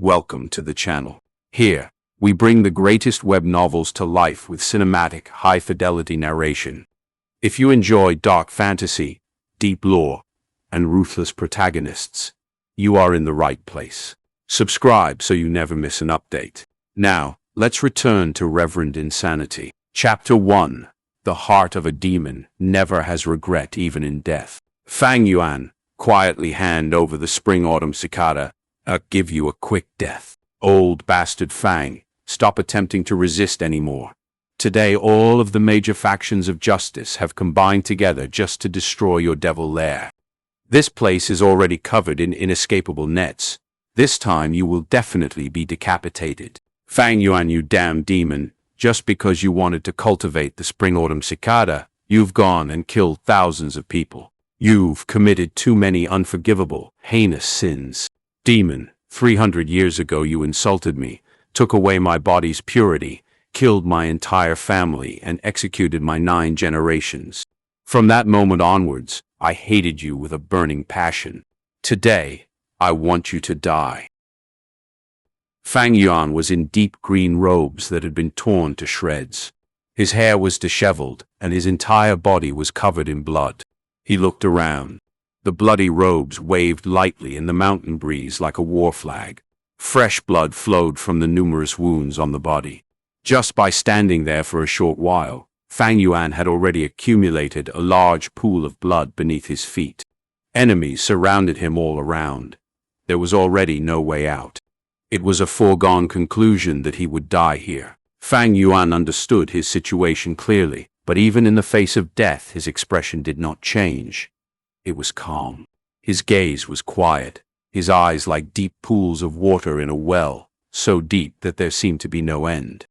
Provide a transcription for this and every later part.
welcome to the channel. Here, we bring the greatest web novels to life with cinematic, high-fidelity narration. If you enjoy dark fantasy, deep lore, and ruthless protagonists, you are in the right place. Subscribe so you never miss an update. Now, let's return to Reverend Insanity. Chapter 1. The Heart of a Demon Never Has Regret Even in Death. Fang Yuan, quietly hand over the Spring Autumn Cicada. I'll give you a quick death. Old bastard Fang, stop attempting to resist anymore. Today all of the major factions of justice have combined together just to destroy your devil lair. This place is already covered in inescapable nets. This time you will definitely be decapitated. Fang Yuan, you damn demon, just because you wanted to cultivate the Spring Autumn Cicada, you've gone and killed thousands of people. You've committed too many unforgivable, heinous sins. Demon, 300 years ago you insulted me, took away my body's purity, killed my entire family, and executed my 9 generations. From that moment onwards, I hated you with a burning passion. Today, I want you to die. Fang Yuan was in deep green robes that had been torn to shreds. His hair was disheveled, and his entire body was covered in blood. He looked around. The bloody robes waved lightly in the mountain breeze like a war flag. Fresh blood flowed from the numerous wounds on the body. Just by standing there for a short while, Fang Yuan had already accumulated a large pool of blood beneath his feet. Enemies surrounded him all around. There was already no way out. It was a foregone conclusion that he would die here. Fang Yuan understood his situation clearly, but even in the face of death his expression did not change. It was calm. His gaze was quiet, his eyes like deep pools of water in a well, so deep that there seemed to be no end.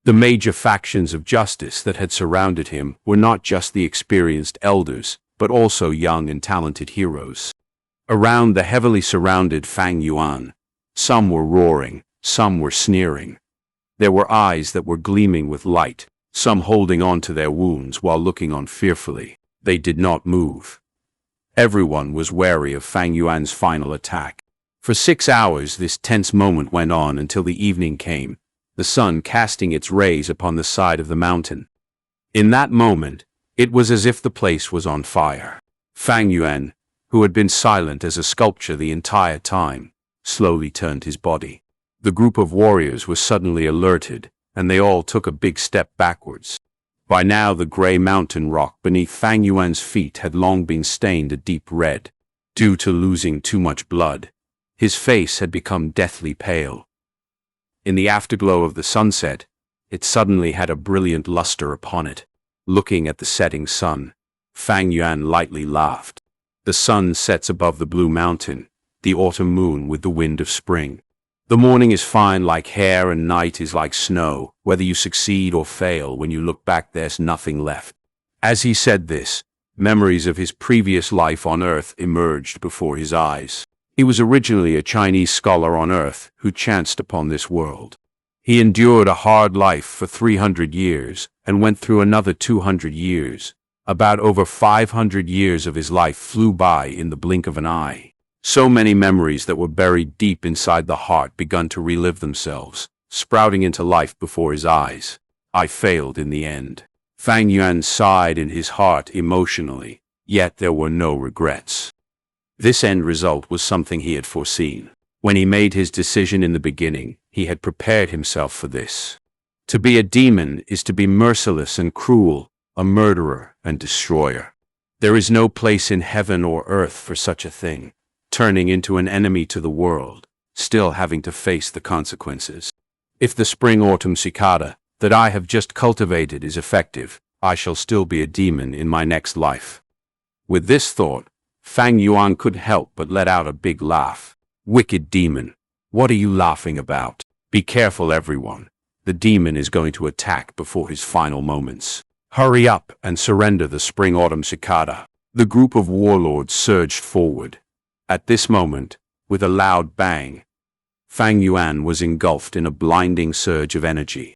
The major factions of justice that had surrounded him were not just the experienced elders, but also young and talented heroes. Around the heavily surrounded Fang Yuan, some were roaring, some were sneering. There were eyes that were gleaming with light, some holding on to their wounds while looking on fearfully. They did not move. Everyone was wary of Fang Yuan's final attack. For 6 hours this tense moment went on until the evening came, the sun casting its rays upon the side of the mountain. In that moment, it was as if the place was on fire. Fang Yuan, who had been silent as a sculpture the entire time, slowly turned his body. The group of warriors was suddenly alerted, and they all took a big step backwards. By now the gray mountain rock beneath Fang Yuan's feet had long been stained a deep red. Due to losing too much blood, his face had become deathly pale. In the afterglow of the sunset, it suddenly had a brilliant luster upon it. Looking at the setting sun, Fang Yuan lightly laughed. The sun sets above the blue mountain, the autumn moon with the wind of spring. The morning is fine like hair and night is like snow. Whether you succeed or fail, when you look back there's nothing left. As he said this, memories of his previous life on Earth emerged before his eyes. He was originally a Chinese scholar on Earth who chanced upon this world. He endured a hard life for 300 years and went through another 200 years. About over 500 years of his life flew by in the blink of an eye. So many memories that were buried deep inside the heart begun to relive themselves, sprouting into life before his eyes. I failed in the end. Fang Yuan sighed in his heart emotionally, yet there were no regrets. This end result was something he had foreseen. When he made his decision in the beginning, he had prepared himself for this. To be a demon is to be merciless and cruel, a murderer and destroyer. There is no place in heaven or earth for such a thing. Turning into an enemy to the world, still having to face the consequences. If the Spring Autumn Cicada that I have just cultivated is effective, I shall still be a demon in my next life. With this thought, Fang Yuan couldn't help but let out a big laugh. Wicked demon, what are you laughing about? Be careful everyone, the demon is going to attack before his final moments. Hurry up and surrender the Spring Autumn Cicada. The group of warlords surged forward. At this moment, with a loud bang, Fang Yuan was engulfed in a blinding surge of energy.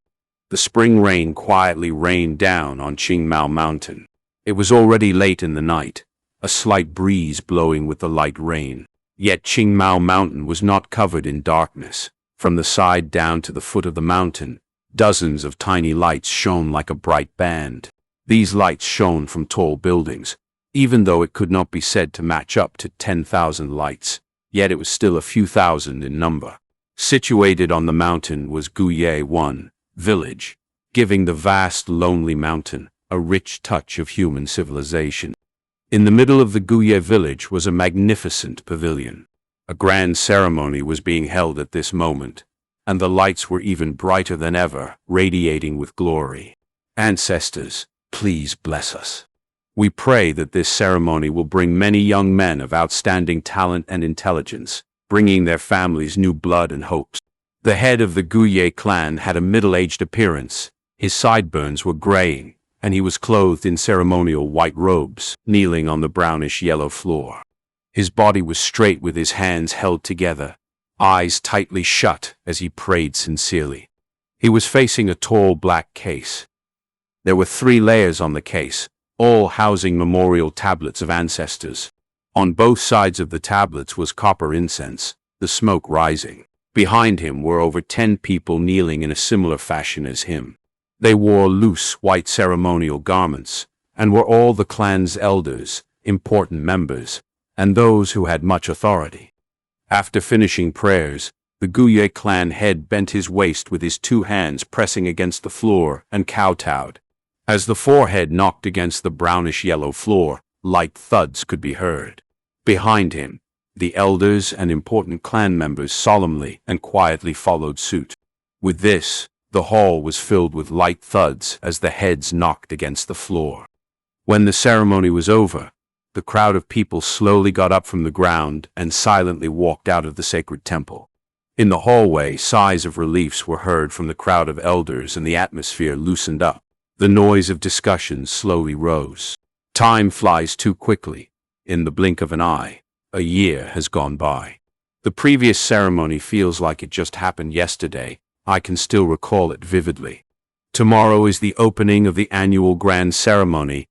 The spring rain quietly rained down on Qingmao Mountain. It was already late in the night, a slight breeze blowing with the light rain. Yet Qingmao Mountain was not covered in darkness. From the side down to the foot of the mountain, dozens of tiny lights shone like a bright band. These lights shone from tall buildings, even though it could not be said to match up to 10,000 lights, yet it was still a few thousand in number. Situated on the mountain was Guye 1 village, giving the vast lonely mountain a rich touch of human civilization. In the middle of the Guye village was a magnificent pavilion. A grand ceremony was being held at this moment, and the lights were even brighter than ever, radiating with glory. Ancestors, please bless us. We pray that this ceremony will bring many young men of outstanding talent and intelligence, bringing their families new blood and hopes. The head of the Guye clan had a middle-aged appearance. His sideburns were graying, and he was clothed in ceremonial white robes, kneeling on the brownish-yellow floor. His body was straight with his hands held together, eyes tightly shut as he prayed sincerely. He was facing a tall black case. There were 3 layers on the case, all housing memorial tablets of ancestors. On both sides of the tablets was copper incense, the smoke rising. Behind him were over 10 people kneeling in a similar fashion as him. They wore loose white ceremonial garments, and were all the clan's elders, important members, and those who had much authority. After finishing prayers, the Guye clan head bent his waist with his 2 hands pressing against the floor and kowtowed. As the forehead knocked against the brownish-yellow floor, light thuds could be heard. Behind him, the elders and important clan members solemnly and quietly followed suit. With this, the hall was filled with light thuds as the heads knocked against the floor. When the ceremony was over, the crowd of people slowly got up from the ground and silently walked out of the sacred temple. In the hallway, sighs of relief were heard from the crowd of elders, and the atmosphere loosened up. The noise of discussion slowly rose. Time flies too quickly. In the blink of an eye, a year has gone by. The previous ceremony feels like it just happened yesterday. I can still recall it vividly. Tomorrow is the opening of the annual grand ceremony.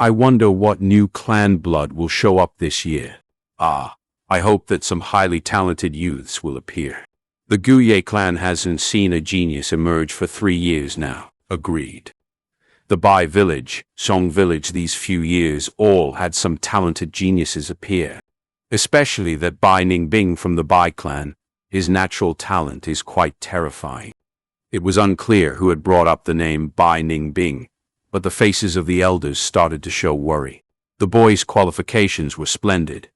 I wonder what new clan blood will show up this year. I hope that some highly talented youths will appear. The Guye clan hasn't seen a genius emerge for 3 years now. Agreed. The Bai village, Song village, these few years all had some talented geniuses appear. Especially that Bai Ningbing from the Bai clan. His natural talent is quite terrifying. It was unclear who had brought up the name Bai Ningbing, but the faces of the elders started to show worry. The boy's qualifications were splendid.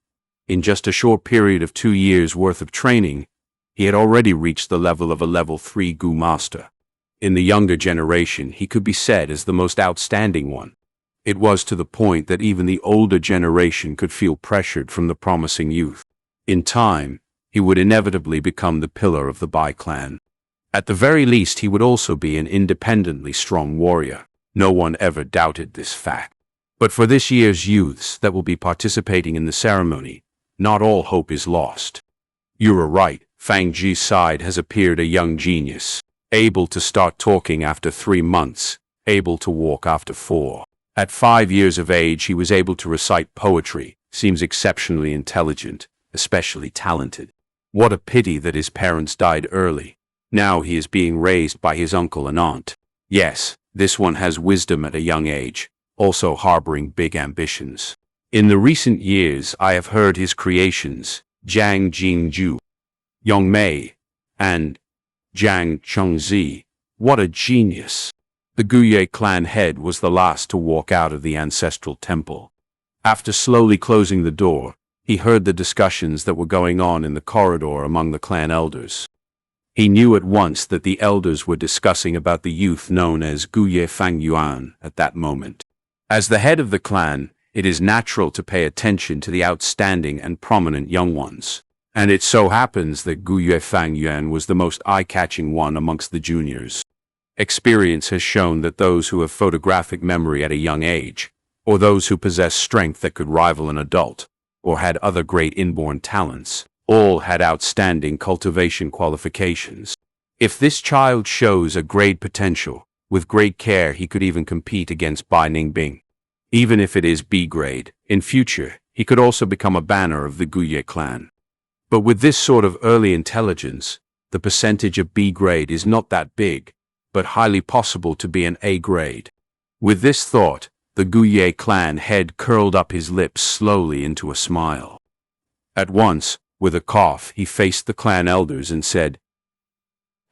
In just a short period of 2 years' worth of training, he had already reached the level of a level 3 Gu master. In the younger generation, he could be said as the most outstanding one. It was to the point that even the older generation could feel pressured from the promising youth. In time, he would inevitably become the pillar of the Bai clan. At the very least, he would also be an independently strong warrior. No one ever doubted this fact. But for this year's youths that will be participating in the ceremony, not all hope is lost. You are right, Fang Ji's side has appeared a young genius, able to start talking after 3 months, able to walk after 4. At 5 years of age, he was able to recite poetry, seems exceptionally intelligent, especially talented. What a pity that his parents died early. Now he is being raised by his uncle and aunt. Yes, this one has wisdom at a young age, also harboring big ambitions. In the recent years, I have heard his creations, Jiang Jingju, Yongmei, and Jiang Chengzi. What a genius! The Guye clan head was the last to walk out of the ancestral temple. After slowly closing the door, he heard the discussions that were going on in the corridor among the clan elders. He knew at once that the elders were discussing about the youth known as Guye Fang Yuan at that moment. As the head of the clan, it is natural to pay attention to the outstanding and prominent young ones. And it so happens that Guye Fang Yuan was the most eye-catching one amongst the juniors. Experience has shown that those who have photographic memory at a young age, or those who possess strength that could rival an adult, or had other great inborn talents, all had outstanding cultivation qualifications. If this child shows a great potential, with great care he could even compete against Bai Ningbing. Even if it is B grade, in future, he could also become a banner of the Guye clan. But with this sort of early intelligence, the percentage of B grade is not that big, but highly possible to be an A grade. With this thought, the Guye clan head curled up his lips slowly into a smile. At once, with a cough, he faced the clan elders and said,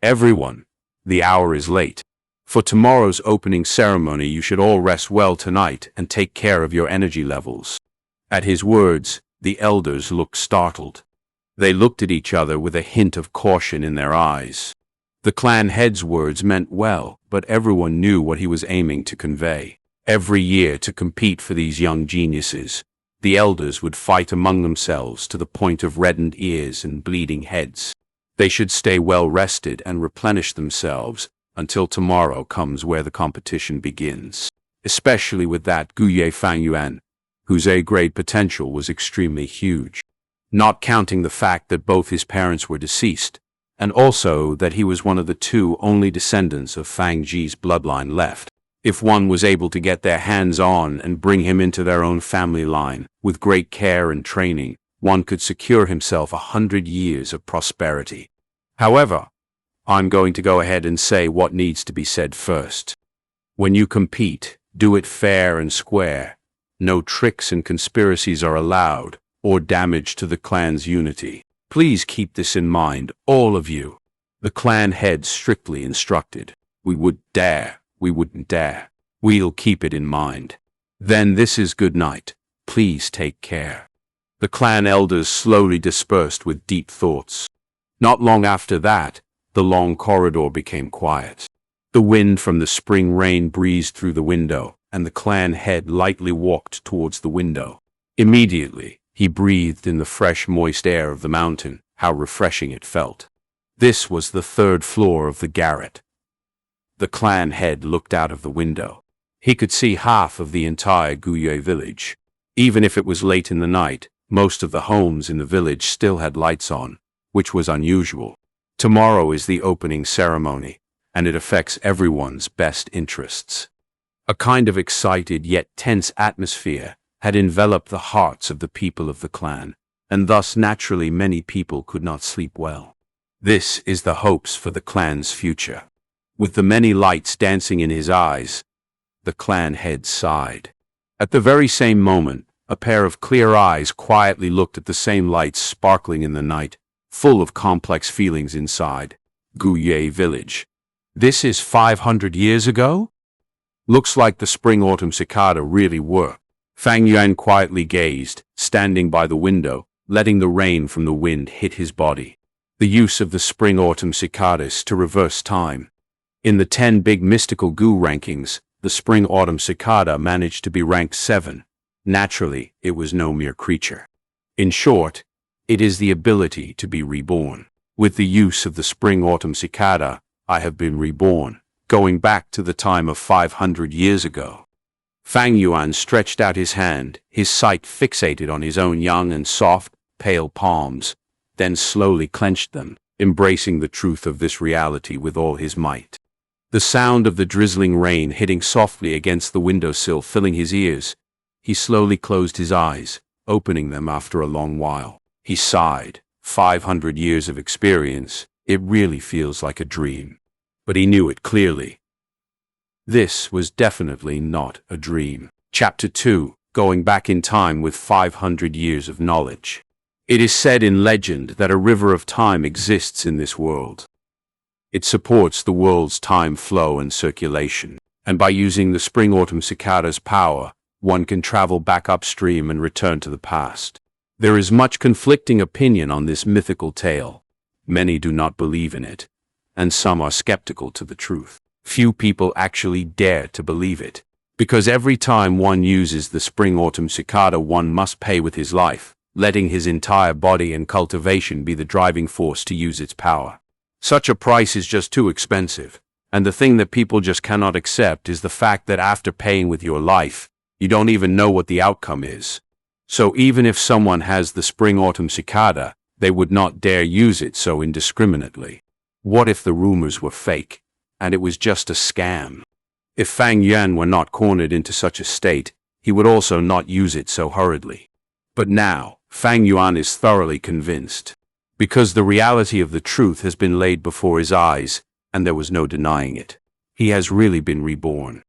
"Everyone, the hour is late. For tomorrow's opening ceremony, you should all rest well tonight and take care of your energy levels." At his words, the elders looked startled. They looked at each other with a hint of caution in their eyes. The clan head's words meant well, but everyone knew what he was aiming to convey. Every year, to compete for these young geniuses, the elders would fight among themselves to the point of reddened ears and bleeding heads. They should stay well rested and replenish themselves until tomorrow comes, where the competition begins, especially with that Guye Fang Yuan, whose A-grade potential was extremely huge. Not counting the fact that both his parents were deceased, and also that he was one of the two only descendants of Fang Ji's bloodline left. If one was able to get their hands on and bring him into their own family line, with great care and training, one could secure himself 100 years of prosperity. However, I'm going to go ahead and say what needs to be said first. When you compete, do it fair and square. No tricks and conspiracies are allowed, or damage to the clan's unity. Please keep this in mind, all of you. The clan head strictly instructed. We wouldn't dare. We'll keep it in mind. Then this is good night. Please take care. The clan elders slowly dispersed with deep thoughts. Not long after that, the long corridor became quiet. The wind from the spring rain breezed through the window, and the clan head lightly walked towards the window. Immediately, he breathed in the fresh, moist air of the mountain. How refreshing it felt. This was the third floor of the garret. The clan head looked out of the window. He could see half of the entire Guye village. Even if it was late in the night, most of the homes in the village still had lights on, which was unusual. Tomorrow is the opening ceremony, and it affects everyone's best interests. A kind of excited yet tense atmosphere had enveloped the hearts of the people of the clan, and thus naturally many people could not sleep well. This is the hopes for the clan's future. With the many lights dancing in his eyes, the clan head sighed. At the very same moment, a pair of clear eyes quietly looked at the same lights sparkling in the night, full of complex feelings inside. Guye village. This is 500 years ago? Looks like the Spring Autumn Cicada really worked. Fang Yuan quietly gazed, standing by the window, letting the rain from the wind hit his body. The use of the Spring Autumn Cicadas to reverse time. In the 10 big mystical goo rankings, the Spring Autumn Cicada managed to be ranked 7. Naturally, it was no mere creature. In short, it is the ability to be reborn. With the use of the Spring Autumn Cicada, I have been reborn, going back to the time of 500 years ago. Fang Yuan stretched out his hand, his sight fixated on his own young and soft, pale palms, then slowly clenched them, embracing the truth of this reality with all his might. The sound of the drizzling rain hitting softly against the windowsill filling his ears, he slowly closed his eyes, opening them after a long while. He sighed. 500 years of experience, it really feels like a dream. But he knew it clearly. This was definitely not a dream. Chapter 2, Going Back in Time with 500 Years of Knowledge. It is said in legend that a river of time exists in this world. It supports the world's time flow and circulation, and by using the Spring-Autumn Cicada's power, one can travel back upstream and return to the past. There is much conflicting opinion on this mythical tale. Many do not believe in it, and some are skeptical to the truth. Few people actually dare to believe it, because every time one uses the Spring-Autumn Cicada, one must pay with his life, letting his entire body and cultivation be the driving force to use its power. Such a price is just too expensive, and the thing that people just cannot accept is the fact that after paying with your life, you don't even know what the outcome is. So even if someone has the Spring-Autumn Cicada, they would not dare use it so indiscriminately. What if the rumors were fake, and it was just a scam? If Fang Yuan were not cornered into such a state, he would also not use it so hurriedly. But now, Fang Yuan is thoroughly convinced. because the reality of the truth has been laid before his eyes, and there was no denying it. He has really been reborn.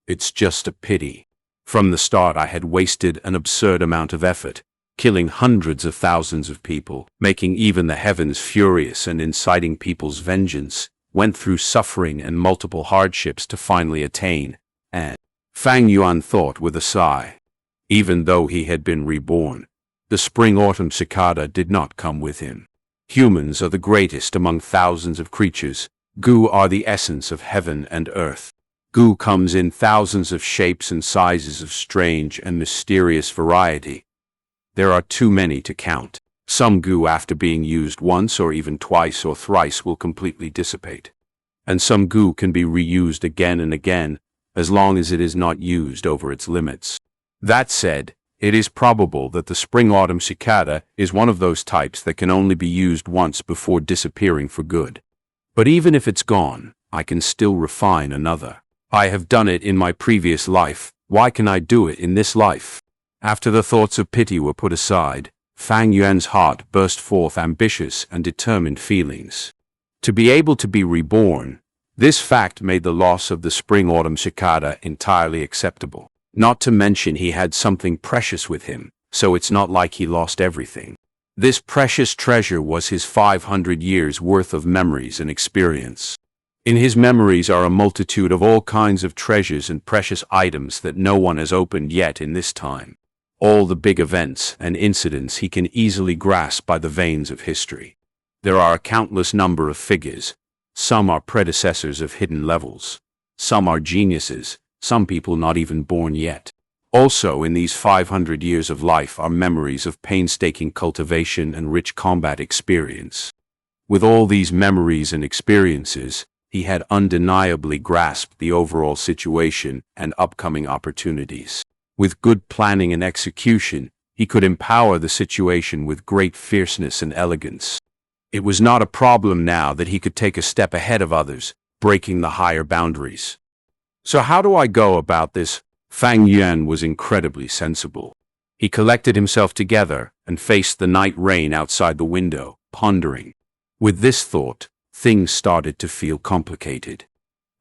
It's just a pity. From the start I had wasted an absurd amount of effort, killing hundreds of thousands of people, making even the heavens furious and inciting people's vengeance, went through suffering and multiple hardships to finally attain, and Fang Yuan thought with a sigh. Even though he had been reborn, the Spring Autumn Cicada did not come with him. Humans are the greatest among thousands of creatures. Gu are the essence of heaven and earth. Gu comes in thousands of shapes and sizes of strange and mysterious variety. There are too many to count. Some Gu, after being used once or even twice or thrice, will completely dissipate. And some Gu can be reused again and again, as long as it is not used over its limits. That said, it is probable that the Spring Autumn Cicada is one of those types that can only be used once before disappearing for good. But even if it's gone, I can still refine another. I have done it in my previous life. Why can I do it in this life? After the thoughts of pity were put aside, Fang Yuan's heart burst forth ambitious and determined feelings. To be able to be reborn, this fact made the loss of the Spring Autumn Cicada entirely acceptable. Not to mention he had something precious with him, so it's not like he lost everything. This precious treasure was his 500 years' worth of memories and experience. In his memories are a multitude of all kinds of treasures and precious items that no one has opened yet in this time. All the big events and incidents he can easily grasp by the veins of history. There are a countless number of figures. Some are predecessors of hidden levels. Some are geniuses, some people not even born yet. Also, in these 500 years of life are memories of painstaking cultivation and rich combat experience. With all these memories and experiences, he had undeniably grasped the overall situation and upcoming opportunities. With good planning and execution, he could empower the situation with great fierceness and elegance. It was not a problem now that he could take a step ahead of others, breaking the higher boundaries. So how do I go about this? Fang Yuan was incredibly sensible. He collected himself together and faced the night rain outside the window, pondering. With this thought, things started to feel complicated.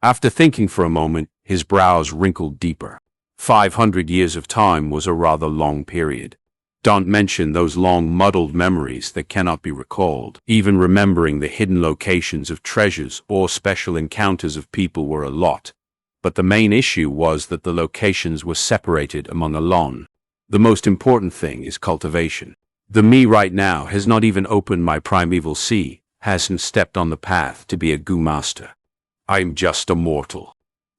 After thinking for a moment, his brows wrinkled deeper. 500 years of time was a rather long period. Don't mention those long, muddled memories that cannot be recalled. Even remembering the hidden locations of treasures or special encounters of people were a lot. But the main issue was that the locations were separated among a lot. The most important thing is cultivation. The me right now has not even opened my primeval sea, hasn't stepped on the path to be a Gu master. I'm just a mortal.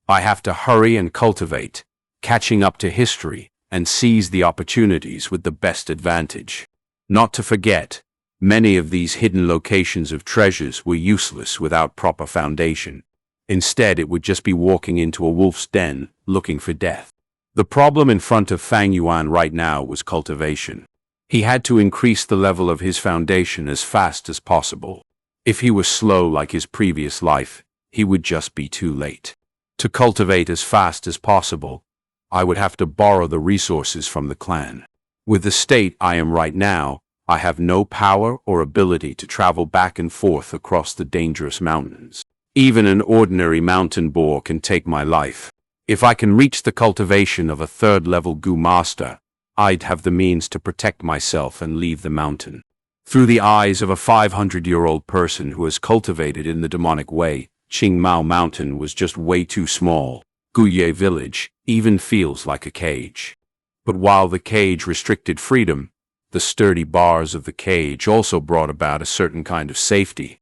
I have to hurry and cultivate, catching up to history, and seize the opportunities with the best advantage. Not to forget, many of these hidden locations of treasures were useless without proper foundation. Instead, it would just be walking into a wolf's den, looking for death. The problem in front of Fang Yuan right now was cultivation. He had to increase the level of his foundation as fast as possible. If he was slow like his previous life, he would just be too late. To cultivate as fast as possible, I would have to borrow the resources from the clan. With the state I am right now, I have no power or ability to travel back and forth across the dangerous mountains. Even an ordinary mountain boar can take my life. If I can reach the cultivation of a third-level Gu master, I'd have the means to protect myself and leave the mountain. Through the eyes of a 500-year-old person who has cultivated in the demonic way, Qingmao Mountain was just way too small. Guye Village even feels like a cage. But while the cage restricted freedom, the sturdy bars of the cage also brought about a certain kind of safety.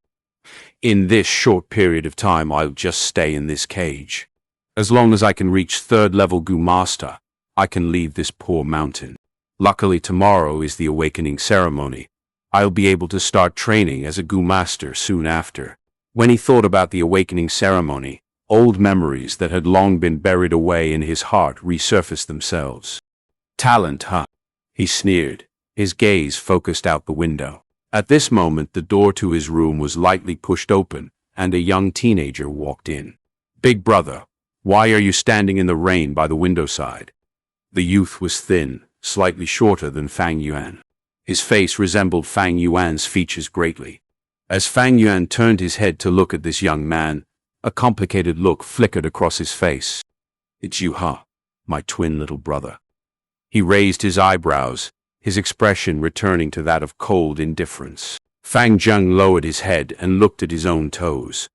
In this short period of time, I'll just stay in this cage. As long as I can reach third-level Gu master, I can leave this poor mountain. Luckily, tomorrow is the awakening ceremony. I'll be able to start training as a Gu master soon after. When he thought about the awakening ceremony, old memories that had long been buried away in his heart resurfaced themselves. Talent, huh? He sneered, his gaze focused out the window. At this moment, the door to his room was lightly pushed open, and a young teenager walked in. Big brother, why are you standing in the rain by the window side? The youth was thin, slightly shorter than Fang Yuan. His face resembled Fang Yuan's features greatly. As Fang Yuan turned his head to look at this young man, a complicated look flickered across his face. "It's you, huh? My twin little brother." He raised his eyebrows, his expression returning to that of cold indifference. Fang Zheng lowered his head and looked at his own toes.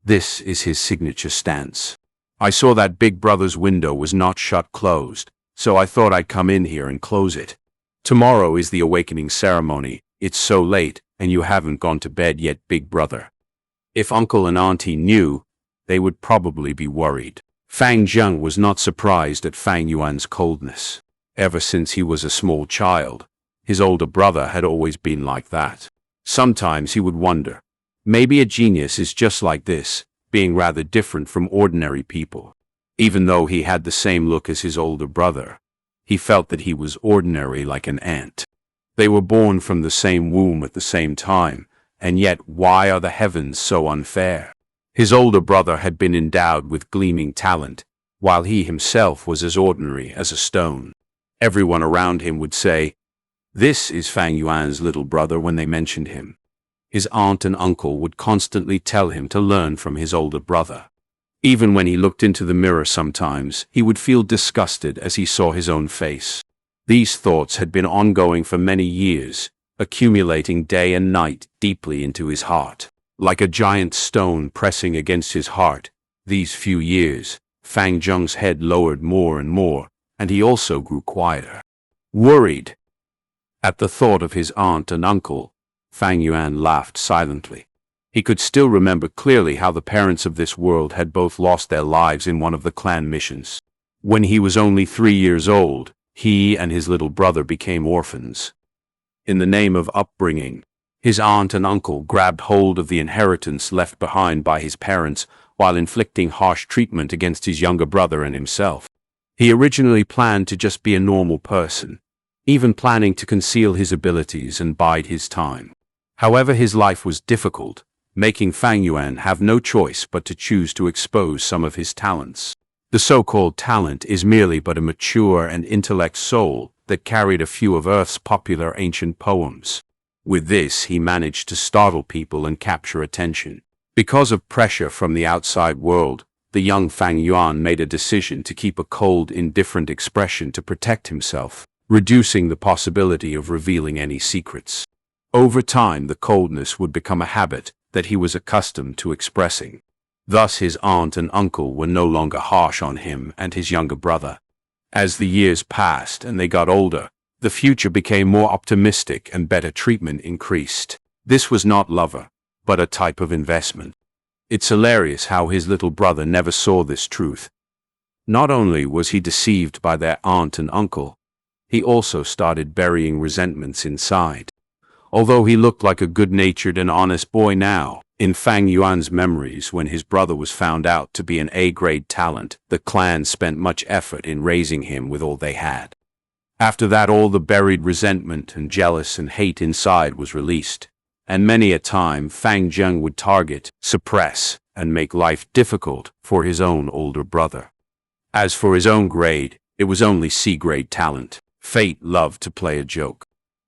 This is his signature stance. "I saw that big brother's window was not shut closed, so I thought I'd come in here and close it. Tomorrow is the awakening ceremony. It's so late, and you haven't gone to bed yet, big brother." If uncle and auntie knew, they would probably be worried. Fang Zheng was not surprised at Fang Yuan's coldness. Ever since he was a small child, his older brother had always been like that. Sometimes he would wonder, maybe a genius is just like this, being rather different from ordinary people. Even though he had the same look as his older brother, he felt that he was ordinary like an ant. They were born from the same womb at the same time, and yet why are the heavens so unfair? His older brother had been endowed with gleaming talent, while he himself was as ordinary as a stone. Everyone around him would say, "This is Fang Yuan's little brother," when they mentioned him. His aunt and uncle would constantly tell him to learn from his older brother. Even when he looked into the mirror sometimes, he would feel disgusted as he saw his own face. These thoughts had been ongoing for many years, accumulating day and night deeply into his heart. Like a giant stone pressing against his heart, these few years, Fang Zheng's head lowered more and more, and he also grew quieter. Worried. At the thought of his aunt and uncle, Fang Yuan laughed silently. He could still remember clearly how the parents of this world had both lost their lives in one of the clan missions. When he was only 3 years old, he and his little brother became orphans. In the name of upbringing, his aunt and uncle grabbed hold of the inheritance left behind by his parents while inflicting harsh treatment against his younger brother and himself. He originally planned to just be a normal person, even planning to conceal his abilities and bide his time. However, his life was difficult, making Fang Yuan have no choice but to choose to expose some of his talents. The so-called talent is merely but a mature and intellect soul that carried a few of Earth's popular ancient poems. With this, he managed to startle people and capture attention. Because of pressure from the outside world, the young Fang Yuan made a decision to keep a cold, indifferent expression to protect himself, reducing the possibility of revealing any secrets. Over time, the coldness would become a habit that he was accustomed to expressing. Thus, his aunt and uncle were no longer harsh on him and his younger brother. As the years passed and they got older, the future became more optimistic and better treatment increased. This was not love, but a type of investment. It's hilarious how his little brother never saw this truth. Not only was he deceived by their aunt and uncle, he also started burying resentments inside. Although he looked like a good-natured and honest boy now, in Fang Yuan's memories, when his brother was found out to be an A-grade talent, the clan spent much effort in raising him with all they had. After that, all the buried resentment and jealous and hate inside was released, and many a time Fang Zheng would target, suppress, and make life difficult for his own older brother. As for his own grade, it was only C-grade talent. Fate loved to play a joke.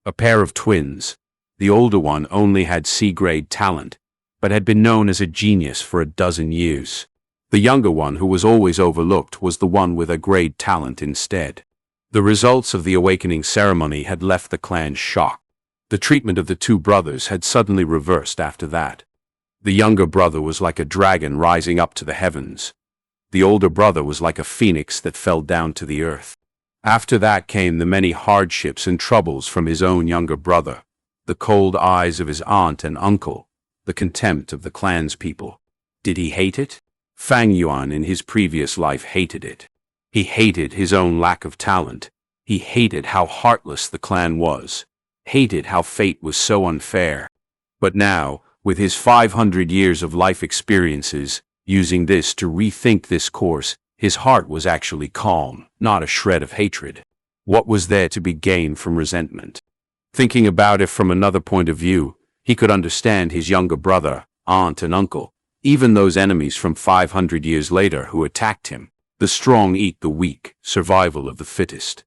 A pair of twins. The older one only had C-grade talent, but had been known as a genius for a dozen years. The younger one, who was always overlooked, was the one with a grade talent instead. The results of the awakening ceremony had left the clan shocked. The treatment of the two brothers had suddenly reversed after that. The younger brother was like a dragon rising up to the heavens. The older brother was like a phoenix that fell down to the earth. After that came the many hardships and troubles from his own younger brother, the cold eyes of his aunt and uncle, the contempt of the clan's people. Did he hate it? Fang Yuan in his previous life hated it. He hated his own lack of talent. He hated how heartless the clan was. Hated how fate was so unfair. But now, with his 500 years of life experiences, using this to rethink this course, his heart was actually calm, not a shred of hatred. What was there to be gained from resentment? Thinking about it from another point of view, he could understand his younger brother, aunt and uncle, even those enemies from 500 years later who attacked him. The strong eat the weak, survival of the fittest.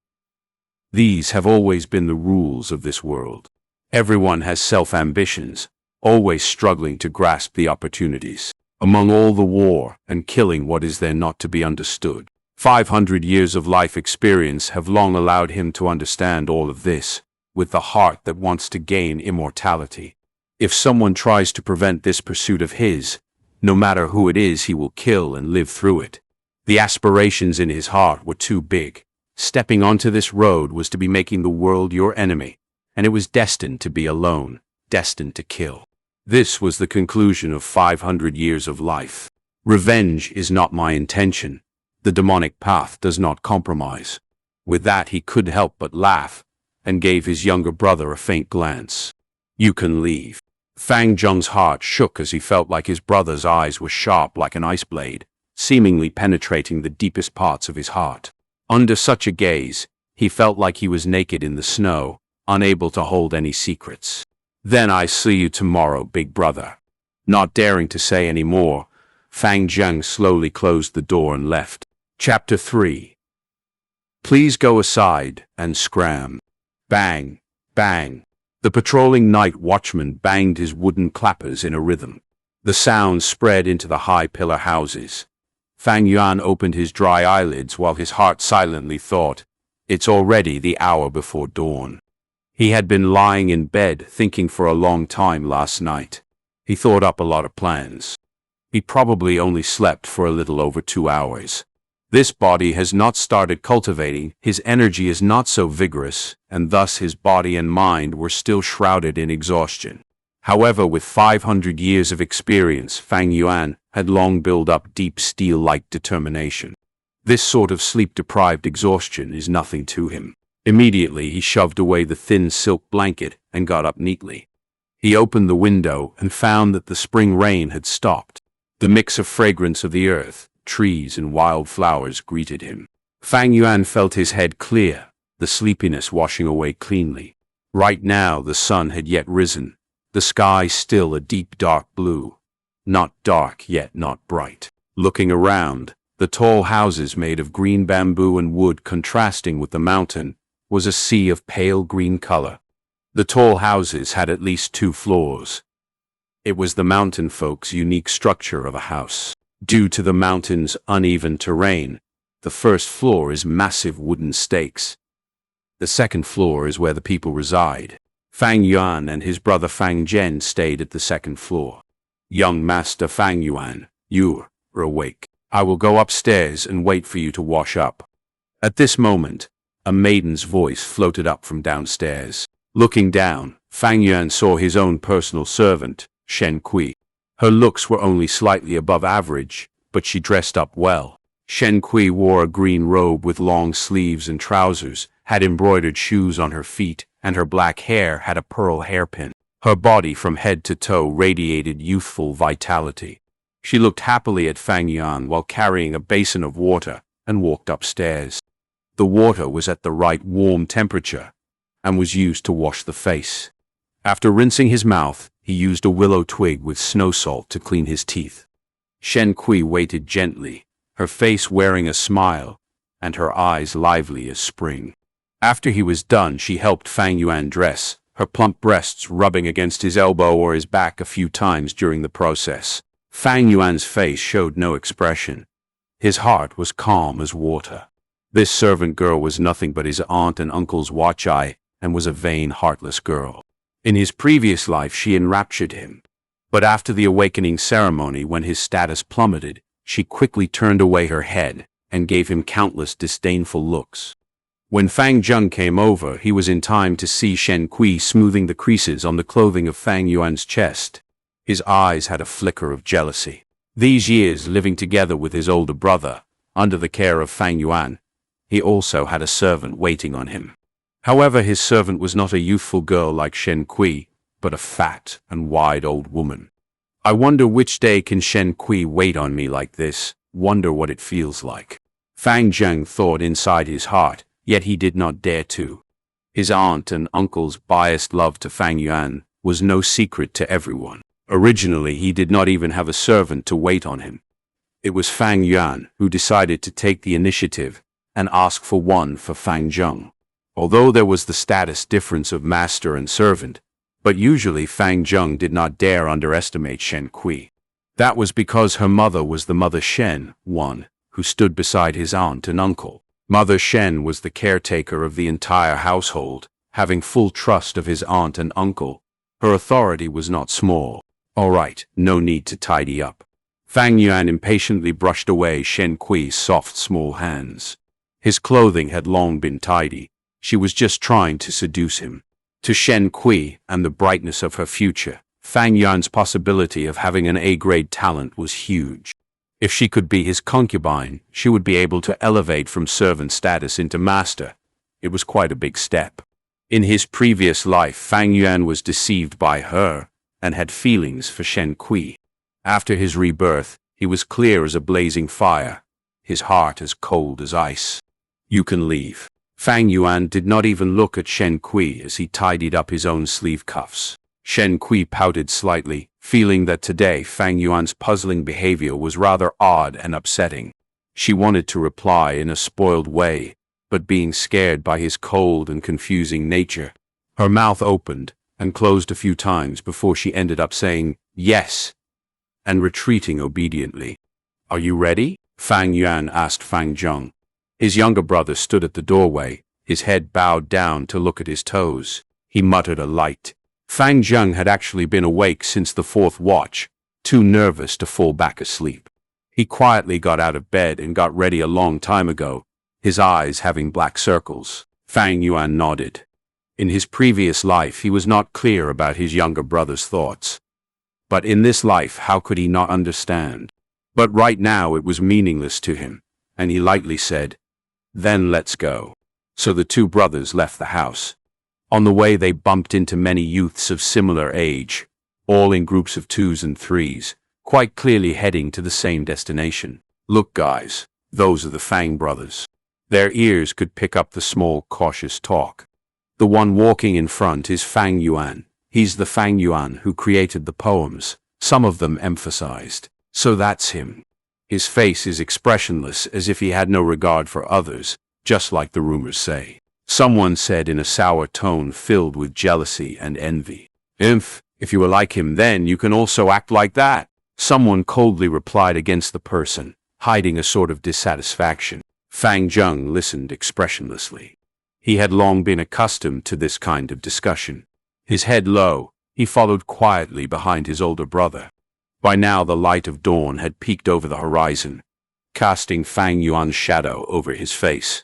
These have always been the rules of this world. Everyone has self-ambitions, always struggling to grasp the opportunities. Among all the war and killing, what is there not to be understood? 500 years of life experience have long allowed him to understand all of this, with the heart that wants to gain immortality. If someone tries to prevent this pursuit of his, no matter who it is, he will kill and live through it. The aspirations in his heart were too big. Stepping onto this road was to be making the world your enemy, and it was destined to be alone, destined to kill. This was the conclusion of 500 years of life. Revenge is not my intention. The demonic path does not compromise. With that, he couldn't help but laugh, and gave his younger brother a faint glance. You can leave. Fang Zheng's heart shook as he felt like his brother's eyes were sharp like an ice blade, seemingly penetrating the deepest parts of his heart. Under such a gaze, he felt like he was naked in the snow, unable to hold any secrets. Then I see you tomorrow, big brother. Not daring to say any more, Fang Zheng slowly closed the door and left. Chapter 3. Please go aside and scram. Bang, bang. The patrolling night watchman banged his wooden clappers in a rhythm. The sound spread into the high pillar houses. Fang Yuan opened his dry eyelids while his heart silently thought, it's already the hour before dawn. He had been lying in bed thinking for a long time last night. He thought up a lot of plans. He probably only slept for a little over 2 hours. This body has not started cultivating, his energy is not so vigorous, and thus his body and mind were still shrouded in exhaustion. However, with 500 years of experience, Fang Yuan had long built up deep steel-like determination. This sort of sleep-deprived exhaustion is nothing to him. Immediately, he shoved away the thin silk blanket and got up neatly. He opened the window and found that the spring rain had stopped. The mix of fragrance of the earth, trees, and wild flowers greeted him. Fang Yuan felt his head clear, the sleepiness washing away cleanly. Right now, the sun had yet risen, the sky still a deep dark blue. Not dark, yet not bright. Looking around, the tall houses made of green bamboo and wood contrasting with the mountain was a sea of pale green color. The tall houses had at least 2 floors. It was the mountain folks' unique structure of a house. Due to the mountain's uneven terrain, the first floor is massive wooden stakes. The second floor is where the people reside. Fang Yuan and his brother Fang Zhen stayed at the second floor. Young Master Fang Yuan, you're awake. I will go upstairs and wait for you to wash up. At this moment, a maiden's voice floated up from downstairs. Looking down, Fang Yuan saw his own personal servant, Shen. Her looks were only slightly above average, but she dressed up well. Shen wore a green robe with long sleeves and trousers, had embroidered shoes on her feet, and her black hair had a pearl hairpin. Her body from head to toe radiated youthful vitality. She looked happily at Fang Yuan while carrying a basin of water and walked upstairs. The water was at the right warm temperature and was used to wash the face. After rinsing his mouth, he used a willow twig with snow salt to clean his teeth. Shen waited gently, her face wearing a smile and her eyes lively as spring. After he was done, she helped Fang Yuan dress, her plump breasts rubbing against his elbow or his back a few times during the process. Fang Yuan's face showed no expression. His heart was calm as water. This servant girl was nothing but his aunt and uncle's watch-eye, and was a vain, heartless girl. In his previous life, she enraptured him. But after the awakening ceremony, when his status plummeted, she quickly turned away her head and gave him countless disdainful looks. When Fang Zheng came over, he was in time to see Shen smoothing the creases on the clothing of Fang Yuan's chest. His eyes had a flicker of jealousy. These years living together with his older brother, under the care of Fang Yuan, he also had a servant waiting on him. However, his servant was not a youthful girl like Shen but a fat and wide old woman. I wonder which day can Shen wait on me like this, wonder what it feels like. Fang Zheng thought inside his heart, yet he did not dare to. His aunt and uncle's biased love to Fang Yuan was no secret to everyone. Originally, he did not even have a servant to wait on him. It was Fang Yuan who decided to take the initiative and ask for one for Fang Zheng. although there was the status difference of master and servant, but usually Fang Zheng did not dare underestimate Shen Kui. That was because her mother was the Mother Shen, one who stood beside his aunt and uncle. Mother Shen was the caretaker of the entire household, having full trust of his aunt and uncle. Her authority was not small. All right, no need to tidy up. Fang Yuan impatiently brushed away Shen Kui's soft, small hands. His clothing had long been tidy. She was just trying to seduce him. To Shen Kui and the brightness of her future, Fang Yuan's possibility of having an A-grade talent was huge. If she could be his concubine, she would be able to elevate from servant status into master. It was quite a big step. In his previous life, Fang Yuan was deceived by her and had feelings for Shen Kui. After his rebirth, he was clear as a blazing fire, his heart as cold as ice. You can leave. Fang Yuan did not even look at Shen Kui as he tidied up his own sleeve cuffs. Shen Kui pouted slightly, feeling that today Fang Yuan's puzzling behavior was rather odd and upsetting. She wanted to reply in a spoiled way, but being scared by his cold and confusing nature, her mouth opened and closed a few times before she ended up saying yes and retreating obediently. Are you ready? Fang Yuan asked Fang Zheng. His younger brother stood at the doorway, his head bowed down to look at his toes. He muttered a light. Fang Zheng had actually been awake since the 4th watch, too nervous to fall back asleep. He quietly got out of bed and got ready a long time ago, his eyes having black circles. Fang Yuan nodded. In his previous life, he was not clear about his younger brother's thoughts. But in this life, how could he not understand? But right now it was meaningless to him, and he lightly said, "Then let's go." So the two brothers left the house. On the way they bumped into many youths of similar age, all in groups of 2s and 3s, quite clearly heading to the same destination. Look guys, those are the Fang brothers. Their ears could pick up the small, cautious talk. The one walking in front is Fang Yuan. He's the Fang Yuan who created the poems, some of them emphasized. So that's him. His face is expressionless, as if he had no regard for others, just like the rumors say. Someone said in a sour tone filled with jealousy and envy. If you are like him, then you can also act like that. Someone coldly replied against the person, hiding a sort of dissatisfaction. Fang Zheng listened expressionlessly. He had long been accustomed to this kind of discussion. His head low, he followed quietly behind his older brother. By now the light of dawn had peeked over the horizon, casting Fang Yuan's shadow over his face.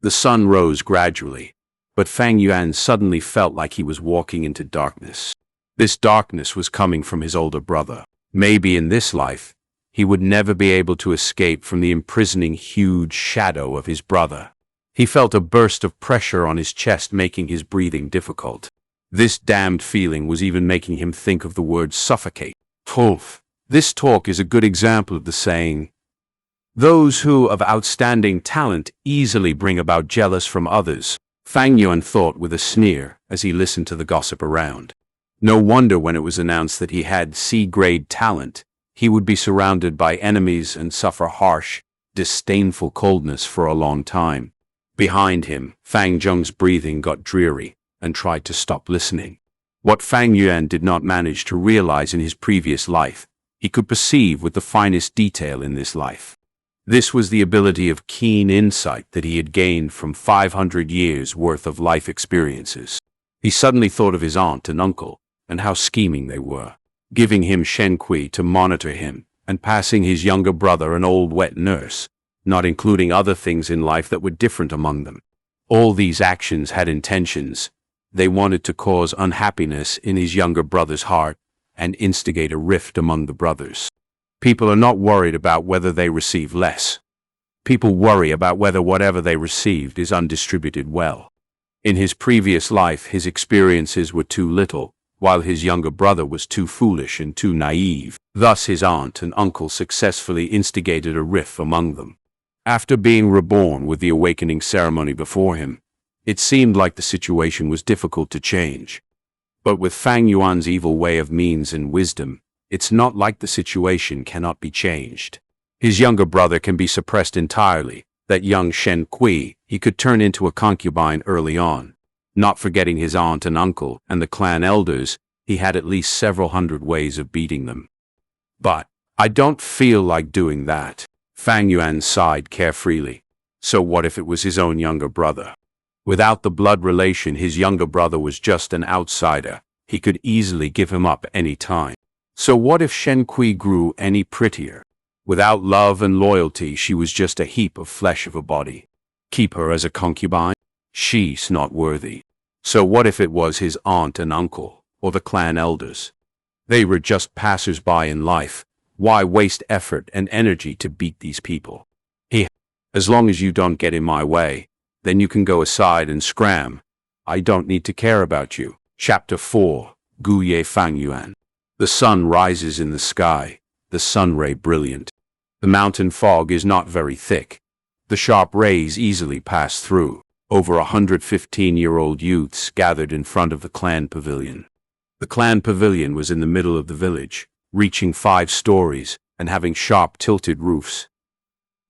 The sun rose gradually, but Fang Yuan suddenly felt like he was walking into darkness. This darkness was coming from his older brother. Maybe in this life, he would never be able to escape from the imprisoning huge shadow of his brother. He felt a burst of pressure on his chest, making his breathing difficult. This damned feeling was even making him think of the word suffocate. This talk is a good example of the saying, "Those who of outstanding talent easily bring about jealous from others," Fang Yuan thought with a sneer as he listened to the gossip around. No wonder when it was announced that he had C-grade talent, he would be surrounded by enemies and suffer harsh, disdainful coldness for a long time. Behind him, Fang Zheng's breathing got dreary and tried to stop listening. What Fang Yuan did not manage to realize in his previous life, he could perceive with the finest detail in this life. This was the ability of keen insight that he had gained from 500 years' worth of life experiences. He suddenly thought of his aunt and uncle, and how scheming they were, giving him Shen Kui to monitor him, and passing his younger brother an old wet nurse, not including other things in life that were different among them. All these actions had intentions. They wanted to cause unhappiness in his younger brother's heart and instigate a rift among the brothers. People are not worried about whether they receive less. People worry about whether whatever they received is undistributed well. In his previous life, his experiences were too little, while his younger brother was too foolish and too naive. Thus his aunt and uncle successfully instigated a rift among them. After being reborn with the awakening ceremony before him, it seemed like the situation was difficult to change. But with Fang Yuan's evil way of means and wisdom, it's not like the situation cannot be changed. His younger brother can be suppressed entirely, That young Shen Kui, he could turn into a concubine early on. Not forgetting his aunt and uncle and the clan elders, he had at least several hundred ways of beating them. But I don't feel like doing that. Fang Yuan sighed carefreely. So what if it was his own younger brother? Without the blood relation, his younger brother was just an outsider. He could easily give him up any time. So what if Shen Kui grew any prettier? Without love and loyalty, she was just a heap of flesh of a body. Keep her as a concubine? She's not worthy. So what if it was his aunt and uncle, or the clan elders? They were just passers-by in life. Why waste effort and energy to beat these people? As long as you don't get in my way, then you can go aside and scram. I don't need to care about you. Chapter 4, Guye Fang Yuan. The sun rises in the sky, the sun ray brilliant. The mountain fog is not very thick. The sharp rays easily pass through. Over 115-year-old youths gathered in front of the clan pavilion. The clan pavilion was in the middle of the village, reaching 5 stories and having sharp tilted roofs.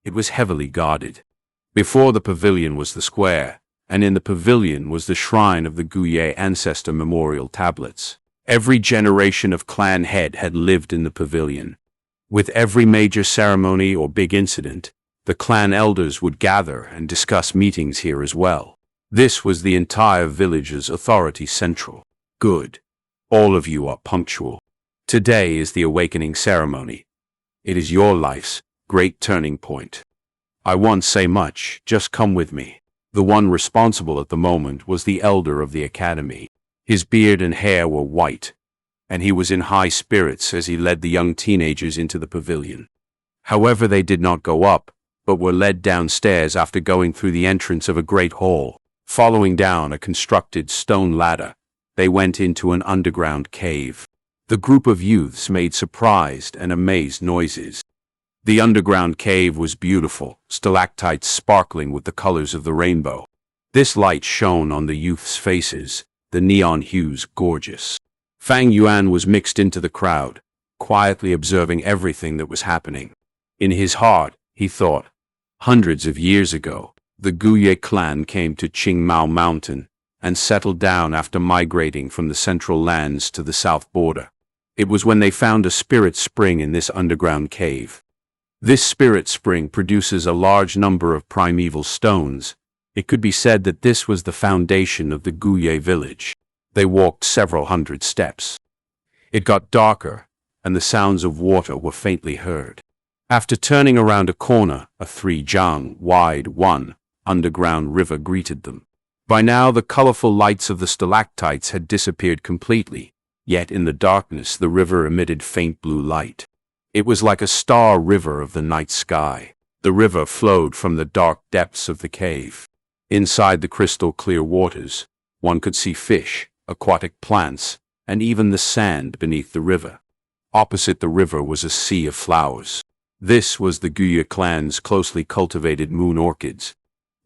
It was heavily guarded. Before the pavilion was the square, and in the pavilion was the shrine of the Guye ancestor memorial tablets. Every generation of clan head had lived in the pavilion. With every major ceremony or big incident, the clan elders would gather and discuss meetings here as well. This was the entire village's authority central. Good. All of you are punctual. Today is the awakening ceremony. It is your life's great turning point. I won't say much, just come with me. The one responsible at the moment was the elder of the academy. His beard and hair were white, and he was in high spirits as he led the young teenagers into the pavilion. However, they did not go up, but were led downstairs after going through the entrance of a great hall. Following down a constructed stone ladder, they went into an underground cave. The group of youths made surprised and amazed noises. The underground cave was beautiful, stalactites sparkling with the colors of the rainbow. This light shone on the youths' faces, the neon hues gorgeous. Fang Yuan was mixed into the crowd, quietly observing everything that was happening. In his heart, he thought, hundreds of years ago, the Guye clan came to Qingmao Mountain and settled down after migrating from the central lands to the south border. It was when they found a spirit spring in this underground cave. This spirit spring produces a large number of primeval stones. It could be said that this was the foundation of the Guye village. They walked several hundred steps. It got darker, and the sounds of water were faintly heard. After turning around a corner, a 3-jiang wide underground river greeted them. By now the colorful lights of the stalactites had disappeared completely, yet in the darkness the river emitted faint blue light. It was like a star river of the night sky. The river flowed from the dark depths of the cave. Inside the crystal clear waters, one could see fish, aquatic plants, and even the sand beneath the river. Opposite the river was a sea of flowers. This was the Guye clan's closely cultivated moon orchids.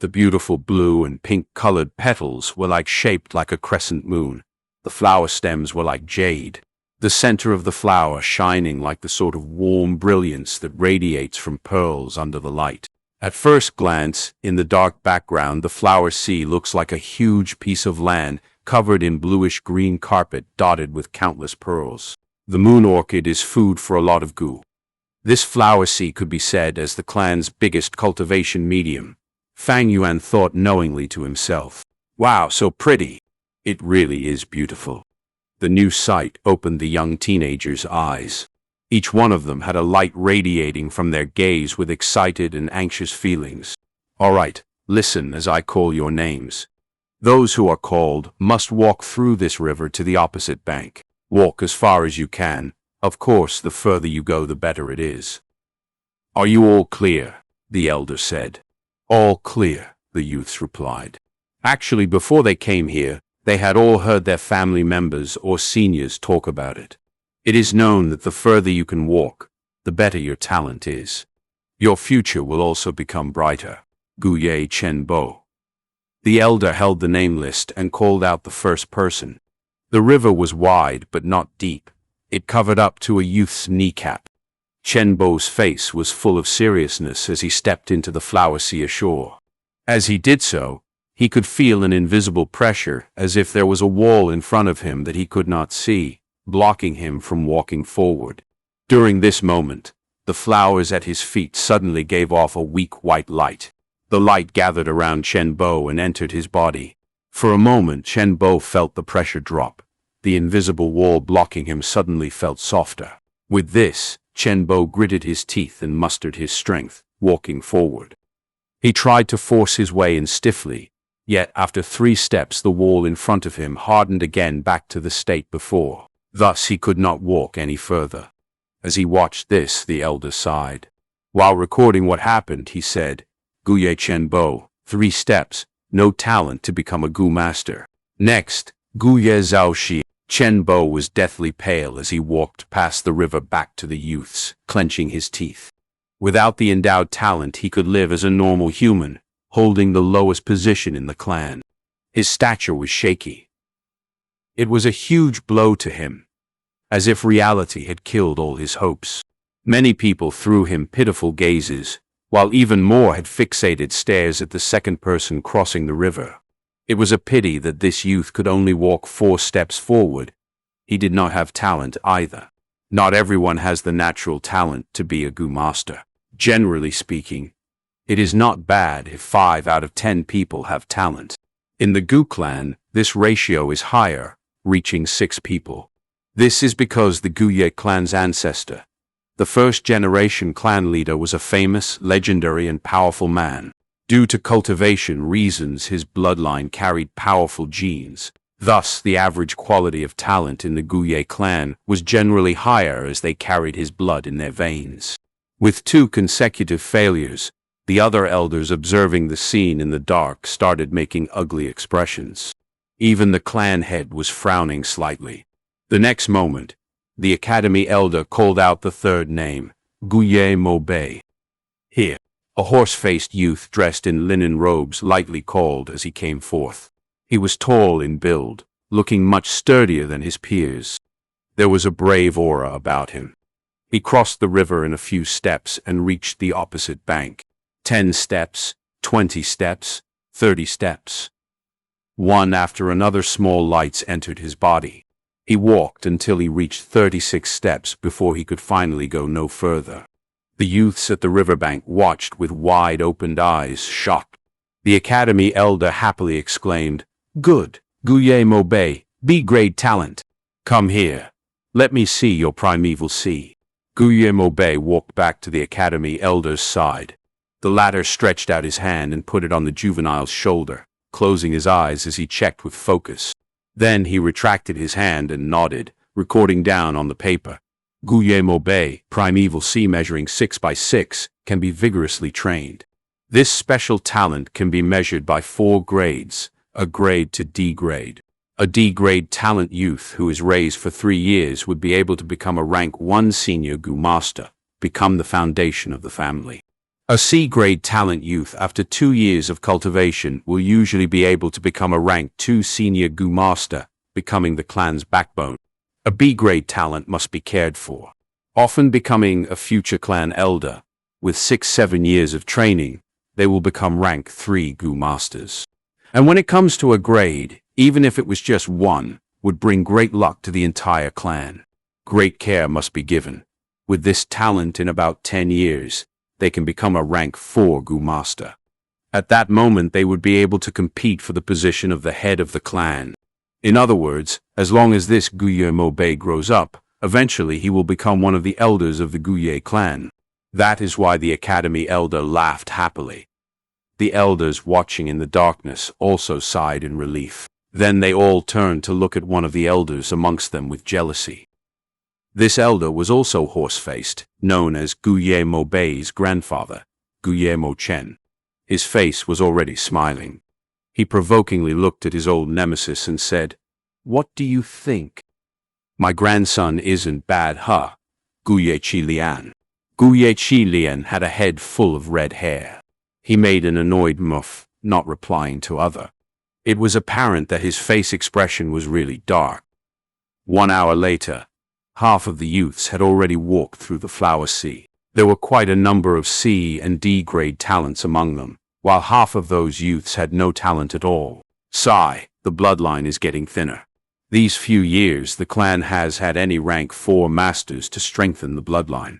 The beautiful blue and pink-colored petals were shaped like a crescent moon. The flower stems were like jade, the center of the flower shining like the sort of warm brilliance that radiates from pearls under the light. At first glance, in the dark background, the flower sea looks like a huge piece of land covered in bluish-green carpet dotted with countless pearls. The moon orchid is food for a lot of Gu. This flower sea could be said as the clan's biggest cultivation medium. Fang Yuan thought knowingly to himself, "Wow, so pretty. It really is beautiful." The new sight opened the young teenagers' eyes. Each one of them had a light radiating from their gaze with excited and anxious feelings. "All right, listen as I call your names. Those who are called must walk through this river to the opposite bank. Walk as far as you can. Of course, the further you go, the better it is." "Are you all clear?" the elder said. "All clear," the youths replied. Actually, before they came here, they had all heard their family members or seniors talk about it. It is known that the further you can walk, the better your talent is. Your future will also become brighter. Guye Chenbo. The elder held the name list and called out the first person. The river was wide but not deep. It covered up to a youth's kneecap. Chen Bo's face was full of seriousness as he stepped into the flower sea ashore. As he did so, he could feel an invisible pressure, as if there was a wall in front of him that he could not see, blocking him from walking forward. During this moment, the flowers at his feet suddenly gave off a weak white light. The light gathered around Chen Bo and entered his body. For a moment, Chen Bo felt the pressure drop. The invisible wall blocking him suddenly felt softer. With this, Chen Bo gritted his teeth and mustered his strength, walking forward. He tried to force his way in stiffly, yet after 3 steps the wall in front of him hardened again back to the state before. Thus he could not walk any further. As he watched this, the elder sighed. While recording what happened, he said, "Guye Chen Bo, 3 steps, no talent to become a Gu master. Next, Guye Zhao Xi." Chen Bo was deathly pale as he walked past the river back to the youths, clenching his teeth. Without the endowed talent, he could live as a normal human, holding the lowest position in the clan. His stature was shaky. It was a huge blow to him, as if reality had killed all his hopes. Many people threw him pitiful gazes, while even more had fixated stares at the second person crossing the river. It was a pity that this youth could only walk 4 steps forward. He did not have talent either. Not everyone has the natural talent to be a Gu master. Generally speaking, it is not bad if 5 out of 10 people have talent. In the Gu clan, this ratio is higher, reaching 6 people. This is because the Guye clan's ancestor, the first-generation clan leader, was a famous, legendary, and powerful man. Due to cultivation reasons, his bloodline carried powerful genes. Thus, the average quality of talent in the Guye clan was generally higher as they carried his blood in their veins. With 2 consecutive failures, the other elders observing the scene in the dark started making ugly expressions. Even the clan head was frowning slightly. The next moment, the academy elder called out the 3rd name, Guye Moubei. "Here." A horse-faced youth dressed in linen robes lightly called as he came forth. He was tall in build, looking much sturdier than his peers. There was a brave aura about him. He crossed the river in a few steps and reached the opposite bank. 10 steps, 20 steps, 30 steps. One after another small lights entered his body. He walked until he reached 36 steps before he could finally go no further. The youths at the riverbank watched with wide-opened eyes, shocked. The academy elder happily exclaimed, "Good, Guye Moubei, B-grade talent. Come here. Let me see your primeval sea." Guye Moubei walked back to the academy elder's side. The latter stretched out his hand and put it on the juvenile's shoulder, closing his eyes as he checked with focus. Then he retracted his hand and nodded, recording down on the paper. Guye Moubei, primeval sea measuring 6 by 6, can be vigorously trained. This special talent can be measured by 4 grades, a grade to D grade. A D grade talent youth who is raised for 3 years would be able to become a rank 1 senior Gu master, become the foundation of the family. A C grade talent youth after 2 years of cultivation will usually be able to become a rank 2 senior Gu master, becoming the clan's backbone. A B-grade talent must be cared for, often becoming a future clan elder. With 6-7 years of training, they will become rank 3 Gu masters. And when it comes to a grade, even if it was just 1, would bring great luck to the entire clan. Great care must be given. With this talent in about 10 years, they can become a rank 4 Gu master. At that moment, they would be able to compete for the position of the head of the clan. In other words, as long as this Guye Moubei grows up, eventually he will become one of the elders of the Guye clan. That is why the academy elder laughed happily. The elders watching in the darkness also sighed in relief. Then they all turned to look at one of the elders amongst them with jealousy. This elder was also horse-faced, known as Guye Moubei's grandfather, Guye Mo Chen. His face was already smiling. He provokingly looked at his old nemesis and said, "What do you think?" "My grandson isn't bad, huh?" Guye Chi Lian. Guye Chi Lian had a head full of red hair. He made an annoyed muff, not replying to other. It was apparent that his face expression was really dark. 1 hour later, Half of the youths had already walked through the flower sea. There were quite a number of C and D grade talents among them, while half of those youths had no talent at all. Sigh, the bloodline is getting thinner. These few years, the clan has had any rank 4 masters to strengthen the bloodline.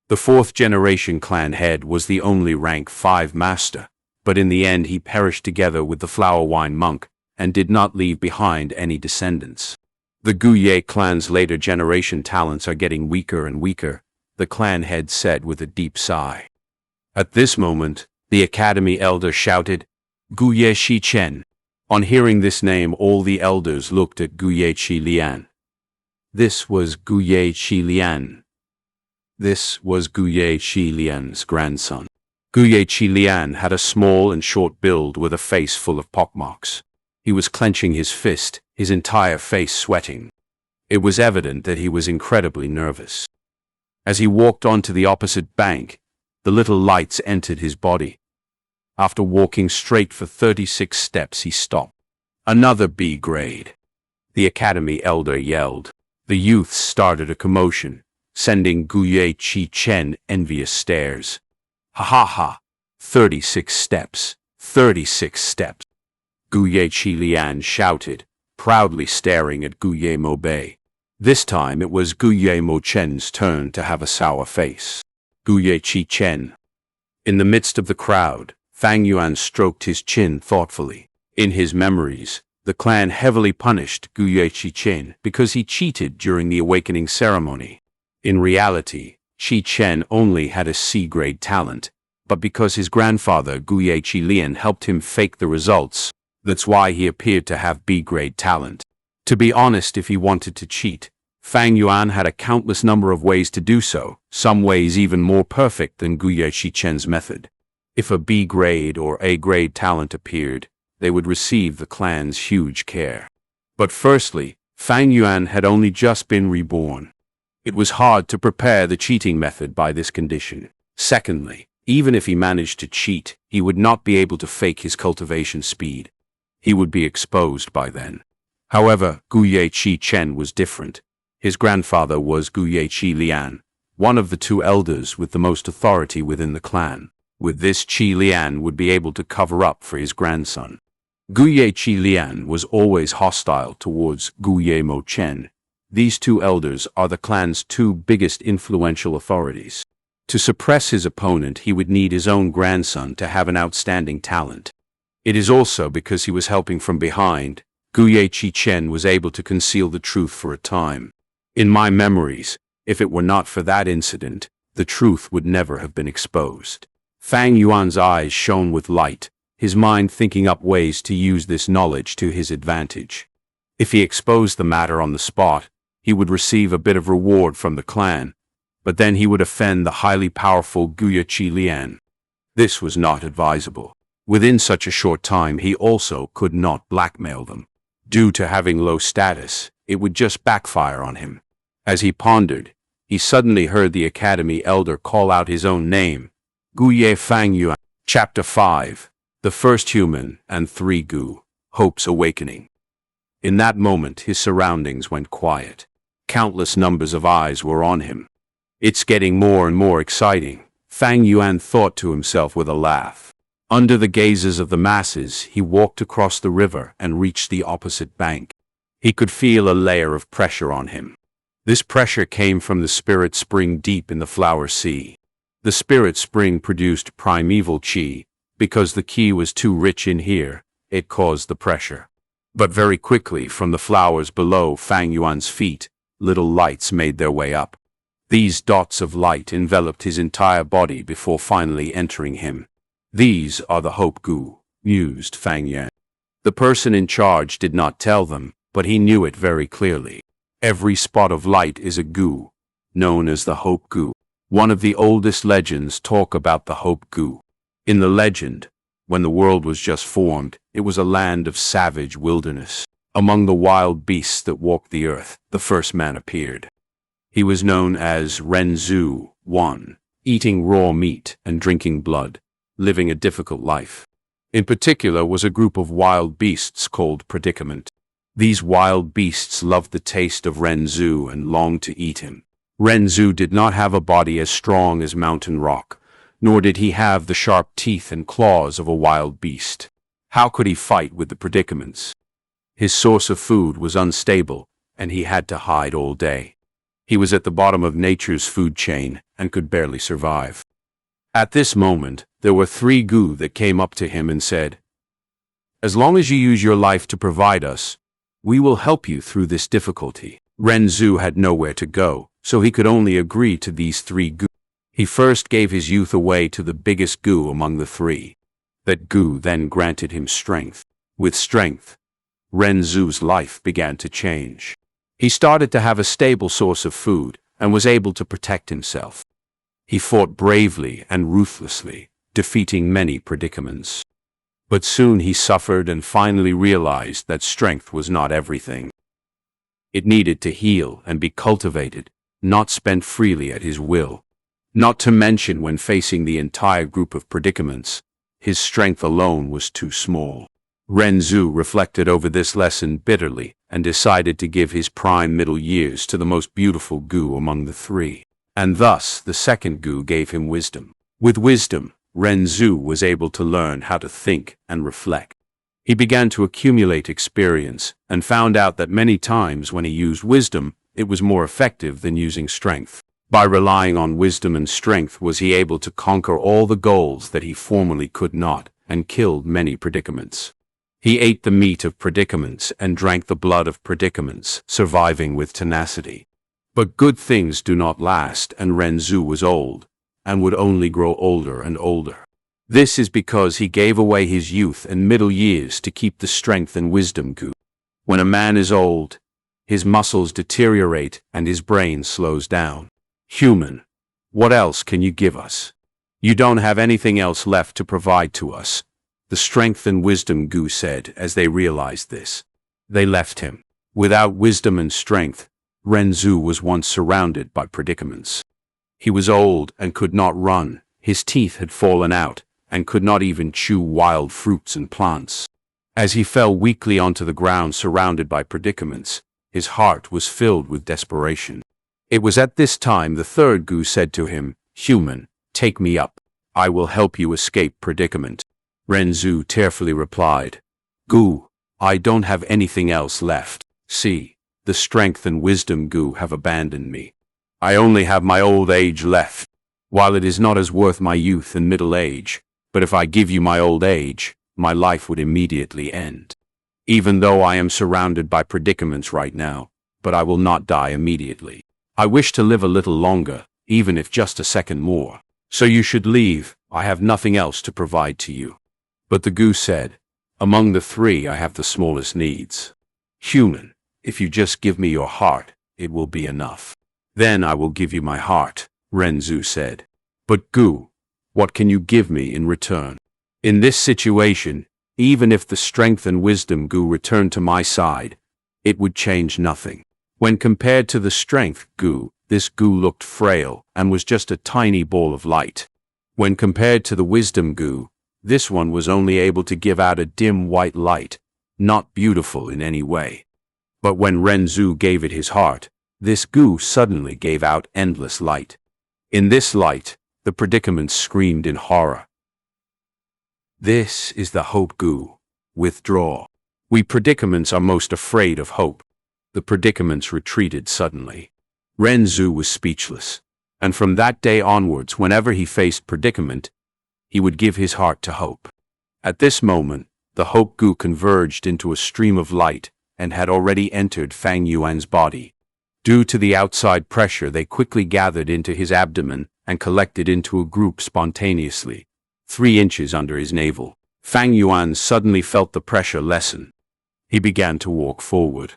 The 4th generation clan head was the only rank 5 master, but in the end he perished together with the flower wine monk and did not leave behind any descendants. The Guye clan's later generation talents are getting weaker and weaker, the clan head said with a deep sigh. At this moment, the academy elder shouted, "Guye Shi Chen." On hearing this name, all the elders looked at Guye Chi Lian. This was Guye Chi Lian. This was Guye Chi Lian's grandson. Guye Chi Lian had a small and short build with a face full of pockmarks. He was clenching his fist, his entire face sweating. It was evident that he was incredibly nervous. As he walked onto the opposite bank, the little lights entered his body. After walking straight for 36 steps, he stopped. Another B grade. The academy elder yelled. The youths started a commotion, sending Guye Chi Chen envious stares. Ha ha ha! 36 steps, 36 steps. Guye Chi Lian shouted, proudly staring at Guye Mo Bei. This time it was Guye Mo Chen's turn to have a sour face. Guye Chi Chen. In the midst of the crowd, Fang Yuan stroked his chin thoughtfully. In his memories, the clan heavily punished Guye Chi Chen because he cheated during the awakening ceremony. In reality, Chi Chen only had a C-grade talent, but because his grandfather Guye Chi Lian helped him fake the results, that's why he appeared to have B-grade talent. To be honest, if he wanted to cheat, Fang Yuan had a countless number of ways to do so, some ways even more perfect than Guye Chi Chen's method. If a B-grade or A-grade talent appeared, they would receive the clan's huge care. But firstly, Fang Yuan had only just been reborn. It was hard to prepare the cheating method by this condition. Secondly, even if he managed to cheat, he would not be able to fake his cultivation speed. He would be exposed by then. However, Guye Chi Chen was different. His grandfather was Guye Chi Lian, one of the 2 elders with the most authority within the clan. With this, Chi Lian would be able to cover up for his grandson. Guye Chi Lian was always hostile towards Guye Mo Chen. These 2 elders are the clan's 2 biggest influential authorities. To suppress his opponent, he would need his own grandson to have an outstanding talent. It is also because he was helping from behind, Guye Chi Chen was able to conceal the truth for a time. In my memories, if it were not for that incident, the truth would never have been exposed. Fang Yuan's eyes shone with light, his mind thinking up ways to use this knowledge to his advantage. If he exposed the matter on the spot, he would receive a bit of reward from the clan, but then he would offend the highly powerful Guye Chi Lian. This was not advisable. Within such a short time, he also could not blackmail them. Due to having low status, it would just backfire on him. As he pondered, he suddenly heard the academy elder call out his own name, Guye Fang Yuan. Chapter 5. The First Human and 3 Gu. Hope's Awakening. In that moment, his surroundings went quiet. Countless numbers of eyes were on him. It's getting more and more exciting, Fang Yuan thought to himself with a laugh. Under the gazes of the masses, he walked across the river and reached the opposite bank. He could feel a layer of pressure on him. This pressure came from the spirit spring deep in the flower sea. The spirit spring produced primeval qi. Because the qi was too rich in here, it caused the pressure. But very quickly, from the flowers below Fang Yuan's feet, little lights made their way up. These dots of light enveloped his entire body before finally entering him. These are the Hope Gu, mused Fang Yuan. The person in charge did not tell them, but he knew it very clearly. Every spot of light is a Gu, known as the Hope Gu. One of the oldest legends talk about the Hope Gu. In the legend, when the world was just formed, it was a land of savage wilderness. Among the wild beasts that walked the earth, the first man appeared. He was known as Renzu I, eating raw meat and drinking blood, living a difficult life. In particular was a group of wild beasts called Predicament. These wild beasts loved the taste of Renzu and longed to eat him. Renzu did not have a body as strong as mountain rock, nor did he have the sharp teeth and claws of a wild beast. How could he fight with the predicaments? His source of food was unstable, and he had to hide all day. He was at the bottom of nature's food chain and could barely survive. At this moment, there were 3 gu that came up to him and said, "As long as you use your life to provide us, we will help you through this difficulty." Renzu had nowhere to go, so he could only agree to these 3 gu. He first gave his youth away to the biggest gu among the 3. That gu then granted him strength. With strength, Renzu's life began to change. He started to have a stable source of food and was able to protect himself. He fought bravely and ruthlessly, defeating many predicaments. But soon he suffered and finally realized that strength was not everything. It needed to heal and be cultivated, not spent freely at his will. Not to mention when facing the entire group of predicaments, his strength alone was too small. Renzu reflected over this lesson bitterly and decided to give his prime middle years to the most beautiful gu among the 3. And thus the second gu gave him wisdom. With wisdom, Renzu was able to learn how to think and reflect. He began to accumulate experience and found out that many times when he used wisdom, it was more effective than using strength. By relying on wisdom and strength was he able to conquer all the goals that he formerly could not, and killed many predicaments. He ate the meat of predicaments and drank the blood of predicaments, surviving with tenacity. But good things do not last, and Renzu was old, and would only grow older and older. This is because he gave away his youth and middle years to keep the strength and wisdom gu. When a man is old, his muscles deteriorate and his brain slows down. Human, what else can you give us? You don't have anything else left to provide to us, the strength and wisdom gu said as they realized this. They left him. Without wisdom and strength, Renzu was once surrounded by predicaments. He was old and could not run, his teeth had fallen out, and could not even chew wild fruits and plants. As he fell weakly onto the ground surrounded by predicaments, his heart was filled with desperation. It was at this time the third gu said to him, "Human, take me up. I will help you escape predicament." Renzu tearfully replied, "Gu, I don't have anything else left. See, the strength and wisdom gu have abandoned me. I only have my old age left. While it is not as worth my youth and middle age, but if I give you my old age, my life would immediately end. Even though I am surrounded by predicaments right now, but I will not die immediately. I wish to live a little longer, even if just a second more. So you should leave, I have nothing else to provide to you." But the gu said, "Among the 3 I have the smallest needs. Human, if you just give me your heart, it will be enough." "Then I will give you my heart," Renzu said. "But gu, what can you give me in return?" In this situation, even if the strength and wisdom gu returned to my side, it would change nothing. When compared to the strength gu, this gu looked frail and was just a tiny ball of light. When compared to the wisdom gu, this one was only able to give out a dim white light, not beautiful in any way. But when Renzu gave it his heart, this gu suddenly gave out endless light. In this light, the predicaments screamed in horror. "This is the hope gu. Withdraw. We predicaments are most afraid of hope." The predicaments retreated suddenly. Renzu was speechless, and from that day onwards, whenever he faced predicament, he would give his heart to hope. At this moment, the hope gu converged into a stream of light and had already entered Fang Yuan's body. Due to the outside pressure, they quickly gathered into his abdomen and collected into a group spontaneously, 3 inches under his navel. Fang Yuan suddenly felt the pressure lessen. He began to walk forward.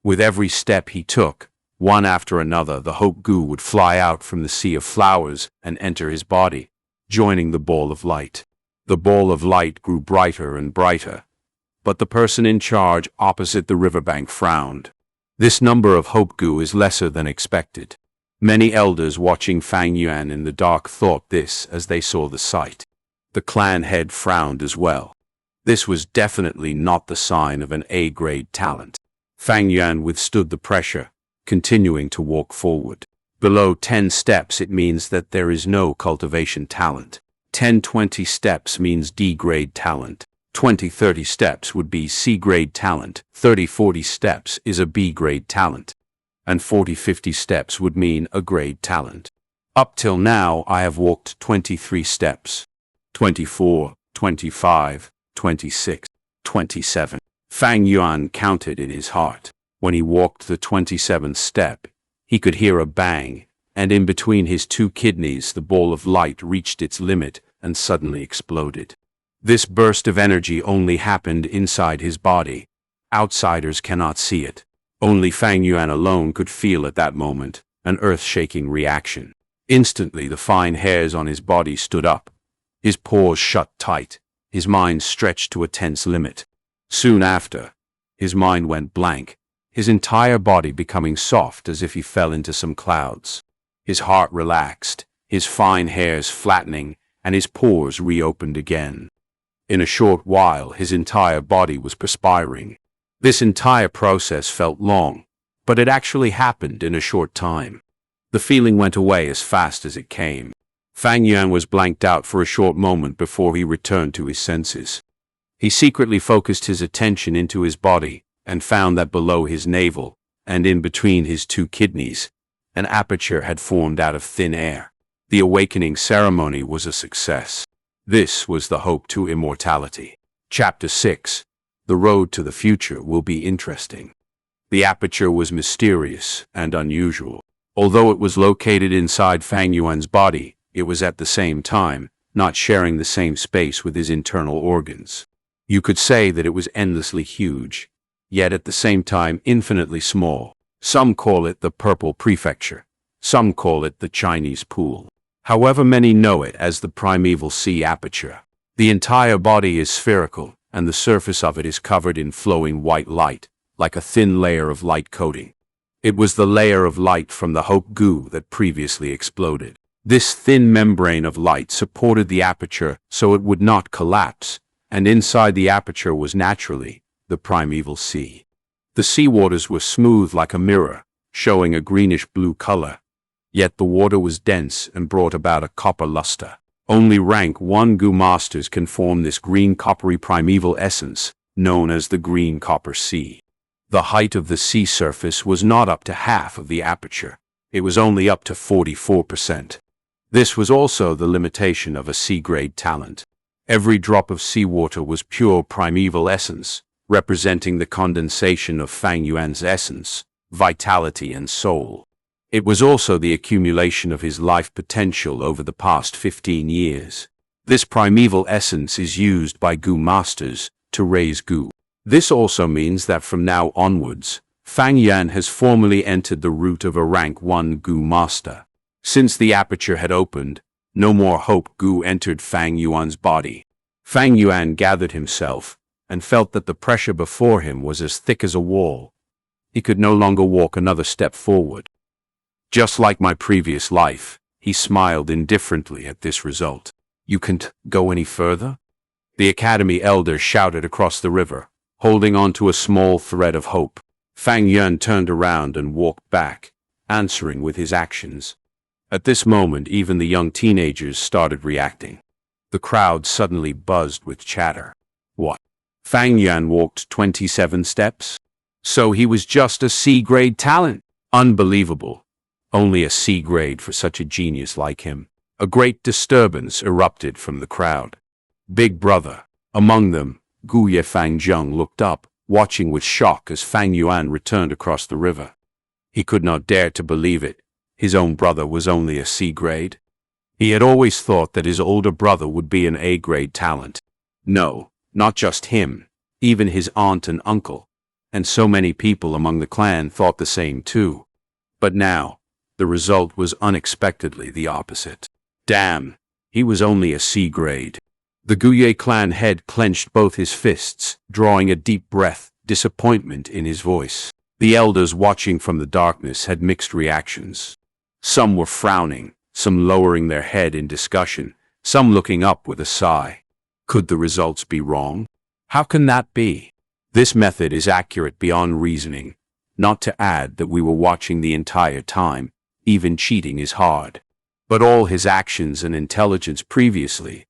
With every step he took, one after another, the hope gu would fly out from the sea of flowers and enter his body, joining the ball of light. The ball of light grew brighter and brighter, but the person in charge opposite the riverbank frowned. This number of hope gu is lesser than expected. Many elders watching Fang Yuan in the dark thought this as they saw the sight. The clan head frowned as well. This was definitely not the sign of an A-grade talent. Fang Yuan withstood the pressure, continuing to walk forward. Below 10 steps it means that there is no cultivation talent. 10-20 steps means D-grade talent. 20-30 steps would be C-grade talent. 30-40 steps is a B-grade talent. And 40-50 steps would mean a grade talent. Up till now I have walked 23 steps. 24, 25, 26, 27. Fang Yuan counted in his heart. When he walked the 27th step, he could hear a bang, and in between his two kidneys the ball of light reached its limit and suddenly exploded. This burst of energy only happened inside his body. Outsiders cannot see it. Only Fang Yuan alone could feel at that moment an earth-shaking reaction. Instantly the fine hairs on his body stood up. His pores shut tight. His mind stretched to a tense limit. Soon after, his mind went blank, his entire body becoming soft as if he fell into some clouds. His heart relaxed, his fine hairs flattening, and his pores reopened again. In a short while, his entire body was perspiring. This entire process felt long, but it actually happened in a short time. The feeling went away as fast as it came. Fang Yuan was blanked out for a short moment before he returned to his senses. He secretly focused his attention into his body and found that below his navel, and in between his two kidneys, an aperture had formed out of thin air. The awakening ceremony was a success. This was the hope to immortality. Chapter 6. The road to the future will be interesting. The aperture was mysterious and unusual. Although it was located inside Fang Yuan's body, it was at the same time not sharing the same space with his internal organs. You could say that it was endlessly huge, yet at the same time infinitely small. Some call it the Purple Prefecture. Some call it the Chinese Pool. However, many know it as the Primeval Sea Aperture. The entire body is spherical, and the surface of it is covered in flowing white light, like a thin layer of light coating. It was the layer of light from the Hope goo that previously exploded. This thin membrane of light supported the aperture so it would not collapse, and inside the aperture was naturally the primeval sea. The sea waters were smooth like a mirror, showing a greenish-blue color. Yet the water was dense and brought about a copper luster. Only rank 1 goo masters can form this green coppery primeval essence, known as the green copper sea. The height of the sea surface was not up to half of the aperture. It was only up to 44%. This was also the limitation of a C-grade talent. Every drop of seawater was pure primeval essence, representing the condensation of Fang Yuan's essence, vitality, and soul. It was also the accumulation of his life potential over the past 15 years. This primeval essence is used by goo masters to raise goo. This also means that from now onwards, Fang Yuan has formally entered the route of a rank 1 goo master. Since the aperture had opened, no more hope goo entered Fang Yuan's body. Fang Yuan gathered himself and felt that the pressure before him was as thick as a wall. He could no longer walk another step forward. Just like my previous life, he smiled indifferently at this result. "You can't go any further?" The academy elder shouted across the river, holding on to a small thread of hope. Fang Yuan turned around and walked back, answering with his actions. At this moment, even the young teenagers started reacting. The crowd suddenly buzzed with chatter. What? Fang Yuan walked 27 steps? So he was just a C-grade talent? Unbelievable. Only a C-grade for such a genius like him. A great disturbance erupted from the crowd. Big brother. Among them, Guye Fangzheng looked up, watching with shock as Fang Yuan returned across the river. He could not dare to believe it. His own brother was only a C-grade. He had always thought that his older brother would be an A-grade talent. No, not just him. Even his aunt and uncle, and so many people among the clan thought the same too. But now, the result was unexpectedly the opposite. Damn, he was only a C-grade. The Guye clan head clenched both his fists, drawing a deep breath, disappointment in his voice. The elders watching from the darkness had mixed reactions. Some were frowning, some lowering their head in discussion, some looking up with a sigh. Could the results be wrong? How can that be? This method is accurate beyond reasoning. Not to add that we were watching the entire time. Even cheating is hard. But all his actions and intelligence previously,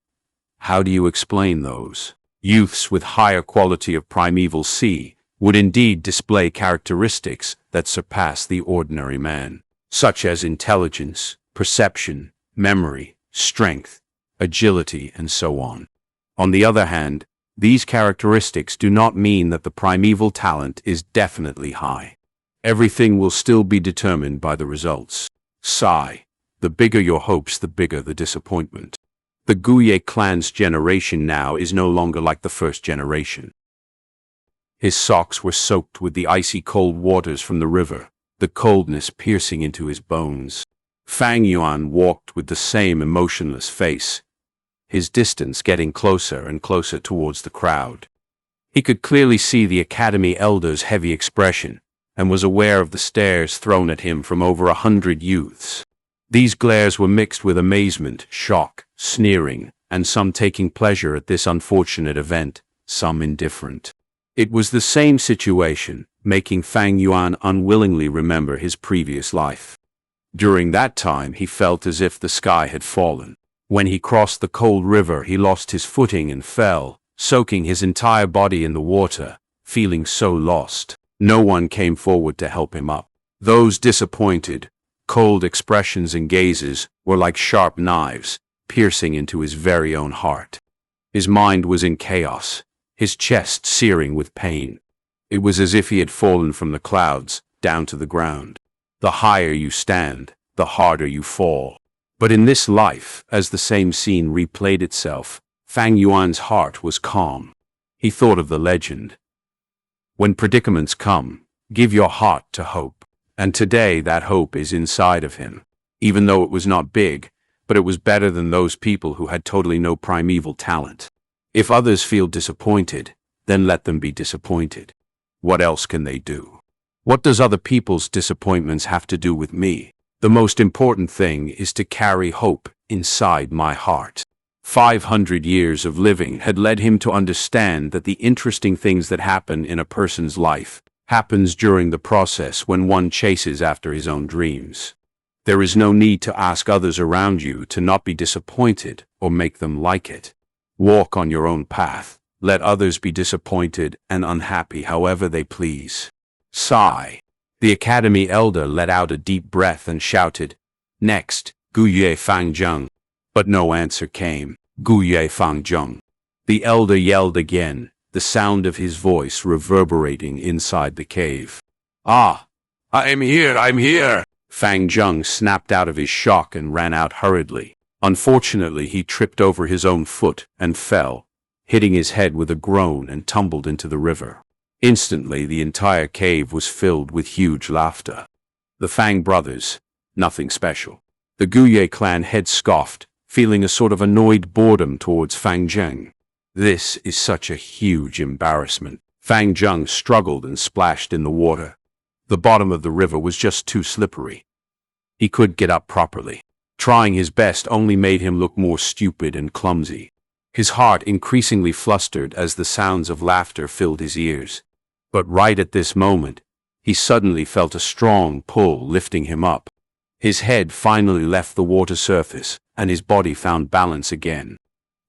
how do you explain those? Youths with higher quality of primeval C would indeed display characteristics that surpass the ordinary man, such as intelligence, perception, memory, strength, agility, and so on. On the other hand, these characteristics do not mean that the primeval talent is definitely high. Everything will still be determined by the results. Sigh. The bigger your hopes, the bigger the disappointment. The Guye clan's generation now is no longer like the first generation. His socks were soaked with the icy cold waters from the river, the coldness piercing into his bones. Fang Yuan walked with the same emotionless face, his distance getting closer and closer towards the crowd. He could clearly see the Academy Elder's heavy expression, and was aware of the stares thrown at him from over 100 youths. These glares were mixed with amazement, shock, sneering, and some taking pleasure at this unfortunate event, some indifferent. It was the same situation, making Fang Yuan unwillingly remember his previous life. During that time he felt as if the sky had fallen. When he crossed the cold river he lost his footing and fell, soaking his entire body in the water, feeling so lost. No one came forward to help him up. Those disappointed, cold expressions and gazes were like sharp knives, piercing into his very own heart. His mind was in chaos, his chest searing with pain. It was as if he had fallen from the clouds, down to the ground. The higher you stand, the harder you fall. But in this life, as the same scene replayed itself, Fang Yuan's heart was calm. He thought of the legend. When predicaments come, give your heart to hope. And today that hope is inside of him. Even though it was not big, but it was better than those people who had totally no primeval talent. If others feel disappointed, then let them be disappointed. What else can they do? What does other people's disappointments have to do with me? The most important thing is to carry hope inside my heart. 500 years of living had led him to understand that the interesting things that happen in a person's life happens during the process when one chases after his own dreams. There is no need to ask others around you to not be disappointed or make them like it. Walk on your own path. Let others be disappointed and unhappy however they please. Sigh. The Academy Elder let out a deep breath and shouted, "Next, Guye Fangzheng." But no answer came. Guye Fangzheng. The Elder yelled again, the sound of his voice reverberating inside the cave. "Ah! I'm here! Fang Zheng snapped out of his shock and ran out hurriedly. Unfortunately, he tripped over his own foot and fell, hitting his head with a groan and tumbled into the river. Instantly, the entire cave was filled with huge laughter. The Fang brothers, nothing special. The Guye clan head scoffed, feeling a sort of annoyed boredom towards Fang Zheng. This is such a huge embarrassment. Fang Zheng struggled and splashed in the water. The bottom of the river was just too slippery. He couldn't get up properly. Trying his best only made him look more stupid and clumsy. His heart increasingly flustered as the sounds of laughter filled his ears. But right at this moment, he suddenly felt a strong pull lifting him up. His head finally left the water surface, and his body found balance again.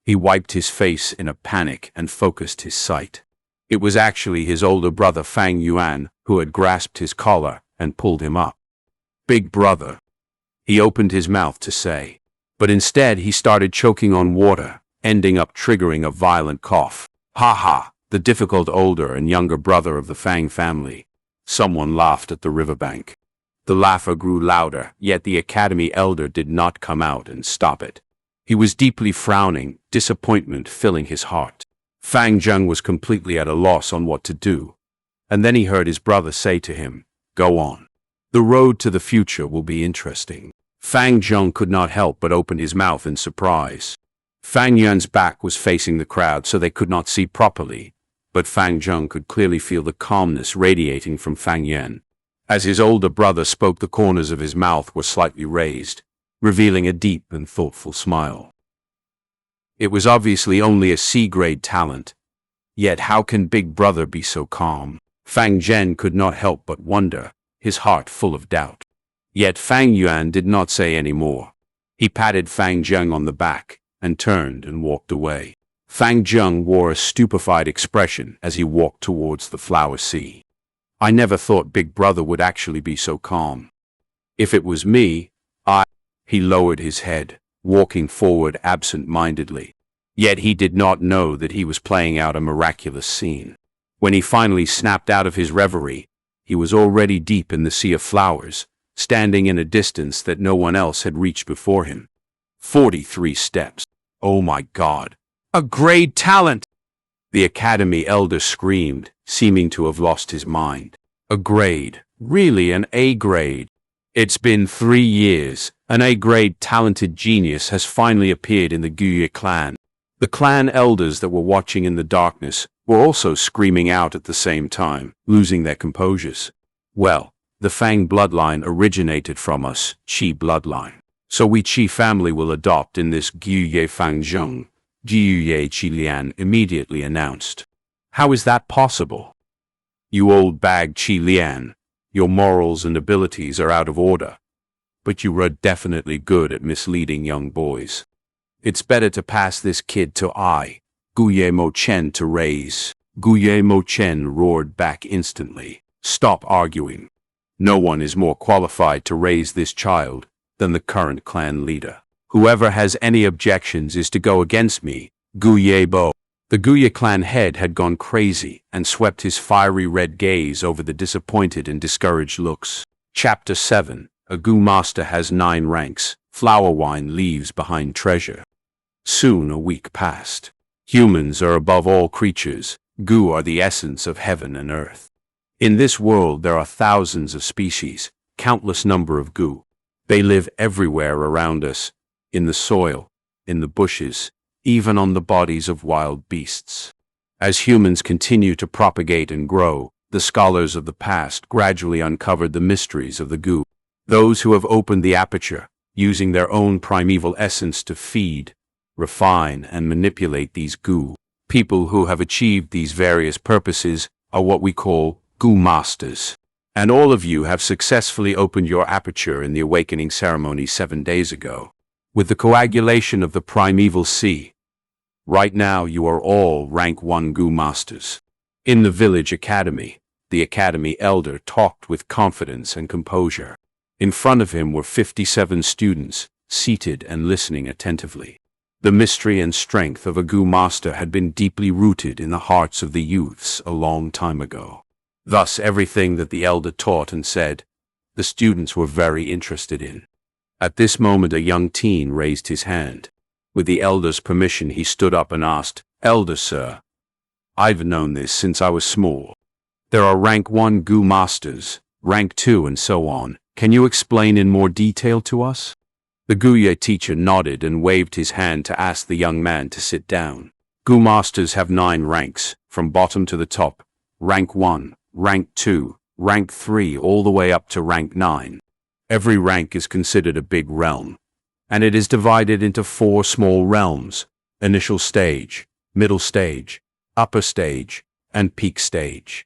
He wiped his face in a panic and focused his sight. It was actually his older brother Fang Yuan who had grasped his collar and pulled him up. "Big brother," he opened his mouth to say, but instead he started choking on water, ending up triggering a violent cough. "Ha ha, the difficult older and younger brother of the Fang family." Someone laughed at the riverbank. The laughter grew louder, yet the Academy Elder did not come out and stop it. He was deeply frowning, disappointment filling his heart. Fang Zheng was completely at a loss on what to do. And then he heard his brother say to him, "Go on. The road to the future will be interesting." Fang Zheng could not help but open his mouth in surprise. Fang Yuan's back was facing the crowd so they could not see properly, but Fang Zheng could clearly feel the calmness radiating from Fang Yuan. As his older brother spoke, the corners of his mouth were slightly raised, revealing a deep and thoughtful smile. It was obviously only a C-grade talent, Yet how can Big Brother be so calm? Fang Zhen could not help but wonder, his heart full of doubt. Yet Fang Yuan did not say any more. He patted Fang Zheng on the back, and turned and walked away. Fang Zheng wore a stupefied expression as he walked towards the flower sea. I never thought Big Brother would actually be so calm. If it was me, He lowered his head, walking forward absent-mindedly. Yet he did not know that he was playing out a miraculous scene. When he finally snapped out of his reverie, he was already deep in the sea of flowers, standing in a distance that no one else had reached before him. 43 steps. Oh my God! A grade talent! The Academy elder screamed, seeming to have lost his mind. A grade? Really an A grade? It's been 3 years. An A-grade talented genius has finally appeared in the Guye clan. The clan elders that were watching in the darkness were also screaming out at the same time, losing their composures. Well, the Fang bloodline originated from us, Qi bloodline. So we Qi family will adopt in this Guye Fang Zheng, Guye Qilian immediately announced. How is that possible? You old bag Qilian, your morals and abilities are out of order. But you were definitely good at misleading young boys. It's better to pass this kid to Guye Mo Chen to raise. Guye Mo Chen roared back instantly. Stop arguing. No one is more qualified to raise this child than the current clan leader. Whoever has any objections is to go against me, Guye Bo. The Guye clan head had gone crazy and swept his fiery red gaze over the disappointed and discouraged looks. Chapter 7. A Gu master has 9 ranks. Flower wine leaves behind treasure. Soon a week passed. Humans are above all creatures. Gu are the essence of heaven and earth. In this world there are thousands of species, countless number of Gu. They live everywhere around us, in the soil, in the bushes, even on the bodies of wild beasts. As humans continue to propagate and grow, the scholars of the past gradually uncovered the mysteries of the Gu. Those who have opened the aperture, using their own primeval essence to feed, refine, and manipulate these Gu. People who have achieved these various purposes are what we call Gu masters. And all of you have successfully opened your aperture in the awakening ceremony 7 days ago. With the coagulation of the primeval sea, right now you are all rank 1 Gu masters. In the village academy, the academy elder talked with confidence and composure. In front of him were 57 students, seated and listening attentively. The mystery and strength of a Gu master had been deeply rooted in the hearts of the youths a long time ago. Thus everything that the elder taught and said, the students were very interested in. At this moment a young teen raised his hand. With the elder's permission he stood up and asked, "Elder sir, I've known this since I was small. There are rank 1 Gu masters, rank 2 and so on. Can you explain in more detail to us?" The Guye teacher nodded and waved his hand to ask the young man to sit down. Gu masters have 9 ranks, from bottom to the top. Rank 1, rank 2, rank 3 all the way up to rank 9. Every rank is considered a big realm, and it is divided into 4 small realms: initial stage, middle stage, upper stage, and peak stage.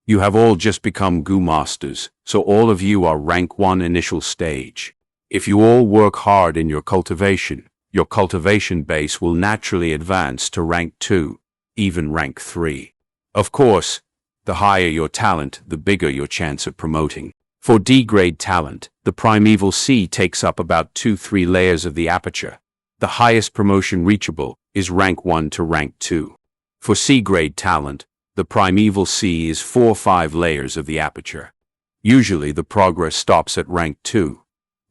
You have all just become Gu masters, so all of you are rank 1 initial stage. If you all work hard in your cultivation base will naturally advance to rank 2, even rank 3. Of course, the higher your talent, the bigger your chance of promoting. For D-grade talent, the primeval sea takes up about 2-3 layers of the aperture. The highest promotion reachable is rank 1 to rank 2. For C-grade talent, the primeval sea is 4-5 layers of the aperture. Usually the progress stops at rank 2,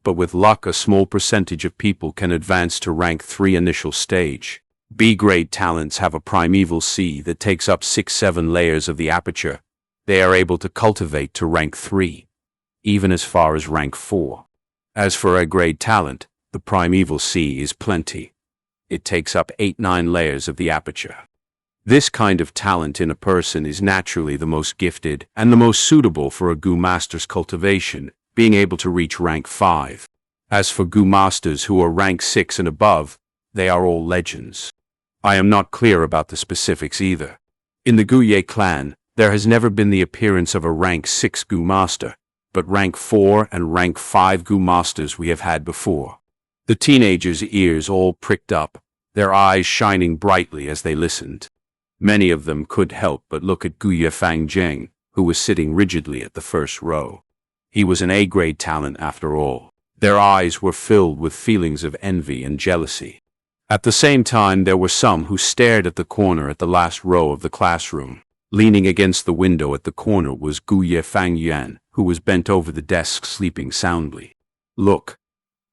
but with luck a small percentage of people can advance to rank 3 initial stage. B-grade talents have a primeval sea that takes up 6-7 layers of the aperture. They are able to cultivate to rank 3, even as far as rank 4. As for A-grade talent, the primeval sea is plenty. It takes up 8-9 layers of the aperture. This kind of talent in a person is naturally the most gifted and the most suitable for a Gu master's cultivation, being able to reach rank 5. As for Gu masters who are rank 6 and above, they are all legends. I am not clear about the specifics either. In the Guye clan, there has never been the appearance of a rank 6 Gu master, but rank 4 and rank 5 Gu masters we have had before. The teenagers' ears all pricked up, their eyes shining brightly as they listened. Many of them couldn't help but look at Guye Fang Zheng, who was sitting rigidly at the first row. He was an A-grade talent after all. Their eyes were filled with feelings of envy and jealousy. At the same time, there were some who stared at the corner at the last row of the classroom. Leaning against the window at the corner was Guye Fang Yuan, who was bent over the desk sleeping soundly. "Look,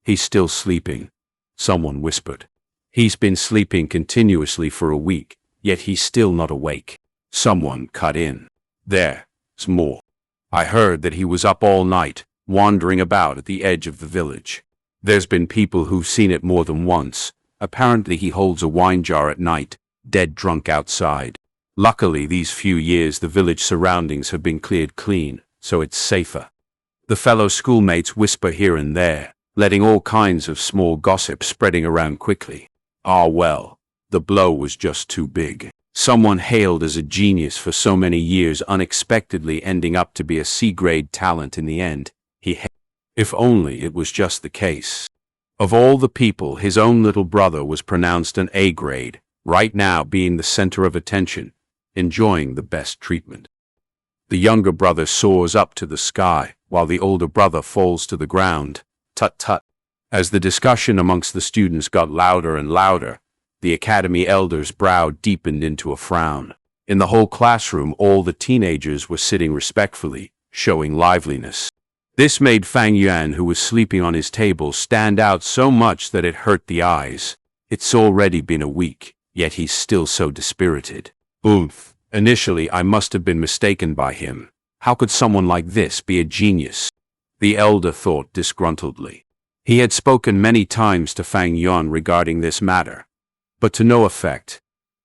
he's still sleeping," someone whispered. "He's been sleeping continuously for a week, yet he's still not awake." Someone cut in. "There's more. I heard that he was up all night, wandering about at the edge of the village. There's been people who've seen it more than once. Apparently he holds a wine jar at night, dead drunk outside. Luckily, these few years the village surroundings have been cleared clean, so it's safer." The fellow schoolmates whisper here and there, letting all kinds of small gossip spreading around quickly. Ah well, the blow was just too big. Someone hailed as a genius for so many years unexpectedly ending up to be a C-grade talent in the end. If only it was just the case. Of all the people, his own little brother was pronounced an A-grade, right now being the center of attention, enjoying the best treatment. The younger brother soars up to the sky, while the older brother falls to the ground. Tut tut. As the discussion amongst the students got louder and louder, the academy elder's brow deepened into a frown. In the whole classroom, all the teenagers were sitting respectfully, showing liveliness. This made Fang Yuan, who was sleeping on his table, stand out so much that it hurt the eyes. It's already been a week, yet he's still so dispirited. Oomph. Initially, I must have been mistaken by him. How could someone like this be a genius? The elder thought disgruntledly. He had spoken many times to Fang Yuan regarding this matter, but to no effect.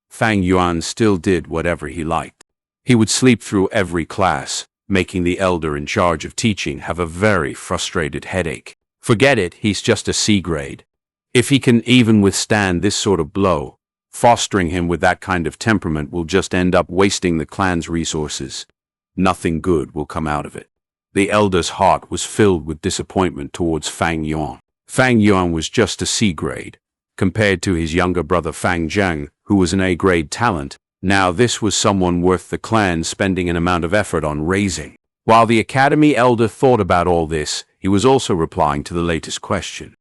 Fang Yuan still did whatever he liked. He would sleep through every class, making the elder in charge of teaching have a very frustrated headache. Forget it, he's just a C-grade. If he can even withstand this sort of blow, fostering him with that kind of temperament will just end up wasting the clan's resources. Nothing good will come out of it. The elder's heart was filled with disappointment towards Fang Yuan. Fang Yuan was just a C-grade. Compared to his younger brother Fang Zheng, who was an A-grade talent, now this was someone worth the clan spending an amount of effort on raising. While the academy elder thought about all this, he was also replying to the latest question.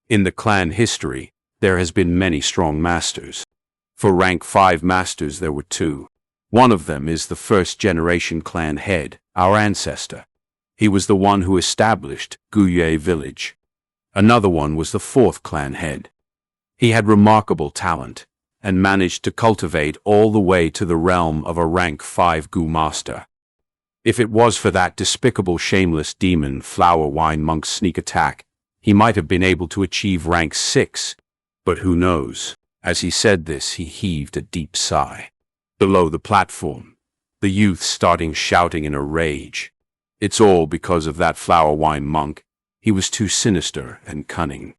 In the clan history, there has been many strong masters. For rank 5 masters there were 2. One of them is the first generation clan head, our ancestor. He was the one who established Guye village. Another one was the 4th clan head. He had remarkable talent, and managed to cultivate all the way to the realm of a rank 5 Gu master. If it was for that despicable shameless demon Flower Wine Monk's sneak attack, he might have been able to achieve rank 6, but who knows? As he said this, he heaved a deep sigh. Below the platform, the youth started shouting in a rage. It's all because of that Flower Wine Monk. He was too sinister and cunning.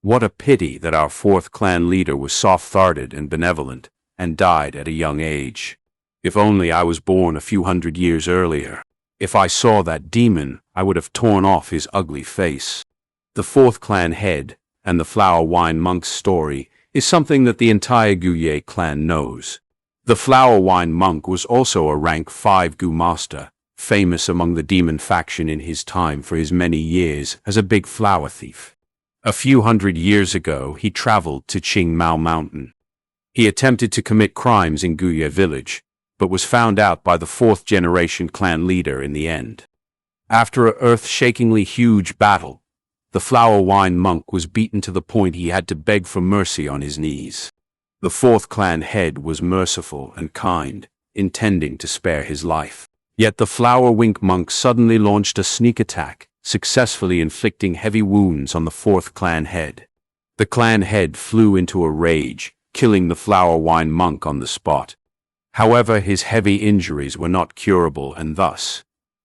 What a pity that our 4th clan leader was soft-hearted and benevolent, and died at a young age. If only I was born a few hundred years earlier. If I saw that demon, I would have torn off his ugly face. The 4th clan head, and the Flower Wine Monk's story, is something that the entire Guye clan knows. The Flower Wine Monk was also a rank 5 Gu master, famous among the demon faction in his time for his many years as a big flower thief. A few hundred years ago, he traveled to Qingmao Mountain. He attempted to commit crimes in Guye village, but was found out by the 4th generation clan leader in the end. After a earth-shakingly huge battle, the Flower Wine Monk was beaten to the point he had to beg for mercy on his knees. The 4th clan head was merciful and kind, intending to spare his life. Yet the Flower Wink Monk suddenly launched a sneak attack, successfully inflicting heavy wounds on the 4th clan head. The clan head flew into a rage, killing the Flower Wine Monk on the spot. However, his heavy injuries were not curable and thus,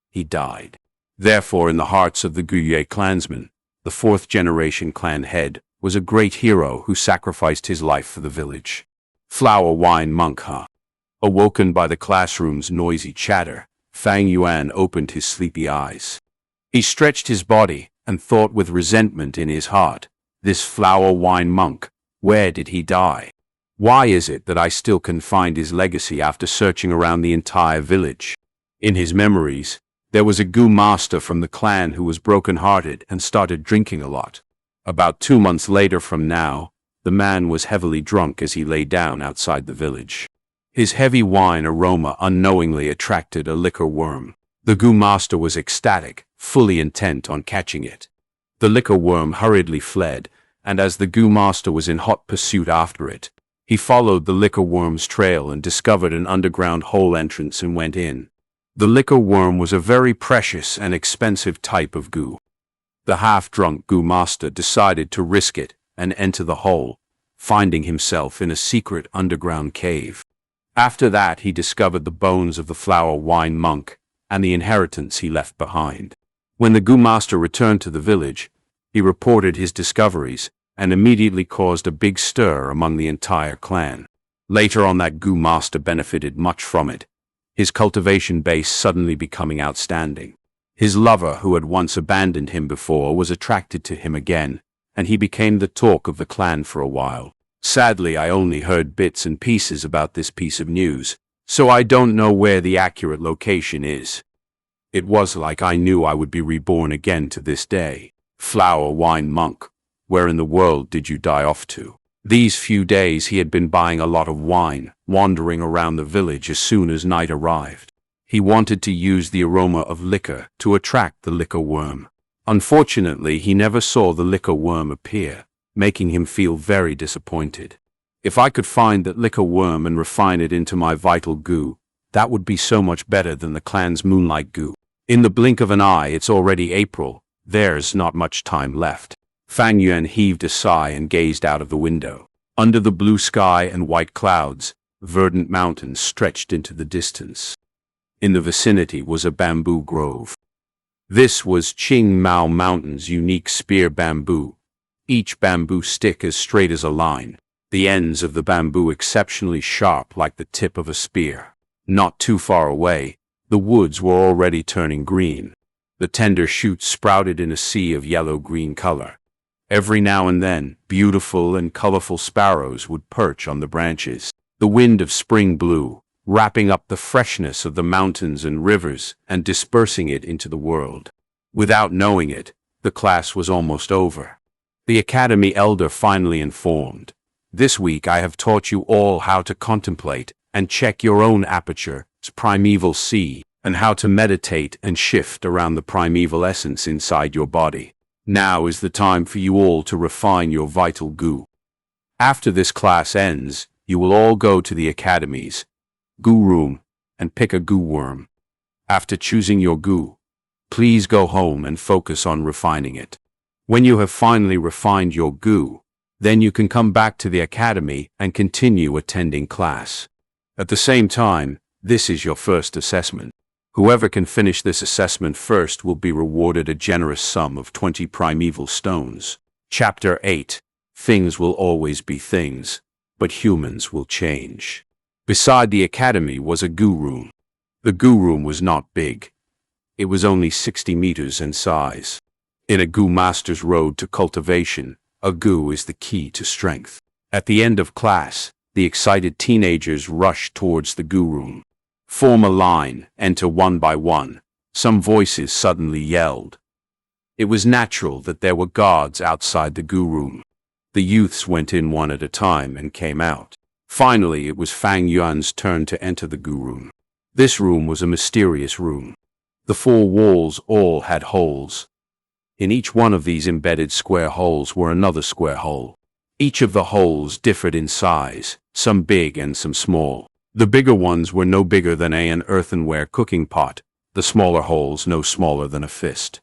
he died. Therefore, in the hearts of the Guye clansmen, the 4th generation clan head was a great hero who sacrificed his life for the village. Flower Wine Monk, huh? Awoken by the classroom's noisy chatter, Fang Yuan opened his sleepy eyes. He stretched his body and thought with resentment in his heart, "This flower wine monk, where did he die? Why is it that I still can find his legacy after searching around the entire village?" In his memories, there was a Gu master from the clan who was broken-hearted and started drinking a lot. About 2 months later from now, the man was heavily drunk as he lay down outside the village. His heavy wine aroma unknowingly attracted a liquor worm. The Gu master was ecstatic, fully intent on catching it. The liquor worm hurriedly fled, and as the Gu master was in hot pursuit after it, he followed the liquor worm's trail and discovered an underground hole entrance and went in. The liquor worm was a very precious and expensive type of Gu. The half-drunk Gu master decided to risk it and enter the hole, finding himself in a secret underground cave. After that, he discovered the bones of the flower wine monk and the inheritance he left behind. When the Gu master returned to the village, he reported his discoveries and immediately caused a big stir among the entire clan. Later on, that Gu master benefited much from it, his cultivation base suddenly becoming outstanding. His lover, who had once abandoned him before, was attracted to him again, and he became the talk of the clan for a while. Sadly, I only heard bits and pieces about this piece of news, so I don't know where the accurate location is. It was like I knew I would be reborn again to this day. Flower wine monk, where in the world did you die off to? These few days he had been buying a lot of wine, wandering around the village as soon as night arrived. He wanted to use the aroma of liquor to attract the liquor worm. Unfortunately, he never saw the liquor worm appear, making him feel very disappointed. If I could find that liquor worm and refine it into my vital Gu, that would be so much better than the clan's moonlight Gu. In the blink of an eye, it's already April. There's not much time left. Fang Yuan heaved a sigh and gazed out of the window. Under the blue sky and white clouds, verdant mountains stretched into the distance. In the vicinity was a bamboo grove. This was Qing Mao Mountain's unique spear bamboo, each bamboo stick as straight as a line, the ends of the bamboo exceptionally sharp like the tip of a spear. Not too far away, the woods were already turning green. The tender shoots sprouted in a sea of yellow-green color. Every now and then, beautiful and colorful sparrows would perch on the branches. The wind of spring blew, wrapping up the freshness of the mountains and rivers and dispersing it into the world. Without knowing it, the class was almost over. The academy elder finally informed, "This week I have taught you all how to contemplate and check your own aperture's primeval sea, and how to meditate and shift around the primeval essence inside your body. Now is the time for you all to refine your vital Gu. After this class ends, you will all go to the academy's Gu room and pick a Gu worm. After choosing your Gu, please go home and focus on refining it. When you have finally refined your Gu, then you can come back to the academy and continue attending class. At the same time, this is your first assessment. Whoever can finish this assessment first will be rewarded a generous sum of 20 primeval stones." Chapter 8. Things will always be things, but humans will change. Beside the academy was a Gu room. The Gu room was not big. It was only 60 meters in size. In a Gu master's road to cultivation, a Gu is the key to strength. At the end of class, the excited teenagers rushed towards the Gu room. "Form a line, enter one by one," some voices suddenly yelled. It was natural that there were guards outside the Gu room. The youths went in one at a time and came out. Finally, it was Fang Yuan's turn to enter the Gu room. This room was a mysterious room. The 4 walls all had holes. In each one of these embedded square holes were another square hole. Each of the holes differed in size, some big and some small. The bigger ones were no bigger than an earthenware cooking pot, the smaller holes no smaller than a fist.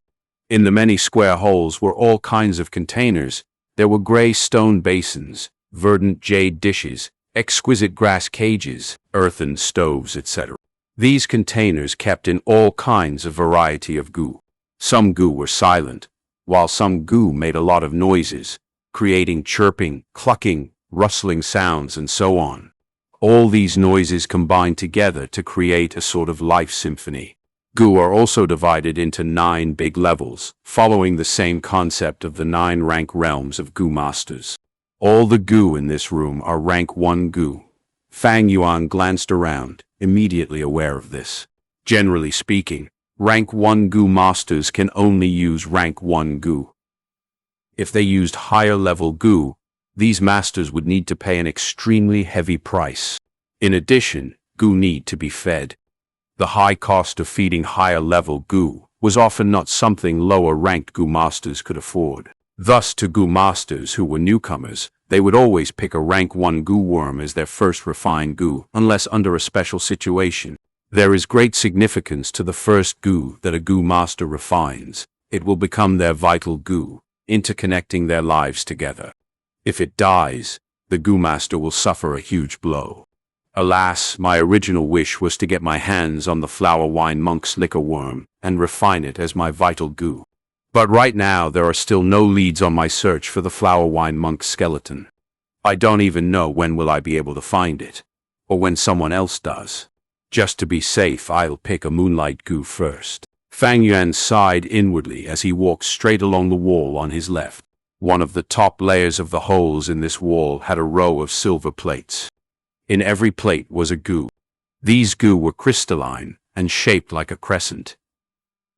In the many square holes were all kinds of containers. There were gray stone basins, verdant jade dishes, exquisite grass cages, earthen stoves, etc. These containers kept in all kinds of variety of Gu. Some Gu were silent, while some Gu made a lot of noises, creating chirping, clucking, rustling sounds and so on. All these noises combine together to create a sort of life symphony. Gu are also divided into 9 big levels, following the same concept of the 9 rank realms of Gu masters. All the Gu in this room are rank 1 Gu. Fang Yuan glanced around, immediately aware of this. Generally speaking, rank 1 Gu masters can only use rank 1 Gu. If they used higher level Gu, these masters would need to pay an extremely heavy price. In addition, Gu need to be fed. The high cost of feeding higher level Gu was often not something lower ranked Gu masters could afford. Thus, to Gu masters who were newcomers, they would always pick a rank 1 Gu worm as their first refined Gu, unless under a special situation. There is great significance to the first Gu that a Gu master refines. It will become their vital Gu, interconnecting their lives together. If it dies, the Gu master will suffer a huge blow. Alas, my original wish was to get my hands on the Flower Wine Monk's liquor worm and refine it as my vital Gu. But right now there are still no leads on my search for the Flower Wine Monk's skeleton. I don't even know when will I be able to find it, or when someone else does. Just to be safe, I'll pick a Moonlight Gu first. Fang Yuan sighed inwardly as he walked straight along the wall on his left. One of the top layers of the holes in this wall had a row of silver plates. In every plate was a Gu. These Gu were crystalline and shaped like a crescent.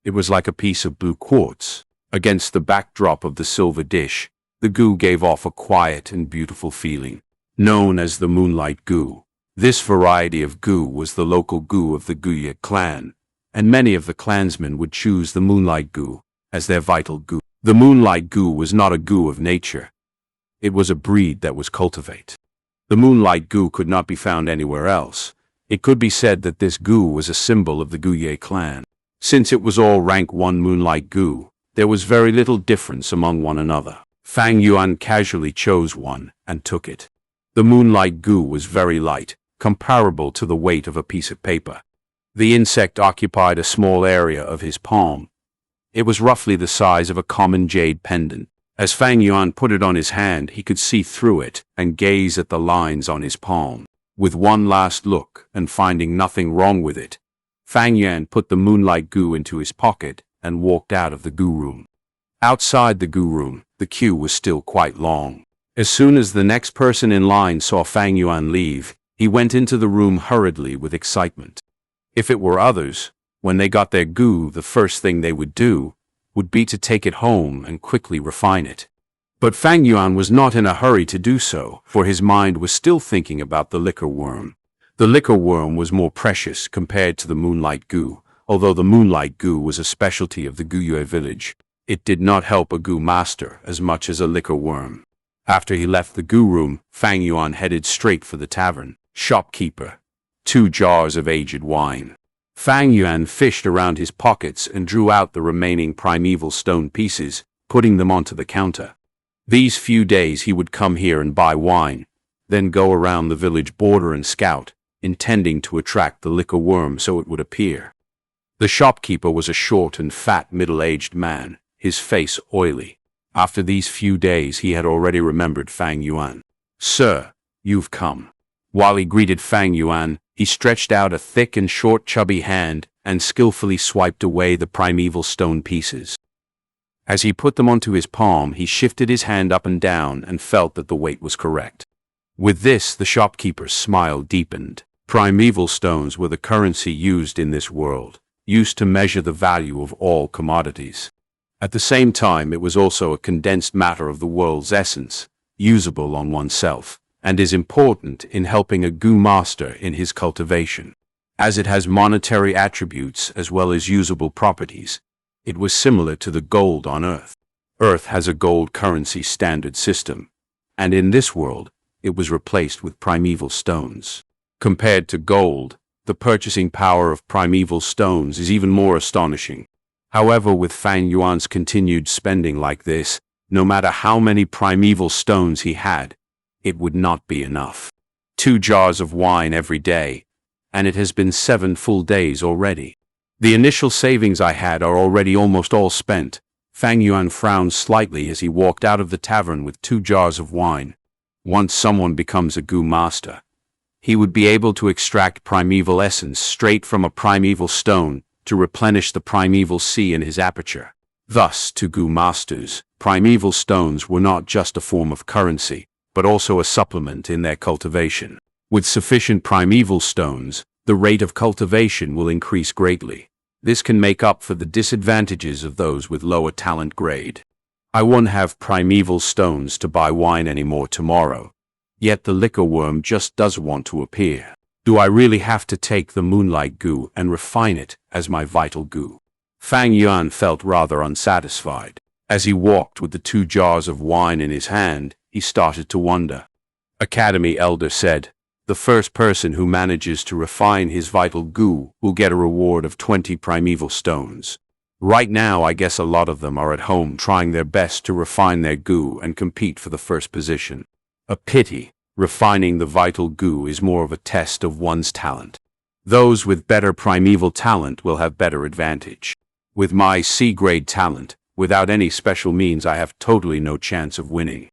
It was like a piece of blue quartz. Against the backdrop of the silver dish, the Gu gave off a quiet and beautiful feeling. Known as the Moonlight Gu, this variety of Gu was the local Gu of the Guye clan, and many of the clansmen would choose the Moonlight Gu as their vital Gu. The Moonlight Gu was not a Gu of nature. It was a breed that was cultivated. The Moonlight Gu could not be found anywhere else. It could be said that this Gu was a symbol of the Guye clan. Since it was all rank 1 Moonlight Gu, there was very little difference among one another. Fang Yuan casually chose one and took it. The Moonlight Gu was very light, comparable to the weight of a piece of paper. The insect occupied a small area of his palm. It was roughly the size of a common jade pendant. As Fang Yuan put it on his hand, he could see through it and gaze at the lines on his palm. With one last look and finding nothing wrong with it, Fang Yuan put the Moonlight Gu into his pocket and walked out of the Gu room. Outside the Gu room, the queue was still quite long. As soon as the next person in line saw Fang Yuan leave, he went into the room hurriedly with excitement. If it were others, when they got their Gu, the first thing they would do would be to take it home and quickly refine it. But Fang Yuan was not in a hurry to do so, for his mind was still thinking about the liquor worm. The liquor worm was more precious compared to the Moonlight Gu. Although the Moonlight Gu was a specialty of the Guyue village, it did not help a Gu master as much as a liquor worm. After he left the Gu room, Fang Yuan headed straight for the tavern. Shopkeeper, 2 jars of aged wine. Fang Yuan fished around his pockets and drew out the remaining primeval stone pieces, putting them onto the counter. These few days he would come here and buy wine, then go around the village border and scout, intending to attract the liquor worm so it would appear. The shopkeeper was a short and fat middle-aged man, his face oily. After these few days he had already remembered Fang Yuan. "Sir, you've come." While he greeted Fang Yuan, he stretched out a thick and short chubby hand and skillfully swiped away the primeval stone pieces. As he put them onto his palm, he shifted his hand up and down and felt that the weight was correct. With this, the shopkeeper's smile deepened. Primeval stones were the currency used in this world, used to measure the value of all commodities. At the same time, it was also a condensed matter of the world's essence, usable on oneself, and is important in helping a Gu master in his cultivation. As it has monetary attributes as well as usable properties, it was similar to the gold on Earth. Earth has a gold currency standard system, and in this world, it was replaced with primeval stones. Compared to gold, the purchasing power of primeval stones is even more astonishing. However, with Fang Yuan's continued spending like this, no matter how many primeval stones he had, it would not be enough. 2 jars of wine every day, and it has been 7 full days already. The initial savings I had are already almost all spent. Fang Yuan frowned slightly as he walked out of the tavern with 2 jars of wine. Once someone becomes a Gu master, he would be able to extract primeval essence straight from a primeval stone to replenish the primeval sea in his aperture. Thus, to Gu masters, primeval stones were not just a form of currency, but also a supplement in their cultivation. With sufficient primeval stones, the rate of cultivation will increase greatly. This can make up for the disadvantages of those with lower talent grade. I won't have primeval stones to buy wine anymore tomorrow. Yet the liquor worm just doesn't want to appear. Do I really have to take the moonlight goo and refine it as my vital goo? Fang Yuan felt rather unsatisfied. As he walked with the 2 jars of wine in his hand, he started to wonder. Academy Elder said, "The first person who manages to refine his vital goo will get a reward of 20 primeval stones." Right now, I guess a lot of them are at home trying their best to refine their goo and compete for the first position. A pity. Refining the vital goo is more of a test of one's talent. Those with better primeval talent will have better advantage. With my C-grade talent, without any special means, I have totally no chance of winning.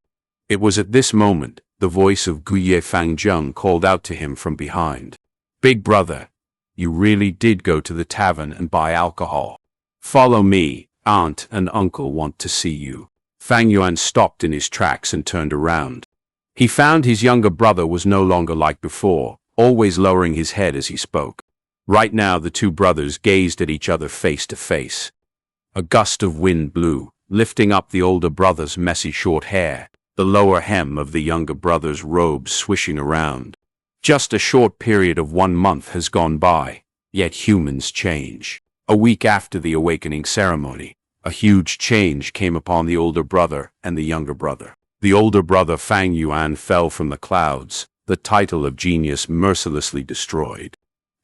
It was at this moment the voice of Guye Fangjung called out to him from behind. "Big brother, you really did go to the tavern and buy alcohol. Follow me, aunt and uncle want to see you." Fang Yuan stopped in his tracks and turned around. He found his younger brother was no longer like before, always lowering his head as he spoke. Right now the 2 brothers gazed at each other face to face. A gust of wind blew, lifting up the older brother's messy short hair, the lower hem of the younger brother's robe swishing around. Just a short period of 1 month has gone by, yet humans change. A week after the awakening ceremony, a huge change came upon the older brother and the younger brother. The older brother Fang Yuan fell from the clouds, the title of genius mercilessly destroyed.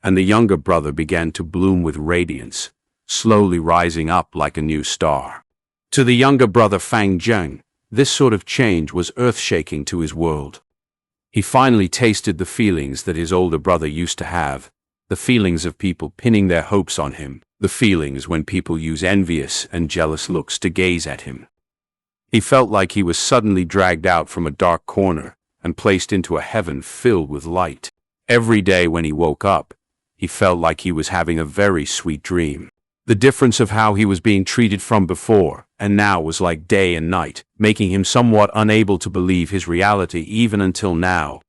And the younger brother began to bloom with radiance, slowly rising up like a new star. To the younger brother Fang Zheng, this sort of change was earth-shaking to his world. He finally tasted the feelings that his older brother used to have, the feelings of people pinning their hopes on him, the feelings when people use envious and jealous looks to gaze at him. He felt like he was suddenly dragged out from a dark corner and placed into a heaven filled with light. Every day when he woke up, he felt like he was having a very sweet dream. The difference of how he was being treated from before and now was like day and night, making him somewhat unable to believe his reality even until now,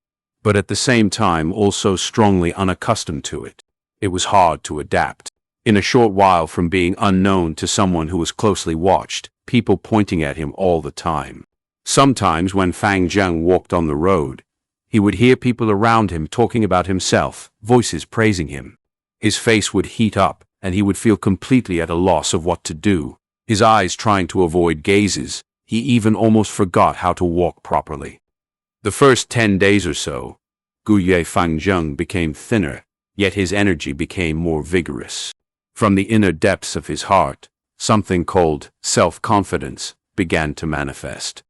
but at the same time also strongly unaccustomed to it. It was hard to adapt. In a short while from being unknown to someone who was closely watched, people pointing at him all the time. Sometimes when Fang Zheng walked on the road, he would hear people around him talking about himself, voices praising him. His face would heat up, and he would feel completely at a loss of what to do. His eyes trying to avoid gazes, he even almost forgot how to walk properly. The first 10 days or so, Guye Fangjung became thinner, yet his energy became more vigorous. From the inner depths of his heart, something called self-confidence began to manifest.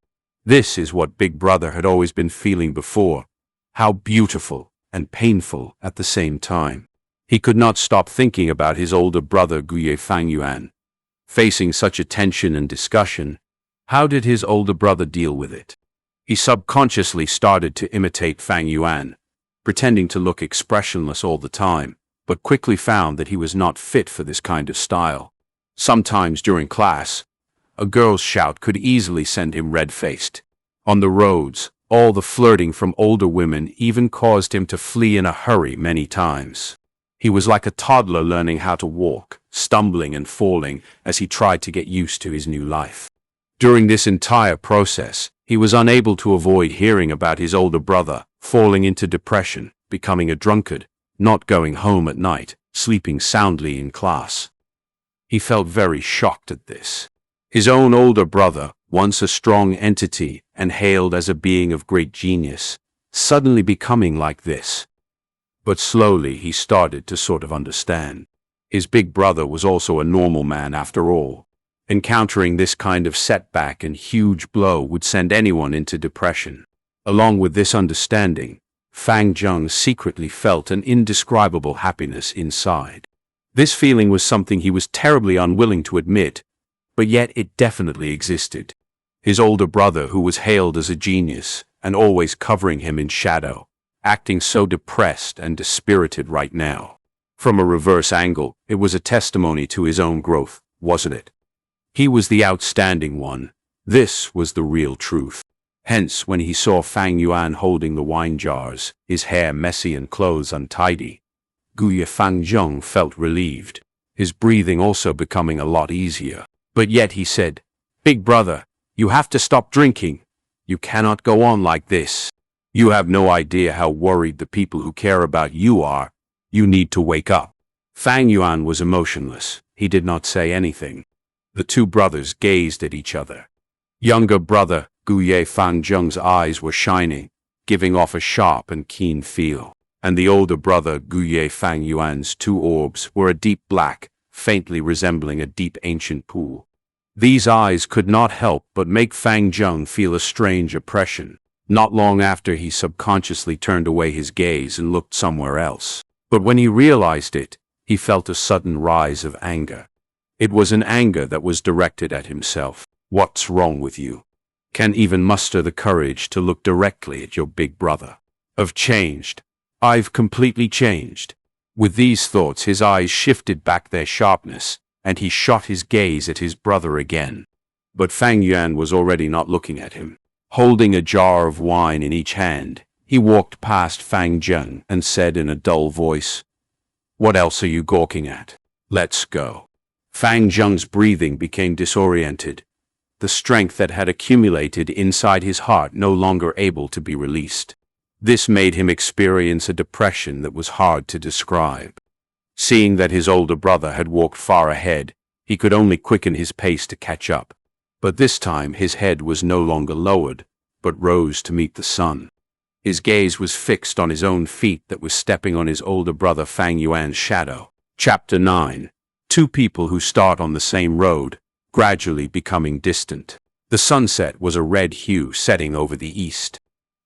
This is what Big Brother had always been feeling before. How beautiful and painful at the same time. He could not stop thinking about his older brother Guye Fangyuan. Facing such attention and discussion, how did his older brother deal with it? He subconsciously started to imitate Fang Yuan, pretending to look expressionless all the time, but quickly found that he was not fit for this kind of style. Sometimes during class, a girl's shout could easily send him red-faced. On the roads, all the flirting from older women even caused him to flee in a hurry many times. He was like a toddler learning how to walk, stumbling and falling as he tried to get used to his new life. During this entire process, he was unable to avoid hearing about his older brother falling into depression, becoming a drunkard, not going home at night, sleeping soundly in class. He felt very shocked at this. His own older brother, once a strong entity and hailed as a being of great genius, suddenly becoming like this. But slowly he started to sort of understand. His big brother was also a normal man after all. Encountering this kind of setback and huge blow would send anyone into depression. Along with this understanding, Fang Zheng secretly felt an indescribable happiness inside. This feeling was something he was terribly unwilling to admit, but yet it definitely existed. His older brother, who was hailed as a genius and always covering him in shadow, acting so depressed and dispirited right now. From a reverse angle, it was a testimony to his own growth, wasn't it? He was the outstanding one. This was the real truth. Hence, when he saw Fang Yuan holding the wine jars, his hair messy and clothes untidy, Guye Fangjung felt relieved, his breathing also becoming a lot easier. But yet he said, "Big brother, you have to stop drinking. You cannot go on like this. You have no idea how worried the people who care about you are. You need to wake up." Fang Yuan was emotionless. He did not say anything. The two brothers gazed at each other. Younger brother Guye Fangjung's eyes were shining, giving off a sharp and keen feel, and the older brother Guye Fang Yuan's two orbs were a deep black, faintly resembling a deep ancient pool. These eyes could not help but make Fang Zheng feel a strange oppression. Not long after, he subconsciously turned away his gaze and looked somewhere else. But when he realized it, he felt a sudden rise of anger. It was an anger that was directed at himself. What's wrong with you? Can't even muster the courage to look directly at your big brother. I've changed. I've completely changed. With these thoughts, his eyes shifted back their sharpness, and he shot his gaze at his brother again. But Fang Yuan was already not looking at him. Holding a jar of wine in each hand, he walked past Fang Zheng and said in a dull voice, "What else are you gawking at? Let's go." Fang Zheng's breathing became disoriented, the strength that had accumulated inside his heart no longer able to be released. This made him experience a depression that was hard to describe. Seeing that his older brother had walked far ahead, he could only quicken his pace to catch up. But this time his head was no longer lowered, but rose to meet the sun. His gaze was fixed on his own feet that was stepping on his older brother Fang Yuan's shadow. Chapter 9. Two people who start on the same road, gradually becoming distant. The sunset was a red hue setting over the east.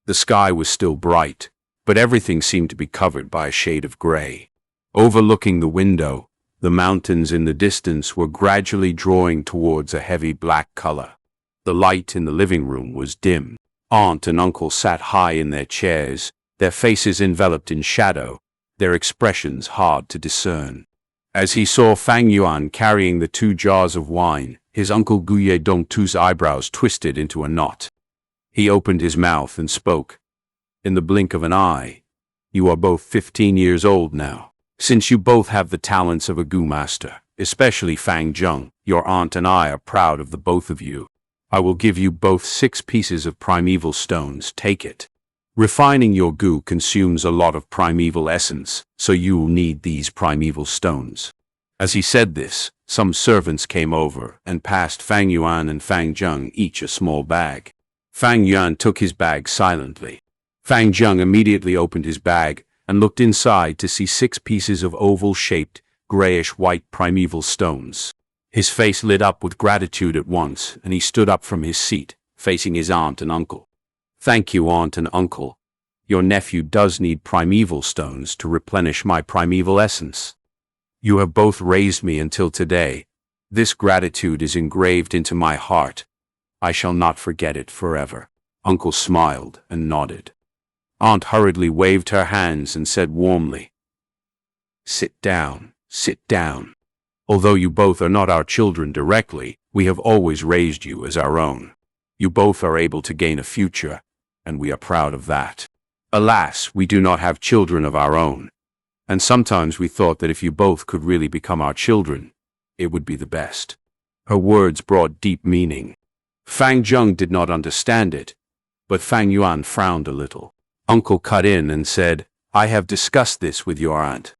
The sky was still bright, but everything seemed to be covered by a shade of gray. Overlooking the window, the mountains in the distance were gradually drawing towards a heavy black color. The light in the living room was dim. Aunt and uncle sat high in their chairs, their faces enveloped in shadow, their expressions hard to discern. As he saw Fang Yuan carrying the two jars of wine, his uncle Guye Dongtu's eyebrows twisted into a knot. He opened his mouth and spoke. In the blink of an eye, "You are both 15 years old now. Since you both have the talents of a Gu master, especially Fang Zheng, your aunt and I are proud of the both of you. I will give you both 6 pieces of primeval stones. Take it. Refining your Gu consumes a lot of primeval essence, so you will need these primeval stones." As he said this, some servants came over and passed Fang Yuan and Fang Zheng each a small bag. Fang Yuan took his bag silently. Fang Zheng immediately opened his bag and looked inside to see 6 pieces of oval-shaped, grayish-white primeval stones. His face lit up with gratitude at once, and he stood up from his seat, facing his aunt and uncle. "Thank you, aunt and uncle. Your nephew does need primeval stones to replenish my primeval essence. You have both raised me until today. This gratitude is engraved into my heart. I shall not forget it forever." Uncle smiled and nodded. Aunt hurriedly waved her hands and said warmly, "Sit down, sit down. Although you both are not our children directly, we have always raised you as our own. You both are able to gain a future, and we are proud of that. Alas, we do not have children of our own, and sometimes we thought that if you both could really become our children, it would be the best." Her words brought deep meaning. Fang Zheng did not understand it, but Fang Yuan frowned a little. Uncle cut in and said, "I have discussed this with your aunt.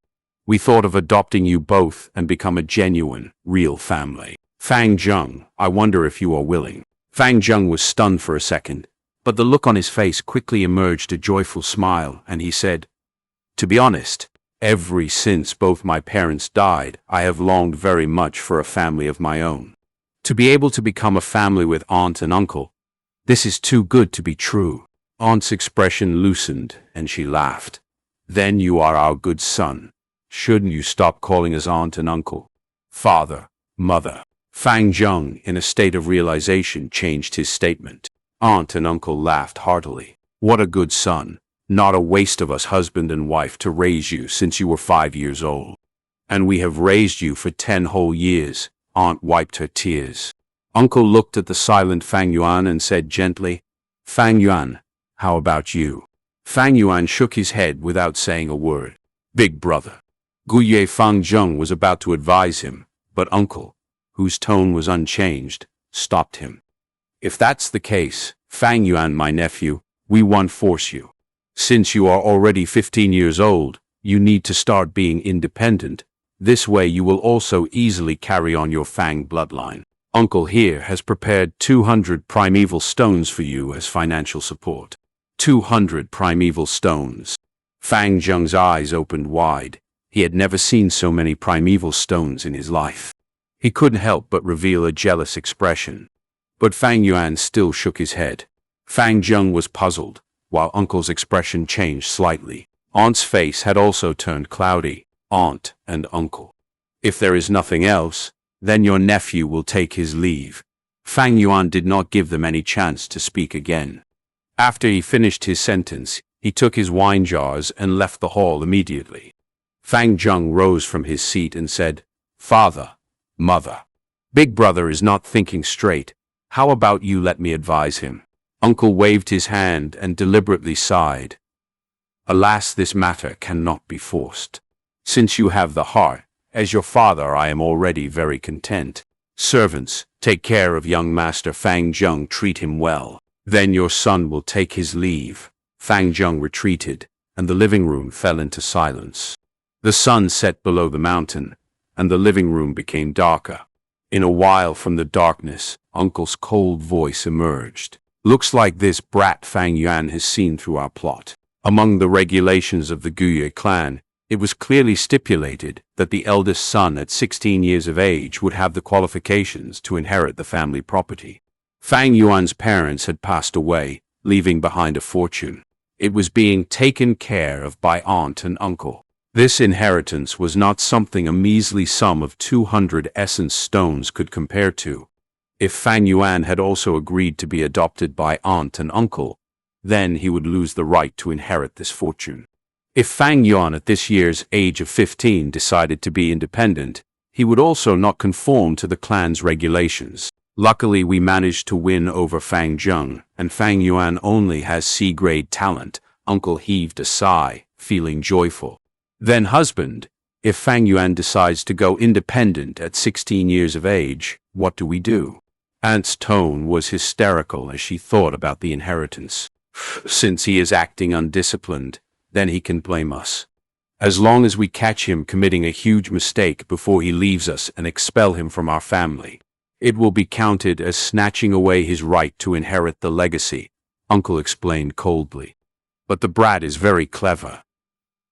We thought of adopting you both and become a genuine, real family. Fang Zheng, I wonder if you are willing." Fang Zheng was stunned for a second, but the look on his face quickly emerged a joyful smile, and he said, "To be honest, ever since both my parents died, I have longed very much for a family of my own. To be able to become a family with aunt and uncle, this is too good to be true." Aunt's expression loosened, and she laughed. "Then you are our good son. Shouldn't you stop calling us aunt and uncle? Father, mother." Fang Zheng, in a state of realization, changed his statement. Aunt and uncle laughed heartily. "What a good son. Not a waste of us husband and wife to raise you since you were 5 years old. And we have raised you for 10 whole years. Aunt wiped her tears. Uncle looked at the silent Fang Yuan and said gently, Fang Yuan, how about you? Fang Yuan shook his head without saying a word. Big brother. Guye Fangzheng was about to advise him, but Uncle, whose tone was unchanged, stopped him. If that's the case, Fang Yuan, my nephew, we won't force you. Since you are already 15 years old, you need to start being independent. This way you will also easily carry on your Fang bloodline. Uncle here has prepared 200 primeval stones for you as financial support. 200 primeval stones. Fang Zheng's eyes opened wide. He had never seen so many primeval stones in his life. He couldn't help but reveal a jealous expression. But Fang Yuan still shook his head. Fang Zheng was puzzled, while Uncle's expression changed slightly. Aunt's face had also turned cloudy. Aunt and Uncle. If there is nothing else, then your nephew will take his leave. Fang Yuan did not give them any chance to speak again. After he finished his sentence, he took his wine jars and left the hall immediately. Fang Zheng rose from his seat and said, Father, Mother, Big Brother is not thinking straight. How about you let me advise him? Uncle waved his hand and deliberately sighed. Alas, this matter cannot be forced. Since you have the heart, as your father I am already very content. Servants, take care of young Master Fang Zheng, treat him well. Then your son will take his leave. Fang Zheng retreated, and the living room fell into silence. The sun set below the mountain, and the living room became darker. In a while from the darkness, Uncle's cold voice emerged. Looks like this brat Fang Yuan has seen through our plot. Among the regulations of the Guye clan, it was clearly stipulated that the eldest son at 16 years of age would have the qualifications to inherit the family property. Fang Yuan's parents had passed away, leaving behind a fortune. It was being taken care of by aunt and uncle. This inheritance was not something a measly sum of 200 essence stones could compare to. If Fang Yuan had also agreed to be adopted by aunt and uncle, then he would lose the right to inherit this fortune. If Fang Yuan at this year's age of 15 decided to be independent, he would also not conform to the clan's regulations. Luckily we managed to win over Fang Zheng, and Fang Yuan only has C-grade talent. Uncle heaved a sigh, feeling joyful. Then husband, if Fang Yuan decides to go independent at 16 years of age, what do we do? Aunt's tone was hysterical as she thought about the inheritance. Since he is acting undisciplined, then he can blame us. As long as we catch him committing a huge mistake before he leaves us and expel him from our family, it will be counted as snatching away his right to inherit the legacy, Uncle explained coldly. But the brat is very clever.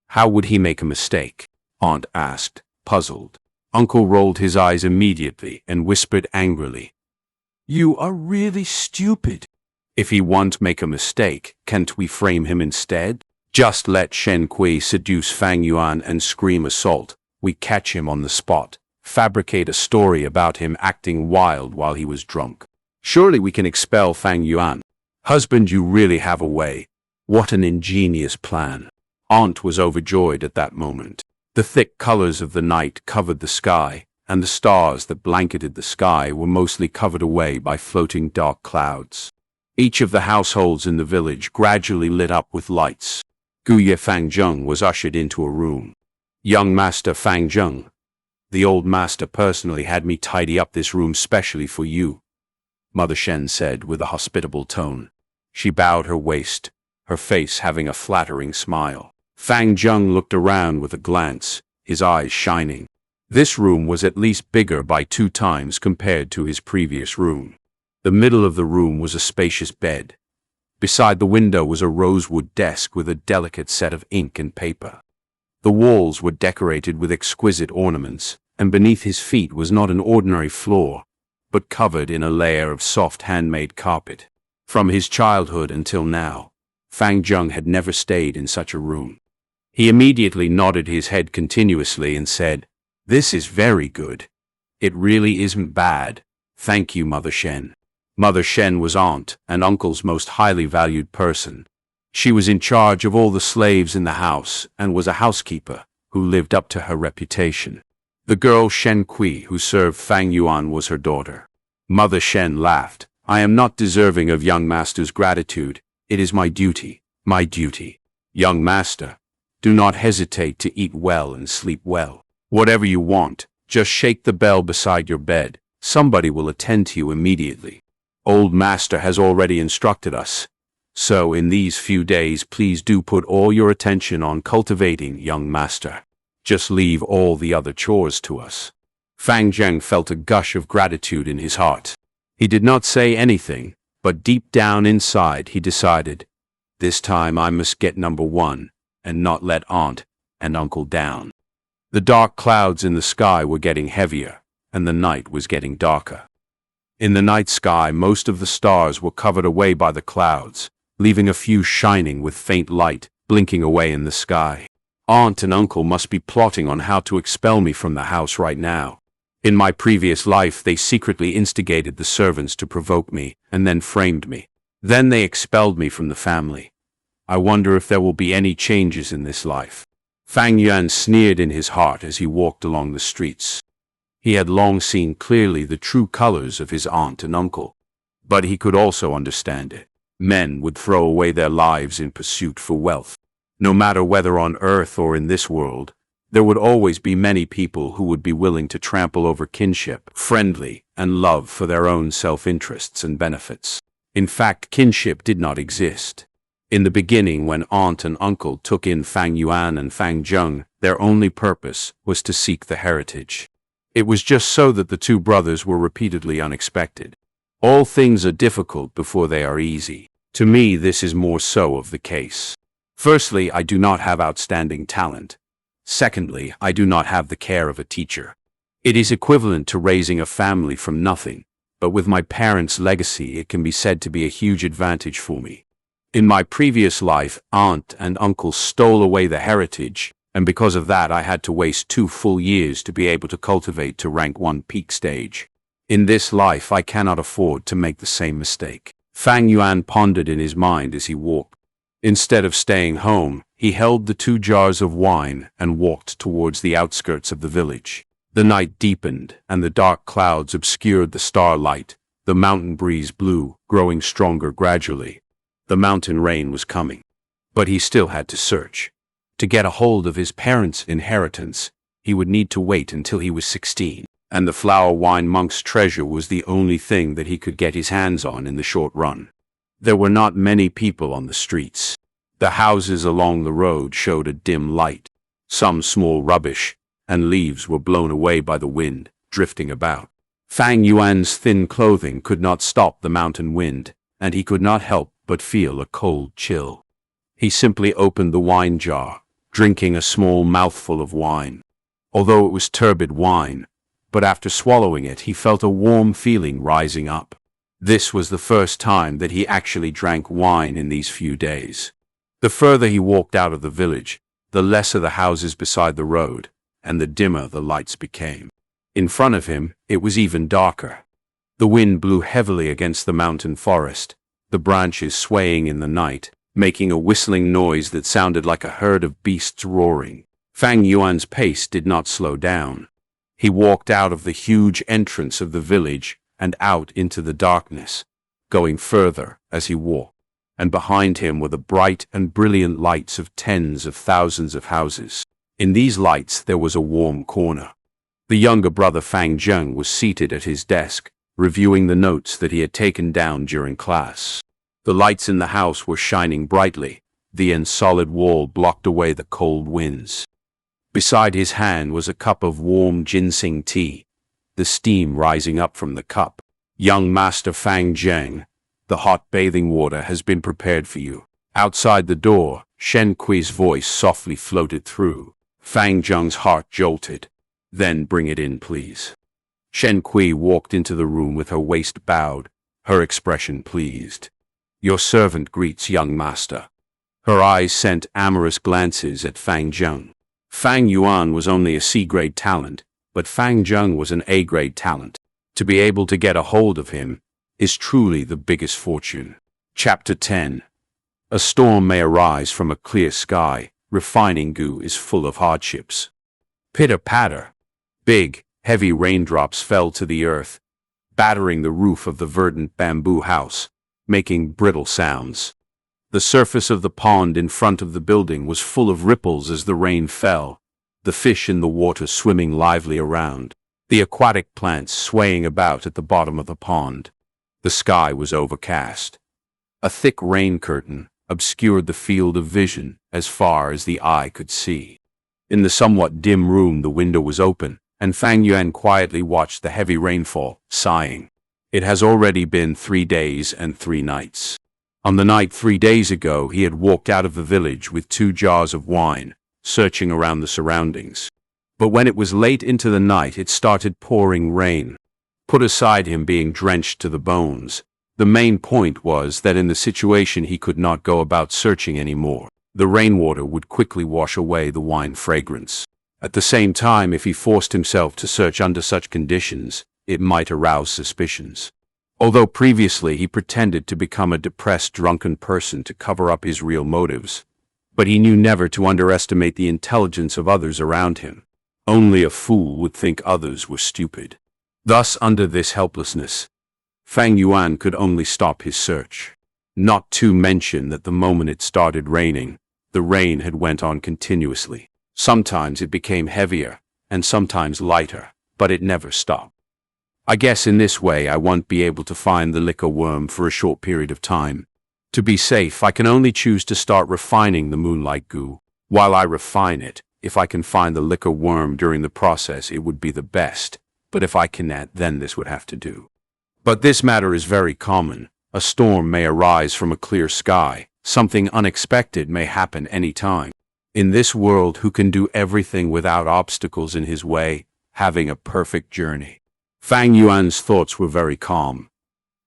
How would he make a mistake? Aunt asked, puzzled. Uncle rolled his eyes immediately and whispered angrily, You are really stupid. If he won't make a mistake, can't we frame him instead? Just let Shen Kui seduce Fang Yuan and scream assault. We catch him on the spot. Fabricate a story about him acting wild while he was drunk. Surely we can expel Fang Yuan. Husband, you really have a way. What an ingenious plan. Aunt was overjoyed at that moment. The thick colors of the night covered the sky, and the stars that blanketed the sky were mostly covered away by floating dark clouds. Each of the households in the village gradually lit up with lights. Guye Fangzheng was ushered into a room. Young Master Fangzheng, the old master personally had me tidy up this room specially for you, Mother Shen said with a hospitable tone. She bowed her waist, her face having a flattering smile. Fangzheng looked around with a glance, his eyes shining. This room was at least bigger by 2 times compared to his previous room. The middle of the room was a spacious bed. Beside the window was a rosewood desk with a delicate set of ink and paper. The walls were decorated with exquisite ornaments, and beneath his feet was not an ordinary floor, but covered in a layer of soft handmade carpet. From his childhood until now, Fangzheng had never stayed in such a room. He immediately nodded his head continuously and said, This is very good. It really isn't bad. Thank you, Mother Shen. Mother Shen was aunt and uncle's most highly valued person. She was in charge of all the slaves in the house and was a housekeeper who lived up to her reputation. The girl Shen Kui who served Fang Yuan was her daughter. Mother Shen laughed. I am not deserving of young master's gratitude. It is my duty, my duty. Young master, do not hesitate to eat well and sleep well. Whatever you want, just shake the bell beside your bed. Somebody will attend to you immediately. Old master has already instructed us. So in these few days, please do put all your attention on cultivating, young master. Just leave all the other chores to us. Fang Zheng felt a gush of gratitude in his heart. He did not say anything, but deep down inside he decided, this time I must get number one and not let aunt and uncle down. The dark clouds in the sky were getting heavier, and the night was getting darker. In the night sky, most of the stars were covered away by the clouds, leaving a few shining with faint light, blinking away in the sky. Aunt and uncle must be plotting on how to expel me from the house right now. In my previous life, they secretly instigated the servants to provoke me and then framed me. Then they expelled me from the family. I wonder if there will be any changes in this life. Fang Yuan sneered in his heart as he walked along the streets. He had long seen clearly the true colors of his aunt and uncle, but he could also understand it. Men would throw away their lives in pursuit for wealth. No matter whether on Earth or in this world, there would always be many people who would be willing to trample over kinship, friendly, and love for their own self-interests and benefits. In fact, kinship did not exist. In the beginning, when aunt and uncle took in Fang Yuan and Fang Zheng, their only purpose was to seek the heritage. It was just so that the two brothers were repeatedly unexpected. All things are difficult before they are easy. To me, this is more so of the case. Firstly, I do not have outstanding talent. Secondly, I do not have the care of a teacher. It is equivalent to raising a family from nothing, but with my parents' legacy, it can be said to be a huge advantage for me. In my previous life, aunt and uncle stole away the heritage, and because of that I had to waste 2 full years to be able to cultivate to rank 1 peak stage. In this life I cannot afford to make the same mistake. Fang Yuan pondered in his mind as he walked. Instead of staying home, he held the 2 jars of wine and walked towards the outskirts of the village. The night deepened, and the dark clouds obscured the starlight. The mountain breeze blew, growing stronger gradually. The mountain rain was coming. But he still had to search. To get a hold of his parents' inheritance, he would need to wait until he was 16. And the flower wine monk's treasure was the only thing that he could get his hands on in the short run. There were not many people on the streets. The houses along the road showed a dim light. Some small rubbish and leaves were blown away by the wind, drifting about. Fang Yuan's thin clothing could not stop the mountain wind, and he could not help but feel a cold chill. He simply opened the wine jar, drinking a small mouthful of wine. Although it was turbid wine, but after swallowing it he felt a warm feeling rising up. This was the first time that he actually drank wine in these few days. The further he walked out of the village, the lesser the houses beside the road, and the dimmer the lights became. In front of him, it was even darker. The wind blew heavily against the mountain forest, the branches swaying in the night, making a whistling noise that sounded like a herd of beasts roaring. Fang Yuan's pace did not slow down. He walked out of the huge entrance of the village and out into the darkness, going further as he walked, and behind him were the bright and brilliant lights of tens of thousands of houses. In these lights there was a warm corner. The younger brother Fang Zheng was seated at his desk, reviewing the notes that he had taken down during class. The lights in the house were shining brightly. The solid wall blocked away the cold winds. Beside his hand was a cup of warm ginseng tea, the steam rising up from the cup. Young Master Fang Zheng, the hot bathing water has been prepared for you. Outside the door, Shen Kui's voice softly floated through. Fang Zheng's heart jolted. Then bring it in, please. Shen Kui walked into the room with her waist bowed, her expression pleased. Your servant greets young master. Her eyes sent amorous glances at Fang Zheng. Fang Yuan was only a C-grade talent, but Fang Zheng was an A-grade talent. To be able to get a hold of him is truly the biggest fortune. Chapter 10. A storm may arise from a clear sky. Refining goo is full of hardships. Pitter-patter. Big, heavy raindrops fell to the earth, battering the roof of the verdant bamboo house, making brittle sounds. The surface of the pond in front of the building was full of ripples as the rain fell, the fish in the water swimming lively around, the aquatic plants swaying about at the bottom of the pond. The sky was overcast. A thick rain curtain obscured the field of vision as far as the eye could see. In the somewhat dim room, the window was open, and Fang Yuan quietly watched the heavy rainfall, sighing. It has already been 3 days and 3 nights. On the night 3 days ago, he had walked out of the village with 2 jars of wine, searching around the surroundings. But when it was late into the night, it started pouring rain. Put aside him being drenched to the bones, the main point was that in the situation he could not go about searching anymore. The rainwater would quickly wash away the wine fragrance. At the same time, if he forced himself to search under such conditions, it might arouse suspicions. Although previously he pretended to become a depressed, drunken person to cover up his real motives, but he knew never to underestimate the intelligence of others around him. Only a fool would think others were stupid. Thus, under this helplessness, Fang Yuan could only stop his search. Not to mention that the moment it started raining, the rain had went on continuously. Sometimes it became heavier, and sometimes lighter, but it never stopped. I guess in this way I won't be able to find the liquor worm for a short period of time. To be safe, I can only choose to start refining the moonlight goo. While I refine it, if I can find the liquor worm during the process, it would be the best, but if I cannot, then this would have to do. But this matter is very common. A storm may arise from a clear sky. Something unexpected may happen any time. In this world, who can do everything without obstacles in his way, having a perfect journey? Fang Yuan's thoughts were very calm.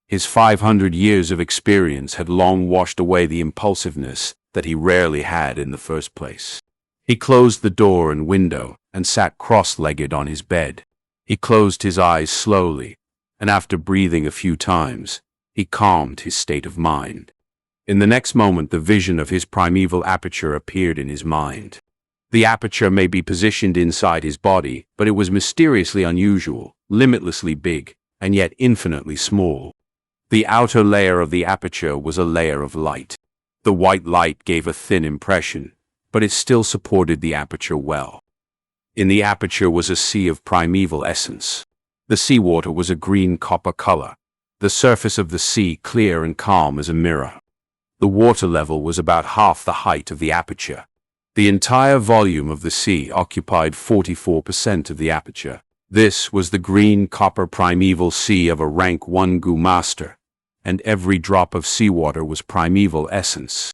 His 500 years of experience had long washed away the impulsiveness that he rarely had in the first place. He closed the door and window and sat cross-legged on his bed. He closed his eyes slowly, and after breathing a few times, he calmed his state of mind. In the next moment, the vision of his primeval aperture appeared in his mind. The aperture may be positioned inside his body, but it was mysteriously unusual, limitlessly big, and yet infinitely small. The outer layer of the aperture was a layer of light. The white light gave a thin impression, but it still supported the aperture well. In the aperture was a sea of primeval essence. The seawater was a green copper color, the surface of the sea clear and calm as a mirror. The water level was about half the height of the aperture. The entire volume of the sea occupied 44% of the aperture. This was the green copper primeval sea of a rank 1 goo master, and every drop of seawater was primeval essence.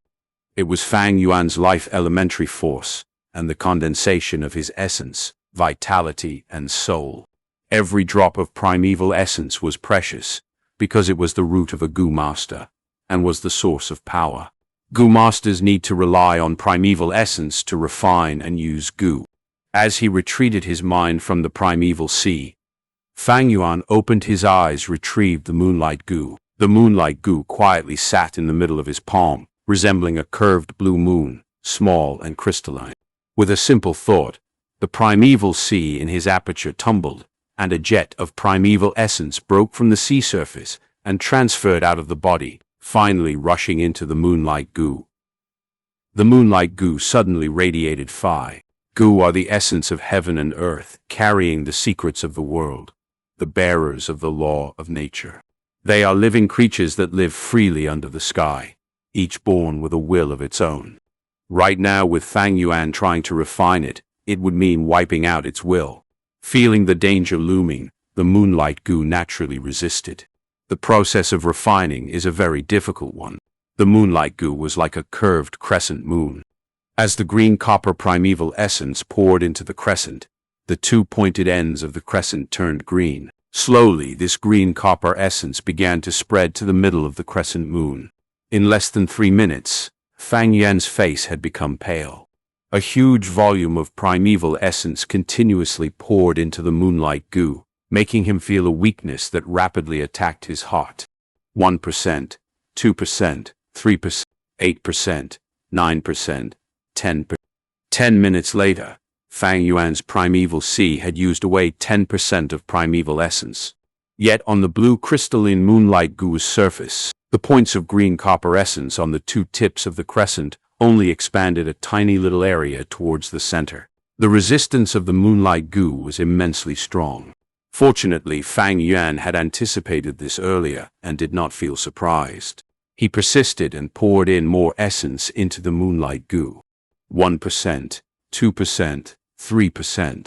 It was Fang Yuan's life elementary force, and the condensation of his essence, vitality, and soul. Every drop of primeval essence was precious, because it was the root of a goo master, and was the source of power. Goo masters need to rely on primeval essence to refine and use goo. As he retreated his mind from the primeval sea, Fang Yuan opened his eyes, retrieved the moonlight goo. The moonlight goo quietly sat in the middle of his palm, resembling a curved blue moon, small and crystalline. With a simple thought, the primeval sea in his aperture tumbled, and a jet of primeval essence broke from the sea surface and transferred out of the body, finally rushing into the moonlight goo. The moonlight goo suddenly radiated fire. Goo are the essence of heaven and earth, carrying the secrets of the world, the bearers of the law of nature. They are living creatures that live freely under the sky, each born with a will of its own. Right now, with Fang Yuan trying to refine it, it would mean wiping out its will. Feeling the danger looming, the moonlight goo naturally resisted. The process of refining is a very difficult one. The moonlight goo was like a curved crescent moon. As the green copper primeval essence poured into the crescent, the 2 pointed ends of the crescent turned green. Slowly, this green copper essence began to spread to the middle of the crescent moon. In less than 3 minutes, Fang Yuan's face had become pale. A huge volume of primeval essence continuously poured into the moonlight goo, making him feel a weakness that rapidly attacked his heart. 1%, 2%, 3%. 8%, 9%, 10%. 10 minutes later, Fang Yuan's primeval sea had used away 10% of primeval essence. Yet on the blue crystalline moonlight goo's surface, the points of green copper essence on the two tips of the crescent only expanded a tiny little area towards the center. The resistance of the moonlight goo was immensely strong. Fortunately, Fang Yuan had anticipated this earlier and did not feel surprised. He persisted and poured in more essence into the moonlight goo. 1%, 2%, 3%.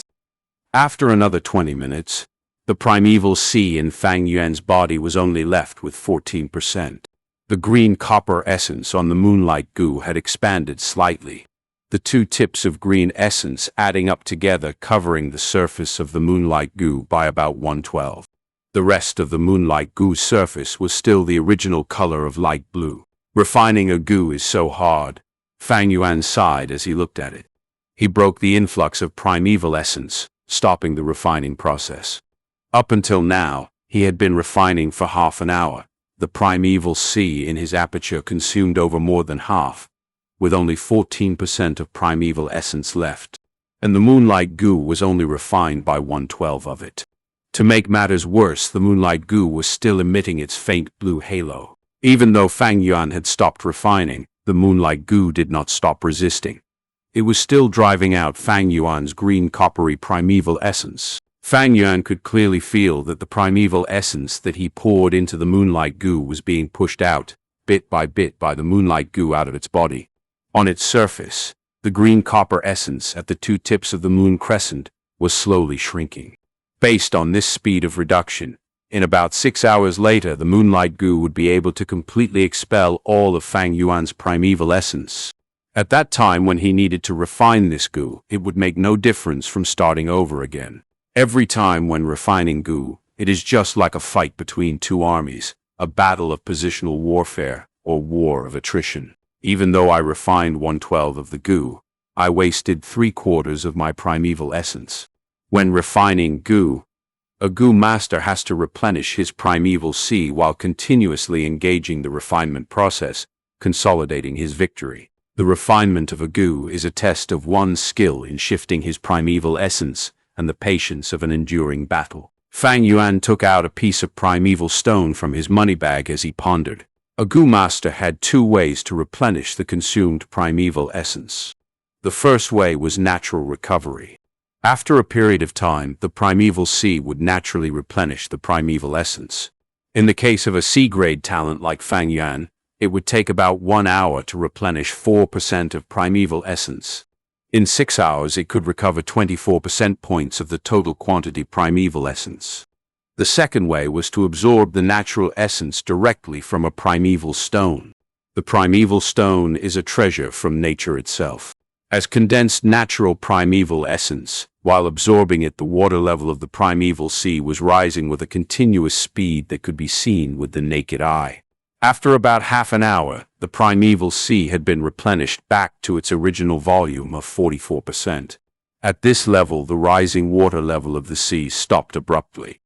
After another 20 minutes, the primeval sea in Fang Yuan's body was only left with 14%. The green copper essence on the moonlight goo had expanded slightly, the two tips of green essence adding up together covering the surface of the moonlight goo by about 1/12. The rest of the moonlight goo's surface was still the original color of light blue. Refining a goo is so hard, Fang Yuan sighed as he looked at it. He broke the influx of primeval essence, stopping the refining process. Up until now, he had been refining for half an hour. The primeval sea in his aperture consumed over more than half, with only 14% of primeval essence left, and the moonlight goo was only refined by 1/12 of it. To make matters worse, the moonlight goo was still emitting its faint blue halo. Even though Fang Yuan had stopped refining, the moonlight goo did not stop resisting. It was still driving out Fang Yuan's green coppery primeval essence. Fang Yuan could clearly feel that the primeval essence that he poured into the moonlight goo was being pushed out, bit by the moonlight goo out of its body. On its surface, the green copper essence at the two tips of the moon crescent was slowly shrinking. Based on this speed of reduction, in about 6 hours later the moonlight goo would be able to completely expel all of Fang Yuan's primeval essence. At that time, when he needed to refine this goo, it would make no difference from starting over again. Every time when refining goo, it is just like a fight between two armies, a battle of positional warfare, or war of attrition. Even though I refined 1/12 of the goo, I wasted 3/4 of my primeval essence. When refining goo, a goo master has to replenish his primeval sea while continuously engaging the refinement process, consolidating his victory. The refinement of a goo is a test of one's skill in shifting his primeval essence and the patience of an enduring battle. Fang Yuan took out a piece of primeval stone from his money bag as he pondered. A goo master had two ways to replenish the consumed primeval essence. The first way was natural recovery. After a period of time, the primeval sea would naturally replenish the primeval essence. In the case of a C-grade talent like Fang Yuan, it would take about 1 hour to replenish 4% of primeval essence. In 6 hours, it could recover 24% points of the total quantity primeval essence. The second way was to absorb the natural essence directly from a primeval stone. The primeval stone is a treasure from nature itself. As condensed natural primeval essence, while absorbing it, the water level of the primeval sea was rising with a continuous speed that could be seen with the naked eye. After about half an hour, the primeval sea had been replenished back to its original volume of 44%. At this level, the rising water level of the sea stopped abruptly.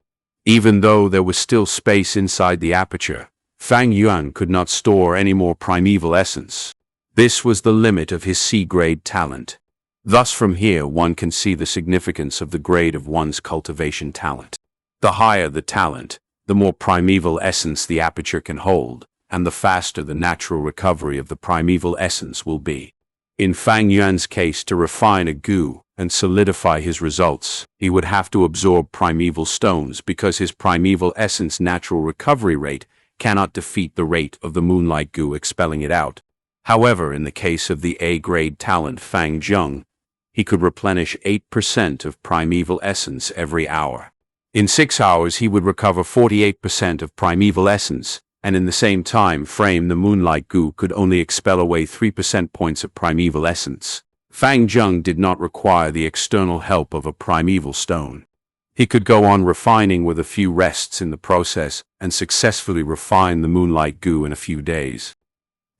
Even though there was still space inside the aperture, Fang Yuan could not store any more primeval essence. This was the limit of his C-grade talent. Thus from here one can see the significance of the grade of one's cultivation talent. The higher the talent, the more primeval essence the aperture can hold, and the faster the natural recovery of the primeval essence will be. In Fang Yuan's case, to refine a goo and solidify his results, he would have to absorb primeval stones because his primeval essence natural recovery rate cannot defeat the rate of the moonlight goo expelling it out. However, in the case of the A-grade talent Fang Zheng, he could replenish 8% of primeval essence every hour. In 6 hours, he would recover 48% of primeval essence, and in the same time frame the moonlight goo could only expel away 3% points of primeval essence. Fang Zheng did not require the external help of a primeval stone. He could go on refining with a few rests in the process and successfully refine the moonlight goo in a few days.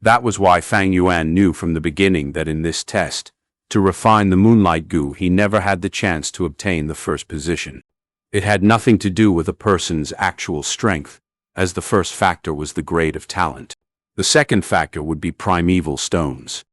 That was why Fang Yuan knew from the beginning that in this test, to refine the moonlight goo, he never had the chance to obtain the first position. It had nothing to do with a person's actual strength, as the first factor was the grade of talent. The second factor would be primeval stones.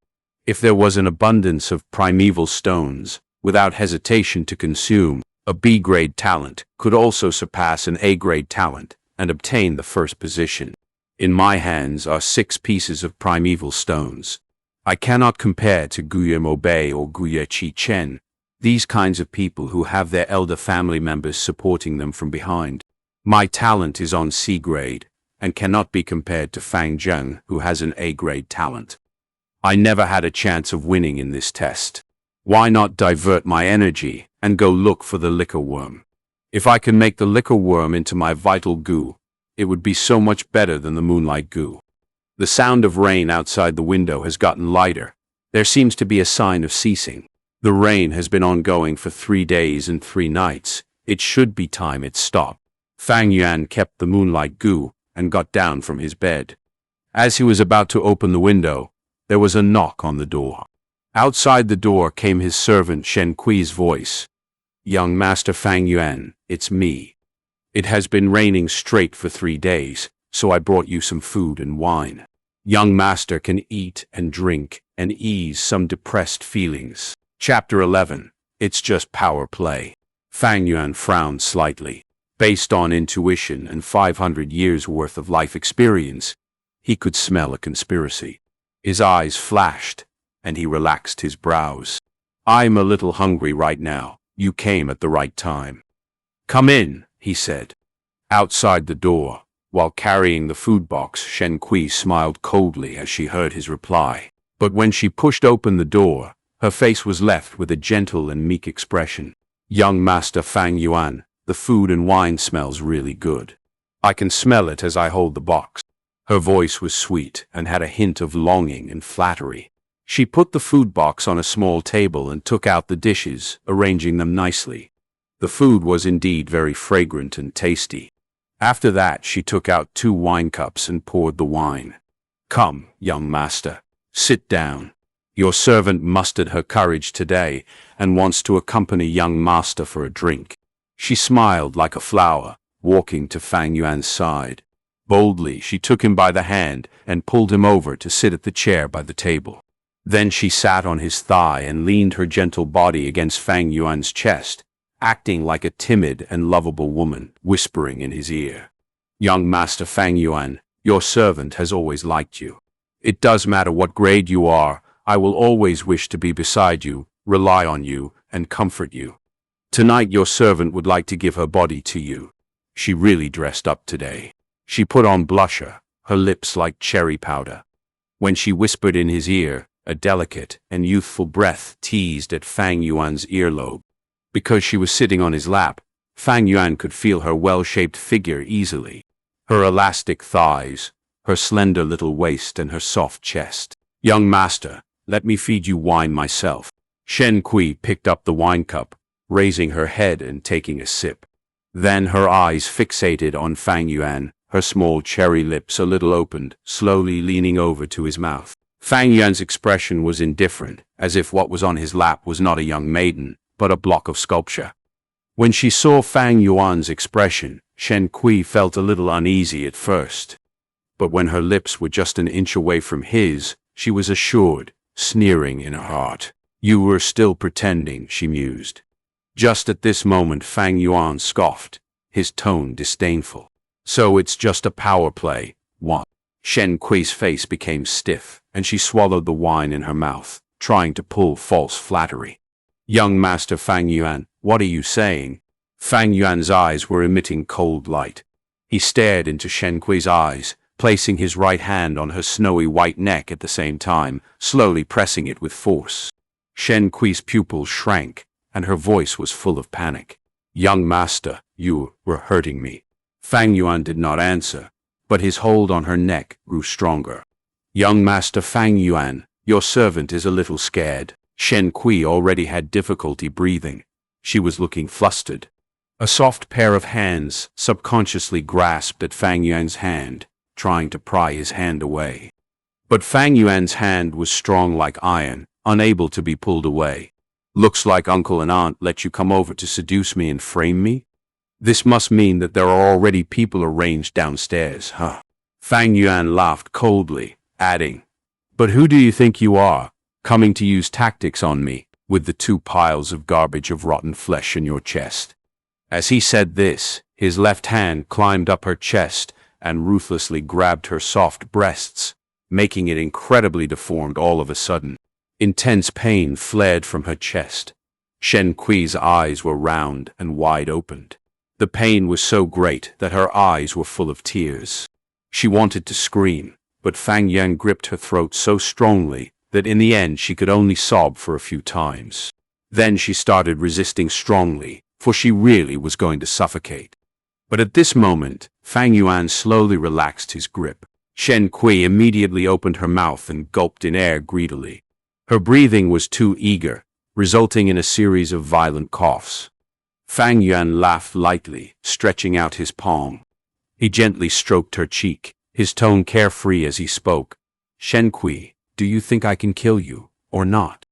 If there was an abundance of primeval stones, without hesitation to consume, a B-grade talent could also surpass an A-grade talent and obtain the first position. In my hands are 6 pieces of primeval stones. I cannot compare to Guillermo Bay or Guye Chi Chen, these kinds of people who have their elder family members supporting them from behind. My talent is on C-grade and cannot be compared to Fang Yuan, who has an A-grade talent. I never had a chance of winning in this test. Why not divert my energy and go look for the liquor worm? If I can make the liquor worm into my vital goo, it would be so much better than the moonlight goo. The sound of rain outside the window has gotten lighter. There seems to be a sign of ceasing. The rain has been ongoing for 3 days and 3 nights. It should be time it stopped. Fang Yuan kept the moonlight goo and got down from his bed. As he was about to open the window, there was a knock on the door. Outside the door came his servant Shen Kui's voice. "Young Master Fang Yuan, it's me. It has been raining straight for 3 days, so I brought you some food and wine. Young Master can eat and drink and ease some depressed feelings." Chapter 11. It's just power play. Fang Yuan frowned slightly. Based on intuition and 500 years' worth of life experience, he could smell a conspiracy. His eyes flashed, and he relaxed his brows. "I'm a little hungry right now. You came at the right time." "Come in," he said. Outside the door, while carrying the food box, Shen Kui smiled coldly as she heard his reply. But when she pushed open the door, her face was left with a gentle and meek expression. "Young Master Fang Yuan, the food and wine smells really good. I can smell it as I hold the box." Her voice was sweet and had a hint of longing and flattery. She put the food box on a small table and took out the dishes, arranging them nicely. The food was indeed very fragrant and tasty. After that, she took out 2 wine cups and poured the wine. "Come, young master, sit down. Your servant mustered her courage today and wants to accompany young master for a drink." She smiled like a flower, walking to Fang Yuan's side. Boldly, she took him by the hand and pulled him over to sit at the chair by the table. Then she sat on his thigh and leaned her gentle body against Fang Yuan's chest, acting like a timid and lovable woman, whispering in his ear. "Young Master Fang Yuan, your servant has always liked you. It does matter what grade you are, I will always wish to be beside you, rely on you, and comfort you. Tonight your servant would like to give her body to you." She really dressed up today. She put on blusher, her lips like cherry powder. When she whispered in his ear, a delicate and youthful breath teased at Fang Yuan's earlobe. Because she was sitting on his lap, Fang Yuan could feel her well-shaped figure easily. Her elastic thighs, her slender little waist, and her soft chest. "Young master, let me feed you wine myself." Shen Kui picked up the wine cup, raising her head and taking a sip. Then her eyes fixated on Fang Yuan, her small cherry lips a little opened, slowly leaning over to his mouth. Fang Yuan's expression was indifferent, as if what was on his lap was not a young maiden, but a block of sculpture. When she saw Fang Yuan's expression, Shen Kui felt a little uneasy at first. But when her lips were just an inch away from his, she was assured, sneering in her heart. "You were still pretending," she mused. Just at this moment Fang Yuan scoffed, his tone disdainful. "So it's just a power play, what?" Shen Kui's face became stiff, and she swallowed the wine in her mouth, trying to pull false flattery. "Young Master Fang Yuan, what are you saying?" Fang Yuan's eyes were emitting cold light. He stared into Shen Kui's eyes, placing his right hand on her snowy white neck at the same time, slowly pressing it with force. Shen Kui's pupils shrank, and her voice was full of panic. "Young master, you were hurting me." Fang Yuan did not answer, but his hold on her neck grew stronger. "Young Master Fang Yuan, your servant is a little scared." Shen Kui already had difficulty breathing. She was looking flustered. A soft pair of hands subconsciously grasped at Fang Yuan's hand, trying to pry his hand away. But Fang Yuan's hand was strong like iron, unable to be pulled away. "Looks like uncle and aunt let you come over to seduce me and frame me? This must mean that there are already people arranged downstairs, huh?" Fang Yuan laughed coldly, adding, "But who do you think you are, coming to use tactics on me, with the 2 piles of garbage of rotten flesh in your chest?" As he said this, his left hand climbed up her chest and ruthlessly grabbed her soft breasts, making it incredibly deformed all of a sudden. Intense pain flared from her chest. Shen Kui's eyes were round and wide opened. The pain was so great that her eyes were full of tears. She wanted to scream, but Fang Yuan gripped her throat so strongly that in the end she could only sob for a few times. Then she started resisting strongly, for she really was going to suffocate. But at this moment, Fang Yuan slowly relaxed his grip. Shen Kui immediately opened her mouth and gulped in air greedily. Her breathing was too eager, resulting in a series of violent coughs. Fang Yuan laughed lightly, stretching out his palm. He gently stroked her cheek, his tone carefree as he spoke. "Shen Kui, do you think I can kill you, or not?"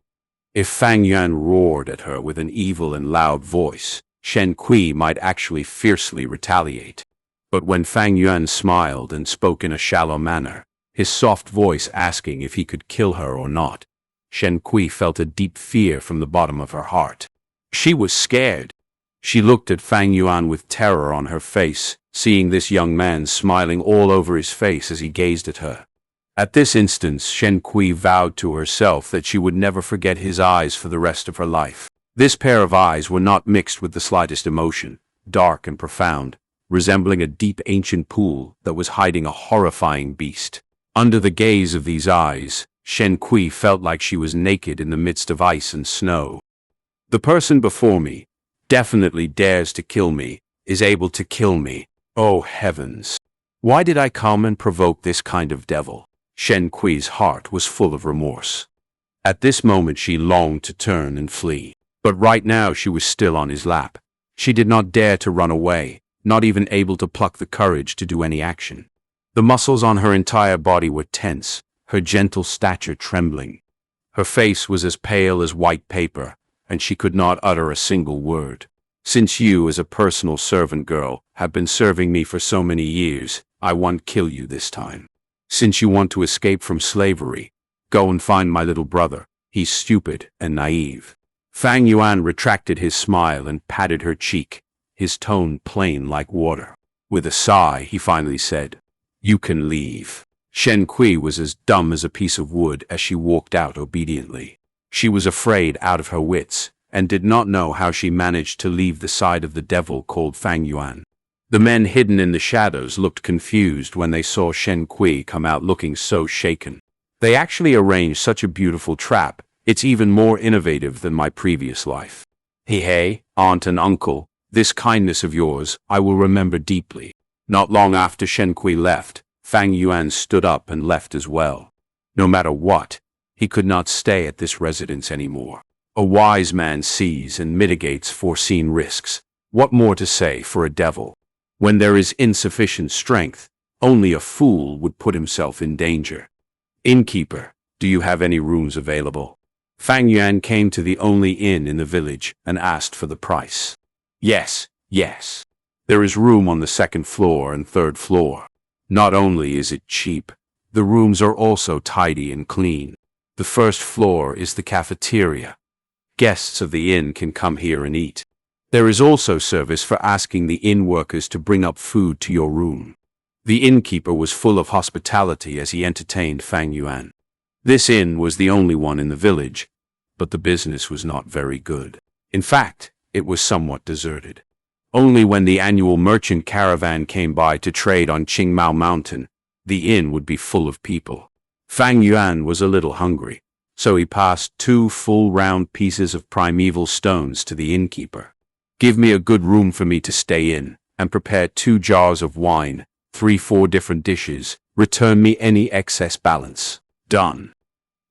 If Fang Yuan roared at her with an evil and loud voice, Shen Kui might actually fiercely retaliate. But when Fang Yuan smiled and spoke in a shallow manner, his soft voice asking if he could kill her or not, Shen Kui felt a deep fear from the bottom of her heart. She was scared. She looked at Fang Yuan with terror on her face, seeing this young man smiling all over his face as he gazed at her. At this instant, Shen Kui vowed to herself that she would never forget his eyes for the rest of her life. This pair of eyes were not mixed with the slightest emotion, dark and profound, resembling a deep ancient pool that was hiding a horrifying beast. Under the gaze of these eyes, Shen Kui felt like she was naked in the midst of ice and snow. The person before me definitely dares to kill me, is able to kill me. Oh heavens! Why did I come and provoke this kind of devil? Shen Kui's heart was full of remorse. At this moment she longed to turn and flee. But right now she was still on his lap. She did not dare to run away, not even able to pluck the courage to do any action. The muscles on her entire body were tense, her gentle stature trembling. Her face was as pale as white paper, and she could not utter a single word. "Since you, as a personal servant girl, have been serving me for so many years, I won't kill you this time. Since you want to escape from slavery, go and find my little brother. He's stupid and naive." Fang Yuan retracted his smile and patted her cheek, his tone plain like water. With a sigh, he finally said, "You can leave." Shen Kui was as dumb as a piece of wood as she walked out obediently. She was afraid out of her wits, and did not know how she managed to leave the side of the devil called Fang Yuan. The men hidden in the shadows looked confused when they saw Shen Kui come out looking so shaken. They actually arranged such a beautiful trap. It's even more innovative than my previous life. Hey, aunt and uncle, this kindness of yours I will remember deeply. Not long after Shen Kui left, Fang Yuan stood up and left as well. No matter what, he could not stay at this residence anymore. A wise man sees and mitigates foreseen risks. What more to say for a devil? When there is insufficient strength, only a fool would put himself in danger. "Innkeeper, do you have any rooms available?" Fang Yuan came to the only inn in the village and asked for the price. Yes. There is room on the 2nd floor and 3rd floor. Not only is it cheap, the rooms are also tidy and clean. The 1st floor is the cafeteria. Guests of the inn can come here and eat. There is also service for asking the inn workers to bring up food to your room. The innkeeper was full of hospitality as he entertained Fang Yuan. This inn was the only one in the village, but the business was not very good. In fact, it was somewhat deserted. Only when the annual merchant caravan came by to trade on Qingmao Mountain, the inn would be full of people. Fang Yuan was a little hungry, so he passed 2 full round pieces of primeval stones to the innkeeper. "Give me a good room for me to stay in, and prepare 2 jars of wine, 3-4 different dishes. Return me any excess balance." Done.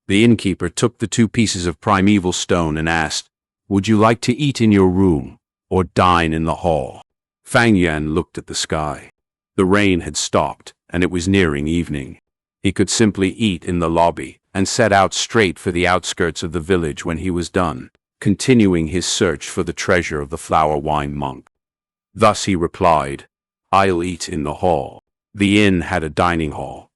The innkeeper took the 2 pieces of primeval stone and asked, "Would you like to eat in your room, or dine in the hall?" Fang Yuan looked at the sky. The rain had stopped, and it was nearing evening. He could simply eat in the lobby, and set out straight for the outskirts of the village when he was done, continuing his search for the treasure of the flower wine monk. Thus he replied, "I'll eat in the hall." The inn had a dining hall.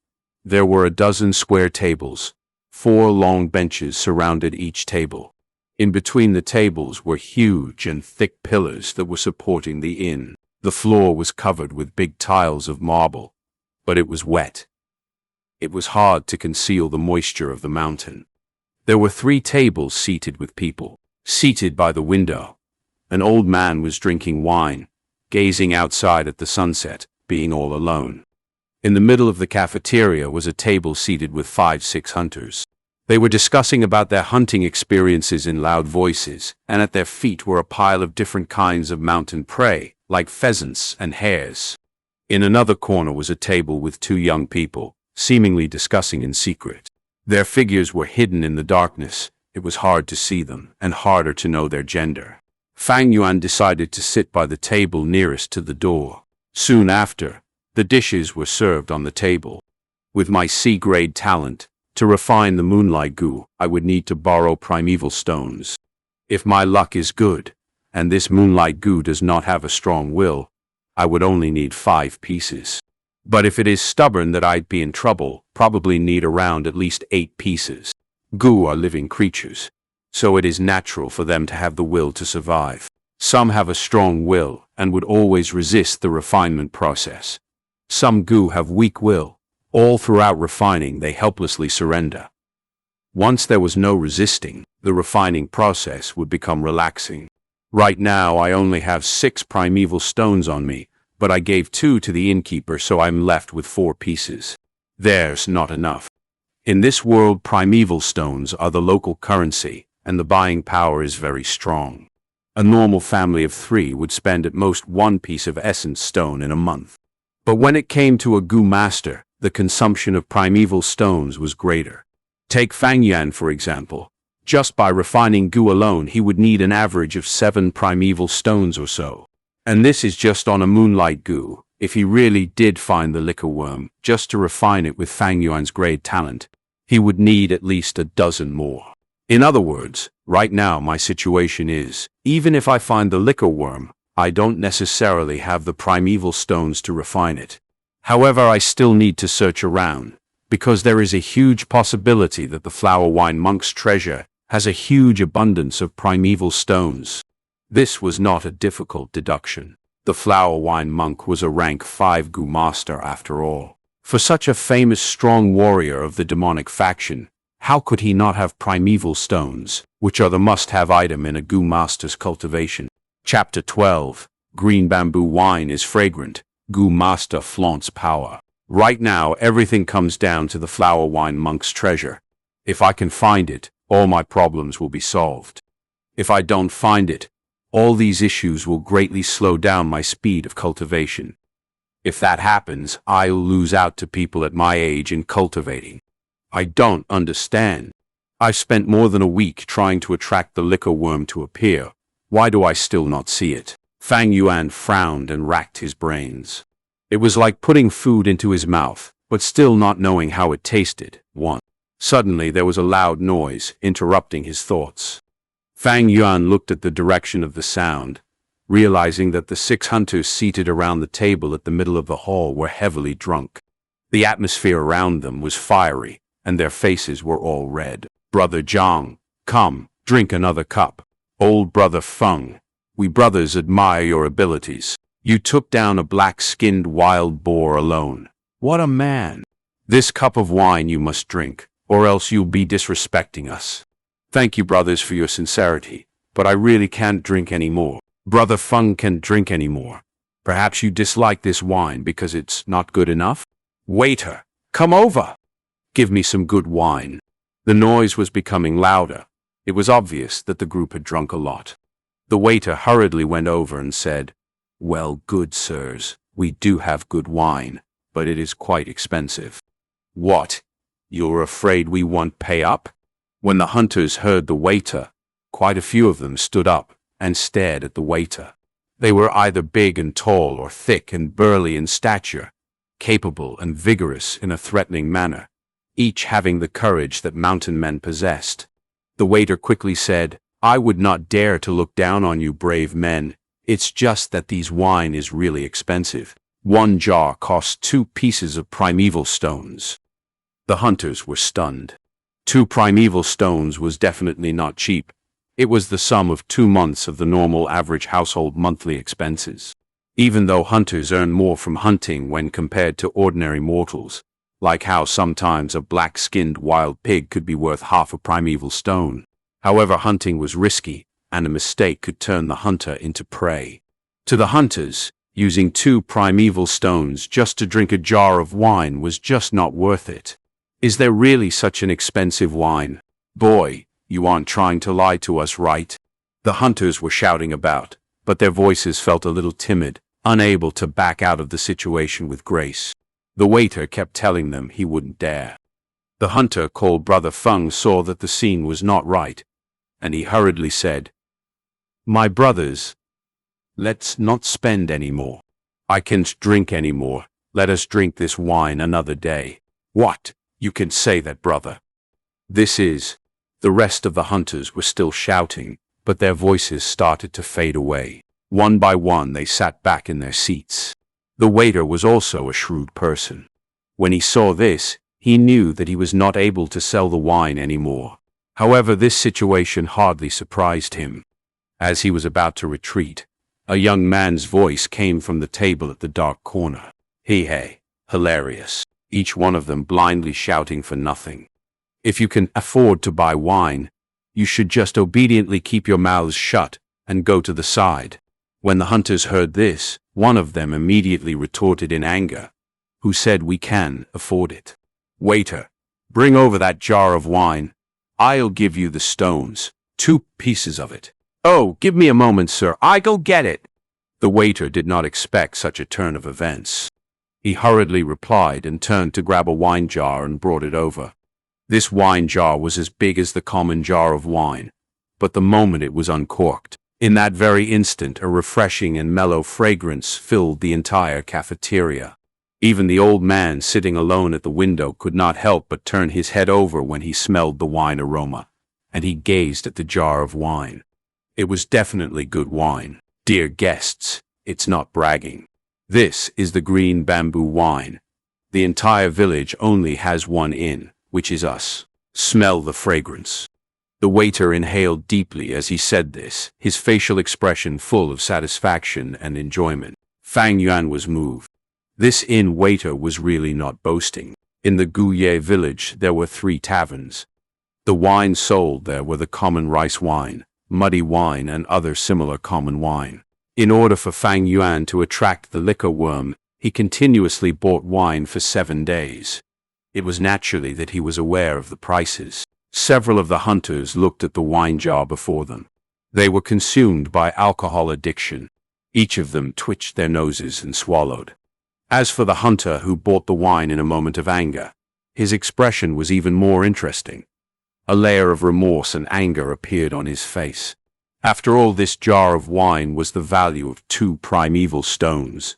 There were a dozen square tables. 4 long benches surrounded each table. In between the tables were huge and thick pillars that were supporting the inn. The floor was covered with big tiles of marble, but it was wet. It was hard to conceal the moisture of the mountain. There were 3 tables seated with people. Seated by the window, an old man was drinking wine, gazing outside at the sunset, being all alone. In the middle of the cafeteria was a table seated with 5-6 hunters. They were discussing about their hunting experiences in loud voices, and at their feet were a pile of different kinds of mountain prey, like pheasants and hares. In another corner was a table with 2 young people, seemingly discussing in secret. Their figures were hidden in the darkness. It was hard to see them, and harder to know their gender. Fang Yuan decided to sit by the table nearest to the door. Soon after, the dishes were served on the table. With my C-grade talent, to refine the moonlight goo, I would need to borrow primeval stones. If my luck is good, and this moonlight goo does not have a strong will, I would only need 5 pieces. But if it is stubborn that I'd be in trouble, probably need around at least 8 pieces. Goo are living creatures, so it is natural for them to have the will to survive. Some have a strong will and would always resist the refinement process. Some goo have weak will. All throughout refining they helplessly surrender. Once there was no resisting, the refining process would become relaxing. Right now I only have 6 primeval stones on me, but I gave 2 to the innkeeper, so I'm left with 4 pieces. There's not enough. In this world, primeval stones are the local currency, and the buying power is very strong. A normal family of 3 would spend at most 1 piece of essence stone in a month. But when it came to a goo master, the consumption of primeval stones was greater. Take Fang Yuan, for example. Just by refining goo alone, he would need an average of 7 primeval stones or so. And this is just on a moonlight goo. If he really did find the liquor worm, just to refine it with Fang Yuan's great talent, he would need at least a dozen more. In other words, right now my situation is, even if I find the liquor worm, I don't necessarily have the primeval stones to refine it. However, I still need to search around, because there is a huge possibility that the Flower Wine Monk's treasure has a huge abundance of primeval stones. This was not a difficult deduction. The Flower Wine Monk was a rank 5 goo master after all. For such a famous strong warrior of the demonic faction, how could he not have primeval stones, which are the must-have item in a goo master's cultivation? Chapter 12. Green bamboo wine is fragrant. Goo master flaunts power. Right now everything comes down to the Flower Wine Monk's treasure. If I can find it, all my problems will be solved. If I don't find it, all these issues will greatly slow down my speed of cultivation. If that happens, I'll lose out to people at my age in cultivating. I don't understand. I've spent more than a week trying to attract the liquor worm to appear. Why do I still not see it? Fang Yuan frowned and racked his brains. It was like putting food into his mouth, but still not knowing how it tasted. Suddenly there was a loud noise, interrupting his thoughts. Fang Yuan looked at the direction of the sound, realizing that the 6 hunters seated around the table at the middle of the hall were heavily drunk. The atmosphere around them was fiery, and their faces were all red. Brother Zhang, come, drink another cup. Old brother Feng, we brothers admire your abilities. You took down a black-skinned wild boar alone. What a man! This cup of wine you must drink, or else you'll be disrespecting us. Thank you, brothers, for your sincerity, but I really can't drink any more. Brother Feng can't drink any more. Perhaps you dislike this wine because it's not good enough? Waiter, come over! Give me some good wine. The noise was becoming louder. It was obvious that the group had drunk a lot. The waiter hurriedly went over and said, "Well, good sirs, we do have good wine, but it is quite expensive." What? You're afraid we won't pay up? When the hunters heard the waiter, quite a few of them stood up and stared at the waiter. They were either big and tall or thick and burly in stature, capable and vigorous in a threatening manner, each having the courage that mountain men possessed. The waiter quickly said, "I would not dare to look down on you brave men. It's just that these wine is really expensive. One jar cost 2 pieces of primeval stones. The hunters were stunned. 2 primeval stones was definitely not cheap. It was the sum of 2 months of the normal average household monthly expenses. Even though hunters earn more from hunting when compared to ordinary mortals, like how sometimes a black-skinned wild pig could be worth half a primeval stone. However, hunting was risky, and a mistake could turn the hunter into prey. To the hunters, using 2 primeval stones just to drink a jar of wine was just not worth it. Is there really such an expensive wine? Boy, you aren't trying to lie to us, right? The hunters were shouting about, but their voices felt a little timid, unable to back out of the situation with grace. The waiter kept telling them he wouldn't dare. The hunter called Brother Feng saw that the scene was not right, and he hurriedly said, "My brothers, let's not spend any more. I can't drink any more. Let us drink this wine another day." "What? You can say that, brother." This is. The rest of the hunters were still shouting, but their voices started to fade away. One by one they sat back in their seats. The waiter was also a shrewd person. When he saw this, he knew that he was not able to sell the wine anymore. However, this situation hardly surprised him. As he was about to retreat, a young man's voice came from the table at the dark corner. Hey, hilarious. Each one of them blindly shouting for nothing. If you can afford to buy wine, you should just obediently keep your mouths shut and go to the side. When the hunters heard this, one of them immediately retorted in anger. "Who said we can afford it? Waiter, bring over that jar of wine. I'll give you the stones, 2 pieces of it." "Oh, give me a moment, sir. I go get it." The waiter did not expect such a turn of events. He hurriedly replied and turned to grab a wine jar and brought it over. This wine jar was as big as the common jar of wine, but the moment it was uncorked, in that very instant a refreshing and mellow fragrance filled the entire cafeteria. Even the old man sitting alone at the window could not help but turn his head over when he smelled the wine aroma, and he gazed at the jar of wine. It was definitely good wine. Dear guests, it's not bragging. This is the green bamboo wine. The entire village only has one inn, which is us. Smell the fragrance. The waiter inhaled deeply as he said this, his facial expression full of satisfaction and enjoyment. Fang Yuan was moved. This inn waiter was really not boasting. In the Guye village there were 3 taverns. The wines sold there were the common rice wine, muddy wine and other similar common wine. In order for Fang Yuan to attract the liquor worm, he continuously bought wine for 7 days. It was naturally that he was aware of the prices. Several of the hunters looked at the wine jar before them. They were consumed by alcohol addiction. Each of them twitched their noses and swallowed. As for the hunter who bought the wine in a moment of anger, his expression was even more interesting. A layer of remorse and anger appeared on his face. After all, this jar of wine was the value of 2 primeval stones.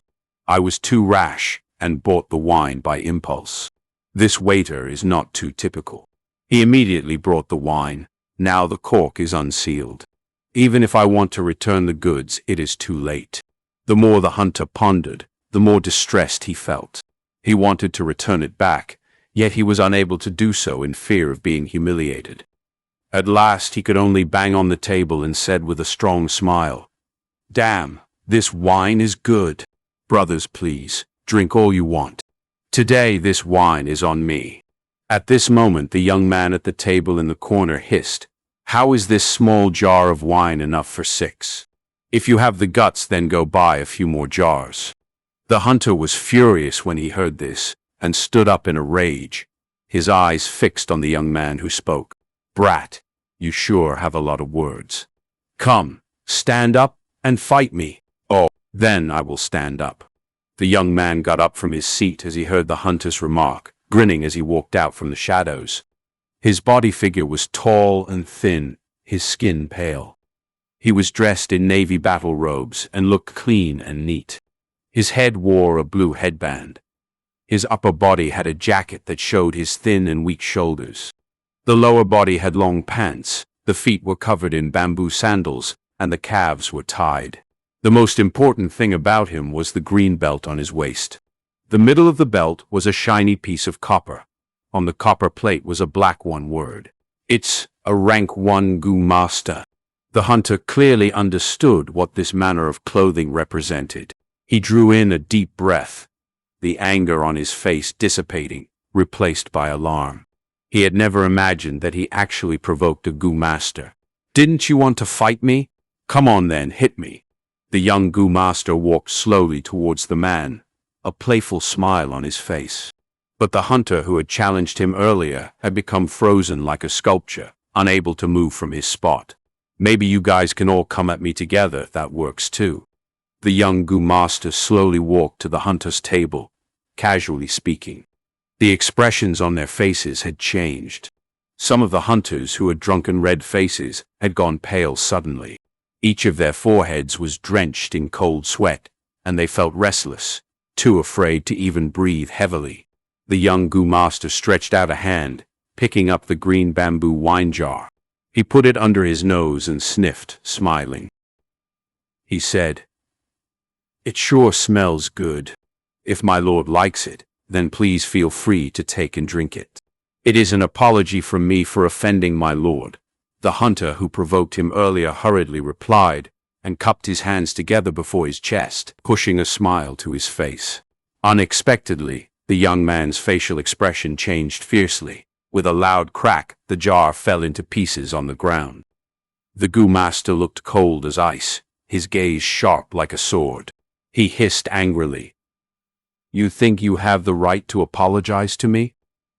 I was too rash and bought the wine by impulse. This waiter is not too typical. He immediately brought the wine. Now the cork is unsealed. Even if I want to return the goods, it is too late. The more the hunter pondered, the more distressed he felt. He wanted to return it back, yet he was unable to do so in fear of being humiliated. At last he could only bang on the table and said with a strong smile, "Damn, this wine is good. Brothers, please, drink all you want. Today this wine is on me." At this moment the young man at the table in the corner hissed, "How is this small jar of wine enough for 6? If you have the guts, then go buy a few more jars." The hunter was furious when he heard this, and stood up in a rage, his eyes fixed on the young man who spoke. "Brat, you sure have a lot of words. Come, stand up and fight me." "Oh, then I will stand up." The young man got up from his seat as he heard the hunter's remark, grinning as he walked out from the shadows. His body figure was tall and thin, his skin pale. He was dressed in navy battle robes and looked clean and neat. His head wore a blue headband. His upper body had a jacket that showed his thin and weak shoulders. The lower body had long pants, the feet were covered in bamboo sandals, and the calves were tied. The most important thing about him was the green belt on his waist. The middle of the belt was a shiny piece of copper. On the copper plate was a black one word. It's a rank 1 Goo Master. The hunter clearly understood what this manner of clothing represented. He drew in a deep breath, the anger on his face dissipating, replaced by alarm. He had never imagined that he actually provoked a Goo Master. "Didn't you want to fight me? Come on then, hit me." The young Goo Master walked slowly towards the man, a playful smile on his face. But the hunter who had challenged him earlier had become frozen like a sculpture, unable to move from his spot. "Maybe you guys can all come at me together, that works too." The young Goo Master slowly walked to the hunter's table, casually speaking. The expressions on their faces had changed. Some of the hunters who had drunken red faces had gone pale suddenly. Each of their foreheads was drenched in cold sweat, and they felt restless, too afraid to even breathe heavily. The young Goo Master stretched out a hand, picking up the green bamboo wine jar. He put it under his nose and sniffed, smiling. He said, "It sure smells good. If my lord likes it, then please feel free to take and drink it." "It is an apology from me for offending my lord," the hunter who provoked him earlier hurriedly replied, and cupped his hands together before his chest, pushing a smile to his face. Unexpectedly, the young man's facial expression changed fiercely. With a loud crack, the jar fell into pieces on the ground. The Goo Master looked cold as ice, his gaze sharp like a sword. He hissed angrily, "You think you have the right to apologize to me?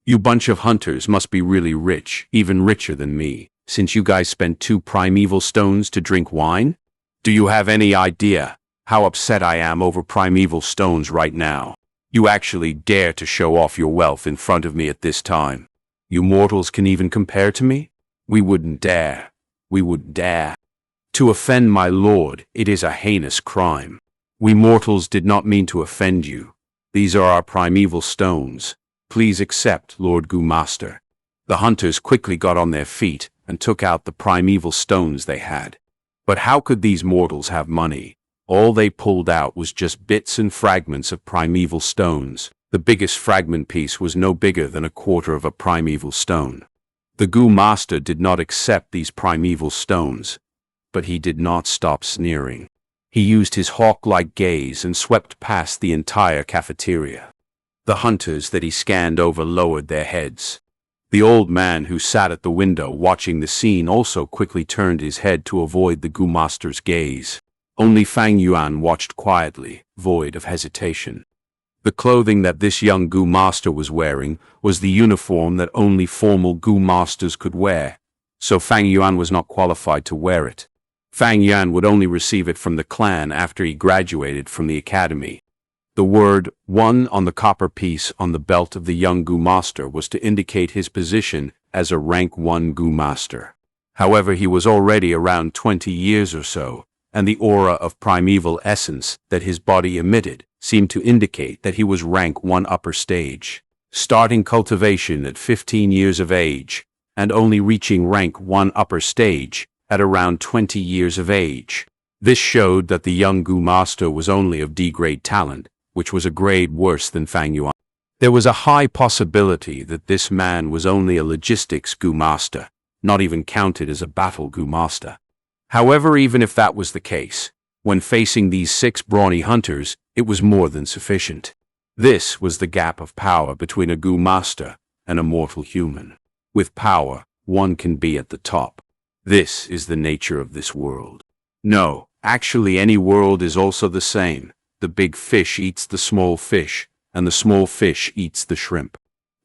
You bunch of hunters must be really rich, even richer than me, since you guys spent 2 primeval stones to drink wine? Do you have any idea how upset I am over primeval stones right now? You actually dare to show off your wealth in front of me at this time? You mortals can even compare to me? We wouldn't dare. We wouldn't dare. To offend my lord, it is a heinous crime. We mortals did not mean to offend you. These are our primeval stones. Please accept, Lord Goo Master." The hunters quickly got on their feet and took out the primeval stones they had. But how could these mortals have money? All they pulled out was just bits and fragments of primeval stones. The biggest fragment piece was no bigger than a quarter of a primeval stone. The Goo Master did not accept these primeval stones, but he did not stop sneering. He used his hawk-like gaze and swept past the entire cafeteria. The hunters that he scanned over lowered their heads. The old man who sat at the window watching the scene also quickly turned his head to avoid the Goo Master's gaze. Only Fang Yuan watched quietly, void of hesitation. The clothing that this young Goo Master was wearing was the uniform that only formal Goo Masters could wear, so Fang Yuan was not qualified to wear it. Fang Yuan would only receive it from the clan after he graduated from the academy. The word 1 on the copper piece on the belt of the young Goo Master was to indicate his position as a rank 1 Goo Master. However, he was already around 20 years or so, and the aura of primeval essence that his body emitted seemed to indicate that he was rank 1 upper stage, starting cultivation at 15 years of age, and only reaching rank 1 upper stage at around 20 years of age. This showed that the young Goo Master was only of D-grade talent, which was a grade worse than Fang Yuan. There was a high possibility that this man was only a logistics Goo Master, not even counted as a battle Goo Master. However, even if that was the case, when facing these 6 brawny hunters, it was more than sufficient. This was the gap of power between a Goo Master and a mortal human. With power, one can be at the top. This is the nature of this world. No, actually any world is also the same. The big fish eats the small fish, and the small fish eats the shrimp.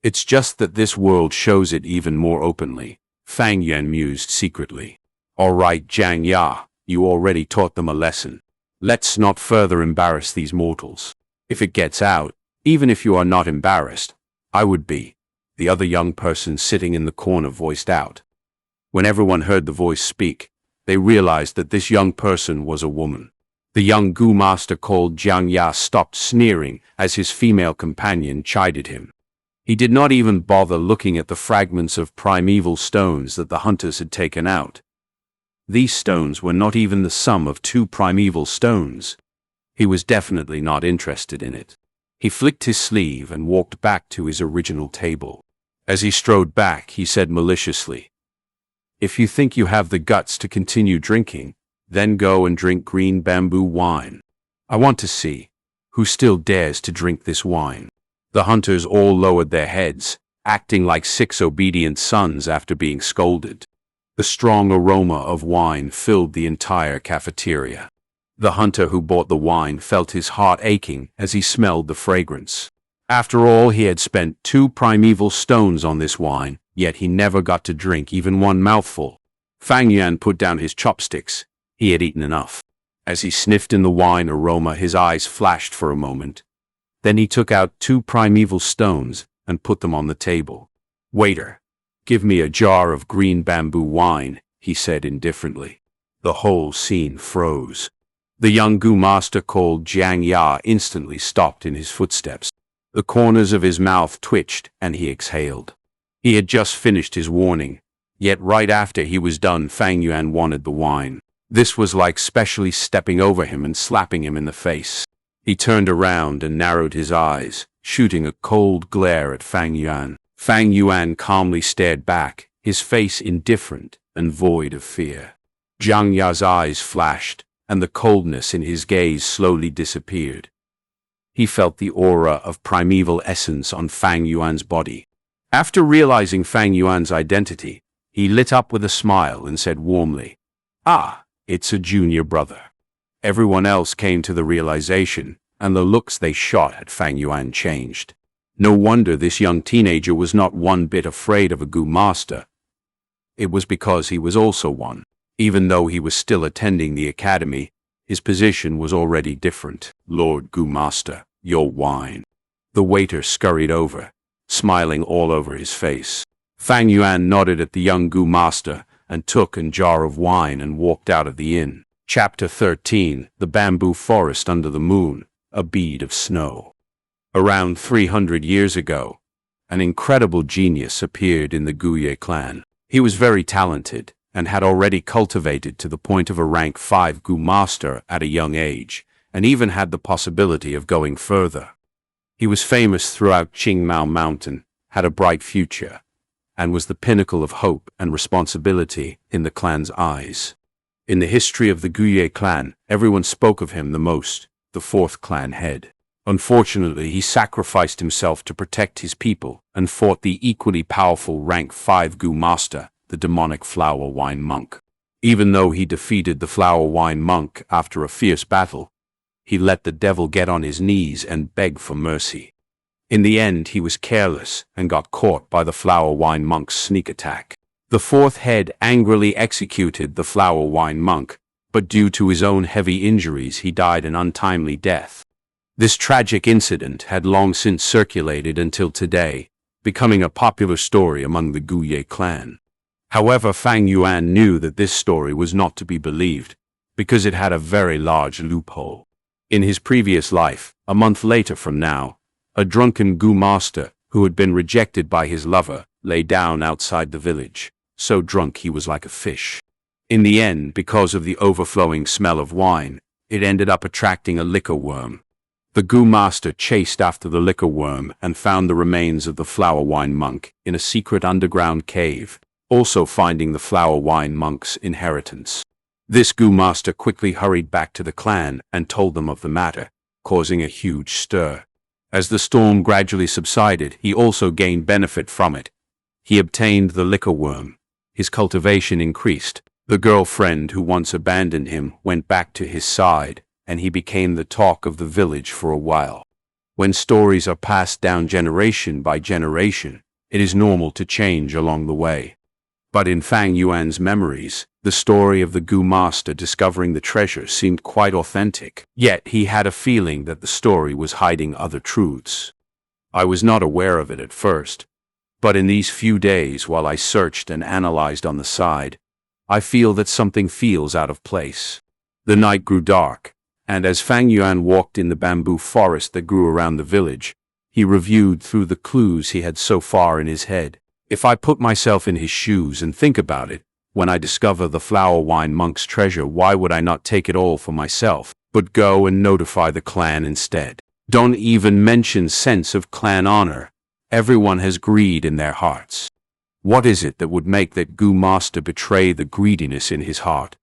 It's just that this world shows it even more openly. Fang Yuan mused secretly. All right, xianxia, you already taught them a lesson. Let's not further embarrass these mortals. If it gets out, even if you are not embarrassed, I would be. The other young person sitting in the corner voiced out. When everyone heard the voice speak, they realized that this young person was a woman. The young Goo Master called xianxia stopped sneering as his female companion chided him. He did not even bother looking at the fragments of primeval stones that the hunters had taken out. These stones were not even the sum of 2 primeval stones. He was definitely not interested in it. He flicked his sleeve and walked back to his original table. As he strode back, he said maliciously, "If you think you have the guts to continue drinking, then go and drink green bamboo wine. I want to see who still dares to drink this wine." The hunters all lowered their heads, acting like 6 obedient sons after being scolded. The strong aroma of wine filled the entire cafeteria. The hunter who bought the wine felt his heart aching as he smelled the fragrance. After all, he had spent 2 primeval stones on this wine, yet he never got to drink even one mouthful. Fang Yuan put down his chopsticks. He had eaten enough. As he sniffed in the wine aroma, his eyes flashed for a moment. Then he took out 2 primeval stones and put them on the table. "Waiter, give me a jar of green bamboo wine," he said indifferently. The whole scene froze. The young Gu master called xianxia instantly stopped in his footsteps. The corners of his mouth twitched and he exhaled. He had just finished his warning, yet right after he was done, Fang Yuan wanted the wine. This was like specially stepping over him and slapping him in the face. He turned around and narrowed his eyes, shooting a cold glare at Fang Yuan. Fang Yuan calmly stared back, his face indifferent and void of fear. Xianxia's eyes flashed, and the coldness in his gaze slowly disappeared. He felt the aura of primeval essence on Fang Yuan's body. After realizing Fang Yuan's identity, he lit up with a smile and said warmly, "Ah, it's a junior brother." Everyone else came to the realization, and the looks they shot at Fang Yuan changed. No wonder this young teenager was not one bit afraid of a Gu master. It was because he was also one. Even though he was still attending the academy, his position was already different. "Lord Gu master, your wine." The waiter scurried over, smiling all over his face. Fang Yuan nodded at the young Gu master and took a jar of wine and walked out of the inn. Chapter 13, The Bamboo Forest Under the Moon, a Bead of Snow. Around 300 years ago, an incredible genius appeared in the Guye clan. He was very talented and had already cultivated to the point of a rank 5 Gu master at a young age, and even had the possibility of going further. He was famous throughout Qingmao Mountain, had a bright future, and was the pinnacle of hope and responsibility in the clan's eyes. In the history of the Guye clan, everyone spoke of him the most, the 4th clan head. Unfortunately, he sacrificed himself to protect his people and fought the equally powerful rank 5 Gu master, the demonic flower wine monk. Even though he defeated the flower wine monk after a fierce battle, he let the devil get on his knees and beg for mercy. In the end, he was careless and got caught by the flower wine monk's sneak attack. The 4th head angrily executed the flower wine monk, but due to his own heavy injuries, he died an untimely death. This tragic incident had long since circulated until today, becoming a popular story among the Guye clan. However, Fang Yuan knew that this story was not to be believed, because it had a very large loophole. In his previous life, a month later from now, a drunken Gu master, who had been rejected by his lover, lay down outside the village, so drunk he was like a fish. In the end, because of the overflowing smell of wine, it ended up attracting a liquor worm. The Gu master chased after the liquor worm and found the remains of the flower wine monk in a secret underground cave, also finding the flower wine monk's inheritance. This Gu master quickly hurried back to the clan and told them of the matter, causing a huge stir. As the storm gradually subsided, he also gained benefit from it. He obtained the liquor worm. His cultivation increased. The girlfriend who once abandoned him went back to his side, and he became the talk of the village for a while. When stories are passed down generation by generation, it is normal to change along the way. But in Fang Yuan's memories, the story of the Gu master discovering the treasure seemed quite authentic. Yet he had a feeling that the story was hiding other truths. I was not aware of it at first, but in these few days while I searched and analyzed on the side, I feel that something feels out of place. The night grew dark, and as Fang Yuan walked in the bamboo forest that grew around the village, he reviewed through the clues he had so far in his head. If I put myself in his shoes and think about it, When I discover the flower wine monk's treasure, why would I not take it all for myself, but go and notify the clan instead? Don't even mention sense of clan honor. Everyone has greed in their hearts. What is it that would make that goo master betray the greediness in his heart,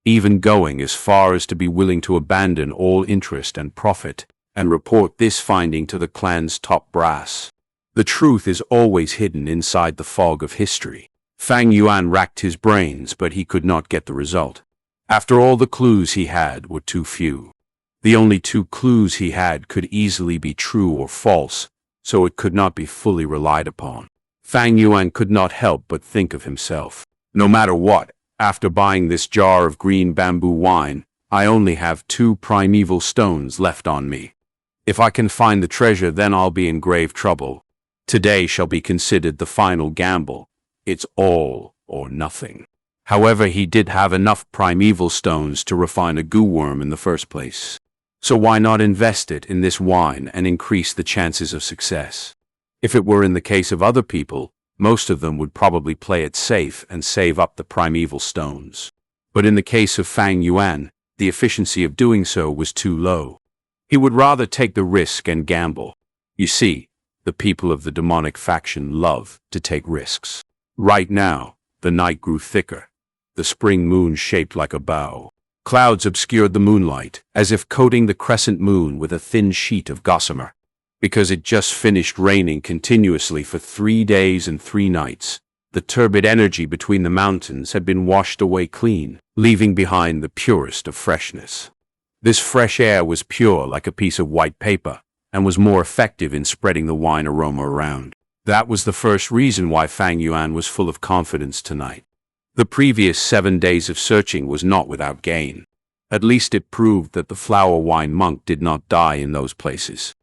even going as far as to be willing to abandon all interest and profit, and report this finding to the clan's top brass? The truth is always hidden inside the fog of history. Fang Yuan racked his brains, but he could not get the result. After all, the clues he had were too few. The only two clues he had could easily be true or false, so it could not be fully relied upon. Fang Yuan could not help but think of himself. No matter what, after buying this jar of green bamboo wine, I only have 2 primeval stones left on me. If I can find the treasure, then I'll be in grave trouble. Today shall be considered the final gamble. It's all or nothing. However, he did have enough primeval stones to refine a goo worm in the first place. So why not invest it in this wine and increase the chances of success? If it were in the case of other people, most of them would probably play it safe and save up the primeval stones. But in the case of Fang Yuan, the efficiency of doing so was too low. He would rather take the risk and gamble. You see, the people of the demonic faction love to take risks. Right now, the night grew thicker. The spring moon shaped like a bow. Clouds obscured the moonlight, as if coating the crescent moon with a thin sheet of gossamer. Because it just finished raining continuously for 3 days and 3 nights, the turbid energy between the mountains had been washed away clean, leaving behind the purest of freshness. This fresh air was pure like a piece of white paper, and was more effective in spreading the wine aroma around. That was the first reason why Fang Yuan was full of confidence tonight. The previous 7 days of searching was not without gain. At least it proved that the flower wine monk did not die in those places.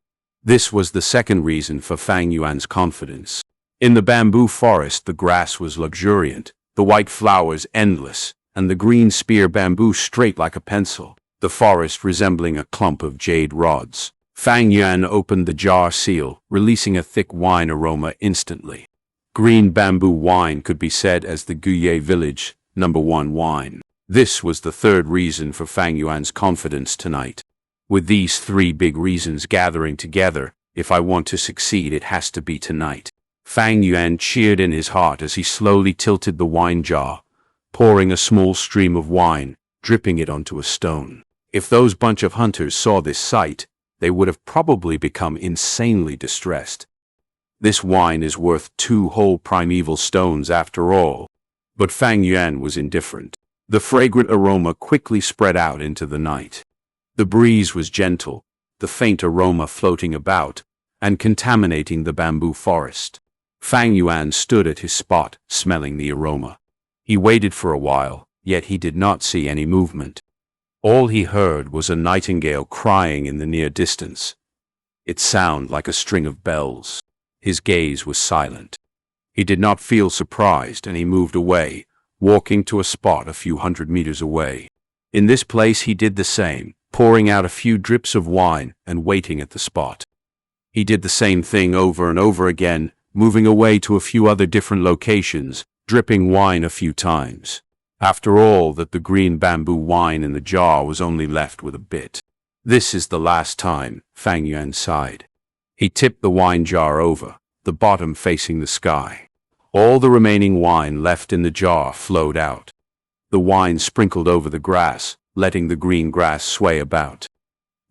This was the second reason for Fang Yuan's confidence. In the bamboo forest, the grass was luxuriant, the white flowers endless, and the green spear bamboo straight like a pencil, the forest resembling a clump of jade rods. Fang Yuan opened the jar seal, releasing a thick wine aroma instantly. Green bamboo wine could be said as the Guye village #1 wine. This was the third reason for Fang Yuan's confidence tonight. With these 3 big reasons gathering together, if I want to succeed, it has to be tonight. Fang Yuan cheered in his heart as he slowly tilted the wine jar, pouring a small stream of wine, dripping it onto a stone. If those bunch of hunters saw this sight, they would have probably become insanely distressed. This wine is worth 2 whole primeval stones after all. But Fang Yuan was indifferent. The fragrant aroma quickly spread out into the night. The breeze was gentle, the faint aroma floating about, and contaminating the bamboo forest. Fang Yuan stood at his spot, smelling the aroma. He waited for a while, yet he did not see any movement. All he heard was a nightingale crying in the near distance. It sounded like a string of bells. His gaze was silent. He did not feel surprised, and he moved away, walking to a spot a few hundred meters away. In this place he did the same, pouring out a few drips of wine and waiting at the spot. He did the same thing over and over again, moving away to a few other different locations, dripping wine a few times. After all, that the green bamboo wine in the jar was only left with a bit. This is the last time, Fang Yuan sighed. He tipped the wine jar over, the bottom facing the sky. All the remaining wine left in the jar flowed out. The wine sprinkled over the grass, letting the green grass sway about.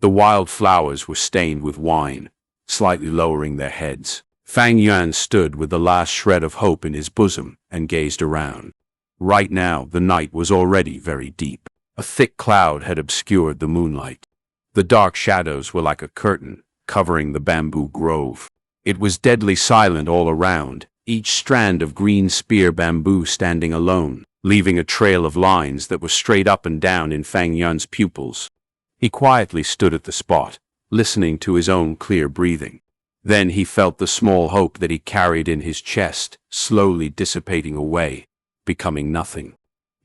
The wild flowers were stained with wine, slightly lowering their heads. Fang Yuan stood with the last shred of hope in his bosom and gazed around. Right now, the night was already very deep. A thick cloud had obscured the moonlight. The dark shadows were like a curtain, covering the bamboo grove. It was deadly silent all around, each strand of green spear bamboo standing alone, leaving a trail of lines that were straight up and down in Fang Yuan's pupils. He quietly stood at the spot, listening to his own clear breathing. Then he felt the small hope that he carried in his chest slowly dissipating away, becoming nothing.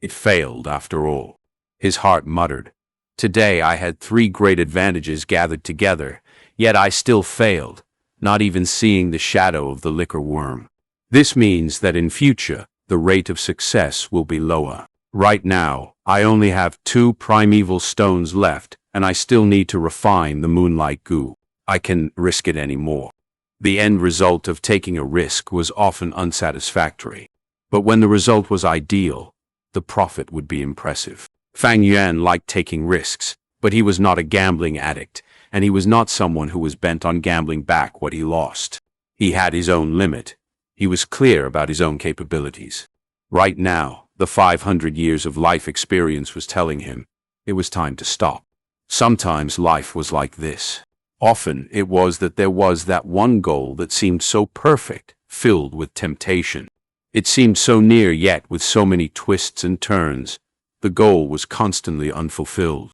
It failed after all. His heart muttered, "Today I had 3 great advantages gathered together, yet I still failed, not even seeing the shadow of the liquor worm. This means that in future, the rate of success will be lower. Right now, I only have 2 primeval stones left, and I still need to refine the moonlight goo. I can risk it anymore. The end result of taking a risk was often unsatisfactory. But when the result was ideal, the profit would be impressive. Fang Yuan liked taking risks, but he was not a gambling addict, and he was not someone who was bent on gambling back what he lost. He had his own limit. He was clear about his own capabilities. Right now, the 500 years of life experience was telling him it was time to stop. Sometimes life was like this. Often it was that there was that one goal that seemed so perfect, filled with temptation. It seemed so near yet with so many twists and turns. The goal was constantly unfulfilled.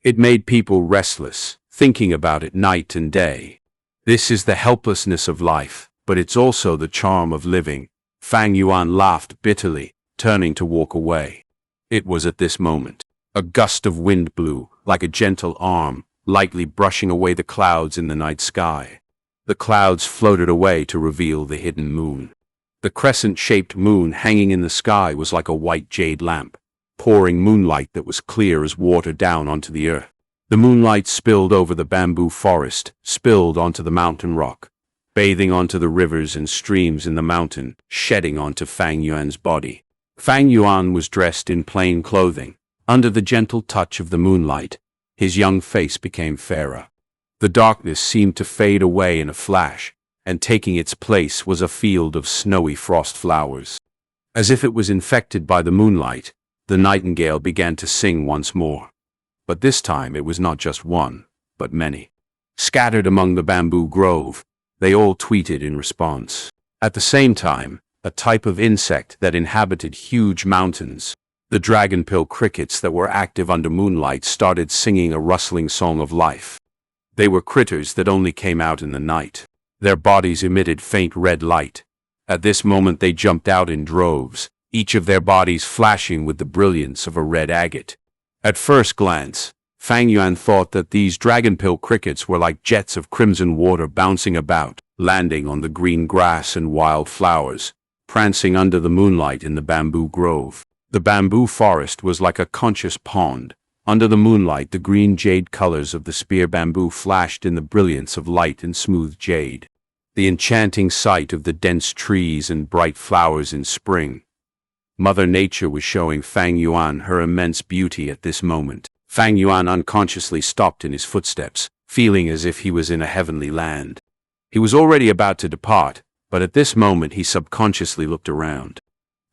It made people restless, thinking about it night and day. This is the helplessness of life, but it's also the charm of living. Fang Yuan laughed bitterly, turning to walk away. It was at this moment. A gust of wind blew, like a gentle arm, lightly brushing away the clouds in the night sky. The clouds floated away to reveal the hidden moon. The crescent-shaped moon hanging in the sky was like a white jade lamp, pouring moonlight that was clear as water down onto the earth. The moonlight spilled over the bamboo forest, spilled onto the mountain rock, bathing onto the rivers and streams in the mountain, shedding onto Fang Yuan's body. Fang Yuan was dressed in plain clothing. Under the gentle touch of the moonlight, his young face became fairer. The darkness seemed to fade away in a flash, and taking its place was a field of snowy frost flowers. As if it was infected by the moonlight, the nightingale began to sing once more. But this time it was not just one, but many. Scattered among the bamboo grove, they all tweeted in response. At the same time, a type of insect that inhabited huge mountains, the dragonpill crickets that were active under moonlight, started singing a rustling song of life. They were critters that only came out in the night. Their bodies emitted faint red light. At this moment they jumped out in droves, each of their bodies flashing with the brilliance of a red agate. At first glance, Fang Yuan thought that these dragonpill crickets were like jets of crimson water bouncing about, landing on the green grass and wild flowers, prancing under the moonlight in the bamboo grove. The bamboo forest was like a conscious pond. Under the moonlight, the green jade colors of the spear bamboo flashed in the brilliance of light and smooth jade. The enchanting sight of the dense trees and bright flowers in spring. Mother Nature was showing Fang Yuan her immense beauty at this moment. Fang Yuan unconsciously stopped in his footsteps, feeling as if he was in a heavenly land. He was already about to depart, but at this moment he subconsciously looked around.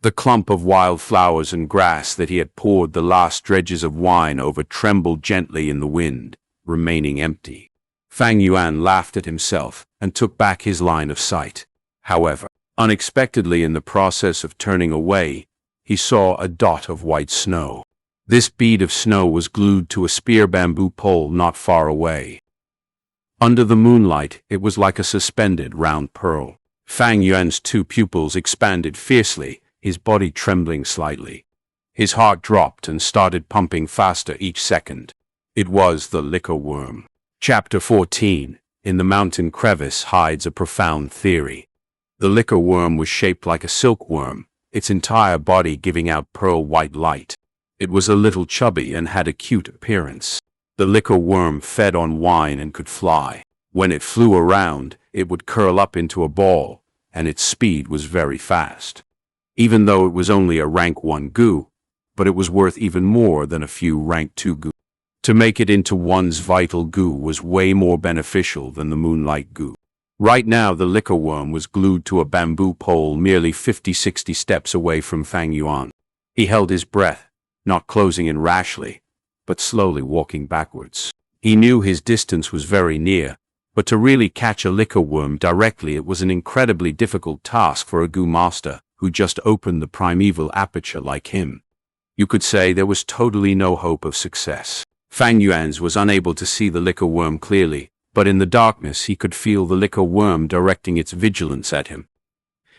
The clump of wild flowers and grass that he had poured the last dredges of wine over trembled gently in the wind, remaining empty. Fang Yuan laughed at himself and took back his line of sight. However, unexpectedly in the process of turning away, he saw a dot of white snow. This bead of snow was glued to a spear bamboo pole not far away. Under the moonlight, it was like a suspended round pearl. Fang Yuan's 2 pupils expanded fiercely, his body trembling slightly. His heart dropped and started pumping faster each second. It was the liquor worm. Chapter 14. In the mountain crevice hides a profound theory. The liquor worm was shaped like a silkworm, its entire body giving out pearl-white light. It was a little chubby and had a cute appearance. The liquor worm fed on wine and could fly. When it flew around, it would curl up into a ball, and its speed was very fast. Even though it was only a rank 1 goo, but it was worth even more than a few rank 2 goo. To make it into one's vital goo was way more beneficial than the moonlight goo. Right now the liquor worm was glued to a bamboo pole merely 50-60 steps away from Fang Yuan. He held his breath, not closing in rashly, but slowly walking backwards. He knew his distance was very near, but to really catch a liquor worm directly it was an incredibly difficult task for a goo master who just opened the primeval aperture like him. You could say there was totally no hope of success. Fang Yuan was unable to see the liquor worm clearly, but in the darkness he could feel the liquor worm directing its vigilance at him.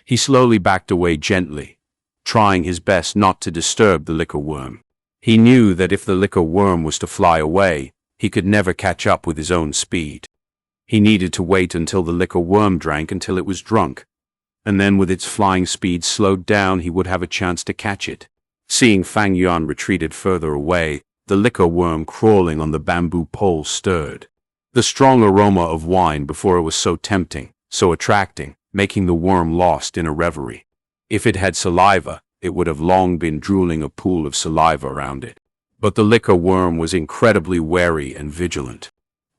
He slowly backed away gently, trying his best not to disturb the liquor worm. He knew that if the liquor worm was to fly away, he could never catch up with his own speed. He needed to wait until the liquor worm drank until it was drunk. and then with its flying speed slowed down, he would have a chance to catch it. Seeing Fang Yuan retreated further away, the liquor worm crawling on the bamboo pole stirred. The strong aroma of wine before it was so tempting, so attracting, making the worm lost in a reverie. If it had saliva, it would have long been drooling a pool of saliva around it. But the liquor worm was incredibly wary and vigilant.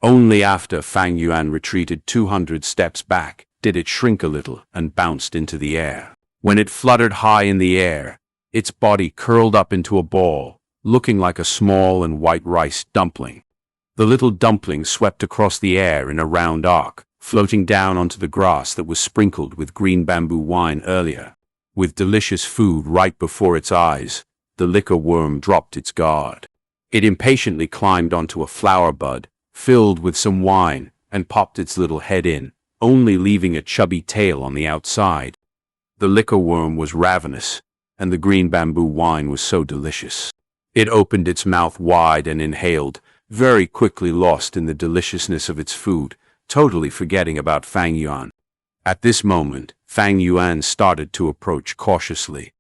Only after Fang Yuan retreated 200 steps back did it shrink a little and bounced into the air. When it fluttered high in the air, its body curled up into a ball, looking like a small and white rice dumpling. The little dumpling swept across the air in a round arc, floating down onto the grass that was sprinkled with green bamboo wine earlier. With delicious food right before its eyes, the liquor worm dropped its guard. It impatiently climbed onto a flower bud, filled with some wine, and popped its little head in, only leaving a chubby tail on the outside. The liquor worm was ravenous, and the green bamboo wine was so delicious. It opened its mouth wide and inhaled, very quickly lost in the deliciousness of its food, totally forgetting about Fang Yuan. At this moment, Fang Yuan started to approach cautiously.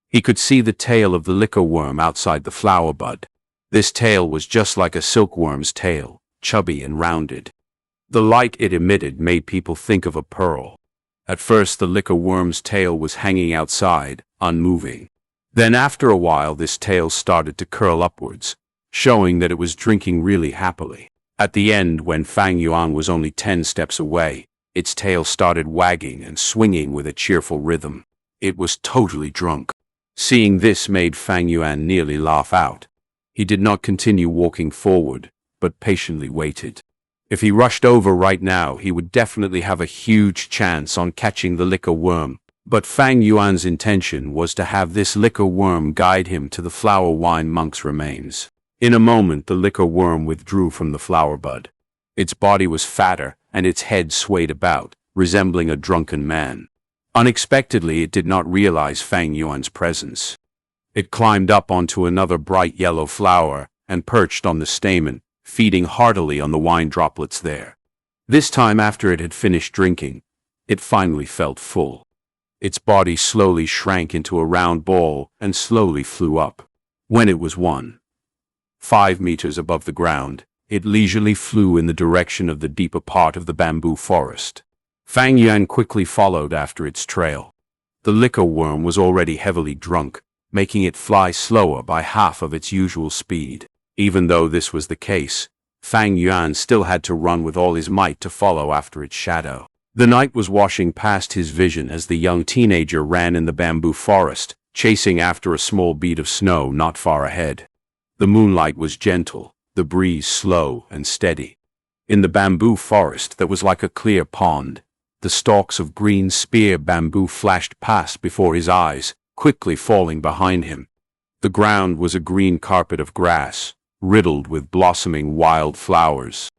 He could see the tail of the liquor worm outside the flower bud. This tail was just like a silkworm's tail, chubby and rounded. The light it emitted made people think of a pearl. At first, the liquor worm's tail was hanging outside, unmoving. Then after a while, this tail started to curl upwards, showing that it was drinking really happily. At the end, when Fang Yuan was only 10 steps away, its tail started wagging and swinging with a cheerful rhythm. It was totally drunk. Seeing this made Fang Yuan nearly laugh out. He did not continue walking forward, but patiently waited. If he rushed over right now, he would definitely have a huge chance on catching the liquor worm. But Fang Yuan's intention was to have this liquor worm guide him to the flower wine monk's remains. In a moment, the liquor worm withdrew from the flower bud. Its body was fatter, and its head swayed about, resembling a drunken man. Unexpectedly, it did not realize Fang Yuan's presence. It climbed up onto another bright yellow flower and perched on the stamen, feeding heartily on the wine droplets there. This time, after it had finished drinking, it finally felt full. Its body slowly shrank into a round ball and slowly flew up. When it was 1.5 meters above the ground, it leisurely flew in the direction of the deeper part of the bamboo forest. Fang Yuan quickly followed after its trail. The liquor worm was already heavily drunk, making it fly slower by half of its usual speed. Even though this was the case, Fang Yuan still had to run with all his might to follow after its shadow. The night was washing past his vision as the young teenager ran in the bamboo forest, chasing after a small bead of snow not far ahead. The moonlight was gentle, the breeze slow and steady. In the bamboo forest that was like a clear pond, the stalks of green spear bamboo flashed past before his eyes, quickly falling behind him. The ground was a green carpet of grass, riddled with blossoming wild flowers.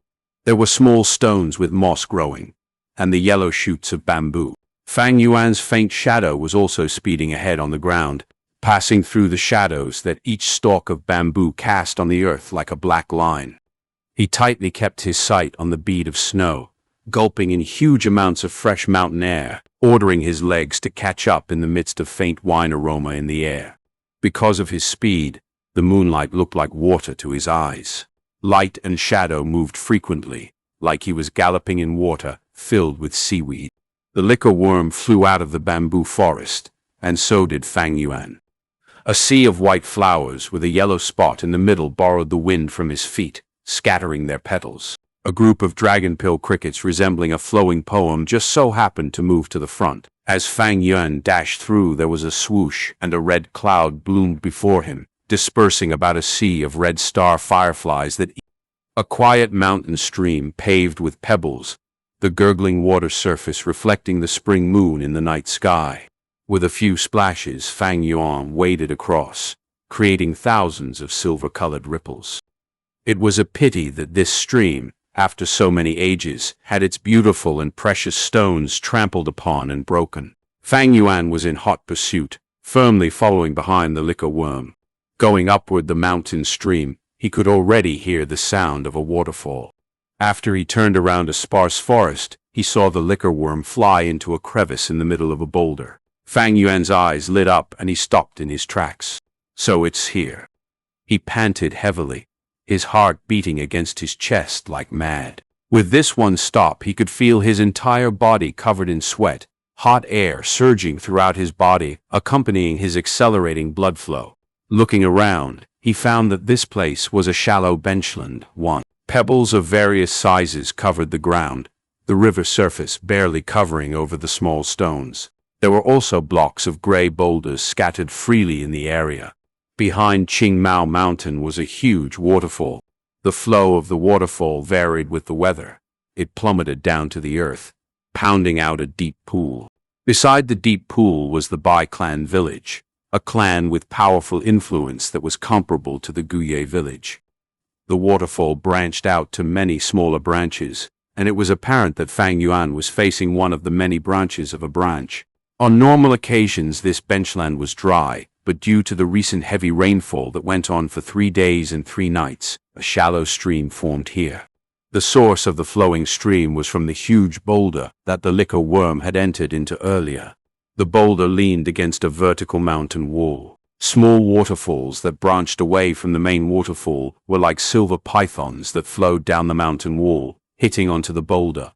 There were small stones with moss growing, and the yellow shoots of bamboo. Fang Yuan's faint shadow was also speeding ahead on the ground, passing through the shadows that each stalk of bamboo cast on the earth like a black line. He tightly kept his sight on the bead of snow, gulping in huge amounts of fresh mountain air, ordering his legs to catch up in the midst of faint wine aroma in the air. Because of his speed, the moonlight looked like water to his eyes. Light and shadow moved frequently, like he was galloping in water filled with seaweed. The liquor worm flew out of the bamboo forest, and so did Fang Yuan. A sea of white flowers with a yellow spot in the middle borrowed the wind from his feet, scattering their petals. A group of dragonpill crickets resembling a flowing poem just so happened to move to the front. As Fang Yuan dashed through, there was a swoosh, and a red cloud bloomed before him, dispersing about a sea of red star fireflies that a quiet mountain stream paved with pebbles, the gurgling water surface reflecting the spring moon in the night sky. With a few splashes, Fang Yuan waded across, creating thousands of silver-colored ripples. It was a pity that this stream, after so many ages, had its beautiful and precious stones trampled upon and broken. Fang Yuan was in hot pursuit, firmly following behind the liquor worm. Going upward the mountain stream, he could already hear the sound of a waterfall. After he turned around a sparse forest, he saw the liquor worm fly into a crevice in the middle of a boulder. Fang Yuan's eyes lit up and he stopped in his tracks. So it's here. He panted heavily, his heart beating against his chest like mad. With this one stop, he could feel his entire body covered in sweat, hot air surging throughout his body, accompanying his accelerating blood flow. Looking around, he found that this place was a shallow benchland. Pebbles of various sizes covered the ground, the river surface barely covering over the small stones. There were also blocks of gray boulders scattered freely in the area. Behind Qingmao Mountain was a huge waterfall. The flow of the waterfall varied with the weather. It plummeted down to the earth, pounding out a deep pool. Beside the deep pool was the Bai clan village, a clan with powerful influence that was comparable to the Guye village. The waterfall branched out to many smaller branches, and it was apparent that Fang Yuan was facing one of the many branches of a branch. On normal occasions this benchland was dry, but due to the recent heavy rainfall that went on for 3 days and 3 nights, a shallow stream formed here. The source of the flowing stream was from the huge boulder that the liquor worm had entered into earlier. The boulder leaned against a vertical mountain wall. Small waterfalls that branched away from the main waterfall were like silver pythons that flowed down the mountain wall, hitting onto the boulder.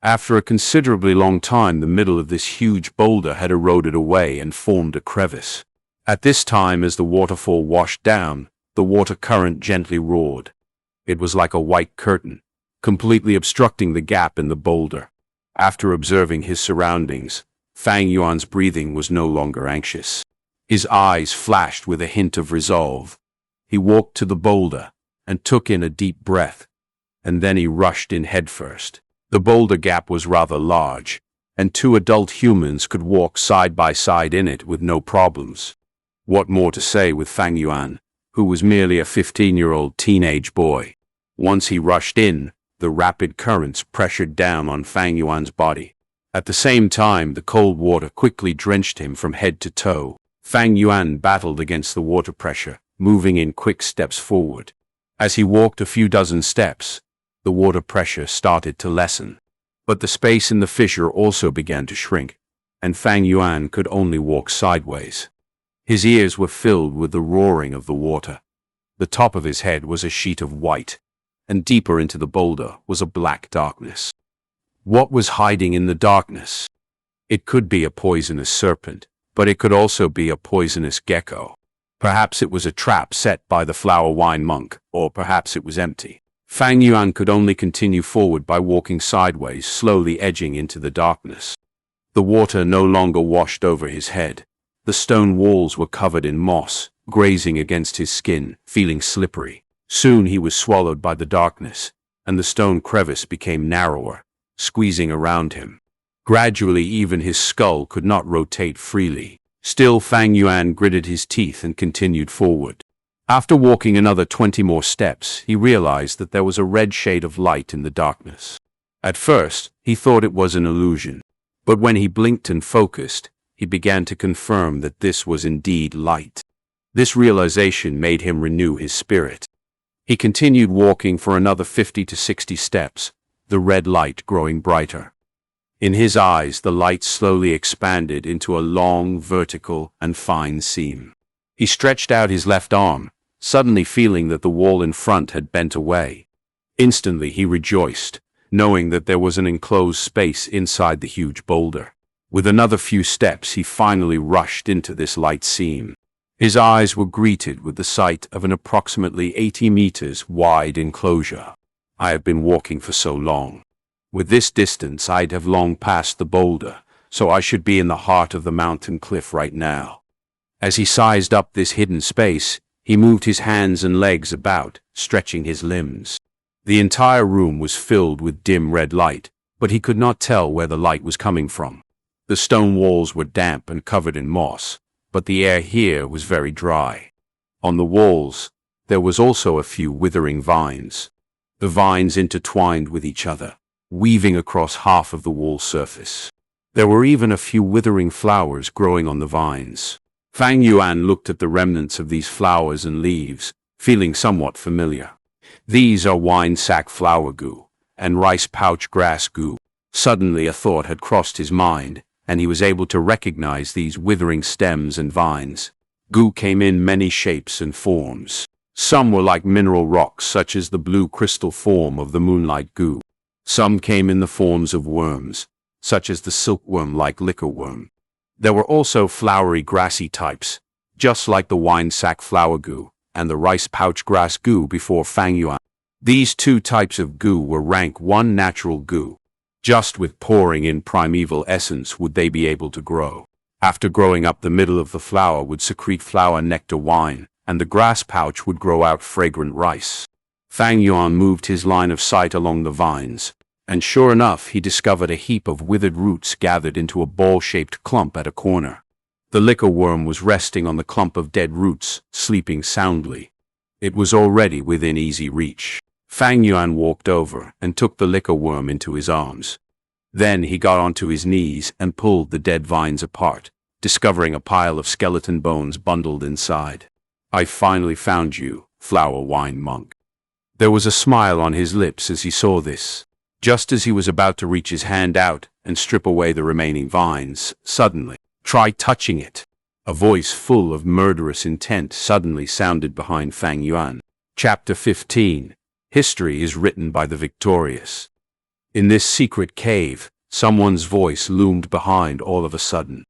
After a considerably long time, the middle of this huge boulder had eroded away and formed a crevice. At this time, as the waterfall washed down, the water current gently roared. It was like a white curtain, completely obstructing the gap in the boulder. After observing his surroundings, Fang Yuan's breathing was no longer anxious. His eyes flashed with a hint of resolve. He walked to the boulder and took in a deep breath, and then he rushed in headfirst. The boulder gap was rather large, and 2 adult humans could walk side by side in it with no problems. What more to say with Fang Yuan, who was merely a 15-year-old teenage boy? Once he rushed in, the rapid currents pressured down on Fang Yuan's body. At the same time, the cold water quickly drenched him from head to toe. Fang Yuan battled against the water pressure, moving in quick steps forward. As he walked a few dozen steps, the water pressure started to lessen. But the space in the fissure also began to shrink, and Fang Yuan could only walk sideways. His ears were filled with the roaring of the water. The top of his head was a sheet of white, and deeper into the boulder was a black darkness. What was hiding in the darkness? It could be a poisonous serpent, but it could also be a poisonous gecko. Perhaps it was a trap set by the flower wine monk, or perhaps it was empty. Fang Yuan could only continue forward by walking sideways, slowly edging into the darkness. The water no longer washed over his head. The stone walls were covered in moss, grazing against his skin, feeling slippery. Soon he was swallowed by the darkness, and the stone crevice became narrower, squeezing around him. Gradually, even his skull could not rotate freely. Still, Fang Yuan gritted his teeth and continued forward. After walking another 20 more steps, he realized that there was a red shade of light in the darkness. At first, he thought it was an illusion, but when he blinked and focused, he began to confirm that this was indeed light. This realization made him renew his spirit. He continued walking for another 50 to 60 steps, the red light growing brighter. In his eyes, the light slowly expanded into a long, vertical, and fine seam. He stretched out his left arm, suddenly feeling that the wall in front had bent away. Instantly he rejoiced, knowing that there was an enclosed space inside the huge boulder. With another few steps, he finally rushed into this light seam. His eyes were greeted with the sight of an approximately 80 meters wide enclosure. I have been walking for so long. With this distance, I'd have long passed the boulder, so I should be in the heart of the mountain cliff right now. As he sized up this hidden space, he moved his hands and legs about, stretching his limbs. The entire room was filled with dim red light, but he could not tell where the light was coming from. The stone walls were damp and covered in moss, but the air here was very dry. On the walls, there was also a few withering vines. The vines intertwined with each other, weaving across half of the wall surface. There were even a few withering flowers growing on the vines. Fang Yuan looked at the remnants of these flowers and leaves, feeling somewhat familiar. These are wine sack flower goo and rice pouch grass goo. Suddenly a thought had crossed his mind, and he was able to recognize these withering stems and vines. Goo came in many shapes and forms. Some were like mineral rocks, such as the blue crystal form of the moonlight goo. Some came in the forms of worms, such as the silkworm-like liquor worm. There were also flowery grassy types, just like the wine sack flower goo and the rice pouch grass goo before Fang Yuan. These two types of goo were rank 1 natural goo. Just with pouring in primeval essence would they be able to grow. After growing up, the middle of the flower would secrete flower nectar wine, and the grass pouch would grow out fragrant rice. Fang Yuan moved his line of sight along the vines, and sure enough he discovered a heap of withered roots gathered into a ball-shaped clump at a corner. The liquor worm was resting on the clump of dead roots, sleeping soundly. It was already within easy reach. Fang Yuan walked over and took the liquor worm into his arms. Then he got onto his knees and pulled the dead vines apart, discovering a pile of skeleton bones bundled inside. "I finally found you, flower wine monk." There was a smile on his lips as he saw this. Just as he was about to reach his hand out and strip away the remaining vines, suddenly, "Try touching it." A voice full of murderous intent suddenly sounded behind Fang Yuan. Chapter 15. History is written by the victorious. In this secret cave, someone's voice loomed behind all of a sudden.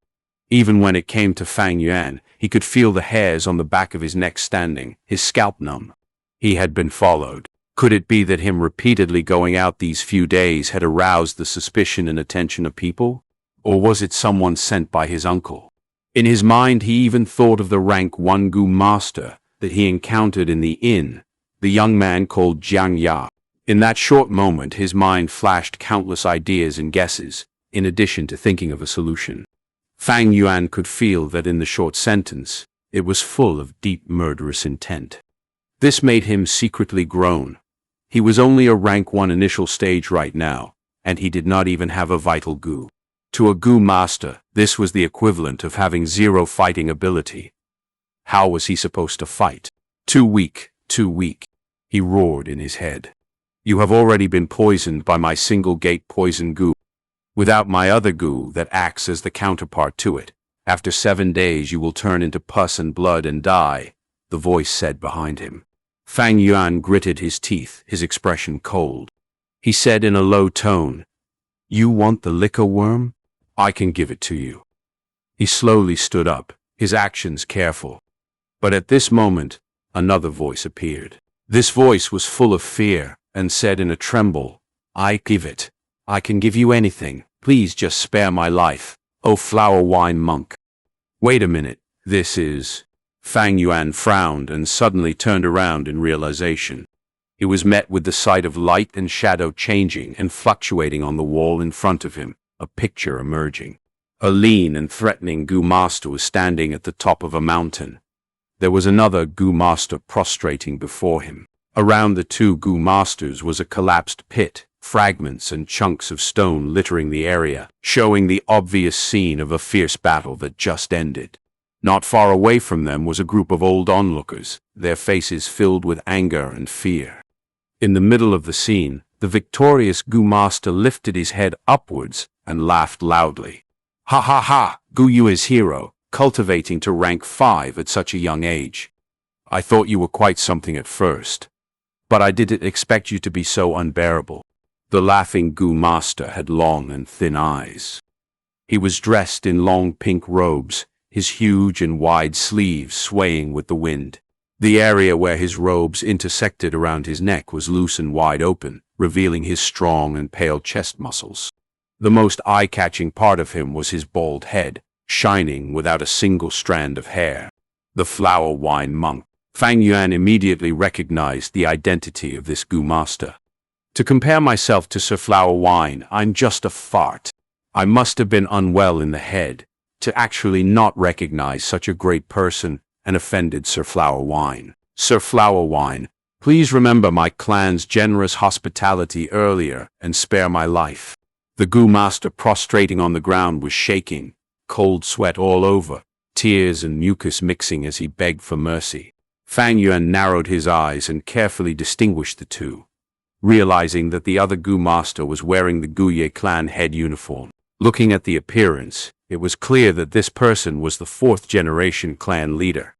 Even when it came to Fang Yuan, he could feel the hairs on the back of his neck standing, his scalp numb. He had been followed. Could it be that him repeatedly going out these few days had aroused the suspicion and attention of people? Or was it someone sent by his uncle? In his mind he even thought of the rank 1 Goo master that he encountered in the inn, the young man called xianxia. In that short moment his mind flashed countless ideas and guesses, in addition to thinking of a solution. Fang Yuan could feel that in the short sentence, it was full of deep murderous intent. This made him secretly groan. He was only a rank 1 initial stage right now, and he did not even have a vital goo. To a goo master, this was the equivalent of having 0 fighting ability. How was he supposed to fight? Too weak, he roared in his head. "You have already been poisoned by my single-gate poison goo. Without my other goo that acts as the counterpart to it, after 7 days you will turn into pus and blood and die," the voice said behind him. Fang Yuan gritted his teeth, his expression cold. He said in a low tone, "You want the liquor worm? I can give it to you." He slowly stood up, his actions careful. But at this moment, another voice appeared. This voice was full of fear and said in a tremble, "I give it. I can give you anything. Please just spare my life, oh flower wine monk." "Wait a minute, this is..." Fang Yuan frowned and suddenly turned around in realization. He was met with the sight of light and shadow changing and fluctuating on the wall in front of him, a picture emerging. A lean and threatening goo master was standing at the top of a mountain. There was another goo master prostrating before him. Around the two goo masters was a collapsed pit, fragments and chunks of stone littering the area, showing the obvious scene of a fierce battle that just ended. Not far away from them was a group of old onlookers, their faces filled with anger and fear. In the middle of the scene, the victorious goo master lifted his head upwards and laughed loudly. "Ha ha ha, Goo you is hero, cultivating to rank 5 at such a young age. I thought you were quite something at first, but I didn't expect you to be so unbearable." The laughing goo master had long and thin eyes. He was dressed in long pink robes, his huge and wide sleeves swaying with the wind. The area where his robes intersected around his neck was loose and wide open, revealing his strong and pale chest muscles. The most eye-catching part of him was his bald head, shining without a single strand of hair. The flower wine monk. Fang Yuan immediately recognized the identity of this goo master. "To compare myself to Sir Flower Wine, I'm just a fart. I must have been unwell in the head to actually not recognize such a great person," and offended Sir Flower Wine. "Sir Flower Wine, please remember my clan's generous hospitality earlier and spare my life." The goo master prostrating on the ground was shaking, cold sweat all over, tears and mucus mixing as he begged for mercy. Fang Yuan narrowed his eyes and carefully distinguished the two. realizing that the other Gu master was wearing the Guye clan head uniform. Looking at the appearance, it was clear that this person was the fourth-generation clan leader.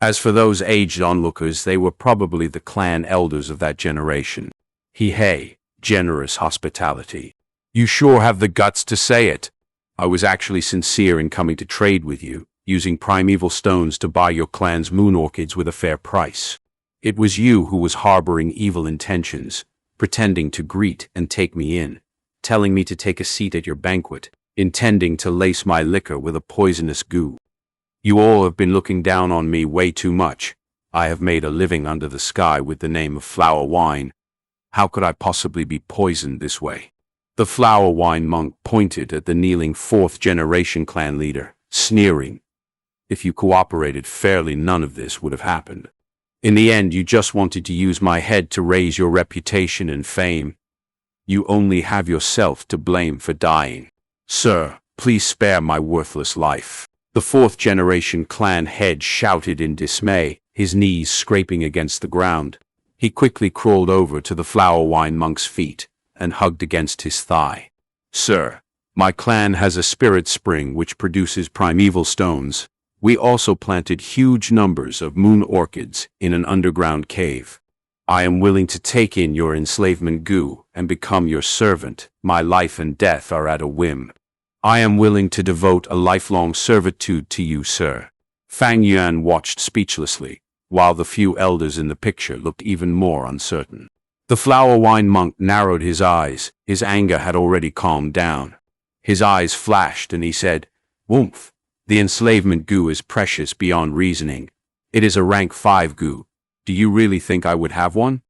As for those aged onlookers, they were probably the clan elders of that generation. Hey, generous hospitality. You sure have the guts to say it. I was actually sincere in coming to trade with you, using primeval stones to buy your clan's moon orchids with a fair price. It was you who was harboring evil intentions, pretending to greet and take me in, telling me to take a seat at your banquet, intending to lace my liquor with a poisonous goo. You all have been looking down on me way too much. I have made a living under the sky with the name of flower wine. How could I possibly be poisoned this way? The flower wine monk pointed at the kneeling fourth-generation clan leader, sneering. If you cooperated fairly, none of this would have happened. In the end, you just wanted to use my head to raise your reputation and fame. You only have yourself to blame for dying. Sir, please spare my worthless life. The fourth-generation clan head shouted in dismay, his knees scraping against the ground. He quickly crawled over to the flower wine monk's feet and hugged against his thigh. Sir, my clan has a spirit spring which produces primeval stones. We also planted huge numbers of moon orchids in an underground cave. I am willing to take in your enslavement goo and become your servant. My life and death are at a whim. I am willing to devote a lifelong servitude to you, sir. Fang Yuan watched speechlessly, while the few elders in the picture looked even more uncertain. The flower wine monk narrowed his eyes. His anger had already calmed down. His eyes flashed and he said, "Woomph, the enslavement goo is precious beyond reasoning. It is a rank 5 goo. Do you really think I would have one?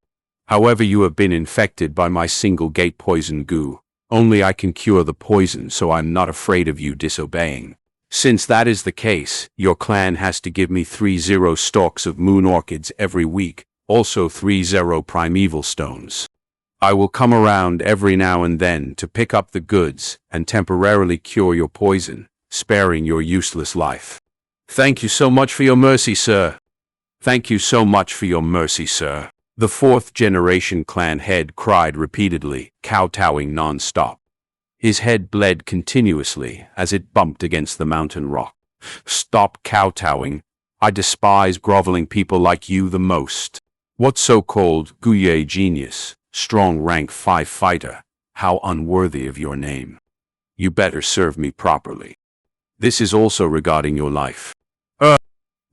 However, you have been infected by my single gate poison goo. Only I can cure the poison, so I'm not afraid of you disobeying. Since that is the case, your clan has to give me 30 stalks of moon orchids every week, also 30 primeval stones. I will come around every now and then to pick up the goods and temporarily cure your poison, sparing your useless life." "Thank you so much for your mercy, sir." "Thank you so much for your mercy, sir." The fourth-generation clan head cried repeatedly, kowtowing non-stop. His head bled continuously as it bumped against the mountain rock. "Stop kowtowing. I despise groveling people like you the most. What so-called Guye genius, strong rank 5 fighter, how unworthy of your name. You better serve me properly. This is also regarding your life."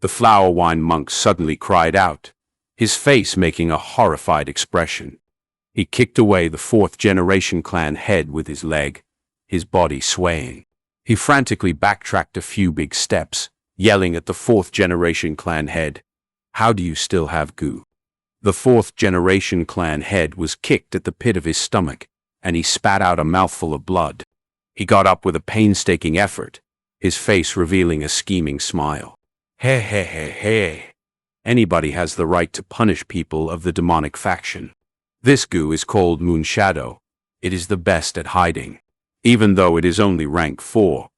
The flower wine monk suddenly cried out, his face making a horrified expression. He kicked away the fourth-generation clan head with his leg, his body swaying. He frantically backtracked a few big steps, yelling at the fourth-generation clan head, "How do you still have goo?" The fourth-generation clan head was kicked at the pit of his stomach, and he spat out a mouthful of blood. He got up with a painstaking effort, his face revealing a scheming smile. Hey. Anybody has the right to punish people of the demonic faction. This goo is called Moon Shadow. It is the best at hiding, even though it is only rank 4,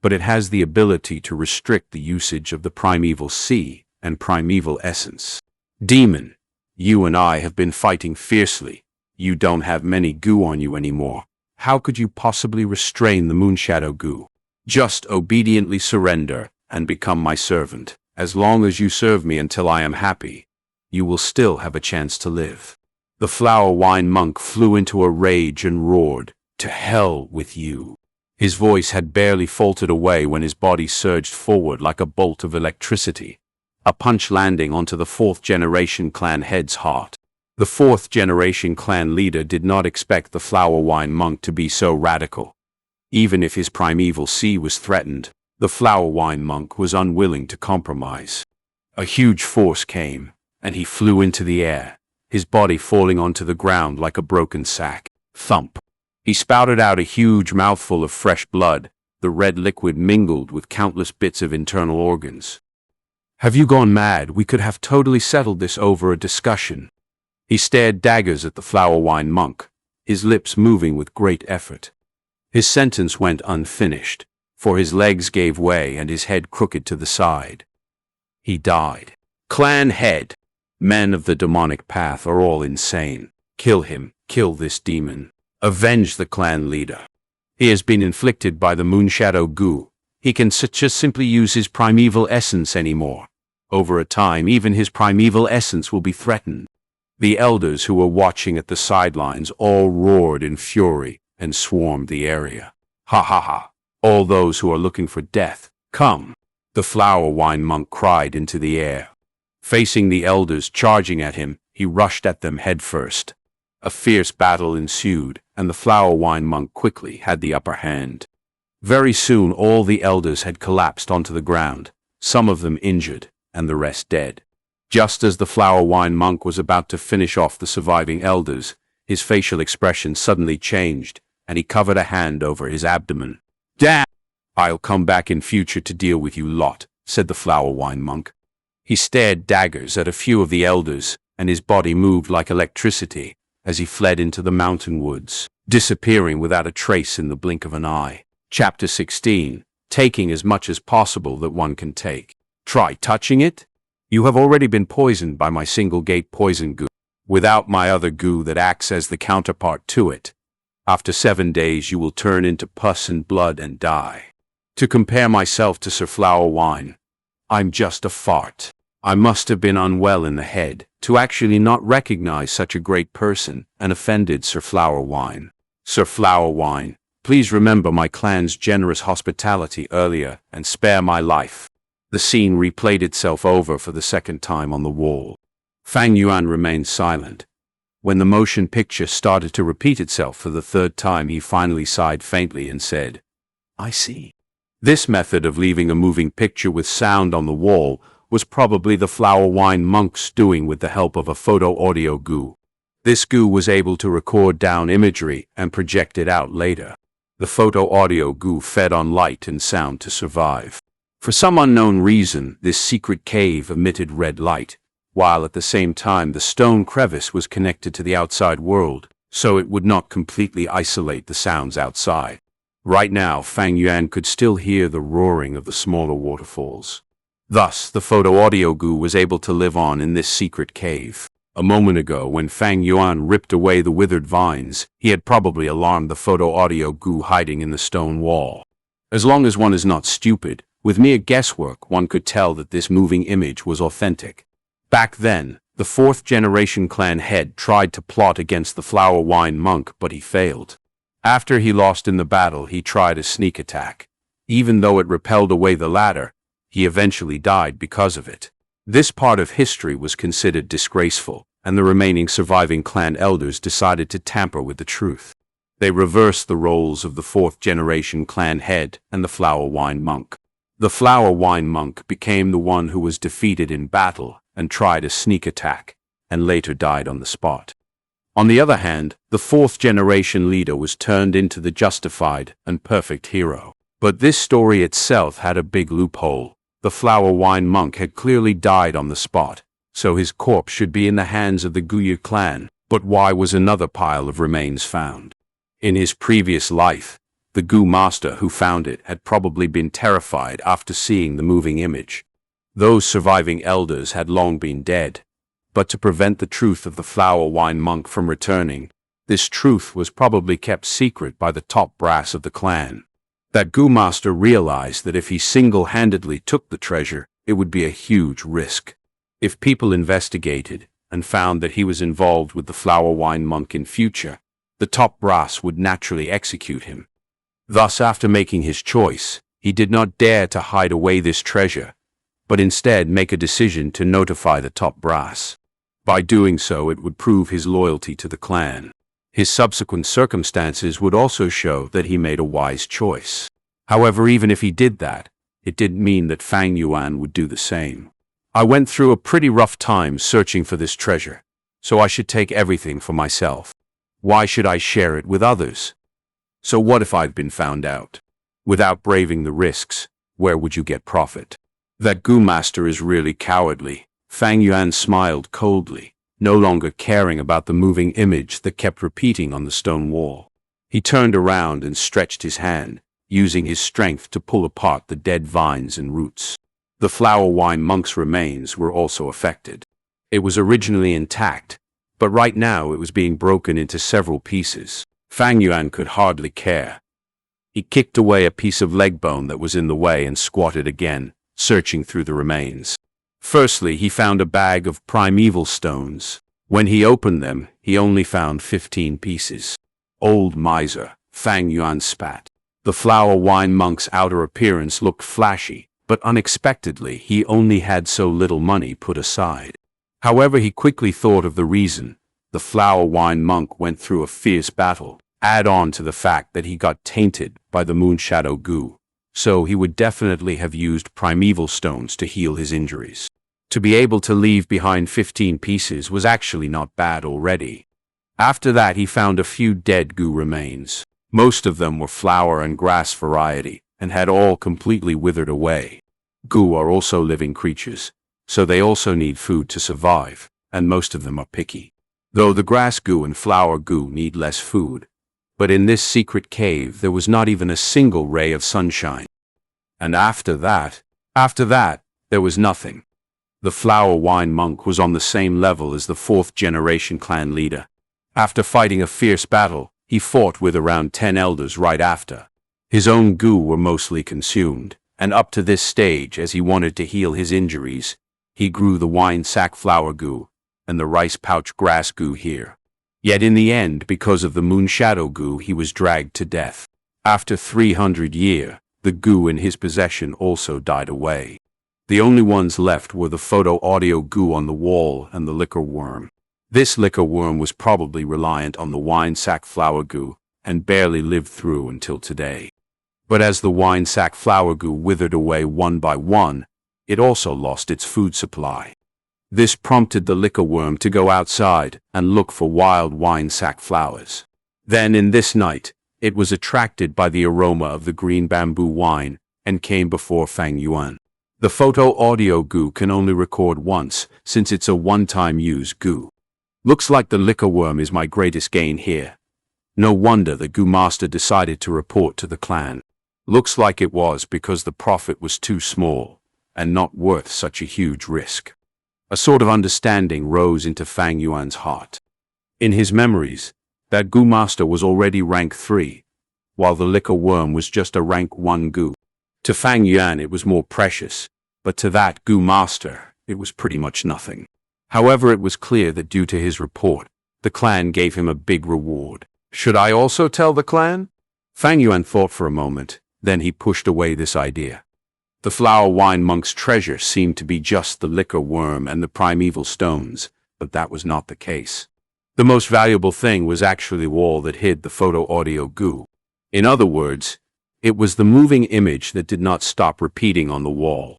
but it has the ability to restrict the usage of the primeval sea and primeval essence. Demon, you and I have been fighting fiercely. You don't have many goo on you anymore. How could you possibly restrain the Moon Shadow goo? Just obediently surrender and become my servant. As long as you serve me until I am happy, you will still have a chance to live." The flower wine monk flew into a rage and roared, "To hell with you." His voice had barely faltered away when his body surged forward like a bolt of electricity, a punch landing onto the fourth-generation clan head's heart. The fourth-generation clan leader did not expect the flower wine monk to be so radical. Even if his primeval sea was threatened, the flower wine monk was unwilling to compromise. A huge force came, and he flew into the air, his body falling onto the ground like a broken sack. Thump! He spouted out a huge mouthful of fresh blood, the red liquid mingled with countless bits of internal organs. "Have you gone mad? We could have totally settled this over a discussion." He stared daggers at the flower wine monk, his lips moving with great effort. His sentence went unfinished, for his legs gave way and his head crooked to the side. He died. Clan head. Men of the demonic path are all insane. Kill him, kill this demon. Avenge the clan leader. He has been inflicted by the Moonshadow goo. He can just simply use his primeval essence anymore. Over a time, even his primeval essence will be threatened. The elders who were watching at the sidelines all roared in fury and swarmed the area. Ha ha ha! All those who are looking for death, come! The flower wine monk cried into the air. Facing the elders charging at him, he rushed at them headfirst. A fierce battle ensued, and the flower wine monk quickly had the upper hand. Very soon all the elders had collapsed onto the ground, some of them injured, and the rest dead. Just as the flower wine monk was about to finish off the surviving elders, his facial expression suddenly changed, and he covered a hand over his abdomen. "Damn! I'll come back in future to deal with you lot," said the flower wine monk. He stared daggers at a few of the elders, and his body moved like electricity as he fled into the mountain woods, disappearing without a trace in the blink of an eye. Chapter 16. Taking as much as possible that one can take. Try touching it? You have already been poisoned by my single-gate poison goo, without my other goo that acts as the counterpart to it. After 7 days you will turn into pus and blood and die. To compare myself to Sir Flower Wine, I'm just a fart. I must have been unwell in the head to actually not recognize such a great person and offended Sir Flower Wine. Sir Flower Wine, please remember my clan's generous hospitality earlier and spare my life. The scene replayed itself over for the second time on the wall. Fang Yuan remained silent. When the motion picture started to repeat itself for the third time, he finally sighed faintly and said, "I see." This method of leaving a moving picture with sound on the wall was probably the flower wine monk's doing with the help of a photo-audio goo. This goo was able to record down imagery and project it out later. The photo-audio goo fed on light and sound to survive. For some unknown reason, this secret cave emitted red light, while at the same time the stone crevice was connected to the outside world, so it would not completely isolate the sounds outside. Right now, Fang Yuan could still hear the roaring of the smaller waterfalls. Thus, the photo-audio goo was able to live on in this secret cave. A moment ago, when Fang Yuan ripped away the withered vines, he had probably alarmed the photo-audio goo hiding in the stone wall. As long as one is not stupid, with mere guesswork one could tell that this moving image was authentic. Back then, the 4th generation clan head tried to plot against the flower wine monk, but he failed. After he lost in the battle, he tried a sneak attack. Even though it repelled away the latter, he eventually died because of it. This part of history was considered disgraceful, and the remaining surviving clan elders decided to tamper with the truth. They reversed the roles of the 4th generation clan head and the flower wine monk. The flower wine monk became the one who was defeated in battle and tried a sneak attack, and later died on the spot. On the other hand, the 4th generation leader was turned into the justified and perfect hero. But this story itself had a big loophole. The flower wine monk had clearly died on the spot, so his corpse should be in the hands of the Guyu clan. But why was another pile of remains found? In his previous life, the Gu master who found it had probably been terrified after seeing the moving image. Those surviving elders had long been dead. But to prevent the truth of the flower wine monk from returning, this truth was probably kept secret by the top brass of the clan. That Gu master realized that if he single-handedly took the treasure, it would be a huge risk. If people investigated and found that he was involved with the flower wine monk in future, the top brass would naturally execute him. Thus, after making his choice, he did not dare to hide away this treasure, but instead make a decision to notify the top brass. By doing so, it would prove his loyalty to the clan. His subsequent circumstances would also show that he made a wise choice. However, even if he did that, it didn't mean that Fang Yuan would do the same. I went through a pretty rough time searching for this treasure, so I should take everything for myself. Why should I share it with others? So what if I've been found out? Without braving the risks, where would you get profit? That Gu master is really cowardly. Fang Yuan smiled coldly, no longer caring about the moving image that kept repeating on the stone wall. He turned around and stretched his hand, using his strength to pull apart the dead vines and roots. The flower wine monk's remains were also affected. It was originally intact, but right now it was being broken into several pieces. Fang Yuan could hardly care. He kicked away a piece of leg bone that was in the way and squatted again, searching through the remains. Firstly, he found a bag of primeval stones. When he opened them, he only found 15 pieces. Old miser, Fang Yuan spat. The flower wine monk's outer appearance looked flashy, but unexpectedly he only had so little money put aside. However, he quickly thought of the reason. The flower wine monk went through a fierce battle. Add on to the fact that he got tainted by the moon shadow goo, so he would definitely have used primeval stones to heal his injuries. To be able to leave behind 15 pieces was actually not bad already. After that, he found a few dead goo remains. Most of them were flower and grass variety, and had all completely withered away. Goo are also living creatures, so they also need food to survive, and most of them are picky. Though the grass goo and flower goo need less food. But in this secret cave there was not even a single ray of sunshine. And after that, there was nothing. The flower wine monk was on the same level as the 4th generation clan leader. After fighting a fierce battle, he fought with around 10 elders right after. His own goo were mostly consumed, and up to this stage, as he wanted to heal his injuries, he grew the wine sack flower goo and the rice pouch grass goo here. Yet in the end, because of the moon shadow goo, he was dragged to death. After 300 years, the goo in his possession also died away. The only ones left were the photo audio goo on the wall and the liquor worm. This liquor worm was probably reliant on the wine sack flower goo and barely lived through until today. But as the wine sack flower goo withered away one by one, it also lost its food supply. This prompted the liquor worm to go outside and look for wild wine sack flowers. Then in this night, it was attracted by the aroma of the green bamboo wine and came before Fang Yuan. The photo audio goo can only record once, since it's a one-time use goo. Looks like the liquor worm is my greatest gain here. No wonder the goo master decided to report to the clan. Looks like it was because the profit was too small and not worth such a huge risk. A sort of understanding rose into Fang Yuan's heart. In his memories, that goo master was already rank 3, while the liquor worm was just a rank 1 goo. To Fang Yuan it was more precious, but to that goo master it was pretty much nothing. However, it was clear that due to his report, the clan gave him a big reward. Should I also tell the clan? Fang Yuan thought for a moment, then he pushed away this idea. The flower wine monk's treasure seemed to be just the liquor worm and the primeval stones, but that was not the case. The most valuable thing was actually the wall that hid the photo audio goo. In other words, it was the moving image that did not stop repeating on the wall.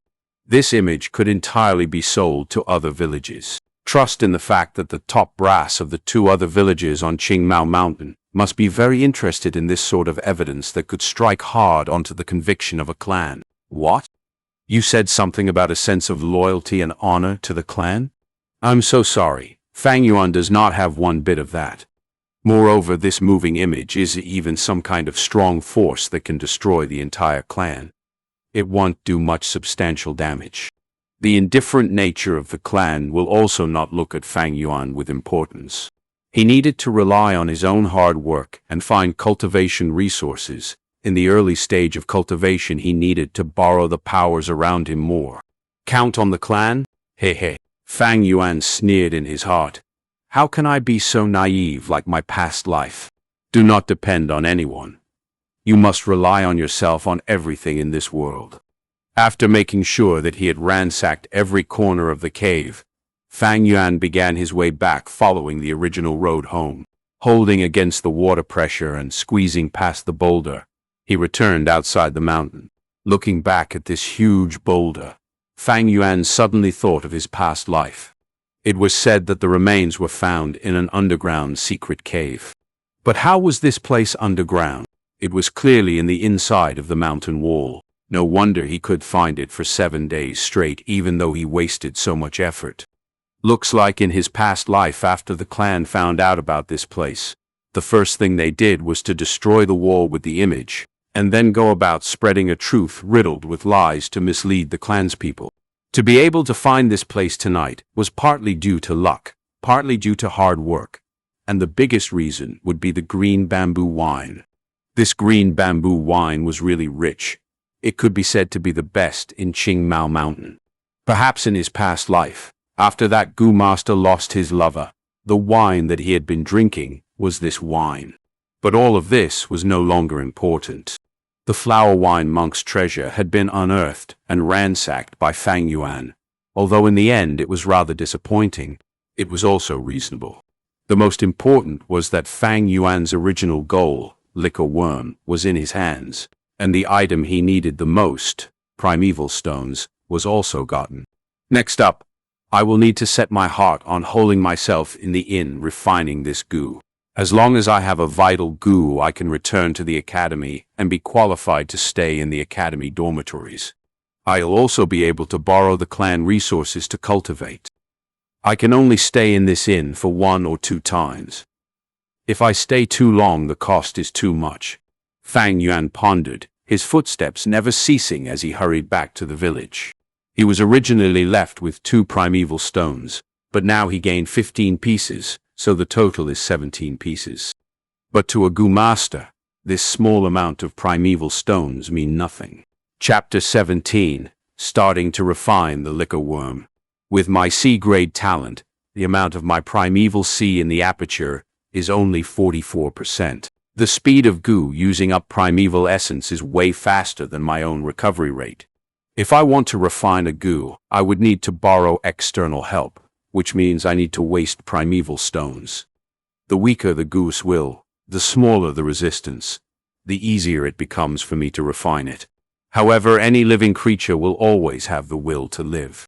This image could entirely be sold to other villages. Trust in the fact that the top brass of the 2 other villages on Qingmao Mountain must be very interested in this sort of evidence that could strike hard onto the conviction of a clan. What? You said something about a sense of loyalty and honor to the clan? I'm so sorry. Fang Yuan does not have one bit of that. Moreover, this moving image is even some kind of strong force that can destroy the entire clan. It won't do much substantial damage. The indifferent nature of the clan will also not look at Fang Yuan with importance. He needed to rely on his own hard work and find cultivation resources. In the early stage of cultivation, he needed to borrow the powers around him more. Count on the clan? Hehe. Fang Yuan sneered in his heart. How can I be so naive like my past life? Do not depend on anyone. You must rely on yourself on everything in this world. After making sure that he had ransacked every corner of the cave, Fang Yuan began his way back following the original road home. Holding against the water pressure and squeezing past the boulder, he returned outside the mountain. Looking back at this huge boulder, Fang Yuan suddenly thought of his past life. It was said that the remains were found in an underground secret cave. But how was this place underground? It was clearly in the inside of the mountain wall. No wonder he could find it for 7 days straight, even though he wasted so much effort. Looks like in his past life, after the clan found out about this place, the first thing they did was to destroy the wall with the image, and then go about spreading a truth riddled with lies to mislead the clanspeople. To be able to find this place tonight was partly due to luck, partly due to hard work, and the biggest reason would be the green bamboo wine. This green bamboo wine was really rich. It could be said to be the best in Qingmao Mountain. Perhaps in his past life, after that Gu master lost his lover, the wine that he had been drinking was this wine. But all of this was no longer important. The flower wine monk's treasure had been unearthed and ransacked by Fang Yuan. Although in the end it was rather disappointing, it was also reasonable. The most important was that Fang Yuan's original goal, liquor worm, was in his hands, and the item he needed the most, primeval stones, was also gotten. Next up, I will need to set my heart on holding myself in the inn refining this goo. As long as I have a vital goo, I can return to the academy and be qualified to stay in the academy dormitories. I'll also be able to borrow the clan resources to cultivate. I can only stay in this inn for 1 or 2 times. If I stay too long, the cost is too much. Fang Yuan pondered, his footsteps never ceasing as he hurried back to the village. He was originally left with 2 primeval stones, but now he gained 15 pieces, so the total is 17 pieces. But to a Gu master, this small amount of primeval stones mean nothing. Chapter 17, Starting to Refine the Liquor Worm. With my C-grade talent, the amount of my primeval C in the aperture is only 44%. The speed of goo using up primeval essence is way faster than my own recovery rate. If I want to refine a goo, I would need to borrow external help, which means I need to waste primeval stones. The weaker the goose will, the smaller the resistance, the easier it becomes for me to refine it. However, any living creature will always have the will to live.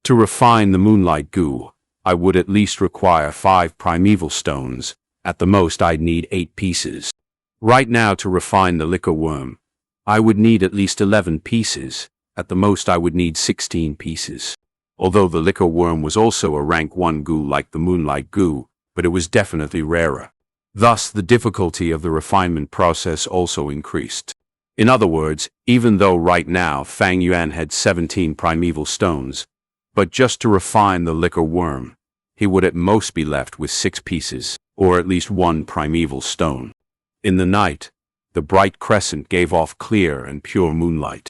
To refine the moonlight goo, I would at least require 5 primeval stones. At the most, I'd need 8 pieces. Right now, to refine the liquor worm, I would need at least 11 pieces. At the most, I would need 16 pieces. Although the liquor worm was also a rank 1 goo like the moonlight goo, but it was definitely rarer. Thus, the difficulty of the refinement process also increased. In other words, even though right now Fang Yuan had 17 primeval stones, but just to refine the liquor worm, he would at most be left with 6 pieces, or at least 1 primeval stone. In the night, the bright crescent gave off clear and pure moonlight.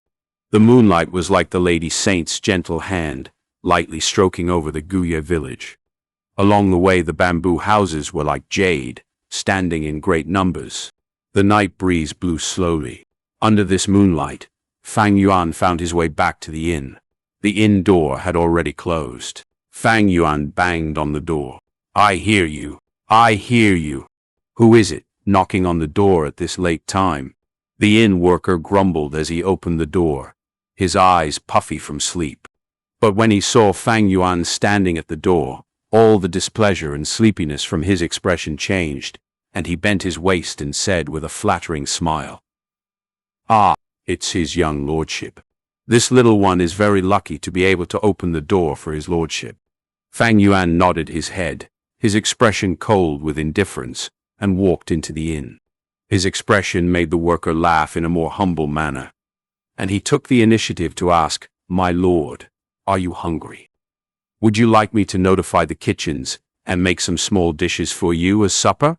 The moonlight was like the Lady Saint's gentle hand, lightly stroking over the Guya village. Along the way, the bamboo houses were like jade, standing in great numbers. The night breeze blew slowly. Under this moonlight, Fang Yuan found his way back to the inn. The inn door had already closed. Fang Yuan banged on the door. "I hear you. I hear you." "Who is it, knocking on the door at this late time?" The inn worker grumbled as he opened the door, his eyes puffy from sleep. But when he saw Fang Yuan standing at the door, all the displeasure and sleepiness from his expression changed, and he bent his waist and said with a flattering smile, "Ah, it's his young lordship. This little one is very lucky to be able to open the door for his lordship." Fang Yuan nodded his head, his expression cold with indifference, and walked into the inn. His expression made the worker laugh in a more humble manner, and he took the initiative to ask, "My lord, are you hungry? Would you like me to notify the kitchens and make some small dishes for you as supper?"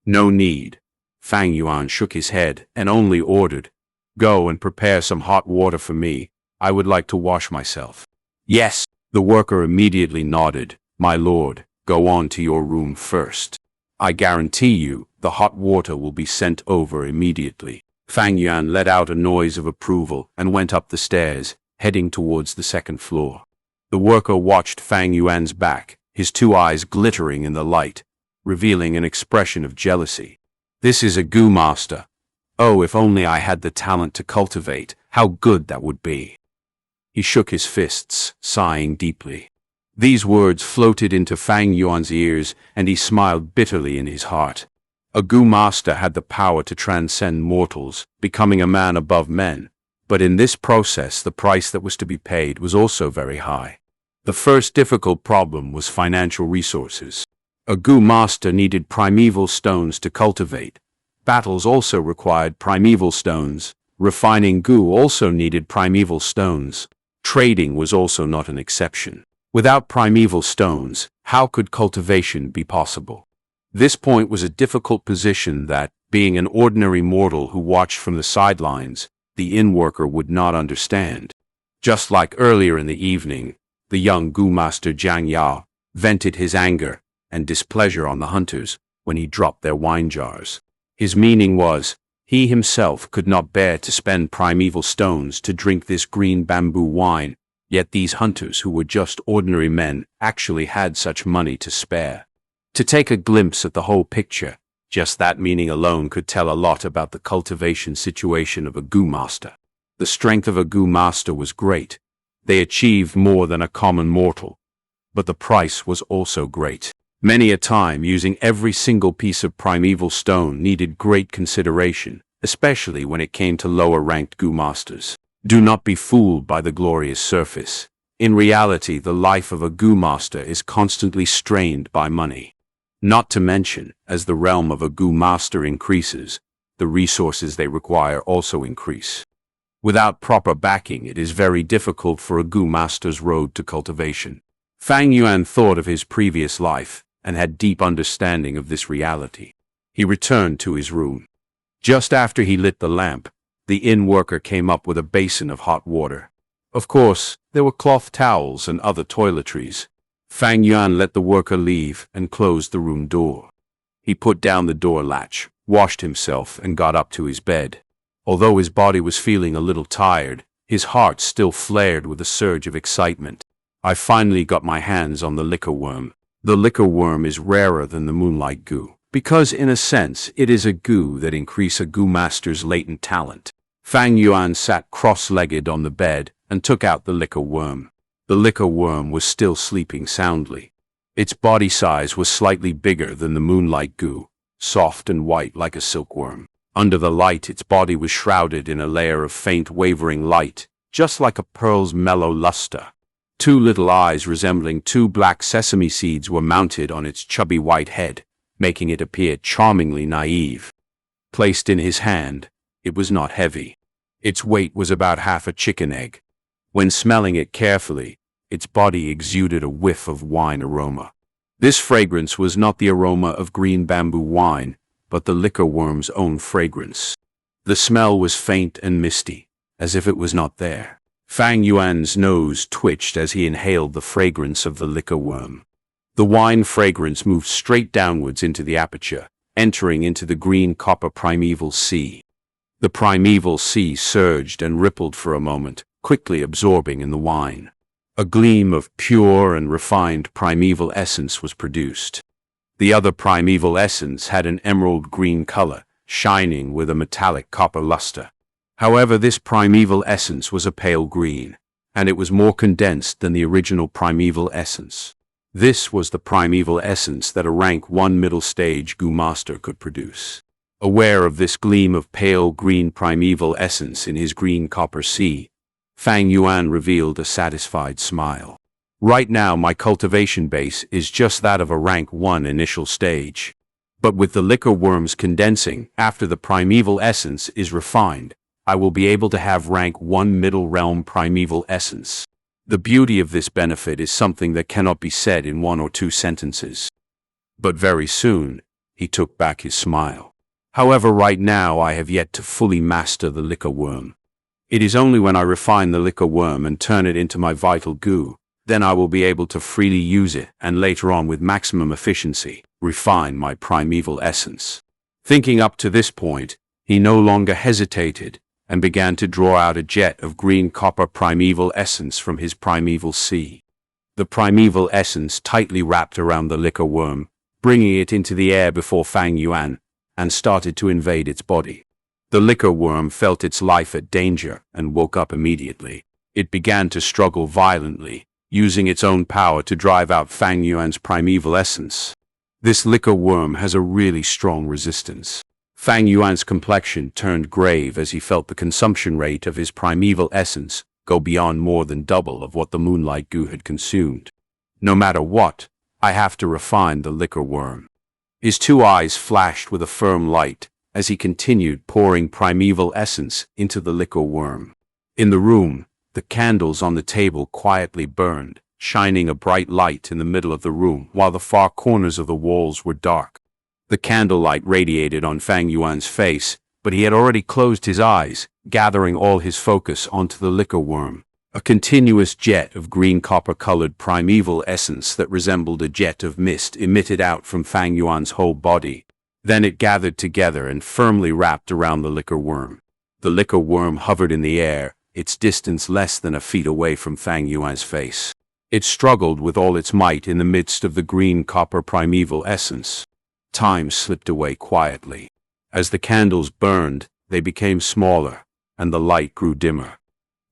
"No need." Fang Yuan shook his head and only ordered, "Go and prepare some hot water for me. I would like to wash myself." "Yes." The worker immediately nodded. "My lord, go on to your room first. I guarantee you the hot water will be sent over immediately." Fang Yuan let out a noise of approval and went up the stairs, heading towards the 2nd floor. The worker watched Fang Yuan's back, his 2 eyes glittering in the light, revealing an expression of jealousy. "This is a goo master. Oh, if only I had the talent to cultivate, how good that would be." He shook his fists, sighing deeply. These words floated into Fang Yuan's ears, and he smiled bitterly in his heart. A goo master had the power to transcend mortals, becoming a man above men, but in this process the price that was to be paid was also very high. The first difficult problem was financial resources. A goo master needed primeval stones to cultivate. Battles also required primeval stones. Refining goo also needed primeval stones. Trading was also not an exception. Without primeval stones, how could cultivation be possible? This point was a difficult position that, being an ordinary mortal who watched from the sidelines, the inn-worker would not understand. Just like earlier in the evening, the young Gu master Xianxia vented his anger and displeasure on the hunters when he dropped their wine jars. His meaning was, he himself could not bear to spend primeval stones to drink this green bamboo wine, yet these hunters who were just ordinary men actually had such money to spare. To take a glimpse at the whole picture, just that meaning alone could tell a lot about the cultivation situation of a Gu master. The strength of a Gu master was great. They achieved more than a common mortal. But the price was also great. Many a time using every single piece of primeval stone needed great consideration, especially when it came to lower-ranked Gu masters. Do not be fooled by the glorious surface. In reality, the life of a Gu master is constantly strained by money. Not to mention, as the realm of a Gu master increases, the resources they require also increase. Without proper backing, it is very difficult for a Gu master's road to cultivation. Fang Yuan thought of his previous life and had deep understanding of this reality. He returned to his room. Just after he lit the lamp, the inn worker came up with a basin of hot water. Of course, there were cloth towels and other toiletries. Fang Yuan let the worker leave and closed the room door. He put down the door latch, washed himself, and got up to his bed. Although his body was feeling a little tired, his heart still flared with a surge of excitement. I finally got my hands on the liquor worm. The liquor worm is rarer than the moonlight goo, because in a sense it is a goo that increases a Gu master's latent talent. Fang Yuan sat cross-legged on the bed and took out the liquor worm. The liquor worm was still sleeping soundly. Its body size was slightly bigger than the moonlight goo, soft and white like a silkworm. Under the light, its body was shrouded in a layer of faint wavering light, just like a pearl's mellow luster. Two little eyes resembling two black sesame seeds were mounted on its chubby white head, making it appear charmingly naive. Placed in his hand, it was not heavy. Its weight was about half a chicken egg. When smelling it carefully, its body exuded a whiff of wine aroma. This fragrance was not the aroma of green bamboo wine, but the liquor worm's own fragrance. The smell was faint and misty, as if it was not there. Fang Yuan's nose twitched as he inhaled the fragrance of the liquor worm. The wine fragrance moved straight downwards into the aperture, entering into the green copper primeval sea. The primeval sea surged and rippled for a moment, quickly absorbing in the wine. A gleam of pure and refined primeval essence was produced. The other primeval essence had an emerald green color, shining with a metallic copper luster. However, this primeval essence was a pale green, and it was more condensed than the original primeval essence. This was the primeval essence that a rank 1 middle stage Gu master could produce. Aware of this gleam of pale green primeval essence in his green copper sea, Fang Yuan revealed a satisfied smile. Right now my cultivation base is just that of a rank 1 initial stage. But with the liquor worms condensing after the primeval essence is refined, I will be able to have rank 1 middle realm primeval essence. The beauty of this benefit is something that cannot be said in 1 or 2 sentences. But very soon, he took back his smile. However, right now I have yet to fully master the liquor worm. It is only when I refine the liquor worm and turn it into my vital goo, then I will be able to freely use it and later on with maximum efficiency, refine my primeval essence. Thinking up to this point, he no longer hesitated and began to draw out a jet of green copper primeval essence from his primeval sea. The primeval essence tightly wrapped around the liquor worm, bringing it into the air before Fang Yuan, and started to invade its body. The liquor worm felt its life at danger and woke up immediately. It began to struggle violently, using its own power to drive out Fang Yuan's primeval essence. This liquor worm has a really strong resistance. Fang Yuan's complexion turned grave as he felt the consumption rate of his primeval essence go beyond more than double of what the moonlight goo had consumed. No matter what, I have to refine the liquor worm. His 2 eyes flashed with a firm light as he continued pouring primeval essence into the liquor worm. In the room, the candles on the table quietly burned, shining a bright light in the middle of the room while the far corners of the walls were dark. The candlelight radiated on Fang Yuan's face, but he had already closed his eyes, gathering all his focus onto the liquor worm, a continuous jet of green copper-colored primeval essence that resembled a jet of mist emitted out from Fang Yuan's whole body. Then it gathered together and firmly wrapped around the liquor worm. The liquor worm hovered in the air, its distance less than a feet away from Fang Yuan's face. It struggled with all its might in the midst of the green copper primeval essence. Time slipped away quietly. As the candles burned, they became smaller, and the light grew dimmer.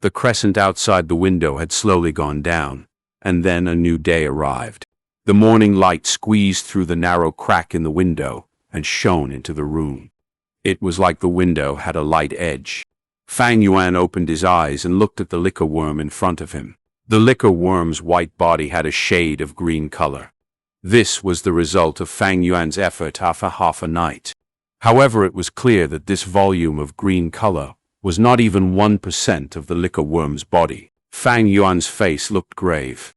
The crescent outside the window had slowly gone down, and then a new day arrived. The morning light squeezed through the narrow crack in the window and shone into the room. It was like the window had a light edge. Fang Yuan opened his eyes and looked at the liquor worm in front of him. The liquor worm's white body had a shade of green color. This was the result of Fang Yuan's effort after half a night. However, it was clear that this volume of green color was not even 1% of the liquor worm's body. Fang Yuan's face looked grave.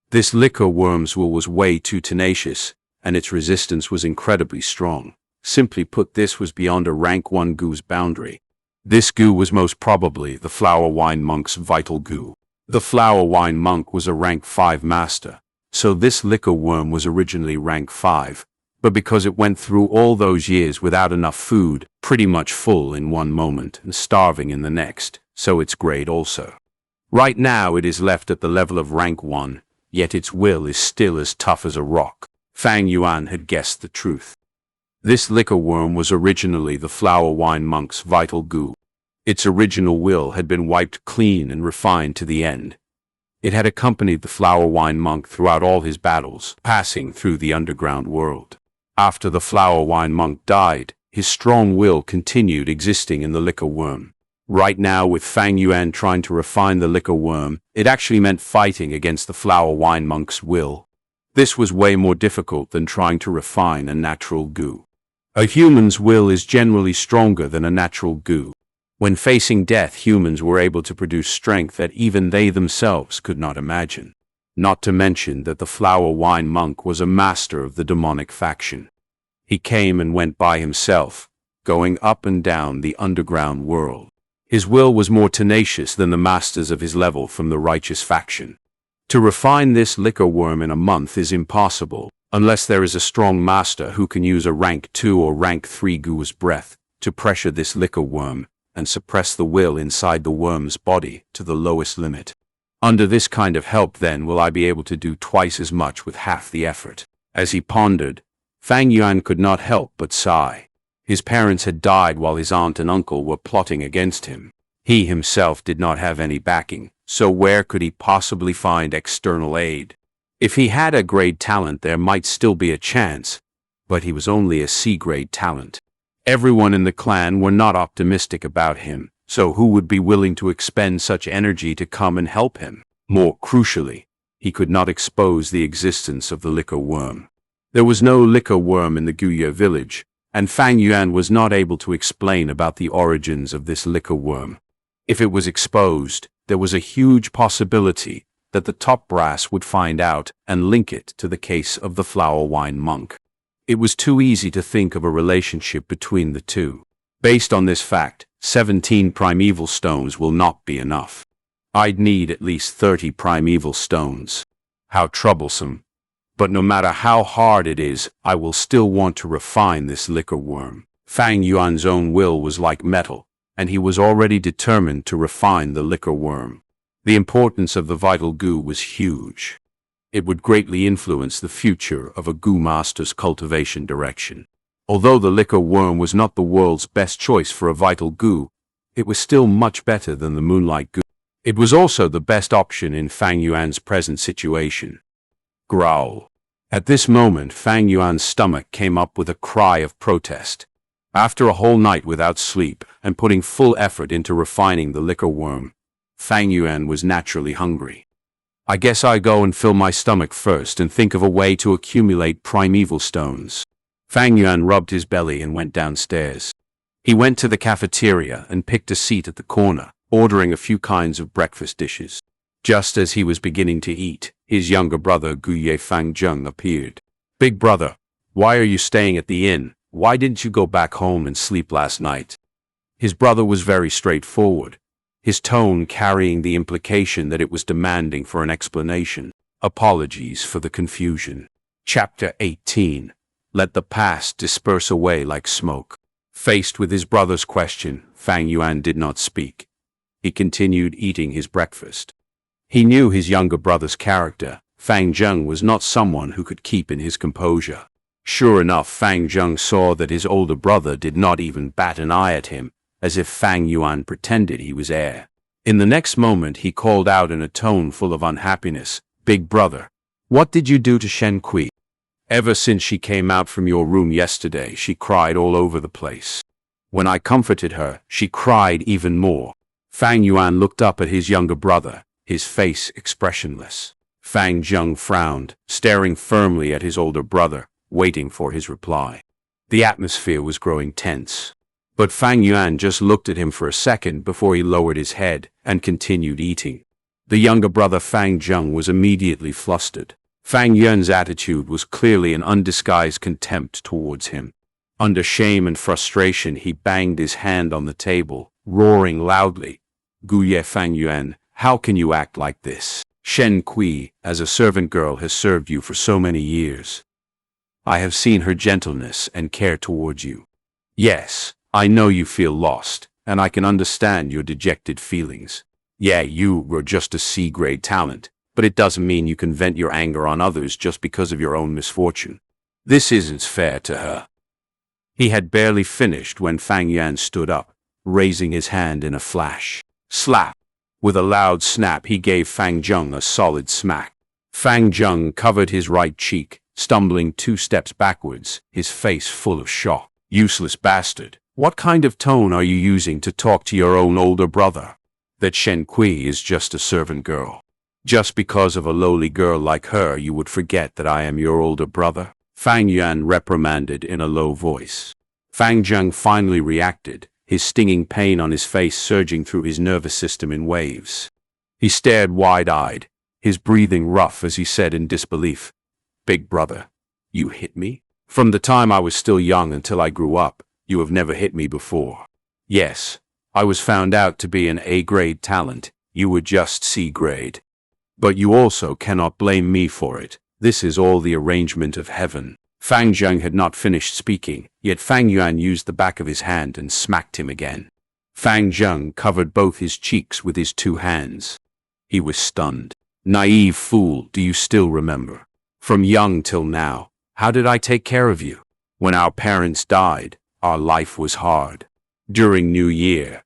This liquor worm's will was way too tenacious, and its resistance was incredibly strong. Simply put, this was beyond a rank 1 goo's boundary. This goo was most probably the Flower Wine Monk's vital goo. The Flower Wine Monk was a rank 5 master, so this liquor worm was originally rank 5. But because it went through all those years without enough food, pretty much full in one moment and starving in the next, so its grade also. Right now it is left at the level of rank 1, yet its will is still as tough as a rock. Fang Yuan had guessed the truth. This liquor worm was originally the Flower Wine Monk's vital goo. Its original will had been wiped clean and refined to the end. It had accompanied the Flower Wine Monk throughout all his battles, passing through the underground world. After the Flower Wine Monk died, his strong will continued existing in the liquor worm. Right now, with Fang Yuan trying to refine the liquor worm, it actually meant fighting against the Flower Wine Monk's will. This was way more difficult than trying to refine a natural goo. A human's will is generally stronger than a natural goo. When facing death, humans were able to produce strength that even they themselves could not imagine. Not to mention that the Flower Wine Monk was a master of the demonic faction. He came and went by himself, going up and down the underground world. His will was more tenacious than the masters of his level from the righteous faction. To refine this liquor worm in a month is impossible, unless there is a strong master who can use a rank 2 or rank 3 goo's breath to pressure this liquor worm and suppress the will inside the worm's body to the lowest limit. Under this kind of help, then, will I be able to do twice as much with half the effort? As he pondered, Fang Yuan could not help but sigh. His parents had died while his aunt and uncle were plotting against him. He himself did not have any backing, so where could he possibly find external aid? If he had a grade talent, there might still be a chance, but he was only a C-grade talent. Everyone in the clan were not optimistic about him, so who would be willing to expend such energy to come and help him? More crucially, he could not expose the existence of the liquor worm. There was no liquor worm in the Guya village, and Fang Yuan was not able to explain about the origins of this liquor worm. If it was exposed, there was a huge possibility that the top brass would find out and link it to the case of the Flower Wine Monk. It was too easy to think of a relationship between the two. Based on this fact, 17 primeval stones will not be enough. I'd need at least 30 primeval stones. How troublesome. But no matter how hard it is, I will still want to refine this liquor worm. Fang Yuan's own will was like metal, and he was already determined to refine the liquor worm. The importance of the vital goo was huge. It would greatly influence the future of a goo master's cultivation direction. Although the liquor worm was not the world's best choice for a vital goo, it was still much better than the moonlight goo. It was also the best option in Fang Yuan's present situation. Growl. At this moment, Fang Yuan's stomach came up with a cry of protest. After a whole night without sleep and putting full effort into refining the liquor worm, Fang Yuan was naturally hungry. I guess I go and fill my stomach first and think of a way to accumulate primeval stones. Fang Yuan rubbed his belly and went downstairs. He went to the cafeteria and picked a seat at the corner, ordering a few kinds of breakfast dishes. Just as he was beginning to eat, his younger brother Guye Fangjung appeared. "Big brother, why are you staying at the inn? Why didn't you go back home and sleep last night?" His brother was very straightforward, his tone carrying the implication that it was demanding for an explanation. Apologies for the confusion. Chapter 18. Let the past disperse away like smoke. Faced with his brother's question, Fang Yuan did not speak. He continued eating his breakfast. He knew his younger brother's character. Fang Zheng was not someone who could keep in his composure. Sure enough, Fang Zheng saw that his older brother did not even bat an eye at him, as if Fang Yuan pretended he was heir. In the next moment, he called out in a tone full of unhappiness, "Big brother, what did you do to Shen Kui? Ever since she came out from your room yesterday, she cried all over the place. When I comforted her, she cried even more." Fang Yuan looked up at his younger brother, his face expressionless. Fang Zheng frowned, staring firmly at his older brother, waiting for his reply. The atmosphere was growing tense. But Fang Yuan just looked at him for a second before he lowered his head and continued eating. The younger brother Fang Zheng was immediately flustered. Fang Yuan's attitude was clearly an undisguised contempt towards him. Under shame and frustration, he banged his hand on the table, roaring loudly, "Guye Fang Yuan, how can you act like this? Shen Kui, as a servant girl, has served you for so many years. I have seen her gentleness and care towards you. Yes, I know you feel lost, and I can understand your dejected feelings. Yeah, you were just a C-grade talent, but it doesn't mean you can vent your anger on others just because of your own misfortune. This isn't fair to her." He had barely finished when Fang Yuan stood up, raising his hand in a flash. Slap! With a loud snap, he gave Fang Zheng a solid smack. Fang Zheng covered his right cheek, stumbling 2 steps backwards, his face full of shock. "Useless bastard! What kind of tone are you using to talk to your own older brother? That Shen Kui is just a servant girl. Just because of a lowly girl like her, you would forget that I am your older brother?" Fang Yuan reprimanded in a low voice. Fang Zheng finally reacted, his stinging pain on his face surging through his nervous system in waves. He stared wide-eyed, his breathing rough as he said in disbelief, "Big brother, you hit me? From the time I was still young until I grew up, you have never hit me before. Yes, I was found out to be an A-grade talent, you were just C-grade. But you also cannot blame me for it. This is all the arrangement of heaven." Fang Zheng had not finished speaking, yet Fang Yuan used the back of his hand and smacked him again. Fang Zheng covered both his cheeks with his 2 hands. He was stunned. "Naive fool, do you still remember? From young till now, how did I take care of you? When our parents died, our life was hard. During New Year,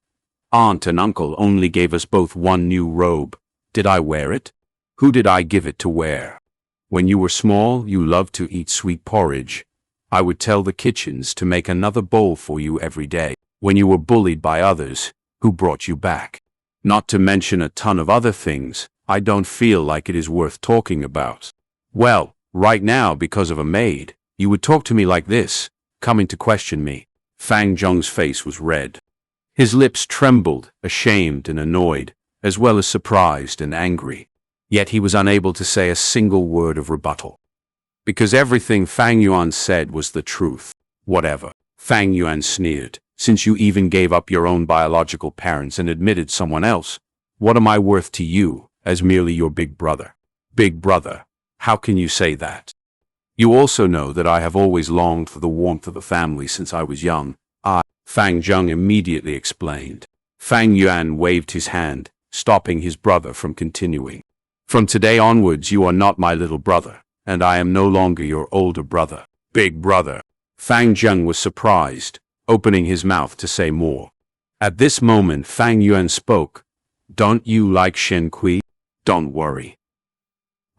Aunt and Uncle only gave us both 1 new robe. Did I wear it? Who did I give it to wear? When you were small, you loved to eat sweet porridge. I would tell the kitchens to make another bowl for you every day. When you were bullied by others, who brought you back? Not to mention a ton of other things I don't feel like it is worth talking about. Well, right now, because of a maid, you would talk to me like this, coming to question me." Fang Zheng's face was red. His lips trembled, ashamed and annoyed, as well as surprised and angry. Yet he was unable to say a single word of rebuttal. Because everything Fang Yuan said was the truth. "Whatever," Fang Yuan sneered, "since you even gave up your own biological parents and admitted someone else, what am I worth to you, as merely your big brother?" "Big brother, how can you say that? You also know that I have always longed for the warmth of a family since I was young. Fang Zheng immediately explained. Fang Yuan waved his hand, stopping his brother from continuing. "From today onwards, you are not my little brother, and I am no longer your older brother." "Big brother." Fang Zheng was surprised, opening his mouth to say more. At this moment, Fang Yuan spoke. "Don't you like Shen Kui? Don't worry.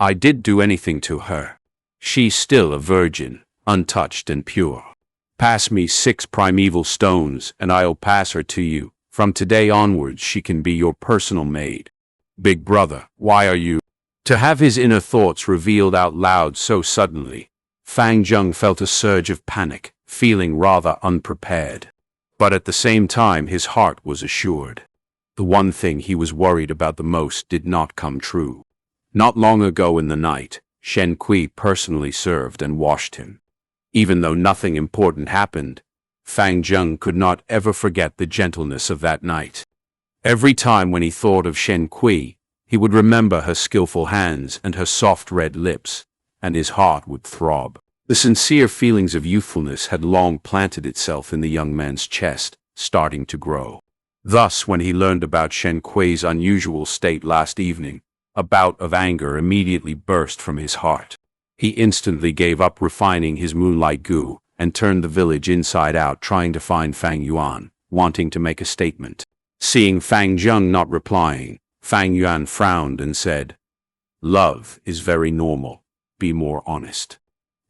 I did do anything to her. She's still a virgin, untouched and pure. Pass me 6 primeval stones, and I'll pass her to you. From today onwards, she can be your personal maid." "Big brother, why are you—" To have his inner thoughts revealed out loud so suddenly, Fang Zheng felt a surge of panic, feeling rather unprepared. But at the same time, his heart was assured. The one thing he was worried about the most did not come true. Not long ago in the night, Shen personally served and washed him. Even though nothing important happened, Fang Zheng could not ever forget the gentleness of that night. Every time when he thought of Shen he would remember her skillful hands and her soft red lips, and his heart would throb. The sincere feelings of youthfulness had long planted itself in the young man's chest, starting to grow. Thus, when he learned about Shen Kui's unusual state last evening, a bout of anger immediately burst from his heart. He instantly gave up refining his moonlight goo and turned the village inside out, trying to find Fang Yuan, wanting to make a statement. Seeing Fang Zheng not replying, Fang Yuan frowned and said, "Love is very normal. Be more honest.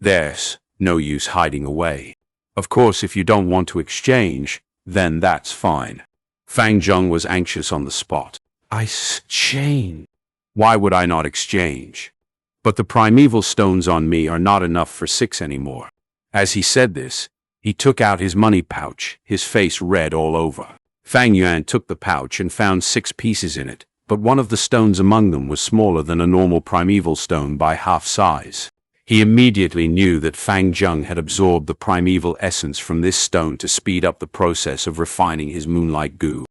There's no use hiding away. Of course, if you don't want to exchange, then that's fine." Fang Zheng was anxious on the spot. "Exchange? Why would I not exchange? But the primeval stones on me are not enough for 6 anymore." As he said this, he took out his money pouch, his face red all over. Fang Yuan took the pouch and found 6 pieces in it, but one of the stones among them was smaller than a normal primeval stone by half size. He immediately knew that Fang Zheng had absorbed the primeval essence from this stone to speed up the process of refining his moonlight goo.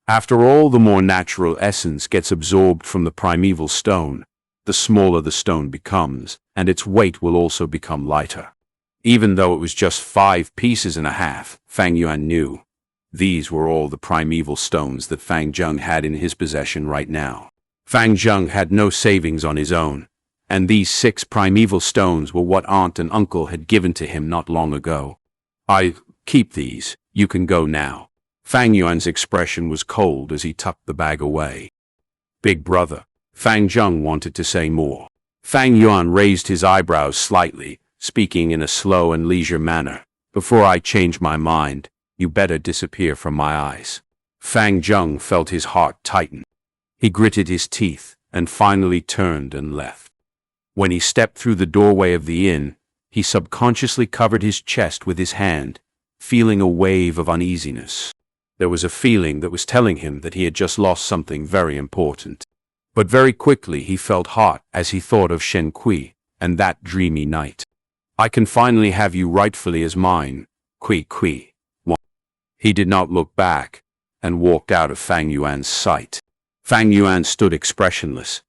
After all, the more natural essence gets absorbed from the primeval stone, the smaller the stone becomes, and its weight will also become lighter. Even though it was just 5.5 pieces, Fang Yuan knew these were all the primeval stones that Fang Zheng had in his possession right now. Fang Zheng had no savings on his own, and these 6 primeval stones were what aunt and uncle had given to him not long ago. "I keep these, you can go now." Fang Yuan's expression was cold as he tucked the bag away. "Big brother," Fang Zheng wanted to say more. Fang Yuan raised his eyebrows slightly, speaking in a slow and leisure manner. "Before I change my mind, you better disappear from my eyes." Fang Zheng felt his heart tighten. He gritted his teeth and finally turned and left. When he stepped through the doorway of the inn, he subconsciously covered his chest with his hand, feeling a wave of uneasiness. There was a feeling that was telling him that he had just lost something very important. But very quickly he felt hot as he thought of Shen and that dreamy night. "I can finally have you rightfully as mine, Kui." He did not look back and walked out of Fang Yuan's sight. Fang Yuan stood expressionless.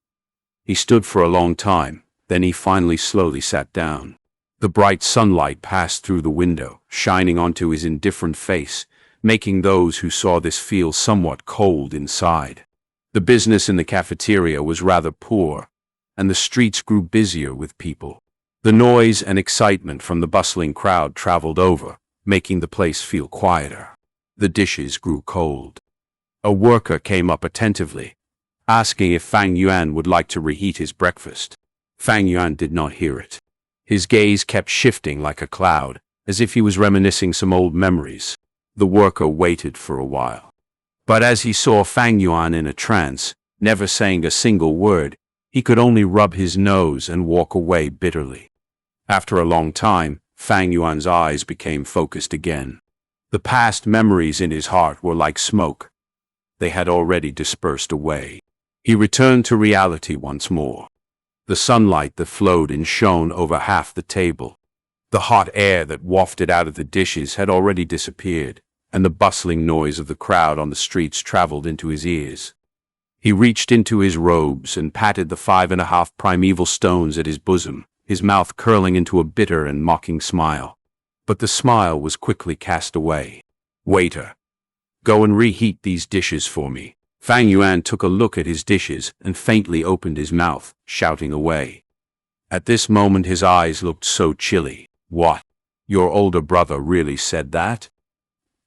He stood for a long time, then he finally slowly sat down. The bright sunlight passed through the window, shining onto his indifferent face, making those who saw this feel somewhat cold inside. The business in the cafeteria was rather poor, and the streets grew busier with people. The noise and excitement from the bustling crowd traveled over, making the place feel quieter. The dishes grew cold. A worker came up attentively, asking if Fang Yuan would like to reheat his breakfast. Fang Yuan did not hear it. His gaze kept shifting like a cloud, as if he was reminiscing some old memories. The worker waited for a while. But as he saw Fang Yuan in a trance, never saying a single word, he could only rub his nose and walk away bitterly. After a long time, Fang Yuan's eyes became focused again. The past memories in his heart were like smoke. They had already dispersed away. He returned to reality once more. The sunlight that flowed and shone over half the table. The hot air that wafted out of the dishes had already disappeared, and the bustling noise of the crowd on the streets traveled into his ears. He reached into his robes and patted the 5.5 primeval stones at his bosom, his mouth curling into a bitter and mocking smile. But the smile was quickly cast away. "Waiter, go and reheat these dishes for me." Fang Yuan took a look at his dishes and faintly opened his mouth, shouting away. At this moment his eyes looked so chilly. "What? Your older brother really said that?"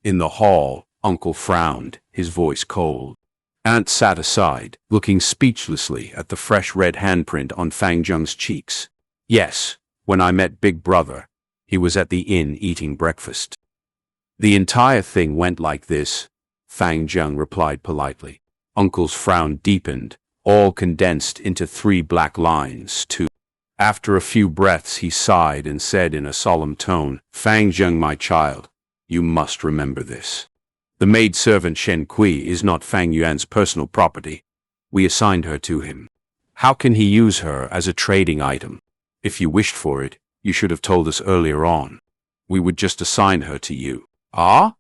In the hall, Uncle frowned, his voice cold. Aunt sat aside, looking speechlessly at the fresh red handprint on Fang Zheng's cheeks. "Yes, when I met Big Brother, he was at the inn eating breakfast." "The entire thing went like this," Fang Zheng replied politely. Uncle's frown deepened, all condensed into 3 black lines, too. After a few breaths he sighed and said in a solemn tone, "Fang Zheng, my child, you must remember this. The maidservant Shen is not Fang Yuan's personal property. We assigned her to him. How can he use her as a trading item? If you wished for it, you should have told us earlier on. We would just assign her to you. Ah?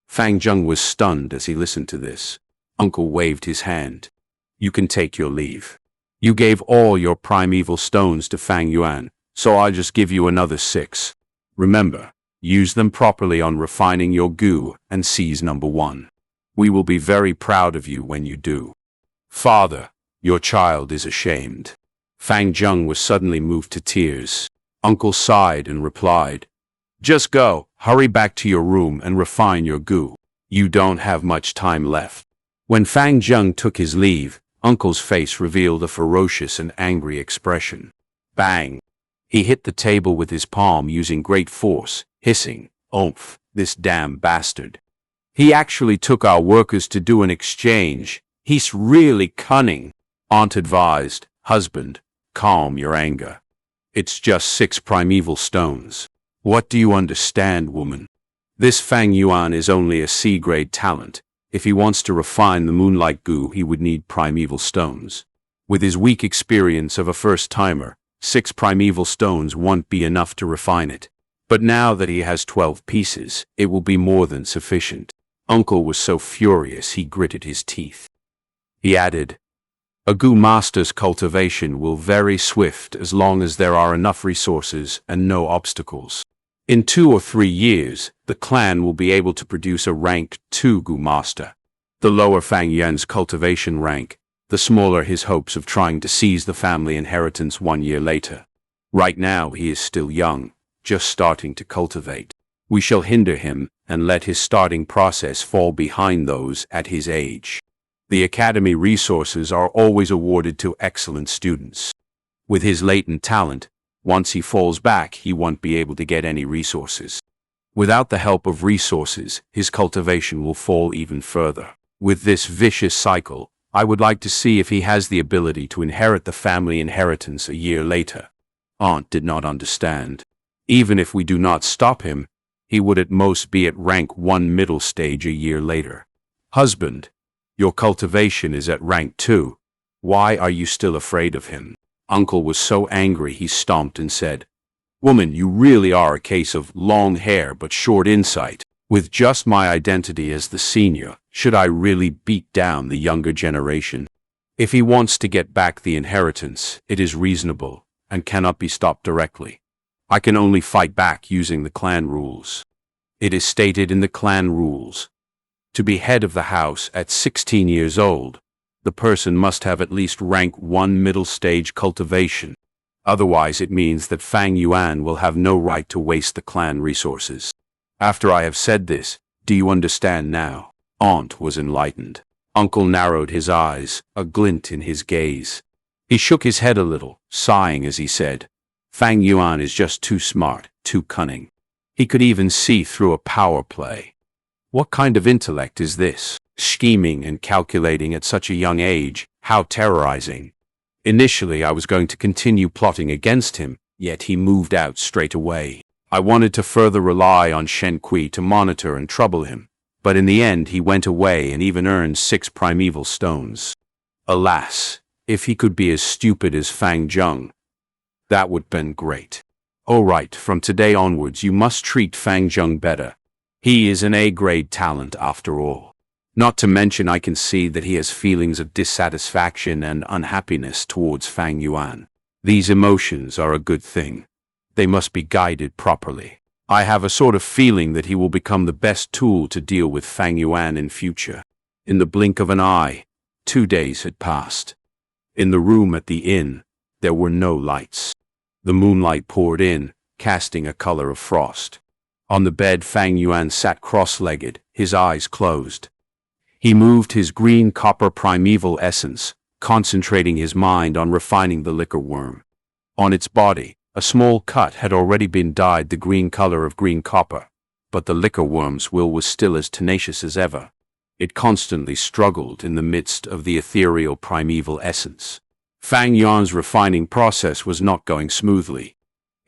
Fang Zheng was stunned as he listened to this. Uncle waved his hand. You can take your leave. You gave all your primeval stones to Fang Yuan, so I'll just give you another 6. Remember, use them properly on refining your goo and seize number 1. We will be very proud of you when you do. Father, your child is ashamed. Fang Zheng was suddenly moved to tears. Uncle sighed and replied, Just go, hurry back to your room and refine your goo. You don't have much time left. When Fang Zheng took his leave, Uncle's face revealed a ferocious and angry expression. Bang! He hit the table with his palm using great force, hissing, "Oomph, this damn bastard. He actually took our workers to do an exchange. He's really cunning." Aunt advised, "Husband, calm your anger. It's just 6 primeval stones. What do you understand, woman? This Fang Yuan is only a C-grade talent. If he wants to refine the moonlight goo, he would need primeval stones. With his weak experience of a first-timer, 6 primeval stones won't be enough to refine it. But now that he has 12 pieces, it will be more than sufficient." Uncle was so furious he gritted his teeth. He added, "A goo master's cultivation will very swift as long as there are enough resources and no obstacles. In 2 or 3 years, the clan will be able to produce a rank 2 goo master. The lower Fang Yuan's cultivation rank, the smaller his hopes of trying to seize the family inheritance 1 year later. Right now he is still young, just starting to cultivate. We shall hinder him and let his starting process fall behind those at his age. The academy resources are always awarded to excellent students. With his latent talent, once he falls back, he won't be able to get any resources. Without the help of resources, his cultivation will fall even further. With this vicious cycle, I would like to see if he has the ability to inherit the family inheritance a year later." Aunt did not understand. Even if we do not stop him, he would at most be at rank 1 middle stage a year later. "Husband, your cultivation is at rank 2. Why are you still afraid of him?" Uncle was so angry he stomped and said, "Woman, you really are a case of long hair but short insight. With just my identity as the senior, should I really beat down the younger generation? If he wants to get back the inheritance, it is reasonable and cannot be stopped directly. I can only fight back using the clan rules. It is stated in the clan rules. To be head of the house at 16 years old, the person must have at least rank 1 middle stage cultivation. Otherwise it means that Fang Yuan will have no right to waste the clan resources. After I have said this, do you understand now?" Aunt was enlightened. Uncle narrowed his eyes, a glint in his gaze. He shook his head a little, sighing as he said, "Fang Yuan is just too smart, too cunning. He could even see through a power play. What kind of intellect is this? Scheming and calculating at such a young age, how terrorizing. Initially I was going to continue plotting against him, yet he moved out straight away. I wanted to further rely on Shen to monitor and trouble him, but in the end he went away and even earned 6 primeval stones. Alas, if he could be as stupid as Fang Zheng, that would have been great. All right, from today onwards you must treat Fang Zheng better. He is an A-grade talent after all. Not to mention I can see that he has feelings of dissatisfaction and unhappiness towards Fang Yuan. These emotions are a good thing. They must be guided properly. I have a sort of feeling that he will become the best tool to deal with Fang Yuan in future." In the blink of an eye, 2 days had passed. In the room at the inn, there were no lights. The moonlight poured in, casting a color of frost. On the bed Fang Yuan sat cross-legged, his eyes closed. He moved his green copper primeval essence, concentrating his mind on refining the liquor worm. On its body, a small cut had already been dyed the green color of green copper, but the liquor worm's will was still as tenacious as ever. It constantly struggled in the midst of the ethereal primeval essence. Fang Yuan's refining process was not going smoothly.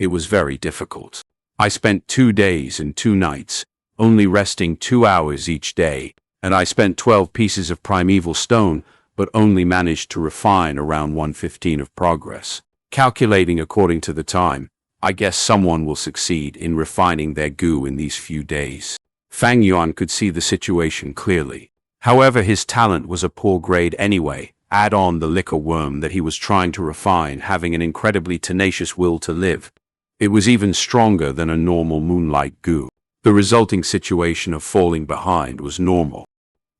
It was very difficult. I spent 2 days and 2 nights, only resting 2 hours each day, and I spent 12 pieces of primeval stone, but only managed to refine around 1/15 of progress. Calculating according to the time, I guess someone will succeed in refining their goo in these few days. Fang Yuan could see the situation clearly. However, his talent was a poor grade anyway. Add on the liquor worm that he was trying to refine, having an incredibly tenacious will to live. It was even stronger than a normal moonlight goo. The resulting situation of falling behind was normal.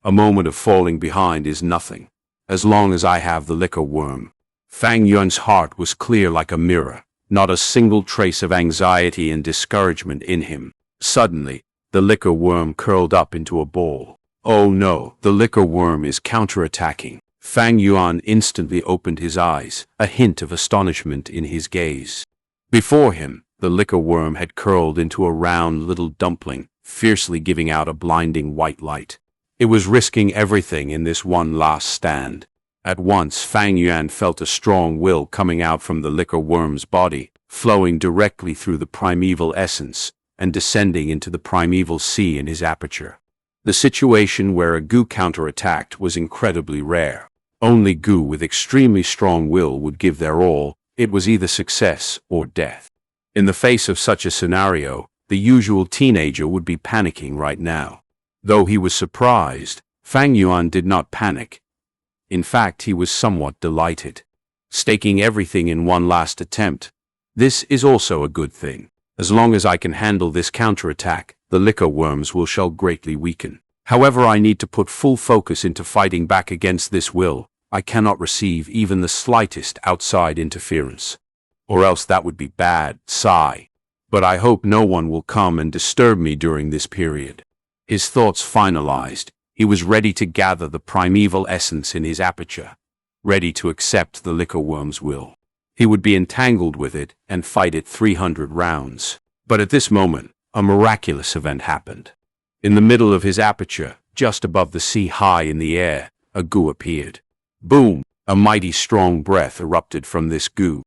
A moment of falling behind is nothing, as long as I have the liquor worm. Fang Yuan's heart was clear like a mirror, not a single trace of anxiety and discouragement in him. Suddenly, the liquor worm curled up into a ball. Oh no, the liquor worm is counterattacking. Fang Yuan instantly opened his eyes, a hint of astonishment in his gaze. Before him, the liquor worm had curled into a round little dumpling, fiercely giving out a blinding white light. It was risking everything in this one last stand. At once, Fang Yuan felt a strong will coming out from the liquor worm's body, flowing directly through the primeval essence and descending into the primeval sea in his aperture. The situation where a goo counterattacked was incredibly rare. Only goo with extremely strong will would give their all. It was either success or death. In the face of such a scenario, the usual teenager would be panicking right now. Though he was surprised, Fang Yuan did not panic. In fact, he was somewhat delighted. Staking everything in one last attempt. This is also a good thing. As long as I can handle this counterattack, the liquor worms shall greatly weaken. However, I need to put full focus into fighting back against this will. I cannot receive even the slightest outside interference. Or else that would be bad. Sigh. But I hope no one will come and disturb me during this period. His thoughts finalized. He was ready to gather the primeval essence in his aperture, ready to accept the liquor worm's will. He would be entangled with it and fight it 300 rounds. But at this moment, a miraculous event happened. In the middle of his aperture, just above the sea high in the air, a goo appeared. Boom! A mighty strong breath erupted from this goo.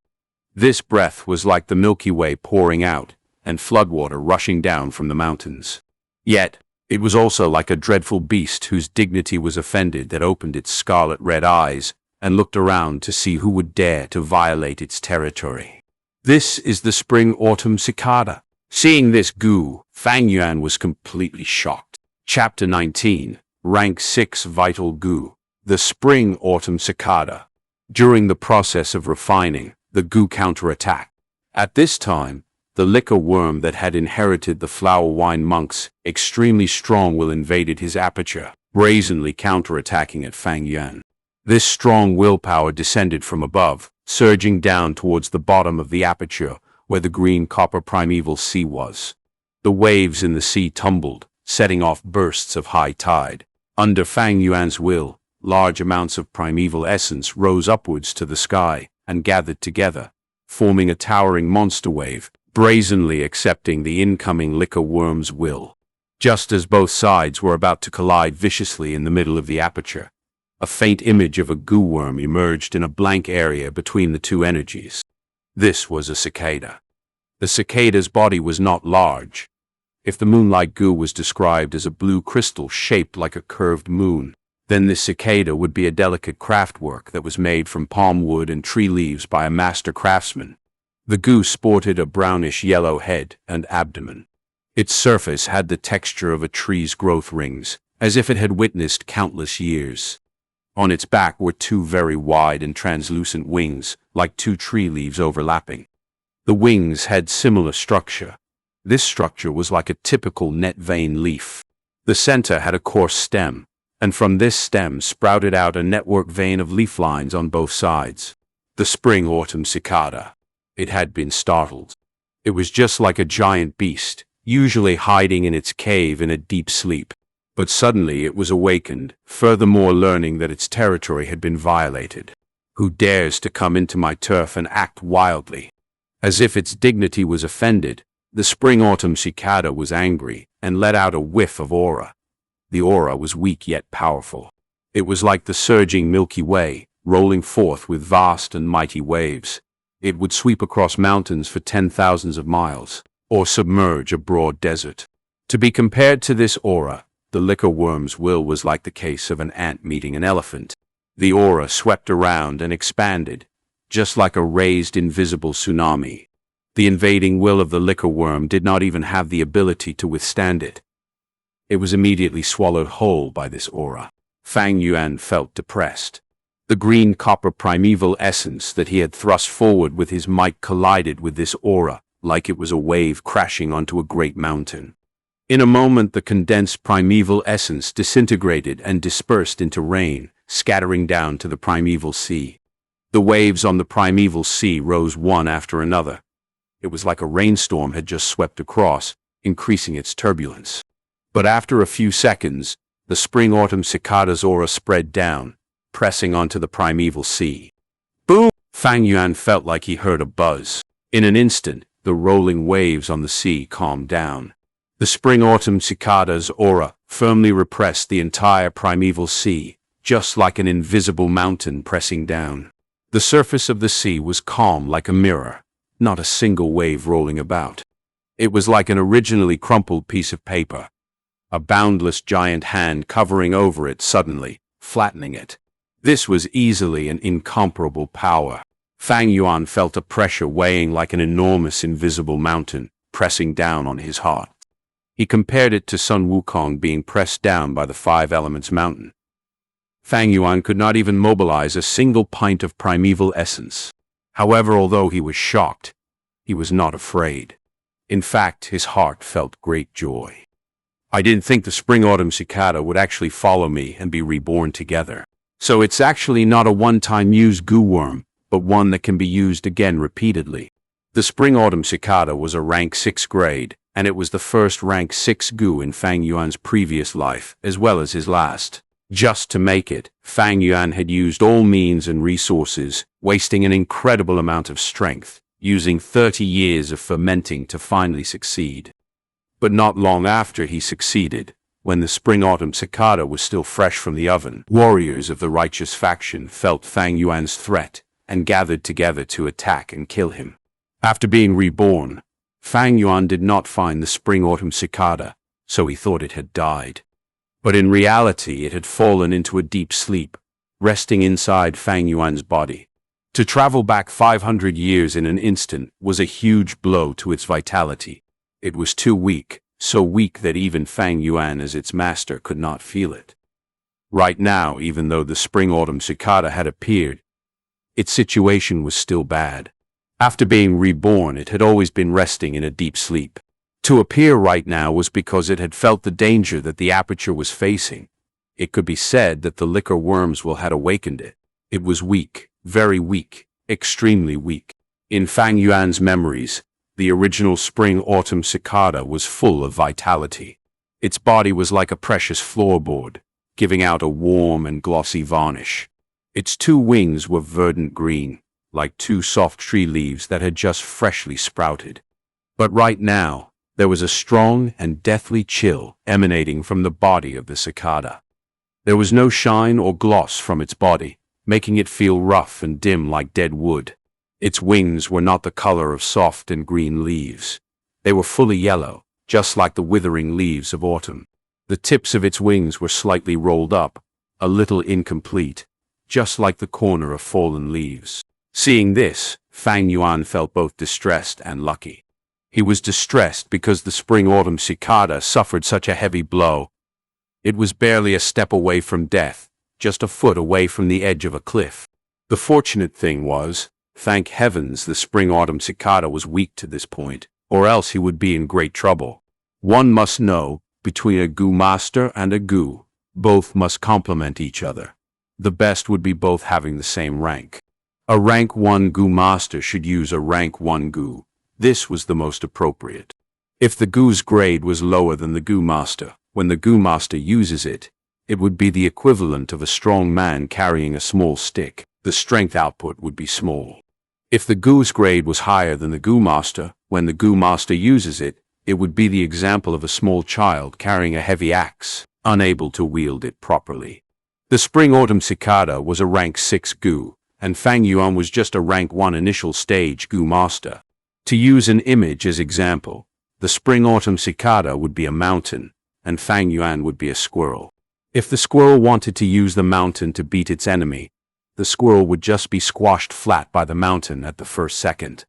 This breath was like the Milky Way pouring out, and floodwater rushing down from the mountains. Yet, it was also like a dreadful beast whose dignity was offended that opened its scarlet red eyes and looked around to see who would dare to violate its territory. This is the Spring Autumn Cicada. Seeing this goo, Fang Yuan was completely shocked. Chapter 19, Rank 6 Vital Goo. The Spring Autumn Cicada. During the process of refining, the goo counterattacked. At this time, the liquor worm that had inherited the flower wine monk's extremely strong will invaded his aperture, brazenly counterattacking at Fang Yuan. This strong willpower descended from above, surging down towards the bottom of the aperture where the green copper primeval sea was. The waves in the sea tumbled, setting off bursts of high tide. Under Fang Yuan's will, large amounts of primeval essence rose upwards to the sky and gathered together, forming a towering monster wave, brazenly accepting the incoming liquor worm's will. Just as both sides were about to collide viciously in the middle of the aperture, a faint image of a goo worm emerged in a blank area between the two energies. This was a cicada. The cicada's body was not large. If the moonlight goo was described as a blue crystal shaped like a curved moon, then this cicada would be a delicate craftwork that was made from palm wood and tree leaves by a master craftsman. The goo sported a brownish-yellow head and abdomen. Its surface had the texture of a tree's growth rings, as if it had witnessed countless years. On its back were two very wide and translucent wings, like two tree leaves overlapping. The wings had similar structure. This structure was like a typical net vein leaf. The center had a coarse stem, and from this stem sprouted out a network vein of leaf lines on both sides. The Spring Autumn Cicada. It had been startled. It was just like a giant beast, usually hiding in its cave in a deep sleep. But suddenly it was awakened, furthermore learning that its territory had been violated. Who dares to come into my turf and act wildly? As if its dignity was offended, the Spring Autumn Cicada was angry and let out a whiff of aura. The aura was weak yet powerful. It was like the surging Milky Way, rolling forth with vast and mighty waves. It would sweep across mountains for 10,000s of miles, or submerge a broad desert. To be compared to this aura, the liquor worm's will was like the case of an ant meeting an elephant. The aura swept around and expanded, just like a raised invisible tsunami. The invading will of the liquor worm did not even have the ability to withstand it. It was immediately swallowed whole by this aura. Fang Yuan felt depressed. The green copper primeval essence that he had thrust forward with his might collided with this aura, like it was a wave crashing onto a great mountain. In a moment, the condensed primeval essence disintegrated and dispersed into rain, scattering down to the primeval sea. The waves on the primeval sea rose one after another. It was like a rainstorm had just swept across, increasing its turbulence. But after a few seconds, the Spring Autumn Cicada's aura spread down, pressing onto the primeval sea. Boom! Fang Yuan felt like he heard a buzz. In an instant, the rolling waves on the sea calmed down. The Spring Autumn Cicada's aura firmly repressed the entire primeval sea, just like an invisible mountain pressing down. The surface of the sea was calm like a mirror, not a single wave rolling about. It was like an originally crumpled piece of paper, a boundless giant hand covering over it suddenly, flattening it. This was easily an incomparable power. Fang Yuan felt a pressure weighing like an enormous invisible mountain, pressing down on his heart. He compared it to Sun Wukong being pressed down by the Five Elements mountain. Fang Yuan could not even mobilize a single pint of primeval essence. However, although he was shocked, he was not afraid. In fact, his heart felt great joy. I didn't think the Spring Autumn Cicada would actually follow me and be reborn together. So it's actually not a one-time used goo worm, but one that can be used again repeatedly. The Spring Autumn Cicada was a rank 6 grade, and it was the first rank 6 goo in Fang Yuan's previous life, as well as his last. Just to make it, Fang Yuan had used all means and resources, wasting an incredible amount of strength, using 30 years of fermenting to finally succeed. But not long after he succeeded, when the Spring Autumn Cicada was still fresh from the oven, warriors of the righteous faction felt Fang Yuan's threat and gathered together to attack and kill him. After being reborn, Fang Yuan did not find the Spring Autumn Cicada, so he thought it had died. But in reality, it had fallen into a deep sleep, resting inside Fang Yuan's body. To travel back 500 years in an instant was a huge blow to its vitality. It was too weak, so weak that even Fang Yuan as its master could not feel it. Right now, even though the Spring Autumn Cicada had appeared, its situation was still bad. After being reborn, it had always been resting in a deep sleep. To appear right now was because it had felt the danger that the aperture was facing. It could be said that the liquor worms had awakened it. It was weak, very weak, extremely weak. In Fang Yuan's memories, the original Spring Autumn Cicada was full of vitality. Its body was like a precious floorboard, giving out a warm and glossy varnish. Its two wings were verdant green, like two soft tree leaves that had just freshly sprouted. But right now, there was a strong and deathly chill emanating from the body of the cicada. There was no shine or gloss from its body, making it feel rough and dim like dead wood. Its wings were not the color of soft and green leaves. They were fully yellow, just like the withering leaves of autumn. The tips of its wings were slightly rolled up, a little incomplete, just like the corner of fallen leaves. Seeing this, Fang Yuan felt both distressed and lucky. He was distressed because the Spring Autumn Cicada suffered such a heavy blow. It was barely a step away from death, just a foot away from the edge of a cliff. The fortunate thing was, thank heavens the Spring Autumn Cicada was weak to this point, or else he would be in great trouble. One must know, between a goo master and a goo, both must complement each other. The best would be both having the same rank. A rank 1 goo master should use a rank 1 goo. This was the most appropriate. If the goo's grade was lower than the goo master, when the goo master uses it, it would be the equivalent of a strong man carrying a small stick. The strength output would be small. If the goo's grade was higher than the goo master, when the goo master uses it, it would be the example of a small child carrying a heavy axe, unable to wield it properly. The Spring Autumn Cicada was a rank 6 goo, and Fang Yuan was just a rank 1 initial stage goo master. To use an image as example, the Spring Autumn Cicada would be a mountain, and Fang Yuan would be a squirrel. If the squirrel wanted to use the mountain to beat its enemy, the squirrel would just be squashed flat by the mountain at the first second.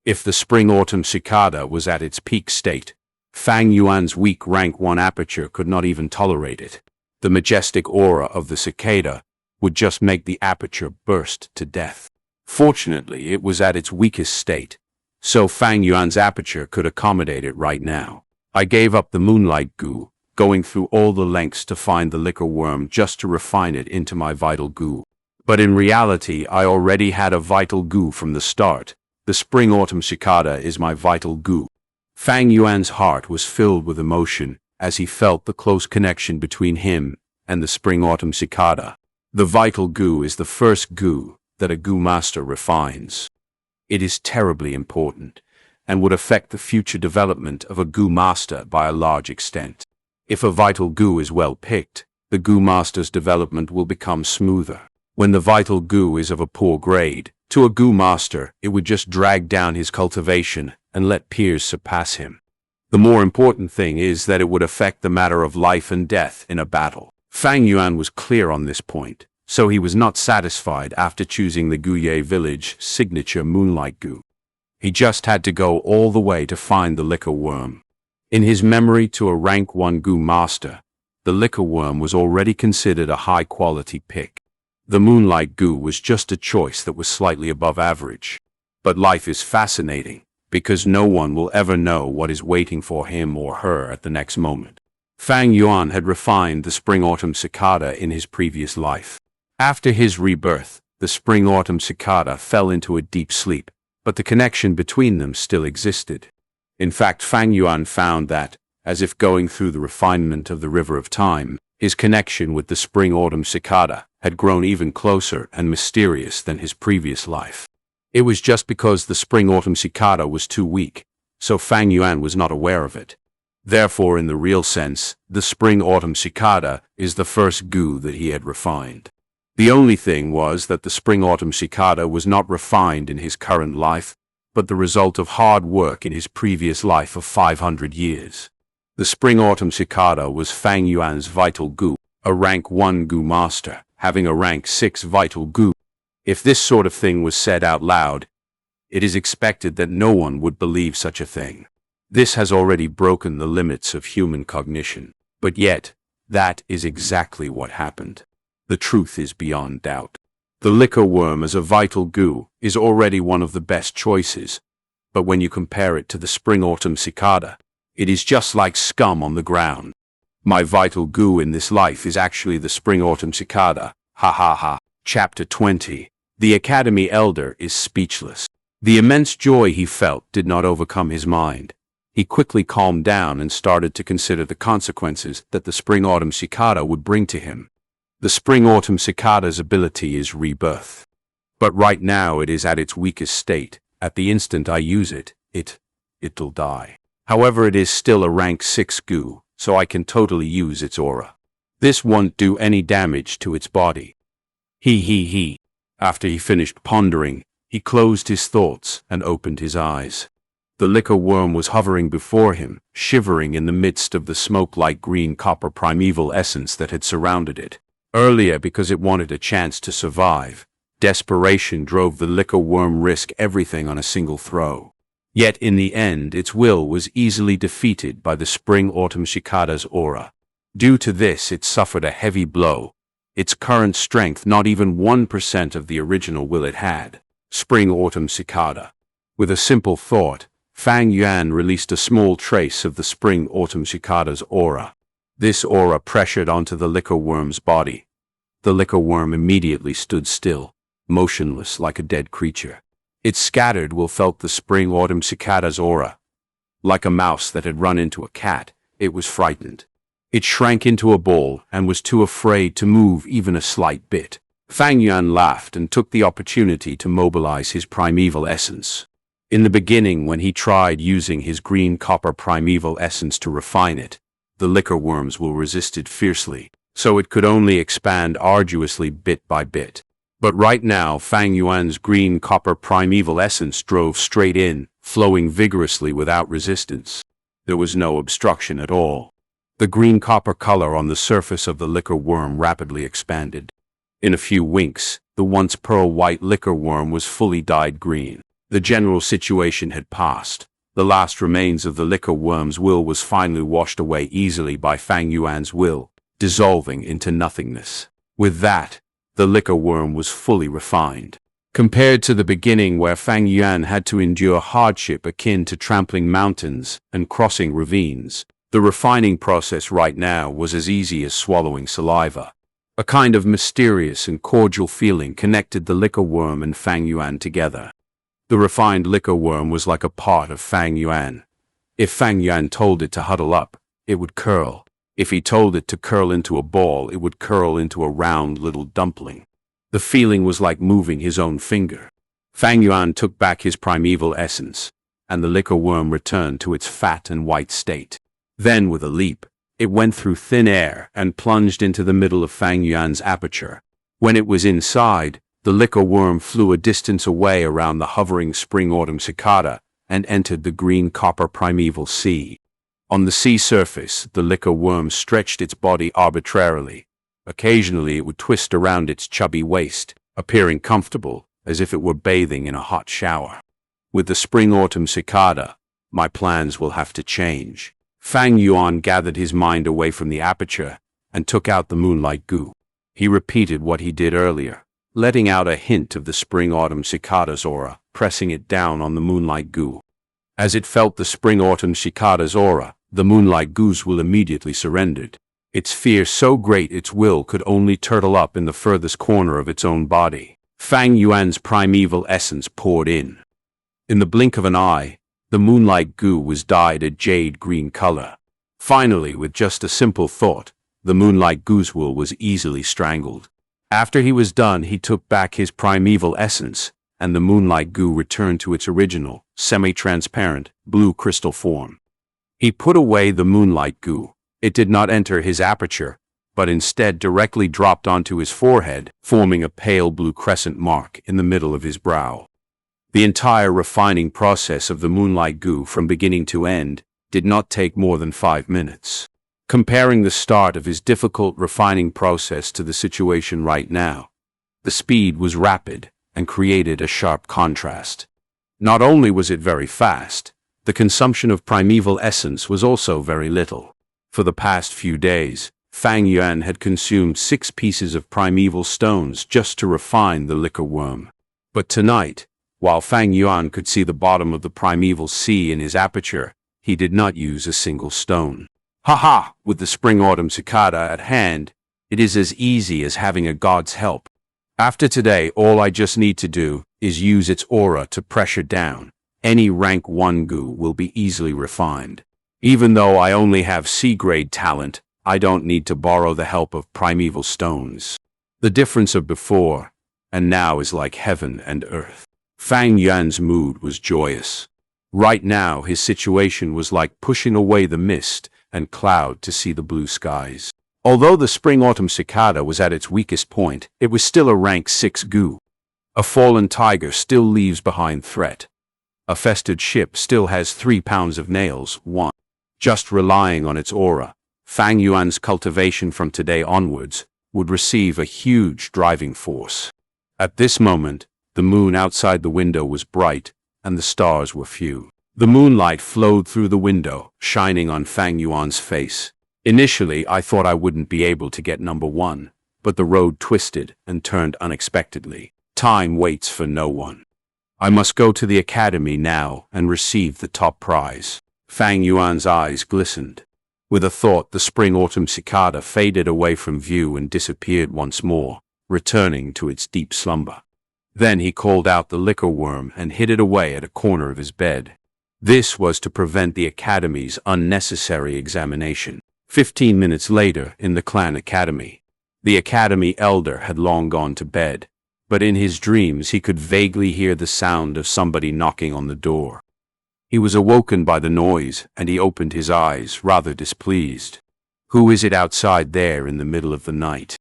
If the Spring Autumn Cicada was at its peak state, Fang Yuan's weak rank 1 aperture could not even tolerate it. The majestic aura of the cicada would just make the aperture burst to death. Fortunately, it was at its weakest state, so Fang Yuan's aperture could accommodate it right now. I gave up the moonlight goo, going through all the lengths to find the liquor worm just to refine it into my vital goo. But in reality, I already had a vital goo from the start. The Spring Autumn Cicada is my vital goo. Fang Yuan's heart was filled with emotion as he felt the close connection between him and the Spring Autumn Cicada. The vital goo is the first goo that a goo master refines. It is terribly important and would affect the future development of a goo master by a large extent. If a vital goo is well picked, the goo master's development will become smoother. When the vital goo is of a poor grade, to a goo master, it would just drag down his cultivation and let peers surpass him. The more important thing is that it would affect the matter of life and death in a battle. Fang Yuan was clear on this point, so he was not satisfied after choosing the Guye village signature moonlight goo. He just had to go all the way to find the liquor worm. In his memory to a rank 1 goo master, the liquor worm was already considered a high-quality pick. The moonlight goo was just a choice that was slightly above average. But life is fascinating, because no one will ever know what is waiting for him or her at the next moment. Fang Yuan had refined the Spring Autumn Cicada in his previous life. After his rebirth, the Spring Autumn Cicada fell into a deep sleep, but the connection between them still existed. In fact, Fang Yuan found that, as if going through the refinement of the river of time, his connection with the Spring Autumn Cicada had grown even closer and mysterious than his previous life. It was just because the Spring Autumn Cicada was too weak, so Fang Yuan was not aware of it. Therefore, in the real sense, the Spring Autumn Cicada is the first goo that he had refined. The only thing was that the Spring Autumn Cicada was not refined in his current life, but the result of hard work in his previous life of 500 years. The Spring Autumn Cicada was Fang Yuan's vital goo, a rank 1 goo master, having a rank 6 vital goo. If this sort of thing was said out loud, it is expected that no one would believe such a thing. This has already broken the limits of human cognition. But yet, that is exactly what happened. The truth is beyond doubt. The liquor worm as a vital goo is already one of the best choices, but when you compare it to the Spring Autumn Cicada, it is just like scum on the ground. My vital goo in this life is actually the Spring Autumn Cicada. Ha ha ha. Chapter 20. The Academy Elder is speechless. The immense joy he felt did not overcome his mind. He quickly calmed down and started to consider the consequences that the Spring Autumn Cicada would bring to him. The Spring Autumn Cicada's ability is rebirth. But right now it is at its weakest state. At the instant I use it, it'll die. However, it is still a rank 6 goo, so I can totally use its aura. This won't do any damage to its body. He. After he finished pondering, he closed his thoughts and opened his eyes. The liquor worm was hovering before him, shivering in the midst of the smoke-like green copper primeval essence that had surrounded it. Earlier, because it wanted a chance to survive, desperation drove the liquor worm risk everything on a single throw. Yet in the end, its will was easily defeated by the Spring Autumn Cicada's aura. Due to this, it suffered a heavy blow. Its current strength not even 1% of the original will it had. Spring Autumn Cicada. With a simple thought, Fang Yuan released a small trace of the Spring Autumn Cicada's aura. This aura pressured onto the liquor worm's body. The liquor worm immediately stood still, motionless like a dead creature. It scattered will felt the Spring Autumn Cicada's aura. Like a mouse that had run into a cat, it was frightened. It shrank into a ball and was too afraid to move even a slight bit. Fang Yuan laughed and took the opportunity to mobilize his primeval essence. In the beginning, when he tried using his green copper primeval essence to refine it, the liquor worms will resist it fiercely, so it could only expand arduously bit by bit. But right now, Fang Yuan's green copper primeval essence drove straight in, flowing vigorously without resistance. There was no obstruction at all. The green-copper color on the surface of the liquor worm rapidly expanded. In a few winks, the once pearl-white liquor worm was fully dyed green. The general situation had passed. The last remains of the liquor worm's will was finally washed away easily by Fang Yuan's will, dissolving into nothingness. With that, the liquor worm was fully refined. Compared to the beginning where Fang Yuan had to endure hardship akin to trampling mountains and crossing ravines, the refining process right now was as easy as swallowing saliva. A kind of mysterious and cordial feeling connected the liquor worm and Fang Yuan together. The refined liquor worm was like a part of Fang Yuan. If Fang Yuan told it to huddle up, it would curl. If he told it to curl into a ball, it would curl into a round little dumpling. The feeling was like moving his own finger. Fang Yuan took back his primeval essence, and the liquor worm returned to its fat and white state. Then, with a leap, it went through thin air and plunged into the middle of Fang Yuan's aperture. When it was inside, the liquor worm flew a distance away around the hovering Spring Autumn Cicada and entered the green-copper primeval sea. On the sea surface, the liquor worm stretched its body arbitrarily. Occasionally it would twist around its chubby waist, appearing comfortable, as if it were bathing in a hot shower. With the Spring Autumn Cicada, my plans will have to change. Fang Yuan gathered his mind away from the aperture and took out the moonlight goo. He repeated what he did earlier, letting out a hint of the Spring Autumn Cicada's aura, pressing it down on the moonlight goo. As it felt the Spring Autumn Cicada's aura, the moonlight goo's will immediately surrendered. Its fear so great its will could only turtle up in the furthest corner of its own body. Fang Yuan's primeval essence poured in. In the blink of an eye, the moonlight goo was dyed a jade green color. Finally, with just a simple thought, the moonlight goo's will was easily strangled. After he was done, he took back his primeval essence, and the moonlight goo returned to its original, semi-transparent, blue crystal form. He put away the moonlight goo. It did not enter his aperture, but instead directly dropped onto his forehead, forming a pale blue crescent mark in the middle of his brow. The entire refining process of the moonlight goo from beginning to end did not take more than 5 minutes. Comparing the start of his difficult refining process to the situation right now, the speed was rapid and created a sharp contrast. Not only was it very fast, the consumption of primeval essence was also very little. For the past few days, Fang Yuan had consumed 6 pieces of primeval stones just to refine the liquor worm. But tonight, while Fang Yuan could see the bottom of the primeval sea in his aperture, he did not use a single stone. Ha! With the Spring Autumn Cicada at hand, it is as easy as having a god's help. After today, all I just need to do is use its aura to pressure down. Any rank 1 goo will be easily refined. Even though I only have C-grade talent, I don't need to borrow the help of primeval stones. The difference of before and now is like heaven and earth. Fang Yuan's mood was joyous. Right now, his situation was like pushing away the mist and cloud to see the blue skies. Although the Spring Autumn Cicada was at its weakest point, it was still a rank 6 goo. A fallen tiger still leaves behind threat. A fested ship still has 3 pounds of nails, 1. Just relying on its aura, Fang Yuan's cultivation from today onwards would receive a huge driving force. At this moment, the moon outside the window was bright, and the stars were few. The moonlight flowed through the window, shining on Fang Yuan's face. Initially, I thought I wouldn't be able to get number 1, but the road twisted and turned unexpectedly. Time waits for no one. I must go to the academy now and receive the top prize. Fang Yuan's eyes glistened. With a thought, the Spring Autumn Cicada faded away from view and disappeared once more, returning to its deep slumber. Then he called out the liquor worm and hid it away at a corner of his bed. This was to prevent the academy's unnecessary examination. 15 minutes later, in the clan academy, the academy elder had long gone to bed, but in his dreams he could vaguely hear the sound of somebody knocking on the door. He was awoken by the noise, and he opened his eyes, rather displeased. Who is it outside there in the middle of the night?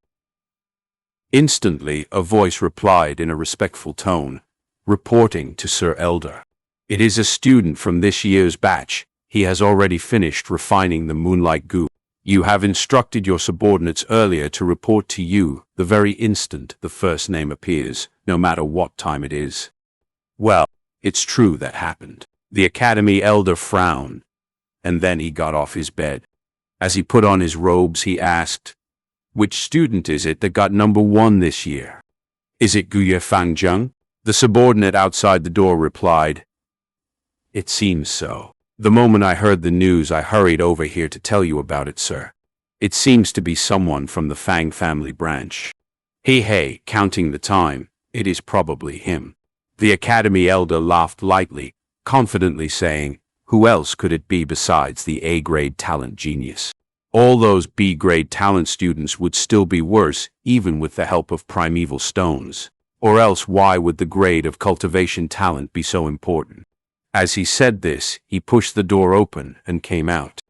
Instantly, a voice replied in a respectful tone, reporting to Sir Elder. It is a student from this year's batch. He has already finished refining the moonlight goo. You have instructed your subordinates earlier to report to you the very instant the first name appears, no matter what time it is. Well, it's true that happened. The Academy elder frowned, and then he got off his bed. As he put on his robes, he asked, "Which student is it that got number 1 this year? Is it Guye Fangjung?" The subordinate outside the door replied, "It seems so. The moment I heard the news, I hurried over here to tell you about it, sir. It seems to be someone from the Fang family branch. Hey, counting the time, it is probably him." The Academy elder laughed lightly, confidently saying, "Who else could it be besides the A-grade talent genius? All those B-grade talent students would still be worse, even with the help of primeval stones. Or else why would the grade of cultivation talent be so important?" As he said this, he pushed the door open and came out.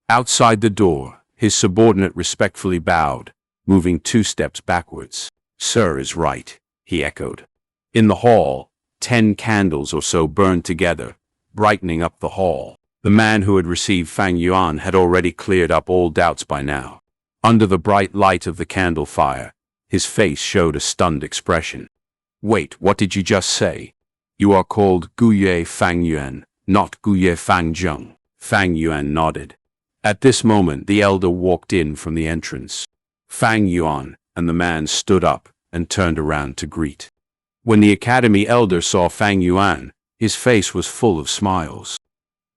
Outside the door, his subordinate respectfully bowed, moving 2 steps backwards. "Sir is right," he echoed. In the hall, 10 candles or so burned together, brightening up the hall. The man who had received Fang Yuan had already cleared up all doubts by now. Under the bright light of the candle fire, his face showed a stunned expression. "Wait, what did you just say? You are called Guye Fang Yuan, not Guye Fangjung." Fang Yuan nodded. At this moment, the elder walked in from the entrance. Fang Yuan and the man stood up and turned around to greet. When the Academy elder saw Fang Yuan, his face was full of smiles.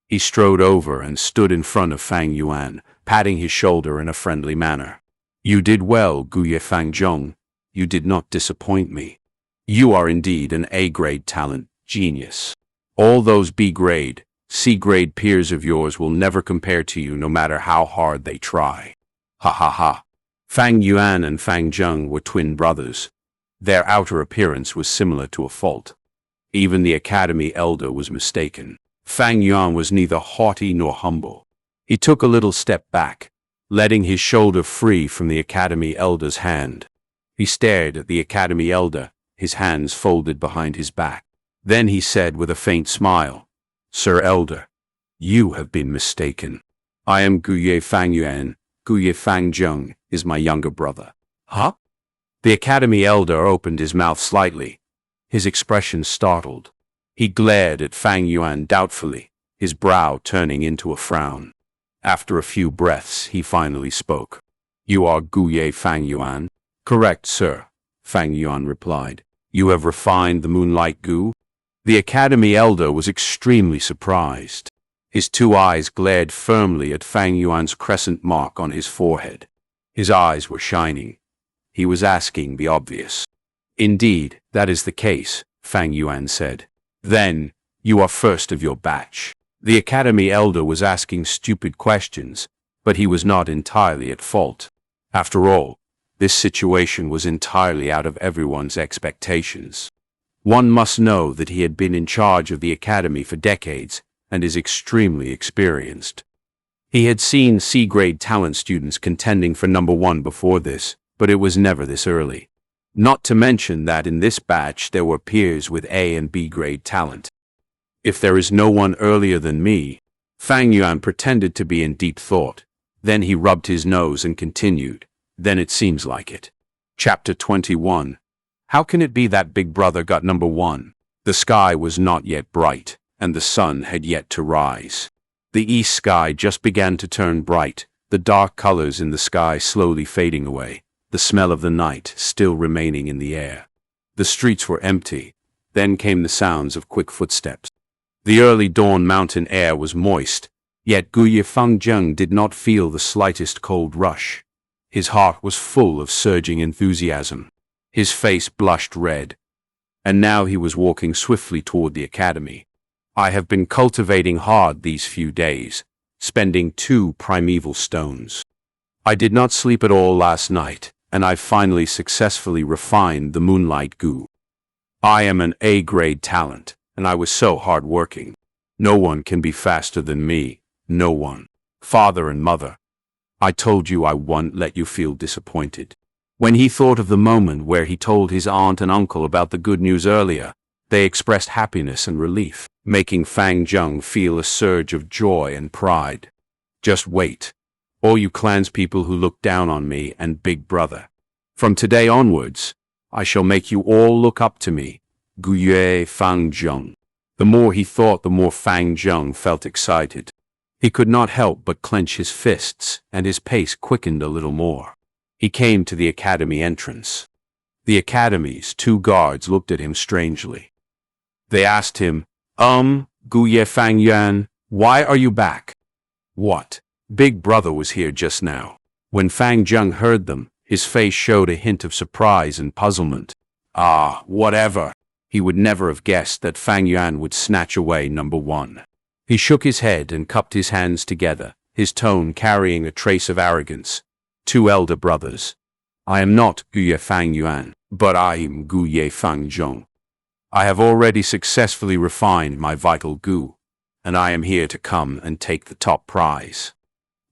He strode over and stood in front of Fang Yuan, patting his shoulder in a friendly manner. "You did well, Guye Fangjung. You did not disappoint me. You are indeed an A-grade talent genius. All those B-grade, C-grade peers of yours will never compare to you no matter how hard they try." Ha ha ha. Fang Yuan and Fang Zheng were twin brothers. Their outer appearance was similar to a fault. Even the Academy elder was mistaken. Fang Yuan was neither haughty nor humble. He took a little step back, letting his shoulder free from the Academy elder's hand. He stared at the Academy elder, his hands folded behind his back. Then he said with a faint smile, "Sir Elder, you have been mistaken. I am Guye Fang Yuan. Guye Fang Zheng is my younger brother." "Huh?" The Academy elder opened his mouth slightly, his expression startled. He glared at Fang Yuan doubtfully, his brow turning into a frown. After a few breaths, he finally spoke. "You are Guye Fang Yuan?" "Correct, sir," Fang Yuan replied. "You have refined the moonlight goo?" The Academy elder was extremely surprised. His 2 eyes glared firmly at Fang Yuan's crescent mark on his forehead. His eyes were shining. He was asking the obvious. "Indeed, that is the case," Fang Yuan said. "Then, you are first of your batch." The Academy elder was asking stupid questions, but he was not entirely at fault. After all, this situation was entirely out of everyone's expectations. One must know that he had been in charge of the Academy for decades and is extremely experienced. He had seen C-grade talent students contending for number 1 before this, but it was never this early. Not to mention that in this batch there were peers with A and B-grade talent. "If there is no one earlier than me," Fang Yuan pretended to be in deep thought. Then he rubbed his nose and continued, "Then it seems like it." Chapter 21. How can it be that Big Brother got number 1? The sky was not yet bright, and the sun had yet to rise. The east sky just began to turn bright, the dark colors in the sky slowly fading away, the smell of the night still remaining in the air. The streets were empty. Then came the sounds of quick footsteps. The early dawn mountain air was moist, yet Guye Fangjung did not feel the slightest cold rush. His heart was full of surging enthusiasm. His face blushed red, and now he was walking swiftly toward the academy. "I have been cultivating hard these few days, spending 2 primeval stones. I did not sleep at all last night, and I finally successfully refined the moonlight goo. I am an A-grade talent, and I was so hard-working. No one can be faster than me, no one. Father and mother, I told you I won't let you feel disappointed." When he thought of the moment where he told his aunt and uncle about the good news earlier, they expressed happiness and relief, making Fang Zheng feel a surge of joy and pride. "Just wait. all you clanspeople who look down on me and Big Brother. From today onwards, I shall make you all look up to me, Guye Fang Zheng." The more he thought, the more Fang Zheng felt excited. He could not help but clench his fists, and his pace quickened a little more. He came to the academy entrance. The academy's 2 guards looked at him strangely. They asked him, Guye Fang Yuan, why are you back?" "What? Big Brother was here just now." When Fang Zheng heard them, his face showed a hint of surprise and puzzlement. "Ah, whatever." He would never have guessed that Fang Yuan would snatch away number 1. He shook his head and cupped his hands together, his tone carrying a trace of arrogance. "2 elder brothers. I am not Guye Fang Yuan, but I am Guye Fang Zheng. I have already successfully refined my vital goo, and I am here to come and take the top prize.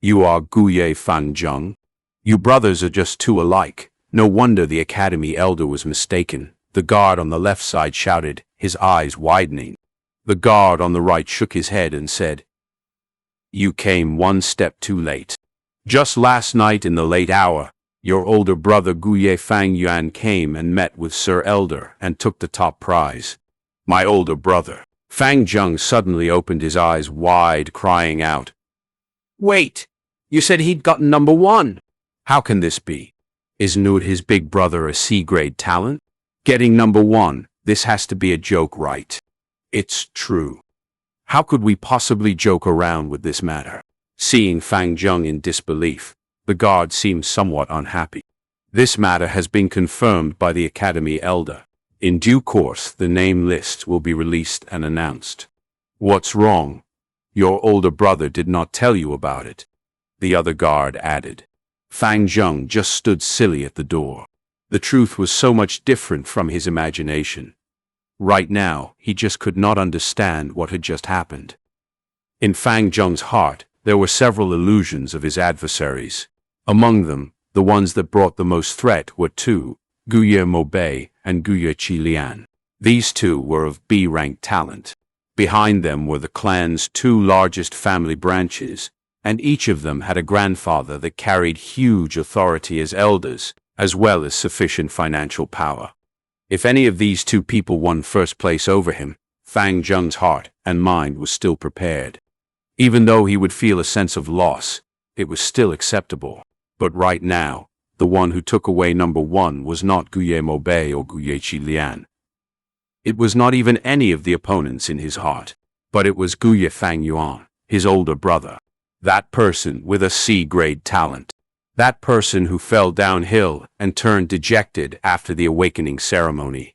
You are Guye Fang Zheng? You brothers are just 2 alike. No wonder the academy elder was mistaken." The guard on the left side shouted, his eyes widening. The guard on the right shook his head and said, "You came 1 step too late. Just last night in the late hour, your older brother Guye Fang Yuan came and met with Sir Elder and took the top prize." "My older brother." Fang Zheng suddenly opened his eyes wide, crying out, "Wait, you said he'd gotten number 1. How can this be? Isn't his big brother a C-grade talent? Getting number 1, this has to be a joke, right?" "It's true. How could we possibly joke around with this matter?" Seeing Fang Zheng in disbelief, the guard seemed somewhat unhappy. "This matter has been confirmed by the Academy Elder. In due course, the name list will be released and announced." "What's wrong? Your older brother did not tell you about it," the other guard added. Fang Zheng just stood silly at the door. The truth was so much different from his imagination. Right now, he just could not understand what had just happened. In Fang Zheng's heart, there were several illusions of his adversaries. Among them, the ones that brought the most threat were 2, Guye Moubei and Guye Qilian. These 2 were of B-rank talent. Behind them were the clan's 2 largest family branches, and each of them had a grandfather that carried huge authority as elders, as well as sufficient financial power. If any of these 2 people won first place over him, Fang Zheng's heart and mind was still prepared. Even though he would feel a sense of loss, it was still acceptable. But right now, the one who took away number 1 was not Guye Moubei or Guye Qilian. It was not even any of the opponents in his heart, but it was Guye Fang Yuan, his older brother. That person with a C-grade talent. That person who fell downhill and turned dejected after the awakening ceremony.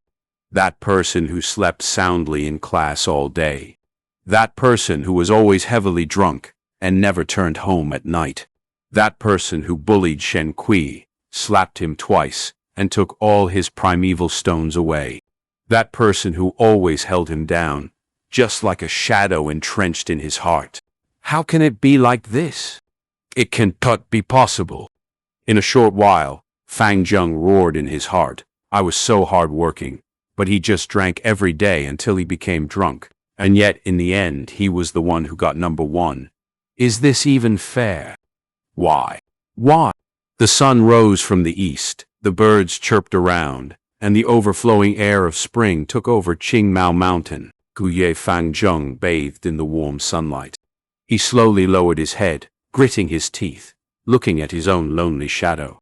That person who slept soundly in class all day. That person who was always heavily drunk and never turned home at night. That person who bullied Shen, slapped him twice, and took all his primeval stones away. That person who always held him down, just like a shadow entrenched in his heart. How can it be like this? It can't be possible. In a short while, Fang Zheng roared in his heart. I was so hard-working, but he just drank every day until he became drunk, and yet in the end he was the one who got number 1. Is this even fair? Why? Why? The sun rose from the east, the birds chirped around, and the overflowing air of spring took over Qingmao Mountain. Guye Fang Zheng bathed in the warm sunlight. He slowly lowered his head, gritting his teeth, looking at his own lonely shadow.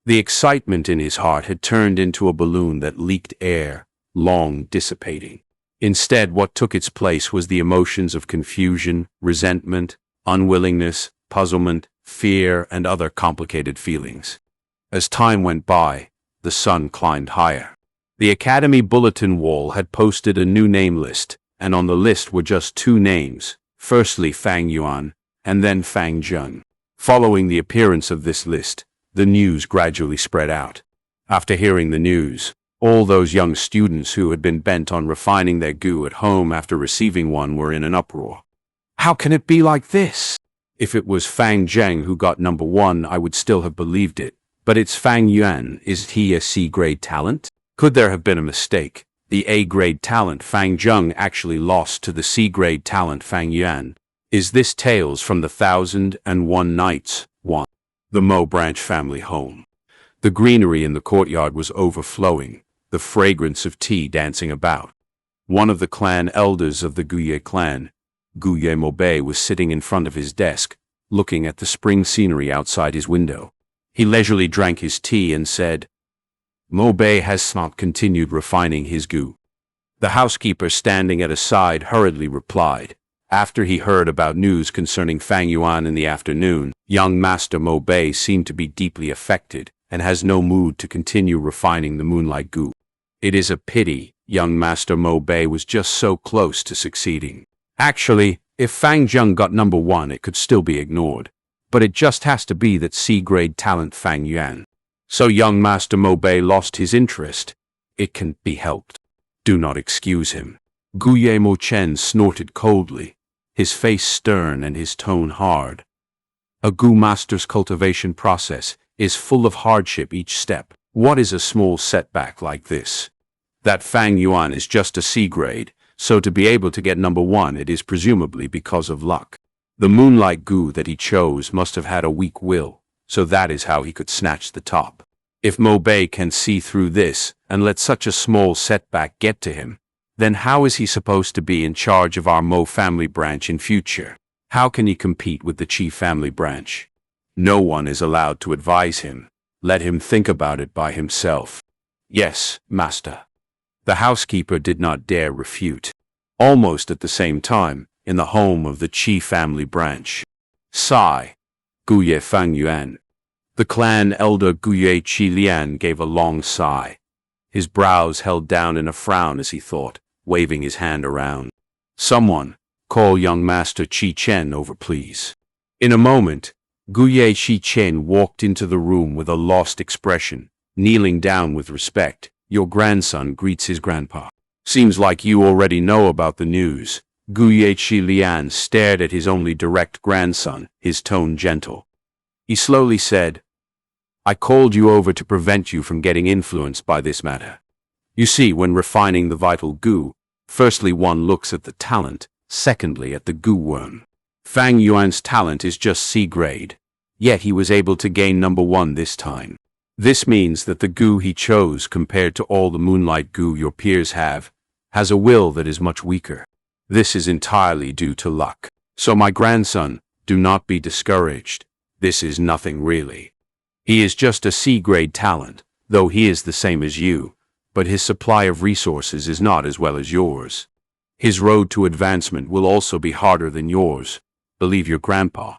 The excitement in his heart had turned into a balloon that leaked air, long dissipating. Instead, what took its place was the emotions of confusion, resentment, unwillingness, puzzlement, fear, and other complicated feelings. As time went by, the sun climbed higher. The Academy bulletin wall had posted a new name list, and on the list were just 2 names, firstly Fang Yuan, and then Fang Zheng. Following the appearance of this list, the news gradually spread out. After hearing the news, all those young students who had been bent on refining their goo at home after receiving one were in an uproar. How can it be like this? If it was Fang Zheng who got number 1, I would still have believed it. But it's Fang Yuan. Is he a C-grade talent? Could there have been a mistake? The A-grade talent Fang Zheng actually lost to the C-grade talent Fang Yuan. Is this Tales from the 1001 Nights, 1. The Mo Branch family home. The greenery in the courtyard was overflowing, the fragrance of tea dancing about. One of the clan elders of the Guye clan, Guye Mobe, was sitting in front of his desk, looking at the spring scenery outside his window. He leisurely drank his tea and said, "Mobe has not continued refining his gu." The housekeeper standing at his side hurriedly replied. After he heard about news concerning Fang Yuan in the afternoon, young Master Mobe seemed to be deeply affected and has no mood to continue refining the moonlight gu. It is a pity. Young Master Mobe was just so close to succeeding. Actually, if Fang Zheng got number 1, it could still be ignored. But it just has to be that C-grade talent Fang Yuan. So young Master Mobe lost his interest. It can be helped. Do not excuse him. Guye Mo Chen snorted coldly, his face stern and his tone hard. A gu master's cultivation process is full of hardship each step. What is a small setback like this? That Fang Yuan is just a C-grade, so to be able to get number 1 it is presumably because of luck. The moonlight gu that he chose must have had a weak will, so that is how he could snatch the top. If Mobe can see through this and let such a small setback get to him, then how is he supposed to be in charge of our Mo family branch in future? How can he compete with the Chi family branch? No one is allowed to advise him. Let him think about it by himself. Yes, master. The housekeeper did not dare refute. Almost at the same time, in the home of the Qi family branch. Sigh. Guye Fang Yuan. The clan elder Guye Qi Lian gave a long sigh. His brows held down in a frown as he thought, waving his hand around. Someone, call young Master Qi Chen over please. In a moment, Guye Qi Chen walked into the room with a lost expression, kneeling down with respect. Your grandson greets his grandpa. Seems like you already know about the news. Guye Qi Lian stared at his only direct grandson, his tone gentle. He slowly said, I called you over to prevent you from getting influenced by this matter. You see, when refining the vital gu, firstly one looks at the talent, secondly at the gu worm. Fang Yuan's talent is just C-grade, yet he was able to gain number 1 this time. This means that the gu he chose compared to all the moonlight gu your peers have, has a will that is much weaker. This is entirely due to luck. So my grandson, do not be discouraged. This is nothing really. He is just a C-grade talent, though he is the same as you, but his supply of resources is not as well as yours. His road to advancement will also be harder than yours. Believe your grandpa.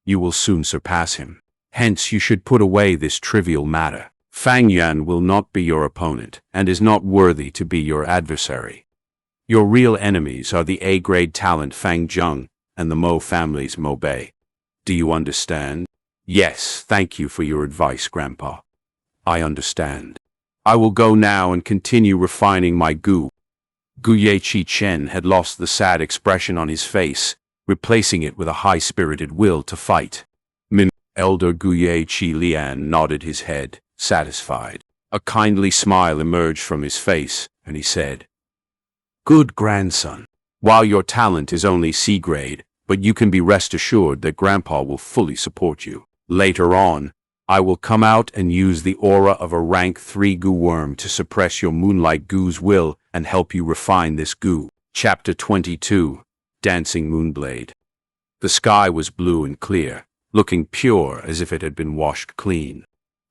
You will soon surpass him. Hence you should put away this trivial matter. Fang Yuan will not be your opponent, and is not worthy to be your adversary. Your real enemies are the A-grade talent Fang Zheng and the Mo family's Mobe. Do you understand? Yes, thank you for your advice, Grandpa. I understand. I will go now and continue refining my gu. Guye Qi Chen had lost the sad expression on his face, replacing it with a high-spirited will to fight. Elder Guye Qi Lian nodded his head, satisfied. A kindly smile emerged from his face, and he said, Good grandson. While your talent is only C-grade, but you can be rest assured that Grandpa will fully support you. Later on, I will come out and use the aura of a rank 3 gu worm to suppress your moonlight gu's will and help you refine this gu. Chapter 22. Dancing Moonblade. The sky was blue and clear, looking pure as if it had been washed clean.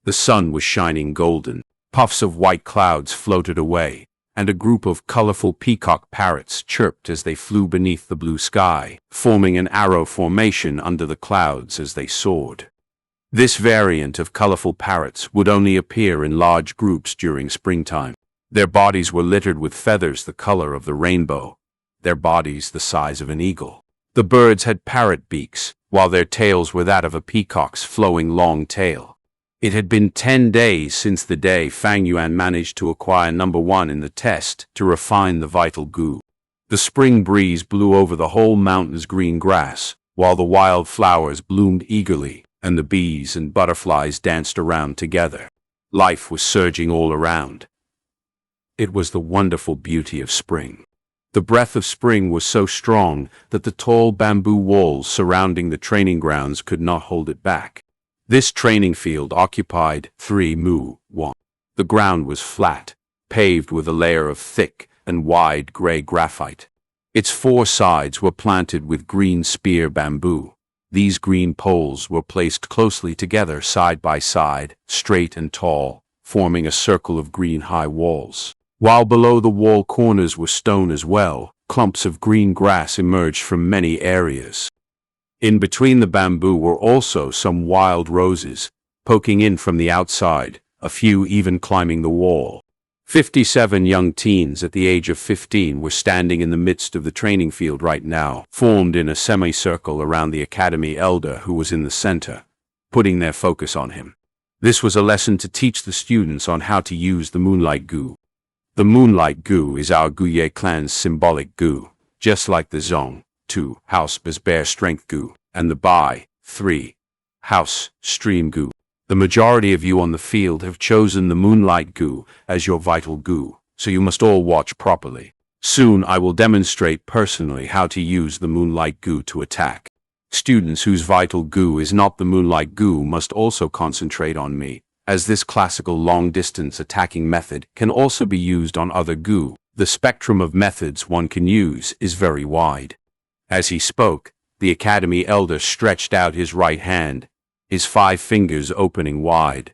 The sun was shining golden, puffs of white clouds floated away, and a group of colorful peacock parrots chirped as they flew beneath the blue sky, forming an arrow formation under the clouds as they soared. This variant of colorful parrots would only appear in large groups during springtime. Their bodies were littered with feathers the color of the rainbow, their bodies the size of an eagle. The birds had parrot beaks, while their tails were that of a peacock's flowing long tail. It had been 10 days since the day Fang Yuan managed to acquire number 1 in the test to refine the vital gu. The spring breeze blew over the whole mountain's green grass, while the wild flowers bloomed eagerly, and the bees and butterflies danced around together. Life was surging all around. It was the wonderful beauty of spring. The breath of spring was so strong that the tall bamboo walls surrounding the training grounds could not hold it back. This training field occupied 3mu1. The ground was flat, paved with a layer of thick and wide gray graphite. Its four sides were planted with green spear bamboo. These green poles were placed closely together side by side, straight and tall, forming a circle of green high walls. While below the wall corners were stone as well, clumps of green grass emerged from many areas. In between the bamboo were also some wild roses, poking in from the outside, a few even climbing the wall. 57 young teens at the age of 15 were standing in the midst of the training field right now, formed in a semicircle around the academy elder who was in the center, putting their focus on him. This was a lesson to teach the students on how to use the Moonlight Goo. The Moonlight Goo is our Guye clan's symbolic goo, just like the Zong, 2, House Bear Strength Goo, and the Bai, 3, House Stream Goo. The majority of you on the field have chosen the Moonlight Goo as your vital goo, so you must all watch properly. Soon I will demonstrate personally how to use the Moonlight Goo to attack. Students whose vital goo is not the Moonlight Goo must also concentrate on me, as this classical long-distance attacking method can also be used on other goo. The spectrum of methods one can use is very wide. As he spoke, the academy elder stretched out his right hand, his 5 fingers opening wide.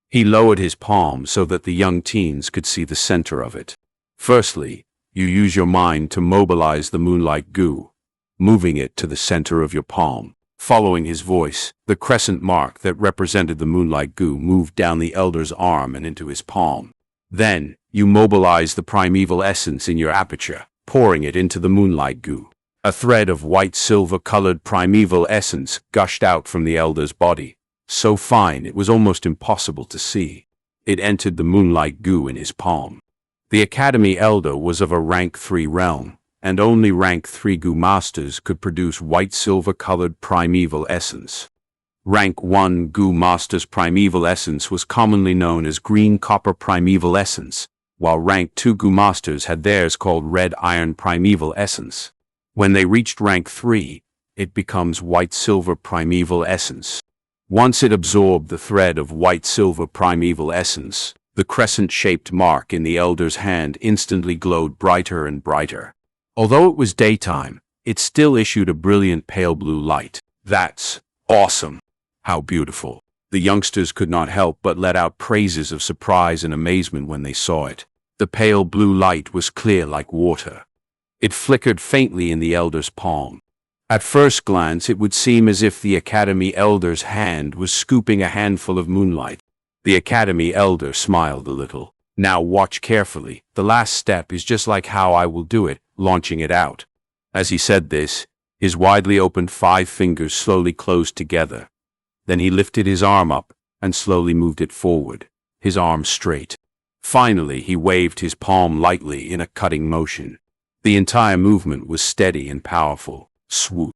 He lowered his palm so that the young teens could see the center of it. Firstly, you use your mind to mobilize the Moonlight Goo, moving it to the center of your palm. Following his voice, the crescent mark that represented the Moonlight Goo moved down the elder's arm and into his palm. Then, you mobilize the primeval essence in your aperture, pouring it into the Moonlight Goo. A thread of white-silver-colored primeval essence gushed out from the elder's body, so fine it was almost impossible to see. It entered the Moonlight Goo in his palm. The academy elder was of a rank 3 realm, and only rank 3 Goo masters could produce white-silver-colored primeval essence. Rank 1 Goo master's primeval essence was commonly known as green-copper primeval essence, while rank 2 Goo masters had theirs called red iron primeval essence. When they reached rank 3, it becomes white-silver primeval essence. Once it absorbed the thread of white-silver primeval essence, the crescent-shaped mark in the elder's hand instantly glowed brighter and brighter. Although it was daytime, it still issued a brilliant pale blue light. That's awesome! How beautiful! The youngsters could not help but let out praises of surprise and amazement when they saw it. The pale blue light was clear like water. It flickered faintly in the elder's palm. At first glance, it would seem as if the academy elder's hand was scooping a handful of moonlight. The academy elder smiled a little. Now watch carefully. The last step is just like how I will do it, launching it out. As he said this, his widely opened 5 fingers slowly closed together. Then he lifted his arm up and slowly moved it forward, his arm straight. Finally, he waved his palm lightly in a cutting motion. The entire movement was steady and powerful. Swoop.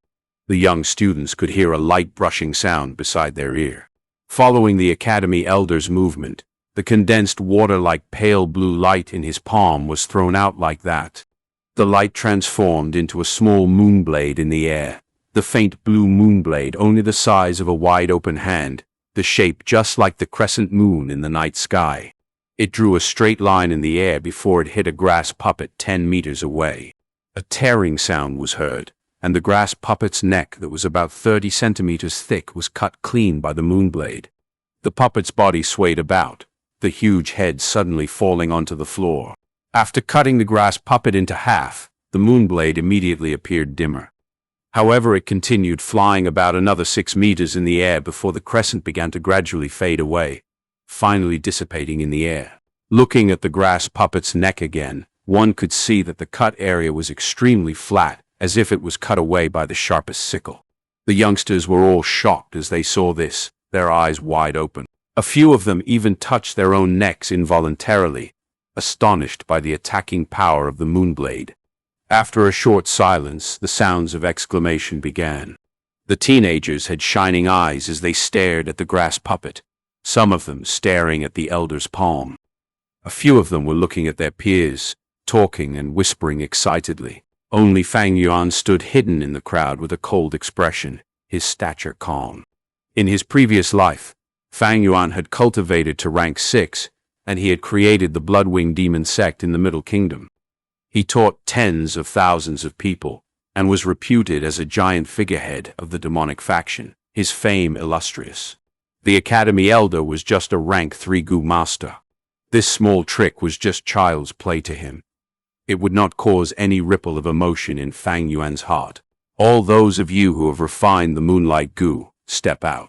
The young students could hear a light brushing sound beside their ear. Following the academy elder's movement, the condensed water-like pale blue light in his palm was thrown out like that. The light transformed into a small moonblade in the air. The faint blue moonblade only the size of a wide-open hand, the shape just like the crescent moon in the night sky. It drew a straight line in the air before it hit a grass puppet 10 meters away. A tearing sound was heard, and the grass puppet's neck that was about 30 centimeters thick was cut clean by the moonblade. The puppet's body swayed about, the huge head suddenly falling onto the floor. After cutting the grass puppet into half, the moonblade immediately appeared dimmer. However, it continued flying about another 6 meters in the air before the crescent began to gradually fade away, finally dissipating in the air. Looking at the grass puppet's neck again, one could see that the cut area was extremely flat, as if it was cut away by the sharpest sickle. The youngsters were all shocked as they saw this, their eyes wide open. A few of them even touched their own necks involuntarily, astonished by the attacking power of the moonblade. After a short silence, the sounds of exclamation began. The teenagers had shining eyes as they stared at the grass puppet, some of them staring at the elder's palm. A few of them were looking at their peers, talking and whispering excitedly. Only Fang Yuan stood hidden in the crowd with a cold expression, his stature calm. In his previous life, Fang Yuan had cultivated to rank 6, and he had created the Bloodwing Demon sect in the Middle Kingdom. He taught tens of thousands of people, and was reputed as a giant figurehead of the demonic faction, his fame illustrious. The Academy Elder was just a rank 3 Gu master. This small trick was just child's play to him. It would not cause any ripple of emotion in Fang Yuan's heart. All those of you who have refined the Moonlight Gu, step out.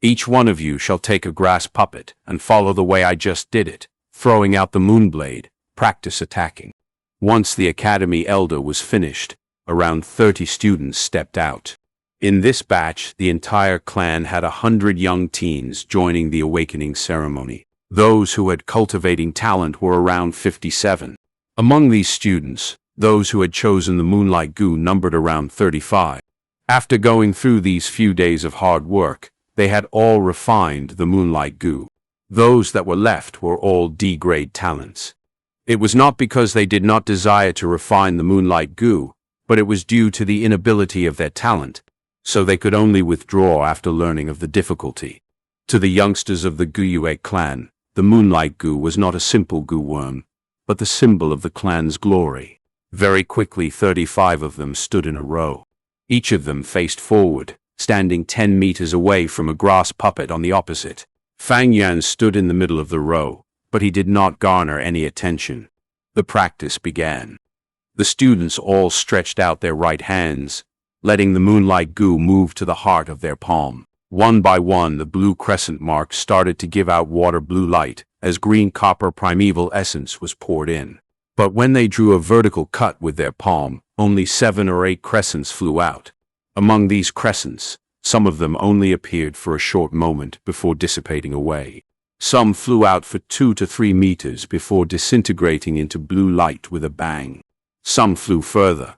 Each one of you shall take a grass puppet and follow the way I just did it, throwing out the Moonblade, practice attacking. Once the Academy Elder was finished, around 30 students stepped out. In this batch, the entire clan had 100 young teens joining the awakening ceremony. Those who had cultivating talent were around 57. Among these students, those who had chosen the Moonlight Gu numbered around 35. After going through these few days of hard work, they had all refined the Moonlight Gu. Those that were left were all D-grade talents. It was not because they did not desire to refine the Moonlight Gu, but it was due to the inability of their talent, so they could only withdraw after learning of the difficulty. To the youngsters of the Guyue clan, the Moonlight Gu was not a simple Gu worm, but the symbol of the clan's glory. Very quickly 35 of them stood in a row. Each of them faced forward, standing 10 meters away from a grass puppet on the opposite. Fang Yuan stood in the middle of the row, but he did not garner any attention. The practice began. The students all stretched out their right hands, letting the Moonlight Gu move to the heart of their palm. One by one, the blue crescent marks started to give out water blue light as green copper primeval essence was poured in. But when they drew a vertical cut with their palm, only 7 or 8 crescents flew out. Among these crescents, some of them only appeared for a short moment before dissipating away. Some flew out for 2 to 3 meters before disintegrating into blue light with a bang. Some flew further,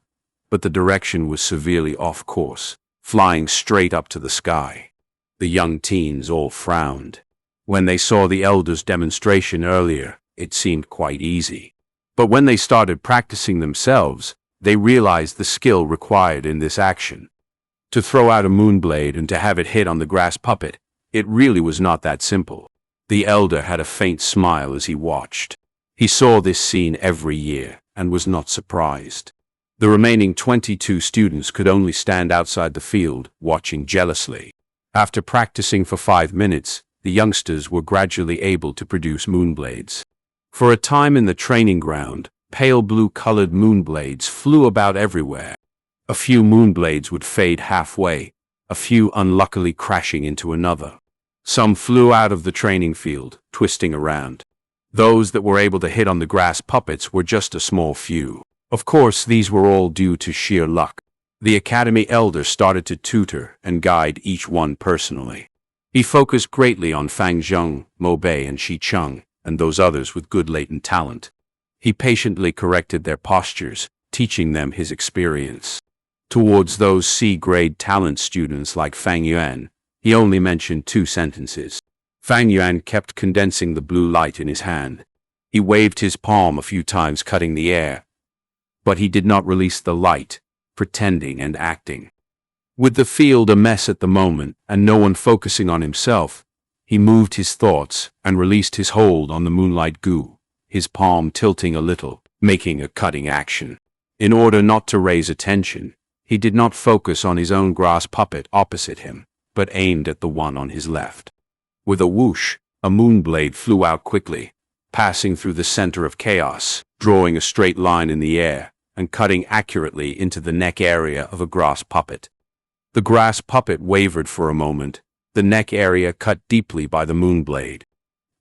but the direction was severely off course, flying straight up to the sky. The young teens all frowned. When they saw the Elder's demonstration earlier, it seemed quite easy. But when they started practicing themselves, they realized the skill required in this action. To throw out a Moonblade and to have it hit on the grass puppet, it really was not that simple. The Elder had a faint smile as he watched. He saw this scene every year and was not surprised. The remaining 22 students could only stand outside the field, watching jealously. After practicing for 5 minutes, the youngsters were gradually able to produce Moonblades. For a time in the training ground, pale blue-colored Moonblades flew about everywhere. A few Moonblades would fade halfway, a few unluckily crashing into another. Some flew out of the training field, twisting around. Those that were able to hit on the grass puppets were just a small few. Of course, these were all due to sheer luck. The Academy Elder started to tutor and guide each one personally. He focused greatly on Fang Zheng, Mo Bei, and Shi Cheng, and those others with good latent talent. He patiently corrected their postures, teaching them his experience. Towards those C-grade talent students like Fang Yuan, he only mentioned 2 sentences. Fang Yuan kept condensing the blue light in his hand. He waved his palm a few times, cutting the air, but he did not release the light, pretending and acting. With the field a mess at the moment and no one focusing on himself, he moved his thoughts and released his hold on the Moonlight Gu, his palm tilting a little, making a cutting action. In order not to raise attention, he did not focus on his own grass puppet opposite him, but aimed at the one on his left. With a whoosh, a Moonblade flew out quickly, passing through the center of chaos, drawing a straight line in the air, and cutting accurately into the neck area of a grass puppet. The grass puppet wavered for a moment, the neck area cut deeply by the Moonblade.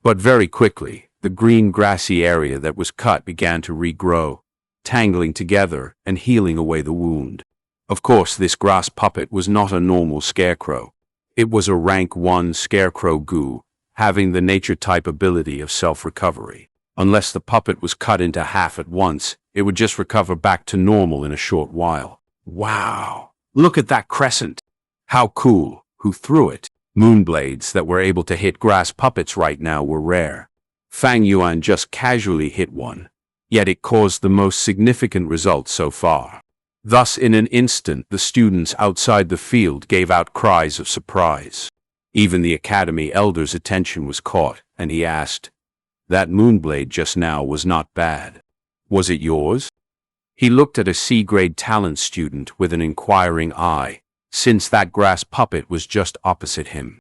But very quickly, the green grassy area that was cut began to regrow, tangling together and healing away the wound. Of course, this grass puppet was not a normal scarecrow. It was a rank 1 scarecrow Gu, having the nature-type ability of self-recovery. Unless the puppet was cut into half at once, it would just recover back to normal in a short while. Wow! Look at that crescent! How cool! Who threw it? Moonblades that were able to hit grass puppets right now were rare. Fang Yuan just casually hit one, yet it caused the most significant results so far. Thus, in an instant, the students outside the field gave out cries of surprise. Even the Academy Elder's attention was caught, and he asked, "That Moonblade just now was not bad. Was it yours?" He looked at a C-grade talent student with an inquiring eye, since that grass puppet was just opposite him.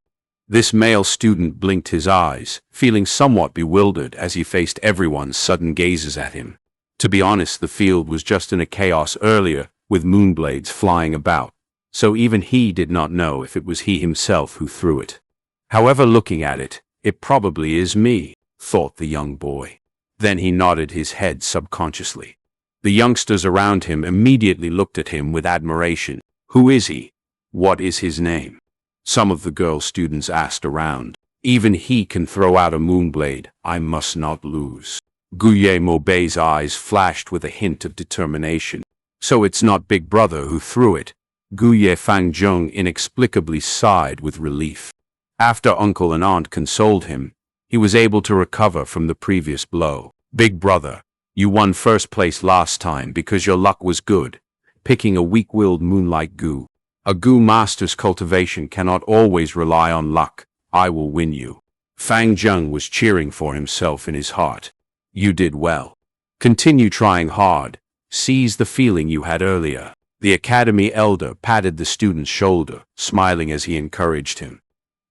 This male student blinked his eyes, feeling somewhat bewildered as he faced everyone's sudden gazes at him. To be honest, the field was just in a chaos earlier, with moonblades flying about, so even he did not know if it was he himself who threw it. However, looking at it, it probably is me, thought the young boy. Then he nodded his head subconsciously. The youngsters around him immediately looked at him with admiration. Who is he? What is his name? Some of the girl students asked around. Even he can throw out a moonblade. I must not lose. Guillermo Bay's eyes flashed with a hint of determination. So it's not Big Brother who threw it. Guye Fangjung inexplicably sighed with relief. After uncle and aunt consoled him, he was able to recover from the previous blow. Big Brother, you won first place last time because your luck was good, picking a weak-willed moonlight goo. A goo master's cultivation cannot always rely on luck. I will win you. Fang Zheng was cheering for himself in his heart. You did well. Continue trying hard. Seize the feeling you had earlier. The Academy Elder patted the student's shoulder, smiling as he encouraged him.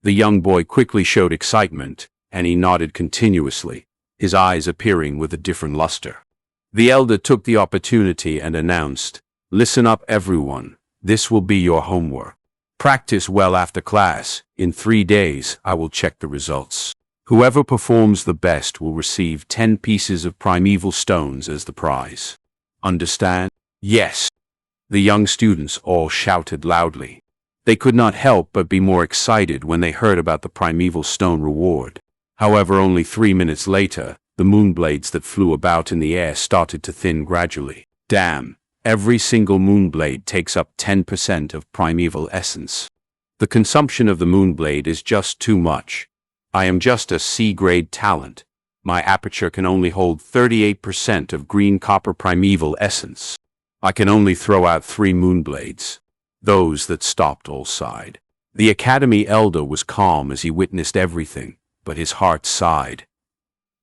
The young boy quickly showed excitement, and he nodded continuously, his eyes appearing with a different luster. The elder took the opportunity and announced, "Listen up, everyone. This will be your homework. Practice well after class. In 3 days, I will check the results. Whoever performs the best will receive 10 pieces of primeval stones as the prize. Understand?" "Yes." The young students all shouted loudly. They could not help but be more excited when they heard about the primeval stone reward. However, only 3 minutes later, the moonblades that flew about in the air started to thin gradually. Damn, every single moonblade takes up 10% of primeval essence. The consumption of the moonblade is just too much. I am just a C-grade talent. My aperture can only hold 38% of green copper primeval essence. I can only throw out 3 moonblades. Those that stopped all sighed. The Academy Elder was calm as he witnessed everything, but his heart sighed.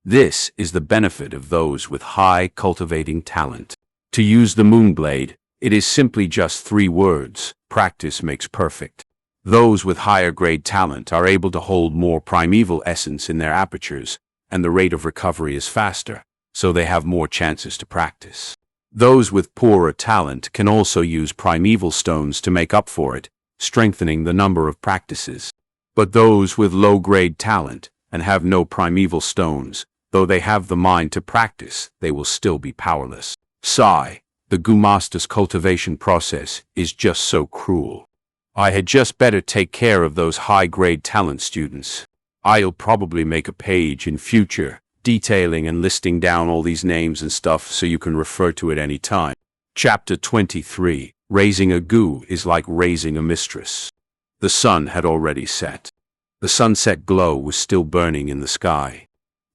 This is the benefit of those with high cultivating talent. To use the moonblade, it is simply just 3 words. Practice makes perfect. Those with higher grade talent are able to hold more primeval essence in their apertures, and the rate of recovery is faster, so they have more chances to practice. Those with poorer talent can also use primeval stones to make up for it, strengthening the number of practices. But those with low-grade talent and have no primeval stones, though they have the mind to practice, they will still be powerless. Sigh, the Goo Master's cultivation process is just so cruel. I had just better take care of those high-grade talent students. I'll probably make a page in future, detailing and listing down all these names and stuff so you can refer to it any time. Chapter 23. Raising a Goo is like raising a mistress. The sun had already set. The sunset glow was still burning in the sky.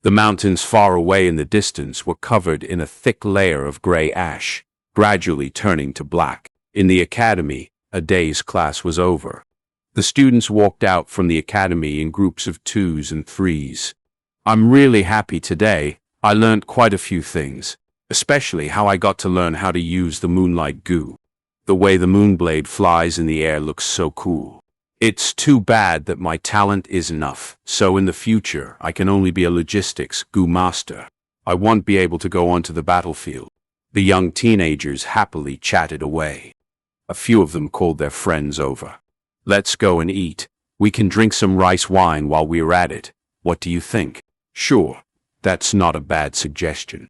The mountains far away in the distance were covered in a thick layer of gray ash, gradually turning to black. In the academy, a day's class was over. The students walked out from the academy in groups of 2s and 3s. I'm really happy today. I learned quite a few things, especially how I got to learn how to use the moonlight goo. The way the moonblade flies in the air looks so cool. It's too bad that my talent is enough, so in the future I can only be a logistics goo master. I won't be able to go onto the battlefield. The young teenagers happily chatted away. A few of them called their friends over. Let's go and eat. We can drink some rice wine while we're at it. What do you think? Sure, that's not a bad suggestion.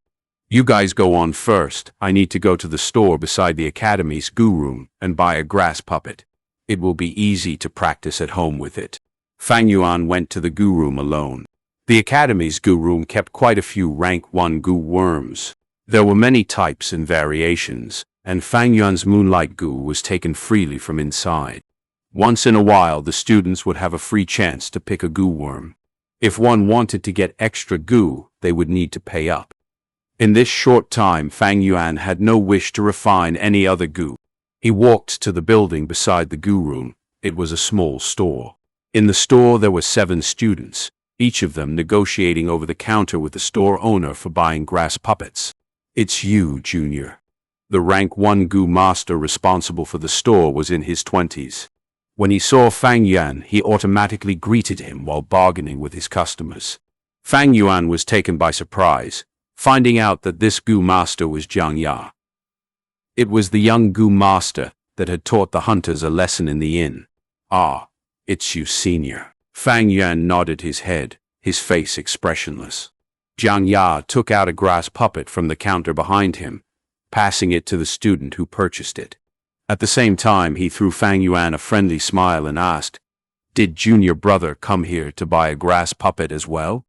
You guys go on first. I need to go to the store beside the academy's goo room and buy a grass puppet. It will be easy to practice at home with it. Fang Yuan went to the goo room alone. The academy's goo room kept quite a few rank 1 goo worms. There were many types and variations, and Fang Yuan's moonlight goo was taken freely from inside. Once in a while, the students would have a free chance to pick a goo worm. If one wanted to get extra goo, they would need to pay up. In this short time, Fang Yuan had no wish to refine any other goo. He walked to the building beside the goo room. It was a small store. In the store there were 7 students, each of them negotiating over the counter with the store owner for buying grass puppets. "It's you, Junior." The rank 1 Gu master responsible for the store was in his 20s. When he saw Fang Yuan, he automatically greeted him while bargaining with his customers. Fang Yuan was taken by surprise, finding out that this Gu master was xianxia. It was the young Gu master that had taught the hunters a lesson in the inn. "Ah, it's you, senior." Fang Yuan nodded his head, his face expressionless. Xianxia took out a grass puppet from the counter behind him, passing it to the student who purchased it. At the same time, he threw Fang Yuan a friendly smile and asked, "Did junior brother come here to buy a grass puppet as well?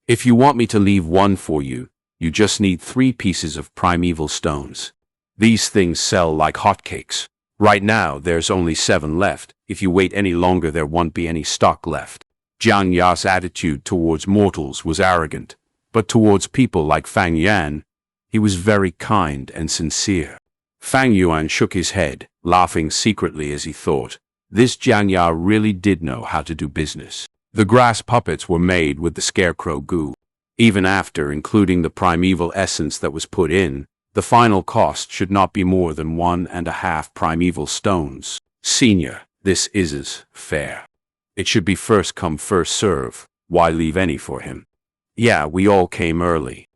If you want me to leave one for you, you just need 3 pieces of primeval stones. These things sell like hotcakes. Right now, there's only 7 left. If you wait any longer, there won't be any stock left." Xianxia's attitude towards mortals was arrogant, but towards people like Fang Yuan, he was very kind and sincere. Fang Yuan shook his head, laughing secretly as he thought, this Xianxia really did know how to do business. The grass puppets were made with the scarecrow goo. Even after including the primeval essence that was put in, the final cost should not be more than 1.5 primeval stones. "Senior, this is fair. It should be first come first serve. Why leave any for him?" "Yeah, we all came early.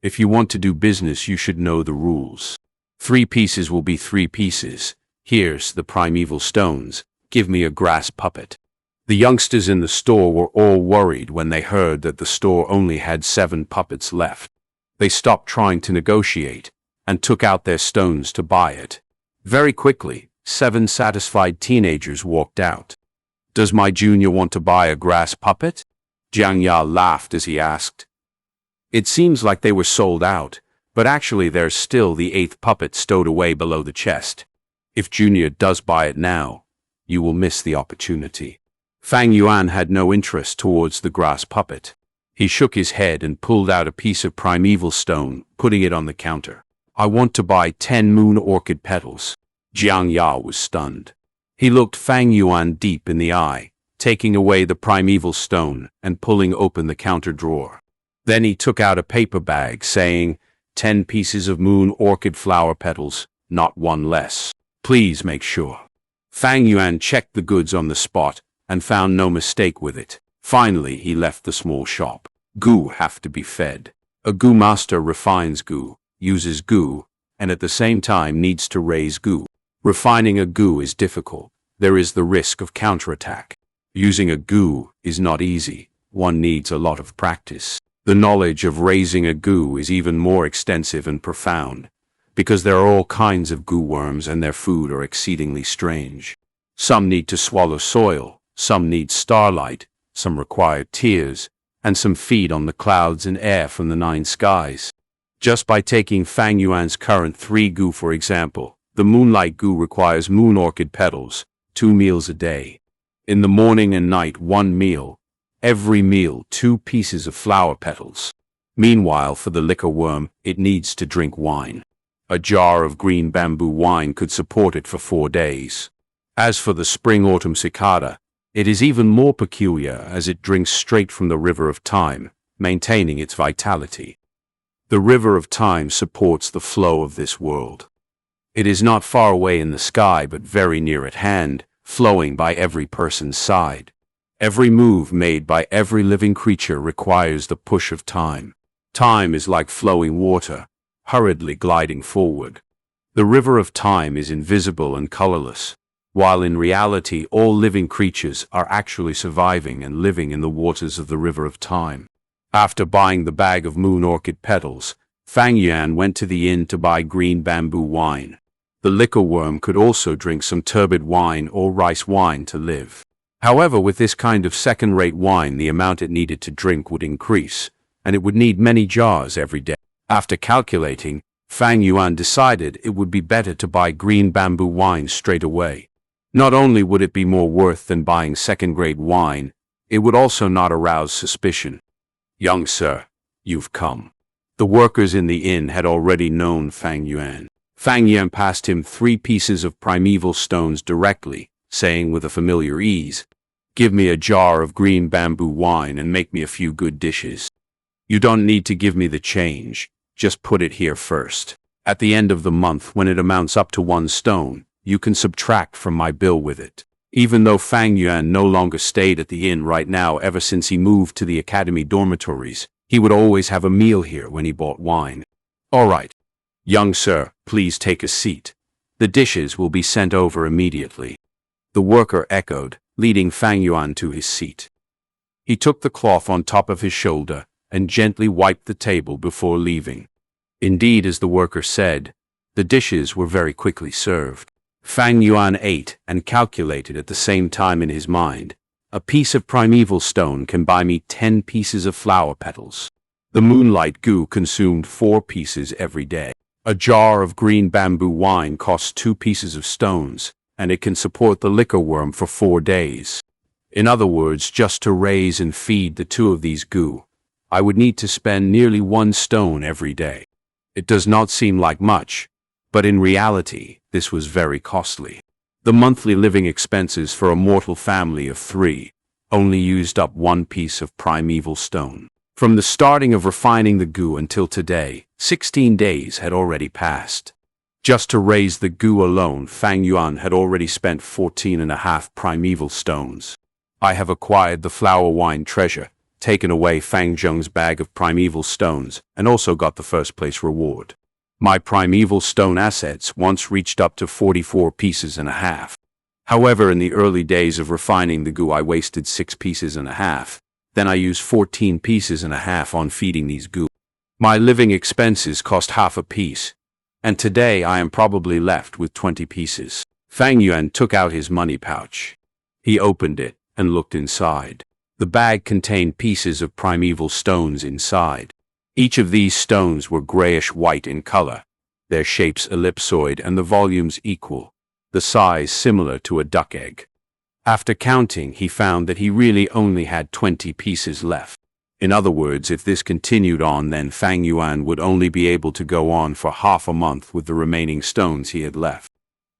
If you want to do business, you should know the rules. 3 pieces will be 3 pieces. Here's the primeval stones. Give me a grass puppet." The youngsters in the store were all worried when they heard that the store only had 7 puppets left. They stopped trying to negotiate and took out their stones to buy it. Very quickly, 7 satisfied teenagers walked out. "Does my junior want to buy a grass puppet?" Xianxia laughed as he asked. "It seems like they were sold out, but actually there's still the 8th puppet stowed away below the chest. If Junior does buy it now, you will miss the opportunity." Fang Yuan had no interest towards the grass puppet. He shook his head and pulled out a piece of primeval stone, putting it on the counter. "I want to buy 10 moon orchid petals." Xianxia was stunned. He looked Fang Yuan deep in the eye, taking away the primeval stone and pulling open the counter drawer. Then he took out a paper bag, saying, 10 pieces of moon orchid flower petals, not 1 less. Please make sure." Fang Yuan checked the goods on the spot and found no mistake with it. Finally, he left the small shop. Goo have to be fed. A goo master refines goo, uses goo, and at the same time needs to raise goo. Refining a goo is difficult. There is the risk of counterattack. Using a goo is not easy. One needs a lot of practice. The knowledge of raising a goo is even more extensive and profound, because there are all kinds of goo worms and their food are exceedingly strange. Some need to swallow soil, some need starlight, some require tears, and some feed on the clouds and air from the 9 skies. Just by taking Fang Yuan's current 3 goo for example, the moonlight goo requires moon orchid petals, 2 meals a day. In the morning and night 1 meal. Every meal 2 pieces of flower petals. Meanwhile, for the liquor worm, it needs to drink wine. A jar of green bamboo wine could support it for 4 days. As for the Spring Autumn Cicada, it is even more peculiar as it drinks straight from the River of Time, maintaining its vitality. The River of Time supports the flow of this world. It is not far away in the sky but very near at hand, flowing by every person's side. Every move made by every living creature requires the push of time. Time is like flowing water, hurriedly gliding forward. The River of Time is invisible and colorless, while in reality all living creatures are actually surviving and living in the waters of the River of Time. After buying the bag of moon orchid petals, Fang Yuan went to the inn to buy green bamboo wine. The liquor worm could also drink some turbid wine or rice wine to live. However, with this kind of second-rate wine, the amount it needed to drink would increase, and it would need many jars every day. After calculating, Fang Yuan decided it would be better to buy green bamboo wine straight away. Not only would it be more worth than buying second-grade wine, it would also not arouse suspicion. "Young sir, you've come." The workers in the inn had already known Fang Yuan. Fang Yuan passed him 3 pieces of primeval stones directly, saying with a familiar ease, Give me a jar of green bamboo wine and make me a few good dishes. You don't need to give me the change, just put it here first. At the end of the month, when it amounts up to 1 stone, you can subtract from my bill with it. Even though Fang Yuan no longer stayed at the inn right now ever since he moved to the academy dormitories, he would always have a meal here when he bought wine. All right. Young sir, please take a seat. The dishes will be sent over immediately. The worker echoed, leading Fang Yuan to his seat. He took the cloth on top of his shoulder and gently wiped the table before leaving. Indeed, as the worker said, the dishes were very quickly served. Fang Yuan ate and calculated at the same time in his mind. A piece of primeval stone can buy me 10 pieces of flower petals. The moonlight goo consumed 4 pieces every day. A jar of green bamboo wine costs 2 pieces of stones, and it can support the liquor worm for 4 days. In other words, just to raise and feed the 2 of these goo, I would need to spend nearly 1 stone every day. It does not seem like much, but in reality, this was very costly. The monthly living expenses for a mortal family of 3 only used up 1 piece of primeval stone. From the starting of refining the goo until today, 16 days had already passed. Just to raise the goo alone, Fang Yuan had already spent 14.5 primeval stones. I have acquired the flower wine treasure, taken away Fang Zheng's bag of primeval stones, and also got the first place reward. My primeval stone assets once reached up to 44 pieces and a half. However, in the early days of refining the goo, I wasted 6 pieces and a half. Then I used 14 pieces and a half on feeding these goo. My living expenses cost half a piece, and today I am probably left with 20 pieces. Fang Yuan took out his money pouch. He opened it and looked inside. The bag contained pieces of primeval stones inside. Each of these stones were grayish-white in color, their shapes ellipsoid and the volumes equal, the size similar to a duck egg. After counting, he found that he really only had 20 pieces left. In other words, if this continued on, then Fang Yuan would only be able to go on for half a month with the remaining stones he had left.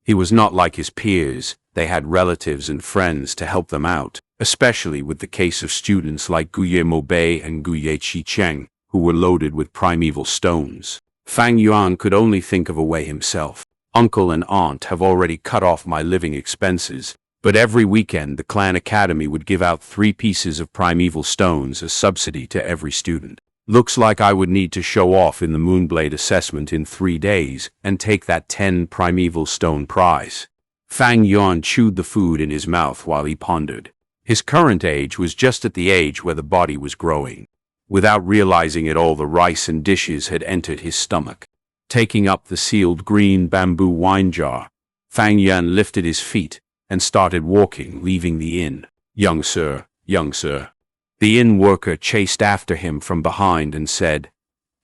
He was not like his peers. They had relatives and friends to help them out, especially with the case of students like Guye Moubei and Guye Cheng, who were loaded with primeval stones. Fang Yuan could only think of a way himself. Uncle and aunt have already cut off my living expenses, but every weekend the clan academy would give out 3 pieces of primeval stones as subsidy to every student. Looks like I would need to show off in the Moonblade assessment in 3 days and take that 10 primeval stone prize. Fang Yuan chewed the food in his mouth while he pondered. His current age was just at the age where the body was growing. Without realizing it all, the rice and dishes had entered his stomach. Taking up the sealed green bamboo wine jar, Fang Yuan lifted his feet and started walking, leaving the inn. Young sir, young sir. The inn worker chased after him from behind and said,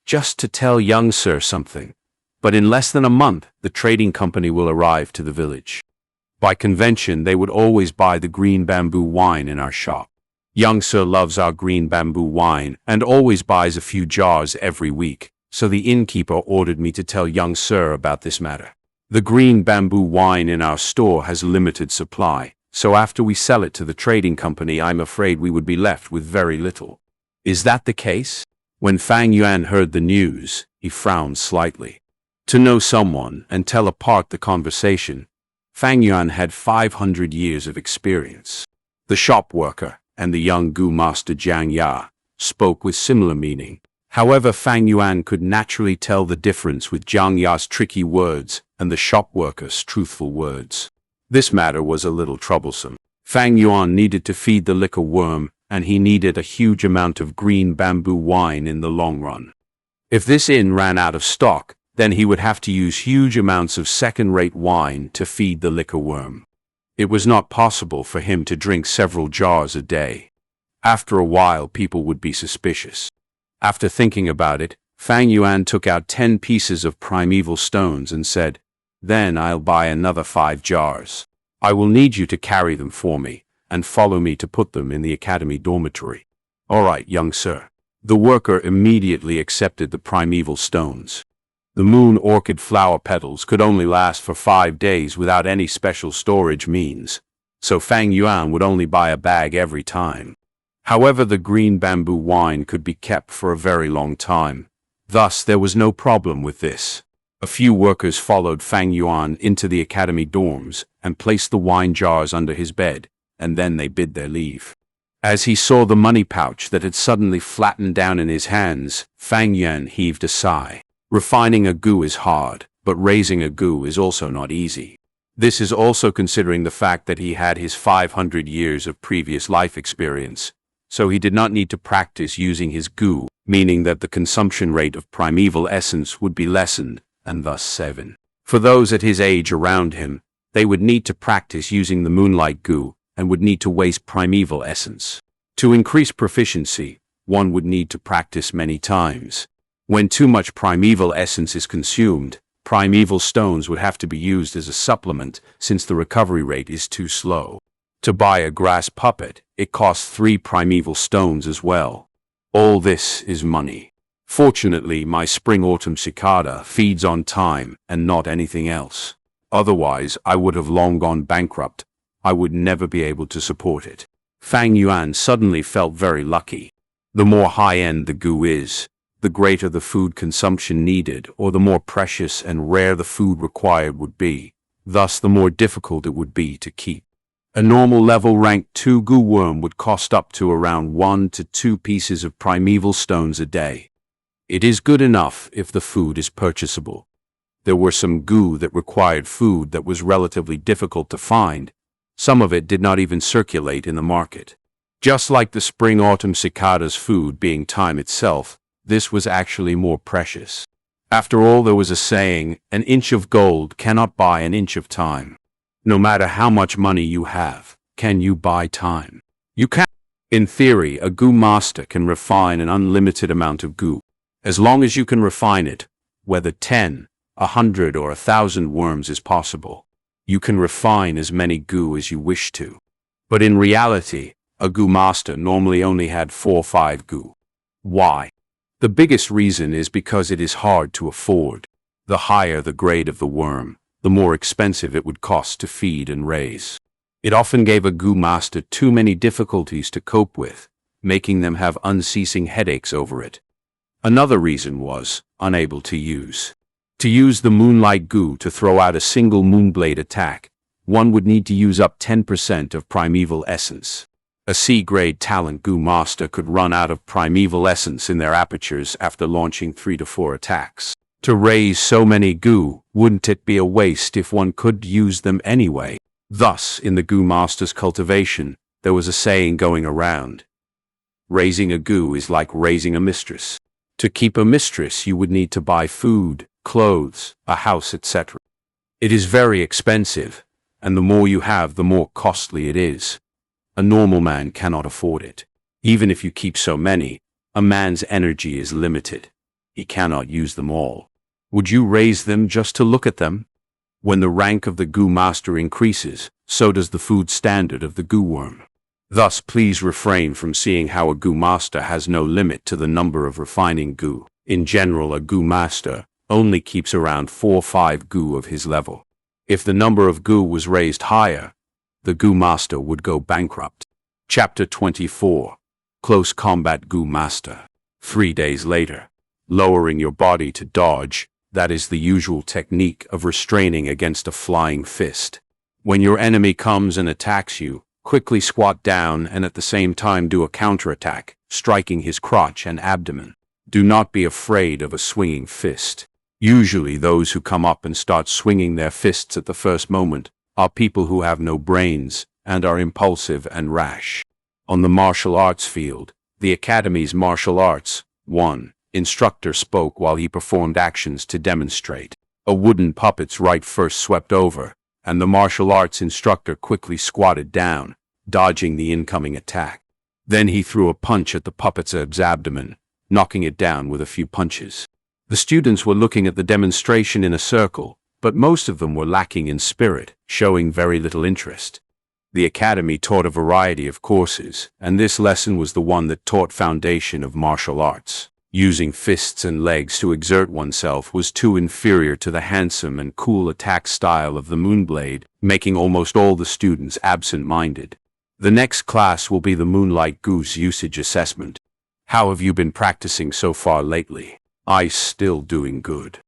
"Just to tell young sir something, but in less than a month the trading company will arrive to the village. By convention, they would always buy the green bamboo wine in our shop. Young sir loves our green bamboo wine and always buys a few jars every week, so the innkeeper ordered me to tell young sir about this matter. The green bamboo wine in our store has limited supply, so after we sell it to the trading company, I'm afraid we would be left with very little." "Is that the case?" When Fang Yuan heard the news, he frowned slightly. To know someone and tell apart the conversation, Fang Yuan had 500 years of experience. The shop worker and the young Gu master Xianxia spoke with similar meaning. However, Fang Yuan could naturally tell the difference with Xianxia's tricky words and the shop worker's truthful words. This matter was a little troublesome. Fang Yuan needed to feed the liquor worm, and he needed a huge amount of green bamboo wine in the long run. If this inn ran out of stock, then he would have to use huge amounts of second-rate wine to feed the liquor worm. It was not possible for him to drink several jars a day. After a while, people would be suspicious. After thinking about it, Fang Yuan took out 10 pieces of primeval stones and said, "Then I'll buy another 5 jars. I will need you to carry them for me, and follow me to put them in the academy dormitory." "All right, young sir." The worker immediately accepted the primeval stones. The moon orchid flower petals could only last for 5 days without any special storage means, so Fang Yuan would only buy a bag every time. However, the green bamboo wine could be kept for a very long time. Thus, there was no problem with this. A few workers followed Fang Yuan into the academy dorms and placed the wine jars under his bed, and then they bid their leave. As he saw the money pouch that had suddenly flattened down in his hands, Fang Yuan heaved a sigh. Refining a gu is hard, but raising a gu is also not easy. This is also considering the fact that he had his 500 years of previous life experience, so he did not need to practice using his gu, meaning that the consumption rate of primeval essence would be lessened, and thus 7. For those at his age around him, they would need to practice using the moonlight gu, and would need to waste primeval essence. To increase proficiency, one would need to practice many times. When too much primeval essence is consumed, primeval stones would have to be used as a supplement since the recovery rate is too slow. To buy a grass puppet, it costs 3 primeval stones as well. All this is money. Fortunately, my Spring Autumn Cicada feeds on time and not anything else. Otherwise, I would have long gone bankrupt. I would never be able to support it. Fang Yuan suddenly felt very lucky. The more high-end the gu is, the greater the food consumption needed, or the more precious and rare the food required would be. Thus, the more difficult it would be to keep. A normal level rank 2 gu worm would cost up to around 1 to 2 pieces of primeval stones a day. It is good enough if the food is purchasable. There were some gu that required food that was relatively difficult to find. Some of it did not even circulate in the market. Just like the Spring Autumn Cicada's food being time itself, this was actually more precious. After all, there was a saying, an inch of gold cannot buy an inch of time. No matter how much money you have, can you buy time? You can. In theory, a gu master can refine an unlimited amount of gu. As long as you can refine it, whether 10, 100 or 1,000 worms is possible. You can refine as many gu as you wish to. But in reality, a gu master normally only had 4 or 5 gu. Why? The biggest reason is because it is hard to afford. The higher the grade of the worm, the more expensive it would cost to feed and raise. It often gave a gu master too many difficulties to cope with, making them have unceasing headaches over it. Another reason was unable to use. To use the moonlight gu to throw out a single Moonblade attack, one would need to use up 10% of primeval essence. A C-grade talent gu master could run out of primeval essence in their apertures after launching 3 to 4 attacks. To raise so many gu, wouldn't it be a waste if one could use them anyway? Thus, in the gu master's cultivation, there was a saying going around. Raising a gu is like raising a mistress. To keep a mistress, you would need to buy food, clothes, a house, etc. It is very expensive, and the more you have, the more costly it is. A normal man cannot afford it. Even if you keep so many, a man's energy is limited. He cannot use them all. Would you raise them just to look at them? When the rank of the gu master increases, so does the food standard of the gu worm. Thus, please refrain from seeing how a gu master has no limit to the number of refining gu. In general, a gu master only keeps around 4 or 5 gu of his level. If the number of gu was raised higher, the gu master would go bankrupt. Chapter 24. Close Combat Gu Master. 3 days later. Lowering your body to dodge, that is the usual technique of restraining against a flying fist. When your enemy comes and attacks you, quickly squat down and at the same time do a counterattack, striking his crotch and abdomen. Do not be afraid of a swinging fist. Usually those who come up and start swinging their fists at the first moment are people who have no brains and are impulsive and rash. On the martial arts field, the Academy's martial arts, 1. Instructor spoke while he performed actions to demonstrate. A wooden puppet's right first swept over, and the martial arts instructor quickly squatted down, dodging the incoming attack. Then he threw a punch at the puppet's abdomen, knocking it down with a few punches. The students were looking at the demonstration in a circle, but most of them were lacking in spirit, showing very little interest. The Academy taught a variety of courses, and this lesson was the one that taught foundation of martial arts. Using fists and legs to exert oneself was too inferior to the handsome and cool attack style of the Moonblade, making almost all the students absent-minded. The next class will be the Moonlight Goose Usage Assessment. How have you been practicing so far lately? I'm still doing good.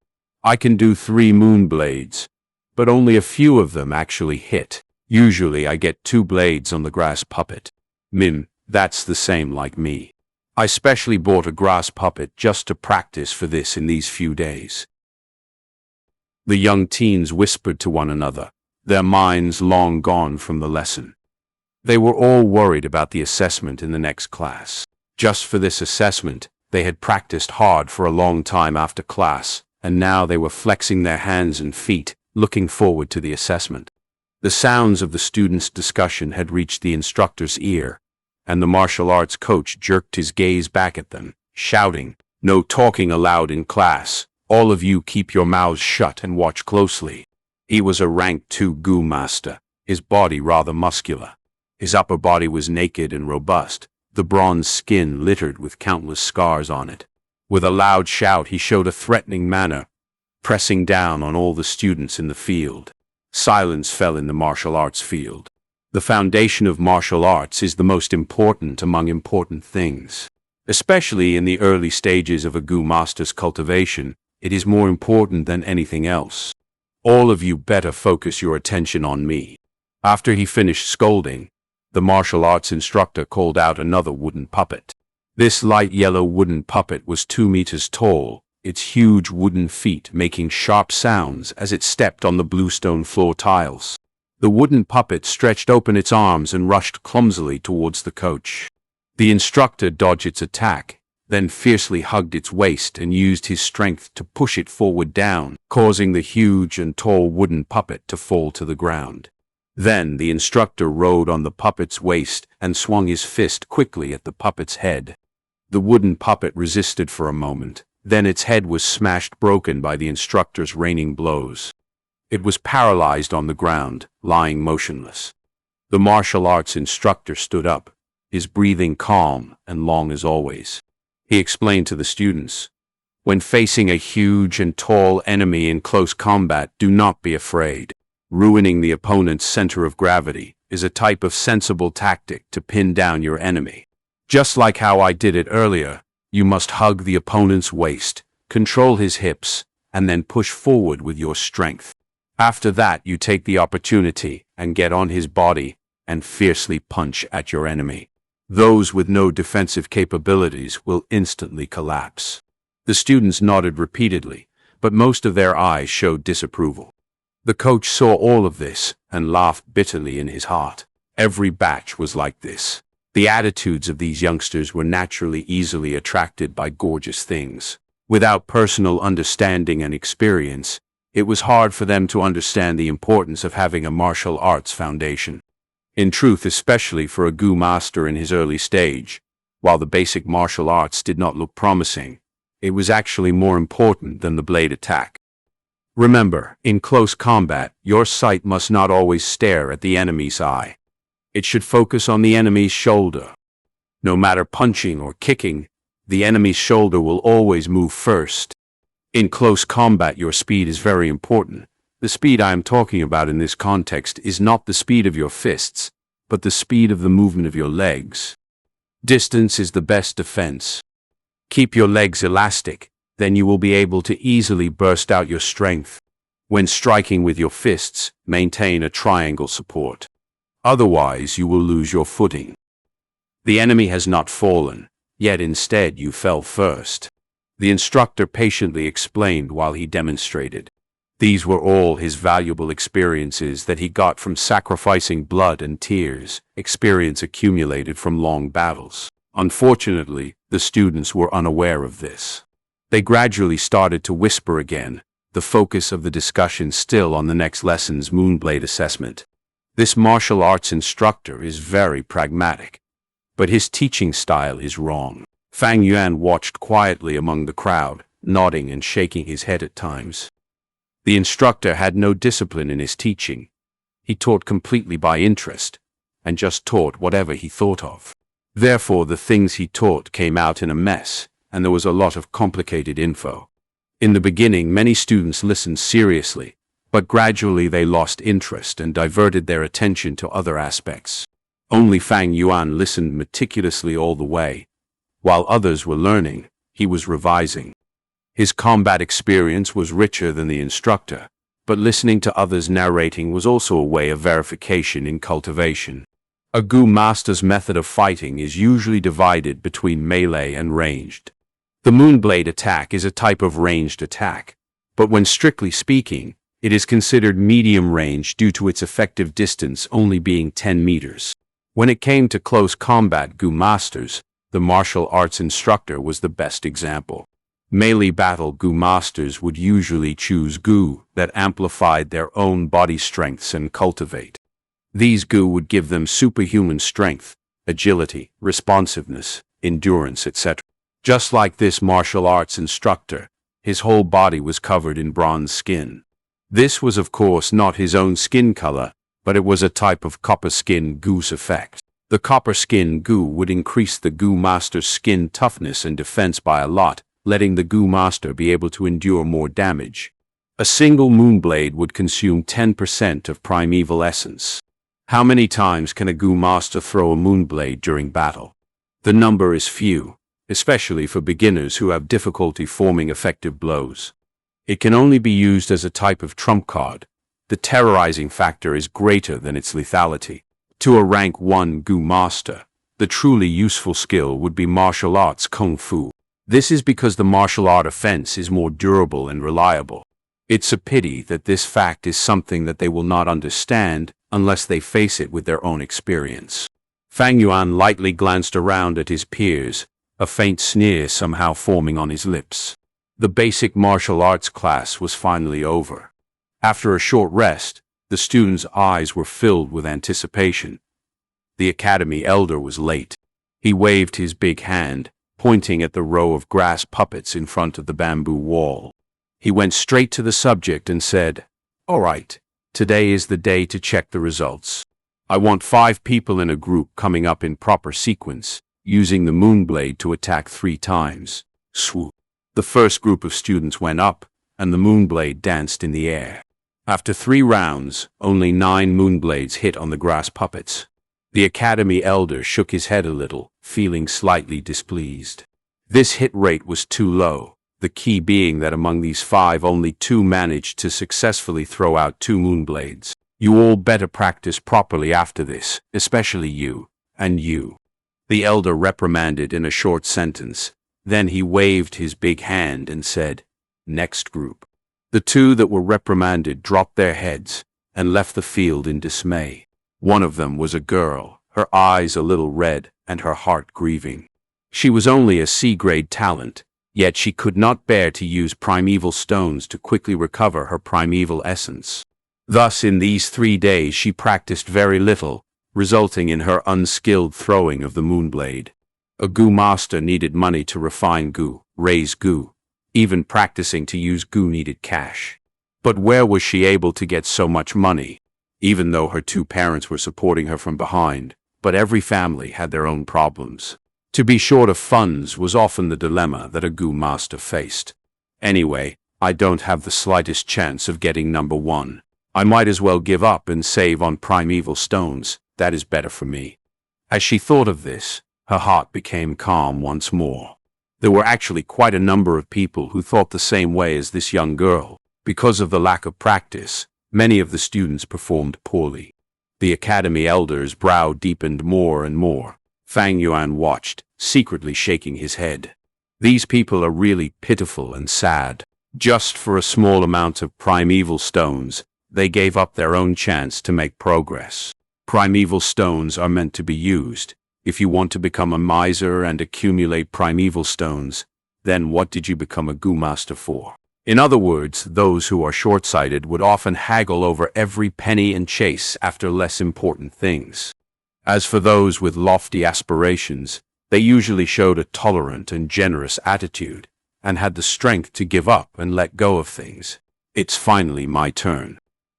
I can do 3 Moonblades, but only a few of them actually hit. Usually I get 2 blades on the grass puppet. That's the same like me. I specially bought a grass puppet just to practice for this in these few days. The young teens whispered to one another, their minds long gone from the lesson. They were all worried about the assessment in the next class. Just for this assessment, they had practiced hard for a long time after class, and now they were flexing their hands and feet, looking forward to the assessment. The sounds of the students' discussion had reached the instructor's ear, and the martial arts coach jerked his gaze back at them, shouting, "No talking allowed in class. All of you keep your mouths shut and watch closely." He was a rank 2 Gu master, his body rather muscular. His upper body was naked and robust, the bronze skin littered with countless scars on it. With a loud shout he showed a threatening manner, pressing down on all the students in the field. Silence fell in the martial arts field. The foundation of martial arts is the most important among important things. Especially in the early stages of a Gu master's cultivation, it is more important than anything else. All of you better focus your attention on me. After he finished scolding, the martial arts instructor called out another wooden puppet. This light yellow wooden puppet was 2 meters tall, its huge wooden feet making sharp sounds as it stepped on the bluestone floor tiles. The wooden puppet stretched open its arms and rushed clumsily towards the coach. The instructor dodged its attack, then fiercely hugged its waist and used his strength to push it forward down, causing the huge and tall wooden puppet to fall to the ground. Then the instructor rode on the puppet's waist and swung his fist quickly at the puppet's head. The wooden puppet resisted for a moment, then its head was smashed broken by the instructor's raining blows. It was paralyzed on the ground, lying motionless. The martial arts instructor stood up, his breathing calm and long as always. He explained to the students, "When facing a huge and tall enemy in close combat, do not be afraid. Ruining the opponent's center of gravity is a type of sensible tactic to pin down your enemy. Just like how I did it earlier, you must hug the opponent's waist, control his hips, and then push forward with your strength. After that, you take the opportunity and get on his body and fiercely punch at your enemy. Those with no defensive capabilities will instantly collapse." The students nodded repeatedly, but most of their eyes showed disapproval. The coach saw all of this and laughed bitterly in his heart. Every batch was like this. The attitudes of these youngsters were naturally easily attracted by gorgeous things. Without personal understanding and experience, it was hard for them to understand the importance of having a martial arts foundation. In truth, especially for a Gu master in his early stage, while the basic martial arts did not look promising, it was actually more important than the blade attack. Remember, in close combat, your sight must not always stare at the enemy's eye. It should focus on the enemy's shoulder. No matter punching or kicking, the enemy's shoulder will always move first. In close combat, your speed is very important. The speed I am talking about in this context is not the speed of your fists, but the speed of the movement of your legs. Distance is the best defense. Keep your legs elastic, then you will be able to easily burst out your strength. When striking with your fists, maintain a triangle support. Otherwise, you will lose your footing. The enemy has not fallen, yet instead you fell first. The instructor patiently explained while he demonstrated. These were all his valuable experiences that he got from sacrificing blood and tears, experience accumulated from long battles. Unfortunately, the students were unaware of this. They gradually started to whisper again, the focus of the discussion still on the next lesson's Moonblade assessment. This martial arts instructor is very pragmatic, but his teaching style is wrong. Fang Yuan watched quietly among the crowd, nodding and shaking his head at times. The instructor had no discipline in his teaching. He taught completely by interest, and just taught whatever he thought of. Therefore, the things he taught came out in a mess, and there was a lot of complicated info. In the beginning, many students listened seriously, but gradually they lost interest and diverted their attention to other aspects. Only Fang Yuan listened meticulously all the way. While others were learning, he was revising. His combat experience was richer than the instructor, but listening to others narrating was also a way of verification in cultivation. A Gu master's method of fighting is usually divided between melee and ranged. The Moonblade attack is a type of ranged attack, but when strictly speaking, it is considered medium range due to its effective distance only being 10 meters. When it came to close combat Gu masters, the martial arts instructor was the best example. Melee battle Gu masters would usually choose Gu that amplified their own body strengths and cultivate. These Gu would give them superhuman strength, agility, responsiveness, endurance, etc. Just like this martial arts instructor, his whole body was covered in bronze skin. This was of course not his own skin color, but it was a type of copper skin Gu's effect. The copper skin Gu would increase the Gu master's skin toughness and defense by a lot, letting the Gu master be able to endure more damage. A single Moonblade would consume 10% of primeval essence. How many times can a Gu master throw a Moonblade during battle? The number is few, especially for beginners who have difficulty forming effective blows. It can only be used as a type of trump card. The terrorizing factor is greater than its lethality. To a rank 1 Gu master, the truly useful skill would be martial arts Kung Fu. This is because the martial art offense is more durable and reliable. It's a pity that this fact is something that they will not understand unless they face it with their own experience. Fang Yuan lightly glanced around at his peers, a faint sneer somehow forming on his lips. The basic martial arts class was finally over. After a short rest, the students' eyes were filled with anticipation. The academy elder was late. He waved his big hand, pointing at the row of grass puppets in front of the bamboo wall. He went straight to the subject and said, "All right, today is the day to check the results. I want 5 people in a group coming up in proper sequence, using the Moonblade to attack 3 times. Swoop." The first group of students went up, and the Moonblade danced in the air. After 3 rounds, only 9 Moonblades hit on the grass puppets. The academy elder shook his head a little, feeling slightly displeased. This hit rate was too low, the key being that among these 5 only 2 managed to successfully throw out 2 Moonblades. "You all better practice properly after this, especially you, and you," the elder reprimanded in a short sentence. Then he waved his big hand and said, "Next group." The 2 that were reprimanded dropped their heads and left the field in dismay. One of them was a girl, her eyes a little red and her heart grieving. She was only a C-grade talent, yet she could not bear to use primeval stones to quickly recover her primeval essence. Thus in these 3 days she practiced very little, resulting in her unskilled throwing of the Moonblade. A Gu master needed money to refine Gu, raise Gu. Even practicing to use Gu needed cash. But where was she able to get so much money? Even though her 2 parents were supporting her from behind, but every family had their own problems. To be short of funds was often the dilemma that a Gu master faced. "Anyway, I don't have the slightest chance of getting number 1. I might as well give up and save on primeval stones. That is better for me." As she thought of this, her heart became calm once more. There were actually quite a number of people who thought the same way as this young girl. Because of the lack of practice, many of the students performed poorly. The academy elder's brow deepened more and more. Fang Yuan watched, secretly shaking his head. These people are really pitiful and sad. Just for a small amount of primeval stones, they gave up their own chance to make progress. Primeval stones are meant to be used. If you want to become a miser and accumulate primeval stones, then what did you become a Gu master for? In other words, those who are short-sighted would often haggle over every penny and chase after less important things. As for those with lofty aspirations, they usually showed a tolerant and generous attitude, and had the strength to give up and let go of things. "It's finally my turn."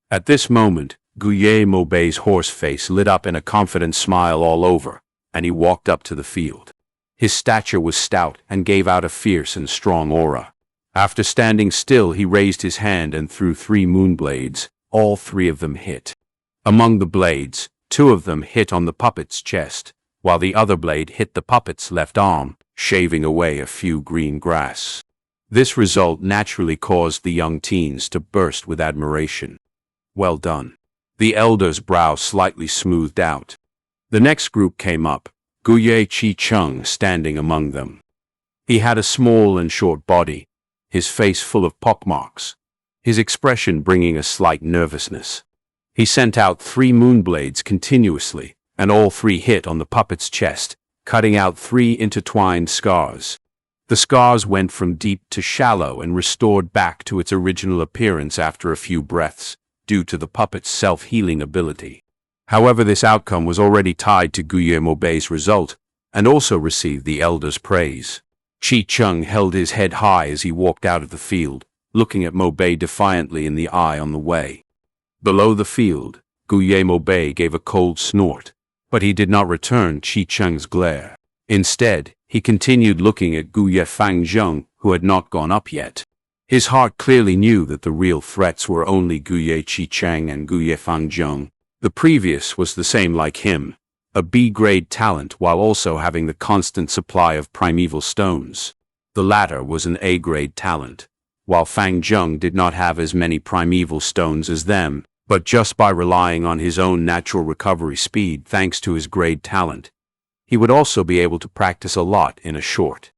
At this moment, Guillermo Bay's horse face lit up in a confident smile all over, and he walked up to the field. His stature was stout and gave out a fierce and strong aura. After standing still, he raised his hand and threw 3 moonblades. All 3 of them hit. Among the blades, 2 of them hit on the puppet's chest, while the other blade hit the puppet's left arm, shaving away a few green grass. This result naturally caused the young teens to burst with admiration. Well done. The elder's brow slightly smoothed out. The next group came up, Guye Chi-chung standing among them. He had a small and short body, his face full of pockmarks, his expression bringing a slight nervousness. He sent out 3 moonblades continuously, and all 3 hit on the puppet's chest, cutting out 3 intertwined scars. The scars went from deep to shallow and restored back to its original appearance after a few breaths, due to the puppet's self-healing ability. However, this outcome was already tied to Guye Moubei's result, and also received the elder's praise. Chi-chung held his head high as he walked out of the field, looking at Moubei defiantly in the eye on the way. Below the field, Guye Moubei gave a cold snort, but he did not return Chi-chung's glare. Instead, he continued looking at Guye Fangzheng, who had not gone up yet. His heart clearly knew that the real threats were only Guye Chi-cheng and Guye Fangzheng. The previous was the same like him, a B-grade talent while also having the constant supply of primeval stones. The latter was an A-grade talent, while Fangzheng did not have as many primeval stones as them, but just by relying on his own natural recovery speed thanks to his grade talent, he would also be able to practice a lot in a short.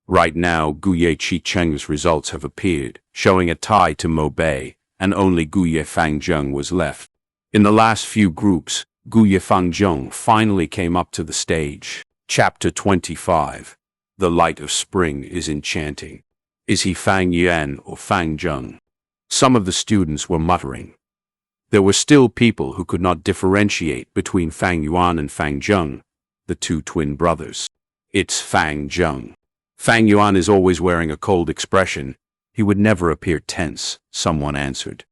Right now, Guye Chi-cheng's results have appeared, showing a tie to Moubei, and only Guye Fangzheng was left. In the last few groups, Guye Fangzheng finally came up to the stage. Chapter 25. The Light of Spring is Enchanting. Is he Fang Yuan or Fangzheng? Some of the students were muttering. There were still people who could not differentiate between Fang Yuan and Fangzheng, the 2 twin brothers. It's Fangzheng. Fang Yuan is always wearing a cold expression. He would never appear tense, someone answered.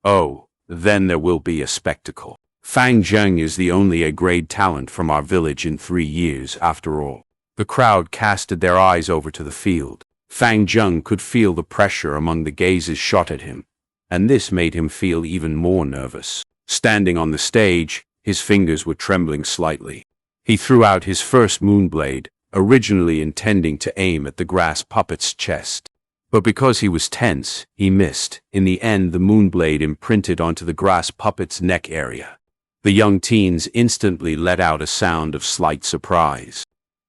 Oh, then there will be a spectacle. Fangzheng is the only A-grade talent from our village in 3 years, after all. The crowd casted their eyes over to the field. Fangzheng could feel the pressure among the gazes shot at him, and this made him feel even more nervous. Standing on the stage, his fingers were trembling slightly. He threw out his first moonblade, originally intending to aim at the grass puppet's chest. But because he was tense, he missed. In the end, the moonblade imprinted onto the grass puppet's neck area. The young teens instantly let out a sound of slight surprise.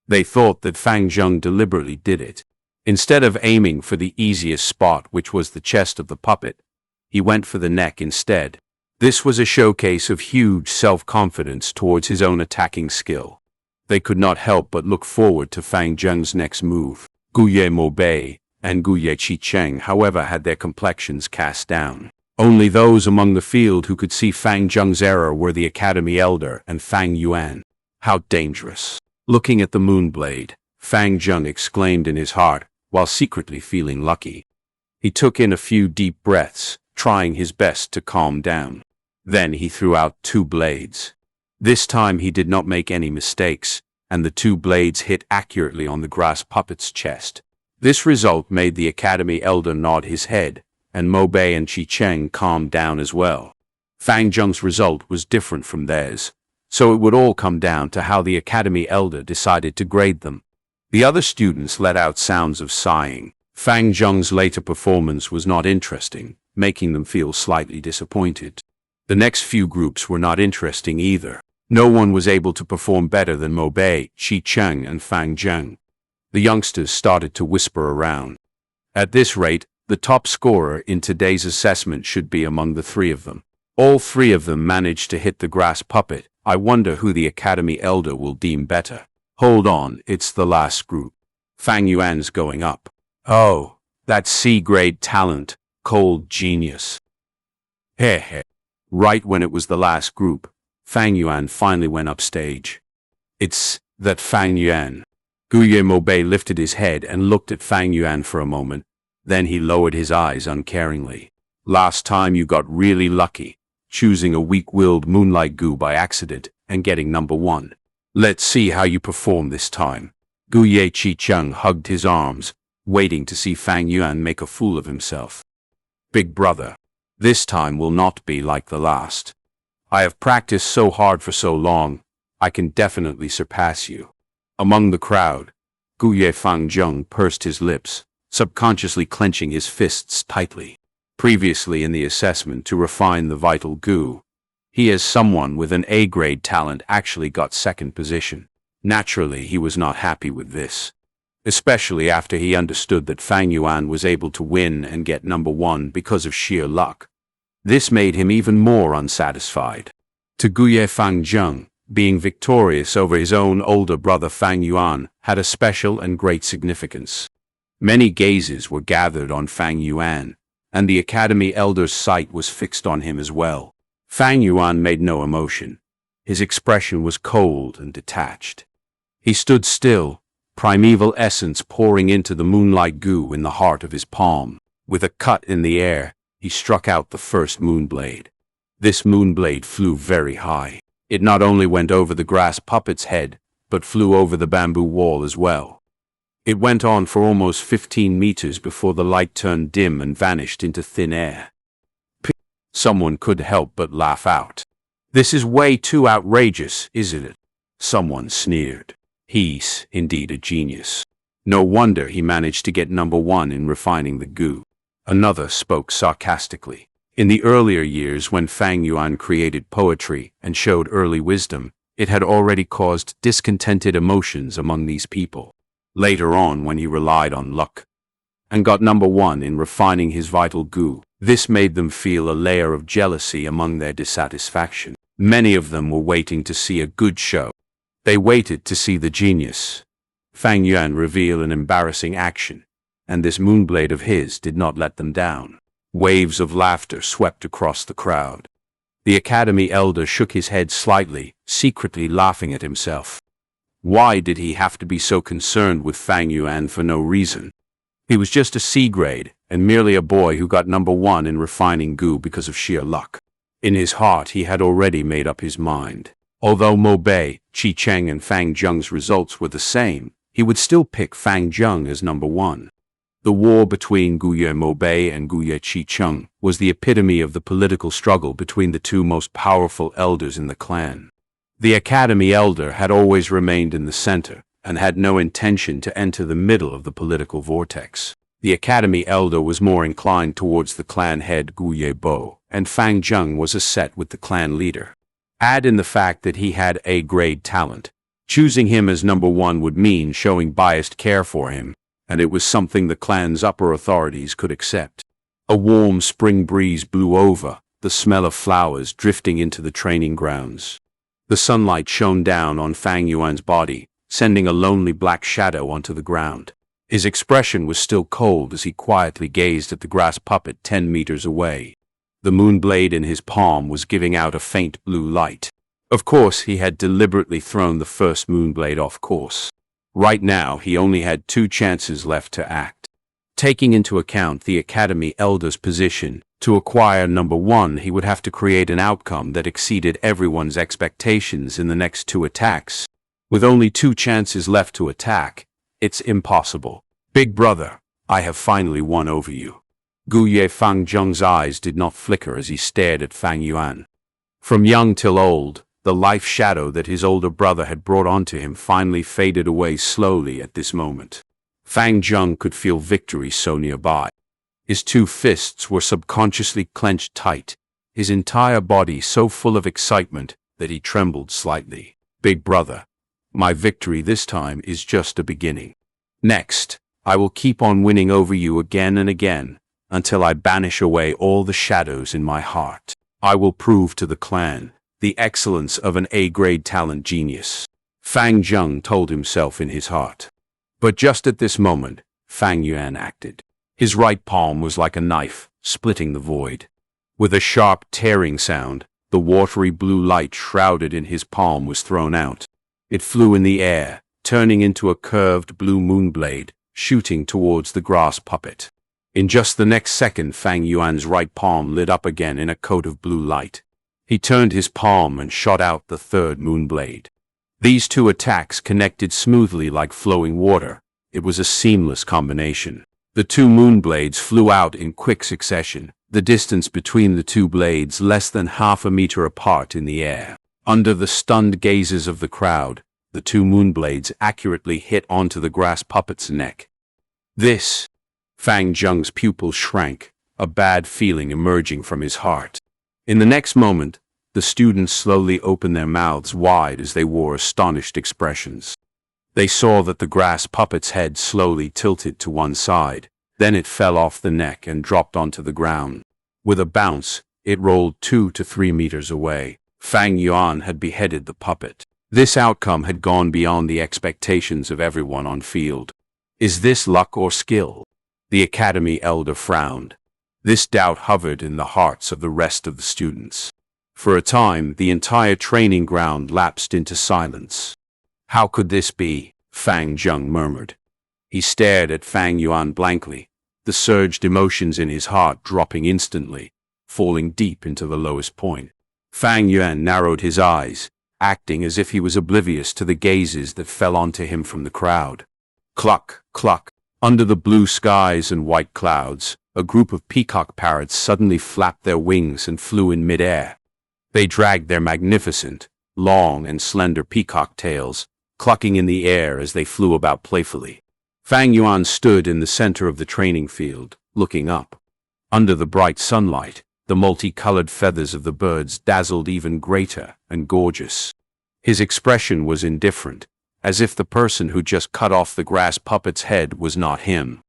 They thought that Fangzheng deliberately did it. Instead of aiming for the easiest spot, which was the chest of the puppet, he went for the neck instead. This was a showcase of huge self-confidence towards his own attacking skill. They could not help but look forward to Fangzheng's next move. Guye Moubei and Guye Chi-cheng, however, had their complexions cast down. Only those among the field who could see Fangzheng's error were the Academy Elder and Fang Yuan. How dangerous! Looking at the moonblade, Fangzheng exclaimed in his heart, while secretly feeling lucky. He took in a few deep breaths, trying his best to calm down. Then he threw out 2 blades. This time he did not make any mistakes, and the 2 blades hit accurately on the grass puppet's chest. This result made the Academy Elder nod his head, and Moubei and Chi-cheng calmed down as well. Fangzheng's result was different from theirs, so it would all come down to how the Academy Elder decided to grade them. The other students let out sounds of sighing. Fangzheng's later performance was not interesting, making them feel slightly disappointed. The next few groups were not interesting either. No one was able to perform better than Moubei, Chi-cheng, and Fangzheng. The youngsters started to whisper around. At this rate, the top scorer in today's assessment should be among the 3 of them. All 3 of them managed to hit the grass puppet. I wonder who the Academy Elder will deem better. Hold on, it's the last group. Fang Yuan's going up. Oh, that C-grade talent, cold genius. Heh. Right when it was the last group, Fang Yuan finally went upstage. It's that Fang Yuan. Guye Moubei lifted his head and looked at Fang Yuan for a moment, then he lowered his eyes uncaringly. Last time you got really lucky, choosing a weak-willed moonlight goo by accident and getting number 1. Let's see how you perform this time. Guye Qicheng hugged his arms, waiting to see Fang Yuan make a fool of himself. Big brother, this time will not be like the last. I have practiced so hard for so long, I can definitely surpass you. Among the crowd, Guye Fangjung pursed his lips, subconsciously clenching his fists tightly. Previously in the assessment to refine the vital goo, he as someone with an A-grade talent actually got second position. Naturally, he was not happy with this, especially after he understood that Fang Yuan was able to win and get number one because of sheer luck. This made him even more unsatisfied. To Guye Fangjung, being victorious over his own older brother Fang Yuan had a special and great significance. Many gazes were gathered on Fang Yuan, and the Academy Elder's sight was fixed on him as well. Fang Yuan made no emotion. His expression was cold and detached. He stood still, primeval essence pouring into the moonlight goo in the heart of his palm. With a cut in the air, he struck out the first Moonblade. This Moonblade flew very high. It not only went over the grass puppet's head, but flew over the bamboo wall as well. It went on for almost 15 meters before the light turned dim and vanished into thin air. Someone could help but laugh out. This is way too outrageous, isn't it? Someone sneered. He's indeed a genius. No wonder he managed to get number one in refining the goo. Another spoke sarcastically. In the earlier years when Fang Yuan created poetry and showed early wisdom, it had already caused discontented emotions among these people. Later on, when he relied on luck and got number one in refining his vital goo, this made them feel a layer of jealousy among their dissatisfaction. Many of them were waiting to see a good show. They waited to see the genius, Fang Yuan, reveal an embarrassing action, and this Moonblade of his did not let them down. Waves of laughter swept across the crowd. The Academy Elder shook his head slightly, secretly laughing at himself. Why did he have to be so concerned with Fang Yuan for no reason? He was just a C-grade, and merely a boy who got number one in refining goo because of sheer luck. In his heart he had already made up his mind. Although Mo Bei, Qi Cheng and Fang Zheng's results were the same, he would still pick Fang Zheng as number one. The war between Guye Mo Bei and Guye Qi Cheng was the epitome of the political struggle between the two most powerful elders in the clan. The Academy Elder had always remained in the center and had no intention to enter the middle of the political vortex. The Academy Elder was more inclined towards the clan head Guye Bo, and Fang Zheng was a set with the clan leader. Add in the fact that he had A-grade talent. Choosing him as number one would mean showing biased care for him, and it was something the clan's upper authorities could accept. A warm spring breeze blew over, the smell of flowers drifting into the training grounds. The sunlight shone down on Fang Yuan's body, sending a lonely black shadow onto the ground. His expression was still cold as he quietly gazed at the grass puppet 10 meters away. The Moonblade in his palm was giving out a faint blue light. Of course, he had deliberately thrown the first Moonblade off course. Right now, he only had 2 chances left to act. Taking into account the Academy Elder's position, to acquire number one, he would have to create an outcome that exceeded everyone's expectations in the next 2 attacks. With only 2 chances left to attack, it's impossible. Big brother, I have finally won over you. Guye Fangjung's eyes did not flicker as he stared at Fang Yuan. From young till old, the life shadow that his older brother had brought onto him finally faded away slowly at this moment. Fang Zheng could feel victory so nearby. His 2 fists were subconsciously clenched tight, his entire body so full of excitement that he trembled slightly. Big brother, my victory this time is just a beginning. Next, I will keep on winning over you again and again, until I banish away all the shadows in my heart. I will prove to the clan the excellence of an A-grade talent genius, Fang Zheng told himself in his heart. But just at this moment, Fang Yuan acted. His right palm was like a knife, splitting the void. With a sharp tearing sound, the watery blue light shrouded in his palm was thrown out. It flew in the air, turning into a curved blue moonblade, shooting towards the grass puppet. In just the next second, Fang Yuan's right palm lit up again in a coat of blue light. He turned his palm and shot out the third moonblade. These two attacks connected smoothly like flowing water. It was a seamless combination. The two Moonblades flew out in quick succession, the distance between the two blades less than half a meter apart in the air. Under the stunned gazes of the crowd, the two Moonblades accurately hit onto the grass puppet's neck. This, Fang Zheng's pupil shrank, a bad feeling emerging from his heart. In the next moment, the students slowly opened their mouths wide as they wore astonished expressions. They saw that the grass puppet's head slowly tilted to one side, then it fell off the neck and dropped onto the ground. With a bounce, it rolled 2 to 3 meters away. Fang Yuan had beheaded the puppet. This outcome had gone beyond the expectations of everyone on field. Is this luck or skill? The Academy elder frowned. This doubt hovered in the hearts of the rest of the students. For a time, the entire training ground lapsed into silence. How could this be? Fang Zheng murmured. He stared at Fang Yuan blankly, the surged emotions in his heart dropping instantly, falling deep into the lowest point. Fang Yuan narrowed his eyes, acting as if he was oblivious to the gazes that fell onto him from the crowd. Cluck, cluck. Under the blue skies and white clouds, a group of peacock parrots suddenly flapped their wings and flew in midair. They dragged their magnificent, long and slender peacock tails, clucking in the air as they flew about playfully. Fang Yuan stood in the center of the training field, looking up. Under the bright sunlight, the multicolored feathers of the birds dazzled even greater and gorgeous. His expression was indifferent, as if the person who just cut off the grass puppet's head was not him.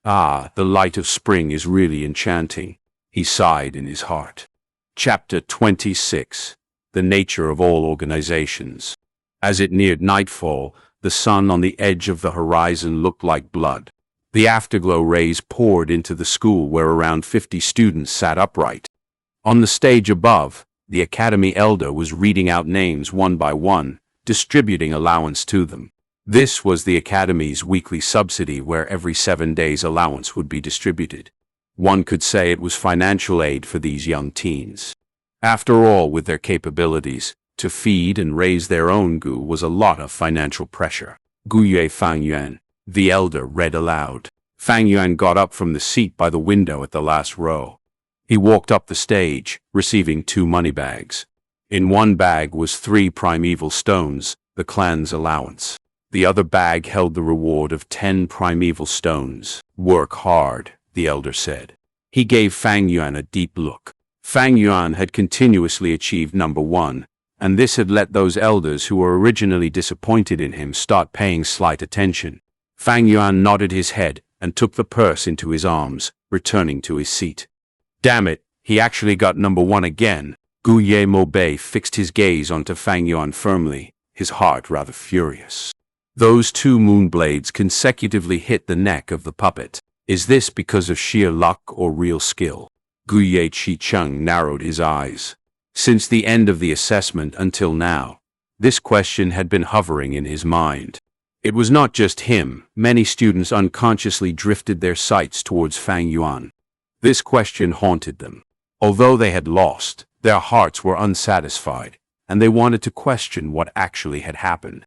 Ah, the light of spring is really enchanting, he sighed in his heart. Chapter 26. The Nature of All Organizations. As it neared nightfall, the sun on the edge of the horizon looked like blood. The afterglow rays poured into the school where around 50 students sat upright. On the stage above, the Academy elder was reading out names one by one, distributing allowance to them. This was the Academy's weekly subsidy where every 7 days allowance would be distributed. One could say it was financial aid for these young teens. After all, with their capabilities, to feed and raise their own gu was a lot of financial pressure. Guye Fang Yuan, the elder read aloud. Fang Yuan got up from the seat by the window at the last row. He walked up the stage, receiving 2 money bags. In one bag was 3 primeval stones, the clan's allowance. The other bag held the reward of 10 primeval stones. Work hard, the elder said. He gave Fang Yuan a deep look. Fang Yuan had continuously achieved number 1, and this had let those elders who were originally disappointed in him start paying slight attention. Fang Yuan nodded his head and took the purse into his arms, returning to his seat. Damn it, he actually got number 1 again. Guye Moubei fixed his gaze onto Fang Yuan firmly, his heart rather furious. Those 2 Moonblades consecutively hit the neck of the puppet. Is this because of sheer luck or real skill? Guye Qicheng narrowed his eyes. Since the end of the assessment until now, this question had been hovering in his mind. It was not just him, many students unconsciously drifted their sights towards Fang Yuan. This question haunted them. Although they had lost, their hearts were unsatisfied, and they wanted to question what actually had happened.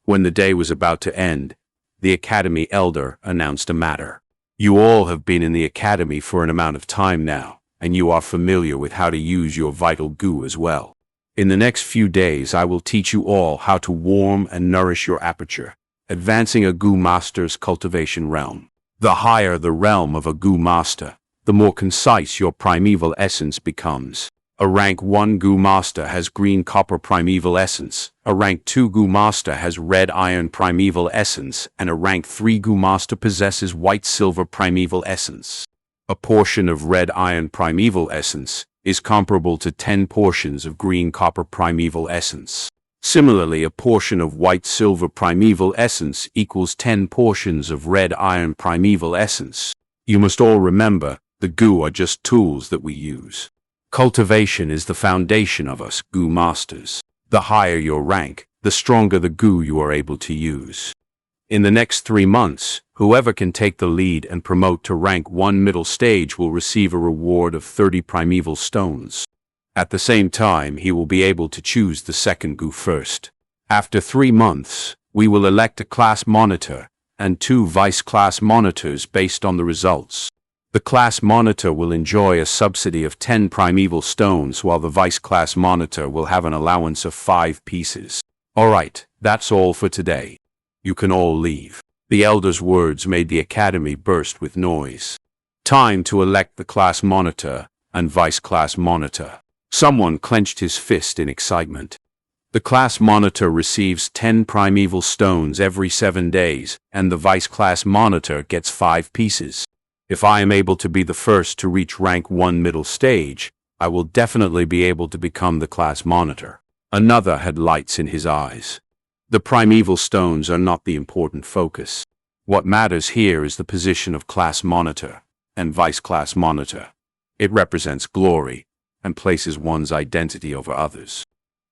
When the day was about to end, the Academy elder announced a matter. You all have been in the Academy for an amount of time now, and you are familiar with how to use your vital gu as well. In the next few days I will teach you all how to warm and nourish your aperture, advancing a gu master's cultivation realm. The higher the realm of a gu master, the more concise your primeval essence becomes. A rank 1 gu master has green copper primeval essence, a rank 2 gu master has red iron primeval essence, and a rank 3 gu master possesses white silver primeval essence. A portion of red iron primeval essence is comparable to 10 portions of green copper primeval essence. Similarly, a portion of white silver primeval essence equals 10 portions of red iron primeval essence. You must all remember, the gu are just tools that we use. Cultivation is the foundation of us gu masters. The higher your rank, the stronger the gu you are able to use. In the next 3 months, whoever can take the lead and promote to rank 1 middle stage will receive a reward of 30 primeval stones. At the same time, he will be able to choose the second gu first. After 3 months, we will elect a class monitor and 2 vice class monitors based on the results. The class monitor will enjoy a subsidy of 10 primeval stones, while the vice class monitor will have an allowance of 5 pieces. Alright, that's all for today. You can all leave. The elder's words made the academy burst with noise. Time to elect the class monitor and vice class monitor. Someone clenched his fist in excitement. The class monitor receives 10 primeval stones every 7 days, and the vice class monitor gets 5 pieces. If I am able to be the first to reach rank 1 middle stage, I will definitely be able to become the class monitor. Another had lights in his eyes. The primeval stones are not the important focus. What matters here is the position of class monitor and vice class monitor. It represents glory and places one's identity over others.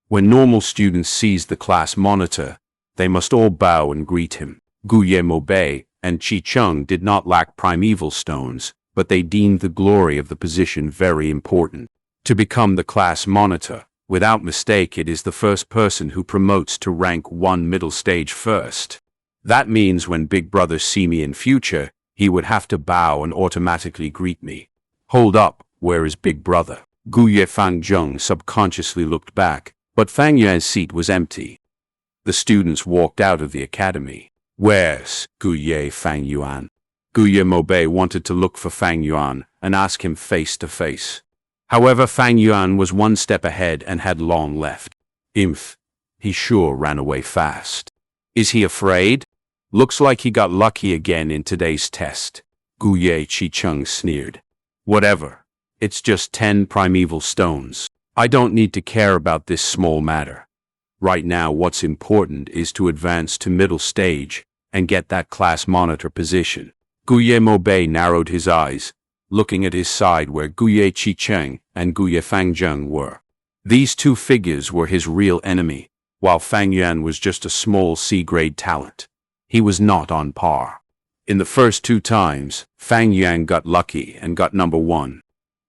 When normal students seize the class monitor, they must all bow and greet him. Guillemot and Chi Chung did not lack primeval stones, but they deemed the glory of the position very important. To become the class monitor, without mistake, it is the first person who promotes to rank 1 middle stage first. That means when Big Brother see me in future, he would have to bow and automatically greet me. Hold up, where is Big Brother? Guye Fangjung subconsciously looked back, but Fang Yuan's seat was empty. The students walked out of the academy. Where's Guye Fang Yuan? Guye Mobe wanted to look for Fang Yuan and ask him face to face. However, Fang Yuan was 1 step ahead and had long left. Imph, he sure ran away fast. Is he afraid? Looks like he got lucky again in today's test. Guye Chi-chung sneered. Whatever, it's just 10 primeval stones. I don't need to care about this small matter. Right now what's important is to advance to middle stage and get that class monitor position. Guye Mobe narrowed his eyes, looking at his side where Guye Chi-cheng and Guye Fangjung were. These 2 figures were his real enemy, while Fang Yuan was just a small C-grade talent. He was not on par. In the first 2 times, Fang Yuan got lucky and got number 1.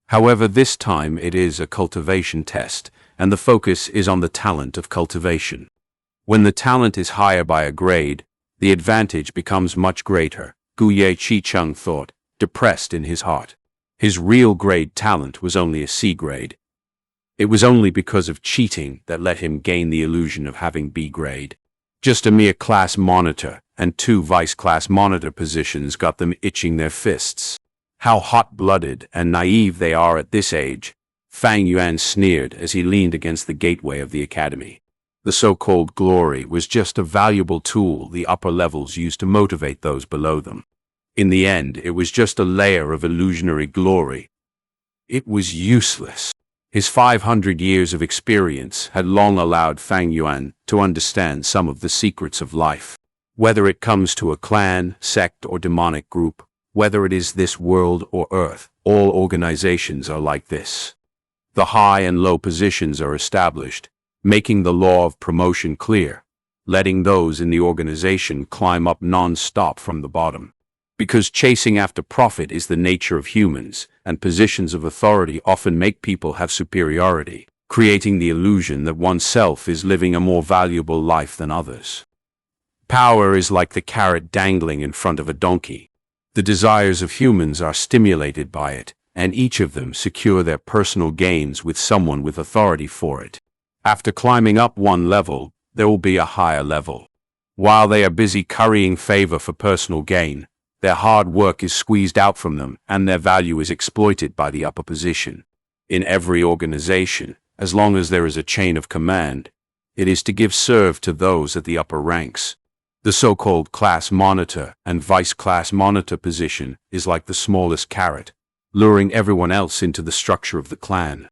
However, this time it is a cultivation test, and the focus is on the talent of cultivation. When the talent is higher by a grade, the advantage becomes much greater, Guye Chi-chung thought, depressed in his heart. His real grade talent was only a C grade. It was only because of cheating that let him gain the illusion of having B grade. Just a mere class monitor and 2 vice class monitor positions got them itching their fists. How hot-blooded and naive they are at this age, Fang Yuan sneered as he leaned against the gateway of the academy. The so-called glory was just a valuable tool the upper levels used to motivate those below them. In the end, it was just a layer of illusionary glory. It was useless. His 500 years of experience had long allowed Fang Yuan to understand some of the secrets of life. Whether it comes to a clan, sect, or demonic group, whether it is this world or Earth, all organizations are like this. The high and low positions are established, making the law of promotion clear, letting those in the organization climb up non-stop from the bottom. Because chasing after profit is the nature of humans, and positions of authority often make people have superiority, creating the illusion that oneself is living a more valuable life than others. Power is like the carrot dangling in front of a donkey. The desires of humans are stimulated by it, and each of them secure their personal gains with someone with authority for it. After climbing up 1 level, there will be a higher level. While they are busy currying favor for personal gain, their hard work is squeezed out from them and their value is exploited by the upper position. In every organization, as long as there is a chain of command, it is to give serve to those at the upper ranks. The so-called class monitor and vice class monitor position is like the smallest carrot, luring everyone else into the structure of the clan.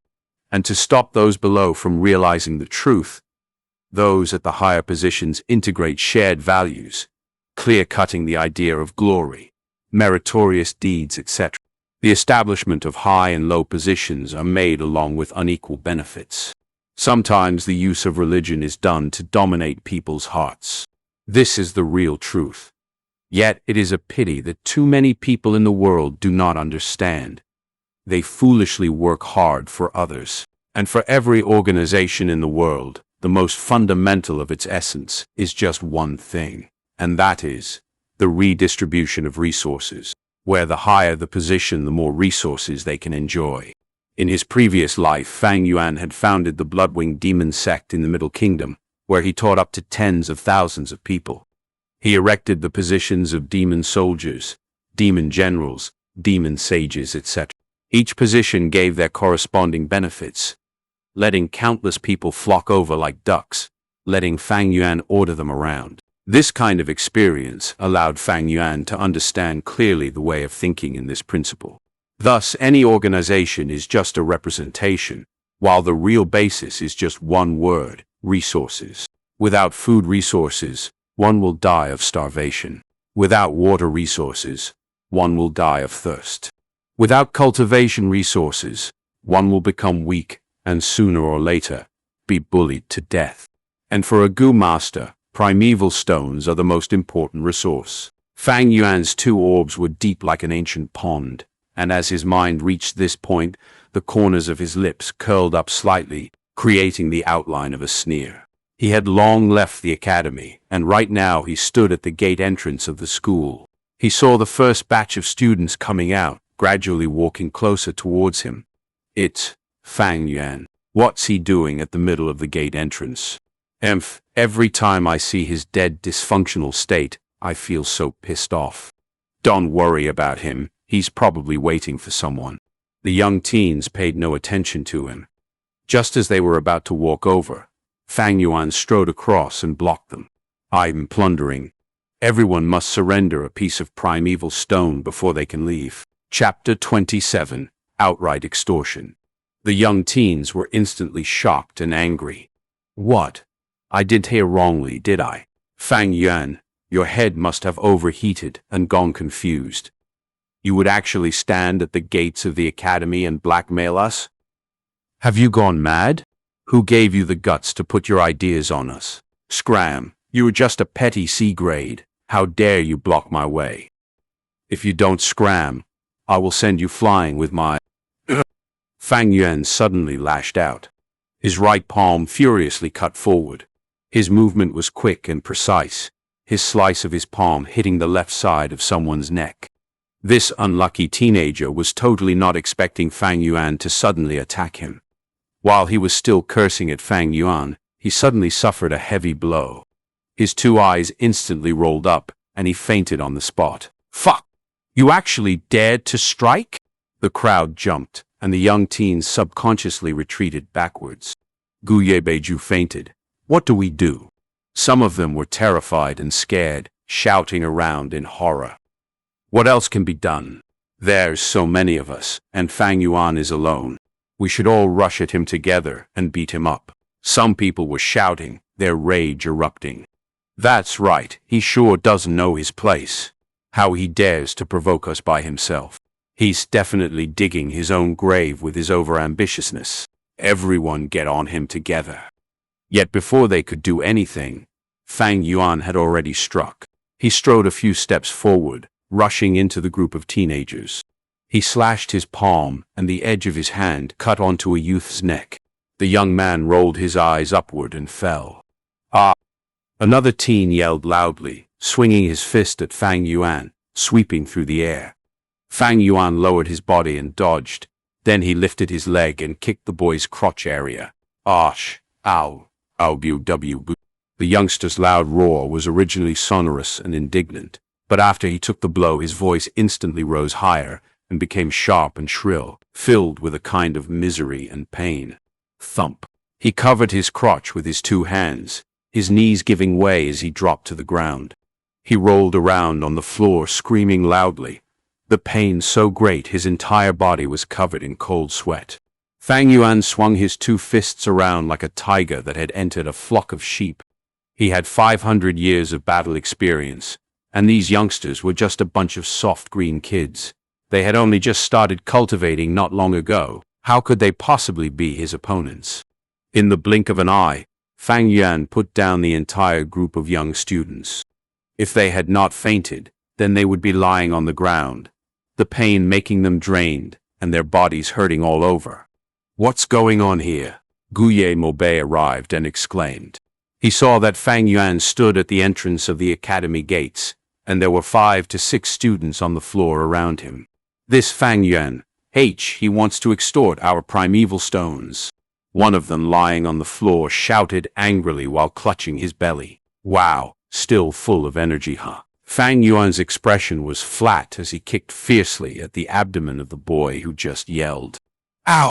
And to stop those below from realizing the truth, those at the higher positions integrate shared values, clear-cutting the idea of glory, meritorious deeds, etc. The establishment of high and low positions are made along with unequal benefits. Sometimes the use of religion is done to dominate people's hearts. This is the real truth. Yet it is a pity that too many people in the world do not understand. They foolishly work hard for others, and for every organization in the world, the most fundamental of its essence, is just one thing, and that is the redistribution of resources. Where the higher the position, the more resources they can enjoy. In his previous life, Fang Yuan had founded the Bloodwing Demon Sect in the Middle Kingdom, where he taught up to tens of thousands of people. He erected the positions of demon soldiers, demon generals, demon sages, etc. Each position gave their corresponding benefits, letting countless people flock over like ducks, letting Fang Yuan order them around. This kind of experience allowed Fang Yuan to understand clearly the way of thinking in this principle. Thus, any organization is just a representation, while the real basis is just one word: resources. Without food resources, one will die of starvation. Without water resources, one will die of thirst. Without cultivation resources, one will become weak and sooner or later be bullied to death. And for a Gu master, primeval stones are the most important resource. Fang Yuan's two orbs were deep like an ancient pond, and as his mind reached this point, the corners of his lips curled up slightly, creating the outline of a sneer. He had long left the academy, and right now he stood at the gate entrance of the school. He saw the first batch of students coming out, gradually walking closer towards him. It's Fang Yuan. What's he doing at the middle of the gate entrance? Every time I see his dead, dysfunctional state, I feel so pissed off. Don't worry about him. He's probably waiting for someone. The young teens paid no attention to him. Just as they were about to walk over, Fang Yuan strode across and blocked them. I'm plundering. Everyone must surrender a piece of primeval stone before they can leave. Chapter 27. Outright Extortion. The young teens were instantly shocked and angry. What? I didn't hear wrongly, did I? Fang Yuan, your head must have overheated and gone confused. You would actually stand at the gates of the academy and blackmail us? Have you gone mad? Who gave you the guts to put your ideas on us? Scram, you were just a petty C grade. How dare you block my way? If you don't scram, I will send you flying with my... Fang Yuan suddenly lashed out. His right palm furiously cut forward. His movement was quick and precise, his slice of his palm hitting the left side of someone's neck. This unlucky teenager was totally not expecting Fang Yuan to suddenly attack him. While he was still cursing at Fang Yuan, he suddenly suffered a heavy blow. His two eyes instantly rolled up, and he fainted on the spot. Fuck! You actually dared to strike? The crowd jumped, and the young teens subconsciously retreated backwards. Guye Beiju fainted. What do we do? Some of them were terrified and scared, shouting around in horror. What else can be done? There's so many of us, and Fang Yuan is alone. We should all rush at him together and beat him up. Some people were shouting, their rage erupting. That's right, he sure doesn't know his place. How he dares to provoke us by himself. He's definitely digging his own grave with his overambitiousness. Everyone get on him together. Yet before they could do anything, Fang Yuan had already struck. He strode a few steps forward, rushing into the group of teenagers. He slashed his palm, and the edge of his hand cut onto a youth's neck. The young man rolled his eyes upward and fell. Ah! Another teen yelled loudly, swinging his fist at Fang Yuan, sweeping through the air. Fang Yuan lowered his body and dodged. Then he lifted his leg and kicked the boy's crotch area. Osh! Ow! Ow! W. The youngster's loud roar was originally sonorous and indignant, but after he took the blow, his voice instantly rose higher and became sharp and shrill, filled with a kind of misery and pain. Thump! He covered his crotch with his two hands, his knees giving way as he dropped to the ground. He rolled around on the floor, screaming loudly, the pain so great his entire body was covered in cold sweat. Fang Yuan swung his two fists around like a tiger that had entered a flock of sheep. He had 500 years of battle experience, and these youngsters were just a bunch of soft green kids. They had only just started cultivating not long ago. How could they possibly be his opponents? In the blink of an eye, Fang Yuan put down the entire group of young students. If they had not fainted, then they would be lying on the ground, the pain making them drained and their bodies hurting all over. What's going on here? Moonblade arrived and exclaimed. He saw that Fang Yuan stood at the entrance of the academy gates, and there were 5 to 6 students on the floor around him. This Fang Yuan, he wants to extort our primeval stones. One of them, lying on the floor, shouted angrily while clutching his belly. Wow, still full of energy, huh? Fang Yuan's expression was flat as he kicked fiercely at the abdomen of the boy who just yelled. Ow!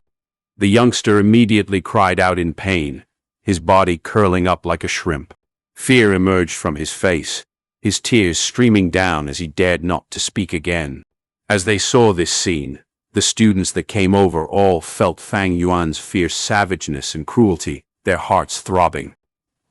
The youngster immediately cried out in pain, his body curling up like a shrimp. Fear emerged from his face, his tears streaming down as he dared not to speak again. As they saw this scene, the students that came over all felt Fang Yuan's fierce savageness and cruelty, their hearts throbbing.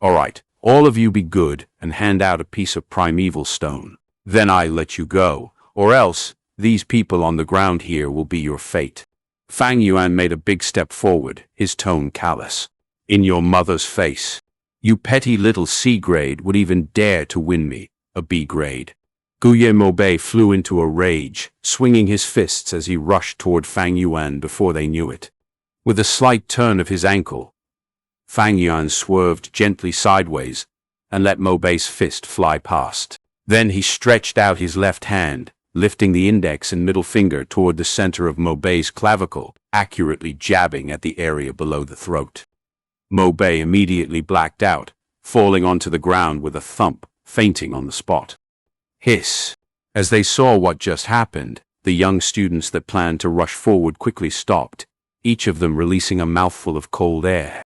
All right, all of you be good and hand out a piece of primeval stone. Then I let you go, or else these people on the ground here will be your fate. Fang Yuan made a big step forward, his tone callous. In your mother's face. You petty little C grade would even dare to win me, a B grade. Moonblade flew into a rage, swinging his fists as he rushed toward Fang Yuan before they knew it. With a slight turn of his ankle, Fang Yuan swerved gently sideways and let Moonblade's fist fly past. Then he stretched out his left hand, lifting the index and middle finger toward the center of Moonblade's clavicle, accurately jabbing at the area below the throat. Moonblade immediately blacked out, falling onto the ground with a thump, fainting on the spot. Hiss. As they saw what just happened, the young students that planned to rush forward quickly stopped, each of them releasing a mouthful of cold air.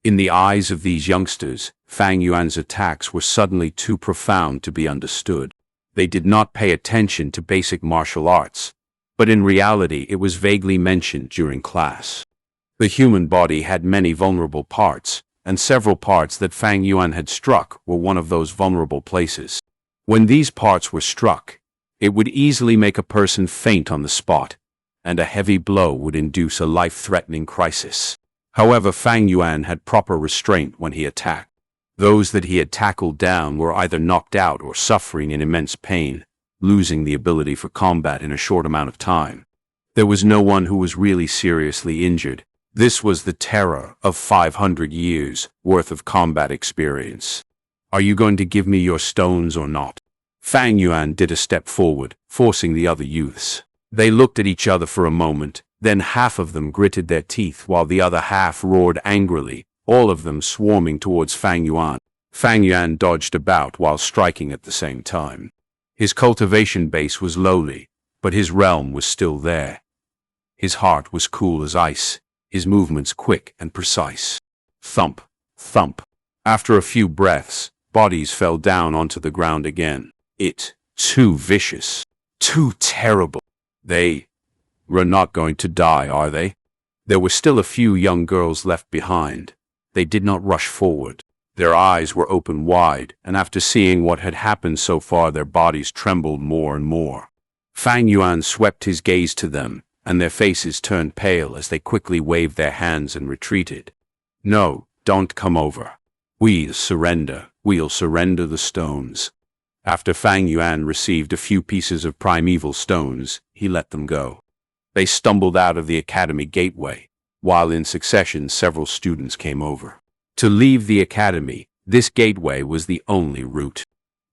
In the eyes of these youngsters, Fang Yuan's attacks were suddenly too profound to be understood. They did not pay attention to basic martial arts, but in reality it was vaguely mentioned during class. The human body had many vulnerable parts, and several parts that Fang Yuan had struck were one of those vulnerable places. When these parts were struck, it would easily make a person faint on the spot, and a heavy blow would induce a life-threatening crisis. However, Fang Yuan had proper restraint when he attacked. Those that he had tackled down were either knocked out or suffering in immense pain, losing the ability for combat in a short amount of time. There was no one who was really seriously injured. This was the terror of 500 years' worth of combat experience. Are you going to give me your stones or not? Fang Yuan did a step forward, forcing the other youths. They looked at each other for a moment, then half of them gritted their teeth while the other half roared angrily, all of them swarming towards Fang Yuan. Fang Yuan dodged about while striking at the same time. His cultivation base was lowly, but his realm was still there. His heart was cool as ice, his movements quick and precise. Thump, thump. After a few breaths, bodies fell down onto the ground again. Too vicious. Too terrible. They were not going to die, are they? There were still a few young girls left behind. They did not rush forward. Their eyes were open wide, and after seeing what had happened so far, their bodies trembled more and more. Fang Yuan swept his gaze to them, and their faces turned pale as they quickly waved their hands and retreated. No, don't come over. We'll surrender the stones. After Fang Yuan received a few pieces of primeval stones, he let them go. They stumbled out of the academy gateway, while in succession several students came over. To leave the academy, this gateway was the only route.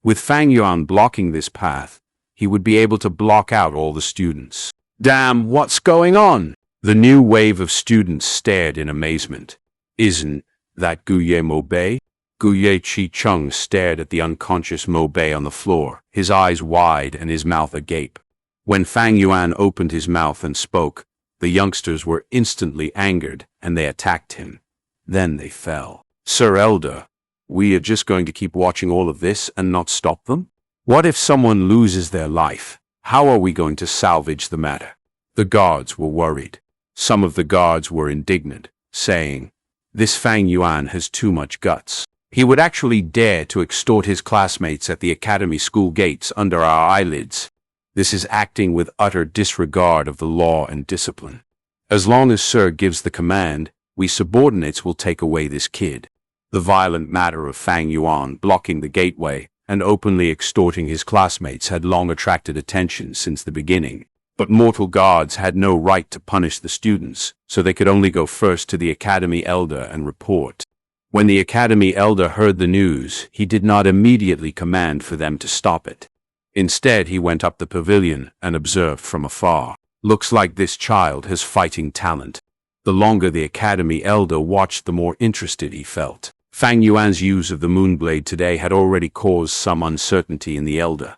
With Fang Yuan blocking this path, he would be able to block out all the students. Damn, what's going on? The new wave of students stared in amazement. Isn't that Moonblade? Chi-Chung stared at the unconscious Moonblade on the floor, his eyes wide and his mouth agape. When Fang Yuan opened his mouth and spoke, the youngsters were instantly angered, and they attacked him. Then they fell. Sir Elder, we are just going to keep watching all of this and not stop them? What if someone loses their life? How are we going to salvage the matter? The guards were worried. Some of the guards were indignant, saying, "This Fang Yuan has too much guts. He would actually dare to extort his classmates at the academy school gates under our eyelids. This is acting with utter disregard of the law and discipline. As long as Sir gives the command, we subordinates will take away this kid." The violent matter of Fang Yuan blocking the gateway and openly extorting his classmates had long attracted attention since the beginning, But mortal guards had no right to punish the students, so they could only go first to the Academy Elder and report. When the Academy Elder heard the news, he did not immediately command for them to stop it. Instead, he went up the pavilion and observed from afar. Looks like this child has fighting talent. The longer the Academy Elder watched, the more interested he felt. Fang Yuan's use of the Moonblade today had already caused some uncertainty in the Elder.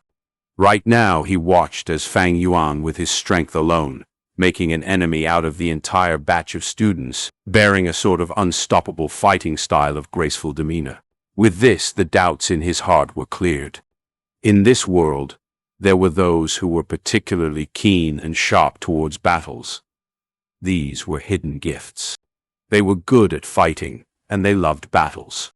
Right now, he watched as Fang Yuan, with his strength alone, making an enemy out of the entire batch of students, bearing a sort of unstoppable fighting style of graceful demeanor. With this, the doubts in his heart were cleared. In this world, there were those who were particularly keen and sharp towards battles. These were hidden gifts. They were good at fighting, and they loved battles.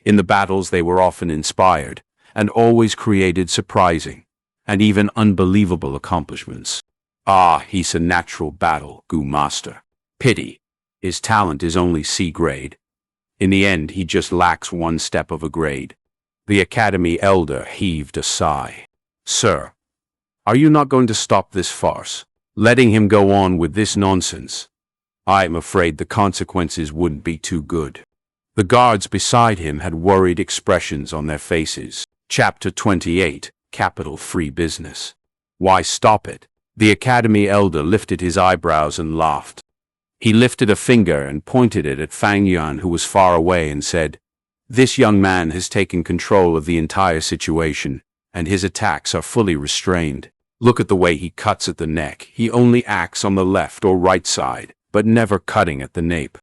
In the battles, they were often inspired, and always created surprising and even unbelievable accomplishments. Ah, he's a natural battle, Gu Master. Pity. His talent is only C grade. In the end, he just lacks one step of a grade. The Academy Elder heaved a sigh. Sir, are you not going to stop this farce? Letting him go on with this nonsense? I'm afraid the consequences wouldn't be too good. The guards beside him had worried expressions on their faces. Chapter 28. Capital Free Business. Why stop it? The Academy Elder lifted his eyebrows and laughed. He lifted a finger and pointed it at Fang Yuan, who was far away, and said, This young man has taken control of the entire situation, and his attacks are fully restrained. Look at the way he cuts at the neck. He only acts on the left or right side, but never cutting at the nape.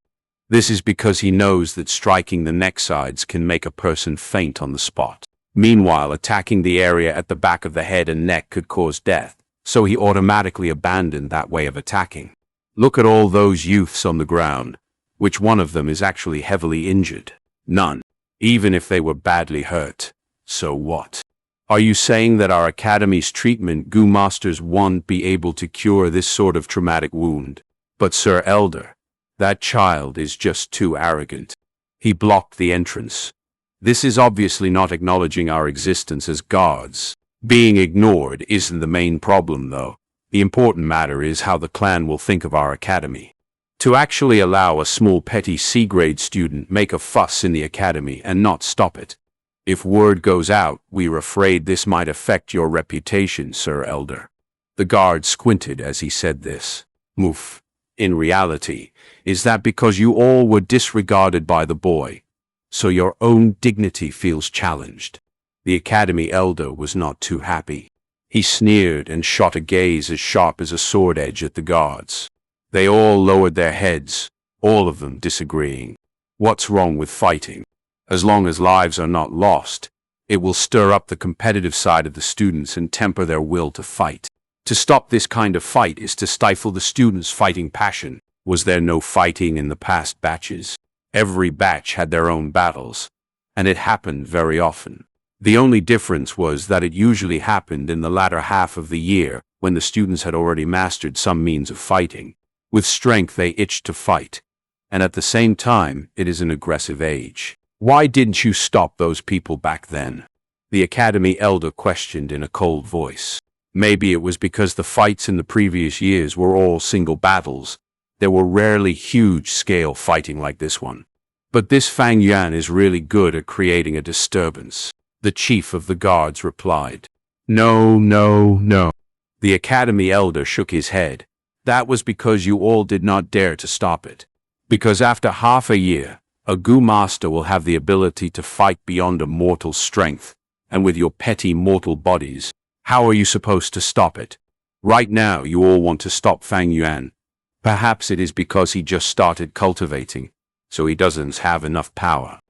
This is because he knows that striking the neck sides can make a person faint on the spot. Meanwhile, attacking the area at the back of the head and neck could cause death, so he automatically abandoned that way of attacking. Look at all those youths on the ground. Which one of them is actually heavily injured? None. Even if they were badly hurt. So what? Are you saying that our Academy's treatment Gu Masters won't be able to cure this sort of traumatic wound? But Sir Elder, that child is just too arrogant. He blocked the entrance. This is obviously not acknowledging our existence as guards. Being ignored isn't the main problem, though. The important matter is how the clan will think of our academy. To actually allow a small petty C-grade student make a fuss in the academy and not stop it. If word goes out, we're afraid this might affect your reputation, Sir Elder. The guard squinted as he said this. Moof. In reality, is that because you all were disregarded by the boy, so your own dignity feels challenged? The Academy Elder was not too happy. He sneered and shot a gaze as sharp as a sword edge at the guards. They all lowered their heads, all of them disagreeing. What's wrong with fighting? As long as lives are not lost, it will stir up the competitive side of the students and temper their will to fight. To stop this kind of fight is to stifle the students' fighting passion. Was there no fighting in the past batches? Every batch had their own battles, and it happened very often. The only difference was that it usually happened in the latter half of the year, when the students had already mastered some means of fighting. With strength they itched to fight, and at the same time it is an aggressive age. Why didn't you stop those people back then? The Academy Elder questioned in a cold voice. Maybe it was because the fights in the previous years were all single battles. There were rarely huge-scale fighting like this one. But this Fang Yuan is really good at creating a disturbance. The chief of the guards replied. No, no, no. The Academy Elder shook his head. That was because you all did not dare to stop it. Because after half a year, a Gu Master will have the ability to fight beyond a mortal strength, and with your petty mortal bodies, how are you supposed to stop it? Right now you all want to stop Fang Yuan. Perhaps it is because he just started cultivating, so he doesn't have enough power.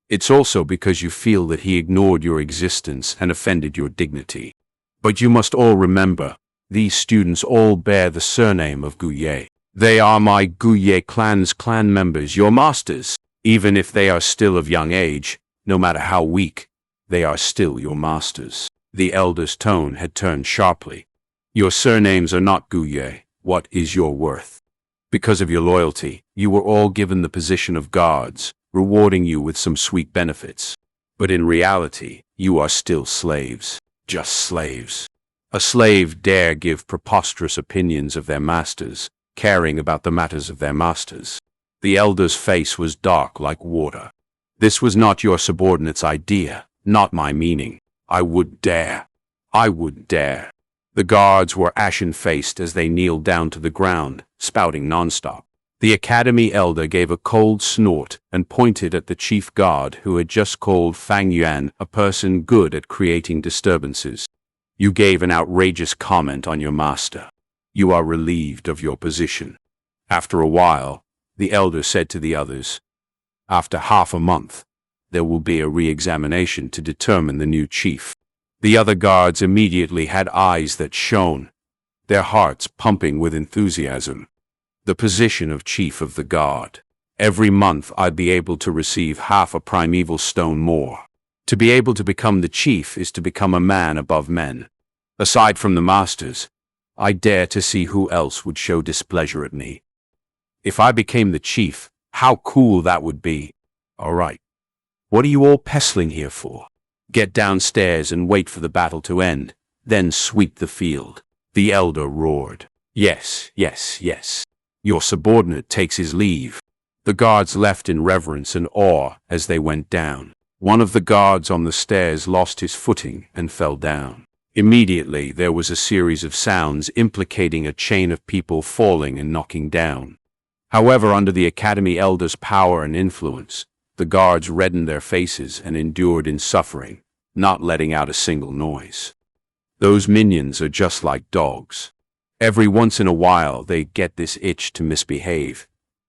It's also because you feel that he ignored your existence and offended your dignity. But you must all remember, these students all bear the surname of Guye. They are my Guye clan's clan members, your masters. Even if they are still of young age, no matter how weak, they are still your masters. The elder's tone had turned sharply. Your surnames are not Guye. What is your worth? Because of your loyalty, you were all given the position of guards, rewarding you with some sweet benefits. But in reality, you are still slaves. Just slaves. A slave dare give preposterous opinions of their masters, caring about the matters of their masters. The elder's face was dark like water. This was not your subordinate's idea, not my meaning. I would dare. I would dare. The guards were ashen-faced as they kneeled down to the ground, spouting nonstop. The academy elder gave a cold snort and pointed at the chief guard who had just called Fang Yuan a person good at creating disturbances. You gave an outrageous comment on your master. You are relieved of your position. After a while, the elder said to the others, after half a month, there will be a re-examination to determine the new chief. The other guards immediately had eyes that shone, their hearts pumping with enthusiasm. The position of chief of the guard. Every month I'd be able to receive half a primeval stone more. To be able to become the chief is to become a man above men. Aside from the masters, I dare to see who else would show displeasure at me. If I became the chief, how cool that would be. All right. What are you all pestling here for? Get downstairs and wait for the battle to end, then sweep the field. The elder roared. Yes, yes, yes. Your subordinate takes his leave. The guards left in reverence and awe as they went down. One of the guards on the stairs lost his footing and fell down. Immediately, there was a series of sounds implicating a chain of people falling and knocking down. However, under the academy elder's power and influence, the guards reddened their faces and endured in suffering, not letting out a single noise. Those minions are just like dogs. Every once in a while, they get this itch to misbehave.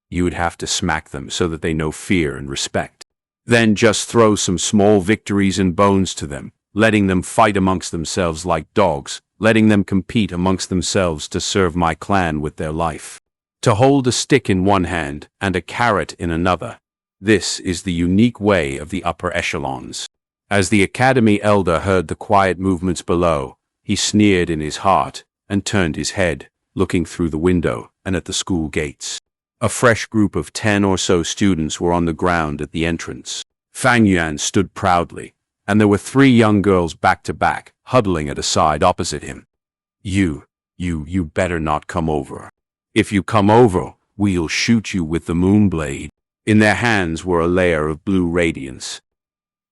You would have to smack them so that they know fear and respect. Then just throw some small victories and bones to them, letting them fight amongst themselves like dogs, letting them compete amongst themselves to serve my clan with their life. To hold a stick in one hand and a carrot in another. This is the unique way of the upper echelons. As the academy elder heard the quiet movements below, he sneered in his heart and turned his head, looking through the window and at the school gates. A fresh group of 10 or so students were on the ground at the entrance. Fang Yuan stood proudly, and there were 3 young girls back to back, huddling at a side opposite him. You better not come over. If you come over, we'll shoot you with the Moonblade. In their hands were a layer of blue radiance.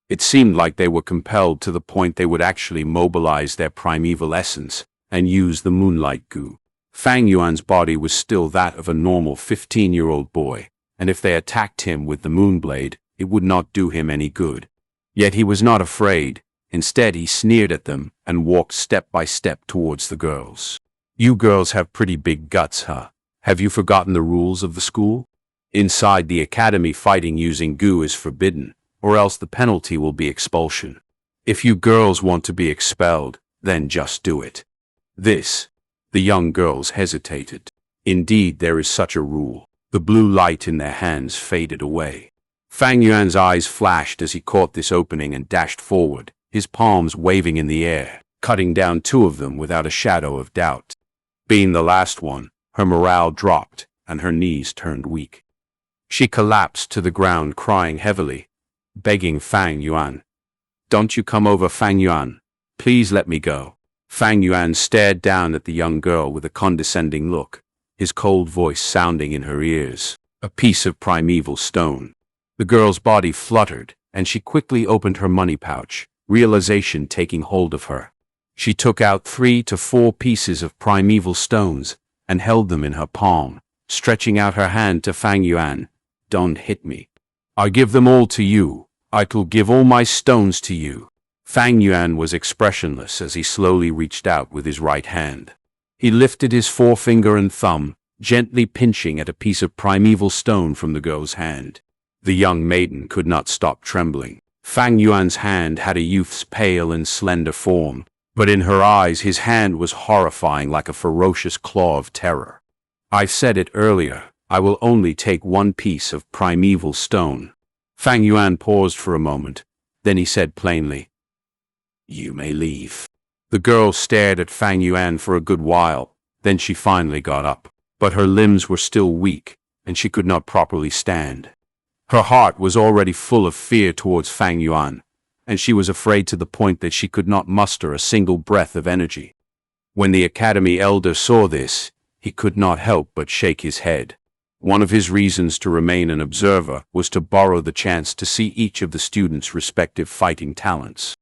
It seemed like they were compelled to the point they would actually mobilize their primeval essence and use the moonlight goo. Fang Yuan's body was still that of a normal 15-year-old boy, and if they attacked him with the Moonblade, it would not do him any good. Yet he was not afraid. Instead, he sneered at them and walked step by step towards the girls. You girls have pretty big guts, huh? Have you forgotten the rules of the school? Inside the academy, fighting using goo is forbidden, or else the penalty will be expulsion. If you girls want to be expelled, then just do it. The young girls hesitated. Indeed, there is such a rule. The blue light in their hands faded away. Fang Yuan's eyes flashed as he caught this opening and dashed forward, his palms waving in the air, cutting down 2 of them without a shadow of doubt. Being the last one, her morale dropped and her knees turned weak. She collapsed to the ground, crying heavily, begging Fang Yuan. Don't you come over, Fang Yuan. Please let me go. Fang Yuan stared down at the young girl with a condescending look, his cold voice sounding in her ears. A piece of primeval stone. The girl's body fluttered, and she quickly opened her money pouch, realization taking hold of her. She took out 3 to 4 pieces of primeval stones and held them in her palm, stretching out her hand to Fang Yuan. Don't hit me. I give them all to you. I'll give all my stones to you. Fang Yuan was expressionless as he slowly reached out with his right hand. He lifted his forefinger and thumb, gently pinching at a piece of primeval stone from the girl's hand. The young maiden could not stop trembling. Fang Yuan's hand had a youth's pale and slender form, but in her eyes his hand was horrifying like a ferocious claw of terror. I said it earlier, I will only take 1 piece of primeval stone. Fang Yuan paused for a moment, then he said plainly, You may leave. The girl stared at Fang Yuan for a good while, then she finally got up, but her limbs were still weak, and she could not properly stand. Her heart was already full of fear towards Fang Yuan, and she was afraid to the point that she could not muster a single breath of energy. When the academy elder saw this, he could not help but shake his head. One of his reasons to remain an observer was to borrow the chance to see each of the students' respective fighting talents.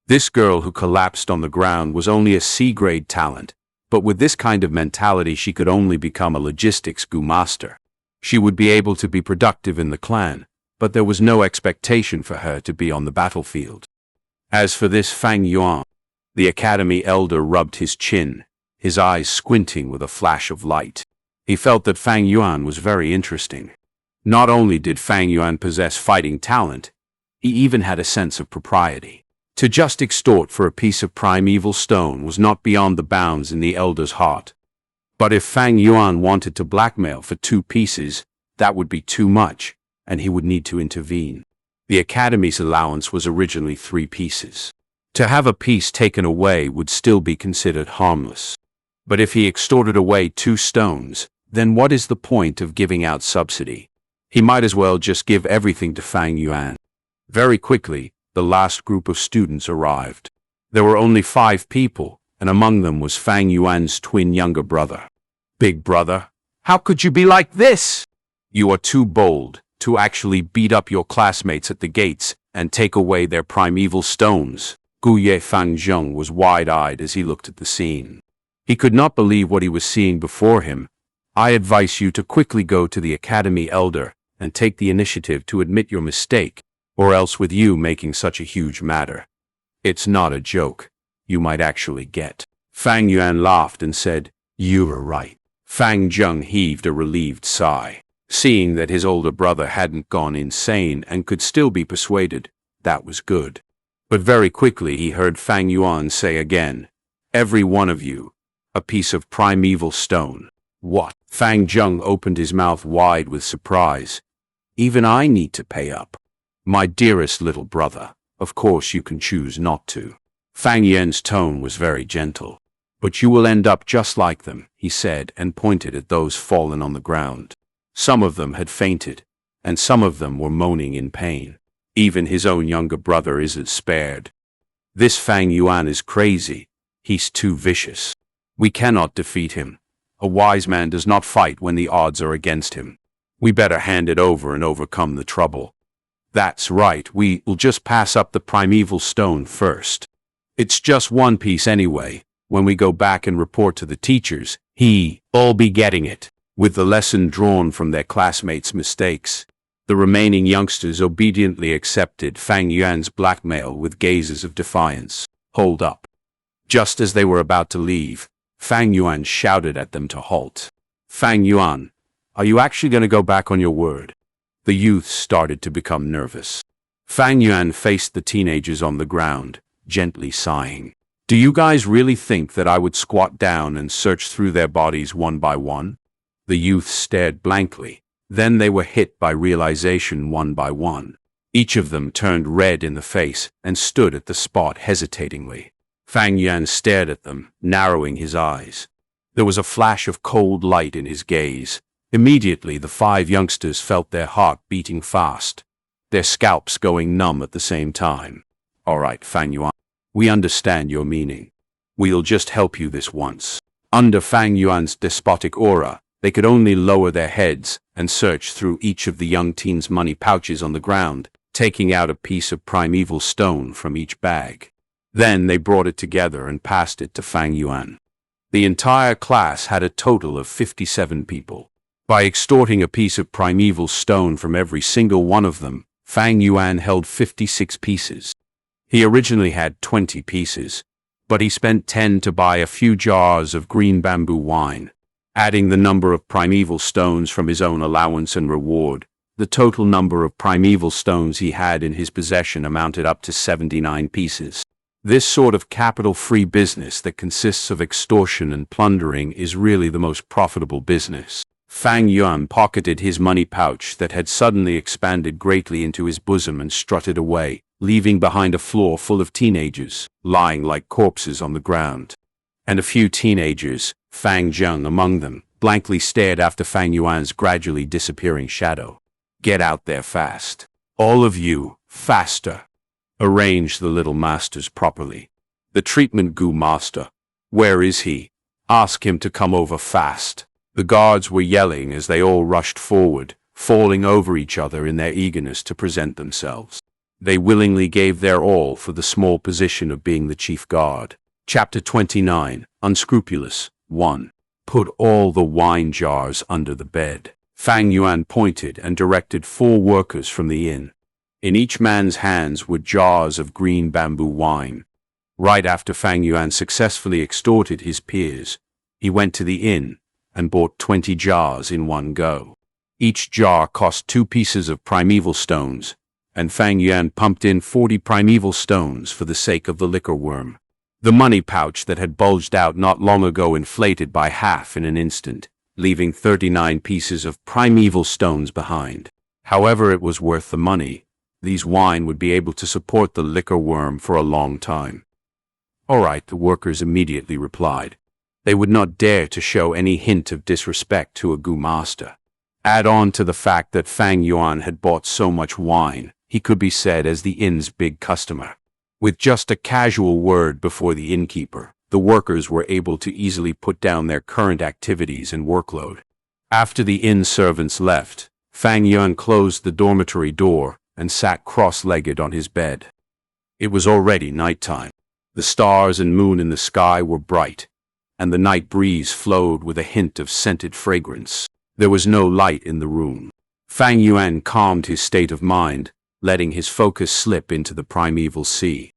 This girl who collapsed on the ground was only a C-grade talent, but with this kind of mentality she could only become a logistics gu master. She would be able to be productive in the clan, but there was no expectation for her to be on the battlefield. As for this Fang Yuan, the academy elder rubbed his chin, his eyes squinting with a flash of light. He felt that Fang Yuan was very interesting. Not only did Fang Yuan possess fighting talent, he even had a sense of propriety. To just extort for a piece of primeval stone was not beyond the bounds in the elder's heart. But if Fang Yuan wanted to blackmail for 2 pieces, that would be too much, and he would need to intervene. The academy's allowance was originally 3 pieces. To have a piece taken away would still be considered harmless. But if he extorted away 2 stones, then what is the point of giving out subsidy? He might as well just give everything to Fang Yuan. Very quickly, the last group of students arrived. There were only 5 people, and among them was Fang Yuan's twin younger brother. Big brother, how could you be like this? You are too bold to actually beat up your classmates at the gates and take away their primeval stones. Guye Fangzheng was wide-eyed as he looked at the scene. He could not believe what he was seeing before him. I advise you to quickly go to the academy elder and take the initiative to admit your mistake, or else with you making such a huge matter, it's not a joke. You might actually get. Fang Yuan laughed and said, "You are right." Fang Zheng heaved a relieved sigh. Seeing that his older brother hadn't gone insane and could still be persuaded, that was good. But very quickly he heard Fang Yuan say again, "Every one of you, a piece of primeval stone." What? Fang Zheng opened his mouth wide with surprise. Even I need to pay up. My dearest little brother, of course you can choose not to. Fang Yuan's tone was very gentle. But you will end up just like them, he said, and pointed at those fallen on the ground. Some of them had fainted, and some of them were moaning in pain. Even his own younger brother isn't spared. This Fang Yuan is crazy. He's too vicious. We cannot defeat him. A wise man does not fight when the odds are against him. We better hand it over and overcome the trouble. That's right, we will just pass up the primeval stone first. It's just 1 piece anyway. When we go back and report to the teachers, he'll be getting it. With the lesson drawn from their classmates' mistakes, the remaining youngsters obediently accepted Fang Yuan's blackmail with gazes of defiance. Hold up. Just as they were about to leave, Fang Yuan shouted at them to halt. Fang Yuan, are you actually going to go back on your word? The youth started to become nervous. Fang Yuan faced the teenagers on the ground, gently sighing. Do you guys really think that I would squat down and search through their bodies one by one? The youth stared blankly. Then they were hit by realization one by one. Each of them turned red in the face and stood at the spot hesitatingly. Fang Yuan stared at them, narrowing his eyes. There was a flash of cold light in his gaze. Immediately, the 5 youngsters felt their heart beating fast, their scalps going numb at the same time. All right, Fang Yuan, we understand your meaning. We'll just help you this once. Under Fang Yuan's despotic aura, they could only lower their heads and search through each of the young teens' money pouches on the ground, taking out a piece of primeval stone from each bag. Then they brought it together and passed it to Fang Yuan. The entire class had a total of 57 people. By extorting a piece of primeval stone from every single one of them, Fang Yuan held 56 pieces. He originally had 20 pieces, but he spent 10 to buy a few jars of green bamboo wine. Adding the number of primeval stones from his own allowance and reward, the total number of primeval stones he had in his possession amounted up to 79 pieces. This sort of capital-free business that consists of extortion and plundering is really the most profitable business. Fang Yuan pocketed his money pouch that had suddenly expanded greatly into his bosom and strutted away, leaving behind a floor full of teenagers, lying like corpses on the ground. And a few teenagers, Fang Zheng among them, blankly stared after Fang Yuan's gradually disappearing shadow. Get out there fast. All of you, faster. Arrange the little masters properly. The treatment gu master Where is he? Ask him to come over fast." The guards were yelling as they all rushed forward, falling over each other in their eagerness to present themselves. They willingly gave their all for the small position of being the chief guard. Chapter 29, Unscrupulous, 1. Put all the wine jars under the bed. Fang Yuan pointed and directed 4 workers from the inn. In each man's hands were jars of green bamboo wine. Right after Fang Yuan successfully extorted his peers, he went to the inn and bought 20 jars in one go. Each jar cost 2 pieces of primeval stones, and Fang Yuan pumped in 40 primeval stones for the sake of the liquor worm. The money pouch that had bulged out not long ago inflated by half in an instant, leaving 39 pieces of primeval stones behind. However, it was worth the money. These wine would be able to support the liquor worm for a long time. "All right," the workers immediately replied. They would not dare to show any hint of disrespect to a Gu master. Add on to the fact that Fang Yuan had bought so much wine, he could be said as the inn's big customer. With just a casual word before the innkeeper, the workers were able to easily put down their current activities and workload. After the inn servants left, Fang Yuan closed the dormitory door and sat cross-legged on his bed. It was already nighttime. The stars and moon in the sky were bright, and the night breeze flowed with a hint of scented fragrance. There was no light in the room. Fang Yuan calmed his state of mind, letting his focus slip into the primeval sea.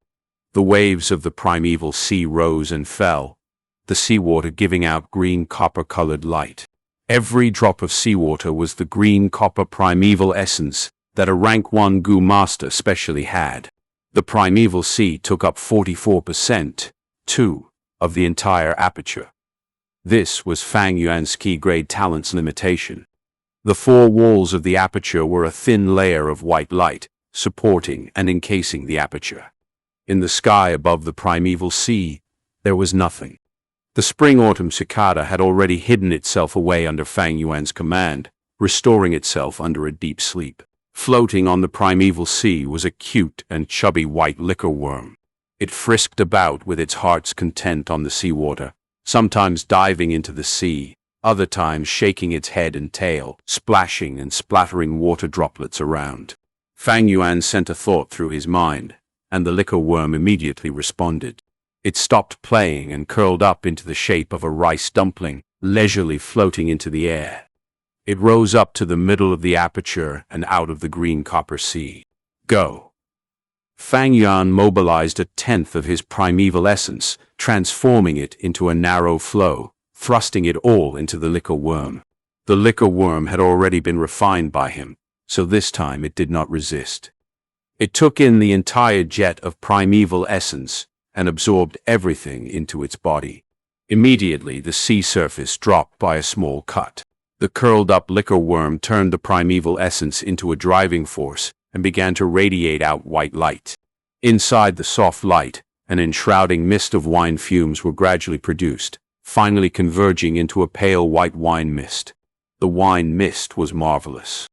The waves of the primeval sea rose and fell, the seawater giving out green copper-colored light. Every drop of seawater was the green copper primeval essence that a rank 1 Gu master specially had. The primeval sea took up 44%, of the entire aperture. This was Fang Yuan's key-grade talent's limitation. The 4 walls of the aperture were a thin layer of white light, supporting and encasing the aperture. In the sky above the primeval sea, there was nothing. The Spring Autumn Cicada had already hidden itself away under Fang Yuan's command, restoring itself under a deep sleep. Floating on the primeval sea was a cute and chubby white liquor worm. It frisked about with its heart's content on the seawater, sometimes diving into the sea, other times shaking its head and tail, splashing and splattering water droplets around. Fang Yuan sent a thought through his mind, and the liquor worm immediately responded. It stopped playing and curled up into the shape of a rice dumpling, leisurely floating into the air. It rose up to the middle of the aperture and out of the green copper sea. "Go." Fang Yuan mobilized 1/10 of his primeval essence, transforming it into a narrow flow, thrusting it all into the liquor worm. The liquor worm had already been refined by him, so this time it did not resist. It took in the entire jet of primeval essence and absorbed everything into its body. Immediately, the sea surface dropped by a small cut. The curled-up liquor worm turned the primeval essence into a driving force and began to radiate out white light. Inside the soft light, an enshrouding mist of wine fumes were gradually produced, finally converging into a pale white wine mist. The wine mist was marvelous.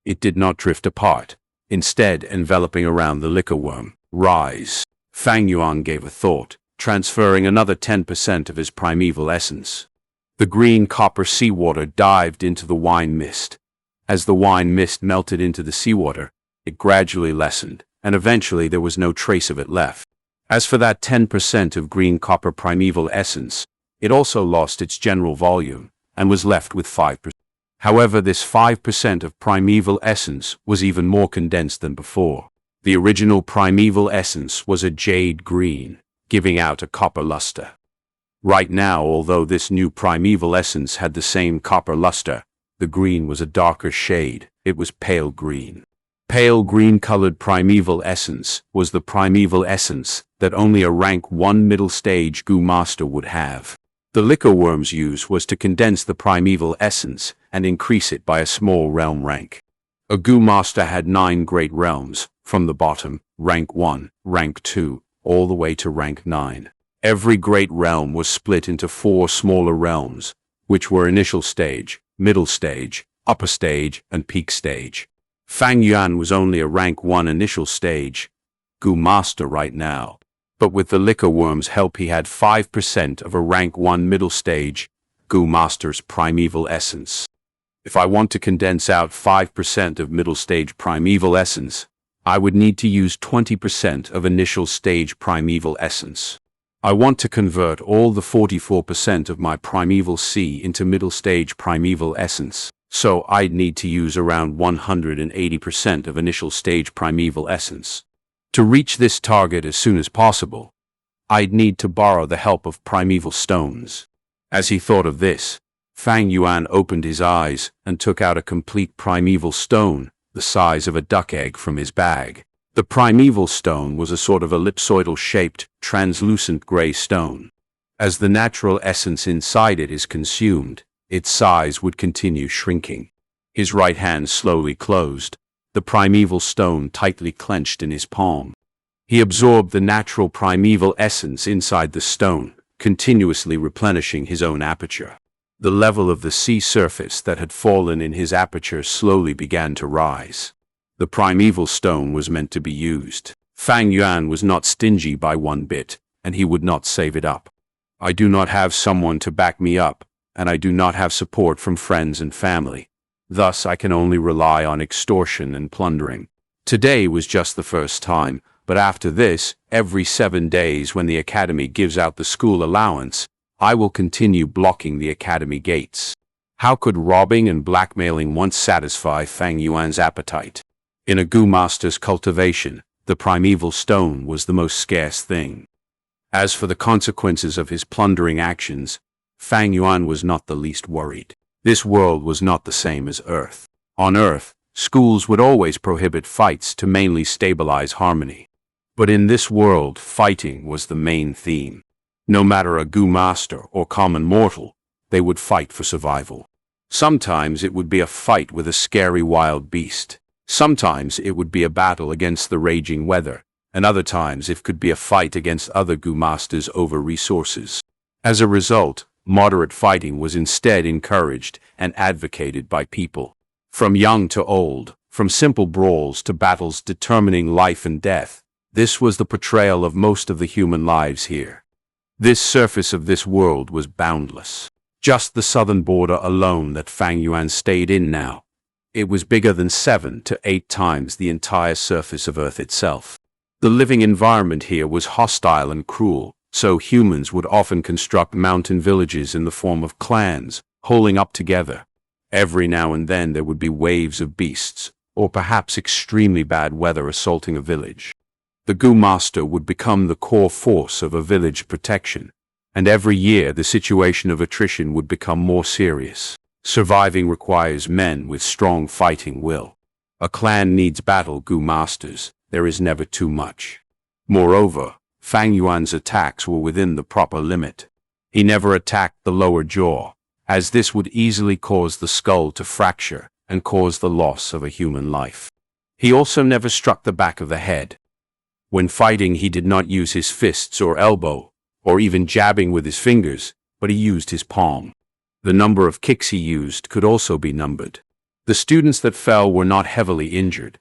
It did not drift apart, instead enveloping around the liquor worm. "Rise." Fang Yuan gave a thought, transferring another 10% of his primeval essence. The green copper seawater dived into the wine mist. As the wine mist melted into the seawater, it gradually lessened, and eventually there was no trace of it left. As for that 10% of green copper primeval essence, it also lost its general volume, and was left with 5%. However, this 5% of primeval essence was even more condensed than before. The original primeval essence was a jade green, giving out a copper luster. Right now, although this new primeval essence had the same copper luster, the green was a darker shade. It was pale green. Pale green-colored primeval essence was the primeval essence that only a rank 1 middle stage Gu master would have. The liquor worm's use was to condense the primeval essence and increase it by a small realm rank. A Gu master had 9 great realms, from the bottom, rank 1, rank 2, all the way to rank 9. Every great realm was split into 4 smaller realms, which were initial stage, middle stage, upper stage, and peak stage. Fang Yuan was only a rank 1 initial stage Gu master right now, But with the liquor worm's help he had 5% of a rank 1 middle stage Goo Master's primeval essence. If I want to condense out 5% of middle stage primeval essence, I would need to use 20% of initial stage primeval essence. I want to convert all the 44% of my primeval C into middle stage primeval essence, so I'd need to use around 180% of initial stage primeval essence. To reach this target as soon as possible, I'd need to borrow the help of primeval stones. As he thought of this, Fang Yuan opened his eyes and took out a complete primeval stone, the size of a duck egg, from his bag. The primeval stone was a sort of ellipsoidal-shaped, translucent gray stone. As the natural essence inside it is consumed, its size would continue shrinking. His right hand slowly closed, the primeval stone tightly clenched in his palm. He absorbed the natural primeval essence inside the stone, continuously replenishing his own aperture. The level of the sea surface that had fallen in his aperture slowly began to rise. The primeval stone was meant to be used. Fang Yuan was not stingy by one bit, and he would not save it up. I do not have someone to back me up, and I do not have support from friends and family. Thus I can only rely on extortion and plundering. Today was just the first time, but after this, every 7 days when the academy gives out the school allowance, I will continue blocking the academy gates. How could robbing and blackmailing once satisfy Fang Yuan's appetite? In a Goo Master's cultivation, the primeval stone was the most scarce thing. As for the consequences of his plundering actions, Fang Yuan was not the least worried. This world was not the same as Earth. On Earth, schools would always prohibit fights to mainly stabilize harmony. But in this world, fighting was the main theme. No matter a Goo Master or common mortal, they would fight for survival. Sometimes it would be a fight with a scary wild beast. Sometimes it would be a battle against the raging weather, and other times it could be a fight against other Goo Masters over resources. As a result, moderate fighting was instead encouraged and advocated by people. From young to old, from simple brawls to battles determining life and death, this was the portrayal of most of the human lives here. This surface of this world was boundless. Just the southern border alone that Fang Yuan stayed in now. It was bigger than 7 to 8 times the entire surface of Earth itself. The living environment here was hostile and cruel, so humans would often construct mountain villages in the form of clans, holding up together. Every now and then there would be waves of beasts, or perhaps extremely bad weather assaulting a village. The Goo Master would become the core force of a village protection, and every year the situation of attrition would become more serious. Surviving requires men with strong fighting will. A clan needs battle Goo Masters. There is never too much. Moreover, Fang Yuan's attacks were within the proper limit. He never attacked the lower jaw, as this would easily cause the skull to fracture and cause the loss of a human life. He also never struck the back of the head. When fighting, he did not use his fists or elbow, or even jabbing with his fingers, but he used his palm. The number of kicks he used could also be numbered. The students that fell were not heavily injured.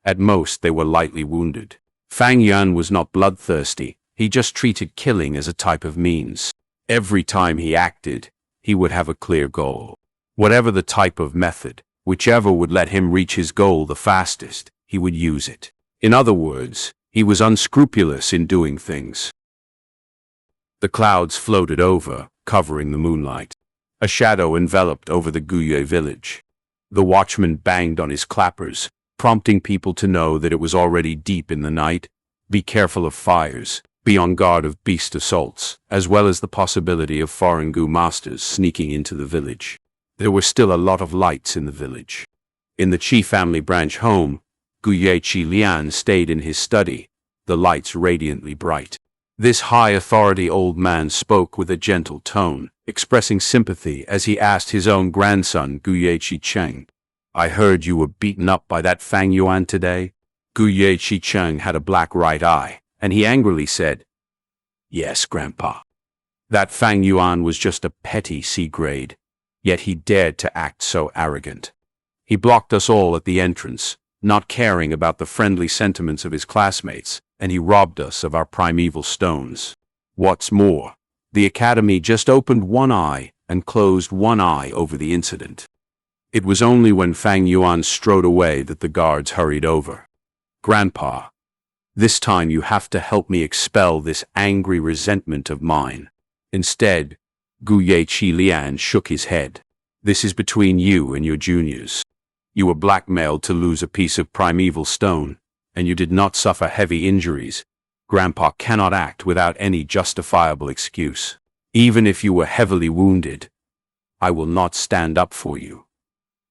At most, they were lightly wounded. Fang Yuan was not bloodthirsty, he just treated killing as a type of means. Every time he acted, he would have a clear goal. Whatever the type of method, whichever would let him reach his goal the fastest, he would use it. In other words, he was unscrupulous in doing things. The clouds floated over, covering the moonlight. A shadow enveloped over the Guye village. The watchman banged on his clappers, prompting people to know that it was already deep in the night. Be careful of fires, be on guard of beast assaults, as well as the possibility of foreign Goo Masters sneaking into the village. There were still a lot of lights in the village. In the Qi family branch home, Guye Qi Lian stayed in his study, the lights radiantly bright. This high-authority old man spoke with a gentle tone, expressing sympathy as he asked his own grandson, Guye Qi Cheng. "I heard you were beaten up by that Fang Yuan today?" Guye Qi Cheng had a black right eye, and he angrily said, "Yes, Grandpa. That Fang Yuan was just a petty C-grade, yet he dared to act so arrogant. He blocked us all at the entrance, not caring about the friendly sentiments of his classmates, and he robbed us of our primeval stones. What's more, the Academy just opened one eye and closed one eye over the incident. It was only when Fang Yuan strode away that the guards hurried over. Grandpa, this time you have to help me expel this angry resentment of mine. Instead, Gu Lian shook his head. This is between you and your juniors. You were blackmailed to lose a piece of primeval stone, and you did not suffer heavy injuries. Grandpa cannot act without any justifiable excuse. Even if you were heavily wounded, I will not stand up for you.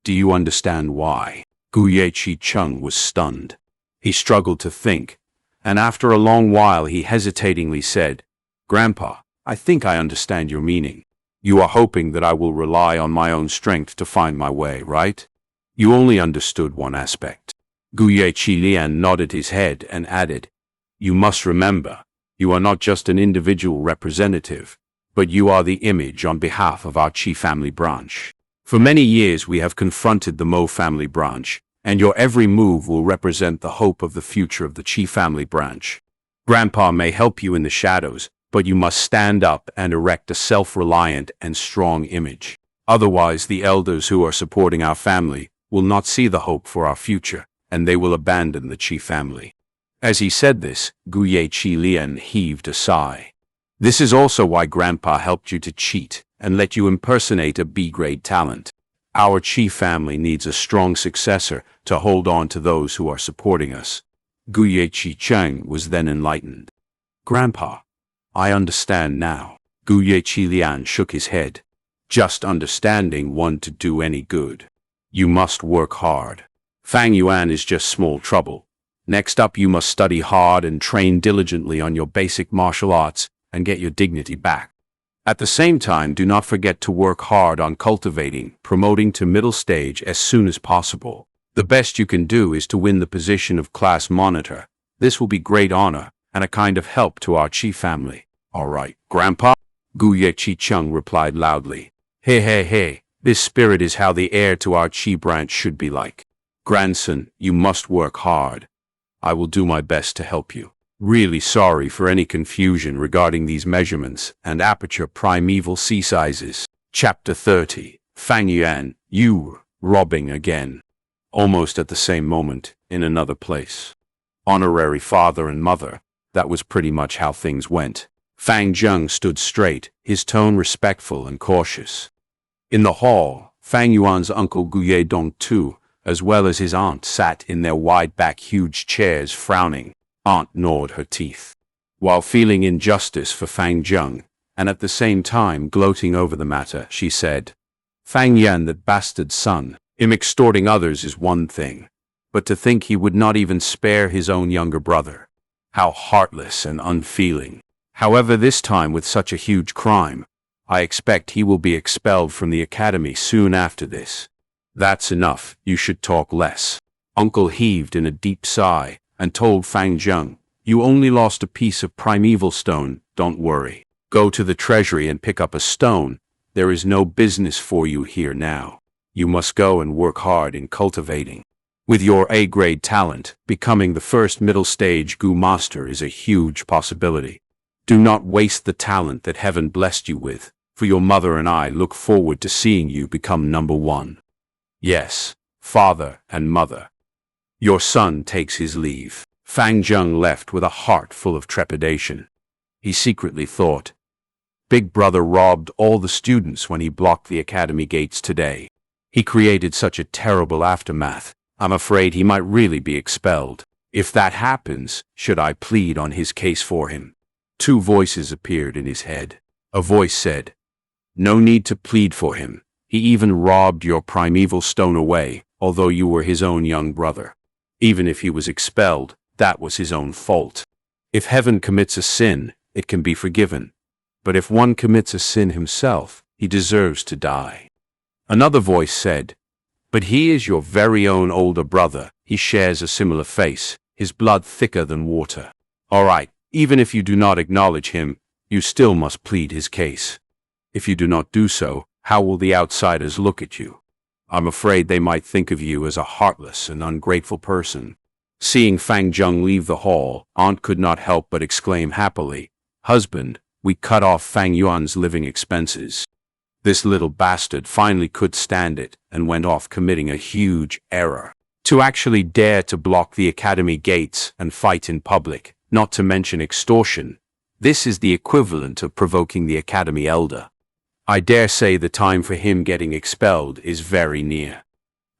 Do you understand why? Gu Cheng was stunned. He struggled to think, and after a long while he hesitatingly said, Grandpa, I think I understand your meaning. You are hoping that I will rely on my own strength to find my way, right? You only understood one aspect. Gu Lian nodded his head and added, You must remember, you are not just an individual representative, but you are the image on behalf of our Qi family branch. For many years we have confronted the Mo family branch, and your every move will represent the hope of the future of the Qi family branch. Grandpa may help you in the shadows, but you must stand up and erect a self-reliant and strong image. Otherwise, the elders who are supporting our family will not see the hope for our future, and they will abandon the Qi family. As he said this, Gu Lian heaved a sigh. This is also why Grandpa helped you to cheat and let you impersonate a B-grade talent. Our Qi family needs a strong successor to hold on to those who are supporting us. Gu Cheng was then enlightened. Grandpa, I understand now. Gu Lian shook his head. Just understanding won't do any good. You must work hard. Fang Yuan is just small trouble. Next up, you must study hard and train diligently on your basic martial arts and get your dignity back. At the same time, do not forget to work hard on cultivating, promoting to middle stage as soon as possible. The best you can do is to win the position of class monitor. This will be great honor and a kind of help to our Qi family. All right, Grandpa? Gu Cheng replied loudly. Hey, this spirit is how the heir to our Qi branch should be like. Grandson, you must work hard. I will do my best to help you. Really sorry for any confusion regarding these measurements and aperture primeval sea sizes. Chapter 30. Fang Yuan, you robbing again. Almost at the same moment, in another place. Honorary father and mother, that was pretty much how things went. Fang Zheng stood straight, his tone respectful and cautious. In the hall, Fang Yuan's uncle Gu Dong too, as well as his aunt, sat in their wide-back huge chairs frowning. Aunt gnawed her teeth. While feeling injustice for Fang Zheng, and at the same time gloating over the matter, she said, Fang Yuan, that bastard son, him extorting others is one thing, but to think he would not even spare his own younger brother. How heartless and unfeeling. However, this time with such a huge crime, I expect he will be expelled from the academy soon after this. That's enough, you should talk less. Uncle heaved in a deep sigh and told Fang Zheng, You only lost a piece of primeval stone, don't worry. Go to the treasury and pick up a stone. There is no business for you here now. You must go and work hard in cultivating. With your A-grade talent, becoming the first middle stage Gu master is a huge possibility. Do not waste the talent that heaven blessed you with, for your mother and I look forward to seeing you become number one. Yes, father and mother. Your son takes his leave. Fang Zheng left with a heart full of trepidation. He secretly thought, Big brother robbed all the students when he blocked the academy gates today. He created such a terrible aftermath. I'm afraid he might really be expelled. If that happens, should I plead on his case for him? Two voices appeared in his head. A voice said, No need to plead for him. He even robbed your primeval stone away, although you were his own young brother. Even if he was expelled, that was his own fault. If heaven commits a sin, it can be forgiven. But if one commits a sin himself, he deserves to die. Another voice said, But he is your very own older brother. He shares a similar face, his blood thicker than water. All right, even if you do not acknowledge him, you still must plead his case. If you do not do so, how will the outsiders look at you? I'm afraid they might think of you as a heartless and ungrateful person. Seeing Fang Zheng leave the hall, Aunt could not help but exclaim happily, "Husband, we cut off Fang Yuan's living expenses." This little bastard finally could stand it and went off committing a huge error. To actually dare to block the academy gates and fight in public, not to mention extortion, this is the equivalent of provoking the academy elder. I dare say the time for him getting expelled is very near.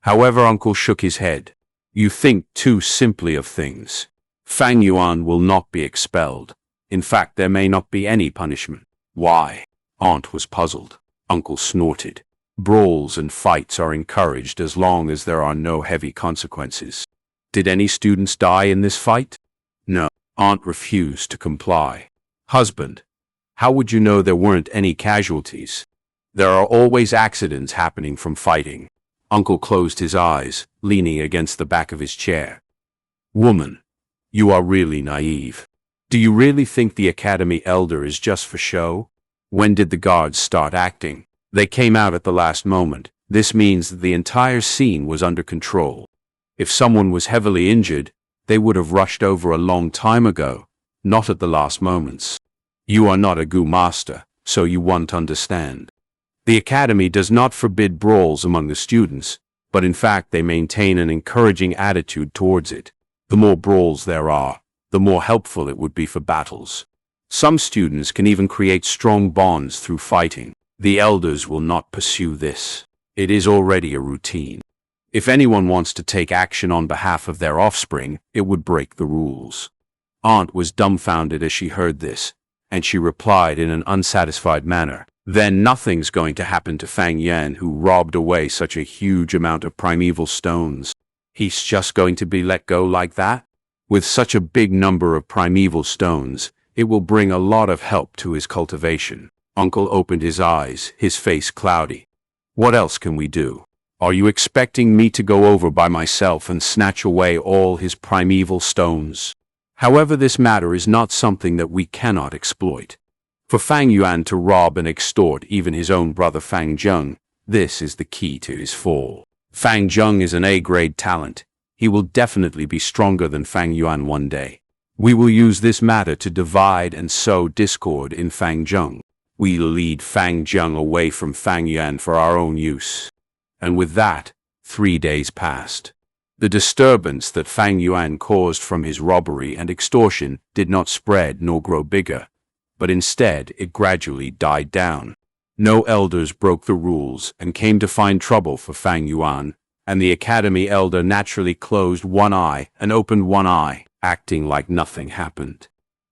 However, Uncle shook his head. You think too simply of things. Fang Yuan will not be expelled. In fact, there may not be any punishment. Why? Aunt was puzzled. Uncle snorted. Brawls and fights are encouraged as long as there are no heavy consequences. Did any students die in this fight? No. Aunt refused to comply. Husband, how would you know there weren't any casualties? There are always accidents happening from fighting. Uncle closed his eyes, leaning against the back of his chair. Woman, you are really naive. Do you really think the academy elder is just for show? When did the guards start acting? They came out at the last moment. This means that the entire scene was under control. If someone was heavily injured, they would have rushed over a long time ago, not at the last moments. You are not a Gu master, so you won't understand. The academy does not forbid brawls among the students, but in fact they maintain an encouraging attitude towards it. The more brawls there are, the more helpful it would be for battles. Some students can even create strong bonds through fighting. The elders will not pursue this. It is already a routine. If anyone wants to take action on behalf of their offspring, it would break the rules. Aunt was dumbfounded as she heard this, and she replied in an unsatisfied manner. Then nothing's going to happen to Fang Yuan, who robbed away such a huge amount of primeval stones. He's just going to be let go like that? With such a big number of primeval stones, it will bring a lot of help to his cultivation. Uncle opened his eyes, his face cloudy. What else can we do? Are you expecting me to go over by myself and snatch away all his primeval stones? However, this matter is not something that we cannot exploit. For Fang Yuan to rob and extort even his own brother Fang Zheng, this is the key to his fall. Fang Zheng is an A-grade talent. He will definitely be stronger than Fang Yuan one day. We will use this matter to divide and sow discord in Fang Zheng. We'll lead Fang Zheng away from Fang Yuan for our own use. And with that, 3 days passed. The disturbance that Fang Yuan caused from his robbery and extortion did not spread nor grow bigger, but instead it gradually died down. No elders broke the rules and came to find trouble for Fang Yuan, and the academy elder naturally closed one eye and opened one eye, acting like nothing happened.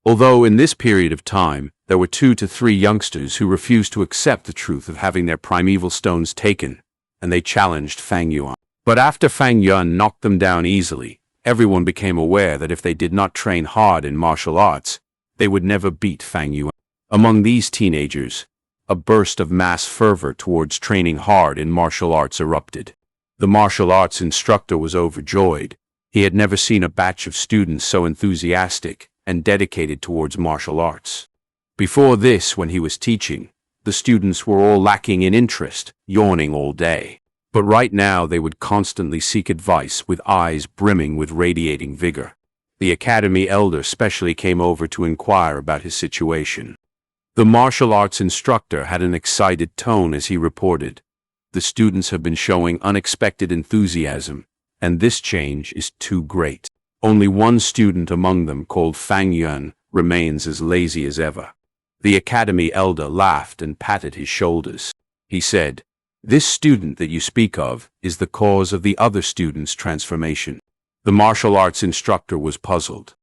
Although in this period of time, there were 2 to 3 youngsters who refused to accept the truth of having their primeval stones taken, and they challenged Fang Yuan. But after Fang Yuan knocked them down easily, everyone became aware that if they did not train hard in martial arts, they would never beat Fang Yuan. Among these teenagers, a burst of mass fervor towards training hard in martial arts erupted. The martial arts instructor was overjoyed. He had never seen a batch of students so enthusiastic and dedicated towards martial arts. Before this, when he was teaching, the students were all lacking in interest, yawning all day. But right now they would constantly seek advice with eyes brimming with radiating vigor. The academy elder specially came over to inquire about his situation. The martial arts instructor had an excited tone as he reported, "The students have been showing unexpected enthusiasm, and this change is too great. Only one student among them, called Fang Yuan, remains as lazy as ever." The academy elder laughed and patted his shoulders. He said, "This student that you speak of is the cause of the other student's transformation." The martial arts instructor was puzzled.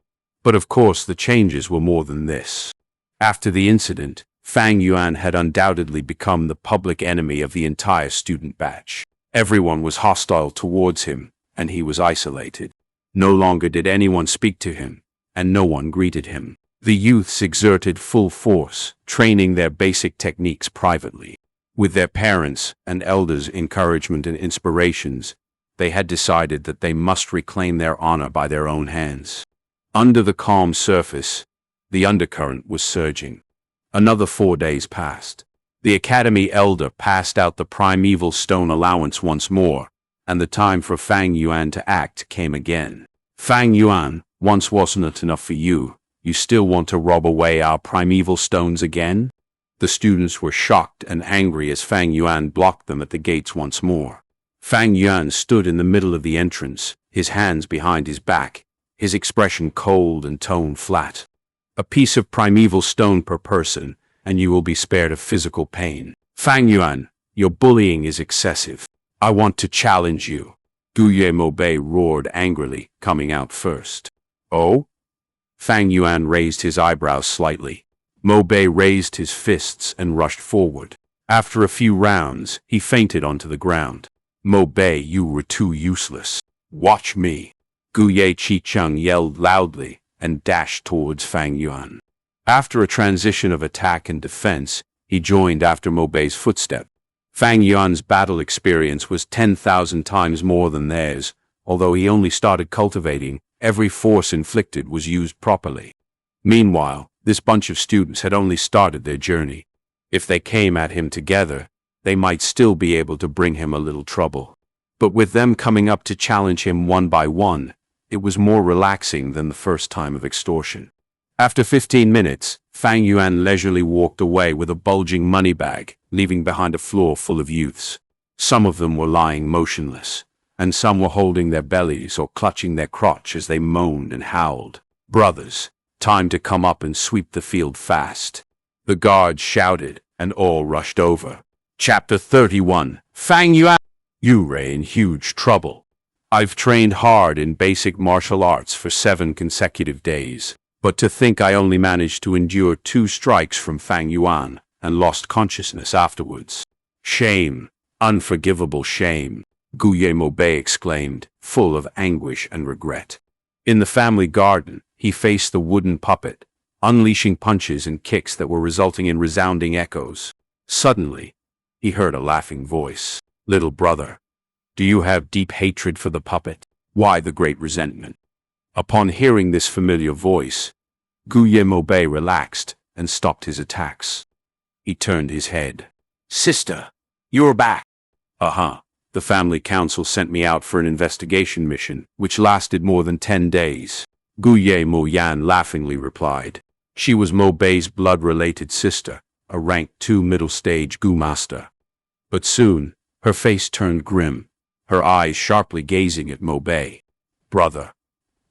But of course the changes were more than this. After the incident, Fang Yuan had undoubtedly become the public enemy of the entire student batch. Everyone was hostile towards him, and he was isolated. No longer did anyone speak to him, and no one greeted him. The youths exerted full force, training their basic techniques privately. With their parents' and elders' encouragement and inspirations, they had decided that they must reclaim their honor by their own hands. Under the calm surface, the undercurrent was surging. Another 4 days passed. The academy elder passed out the primeval stone allowance once more, and the time for Fang Yuan to act came again. Fang Yuan, once wasn't enough for you. You still want to rob away our primeval stones again? The students were shocked and angry as Fang Yuan blocked them at the gates once more. Fang Yuan stood in the middle of the entrance, his hands behind his back, his expression cold and tone flat. A piece of primeval stone per person, and you will be spared of physical pain. Fang Yuan, your bullying is excessive. I want to challenge you. Moonblade roared angrily, coming out first. Oh? Fang Yuan raised his eyebrows slightly. Moonblade raised his fists and rushed forward. After a few rounds, he fainted onto the ground. Moonblade, you were too useless. Watch me. Xianxia yelled loudly and dashed towards Fang Yuan. After a transition of attack and defense, he joined after Moonblade's footstep. Fang Yuan's battle experience was 10,000 times more than theirs. Although he only started cultivating, every force inflicted was used properly. Meanwhile, this bunch of students had only started their journey. If they came at him together, they might still be able to bring him a little trouble. But with them coming up to challenge him one by one, it was more relaxing than the first time of extortion. After 15 minutes, Fang Yuan leisurely walked away with a bulging money bag, leaving behind a floor full of youths. Some of them were lying motionless, and some were holding their bellies or clutching their crotch as they moaned and howled. Brothers, time to come up and sweep the field fast. The guards shouted, and all rushed over. Chapter 31. Fang Yuan. You're in huge trouble. I've trained hard in basic martial arts for 7 consecutive days. But to think I only managed to endure 2 strikes from Fang Yuan and lost consciousness afterwards. Shame, unforgivable shame, Moonblade exclaimed, full of anguish and regret. In the family garden, he faced the wooden puppet, unleashing punches and kicks that were resulting in resounding echoes. Suddenly, he heard a laughing voice. Little brother, do you have deep hatred for the puppet? Why the great resentment? Upon hearing this familiar voice, Moonblade relaxed and stopped his attacks. He turned his head. Sister, you're back. The family council sent me out for an investigation mission, which lasted more than 10 days. Moonblade laughingly replied. She was Moonblade's blood-related sister, a rank 2 middle-stage Gu master. But soon, her face turned grim, her eyes sharply gazing at Moonblade. Brother,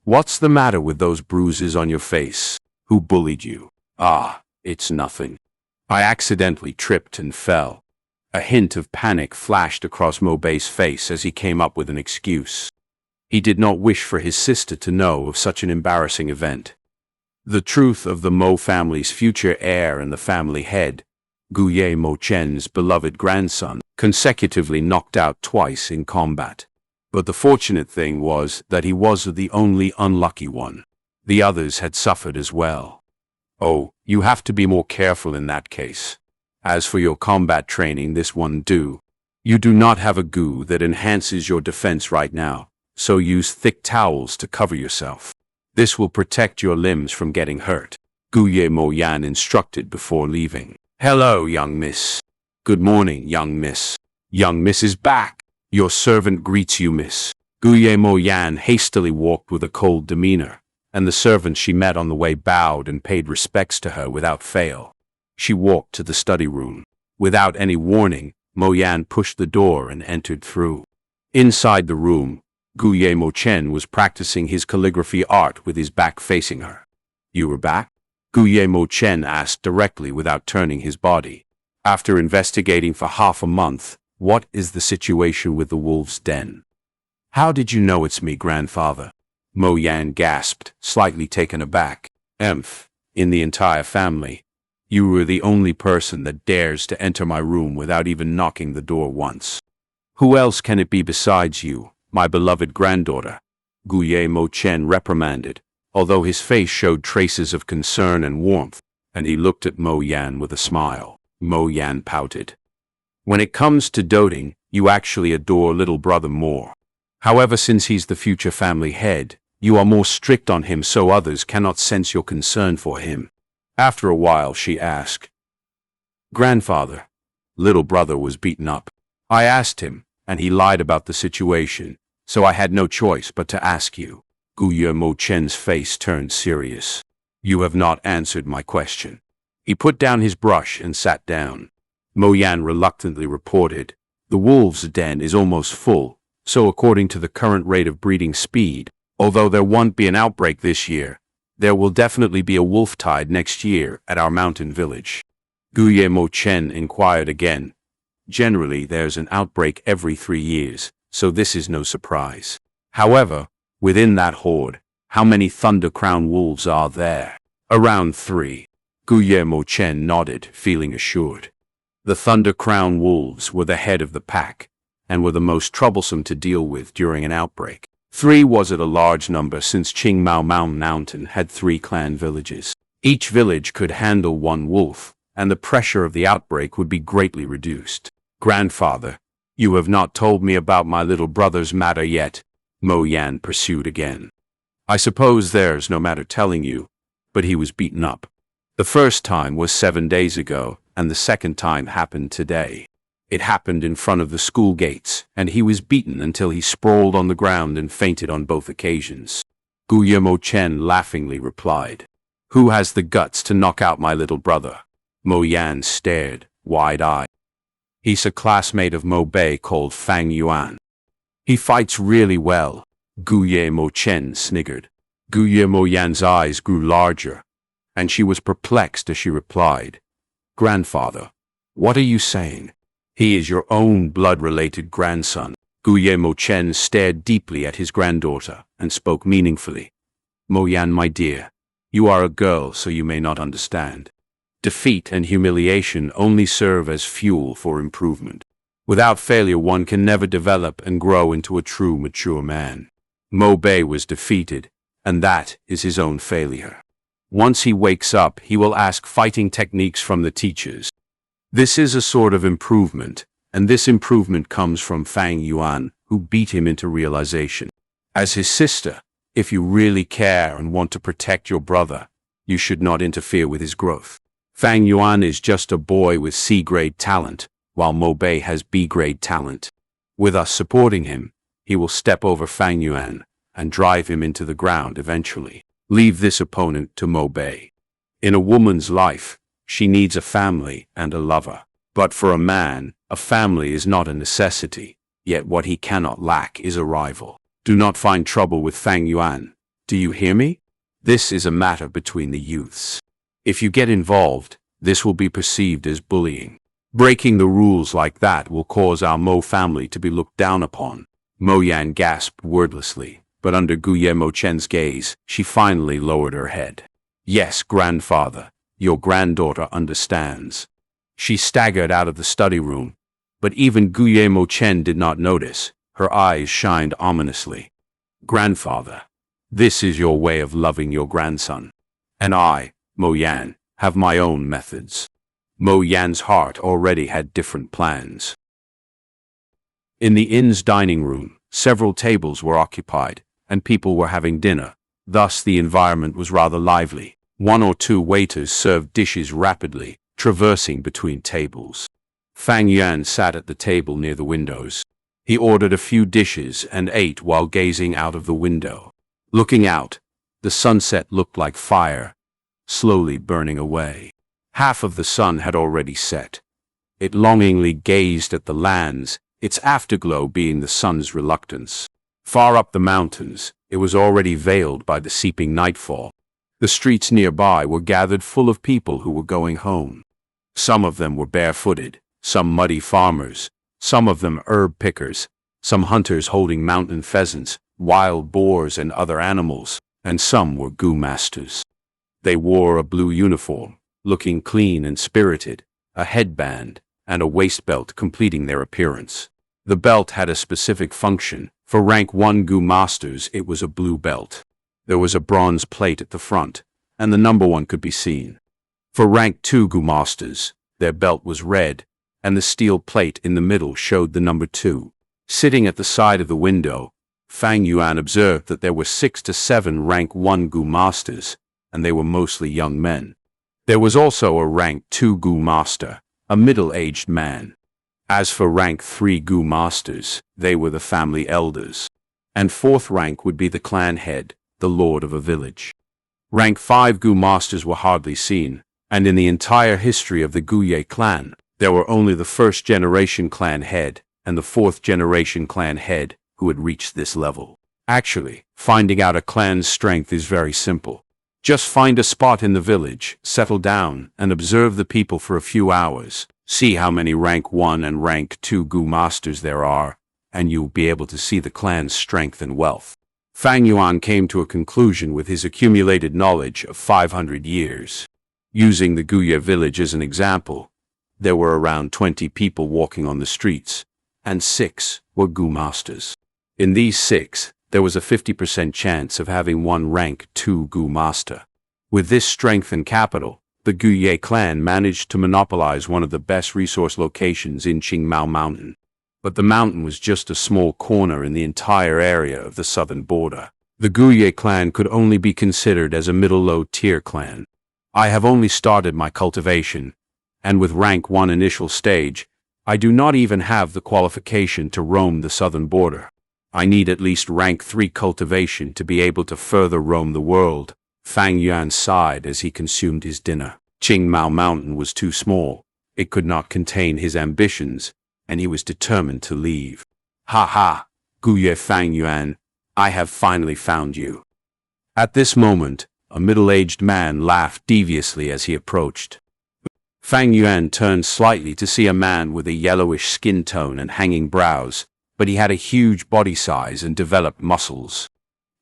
what's the matter with those bruises on your face? Who bullied you? It's nothing. I accidentally tripped and fell. A hint of panic flashed across Moonblade's face as he came up with an excuse. He did not wish for his sister to know of such an embarrassing event. The truth of the Mo family's future heir and the family head, Mo Chen's beloved grandson, consecutively knocked out twice in combat. But the fortunate thing was that he was the only unlucky one. The others had suffered as well. Oh, you have to be more careful in that case. As for your combat training, this one do. You do not have a goo that enhances your defense right now, so use thick towels to cover yourself. This will protect your limbs from getting hurt. Moonblade instructed before leaving. Hello, young miss. Good morning, young miss. Young miss is back. Your servant greets you, miss. Moonblade hastily walked with a cold demeanor, and the servant she met on the way bowed and paid respects to her without fail. She walked to the study room. Without any warning, Moyan pushed the door and entered through. Inside the room, Mo Chen was practicing his calligraphy art with his back facing her. You were back? Mo Chen asked directly without turning his body. After investigating for half a month, what is the situation with the wolf's den? How did you know it's me, grandfather? Mo Yan gasped, slightly taken aback. In the entire family, you were the only person that dares to enter my room without even knocking the door once. Who else can it be besides you, my beloved granddaughter? Mo Chen reprimanded, although his face showed traces of concern and warmth, and he looked at Mo Yan with a smile. Mo Yan pouted. When it comes to doting, you actually adore little brother more. However, since he's the future family head, you are more strict on him so others cannot sense your concern for him. After a while, she asked, Grandfather, little brother was beaten up. I asked him, and he lied about the situation, so I had no choice but to ask you. Guillermo Chen's face turned serious. You have not answered my question. He put down his brush and sat down. Mo Yan reluctantly reported, the wolves' den is almost full, so according to the current rate of breeding speed, although there won't be an outbreak this year, there will definitely be a wolf tide next year at our mountain village. Guillermo Chen inquired again. Generally, there's an outbreak every 3 years, so this is no surprise. However, within that horde, how many Thunder Crown wolves are there? Around 3. Guillermo Chen nodded, feeling assured. The Thunder Crown wolves were the head of the pack, and were the most troublesome to deal with during an outbreak. 3 wasn't a large number since Qingmao Mountain had 3 clan villages. Each village could handle 1 wolf, and the pressure of the outbreak would be greatly reduced. Grandfather, you have not told me about my little brother's matter yet, Mo Yan pursued again. I suppose there's no matter telling you, but he was beaten up. The first time was 7 days ago, and the second time happened today. It happened in front of the school gates, and he was beaten until he sprawled on the ground and fainted on both occasions. Guillermo Chen laughingly replied, Who has the guts to knock out my little brother? Mo Yan stared, wide-eyed. He's a classmate of Mo Bei called Fang Yuan. He fights really well, Guillermo Chen sniggered. Guillermo Yan's eyes grew larger, and she was perplexed as she replied, Grandfather, what are you saying? He is your own blood-related grandson. Guillermo Chen stared deeply at his granddaughter and spoke meaningfully. Mo Yan, my dear, you are a girl, so you may not understand. Defeat and humiliation only serve as fuel for improvement. Without failure, one can never develop and grow into a true mature man. Mo Bei was defeated, and that is his own failure. Once he wakes up, he will ask fighting techniques from the teachers. This is a sort of improvement, and this improvement comes from Fang Yuan, who beat him into realization. As his sister, if you really care and want to protect your brother, you should not interfere with his growth. Fang Yuan is just a boy with C-grade talent, while Mo Bei has B-grade talent. With us supporting him, he will step over Fang Yuan and drive him into the ground eventually. Leave this opponent to Mo Bei. In a woman's life, she needs a family and a lover. But for a man, a family is not a necessity, yet what he cannot lack is a rival. Do not find trouble with Fang Yuan. Do you hear me? This is a matter between the youths. If you get involved, this will be perceived as bullying. Breaking the rules like that will cause our Mo family to be looked down upon. Mo Yan gasped wordlessly, but under Guillermo Chen's gaze, she finally lowered her head. Yes, grandfather, your granddaughter understands. She staggered out of the study room, but even Guillermo Chen did not notice. Her eyes shined ominously. Grandfather, this is your way of loving your grandson. And I, Mo Yan, have my own methods. Mo Yan's heart already had different plans. In the inn's dining room, several tables were occupied, and people were having dinner. Thus the environment was rather lively. 1 or 2 waiters served dishes rapidly, traversing between tables. Fang Yuan sat at the table near the windows. He ordered a few dishes and ate while gazing out of the window. Looking out, the sunset looked like fire, slowly burning away. Half of the sun had already set. It longingly gazed at the lands, its afterglow being the sun's reluctance. Far up the mountains, it was already veiled by the seeping nightfall. The streets nearby were gathered full of people who were going home. Some of them were barefooted, some muddy farmers, some of them herb pickers, some hunters holding mountain pheasants, wild boars and other animals, and some were goo masters. They wore a blue uniform, looking clean and spirited, a headband, and a waist belt completing their appearance. The belt had a specific function. For rank 1 goo masters, it was a blue belt. There was a bronze plate at the front, and the number 1 could be seen. For rank 2 goo masters, their belt was red, and the steel plate in the middle showed the number 2. Sitting at the side of the window, Fang Yuan observed that there were 6 to 7 rank 1 goo masters, and they were mostly young men. There was also a rank 2 goo master, a middle-aged man. As for rank 3 goo masters, they were the family elders. And 4th rank would be the clan head, the lord of a village. Rank 5 Gu masters were hardly seen, and in the entire history of the Guye clan, there were only the first generation clan head and the fourth generation clan head who had reached this level. Actually, finding out a clan's strength is very simple. Just find a spot in the village, settle down, and observe the people for a few hours. See how many rank 1 and rank 2 Gu masters there are, and you'll be able to see the clan's strength and wealth. Fang Yuan came to a conclusion with his accumulated knowledge of 500 years. Using the Guye village as an example, there were around 20 people walking on the streets, and 6 were Gu masters. In these 6, there was a 50% chance of having one rank 2 Gu master. With this strength and capital, the Guye clan managed to monopolize one of the best resource locations in Qingmao Mountain. But the mountain was just a small corner in the entire area of the southern border. The Guye clan could only be considered as a middle-low tier clan. I have only started my cultivation, and with rank 1 initial stage, I do not even have the qualification to roam the southern border. I need at least rank 3 cultivation to be able to further roam the world. Fang Yuan sighed as he consumed his dinner. Qingmao Mountain was too small. It could not contain his ambitions, and he was determined to leave. Ha ha, Guye Fang Yuan, I have finally found you. At this moment, a middle-aged man laughed deviously as he approached. Fang Yuan turned slightly to see a man with a yellowish skin tone and hanging brows, but he had a huge body size and developed muscles.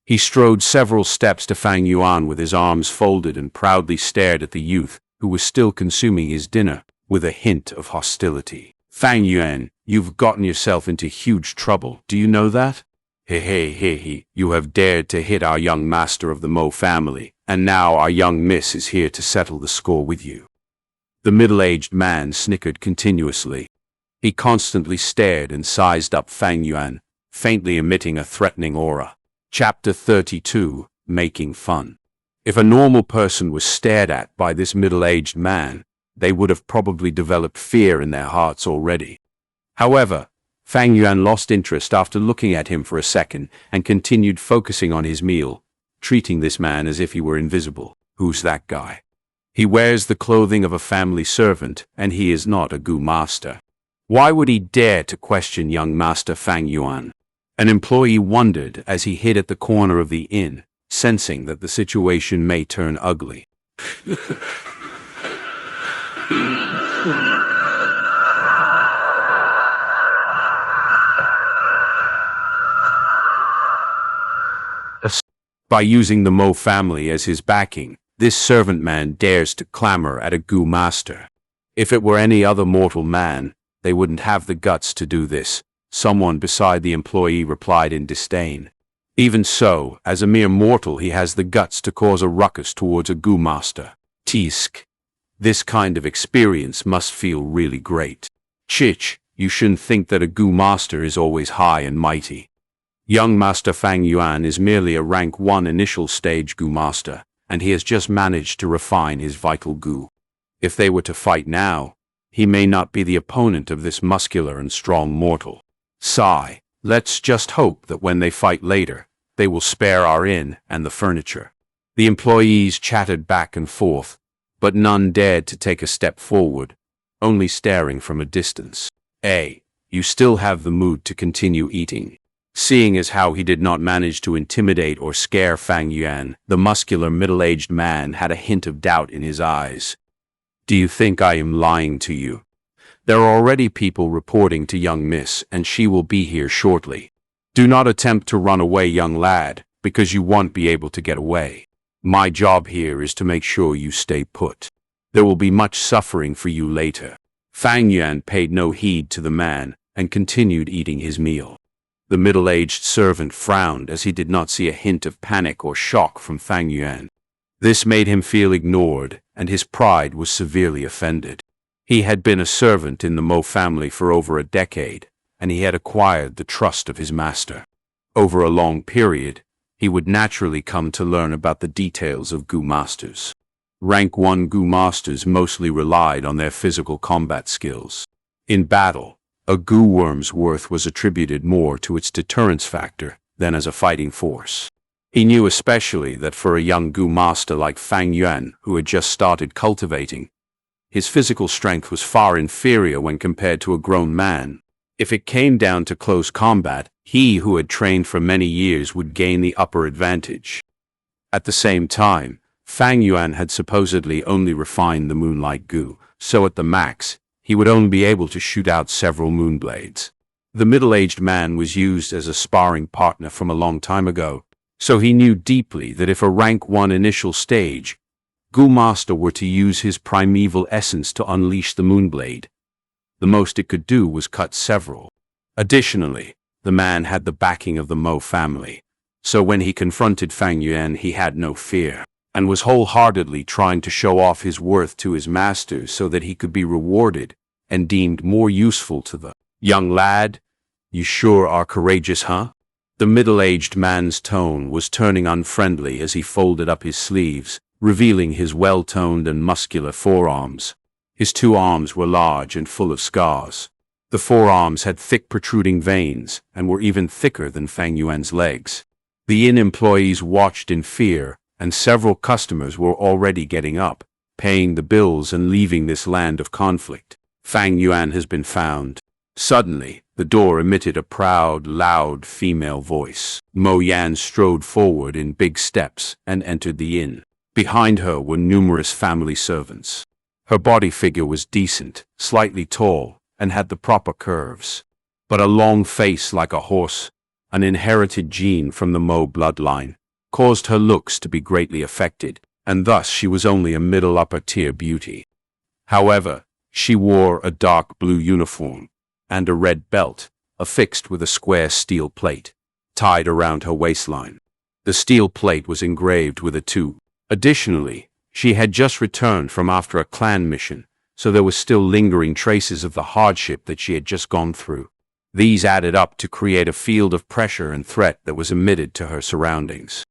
He strode several steps to Fang Yuan with his arms folded and proudly stared at the youth, who was still consuming his dinner, with a hint of hostility. Fang Yuan, you've gotten yourself into huge trouble, do you know that? He, you have dared to hit our young master of the Mo family, and now our young miss is here to settle the score with you. The middle-aged man snickered continuously. He constantly stared and sized up Fang Yuan, faintly emitting a threatening aura. Chapter 32, Making Fun. If a normal person was stared at by this middle-aged man, they would have probably developed fear in their hearts already. However, Fang Yuan lost interest after looking at him for a second and continued focusing on his meal, treating this man as if he were invisible. Who's that guy? He wears the clothing of a family servant, and he is not a Gu master. Why would he dare to question young Master Fang Yuan? An employee wondered as he hid at the corner of the inn, sensing that the situation may turn ugly. By using the Mo family as his backing, this servant man dares to clamor at a Gu master. If it were any other mortal man, they wouldn't have the guts to do this, someone beside the employee replied in disdain. Even so, as a mere mortal he has the guts to cause a ruckus towards a Gu master. Tisk. This kind of experience must feel really great. Chich, you shouldn't think that a Gu master is always high and mighty. Young Master Fang Yuan is merely a rank 1 initial stage Gu master, and he has just managed to refine his vital Gu. If they were to fight now, he may not be the opponent of this muscular and strong mortal. Sigh, let's just hope that when they fight later, they will spare our inn and the furniture. The employees chattered back and forth, but none dared to take a step forward, only staring from a distance. You still have the mood to continue eating. Seeing as how he did not manage to intimidate or scare Fang Yuan, the muscular middle-aged man had a hint of doubt in his eyes. Do you think I am lying to you? There are already people reporting to young miss, and she will be here shortly. Do not attempt to run away, young lad, because you won't be able to get away. My job here is to make sure you stay put. There will be much suffering for you later. Fang Yuan paid no heed to the man and continued eating his meal. The middle-aged servant frowned as he did not see a hint of panic or shock from Fang Yuan. This made him feel ignored, and his pride was severely offended. He had been a servant in the Mo family for over a decade, and he had acquired the trust of his master. Over a long period, he would naturally come to learn about the details of Gu masters. Rank 1 Gu masters mostly relied on their physical combat skills. In battle, a Gu worm's worth was attributed more to its deterrence factor than as a fighting force. He knew especially that for a young Gu master like Fang Yuan, who had just started cultivating, his physical strength was far inferior when compared to a grown man. If it came down to close combat, he who had trained for many years would gain the upper advantage. At the same time, Fang Yuan had supposedly only refined the Moonlight Gu, so at the max, he would only be able to shoot out several Moonblades. The middle-aged man was used as a sparring partner from a long time ago, so he knew deeply that if a rank 1 initial stage Gu Master were to use his primeval essence to unleash the Moonblade, the most it could do was cut several. Additionally, the man had the backing of the Mo family, so when he confronted Fang Yuan he had no fear, and was wholeheartedly trying to show off his worth to his master so that he could be rewarded and deemed more useful to the young lad. You sure are courageous, huh? The middle-aged man's tone was turning unfriendly as he folded up his sleeves, revealing his well-toned and muscular forearms. His 2 arms were large and full of scars. The forearms had thick protruding veins and were even thicker than Fang Yuan's legs. The inn employees watched in fear, and several customers were already getting up, paying the bills and leaving this land of conflict. Fang Yuan has been found. Suddenly, the door emitted a proud, loud female voice. Mo Yan strode forward in big steps and entered the inn. Behind her were numerous family servants. Her body figure was decent, slightly tall, and had the proper curves. But a long face like a horse, an inherited gene from the Mo bloodline, caused her looks to be greatly affected, and thus she was only a middle upper tier beauty. However, she wore a dark blue uniform and a red belt, affixed with a square steel plate, tied around her waistline. The steel plate was engraved with a 2. Additionally, she had just returned from after a clan mission, so there was still lingering traces of the hardship that she had just gone through. These added up to create a field of pressure and threat that was emitted to her surroundings.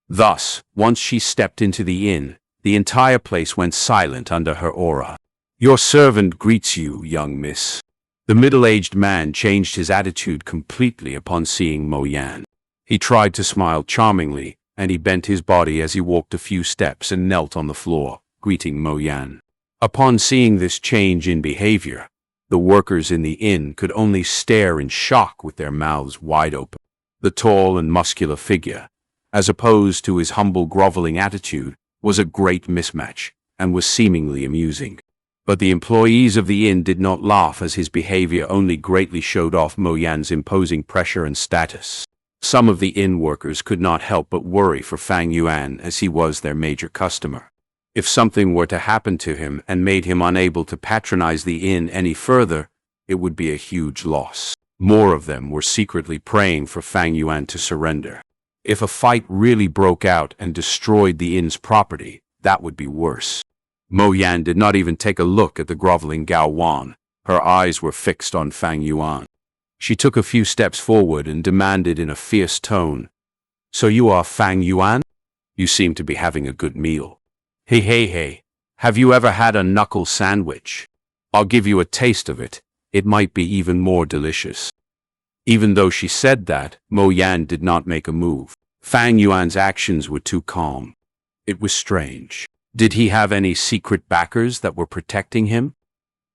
Thus, once she stepped into the inn, the entire place went silent under her aura. Your servant greets you, young miss. The middle-aged man changed his attitude completely upon seeing Mo Yan. He tried to smile charmingly, and he bent his body as he walked a few steps and knelt on the floor, greeting Mo Yan. Upon seeing this change in behavior, the workers in the inn could only stare in shock with their mouths wide open. The tall and muscular figure, as opposed to his humble groveling attitude, was a great mismatch, and was seemingly amusing. But the employees of the inn did not laugh, as his behavior only greatly showed off Mo Yan's imposing pressure and status. Some of the inn workers could not help but worry for Fang Yuan, as he was their major customer. If something were to happen to him and made him unable to patronize the inn any further, it would be a huge loss. More of them were secretly praying for Fang Yuan to surrender. If a fight really broke out and destroyed the inn's property, that would be worse. Mo Yan did not even take a look at the groveling Gao Wan. Her eyes were fixed on Fang Yuan. She took a few steps forward and demanded in a fierce tone, "So you are Fang Yuan? You seem to be having a good meal. Hey, have you ever had a knuckle sandwich? I'll give you a taste of it. It might be even more delicious." Even though she said that, Mo Yan did not make a move. Fang Yuan's actions were too calm. It was strange. Did he have any secret backers that were protecting him?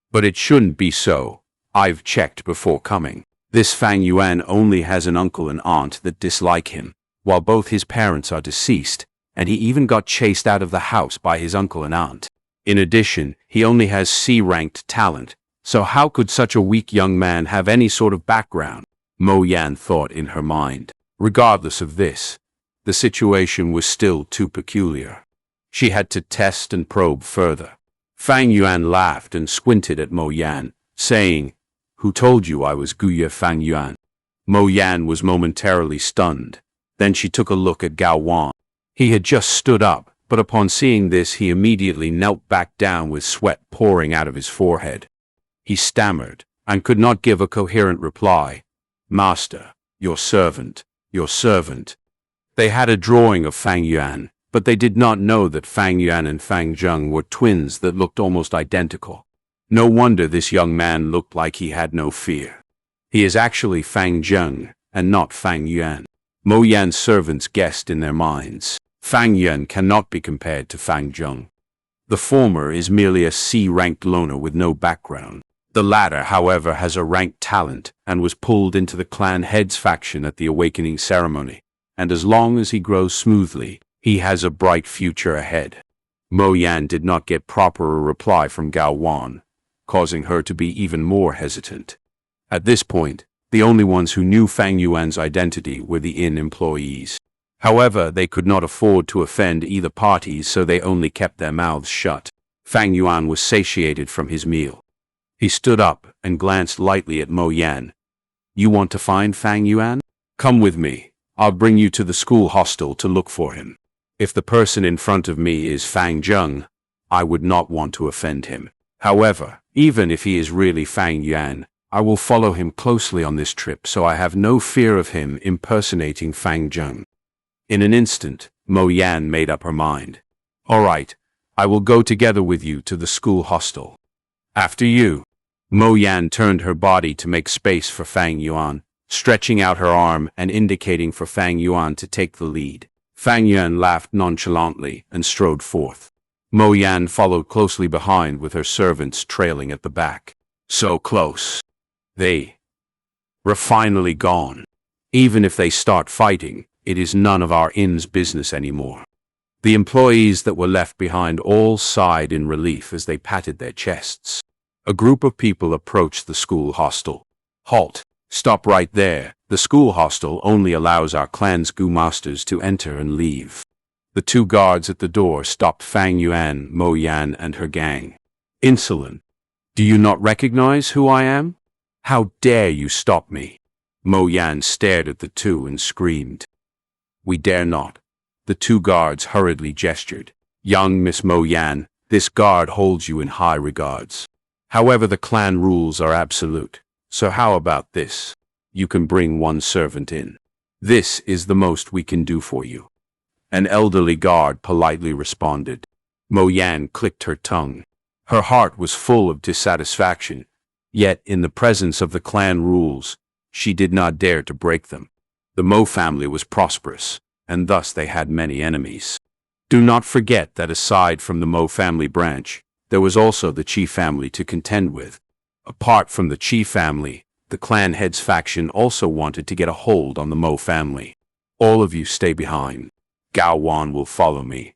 But it shouldn't be so. I've checked before coming. This Fang Yuan only has an uncle and aunt that dislike him, while both his parents are deceased, and he even got chased out of the house by his uncle and aunt. In addition, he only has C-ranked talent, so how could such a weak young man have any sort of background? Mo Yan thought in her mind. Regardless of this, the situation was still too peculiar. She had to test and probe further. Fang Yuan laughed and squinted at Mo Yan, saying, "Who told you I was Guya Fang Yuan?" Mo Yan was momentarily stunned. Then she took a look at Gao Wan. He had just stood up, but upon seeing this he immediately knelt back down with sweat pouring out of his forehead. He stammered, and could not give a coherent reply. "Master, your servant, your servant." They had a drawing of Fang Yuan, but they did not know that Fang Yuan and Fang Zheng were twins that looked almost identical. No wonder this young man looked like he had no fear. He is actually Fang Zheng, and not Fang Yuan. Mo Yan's servants guessed in their minds. Fang Yuan cannot be compared to Fang Zheng. The former is merely a C-ranked loner with no background. The latter, however, has a ranked talent and was pulled into the clan head's faction at the awakening ceremony, and as long as he grows smoothly, he has a bright future ahead. Mo Yan did not get proper reply from Gao Wan, causing her to be even more hesitant. At this point, the only ones who knew Fang Yuan's identity were the inn employees. However, they could not afford to offend either parties, so they only kept their mouths shut. Fang Yuan was satiated from his meal. He stood up and glanced lightly at Mo Yan. "You want to find Fang Yuan? Come with me. I'll bring you to the school hostel to look for him. If the person in front of me is Fang Zheng, I would not want to offend him. However, even if he is really Fang Yuan, I will follow him closely on this trip, so I have no fear of him impersonating Fang Zheng." In an instant, Mo Yan made up her mind. "All right, I will go together with you to the school hostel." "After you." Mo Yan turned her body to make space for Fang Yuan, stretching out her arm and indicating for Fang Yuan to take the lead. Fang Yuan laughed nonchalantly and strode forth. Mo Yan followed closely behind with her servants trailing at the back. So close. They were finally gone. Even if they start fighting, it is none of our inn's business anymore. The employees that were left behind all sighed in relief as they patted their chests. A group of people approached the school hostel. "Halt! Stop right there. The school hostel only allows our clan's Gu masters to enter and leave." The two guards at the door stopped Fang Yuan, Mo Yan, and her gang. "Insolent! Do you not recognize who I am? How dare you stop me?" Mo Yan stared at the two and screamed. "We dare not." The two guards hurriedly gestured. "Young Miss Mo Yan, this guard holds you in high regards. However, the clan rules are absolute. So how about this? You can bring one servant in. This is the most we can do for you." An elderly guard politely responded. Mo Yan clicked her tongue. Her heart was full of dissatisfaction, yet in the presence of the clan rules, she did not dare to break them. The Mo family was prosperous, and thus they had many enemies. Do not forget that aside from the Mo family branch, there was also the Qi family to contend with. Apart from the Qi family, the clan head's faction also wanted to get a hold on the Mo family. "All of you stay behind. Gao Wan will follow me."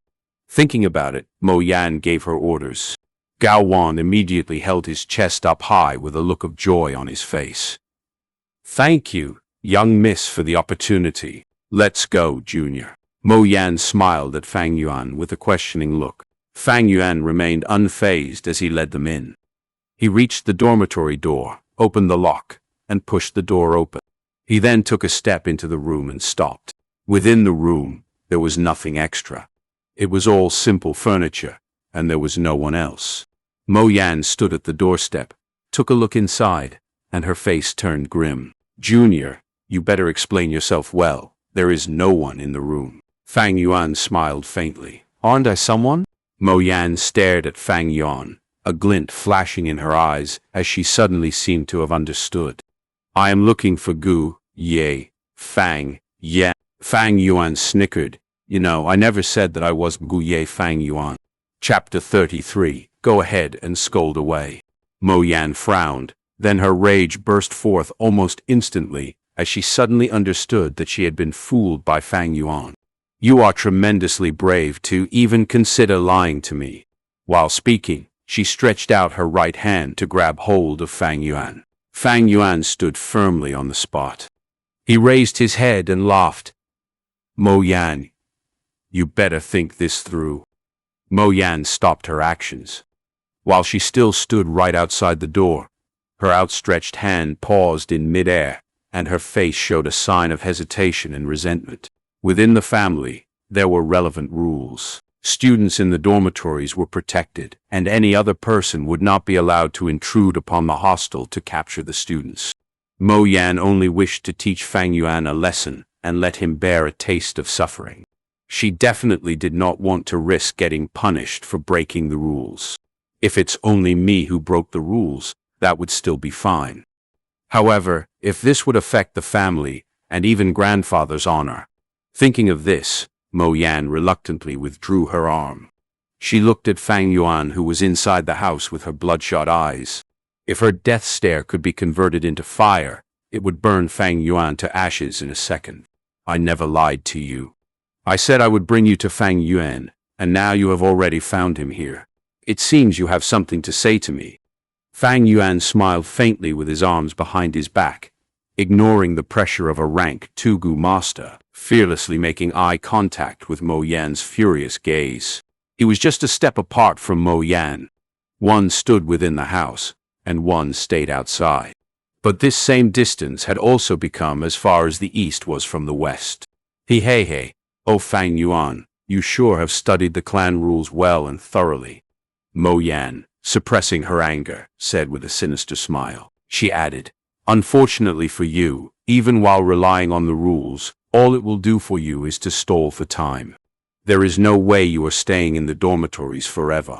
Thinking about it, Mo Yan gave her orders. Gao Wan immediately held his chest up high with a look of joy on his face. "Thank you, young miss, for the opportunity. Let's go, Junior." Mo Yan smiled at Fang Yuan with a questioning look. Fang Yuan remained unfazed as he led them in. He reached the dormitory door, opened the lock, and pushed the door open. He then took a step into the room and stopped. Within the room, there was nothing extra. It was all simple furniture, and there was no one else. Mo Yan stood at the doorstep, took a look inside, and her face turned grim. "Junior, you better explain yourself well. There is no one in the room." Fang Yuan smiled faintly. "Aren't I someone?" Mo Yan stared at Fang Yuan, a glint flashing in her eyes as she suddenly seemed to have understood. "I am looking for Gu Ye Fang Yan." Fang Yuan snickered. "You know, I never said that I was Gu Ye Fang Yuan." Chapter 33. Go ahead and scold away. Mo Yan frowned, then her rage burst forth almost instantly as she suddenly understood that she had been fooled by Fang Yuan. "You are tremendously brave to even consider lying to me." While speaking, she stretched out her right hand to grab hold of Fang Yuan. Fang Yuan stood firmly on the spot. He raised his head and laughed. "Mo Yan, you better think this through." Mo Yan stopped her actions. While she still stood right outside the door, her outstretched hand paused in midair, and her face showed a sign of hesitation and resentment. Within the family, there were relevant rules. Students in the dormitories were protected, and any other person would not be allowed to intrude upon the hostel to capture the students. Mo Yan only wished to teach Fang Yuan a lesson and let him bear a taste of suffering. She definitely did not want to risk getting punished for breaking the rules. If it's only me who broke the rules, that would still be fine. However, if this would affect the family, and even grandfather's honor. Thinking of this, Mo Yan reluctantly withdrew her arm. She looked at Fang Yuan, who was inside the house with her bloodshot eyes. If her death stare could be converted into fire, it would burn Fang Yuan to ashes in a second. I never lied to you. I said I would bring you to Fang Yuan, and now you have already found him here. It seems you have something to say to me. Fang Yuan smiled faintly with his arms behind his back, ignoring the pressure of a rank Tugu master, fearlessly making eye contact with Mo Yan's furious gaze. He was just a step apart from Mo Yan. One stood within the house, and one stayed outside. But this same distance had also become as far as the east was from the west. Hey, oh Fang Yuan, you sure have studied the clan rules well and thoroughly. Mo Yan, suppressing her anger, said with a sinister smile. She added, unfortunately for you, even while relying on the rules, all it will do for you is to stall for time. There is no way you are staying in the dormitories forever.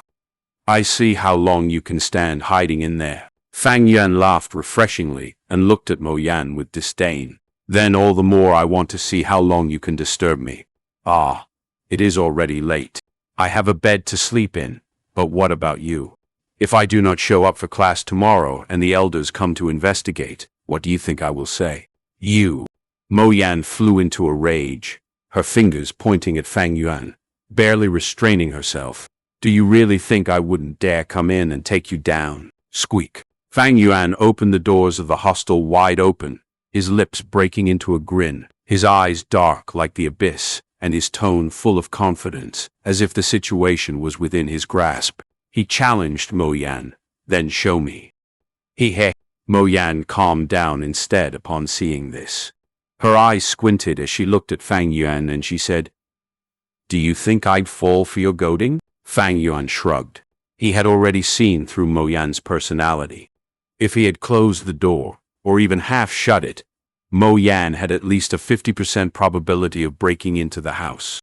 I see how long you can stand hiding in there. Fang Yuan laughed refreshingly and looked at Mo Yan with disdain. Then all the more I want to see how long you can disturb me. Ah, it is already late. I have a bed to sleep in, but what about you? If I do not show up for class tomorrow and the elders come to investigate, what do you think I will say? You. Mo Yan flew into a rage, her fingers pointing at Fang Yuan, barely restraining herself. Do you really think I wouldn't dare come in and take you down? Squeak. Fang Yuan opened the doors of the hostel wide open, his lips breaking into a grin, his eyes dark like the abyss, and his tone full of confidence, as if the situation was within his grasp. He challenged Mo Yan, then show me. He. Mo Yan calmed down instead upon seeing this. Her eyes squinted as she looked at Fang Yuan and she said, Do you think I'd fall for your goading? Fang Yuan shrugged. He had already seen through Mo Yan's personality. If he had closed the door, or even half shut it, Mo Yan had at least a 50% probability of breaking into the house.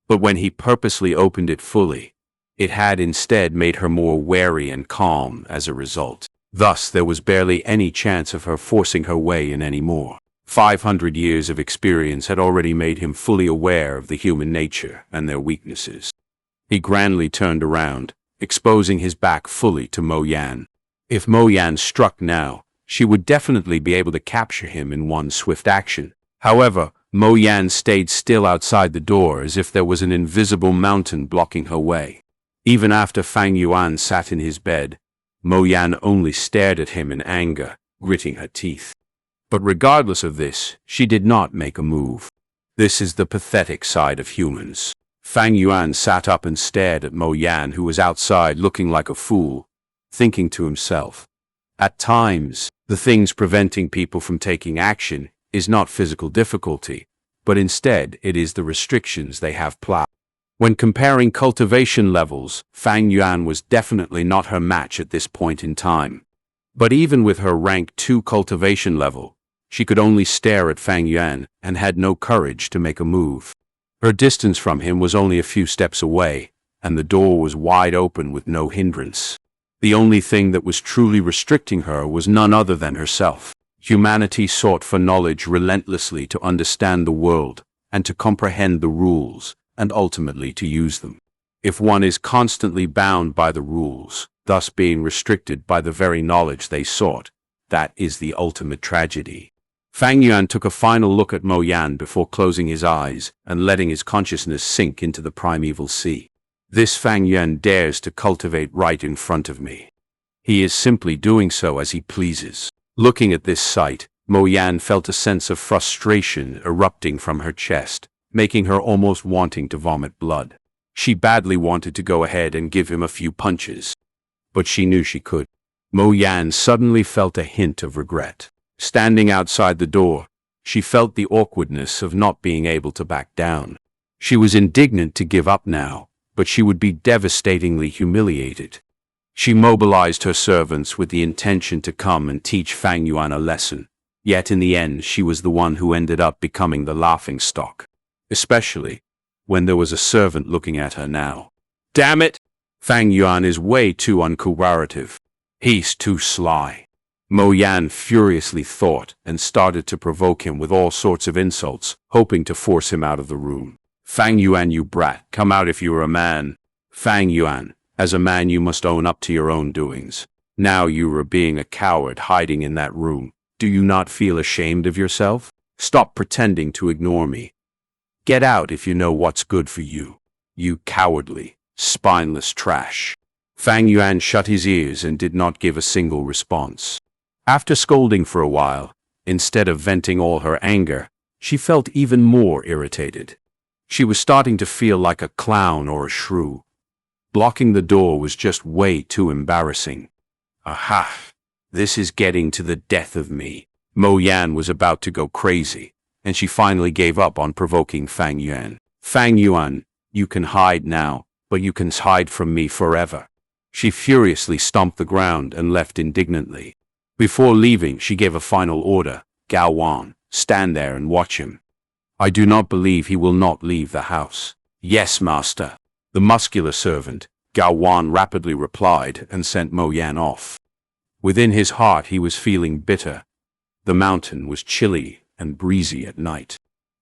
But when he purposely opened it fully, it had instead made her more wary and calm as a result. Thus, there was barely any chance of her forcing her way in anymore. 500 years of experience had already made him fully aware of the human nature and their weaknesses. He grandly turned around, exposing his back fully to Mo Yan. If Mo Yan struck now, she would definitely be able to capture him in one swift action. However, Mo Yan stayed still outside the door as if there was an invisible mountain blocking her way. Even after Fang Yuan sat in his bed, Mo Yan only stared at him in anger, gritting her teeth. But regardless of this, she did not make a move. This is the pathetic side of humans. Fang Yuan sat up and stared at Mo Yan, who was outside looking like a fool, thinking to himself, at times, the things preventing people from taking action is not physical difficulty, but instead it is the restrictions they have placed. When comparing cultivation levels, Fang Yuan was definitely not her match at this point in time. But even with her rank 2 cultivation level, she could only stare at Fang Yuan and had no courage to make a move. Her distance from him was only a few steps away, and the door was wide open with no hindrance. The only thing that was truly restricting her was none other than herself. Humanity sought for knowledge relentlessly to understand the world and to comprehend the rules, and ultimately to use them. If one is constantly bound by the rules, thus being restricted by the very knowledge they sought, that is the ultimate tragedy. Fang Yuan took a final look at Mo Yan before closing his eyes and letting his consciousness sink into the primeval sea. This Fang Yuan dares to cultivate right in front of me. He is simply doing so as he pleases. Looking at this sight, Mo Yan felt a sense of frustration erupting from her chest, making her almost wanting to vomit blood. She badly wanted to go ahead and give him a few punches, but she knew she could. Mo Yan suddenly felt a hint of regret. Standing outside the door, she felt the awkwardness of not being able to back down. She was indignant to give up now, but she would be devastatingly humiliated. She mobilized her servants with the intention to come and teach Fang Yuan a lesson, yet in the end she was the one who ended up becoming the laughingstock. Especially when there was a servant looking at her now. Damn it! Fang Yuan is way too uncooperative. He's too sly. Mo Yan furiously thought and started to provoke him with all sorts of insults, hoping to force him out of the room. Fang Yuan, you brat, come out if you are a man. Fang Yuan, as a man you must own up to your own doings. Now you are being a coward hiding in that room. Do you not feel ashamed of yourself? Stop pretending to ignore me. Get out if you know what's good for you. You cowardly, spineless trash. Fang Yuan shut his ears and did not give a single response. After scolding for a while, instead of venting all her anger, she felt even more irritated. She was starting to feel like a clown or a shrew. Blocking the door was just way too embarrassing. Aha! This is getting to the death of me. Mo Yan was about to go crazy, and she finally gave up on provoking Fang Yuan. Fang Yuan, you can hide now, but you can hide from me forever. She furiously stomped the ground and left indignantly. Before leaving, she gave a final order. Gao Wan, stand there and watch him. I do not believe he will not leave the house. Yes, master. The muscular servant, Gao Wan, rapidly replied and sent Mo Yan off. Within his heart he was feeling bitter. The mountain was chilly and breezy at night.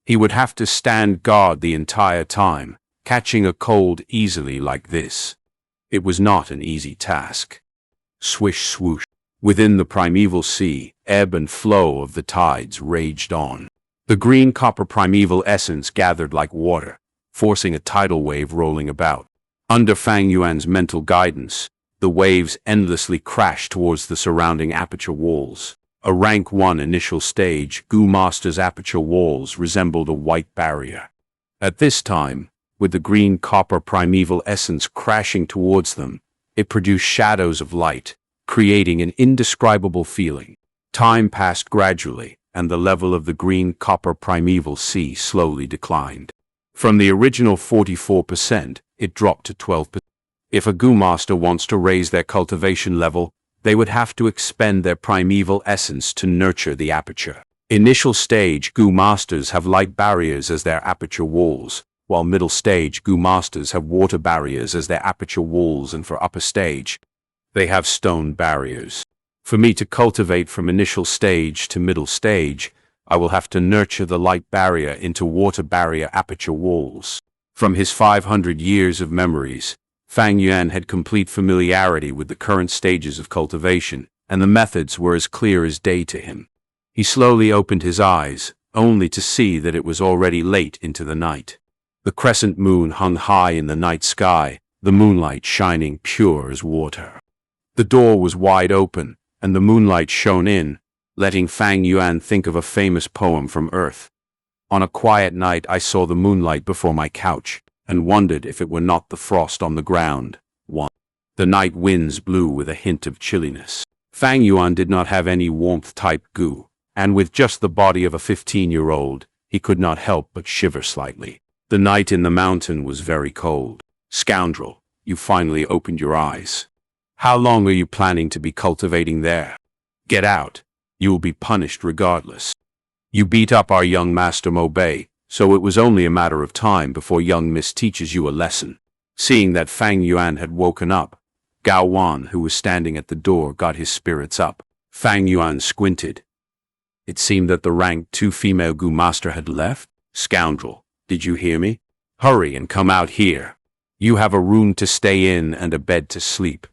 He would have to stand guard the entire time, catching a cold easily like this. It was not an easy task. Swish swoosh. Within the primeval sea, ebb and flow of the tides raged on. The green copper primeval essence gathered like water, forcing a tidal wave rolling about. Under Fang Yuan's mental guidance, the waves endlessly crashed towards the surrounding aperture walls. A rank 1 initial stage, Gu Master's aperture walls resembled a white barrier. At this time, with the green copper primeval essence crashing towards them, it produced shadows of light, creating an indescribable feeling. Time passed gradually, and the level of the green copper primeval sea slowly declined. From the original 44%, it dropped to 12%. If a Gu Master wants to raise their cultivation level, they would have to expend their primeval essence to nurture the aperture. Initial stage Gu Masters have light barriers as their aperture walls, while middle stage Gu Masters have water barriers as their aperture walls, and for upper stage, they have stone barriers. For me to cultivate from initial stage to middle stage, I will have to nurture the light barrier into water barrier aperture walls. From his 500 years of memories, Fang Yuan had complete familiarity with the current stages of cultivation, and the methods were as clear as day to him. He slowly opened his eyes, only to see that it was already late into the night. The crescent moon hung high in the night sky, the moonlight shining pure as water. The door was wide open, and the moonlight shone in, letting Fang Yuan think of a famous poem from Earth. On a quiet night I saw the moonlight before my couch, and wondered if it were not the frost on the ground. 1. The night winds blew with a hint of chilliness. Fang Yuan did not have any warmth-type Gu, and with just the body of a 15-year-old, he could not help but shiver slightly. The night in the mountain was very cold. Scoundrel, you finally opened your eyes. How long are you planning to be cultivating there? Get out. You will be punished regardless. You beat up our young master Mo Bei, so it was only a matter of time before young Miss teaches you a lesson. Seeing that Fang Yuan had woken up, Gao Wan, who was standing at the door, got his spirits up. Fang Yuan squinted. It seemed that the rank 2 female Gu Master had left. Scoundrel, did you hear me? Hurry and come out here. You have a room to stay in and a bed to sleep.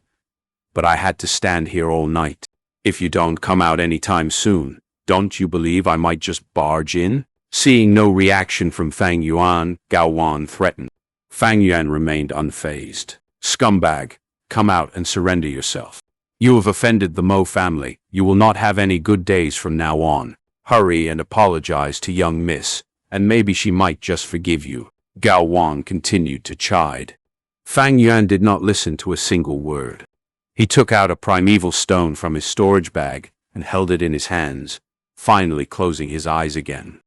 But I had to stand here all night. If you don't come out anytime soon, don't you believe I might just barge in? Seeing no reaction from Fang Yuan, Gao Wan threatened. Fang Yuan remained unfazed. Scumbag, come out and surrender yourself. You have offended the Mo family. You will not have any good days from now on. Hurry and apologize to young Miss, and maybe she might just forgive you. Gao Wan continued to chide. Fang Yuan did not listen to a single word. He took out a primeval stone from his storage bag and held it in his hands, finally closing his eyes again.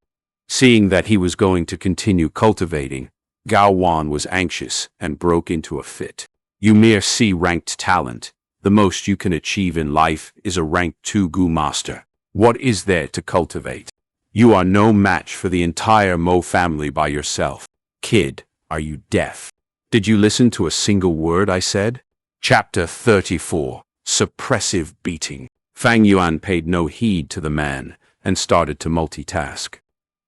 Seeing that he was going to continue cultivating, Gao Wan was anxious and broke into a fit. You mere C-ranked talent. The most you can achieve in life is a rank 2 Gu Master. What is there to cultivate? You are no match for the entire Mo family by yourself. Kid, are you deaf? Did you listen to a single word I said? Chapter 34. Suppressive Beating. Fang Yuan paid no heed to the man and started to multitask.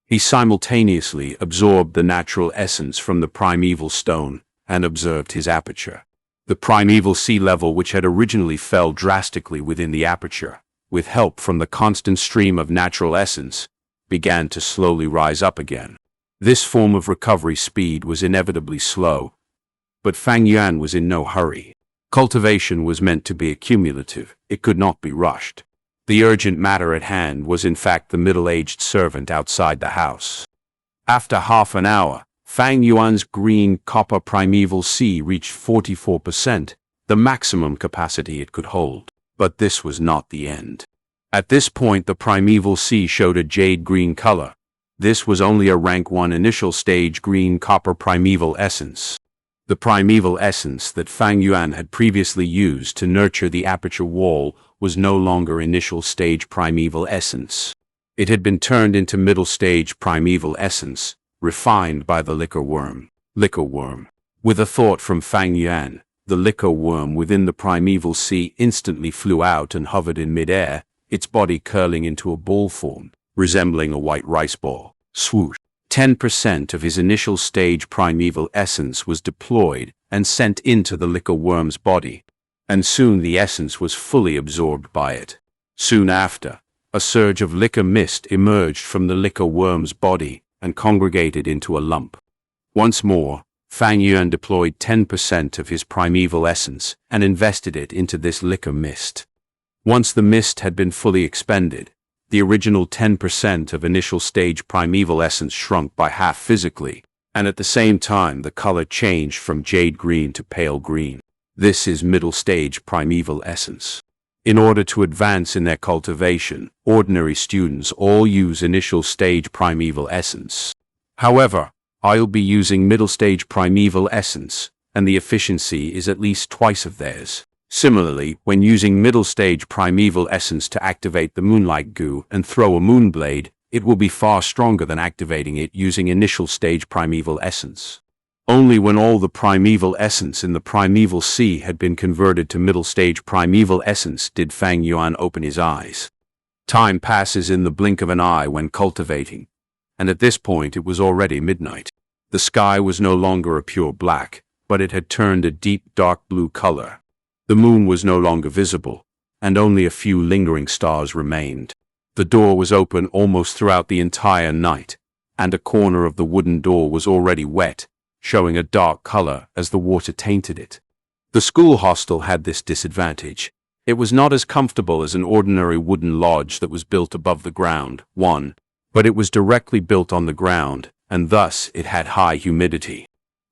He simultaneously absorbed the natural essence from the primeval stone and observed his aperture. The primeval sea level, which had originally fell drastically within the aperture, with help from the constant stream of natural essence, began to slowly rise up again. This form of recovery speed was inevitably slow, but Fang Yuan was in no hurry. Cultivation was meant to be accumulative. It could not be rushed. The urgent matter at hand was in fact the middle-aged servant outside the house. After half an hour, Fang Yuan's green copper primeval sea reached 44%, the maximum capacity it could hold. But this was not the end. At this point, the primeval sea showed a jade-green color. This was only a rank 1 initial stage green copper primeval essence. The primeval essence that Fang Yuan had previously used to nurture the aperture wall was no longer initial stage primeval essence. It had been turned into middle stage primeval essence, refined by the liquor worm. Liquor worm. With a thought from Fang Yuan, the liquor worm within the primeval sea instantly flew out and hovered in midair, its body curling into a ball form, resembling a white rice ball. Swoosh. 10% of his initial stage primeval essence was deployed and sent into the liquor worm's body, and soon the essence was fully absorbed by it. Soon after, a surge of liquor mist emerged from the liquor worm's body and congregated into a lump. Once more, Fang Yuan deployed 10% of his primeval essence and invested it into this liquor mist. Once the mist had been fully expended, the original 10% of initial stage primeval essence shrunk by half physically, and at the same time the color changed from jade green to pale green. This is middle stage primeval essence. In order to advance in their cultivation, ordinary students all use initial stage primeval essence. However, I'll be using middle stage primeval essence, and the efficiency is at least twice of theirs. Similarly, when using middle stage primeval essence to activate the moonlight goo and throw a moonblade, it will be far stronger than activating it using initial stage primeval essence. Only when all the primeval essence in the primeval sea had been converted to middle stage primeval essence did Fang Yuan open his eyes. Time passes in the blink of an eye when cultivating, and at this point it was already midnight. The sky was no longer a pure black, but it had turned a deep dark blue color. The moon was no longer visible, and only a few lingering stars remained. The door was open almost throughout the entire night, and a corner of the wooden door was already wet, showing a dark color as the water tainted it. The school hostel had this disadvantage. It was not as comfortable as an ordinary wooden lodge that was built above the ground, but it was directly built on the ground, and thus it had high humidity.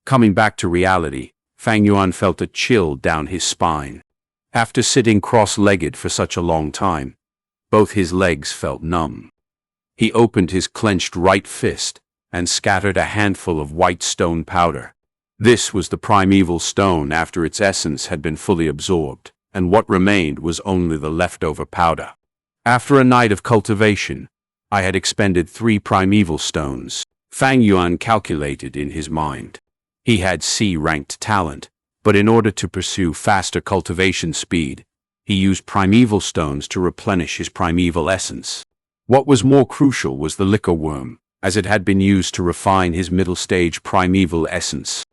Coming back to reality, Fang Yuan felt a chill down his spine. After sitting cross-legged for such a long time, both his legs felt numb. He opened his clenched right fist and scattered a handful of white stone powder. This was the primeval stone after its essence had been fully absorbed, and what remained was only the leftover powder. After a night of cultivation, I had expended 3 primeval stones. Fang Yuan calculated in his mind. He had C-ranked talent, but in order to pursue faster cultivation speed, he used primeval stones to replenish his primeval essence. What was more crucial was the liquor worm, as it had been used to refine his middle stage primeval essence.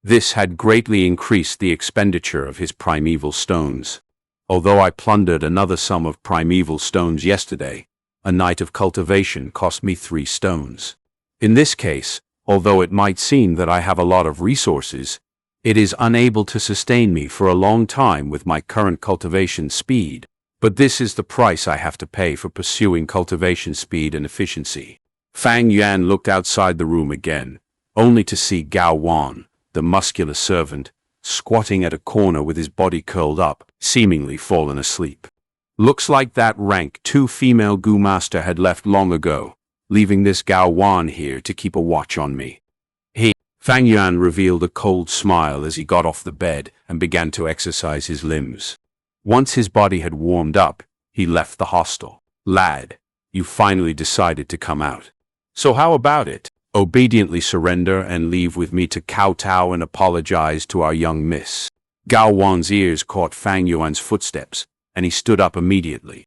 This had greatly increased the expenditure of his primeval stones. Although I plundered another sum of primeval stones yesterday, a night of cultivation cost me 3 stones. In this case, although it might seem that I have a lot of resources, it is unable to sustain me for a long time with my current cultivation speed. But this is the price I have to pay for pursuing cultivation speed and efficiency. Fang Yuan looked outside the room again, only to see Gao Wan, the muscular servant, squatting at a corner with his body curled up, seemingly fallen asleep. Looks like that rank 2 female Goo Master had left long ago, leaving this Gao Wan here to keep a watch on me. Fang Yuan revealed a cold smile as he got off the bed and began to exercise his limbs. Once his body had warmed up, he left the hostel. Lad, you finally decided to come out. So how about it? Obediently surrender and leave with me to kowtow and apologize to our young miss. Gao Wan's ears caught Fang Yuan's footsteps, and he stood up immediately.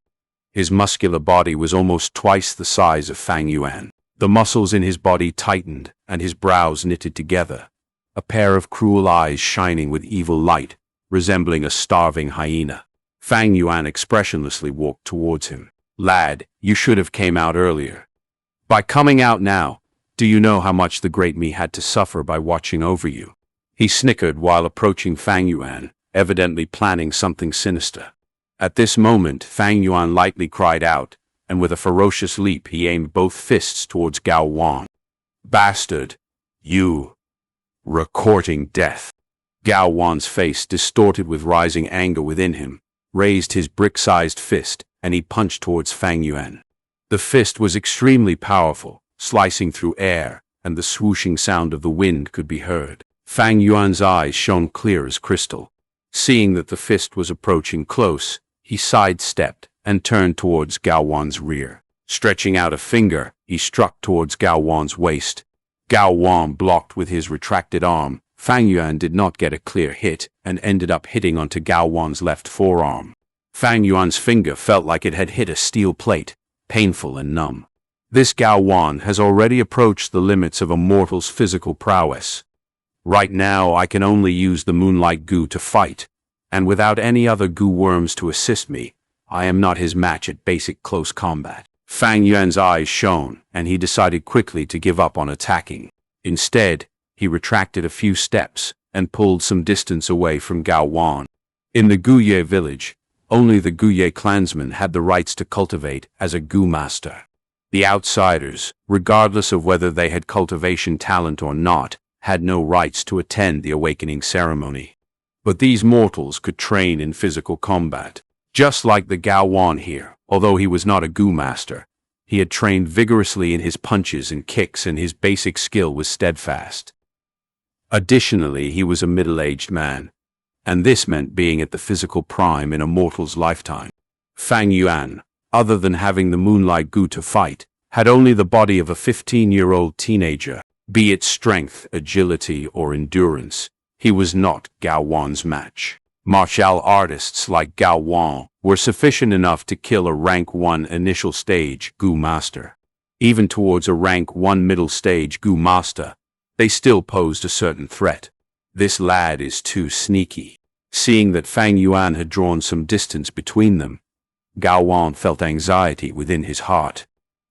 His muscular body was almost twice the size of Fang Yuan. The muscles in his body tightened, and his brows knitted together, a pair of cruel eyes shining with evil light, resembling a starving hyena. Fang Yuan expressionlessly walked towards him. "Lad, you should have came out earlier. By coming out now, do you know how much the great me had to suffer by watching over you?" He snickered while approaching Fang Yuan, evidently planning something sinister. At this moment, Fang Yuan lightly cried out, and with a ferocious leap he aimed both fists towards Gao Wan. "Bastard! You! Courting death!" Gao Wan's face, distorted with rising anger within him, raised his brick-sized fist, and he punched towards Fang Yuan. The fist was extremely powerful, slicing through air, and the swooshing sound of the wind could be heard. Fang Yuan's eyes shone clear as crystal. Seeing that the fist was approaching close, he sidestepped and turned towards Gao Wan's rear. Stretching out a finger, he struck towards Gao Wan's waist. Gao Wan blocked with his retracted arm. Fang Yuan did not get a clear hit and ended up hitting onto Gao Wan's left forearm. Fang Yuan's finger felt like it had hit a steel plate, painful and numb. This Gao Wan has already approached the limits of a mortal's physical prowess. Right now I can only use the moonlight goo to fight, and without any other goo worms to assist me, I am not his match at basic close combat. Fang Yuan's eyes shone, and he decided quickly to give up on attacking. Instead, he retracted a few steps and pulled some distance away from Gao Wan. In the Guye village, only the Guye clansmen had the rights to cultivate as a goo master. The outsiders, regardless of whether they had cultivation talent or not, had no rights to attend the awakening ceremony. But these mortals could train in physical combat. Just like the Gao Wan here, although he was not a goo master, he had trained vigorously in his punches and kicks, and his basic skill was steadfast. Additionally, he was a middle-aged man, and this meant being at the physical prime in a mortal's lifetime. Fang Yuan, other than having the moonlight goo to fight, had only the body of a 15-year-old teenager. Be it strength, agility, or endurance, he was not Gao Wan's match. Martial artists like Gao Wan were sufficient enough to kill a rank 1 initial stage goo master. Even towards a rank 1 middle stage goo master, they still posed a certain threat. This lad is too sneaky. Seeing that Fang Yuan had drawn some distance between them, Gao Wan felt anxiety within his heart.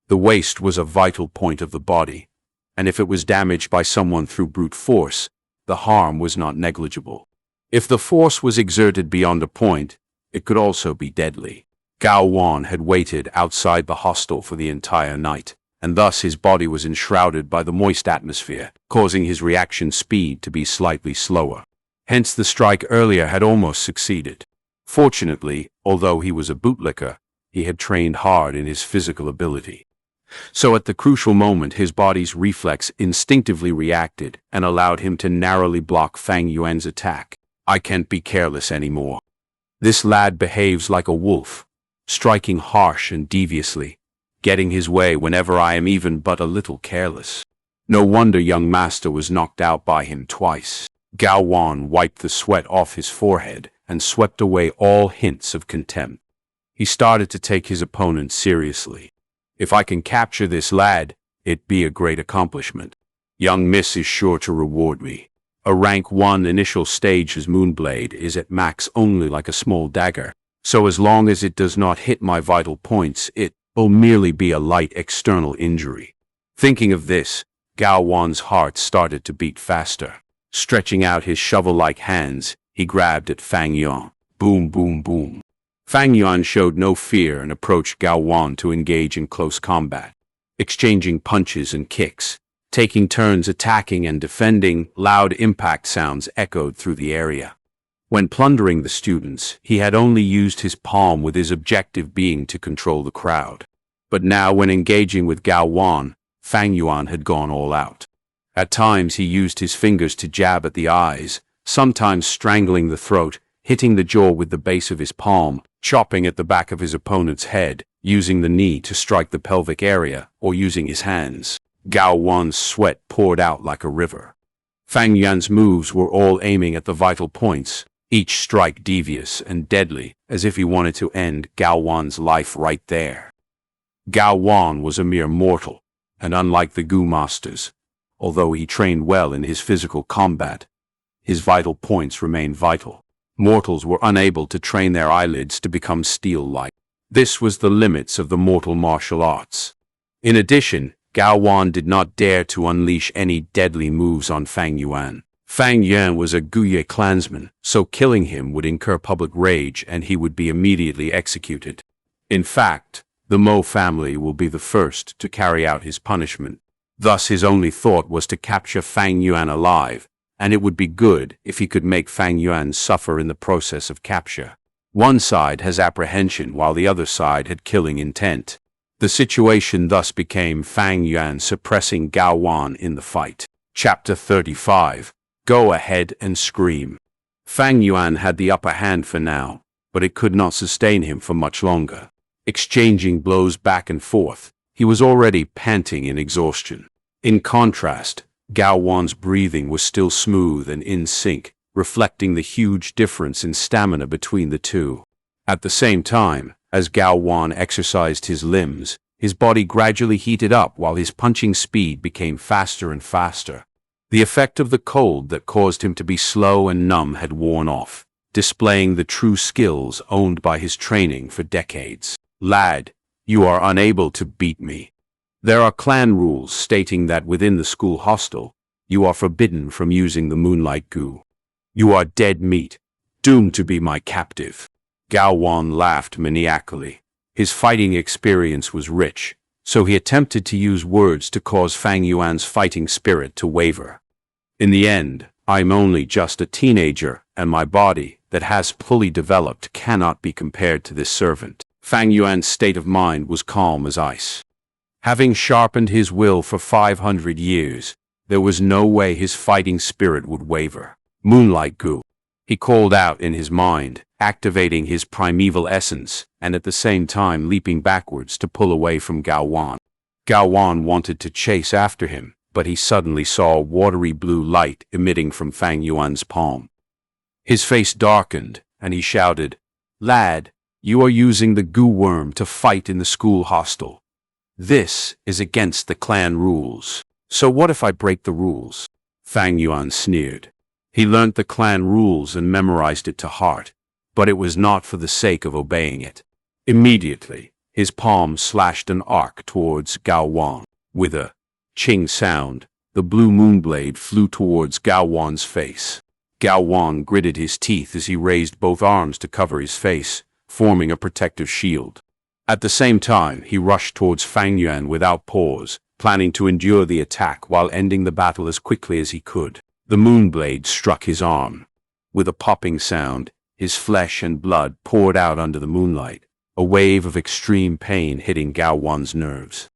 The waist was a vital point of the body, and if it was damaged by someone through brute force, the harm was not negligible. If the force was exerted beyond a point, it could also be deadly. Gao Wan had waited outside the hostel for the entire night, and thus his body was enshrouded by the moist atmosphere, causing his reaction speed to be slightly slower. Hence the strike earlier had almost succeeded. Fortunately, although he was a bootlicker, he had trained hard in his physical ability. So at the crucial moment, his body's reflex instinctively reacted and allowed him to narrowly block Fang Yuan's attack. I can't be careless anymore. This lad behaves like a wolf, striking harsh and deviously, getting his way whenever I am even but a little careless. No wonder young master was knocked out by him twice. Gao Wan wiped the sweat off his forehead and swept away all hints of contempt. He started to take his opponent seriously. If I can capture this lad, it'd be a great accomplishment. Young Miss is sure to reward me. A rank 1 initial stage's Moonblade is at max only like a small dagger, so as long as it does not hit my vital points, it will merely be a light external injury. Thinking of this, Gao Wan's heart started to beat faster. Stretching out his shovel-like hands, he grabbed at Fang Yuan. Boom, boom, boom. Fang Yuan showed no fear and approached Gao Wan to engage in close combat. Exchanging punches and kicks, taking turns attacking and defending, loud impact sounds echoed through the area. When plundering the students, he had only used his palm, with his objective being to control the crowd. But now, when engaging with Gao Wan, Fang Yuan had gone all out. At times he used his fingers to jab at the eyes, sometimes strangling the throat, hitting the jaw with the base of his palm, chopping at the back of his opponent's head, using the knee to strike the pelvic area, or using his hands. Gao Wan's sweat poured out like a river. Fang Yuan's moves were all aiming at the vital points. each strike devious and deadly, as if he wanted to end Gao Wan's life right there. Gao Wan was a mere mortal, and unlike the Gu masters, although he trained well in his physical combat, his vital points remained vital. Mortals were unable to train their eyelids to become steel-like. This was the limits of the mortal martial arts. In addition, Gao Wan did not dare to unleash any deadly moves on Fang Yuan. Fang Yuan was a Guye clansman, so killing him would incur public rage and he would be immediately executed. In fact, the Mo family will be the first to carry out his punishment. Thus his only thought was to capture Fang Yuan alive, and it would be good if he could make Fang Yuan suffer in the process of capture. One side has apprehension while the other side had killing intent. The situation thus became Fang Yuan suppressing Gao Wan in the fight. Chapter 35. Go ahead and scream. Fang Yuan had the upper hand for now, but it could not sustain him for much longer. Exchanging blows back and forth, he was already panting in exhaustion. In contrast, Gao Wan's breathing was still smooth and in sync, reflecting the huge difference in stamina between the two. At the same time, as Gao Wan exercised his limbs, his body gradually heated up while his punching speed became faster and faster. The effect of the cold that caused him to be slow and numb had worn off, displaying the true skills owned by his training for decades. Lad, you are unable to beat me. There are clan rules stating that within the school hostel, you are forbidden from using the moonlight goo. You are dead meat, doomed to be my captive. Gao Wan laughed maniacally. His fighting experience was rich, so he attempted to use words to cause Fang Yuan's fighting spirit to waver. In the end, I'm only just a teenager, and my body, that has fully developed, cannot be compared to this servant. Fang Yuan's state of mind was calm as ice. Having sharpened his will for 500 years, there was no way his fighting spirit would waver. Moonlight goo, he called out in his mind, activating his primeval essence, and at the same time leaping backwards to pull away from Gao Wan. Gao Wan wanted to chase after him, but he suddenly saw a watery blue light emitting from Fang Yuan's palm. His face darkened, and he shouted, "Lad, you are using the goo worm to fight in the school hostel. This is against the clan rules. So what if I break the rules?" Fang Yuan sneered. He learnt the clan rules and memorized it to heart, but it was not for the sake of obeying it. Immediately, his palm slashed an arc towards Gao Wan. With a ching sound, the blue moonblade flew towards Gao Wan's face. Gao Wan gritted his teeth as he raised both arms to cover his face, forming a protective shield. At the same time, he rushed towards Fang Yuan without pause, planning to endure the attack while ending the battle as quickly as he could. The moonblade struck his arm. With a popping sound, his flesh and blood poured out under the moonlight, a wave of extreme pain hitting Gao Wan's nerves.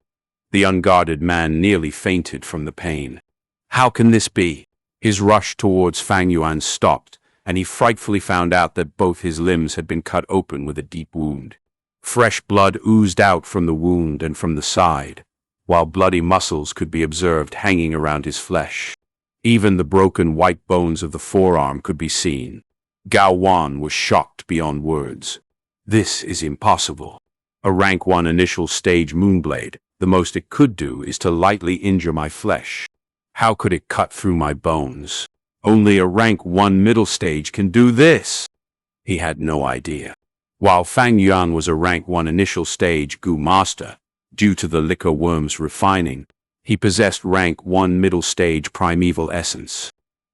The unguarded man nearly fainted from the pain. How can this be? His rush towards Fang Yuan stopped, and he frightfully found out that both his limbs had been cut open with a deep wound. Fresh blood oozed out from the wound and from the side, while bloody muscles could be observed hanging around his flesh. Even the broken white bones of the forearm could be seen. Gao Wan was shocked beyond words. This is impossible. A rank 1 initial stage moonblade, the most it could do is to lightly injure my flesh. How could it cut through my bones? Only a rank 1 middle stage can do this. He had no idea. While Fang Yuan was a rank 1 initial stage goo master, due to the liquor worm's refining, he possessed rank 1 middle stage primeval essence.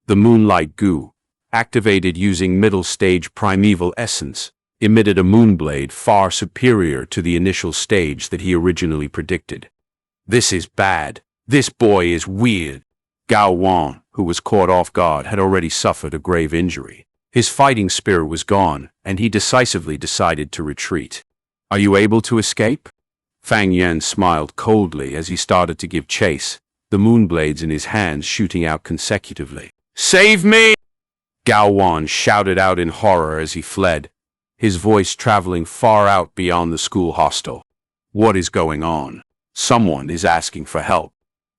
The moonlight goo, activated using middle stage primeval essence, emitted a moonblade far superior to the initial stage that he originally predicted. This is bad. This boy is weird. Gao Wan, who was caught off guard, had already suffered a grave injury. His fighting spirit was gone, and he decisively decided to retreat. "Are you able to escape?" Fang Yuan smiled coldly as he started to give chase, the moonblades in his hands shooting out consecutively. "Save me!" Gao Wan shouted out in horror as he fled, his voice traveling far out beyond the school hostel. What is going on? Someone is asking for help.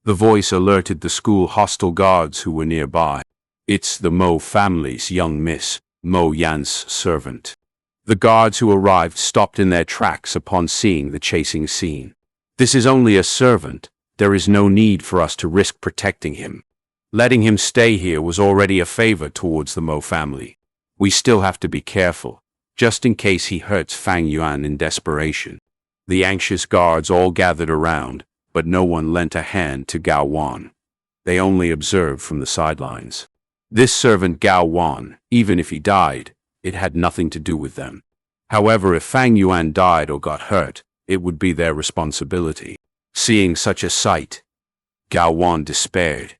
The voice alerted the school hostel guards who were nearby. It's the Mo family's young miss, Mo Yan's servant. The guards who arrived stopped in their tracks upon seeing the chasing scene. This is only a servant. There is no need for us to risk protecting him. Letting him stay here was already a favor towards the Mo family. We still have to be careful, just in case he hurts Fang Yuan in desperation. The anxious guards all gathered around, but no one lent a hand to Gao Wan. They only observed from the sidelines. This servant Gao Wan, even if he died, it had nothing to do with them. However, if Fang Yuan died or got hurt, it would be their responsibility. Seeing such a sight, Gao Wan despaired.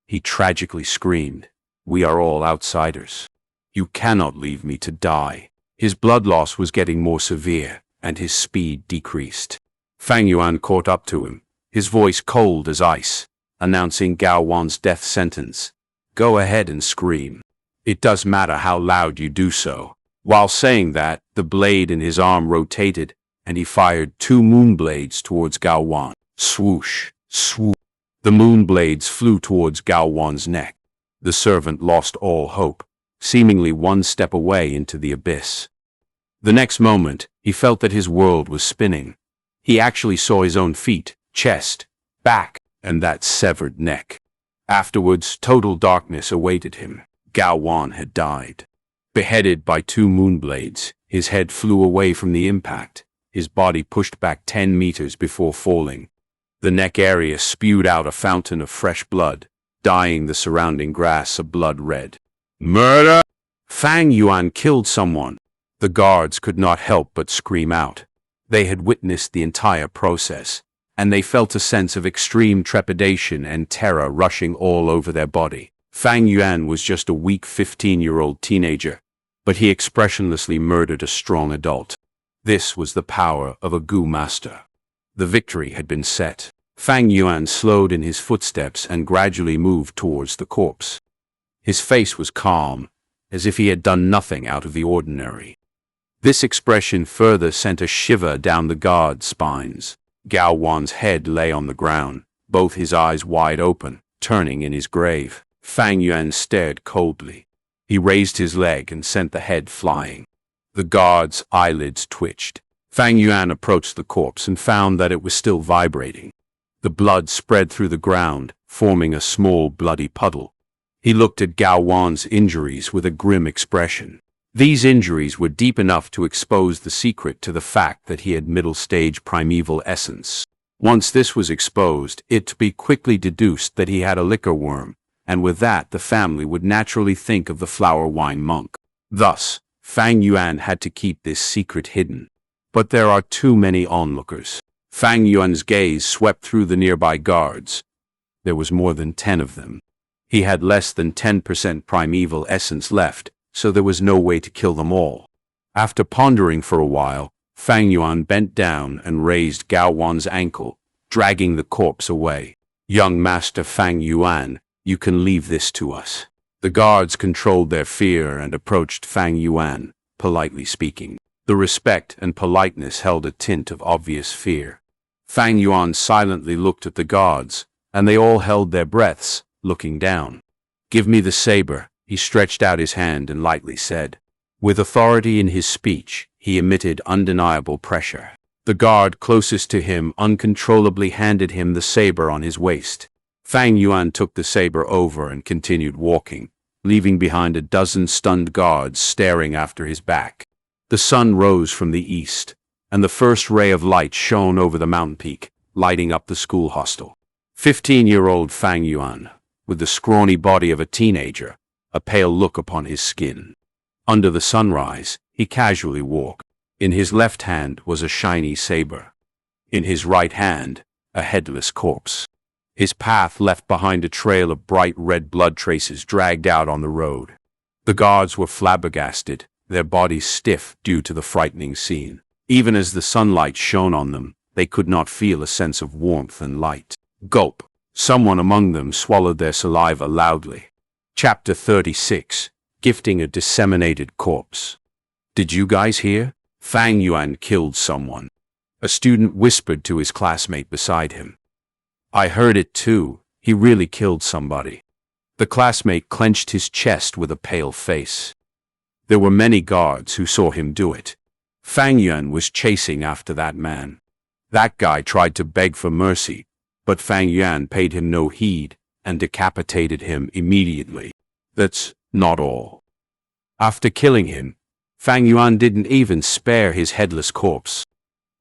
He tragically screamed, "We are all outsiders. You cannot leave me to die." His blood loss was getting more severe, and his speed decreased. Fang Yuan caught up to him, his voice cold as ice, announcing Gao Wan's death sentence. "Go ahead and scream. It does matter how loud you do so." While saying that, the blade in his arm rotated, and he fired 2 moonblades towards Gao Wan. Swoosh, swoosh. The moonblades flew towards Gao Wan's neck. The servant lost all hope, seemingly one step away into the abyss. The next moment, he felt that his world was spinning. He actually saw his own feet, chest, back, and that severed neck. Afterwards, total darkness awaited him. Gao Wan had died. Beheaded by 2 moonblades, his head flew away from the impact, his body pushed back 10 meters before falling. The neck area spewed out a fountain of fresh blood, dyeing the surrounding grass a blood red. "Murder! Fang Yuan killed someone." The guards could not help but scream out. They had witnessed the entire process, and they felt a sense of extreme trepidation and terror rushing all over their body. Fang Yuan was just a weak 15-year-old teenager, but he expressionlessly murdered a strong adult. This was the power of a Gu master. The victory had been set. Fang Yuan slowed in his footsteps and gradually moved towards the corpse. His face was calm, as if he had done nothing out of the ordinary. This expression further sent a shiver down the guards' spines. Gao Wan's head lay on the ground, both his eyes wide open, turning in his grave. Fang Yuan stared coldly. He raised his leg and sent the head flying. The guards' eyelids twitched. Fang Yuan approached the corpse and found that it was still vibrating. The blood spread through the ground, forming a small bloody puddle. He looked at Gao Wan's injuries with a grim expression. These injuries were deep enough to expose the secret to the fact that he had middle-stage primeval essence. Once this was exposed, it to be quickly deduced that he had a liquor worm, and with that the family would naturally think of the flower wine monk. Thus, Fang Yuan had to keep this secret hidden. But there are too many onlookers. Fang Yuan's gaze swept through the nearby guards. There was more than 10 of them. He had less than 10% primeval essence left, so there was no way to kill them all. After pondering for a while, Fang Yuan bent down and raised Gao Wan's ankle, dragging the corpse away. "Young Master Fang Yuan, you can leave this to us." The guards controlled their fear and approached Fang Yuan, politely speaking. The respect and politeness held a tint of obvious fear. Fang Yuan silently looked at the guards, and they all held their breaths, looking down. "Give me the saber." He stretched out his hand and lightly said. With authority in his speech, he emitted undeniable pressure. The guard closest to him uncontrollably handed him the saber on his waist. Fang Yuan took the saber over and continued walking, leaving behind a dozen stunned guards staring after his back. The sun rose from the east, and the first ray of light shone over the mountain peak, lighting up the school hostel. 15-year-old Fang Yuan, with the scrawny body of a teenager, a pale look upon his skin. Under the sunrise, he casually walked. In his left hand was a shiny saber. In his right hand, a headless corpse. His path left behind a trail of bright red blood traces dragged out on the road. The guards were flabbergasted, their bodies stiff due to the frightening scene. Even as the sunlight shone on them, they could not feel a sense of warmth and light. Gulp. Someone among them swallowed their saliva loudly. Chapter 36. Gifting a Disseminated Corpse. "Did you guys hear? Fang Yuan killed someone." A student whispered to his classmate beside him. "I heard it too. He really killed somebody." The classmate clenched his chest with a pale face. There were many guards who saw him do it. Fang Yuan was chasing after that man. That guy tried to beg for mercy, but Fang Yuan paid him no heed and decapitated him immediately. That's not all. After killing him, Fang Yuan didn't even spare his headless corpse.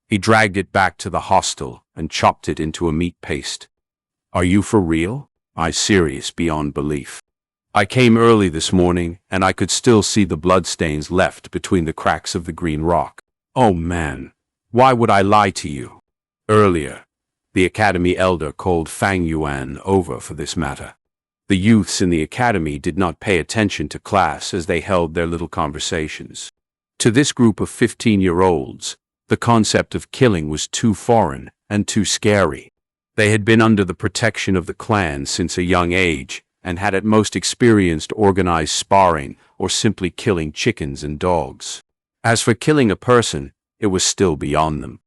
He dragged it back to the hostel and chopped it into a meat paste. Are you for real? I'm serious beyond belief. I came early this morning and I could still see the bloodstains left between the cracks of the green rock. Oh man, why would I lie to you? Earlier, the Academy Elder called Fang Yuan over for this matter. The youths in the Academy did not pay attention to class as they held their little conversations. To this group of 15-year-olds, the concept of killing was too foreign and too scary. They had been under the protection of the clan since a young age and had at most experienced organized sparring or simply killing chickens and dogs. As for killing a person, it was still beyond them.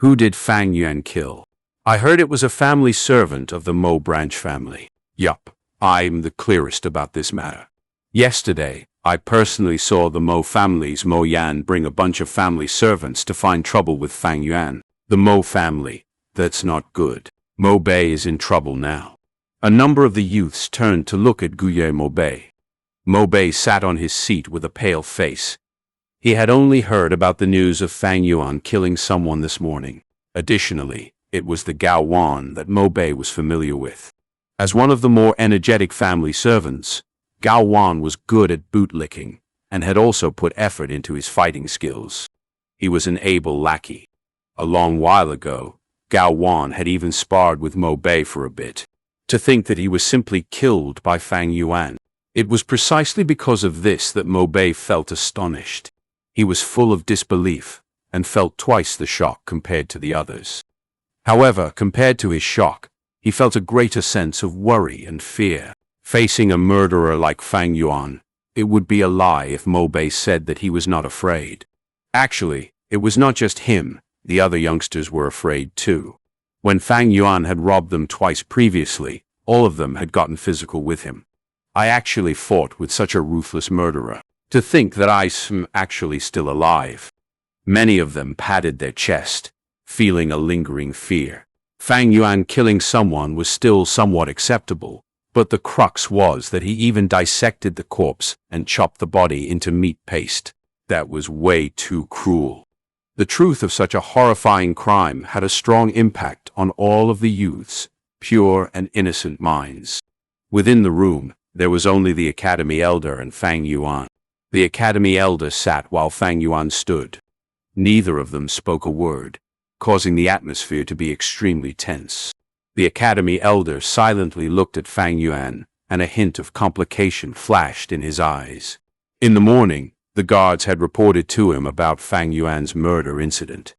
Who did Fang Yuan kill? I heard it was a family servant of the Mo branch family. Yup, I'm the clearest about this matter. Yesterday, I personally saw the Mo family's Mo Yan bring a bunch of family servants to find trouble with Fang Yuan. The Mo family, that's not good. Mo Bei is in trouble now. A number of the youths turned to look at Guye Mo Bei. Mo Bei sat on his seat with a pale face. He had only heard about the news of Fang Yuan killing someone this morning. Additionally, it was the Gao Wan that Mo Bei was familiar with. As one of the more energetic family servants, Gao Wan was good at bootlicking and had also put effort into his fighting skills. He was an able lackey. A long while ago, Gao Wan had even sparred with Mo Bei for a bit. To think that he was simply killed by Fang Yuan. It was precisely because of this that Mo Bei felt astonished. He was full of disbelief and felt twice the shock compared to the others. However, compared to his shock, he felt a greater sense of worry and fear. Facing a murderer like Fang Yuan, it would be a lie if Mo Bei said that he was not afraid. Actually, it was not just him, the other youngsters were afraid too. When Fang Yuan had robbed them twice previously, all of them had gotten physical with him. I actually fought with such a ruthless murderer. To think that I'm actually still alive. Many of them patted their chest, feeling a lingering fear. Fang Yuan killing someone was still somewhat acceptable, but the crux was that he even dissected the corpse and chopped the body into meat paste. That was way too cruel. The truth of such a horrifying crime had a strong impact on all of the youths' pure and innocent minds. Within the room, there was only the Academy Elder and Fang Yuan. The Academy Elder sat while Fang Yuan stood. Neither of them spoke a word, causing the atmosphere to be extremely tense. The Academy Elder silently looked at Fang Yuan, and a hint of complication flashed in his eyes. In the morning, the guards had reported to him about Fang Yuan's murder incident.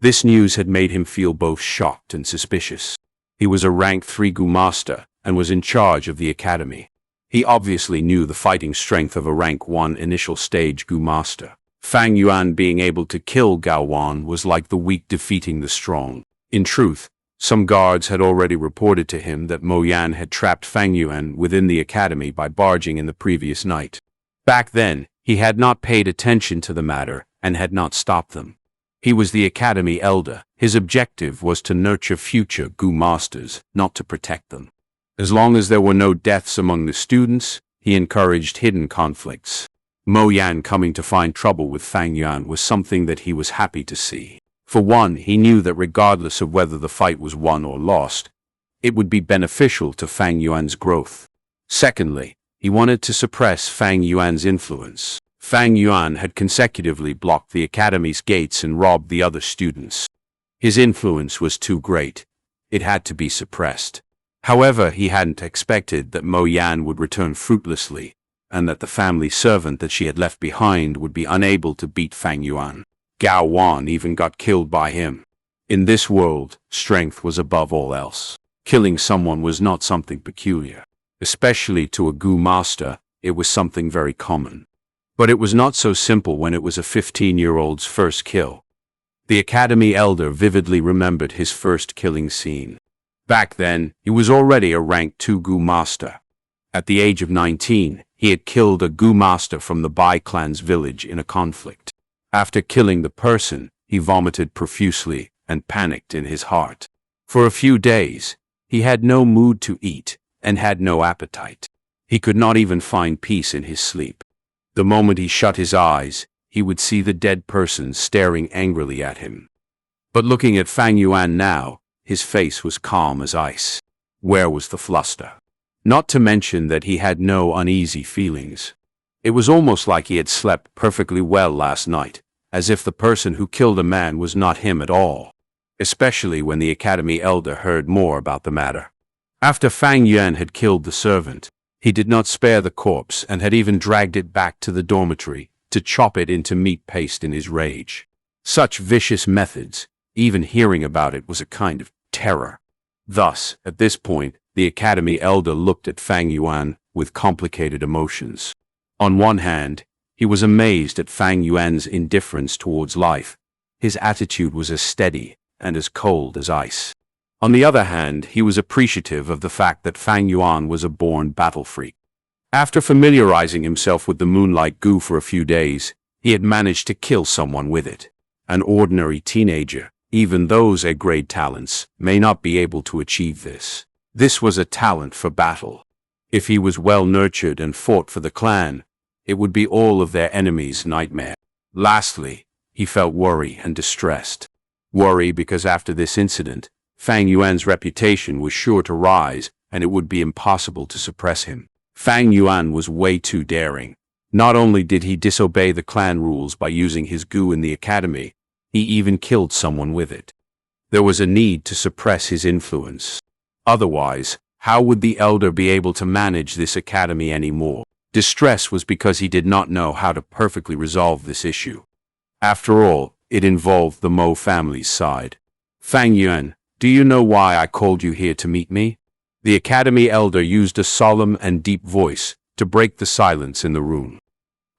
This news had made him feel both shocked and suspicious. He was a rank 3 Gu master and was in charge of the academy. He obviously knew the fighting strength of a rank 1 initial stage Gu master. Fang Yuan being able to kill Gao Wan was like the weak defeating the strong. In truth, some guards had already reported to him that Mo Yan had trapped Fang Yuan within the academy by barging in the previous night. Back then, he had not paid attention to the matter and had not stopped them. He was the academy elder. His objective was to nurture future Gu masters, not to protect them. As long as there were no deaths among the students, he encouraged hidden conflicts. Mo Yan coming to find trouble with Fang Yuan was something that he was happy to see. For one, he knew that regardless of whether the fight was won or lost, it would be beneficial to Fang Yuan's growth. Secondly, he wanted to suppress Fang Yuan's influence. Fang Yuan had consecutively blocked the academy's gates and robbed the other students. His influence was too great. It had to be suppressed. However, he hadn't expected that Mo Yan would return fruitlessly, and that the family servant that she had left behind would be unable to beat Fang Yuan. Gao Wan even got killed by him. In this world, strength was above all else. Killing someone was not something peculiar. Especially to a Gu master, it was something very common. But it was not so simple when it was a 15-year-old's first kill. The academy elder vividly remembered his first killing scene. Back then, he was already a rank 2 Gu master. At the age of 19, he He had killed a Gu master from the Bai clan's village in a conflict. After killing the person, he vomited profusely and panicked in his heart. For a few days, he had no mood to eat and had no appetite. He could not even find peace in his sleep. The moment he shut his eyes, he would see the dead person staring angrily at him. But looking at Fang Yuan now, his face was calm as ice. Where was the fluster? Not to mention that he had no uneasy feelings. It was almost like he had slept perfectly well last night, as if the person who killed a man was not him at all. Especially when the Academy Elder heard more about the matter. After Fang Yuan had killed the servant, he did not spare the corpse and had even dragged it back to the dormitory to chop it into meat paste in his rage. Such vicious methods, even hearing about it was a kind of terror. Thus, at this point, the Academy Elder looked at Fang Yuan with complicated emotions. On one hand, he was amazed at Fang Yuan's indifference towards life. His attitude was as steady and as cold as ice. On the other hand, he was appreciative of the fact that Fang Yuan was a born battle freak. After familiarizing himself with the moonlight goo for a few days, he had managed to kill someone with it. An ordinary teenager, even those A-grade talents, may not be able to achieve this. This was a talent for battle. If he was well nurtured and fought for the clan, it would be all of their enemies' nightmare. Lastly, he felt worry and distressed. Worry because after this incident, Fang Yuan's reputation was sure to rise and it would be impossible to suppress him. Fang Yuan was way too daring. Not only did he disobey the clan rules by using his goo in the academy, he even killed someone with it. There was a need to suppress his influence. Otherwise, how would the elder be able to manage this academy anymore? Distress was because he did not know how to perfectly resolve this issue. After all, it involved the Mo family's side. Fang Yuan, do you know why I called you here to meet me? The academy elder used a solemn and deep voice to break the silence in the room.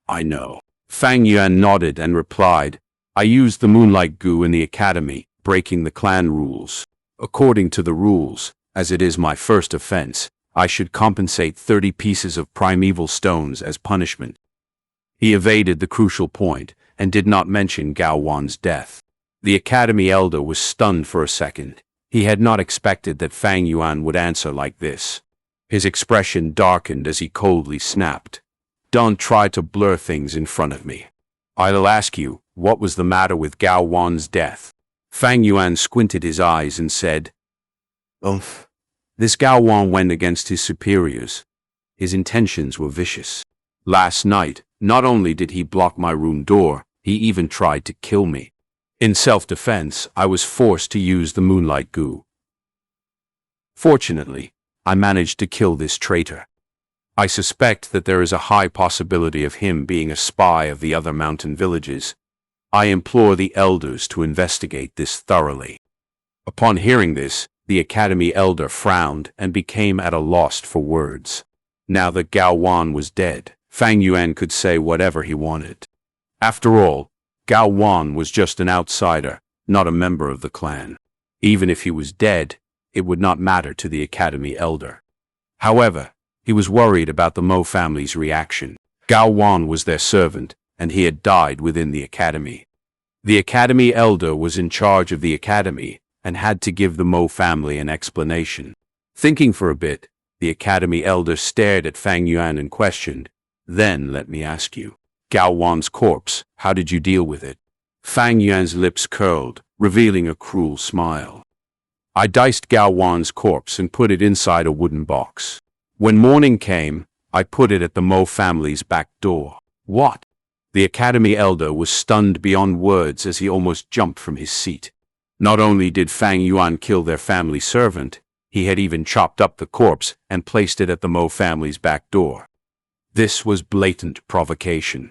I know. Fang Yuan nodded and replied, I used the moonlight goo in the academy, breaking the clan rules. According to the rules, as it is my first offense, I should compensate 30 pieces of primeval stones as punishment. He evaded the crucial point and did not mention Gao Wan's death. The academy elder was stunned for a second. He had not expected that Fang Yuan would answer like this. His expression darkened as he coldly snapped. Don't try to blur things in front of me. I'll ask you, what was the matter with Gao Wan's death? Fang Yuan squinted his eyes and said, This Gao Wan went against his superiors. His intentions were vicious. Last night, not only did he block my room door, he even tried to kill me. In self-defense, I was forced to use the moonlight goo. Fortunately, I managed to kill this traitor. I suspect that there is a high possibility of him being a spy of the other mountain villages. I implore the elders to investigate this thoroughly. Upon hearing this, the academy elder frowned and became at a loss for words. Now that Gao Wan was dead, Fang Yuan could say whatever he wanted. After all, Gao Wan was just an outsider, not a member of the clan. Even if he was dead, it would not matter to the academy elder. However, he was worried about the Mo family's reaction. Gao Wan was their servant, and he had died within the academy. The academy elder was in charge of the academy and had to give the Mo family an explanation. Thinking for a bit, the academy elder stared at Fang Yuan and questioned, Then let me ask you, Gao Wan's corpse, how did you deal with it? Fang Yuan's lips curled, revealing a cruel smile. I diced Gao Wan's corpse and put it inside a wooden box. When morning came, I put it at the Mo family's back door. What? The academy elder was stunned beyond words as he almost jumped from his seat. Not only did Fang Yuan kill their family servant, he had even chopped up the corpse and placed it at the Mo family's back door. This was blatant provocation.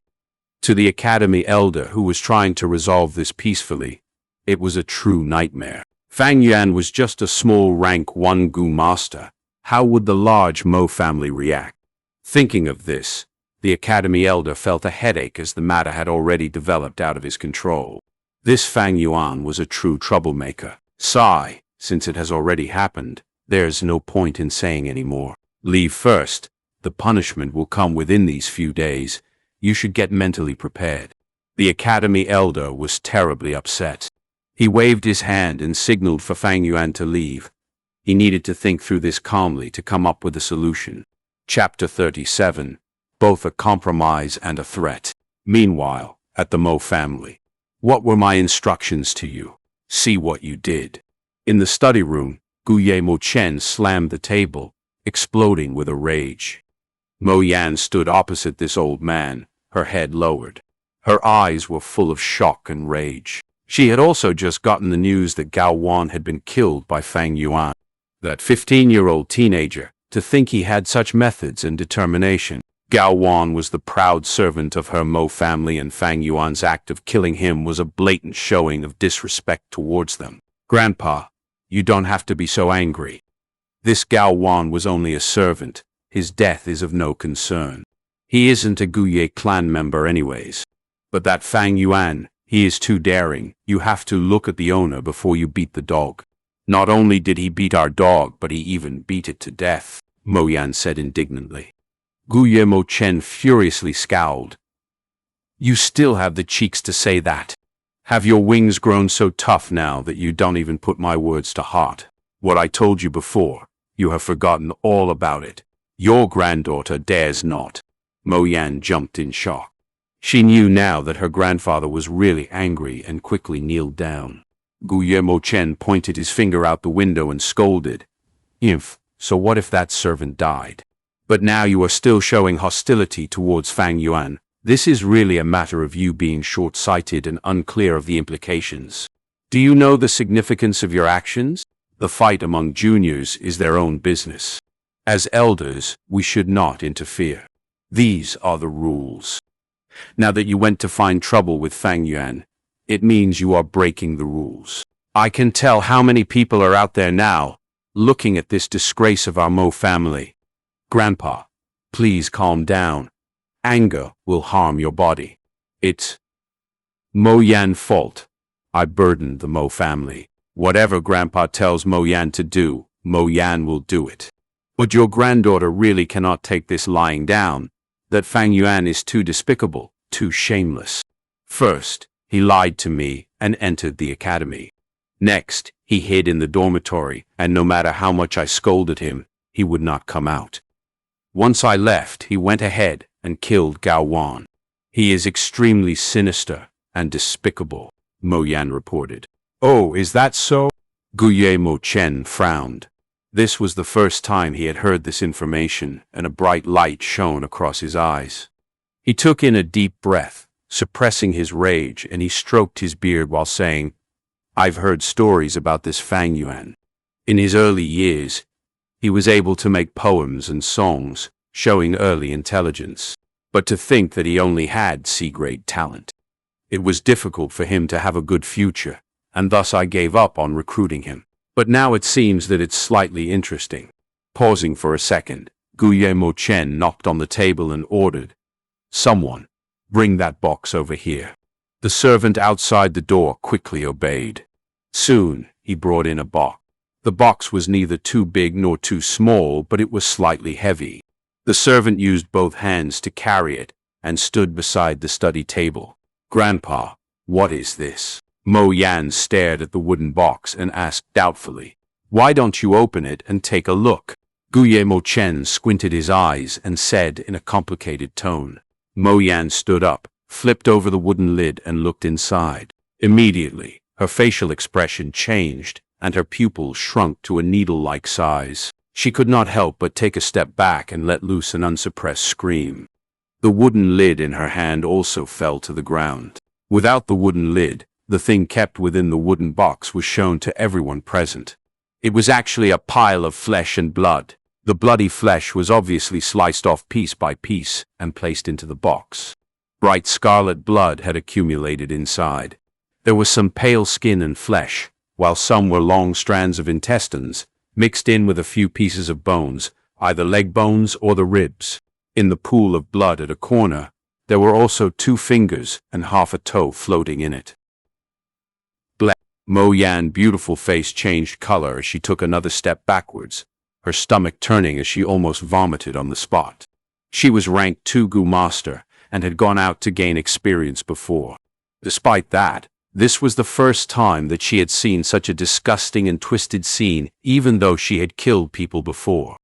To the academy elder who was trying to resolve this peacefully, it was a true nightmare. Fang Yuan was just a small rank 1 Gu master. How would the large Mo family react? Thinking of this, the academy elder felt a headache as the matter had already developed out of his control. This Fang Yuan was a true troublemaker. Sigh, since it has already happened, there's no point in saying any more. Leave first, The punishment will come within these few days. You should get mentally prepared." The Academy Elder was terribly upset. He waved his hand and signaled for Fang Yuan to leave. He needed to think through this calmly to come up with a solution. Chapter 37. Both a compromise and a threat. Meanwhile, at the Mo family. "What were my instructions to you? See what you did." In the study room, Mo Chen slammed the table, exploding with a rage. Mo Yan stood opposite this old man, her head lowered. Her eyes were full of shock and rage. She had also just gotten the news that Gao Wan had been killed by Fang Yuan. That 15-year-old teenager, to think he had such methods and determination. Gao Wan was the proud servant of her Mo family, and Fang Yuan's act of killing him was a blatant showing of disrespect towards them. "Grandpa, you don't have to be so angry. This Gao Wan was only a servant. His death is of no concern. He isn't a Guye clan member anyways. But that Fang Yuan, he is too daring. You have to look at the owner before you beat the dog. Not only did he beat our dog, but he even beat it to death," Mo Yan said indignantly. Mo Chen furiously scowled. "You still have the cheeks to say that? Have your wings grown so tough now that you don't even put my words to heart? What I told you before, you have forgotten all about it. Your granddaughter dares not." Mo Yan jumped in shock. She knew now that her grandfather was really angry and quickly kneeled down. Mo Chen pointed his finger out the window and scolded. So what if that servant died? But now you are still showing hostility towards Fang Yuan. This is really a matter of you being short-sighted and unclear of the implications. Do you know the significance of your actions? The fight among juniors is their own business. As elders, we should not interfere. These are the rules. Now that you went to find trouble with Fang Yuan, it means you are breaking the rules. I can tell how many people are out there now, looking at this disgrace of our Mo family. Grandpa, please calm down. Anger will harm your body. It's Mo Yan's fault. I burdened the Mo family. Whatever Grandpa tells Mo Yan to do, Mo Yan will do it. But your granddaughter really cannot take this lying down, that Fang Yuan is too despicable, too shameless. First, he lied to me and entered the academy. Next, he hid in the dormitory, and no matter how much I scolded him, he would not come out. Once I left, he went ahead and killed Gao Wan. He is extremely sinister and despicable, Mo Yan reported. Oh, is that so? Mo Chen frowned. This was the first time he had heard this information, and a bright light shone across his eyes. He took in a deep breath, suppressing his rage, and he stroked his beard while saying, I've heard stories about this Fang Yuan. In his early years, he was able to make poems and songs, showing early intelligence. But to think that he only had C-grade talent. It was difficult for him to have a good future, and thus I gave up on recruiting him. But now it seems that it's slightly interesting. Pausing for a second, Mo Chen knocked on the table and ordered, Someone, bring that box over here. The servant outside the door quickly obeyed. Soon, he brought in a box. The box was neither too big nor too small, but it was slightly heavy. The servant used both hands to carry it and stood beside the study table. Grandpa, what is this? Mo Yan stared at the wooden box and asked doubtfully, Why don't you open it and take a look? Mo Chen squinted his eyes and said in a complicated tone. Mo Yan stood up, flipped over the wooden lid and looked inside. Immediately, her facial expression changed and her pupils shrunk to a needle-like size. She could not help but take a step back and let loose an unsuppressed scream. The wooden lid in her hand also fell to the ground. Without the wooden lid, the thing kept within the wooden box was shown to everyone present. It was actually a pile of flesh and blood. The bloody flesh was obviously sliced off piece by piece and placed into the box. Bright scarlet blood had accumulated inside. There was some pale skin and flesh, while some were long strands of intestines, mixed in with a few pieces of bones, either leg bones or the ribs. In the pool of blood at a corner, there were also 2 fingers and half a toe floating in it. Mo Yan's beautiful face changed color as she took another step backwards, her stomach turning as she almost vomited on the spot. She was ranked 2 Gu Master and had gone out to gain experience before. Despite that, this was the first time that she had seen such a disgusting and twisted scene, even though she had killed people before.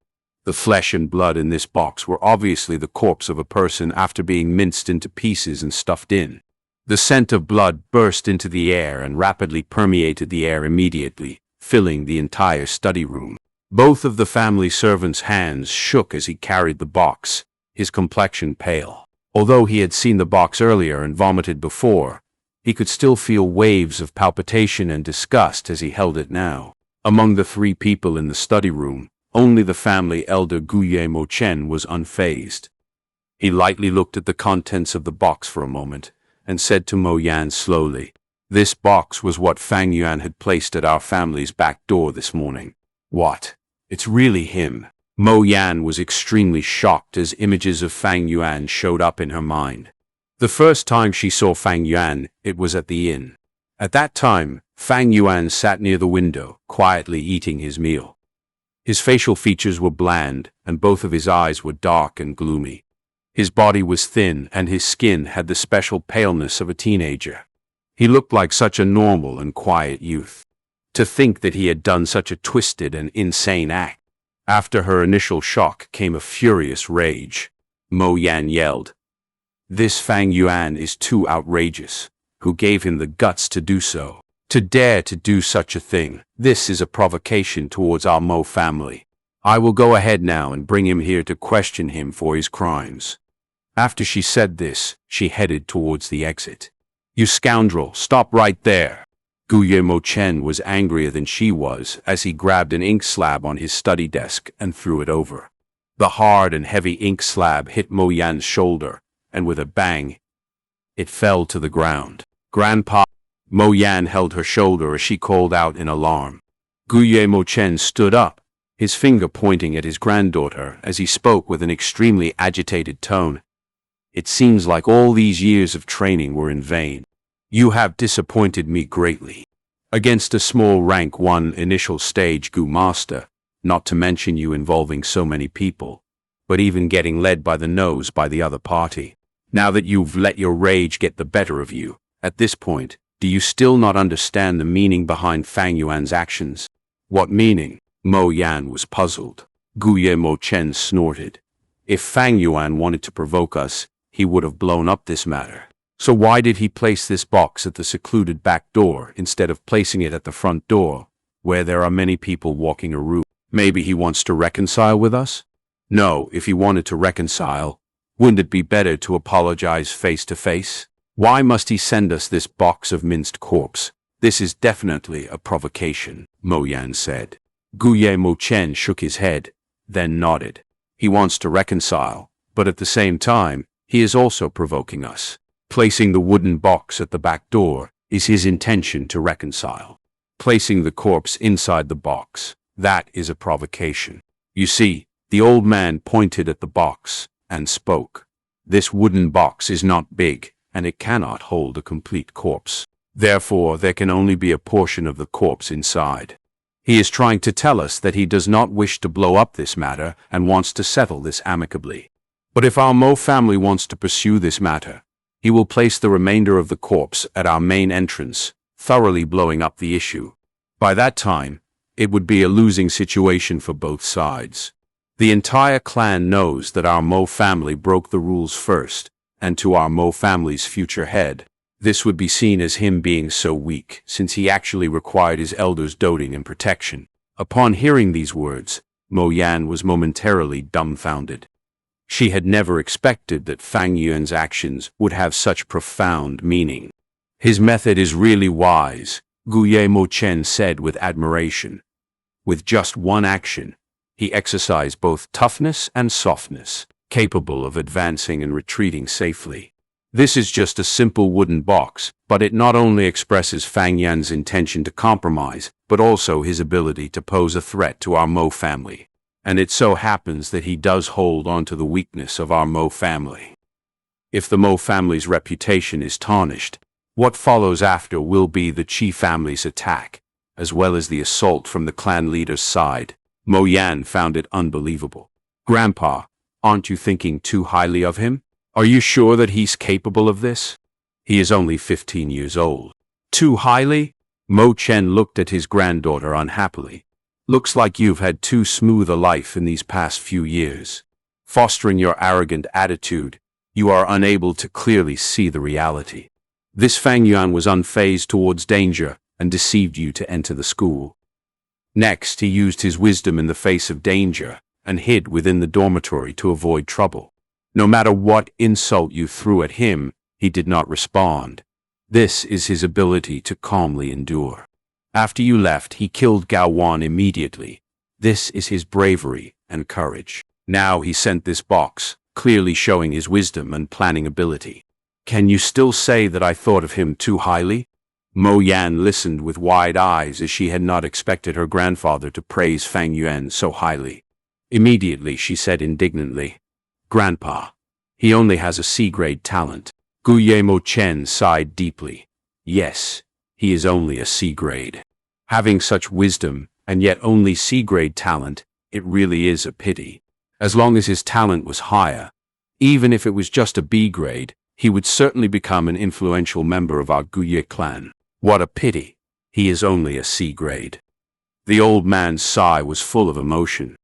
The flesh and blood in this box were obviously the corpse of a person after being minced into pieces and stuffed in. The scent of blood burst into the air and rapidly permeated the air immediately, filling the entire study room. Both of the family servants' hands shook as he carried the box, his complexion pale. Although he had seen the box earlier and vomited before, he could still feel waves of palpitation and disgust as he held it now. Among the 3 people in the study room, only the family elder Guillermo Chen was unfazed. He lightly looked at the contents of the box for a moment and said to Mo Yan slowly, "This box was what Fang Yuan had placed at our family's back door this morning." "What? It's really him?" Mo Yan was extremely shocked as images of Fang Yuan showed up in her mind. The first time she saw Fang Yuan, it was at the inn. At that time, Fang Yuan sat near the window, quietly eating his meal. His facial features were bland, and both of his eyes were dark and gloomy. His body was thin, and his skin had the special paleness of a teenager. He looked like such a normal and quiet youth. To think that he had done such a twisted and insane act. After her initial shock came a furious rage. Mo Yan yelled, "This Fang Yuan is too outrageous. Who gave him the guts to do so? To dare to do such a thing? This is a provocation towards our Mo family. I will go ahead now and bring him here to question him for his crimes." After she said this, she headed towards the exit. "You scoundrel, stop right there!" Guillermo Chen was angrier than she was as he grabbed an ink slab on his study desk and threw it over. The hard and heavy ink slab hit Mo Yan's shoulder, and with a bang, it fell to the ground. "Grandpa!" Mo Yan held her shoulder as she called out in alarm. Guillermo Chen stood up, his finger pointing at his granddaughter as he spoke with an extremely agitated tone. "It seems like all these years of training were in vain. You have disappointed me greatly. Against a small rank 1 initial stage Gu Master, not to mention you involving so many people, but even getting led by the nose by the other party. Now that you've let your rage get the better of you, at this point, do you still not understand the meaning behind Fang Yuan's actions?" "What meaning?" Mo Yan was puzzled. Guillermo Chen snorted. "If Fang Yuan wanted to provoke us, he would have blown up this matter. So why did he place this box at the secluded back door instead of placing it at the front door, where there are many people walking around? Maybe he wants to reconcile with us? No, if he wanted to reconcile, wouldn't it be better to apologize face to face? Why must he send us this box of minced corpse? This is definitely a provocation," Mo Yan said. Guillermo Chen shook his head, then nodded. "He wants to reconcile, but at the same time, he is also provoking us. Placing the wooden box at the back door is his intention to reconcile. Placing the corpse inside the box, that is a provocation. You see, the old man pointed at the box and spoke. This wooden box is not big, and it cannot hold a complete corpse. Therefore, there can only be a portion of the corpse inside. He is trying to tell us that he does not wish to blow up this matter and wants to settle this amicably. But if our Mo family wants to pursue this matter, he will place the remainder of the corpse at our main entrance, thoroughly blowing up the issue. By that time, it would be a losing situation for both sides. The entire clan knows that our Mo family broke the rules first, and to our Mo family's future head, this would be seen as him being so weak, since he actually required his elders' doting and protection. Upon hearing these words, Mo Yan was momentarily dumbfounded. She had never expected that Fang Yuan's actions would have such profound meaning. "His method is really wise," Guillermo Chen said with admiration. With just one action, he exercised both toughness and softness, capable of advancing and retreating safely. This is just a simple wooden box, but it not only expresses Fang Yuan's intention to compromise, but also his ability to pose a threat to our Mo family. And it so happens that he does hold on to the weakness of our Mo family. If the Mo family's reputation is tarnished, what follows after will be the Qi family's attack, as well as the assault from the clan leader's side. Mo Yan found it unbelievable. "Grandpa, Aren't you thinking too highly of him? Are you sure that he's capable of this? He is only 15 years old. Too highly? Mo Chen looked at his granddaughter unhappily. Looks like you've had too smooth a life in these past few years. Fostering your arrogant attitude, you are unable to clearly see the reality. This Fang Yuan was unfazed towards danger and deceived you to enter the school. Next, he used his wisdom in the face of danger and hid within the dormitory to avoid trouble. No matter what insult you threw at him, he did not respond. This is his ability to calmly endure. After you left, he killed Gao Wan immediately. This is his bravery and courage. Now he sent this box, clearly showing his wisdom and planning ability. Can you still say that I thought of him too highly? Mo Yan listened with wide eyes as she had not expected her grandfather to praise Fang Yuan so highly. Immediately she said indignantly, "Grandpa, he only has a C-grade talent." Mo Chen sighed deeply. Yes, he is only a C-grade. Having such wisdom, and yet only C-grade talent, it really is a pity. As long as his talent was higher, even if it was just a B-grade, he would certainly become an influential member of our Guye clan. What a pity. He is only a C-grade. The old man's sigh was full of emotion.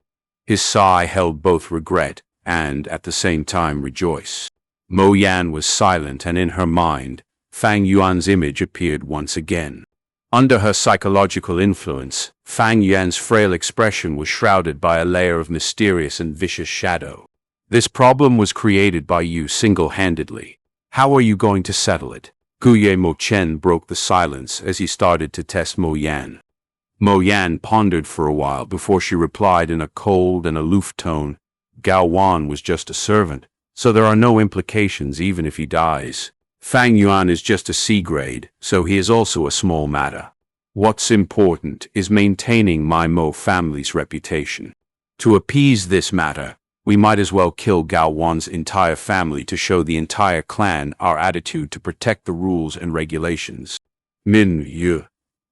His sigh held both regret and, at the same time, rejoice. Mo Yan was silent, and in her mind, Fang Yuan's image appeared once again. Under her psychological influence, Fang Yuan's frail expression was shrouded by a layer of mysterious and vicious shadow. This problem was created by you single-handedly. How are you going to settle it? Mo Chen broke the silence as he started to test Mo Yan. Mo Yan pondered for a while before she replied in a cold and aloof tone, "Gao Wan was just a servant, so there are no implications even if he dies. Fang Yuan is just a C-grade, so he is also a small matter. What's important is maintaining my Mo family's reputation. To appease this matter, we might as well kill Gao Wan's entire family to show the entire clan our attitude to protect the rules and regulations." Min Yu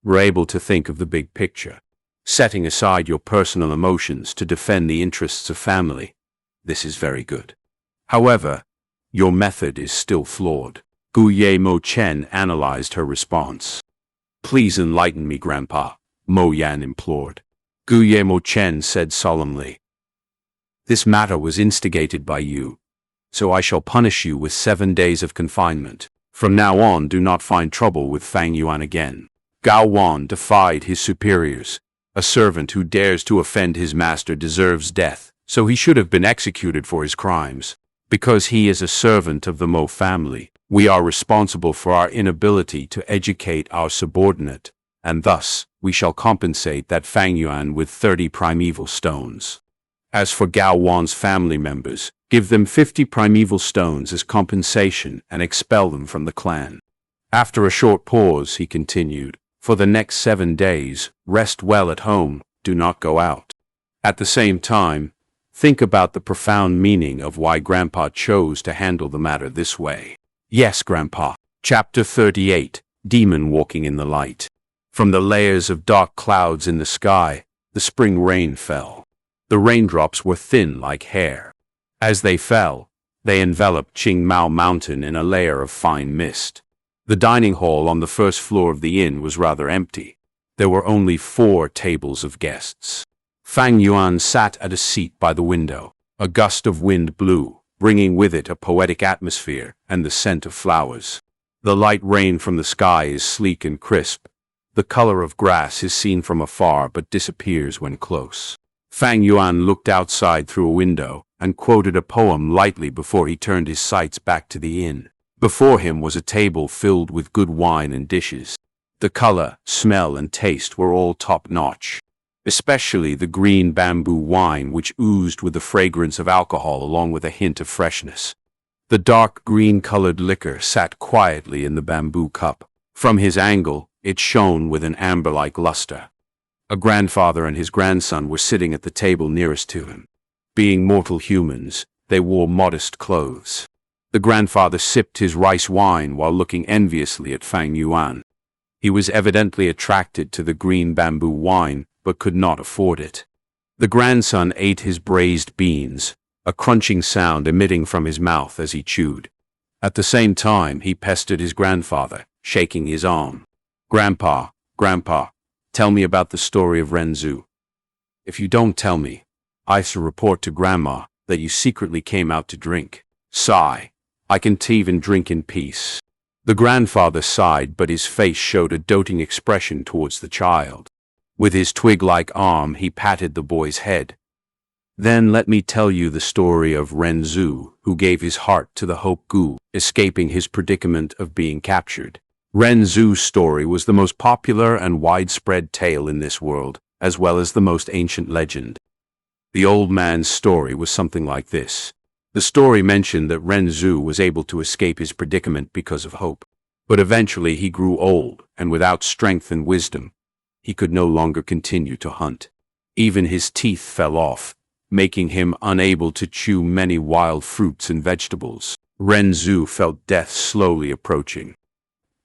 were able to think of the big picture, setting aside your personal emotions to defend the interests of family. This is very good. However, your method is still flawed. Mo Chen analyzed her response. "Please enlighten me, Grandpa," Mo Yan implored. Mo Chen said solemnly, "This matter was instigated by you, so I shall punish you with 7 days of confinement. From now on, do not find trouble with Fang Yuan again. Gao Wan defied his superiors. A servant who dares to offend his master deserves death, so he should have been executed for his crimes. Because he is a servant of the Mo family, we are responsible for our inability to educate our subordinate, and thus we shall compensate that Fang Yuan with 30 primeval stones. As for Gao Wan's family members, give them 50 primeval stones as compensation and expel them from the clan." After a short pause, he continued, "For the next 7 days, rest well at home, do not go out. At the same time, think about the profound meaning of why Grandpa chose to handle the matter this way." "Yes, Grandpa." Chapter 38, Demon Walking in the Light. From the layers of dark clouds in the sky, the spring rain fell. The raindrops were thin like hair. As they fell, they enveloped Qingmao Mountain in a layer of fine mist. The dining hall on the first floor of the inn was rather empty. There were only 4 tables of guests. Fang Yuan sat at a seat by the window. A gust of wind blew, bringing with it a poetic atmosphere and the scent of flowers. The light rain from the sky is sleek and crisp. The color of grass is seen from afar but disappears when close. Fang Yuan looked outside through a window and quoted a poem lightly before he turned his sights back to the inn. Before him was a table filled with good wine and dishes. The color, smell, and taste were all top-notch, especially the green bamboo wine which oozed with the fragrance of alcohol along with a hint of freshness. The dark green-colored liquor sat quietly in the bamboo cup. From his angle, it shone with an amber-like luster. A grandfather and his grandson were sitting at the table nearest to him. Being mortal humans, they wore modest clothes. The grandfather sipped his rice wine while looking enviously at Fang Yuan. He was evidently attracted to the green bamboo wine, but could not afford it. The grandson ate his braised beans, a crunching sound emitting from his mouth as he chewed. At the same time, he pestered his grandfather, shaking his arm. "Grandpa, Grandpa, tell me about the story of Renzu. If you don't tell me, I shall report to Grandma that you secretly came out to drink. Sigh, I can't even drink in peace." The grandfather sighed, but his face showed a doting expression towards the child. With his twig-like arm, he patted the boy's head. "Then let me tell you the story of Renzu, who gave his heart to the Hope Gu, escaping his predicament of being captured." Renzu's story was the most popular and widespread tale in this world, as well as the most ancient legend. The old man's story was something like this. The story mentioned that Renzu was able to escape his predicament because of hope. But eventually he grew old, and without strength and wisdom, he could no longer continue to hunt. Even his teeth fell off, making him unable to chew many wild fruits and vegetables. Renzu felt death slowly approaching.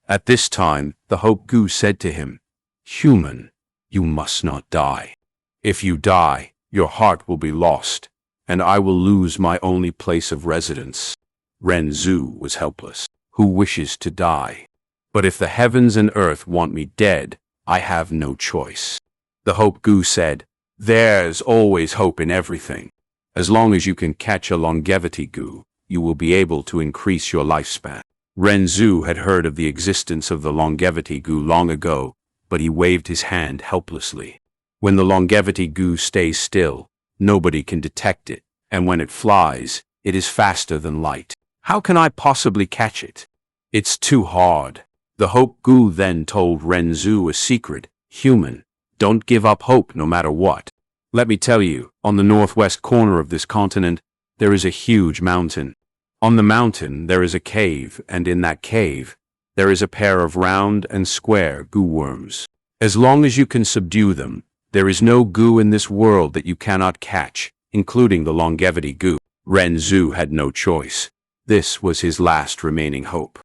At this time, the Hope Gu said to him, "Human, you must not die. If you die, your heart will be lost, and I will lose my only place of residence." Renzu was helpless. "Who wishes to die? But if the heavens and earth want me dead, I have no choice." The Hope Gu said, "There's always hope in everything. As long as you can catch a longevity Gu, you will be able to increase your lifespan." Renzu had heard of the existence of the longevity Gu long ago, but he waved his hand helplessly. When the longevity Gu stays still, nobody can detect it, and when it flies, it is faster than light. How can I possibly catch it? It's too hard. The Hope Gu then told Renzu a secret. "Human, don't give up hope no matter what. Let me tell you, on the northwest corner of this continent, there is a huge mountain. On the mountain, there is a cave, and in that cave, there is a pair of round and square Gu worms. As long as you can subdue them, there is no Gu in this world that you cannot catch, including the longevity Gu." Renzu had no choice. This was his last remaining hope.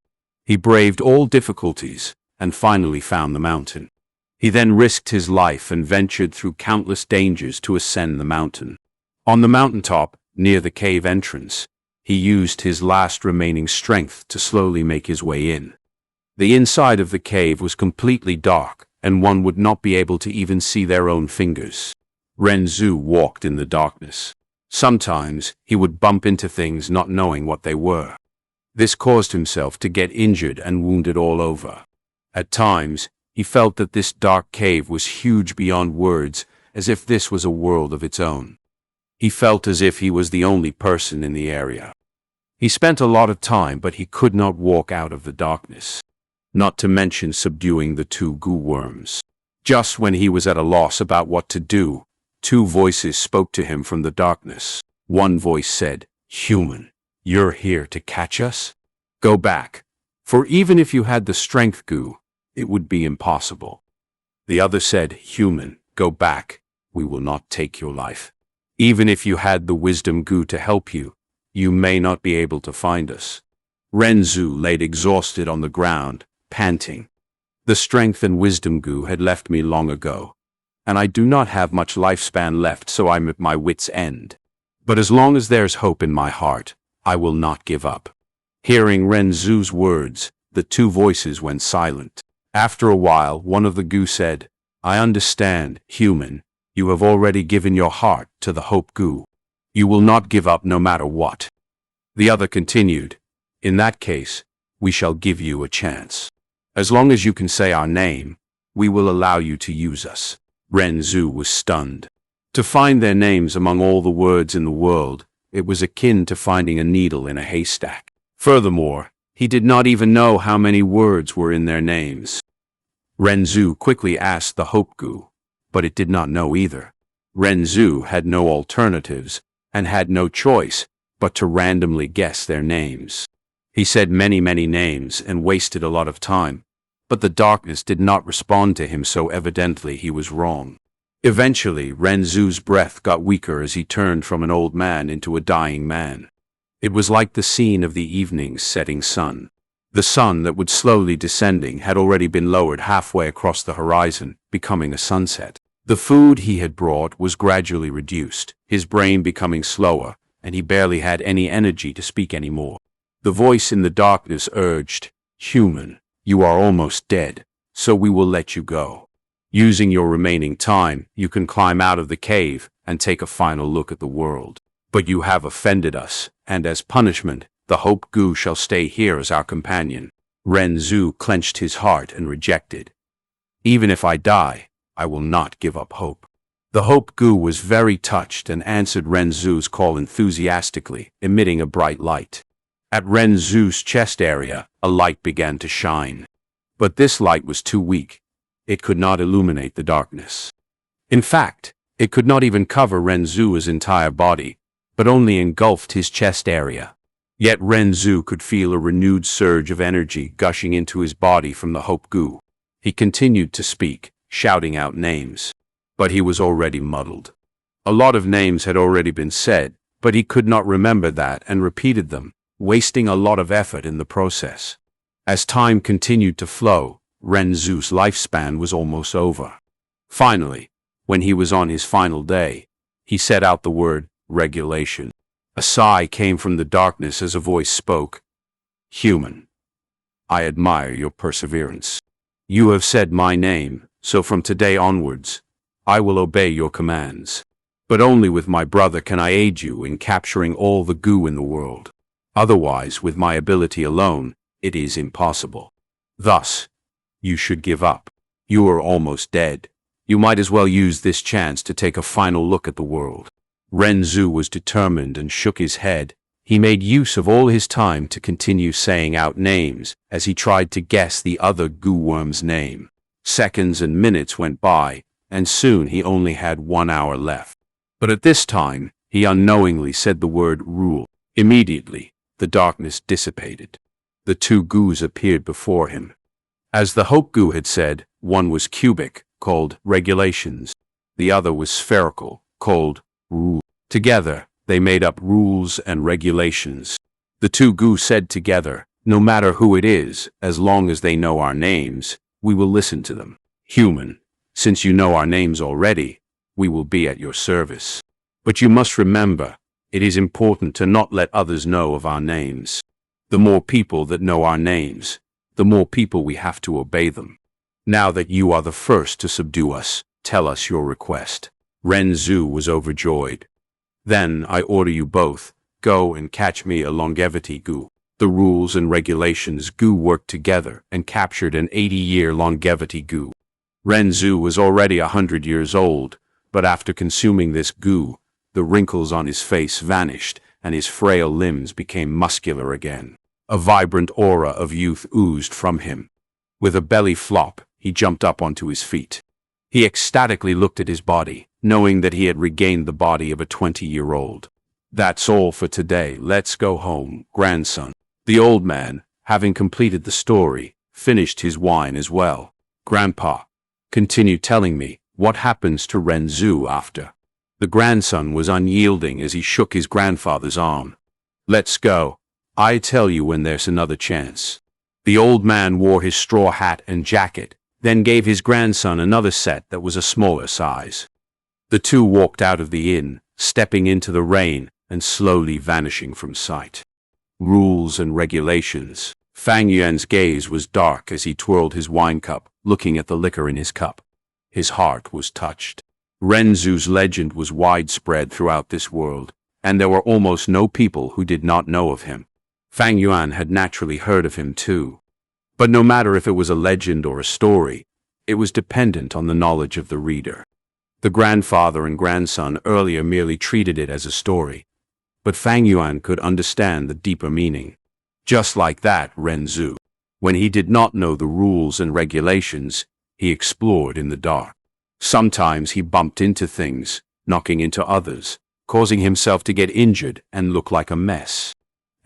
He braved all difficulties, and finally found the mountain. He then risked his life and ventured through countless dangers to ascend the mountain. On the mountaintop, near the cave entrance, he used his last remaining strength to slowly make his way in. The inside of the cave was completely dark, and one would not be able to even see their own fingers. Renzu walked in the darkness. Sometimes he would bump into things not knowing what they were. This caused himself to get injured and wounded all over. At times, he felt that this dark cave was huge beyond words, as if this was a world of its own. He felt as if he was the only person in the area. He spent a lot of time, but he could not walk out of the darkness, not to mention subduing the two Gu worms. Just when he was at a loss about what to do, two voices spoke to him from the darkness. One voice said, "Human, you're here to catch us? Go back, for even if you had the strength Gu, it would be impossible." The other said, "Human, go back, we will not take your life. Even if you had the wisdom Gu to help you, you may not be able to find us." Renzu laid exhausted on the ground, panting. "The strength and wisdom Gu had left me long ago, and I do not have much lifespan left, so I'm at my wit's end. But as long as there's hope in my heart, I will not give up." Hearing Renzu's words, the two voices went silent. After a while, one of the Gu said, "I understand, human. You have already given your heart to the Hope Gu. You will not give up no matter what." The other continued, "In that case, we shall give you a chance. As long as you can say our name, we will allow you to use us." Renzu was stunned. To find their names among all the words in the world, it was akin to finding a needle in a haystack. Furthermore, he did not even know how many words were in their names. Renzu quickly asked the Hope Gu, but it did not know either. Renzu had no alternatives, and had no choice but to randomly guess their names. He said many names and wasted a lot of time, but the darkness did not respond to him, so evidently he was wrong. Eventually, Renzu's breath got weaker as he turned from an old man into a dying man. It was like the scene of the evening's setting sun. The sun that would slowly descending had already been lowered halfway across the horizon, becoming a sunset. The food he had brought was gradually reduced, his brain becoming slower, and he barely had any energy to speak anymore. The voice in the darkness urged, "Human, you are almost dead, so we will let you go. Using your remaining time, you can climb out of the cave and take a final look at the world. But you have offended us, and as punishment, the Hope Gu shall stay here as our companion." Ren Zhu clenched his heart and rejected. "Even if I die, I will not give up hope." The Hope Gu was very touched and answered Ren Zhu's call enthusiastically, emitting a bright light. At Ren Zhu's chest area, a light began to shine. But this light was too weak. It could not illuminate the darkness. In fact, it could not even cover Ren Zhu's entire body, but only engulfed his chest area. Yet Ren Zhu could feel a renewed surge of energy gushing into his body from the Hope Gu. He continued to speak, shouting out names. But he was already muddled. A lot of names had already been said, but he could not remember that and repeated them, wasting a lot of effort in the process. As time continued to flow, Ren Zhu's lifespan was almost over. Finally, when he was on his final day, he said out the word, "regulation." A sigh came from the darkness as a voice spoke. "Human, I admire your perseverance. You have said my name, so from today onwards, I will obey your commands. But only with my brother can I aid you in capturing all the Gu in the world. Otherwise, with my ability alone, it is impossible. Thus, you should give up. You are almost dead. You might as well use this chance to take a final look at the world." Ren Zhu was determined and shook his head. He made use of all his time to continue saying out names as he tried to guess the other Gu worm's name. Seconds and minutes went by, and soon he only had 1 hour left. But at this time, he unknowingly said the word "rule." Immediately, the darkness dissipated. The two Gus appeared before him. As the Hope Gu had said, one was cubic, called regulations. The other was spherical, called rule. Together, they made up rules and regulations. The two Gu said together, "No matter who it is, as long as they know our names, we will listen to them. Human, since you know our names already, we will be at your service. But you must remember, it is important to not let others know of our names. The more people that know our names, the more people we have to obey them. Now that you are the first to subdue us, tell us your request." Ren Zhu was overjoyed. "Then I order you both, go and catch me a longevity Gu." The rules and regulations Gu worked together and captured an 80-year longevity Gu. Ren Zhu was already 100 years old, but after consuming this Gu, the wrinkles on his face vanished and his frail limbs became muscular again. A vibrant aura of youth oozed from him. With a belly flop, he jumped up onto his feet. He ecstatically looked at his body, knowing that he had regained the body of a 20-year-old. "That's all for today. Let's go home, grandson." The old man, having completed the story, finished his wine as well. "Grandpa, continue telling me what happens to Ren Zhu after." The grandson was unyielding as he shook his grandfather's arm. "Let's go. I tell you when there's another chance." The old man wore his straw hat and jacket, then gave his grandson another set that was a smaller size. The two walked out of the inn, stepping into the rain and slowly vanishing from sight. Rules and regulations. Fang Yuan's gaze was dark as he twirled his wine cup, looking at the liquor in his cup. His heart was touched. Ren Zhu's legend was widespread throughout this world, and there were almost no people who did not know of him. Fang Yuan had naturally heard of him too. But no matter if it was a legend or a story, it was dependent on the knowledge of the reader. The grandfather and grandson earlier merely treated it as a story, but Fang Yuan could understand the deeper meaning. Just like that, Ren Zhu. When he did not know the rules and regulations, he explored in the dark. Sometimes he bumped into things, knocking into others, causing himself to get injured and look like a mess.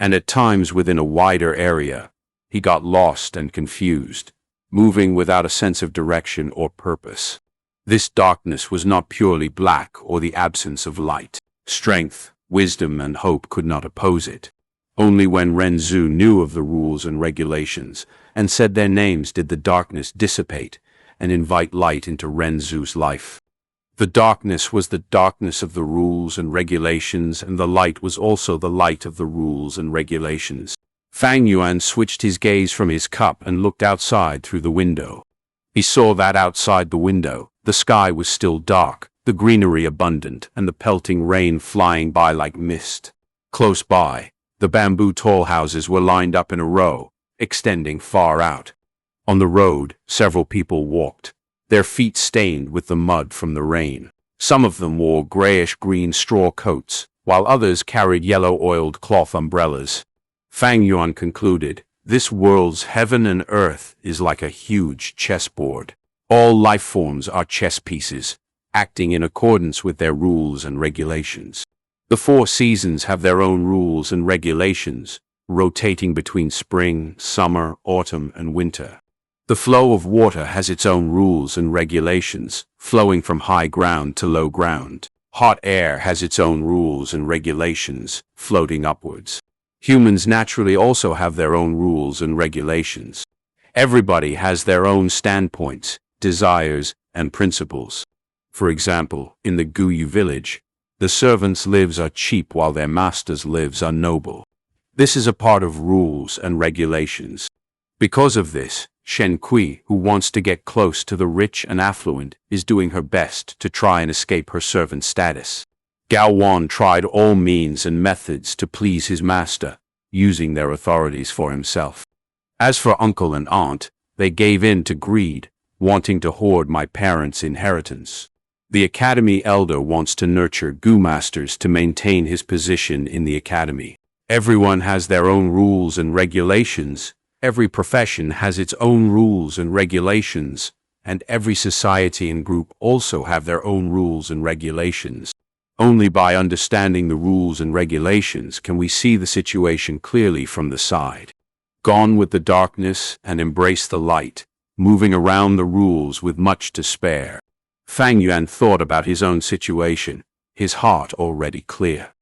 And at times within a wider area, he got lost and confused, moving without a sense of direction or purpose. This darkness was not purely black or the absence of light. Strength, wisdom, and hope could not oppose it. Only when Ren Zhu knew of the rules and regulations and said their names did the darkness dissipate and invite light into Ren Zhu's life. The darkness was the darkness of the rules and regulations, and the light was also the light of the rules and regulations. Fang Yuan switched his gaze from his cup and looked outside through the window. He saw that outside the window, the sky was still dark, the greenery abundant, and the pelting rain flying by like mist. Close by, the bamboo tall houses were lined up in a row, extending far out. On the road, several people walked, their feet stained with the mud from the rain. Some of them wore grayish-green straw coats, while others carried yellow-oiled cloth umbrellas. Fang Yuan concluded, "This world's heaven and earth is like a huge chessboard. All life forms are chess pieces, acting in accordance with their rules and regulations. The 4 seasons have their own rules and regulations, rotating between spring, summer, autumn, and winter. The flow of water has its own rules and regulations, flowing from high ground to low ground. Hot air has its own rules and regulations, floating upwards. Humans naturally also have their own rules and regulations. Everybody has their own standpoints, desires, and principles. For example, in the Guyu village, the servants' lives are cheap while their masters' lives are noble. This is a part of rules and regulations. Because of this, Shen Kui, who wants to get close to the rich and affluent, is doing her best to try and escape her servant status. Gao Wan tried all means and methods to please his master, using their authorities for himself. As for uncle and aunt, they gave in to greed, wanting to hoard my parents' inheritance. The academy elder wants to nurture Gu masters to maintain his position in the academy. Everyone has their own rules and regulations. Every profession has its own rules and regulations, and every society and group also have their own rules and regulations. Only by understanding the rules and regulations can we see the situation clearly from the side. Gone with the darkness and embrace the light, moving around the rules with much to spare. Fang Yuan thought about his own situation, his heart already clear.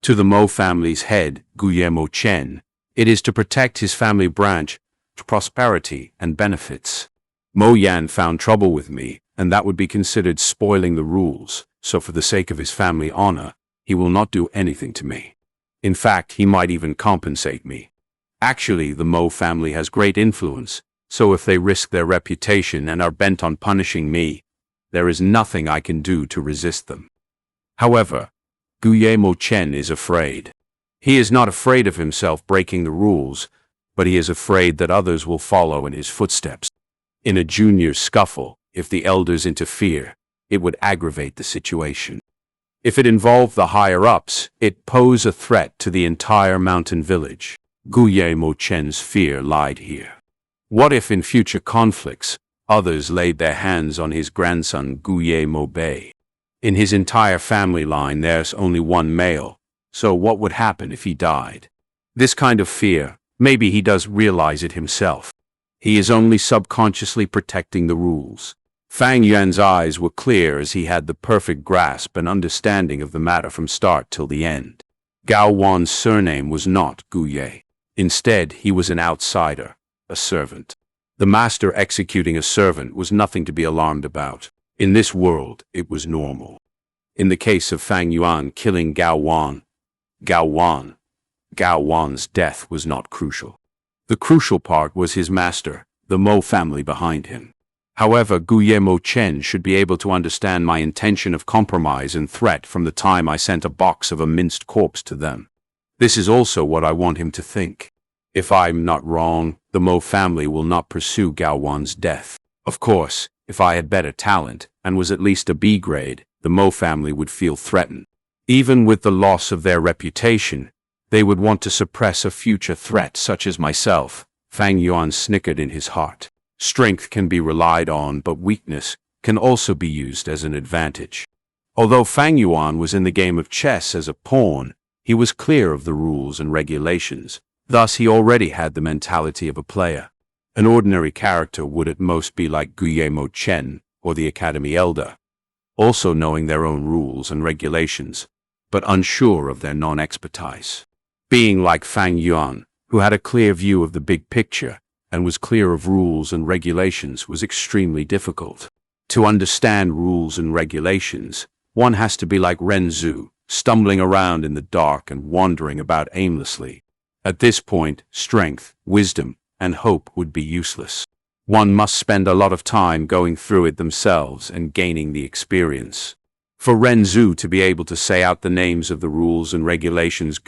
To the Mo family's head, Guillermo Chen, it is to protect his family branch, prosperity, and benefits. Mo Yan found trouble with me, and that would be considered spoiling the rules, so for the sake of his family honor, he will not do anything to me. In fact, he might even compensate me. Actually, the Mo family has great influence, so if they risk their reputation and are bent on punishing me, there is nothing I can do to resist them. However, Guillermo Chen is afraid. He is not afraid of himself breaking the rules, but he is afraid that others will follow in his footsteps. In a junior scuffle, if the elders interfere, it would aggravate the situation. If it involved the higher-ups, it pose a threat to the entire mountain village. Guillermo Chen's fear lied here. What if in future conflicts, others laid their hands on his grandson Guillermo Bei? In his entire family line there's only one male, so what would happen if he died? This kind of fear, maybe he does realize it himself. He is only subconsciously protecting the rules. Fang Yuan's eyes were clear as he had the perfect grasp and understanding of the matter from start till the end. Gao Wan's surname was not Guye. Instead, he was an outsider, a servant. The master executing a servant was nothing to be alarmed about. In this world, it was normal. In the case of Fang Yuan killing Gao Wan's death was not crucial. The crucial part was his master, the Mo family behind him. However, Guillermo Chen should be able to understand my intention of compromise and threat from the time I sent a box of a minced corpse to them. This is also what I want him to think. If I'm not wrong, the Mo family will not pursue Gao Wan's death. Of course, if I had better talent, and was at least a B grade, the Mo family would feel threatened. Even with the loss of their reputation, they would want to suppress a future threat such as myself. Fang Yuan snickered in his heart. Strength can be relied on, but weakness can also be used as an advantage. Although Fang Yuan was in the game of chess as a pawn, he was clear of the rules and regulations. Thus, he already had the mentality of a player. An ordinary character would at most be like Guillermo Chen or the Academy Elder, also knowing their own rules and regulations, but unsure of their non-expertise. Being like Fang Yuan, who had a clear view of the big picture and was clear of rules and regulations, was extremely difficult. To understand rules and regulations, one has to be like Renzu, stumbling around in the dark and wandering about aimlessly. At this point, strength, wisdom, and hope would be useless. One must spend a lot of time going through it themselves and gaining the experience. For Renzu to be able to say out the names of the rules and regulations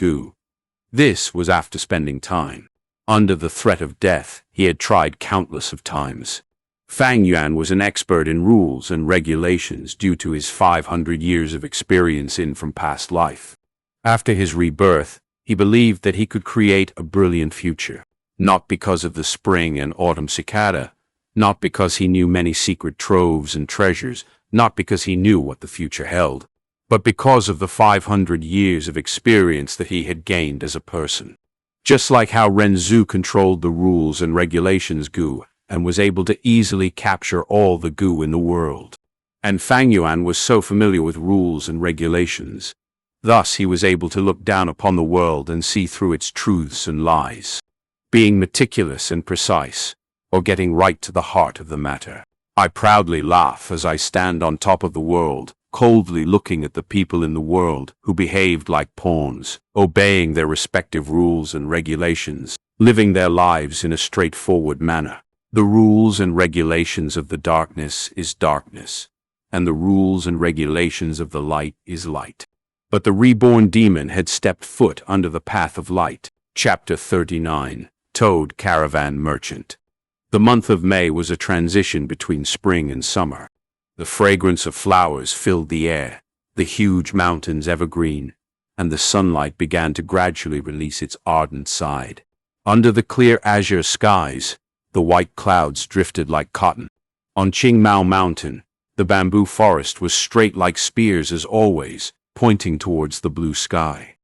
this was after spending time. Under the threat of death, he had tried countless of times. Fang Yuan was an expert in rules and regulations due to his 500 years of experience from past life. After his rebirth, he believed that he could create a brilliant future. Not because of the Spring and Autumn Cicada, not because he knew many secret troves and treasures, not because he knew what the future held, but because of the 500 years of experience that he had gained as a person. Just like how Renzu controlled the rules and regulations and was able to easily capture all the in the world. And Fang Yuan was so familiar with rules and regulations. Thus he was able to look down upon the world and see through its truths and lies. Being meticulous and precise, or getting right to the heart of the matter. I proudly laugh as I stand on top of the world, coldly looking at the people in the world who behaved like pawns, obeying their respective rules and regulations, living their lives in a straightforward manner. The rules and regulations of the darkness is darkness, and the rules and regulations of the light is light. But the reborn demon had stepped foot under the path of light. Chapter 39. Toad Caravan Merchant. The month of May was a transition between spring and summer. The fragrance of flowers filled the air, the huge mountains evergreen, and the sunlight began to gradually release its ardent side. Under the clear azure skies, the white clouds drifted like cotton. On Qingmao Mountain, the bamboo forest was straight like spears as always, pointing towards the blue sky.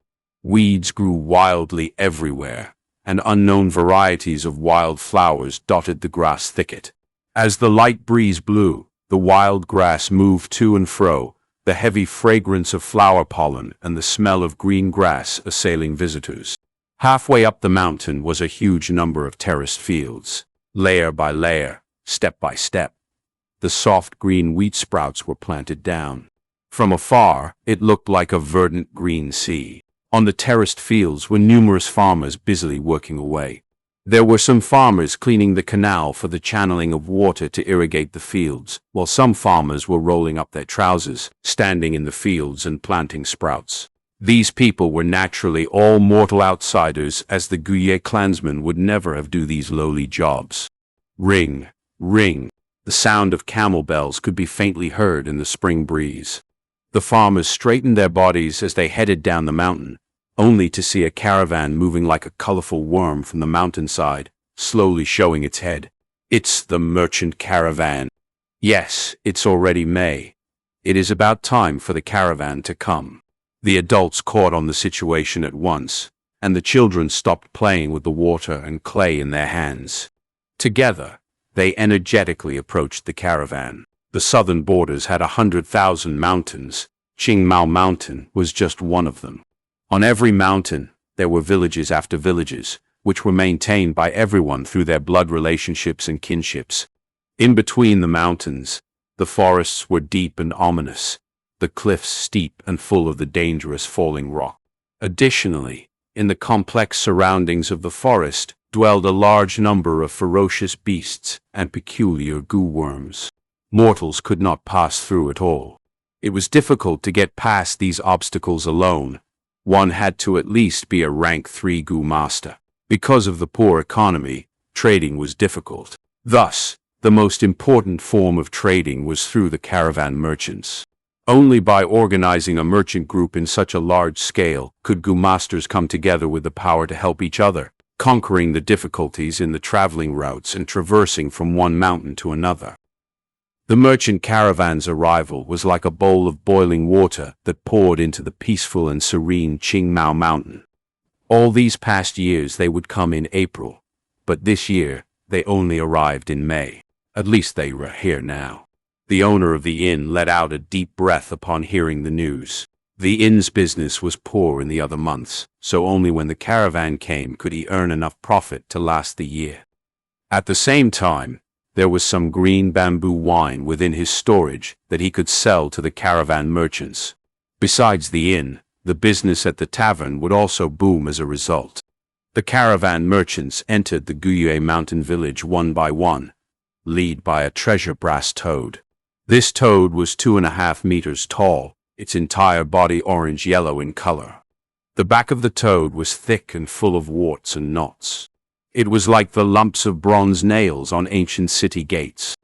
Weeds grew wildly everywhere, and unknown varieties of wild flowers dotted the grass thicket. As the light breeze blew, the wild grass moved to and fro, the heavy fragrance of flower pollen and the smell of green grass assailing visitors. Halfway up the mountain was a huge number of terraced fields. Layer by layer, step by step, the soft green wheat sprouts were planted down. From afar, it looked like a verdant green sea. On the terraced fields were numerous farmers busily working away. There were some farmers cleaning the canal for the channeling of water to irrigate the fields, while some farmers were rolling up their trousers, standing in the fields and planting sprouts. These people were naturally all mortal outsiders, as the Guye clansmen would never have do these lowly jobs. Ring, ring. The sound of camel bells could be faintly heard in the spring breeze. The farmers straightened their bodies as they headed down the mountain, only to see a caravan moving like a colorful worm from the mountainside, slowly showing its head. It's the merchant caravan. Yes, it's already May. It is about time for the caravan to come. The adults caught on the situation at once, and the children stopped playing with the water and clay in their hands. Together, they energetically approached the caravan. The southern borders had 100,000 mountains. Qingmao Mountain was just one of them. On every mountain, there were villages after villages, which were maintained by everyone through their blood relationships and kinships. In between the mountains, the forests were deep and ominous, the cliffs steep and full of the dangerous falling rock. Additionally, in the complex surroundings of the forest dwelled a large number of ferocious beasts and peculiar goo-worms. Mortals could not pass through at all. It was difficult to get past these obstacles alone. One had to at least be a rank 3 goo master. Because of the poor economy, trading was difficult. Thus, the most important form of trading was through the caravan merchants. Only by organizing a merchant group in such a large scale could goo masters come together with the power to help each other, conquering the difficulties in the traveling routes and traversing from one mountain to another. The merchant caravan's arrival was like a bowl of boiling water that poured into the peaceful and serene Qingmao Mountain. All these past years they would come in April, but this year they only arrived in May. At least they were here now. The owner of the inn let out a deep breath upon hearing the news. The inn's business was poor in the other months, so only when the caravan came could he earn enough profit to last the year. At the same time, there was some green bamboo wine within his storage that he could sell to the caravan merchants. Besides the inn, the business at the tavern would also boom as a result. The caravan merchants entered the Guyue mountain village one by one, led by a treasure brass toad. This toad was 2.5 meters tall, its entire body orange-yellow in color. The back of the toad was thick and full of warts and knots. It was like the lumps of bronze nails on ancient city gates.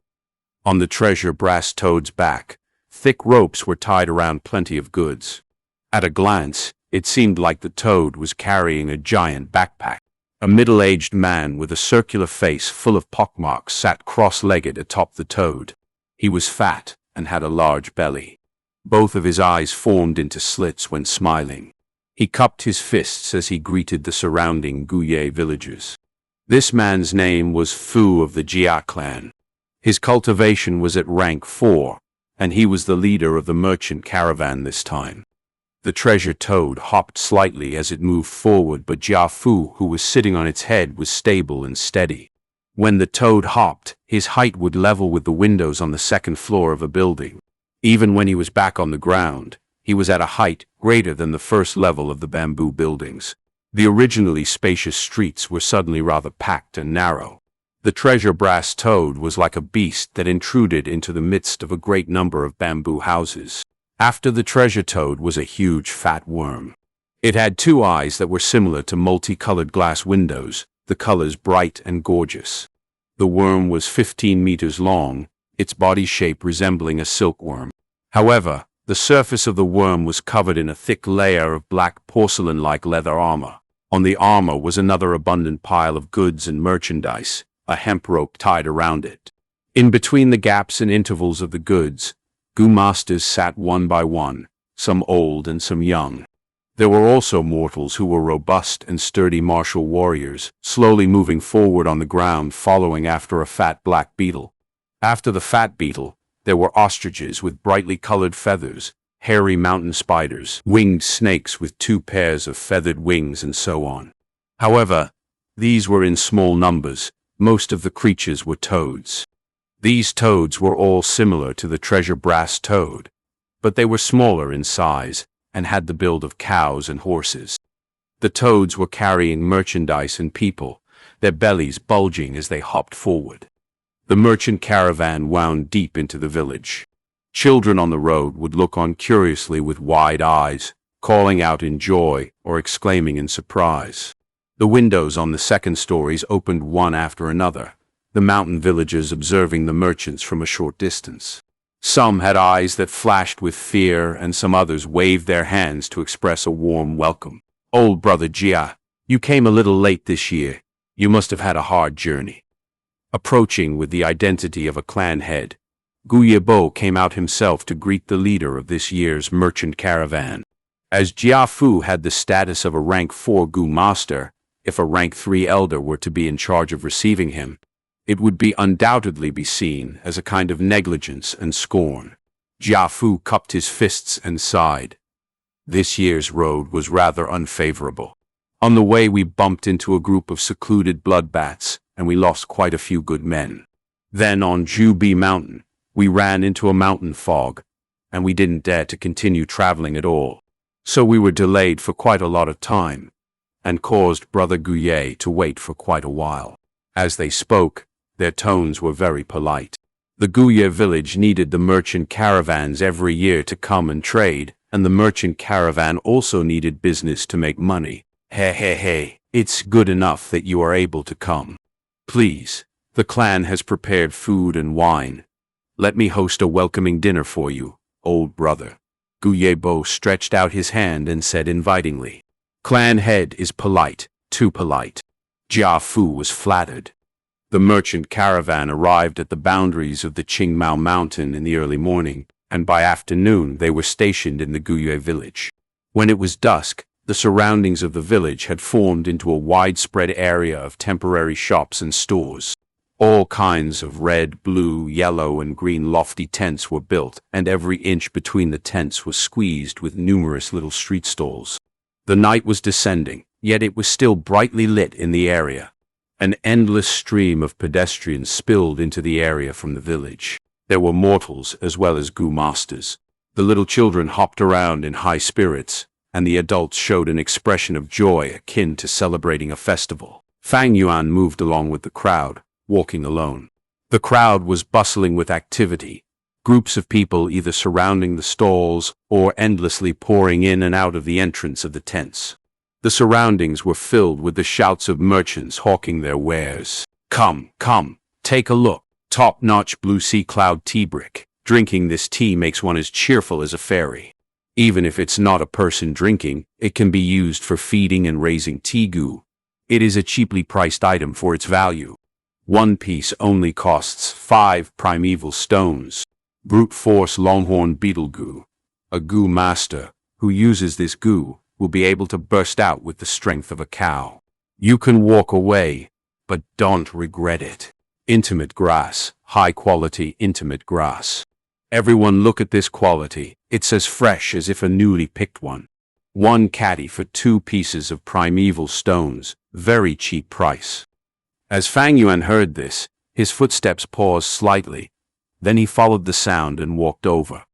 On the treasure brass toad's back, thick ropes were tied around plenty of goods. At a glance, it seemed like the toad was carrying a giant backpack. A middle-aged man with a circular face full of pockmarks sat cross-legged atop the toad. He was fat and had a large belly. Both of his eyes formed into slits when smiling. He cupped his fists as he greeted the surrounding Guyue villagers. This man's name was Fu of the Jia clan. His cultivation was at rank 4, and he was the leader of the merchant caravan this time. The treasure toad hopped slightly as it moved forward, but Jia Fu, who was sitting on its head, was stable and steady. When the toad hopped, his height would level with the windows on the second floor of a building. Even when he was back on the ground, he was at a height greater than the first level of the bamboo buildings. The originally spacious streets were suddenly rather packed and narrow. The treasure brass toad was like a beast that intruded into the midst of a great number of bamboo houses. After the treasure toad was a huge fat worm. It had 2 eyes that were similar to multicolored glass windows, the colors bright and gorgeous. The worm was 15 meters long, its body shape resembling a silkworm. However, the surface of the worm was covered in a thick layer of black porcelain-like leather armor. On the armor was another abundant pile of goods and merchandise, a hemp rope tied around it. In between the gaps and intervals of the goods, Gu masters sat one by one, some old and some young. There were also mortals who were robust and sturdy martial warriors, slowly moving forward on the ground following after a fat black beetle. After the fat beetle, there were ostriches with brightly colored feathers, hairy mountain spiders, winged snakes with 2 pairs of feathered wings, and so on. However, these were in small numbers. Most of the creatures were toads. These toads were all similar to the treasure brass toad, but they were smaller in size and had the build of cows and horses. The toads were carrying merchandise and people, their bellies bulging as they hopped forward. The merchant caravan wound deep into the village. Children on the road would look on curiously with wide eyes, calling out in joy or exclaiming in surprise. The windows on the second stories opened one after another, the mountain villagers observing the merchants from a short distance. Some had eyes that flashed with fear, and some others waved their hands to express a warm welcome. "Old brother Jia, you came a little late this year. You must have had a hard journey." Approaching with the identity of a clan head, Guyue Bo came out himself to greet the leader of this year's merchant caravan. As Jia Fu had the status of a rank 4 Gu master, if a rank 3 elder were to be in charge of receiving him, it would undoubtedly be seen as a kind of negligence and scorn. Jia Fu cupped his fists and sighed. This year's road was rather unfavorable. On the way we bumped into a group of secluded bloodbaths, and we lost quite a few good men. Then on Jubi Mountain, we ran into a mountain fog, and we didn't dare to continue traveling at all. So we were delayed for quite a lot of time, and caused Brother Guyue to wait for quite a while. As they spoke, their tones were very polite. The Guyue village needed the merchant caravans every year to come and trade, and the merchant caravan also needed business to make money. Hey, it's good enough that you are able to come. Please, the clan has prepared food and wine. Let me host a welcoming dinner for you, old brother. Guyue Bo stretched out his hand and said invitingly. Clan head is polite, too polite. Jia Fu was flattered. The merchant caravan arrived at the boundaries of the Qingmao mountain in the early morning, and by afternoon they were stationed in the Guyue village. When it was dusk, the surroundings of the village had formed into a widespread area of temporary shops and stores. All kinds of red, blue, yellow, and green lofty tents were built, and every inch between the tents was squeezed with numerous little street stalls. The night was descending, yet it was still brightly lit in the area. An endless stream of pedestrians spilled into the area from the village. There were mortals as well as Gu masters. The little children hopped around in high spirits, and the adults showed an expression of joy akin to celebrating a festival. Fang Yuan moved along with the crowd, walking alone. The crowd was bustling with activity, groups of people either surrounding the stalls or endlessly pouring in and out of the entrance of the tents. The surroundings were filled with the shouts of merchants hawking their wares. Come, come, take a look. Top-notch blue sea cloud tea brick. Drinking this tea makes one as cheerful as a fairy. Even if it's not a person drinking, it can be used for feeding and raising tea goo. It is a cheaply priced item for its value. One piece only costs 5 primeval stones. Brute force longhorn beetle goo. A goo master who uses this goo will be able to burst out with the strength of a cow. You can walk away, but don't regret it. Intimate grass, high-quality intimate grass. Everyone look at this quality. It's as fresh as if a newly picked one. 1 caddy for 2 pieces of primeval stones, very cheap price. As Fang Yuan heard this, his footsteps paused slightly. Then he followed the sound and walked over.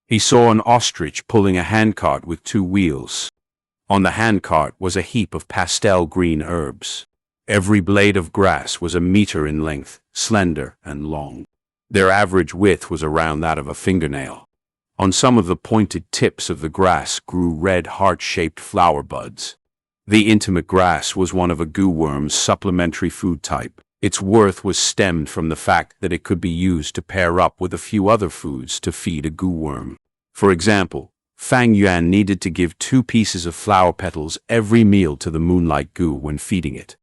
He saw an ostrich pulling a handcart with 2 wheels. On the handcart was a heap of pastel green herbs. Every blade of grass was a meter in length, slender and long. Their average width was around that of a fingernail. On some of the pointed tips of the grass grew red heart-shaped flower buds. The intimate grass was one of a goo worm's supplementary food type. Its worth was stemmed from the fact that it could be used to pair up with a few other foods to feed a goo worm. For example, Fang Yuan needed to give 2 pieces of flower petals every meal to the moonlight goo when feeding it.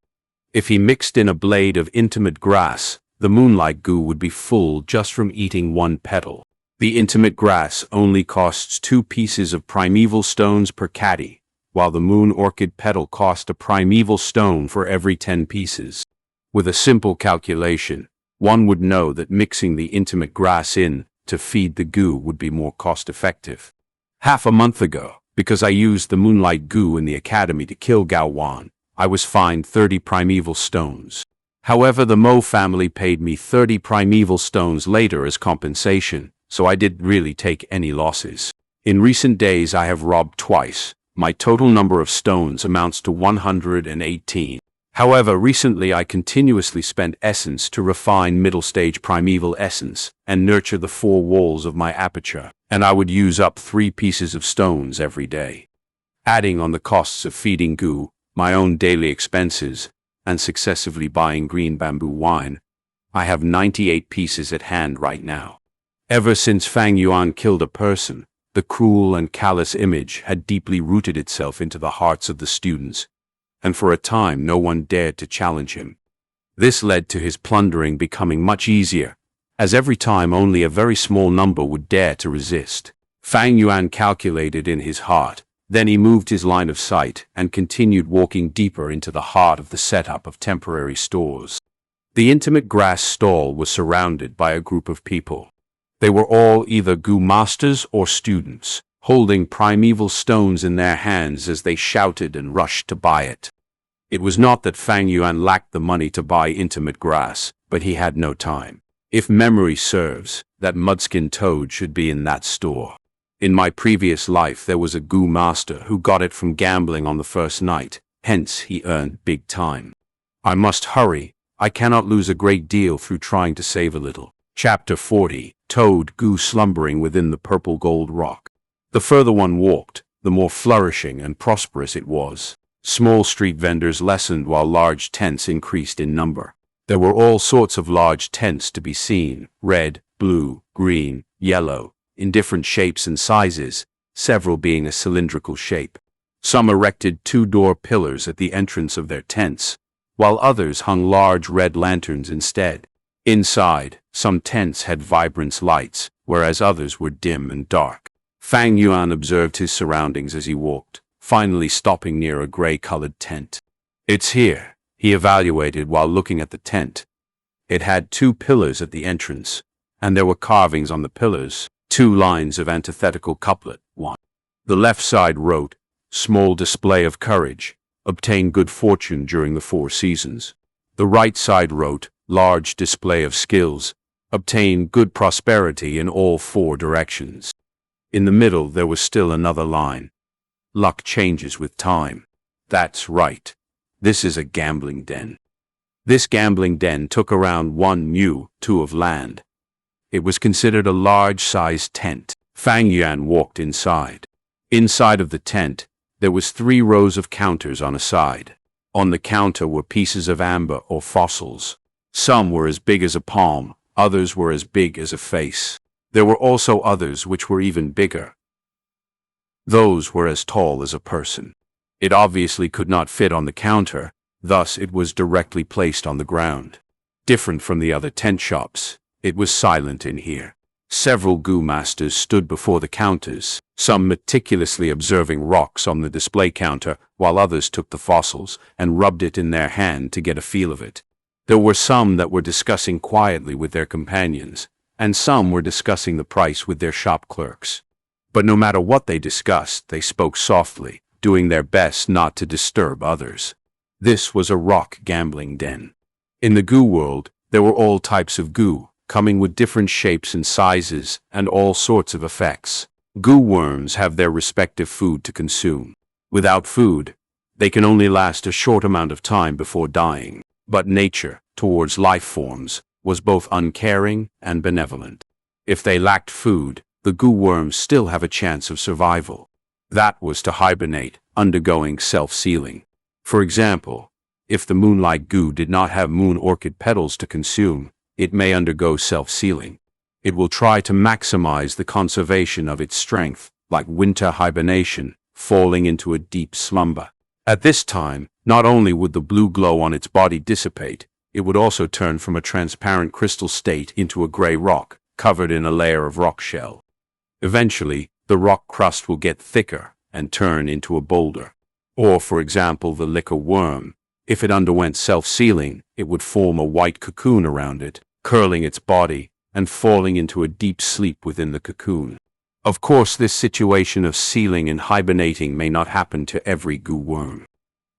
If he mixed in a blade of intimate grass, the moonlight goo would be full just from eating 1 petal. The intimate grass only costs 2 pieces of primeval stones per caddy, while the moon orchid petal cost a primeval stone for every 10 pieces. With a simple calculation, one would know that mixing the intimate grass in to feed the goo would be more cost-effective. Half a month ago, because I used the moonlight goo in the academy to kill Gao Wan, I was fined 30 primeval stones. However, the Mo family paid me 30 primeval stones later as compensation, so I didn't really take any losses. In recent days I have robbed twice. My total number of stones amounts to 118. However, recently I continuously spent essence to refine middle-stage primeval essence and nurture the 4 walls of my aperture, and I would use up 3 pieces of stones every day. Adding on the costs of feeding goo, my own daily expenses, and successively buying green bamboo wine, I have 98 pieces at hand right now. Ever since Fang Yuan killed a person, the cruel and callous image had deeply rooted itself into the hearts of the students, and for a time no one dared to challenge him. This led to his plundering becoming much easier, as every time only a very small number would dare to resist. Fang Yuan calculated in his heart. Then he moved his line of sight and continued walking deeper into the heart of the setup of temporary stores. The intimate grass stall was surrounded by a group of people. They were all either goo masters or students, holding primeval stones in their hands as they shouted and rushed to buy it. It was not that Fang Yuan lacked the money to buy intimate grass, but he had no time. If memory serves, that mudskin toad should be in that store. In my previous life there was a goo master who got it from gambling on the first night, hence he earned big time. I must hurry, I cannot lose a great deal through trying to save a little. Chapter 40. Toad Goo Slumbering Within the Purple Gold Rock. The further one walked, the more flourishing and prosperous it was. Small street vendors lessened while large tents increased in number. There were all sorts of large tents to be seen, red, blue, green, yellow, in different shapes and sizes, several being a cylindrical shape. Some erected 2-door pillars at the entrance of their tents, while others hung large red lanterns instead. Inside, some tents had vibrant lights, whereas others were dim and dark. Fang Yuan observed his surroundings as he walked, finally stopping near a gray-colored tent. It's here, he evaluated while looking at the tent. It had 2 pillars at the entrance, and there were carvings on the pillars. 2 lines of antithetical couplet. 1. The left side wrote, "Small display of courage, obtain good fortune during the 4 seasons." The right side wrote, "Large display of skills. Obtain good prosperity in all 4 directions." In the middle there was still another line. "Luck changes with time." That's right. This is a gambling den. This gambling den took around 1 mu 2 of land. It was considered a large-sized tent. Fang Yuan walked inside. Inside of the tent, there was 3 rows of counters on a side. On the counter were pieces of amber or fossils. Some were as big as a palm, others were as big as a face. There were also others which were even bigger. Those were as tall as a person. It obviously could not fit on the counter, thus it was directly placed on the ground. Different from the other tent shops, it was silent in here. Several Gu masters stood before the counters, some meticulously observing rocks on the display counter, while others took the fossils and rubbed it in their hand to get a feel of it. There were some that were discussing quietly with their companions, and some were discussing the price with their shop clerks. But no matter what they discussed, they spoke softly, doing their best not to disturb others. This was a rock gambling den. In the Gu world, there were all types of Gu, coming with different shapes and sizes and all sorts of effects. Gu worms have their respective food to consume. Without food, they can only last a short amount of time before dying. But nature, towards life forms, was both uncaring and benevolent. If they lacked food, the Gu worms still have a chance of survival. That was to hibernate, undergoing self-sealing. For example, if the moonlight Gu did not have moon orchid petals to consume, it may undergo self-sealing. It will try to maximize the conservation of its strength, like winter hibernation, falling into a deep slumber. At this time, not only would the blue glow on its body dissipate, it would also turn from a transparent crystal state into a gray rock, covered in a layer of rock shell. Eventually, the rock crust will get thicker and turn into a boulder. Or, for example, the liquor worm. If it underwent self-sealing, it would form a white cocoon around it, curling its body and falling into a deep sleep within the cocoon. Of course, this situation of sealing and hibernating may not happen to every Gu worm.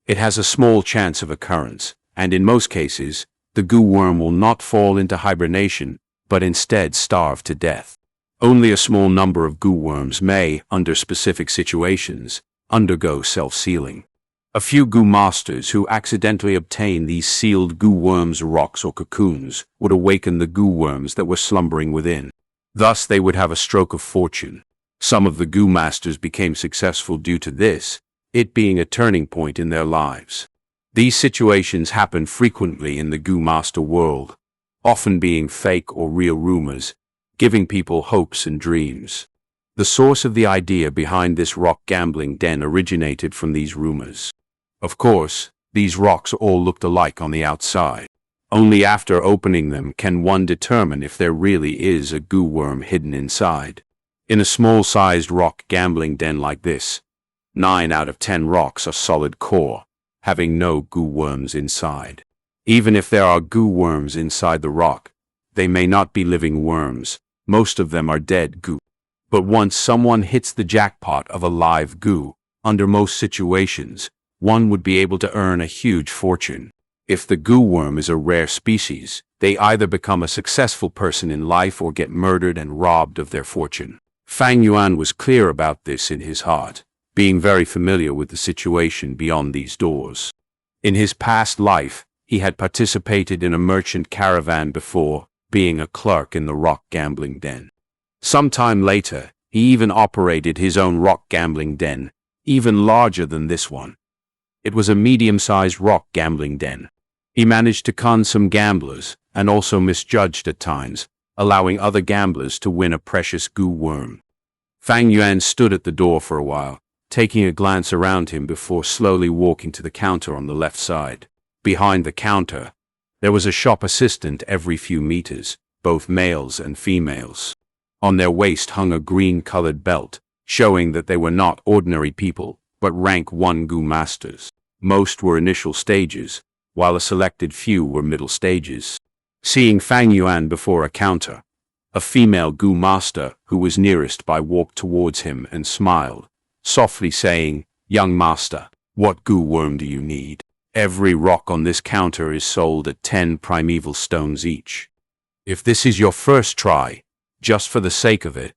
It has a small chance of occurrence, and in most cases, the Gu worm will not fall into hibernation, but instead starve to death. Only a small number of Gu worms may, under specific situations, undergo self-sealing. A few Gu masters who accidentally obtain these sealed Gu worms' rocks or cocoons would awaken the Gu worms that were slumbering within. Thus they would have a stroke of fortune. Some of the Gu masters became successful due to this, it being a turning point in their lives. These situations happen frequently in the Gu master world, often being fake or real rumors, giving people hopes and dreams. The source of the idea behind this rock gambling den originated from these rumors. Of course, these rocks all looked alike on the outside. Only after opening them can one determine if there really is a Gu worm hidden inside. In a small-sized rock gambling den like this, 9 out of 10 rocks are solid core, having no Gu worms inside. Even if there are Gu worms inside the rock, they may not be living worms. Most of them are dead Gu. But once someone hits the jackpot of a live Gu, under most situations, one would be able to earn a huge fortune. If the Gu worm is a rare species, they either become a successful person in life or get murdered and robbed of their fortune. Fang Yuan was clear about this in his heart, being very familiar with the situation beyond these doors. In his past life, he had participated in a merchant caravan before, being a clerk in the rock gambling den. Sometime later, he even operated his own rock gambling den, even larger than this one. It was a medium-sized rock gambling den. He managed to con some gamblers, and also misjudged at times, allowing other gamblers to win a precious Gu worm. Fang Yuan stood at the door for a while, taking a glance around him before slowly walking to the counter on the left side. Behind the counter, there was a shop assistant every few meters, both males and females. On their waist hung a green-colored belt, showing that they were not ordinary people, but rank 1 Gu masters. Most were initial stages, while a selected few were middle stages. Seeing Fang Yuan before a counter, a female Gu master who was nearest by walked towards him and smiled, softly saying, "Young master, what Gu worm do you need?" Every rock on this counter is sold at 10 primeval stones each. If this is your first try, just for the sake of it,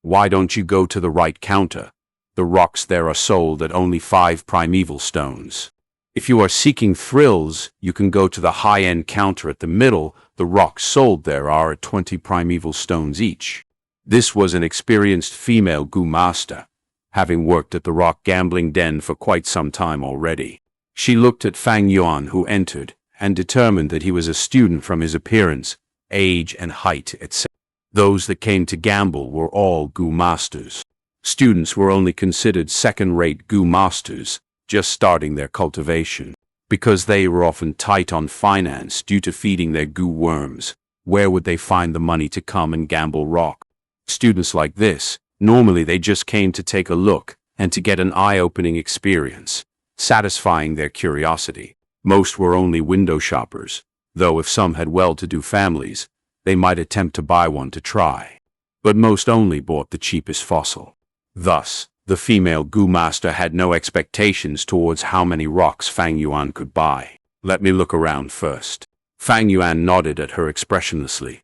why don't you go to the right counter? The rocks there are sold at only 5 primeval stones. If you are seeking thrills, you can go to the high-end counter at the middle. The rocks sold there are at 20 primeval stones each. This was an experienced female Gu master, having worked at the rock gambling den for quite some time already. She looked at Fang Yuan, who entered, and determined that he was a student from his appearance, age and height, etc. Those that came to gamble were all Gu masters. Students were only considered second-rate Gu masters, just starting their cultivation. Because they were often tight on finance due to feeding their Gu worms, where would they find the money to come and gamble rock? Students like this, normally they just came to take a look and to get an eye-opening experience, satisfying their curiosity. Most were only window shoppers, though if some had well-to-do families, they might attempt to buy one to try. But most only bought the cheapest fossil. Thus, the female Gu master had no expectations towards how many rocks Fang Yuan could buy. Let me look around first. Fang Yuan nodded at her expressionlessly,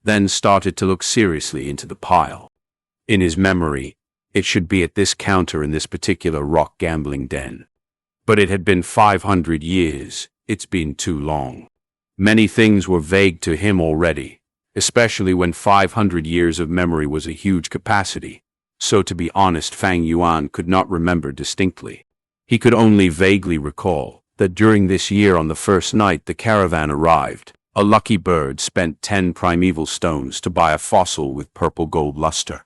then started to look seriously into the pile. In his memory, it should be at this counter in this particular rock gambling den. But it had been 500 years. It's been too long. Many things were vague to him already, especially when 500 years of memory was a huge capacity. So to be honest, Fang Yuan could not remember distinctly. He could only vaguely recall that during this year on the first night the caravan arrived, a lucky bird spent 10 primeval stones to buy a fossil with purple gold luster.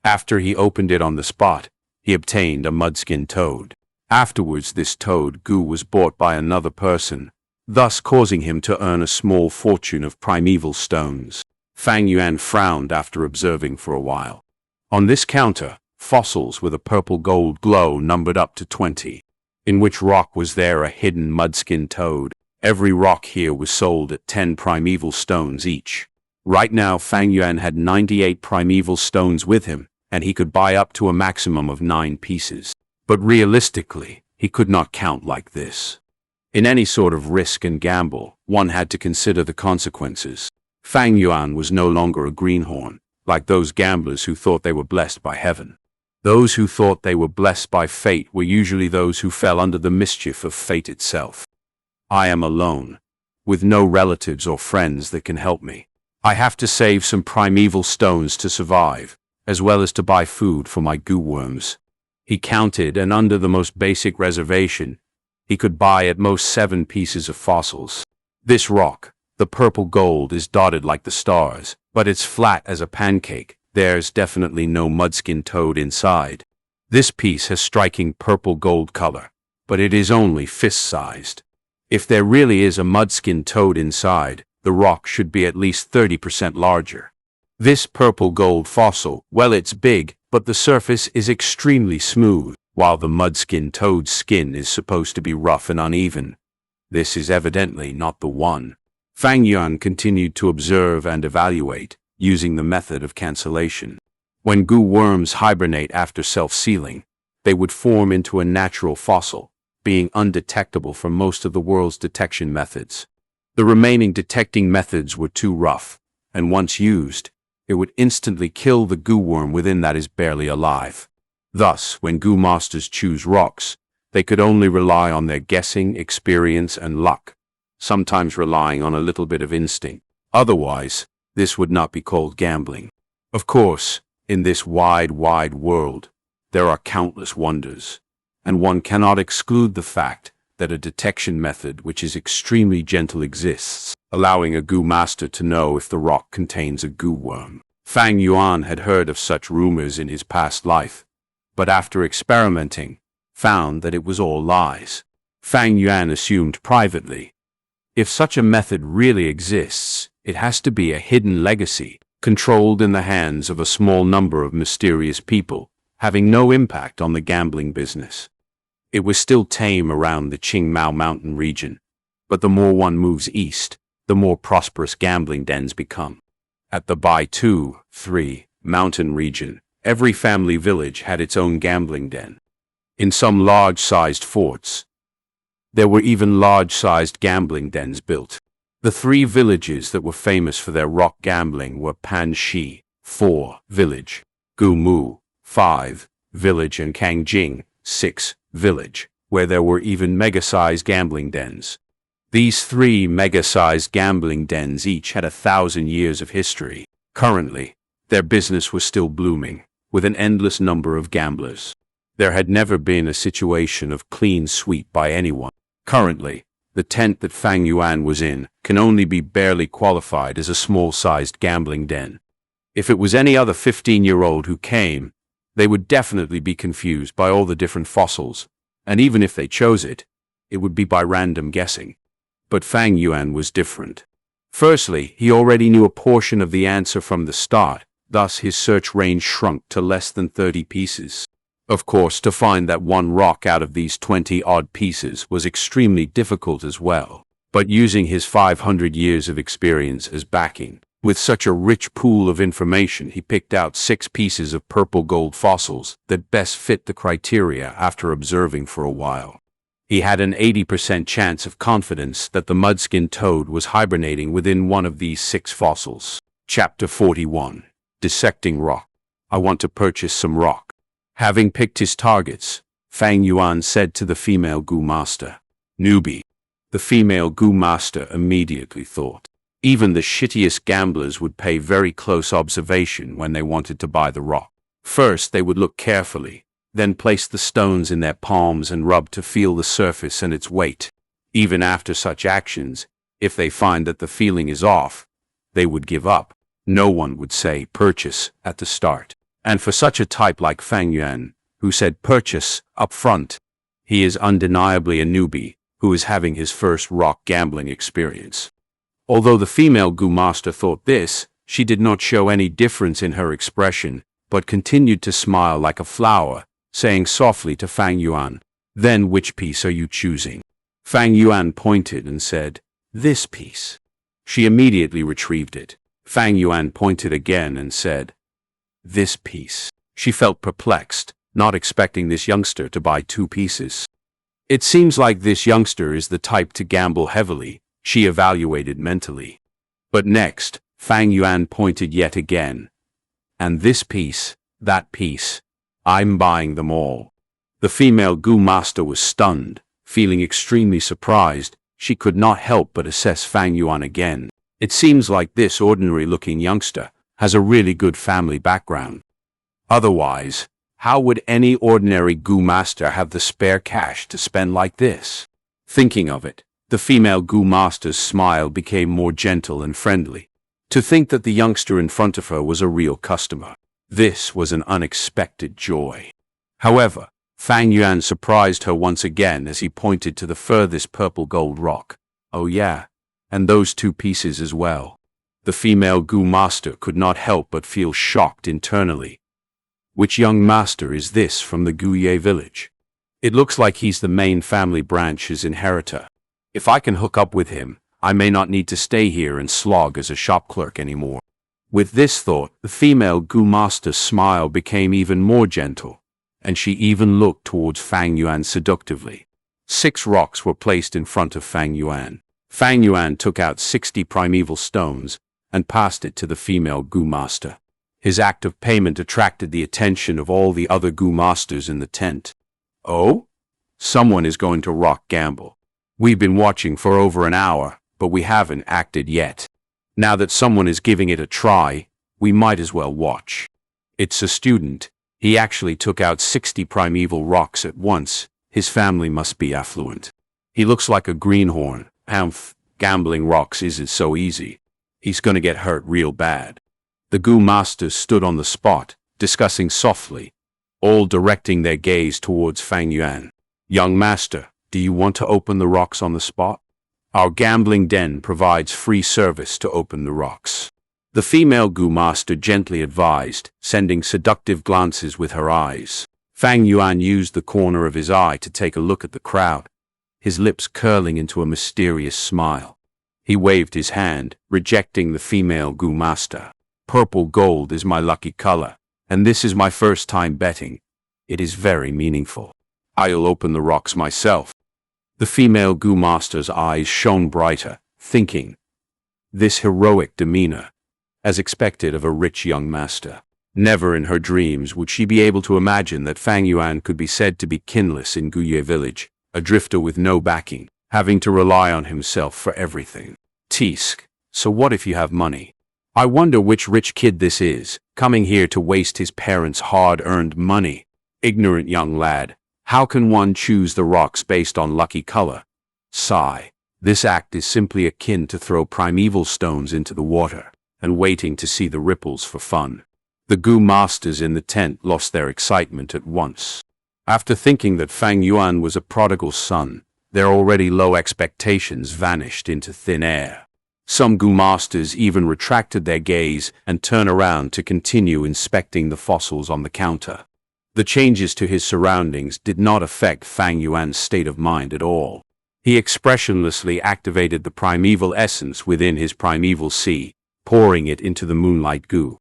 After he opened it on the spot, he obtained a mudskin toad. Afterwards this toad Gu was bought by another person, thus causing him to earn a small fortune of primeval stones. Fang Yuan frowned after observing for a while. On this counter, fossils with a purple gold glow numbered up to 20. In which rock was there a hidden mudskin toad? Every rock here was sold at 10 primeval stones each. Right now Fang Yuan had 98 primeval stones with him, and he could buy up to a maximum of 9 pieces. But realistically, he could not count like this. In any sort of risk and gamble, one had to consider the consequences. Fang Yuan was no longer a greenhorn, like those gamblers who thought they were blessed by heaven. Those who thought they were blessed by fate were usually those who fell under the mischief of fate itself. I am alone, with no relatives or friends that can help me. I have to save some primeval stones to survive, as well as to buy food for my Gu worms. He counted, and under the most basic reservation, he could buy at most 7 pieces of fossils. This rock, the purple gold, is dotted like the stars, but it's flat as a pancake. There's definitely no mudskin toad inside. This piece has striking purple gold color, but it is only fist-sized. If there really is a mudskin toad inside, the rock should be at least 30% larger. This purple gold fossil, well, it's big, but the surface is extremely smooth, while the mudskin toad's skin is supposed to be rough and uneven. This is evidently not the one. Fang Yuan continued to observe and evaluate, using the method of cancellation. When Gu worms hibernate after self-sealing, they would form into a natural fossil, being undetectable from most of the world's detection methods. The remaining detecting methods were too rough, and once used, it would instantly kill the Gu worm within that is barely alive. Thus, when Gu masters choose rocks, they could only rely on their guessing, experience, and luck, sometimes relying on a little bit of instinct. Otherwise, this would not be called gambling. Of course, in this wide world, there are countless wonders, and one cannot exclude the fact that a detection method which is extremely gentle exists, allowing a Gu master to know if the rock contains a Gu worm. Fang Yuan had heard of such rumors in his past life, but after experimenting, found that it was all lies. Fang Yuan assumed privately, if such a method really exists, it has to be a hidden legacy, controlled in the hands of a small number of mysterious people, having no impact on the gambling business. It was still tame around the Qingmao mountain region, but the more one moves east, the more prosperous gambling dens become. At the Bai 2, 3 mountain region, every family village had its own gambling den. In some large-sized forts, There were even large-sized gambling dens built. The 3 villages that were famous for their rock gambling were Panxi, 4 village, Gumu, 5 village, and Kangjing, 6 village, where there were even mega-sized gambling dens. These 3 mega-sized gambling dens each had 1,000 years of history. Currently, their business was still blooming, with an endless number of gamblers. There had never been a situation of clean sweep by anyone. Currently, the tent that Fang Yuan was in can only be barely qualified as a small-sized gambling den. If it was any other 15-year-old who came, they would definitely be confused by all the different fossils, and even if they chose it, it would be by random guessing. But Fang Yuan was different. Firstly, he already knew a portion of the answer from the start, thus his search range shrunk to less than 30 pieces. Of course, to find that one rock out of these 20-odd pieces was extremely difficult as well. But using his 500 years of experience as backing, with such a rich pool of information, he picked out 6 pieces of purple gold fossils that best fit the criteria after observing for a while. He had an 80% chance of confidence that the mudskin toad was hibernating within one of these 6 fossils. Chapter 41. Dissecting Rock. I want to purchase some rock. Having picked his targets, Fang Yuan said to the female Gu Master, "Newbie." The female Gu Master immediately thought. Even the shittiest gamblers would pay very close observation when they wanted to buy the rock. First, they would look carefully, then place the stones in their palms and rub to feel the surface and its weight. Even after such actions, if they find that the feeling is off, they would give up. No one would say purchase at the start. And for such a type like Fang Yuan, who said purchase up front, he is undeniably a newbie who is having his first rock gambling experience. Although the female Gu Master thought this, she did not show any difference in her expression, but continued to smile like a flower, saying softly to Fang Yuan, "Then which piece are you choosing?" Fang Yuan pointed and said, "This piece." She immediately retrieved it. Fang Yuan pointed again and said, "This piece." She felt perplexed, not expecting this youngster to buy 2 pieces. It seems like this youngster is the type to gamble heavily, she evaluated mentally. But next, Fang Yuan pointed yet again. "And this piece, that piece, I'm buying them all." The female Gu Master was stunned, feeling extremely surprised. She could not help but assess Fang Yuan again. It seems like this ordinary-looking youngster has a really good family background. Otherwise, how would any ordinary Gu Master have the spare cash to spend like this? Thinking of it, the female Gu Master's smile became more gentle and friendly. To think that the youngster in front of her was a real customer. This was an unexpected joy. However, Fang Yuan surprised her once again as he pointed to the furthest purple gold rock. "Oh yeah, and those 2 pieces as well." The female Gu Master could not help but feel shocked internally. Which young master is this from the Guye village? It looks like he's the main family branch's inheritor. If I can hook up with him, I may not need to stay here and slog as a shop clerk anymore. With this thought, the female Gu Master's smile became even more gentle, and she even looked towards Fang Yuan seductively. 6 rocks were placed in front of Fang Yuan. Fang Yuan took out 60 primeval stones and passed it to the female Gu Master. His act of payment attracted the attention of all the other Gu Masters in the tent. "Oh? Someone is going to rock gamble. We've been watching for over an hour, but we haven't acted yet. Now that someone is giving it a try, we might as well watch." It's a student. He actually took out 60 primeval rocks at once. His family must be affluent. He looks like a greenhorn. Humph, gambling rocks isn't so easy. He's gonna get hurt real bad. The Gu Masters stood on the spot, discussing softly, all directing their gaze towards Fang Yuan. "Young master, do you want to open the rocks on the spot? Our gambling den provides free service to open the rocks." The female Gu Master gently advised, sending seductive glances with her eyes. Fang Yuan used the corner of his eye to take a look at the crowd, his lips curling into a mysterious smile. He waved his hand, rejecting the female Gu Master. "Purple gold is my lucky color, and this is my first time betting. It is very meaningful. I'll open the rocks myself." The female Goo Master's eyes shone brighter, thinking, this heroic demeanor, as expected of a rich young master. Never in her dreams would she be able to imagine that Fang Yuan could be said to be kinless in Guye village, a drifter with no backing, having to rely on himself for everything. Tisk, so what if you have money? I wonder which rich kid this is, coming here to waste his parents' hard-earned money. Ignorant young lad, how can one choose the rocks based on lucky color? Sigh. This act is simply akin to throw primeval stones into the water, and waiting to see the ripples for fun. The Goo Masters in the tent lost their excitement at once. After thinking that Fang Yuan was a prodigal son, their already low expectations vanished into thin air. Some Goo Masters even retracted their gaze and turned around to continue inspecting the fossils on the counter. The changes to his surroundings did not affect Fang Yuan's state of mind at all. He expressionlessly activated the primeval essence within his primeval sea, pouring it into the moonlight goo.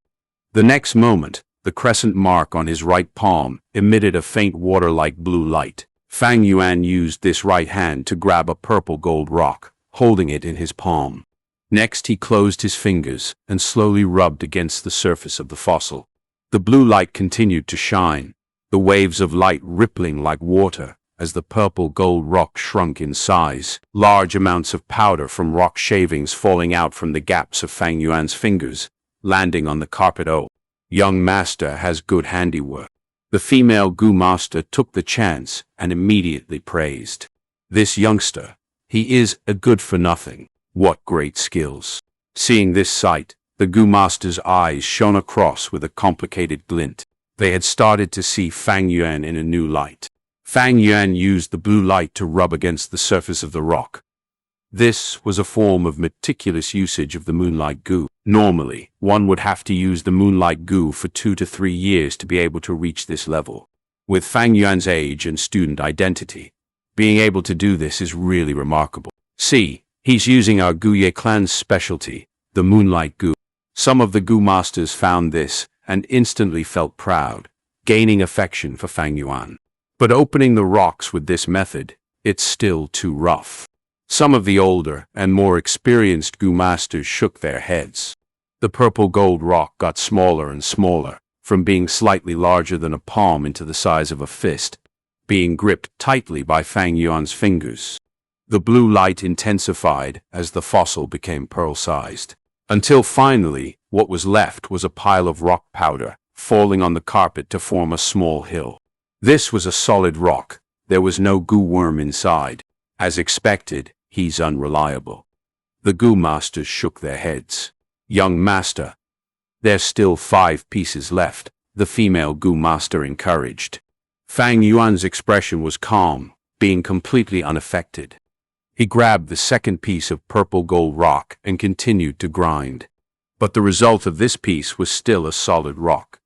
The next moment, the crescent mark on his right palm emitted a faint water-like blue light. Fang Yuan used this right hand to grab a purple gold rock, holding it in his palm. Next he closed his fingers and slowly rubbed against the surface of the fossil. The blue light continued to shine, the waves of light rippling like water as the purple gold rock shrunk in size, large amounts of powder from rock shavings falling out from the gaps of Fang Yuan's fingers, landing on the carpet. Oh, young master has good handiwork. The female Goo Master took the chance and immediately praised. This youngster, he is a good-for-nothing. What great skills. Seeing this sight, the Goo Master's eyes shone across with a complicated glint. They had started to see Fang Yuan in a new light. Fang Yuan used the blue light to rub against the surface of the rock. This was a form of meticulous usage of the moonlight goo. Normally, one would have to use the moonlight goo for 2 to 3 years to be able to reach this level. With Fang Yuan's age and student identity, being able to do this is really remarkable. See, he's using our Guye clan's specialty, the moonlight goo. Some of the Goo Masters found this and instantly felt proud, gaining affection for Fang Yuan. But opening the rocks with this method, it's still too rough. Some of the older and more experienced Goo Masters shook their heads. The purple gold rock got smaller and smaller, from being slightly larger than a palm into the size of a fist, being gripped tightly by Fang Yuan's fingers. The blue light intensified as the fossil became pearl-sized, until finally what was left was a pile of rock powder, falling on the carpet to form a small hill. This was a solid rock. There was no goo worm inside. As expected, he's unreliable. The Goo Masters shook their heads. Young master, there's still 5 pieces left, the female Goo Master encouraged. Fang Yuan's expression was calm, being completely unaffected. He grabbed the second piece of purple gold rock and continued to grind. But the result of this piece was still a solid rock.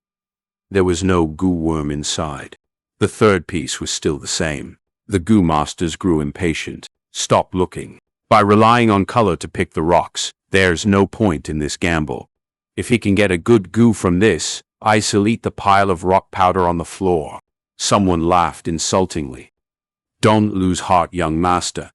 There was no goo worm inside. The third piece was still the same. The Goo Masters grew impatient. Stop looking. By relying on color to pick the rocks, there's no point in this gamble. If he can get a good goo from this, I'll eat the pile of rock powder on the floor. Someone laughed insultingly. Don't lose heart, young master.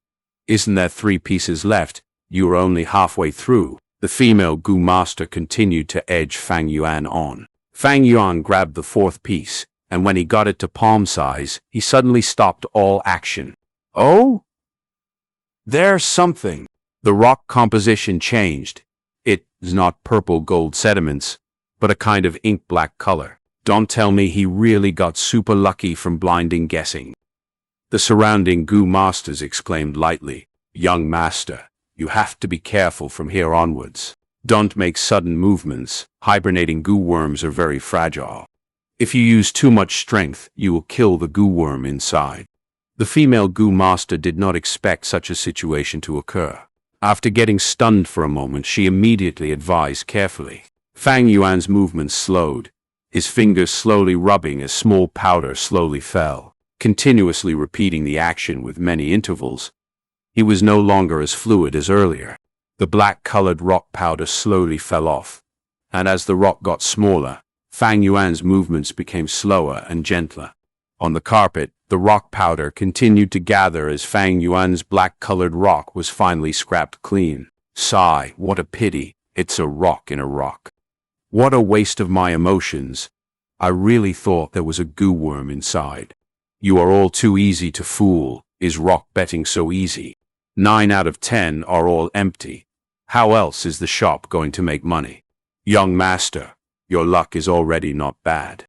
Isn't there 3 pieces left? You're only halfway through. The female Goo Master continued to edge Fang Yuan on. Fang Yuan grabbed the 4th piece, and when he got it to palm size, he suddenly stopped all action. Oh? There's something. The rock composition changed. It is not purple gold sediments, but a kind of ink black color. Don't tell me he really got super lucky from blinding guessing. The surrounding Goo Masters exclaimed lightly, Young master, you have to be careful from here onwards. Don't make sudden movements. Hibernating goo worms are very fragile. If you use too much strength, you will kill the goo worm inside. The female Goo Master did not expect such a situation to occur. After getting stunned for a moment, she immediately advised carefully. Fang Yuan's movements slowed, his fingers slowly rubbing as small powder slowly fell, continuously repeating the action with many intervals. He was no longer as fluid as earlier. The black-colored rock powder slowly fell off, and as the rock got smaller, Fang Yuan's movements became slower and gentler. On the carpet, The rock powder continued to gather as Fang Yuan's black-colored rock was finally scrapped clean. Sigh, what a pity, it's a rock in a rock. What a waste of my emotions. I really thought there was a goo worm inside. You are all too easy to fool. Is rock betting so easy? 9 out of 10 are all empty. How else is the shop going to make money? Young master, your luck is already not bad.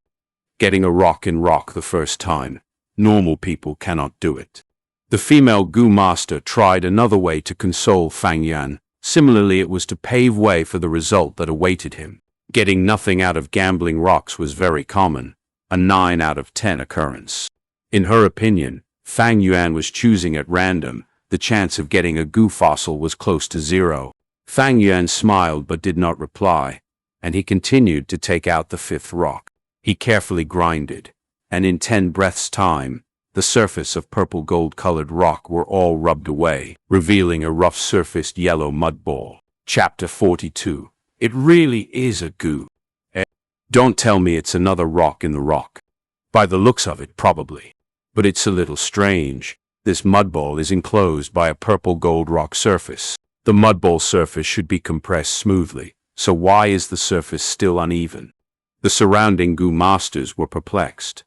Getting a rock in rock the first time. Normal people cannot do it. The female goo master tried another way to console Fang Yuan. Similarly, it was to pave way for the result that awaited him. Getting nothing out of gambling rocks was very common, a 9 out of 10 occurrence. In her opinion, Fang Yuan was choosing at random. The chance of getting a goo fossil was close to 0. Fang Yuan smiled but did not reply, and he continued to take out the 5th rock. He carefully grinded, and in 10 breaths' time, the surface of purple gold-colored rock were all rubbed away, revealing a rough-surfaced yellow mud ball. Chapter 42. It really is a goo. Don't tell me it's another rock in the rock. By the looks of it, probably. But it's a little strange. This mud ball is enclosed by a purple gold rock surface. The mud ball surface should be compressed smoothly, so why is the surface still uneven? The surrounding goo masters were perplexed.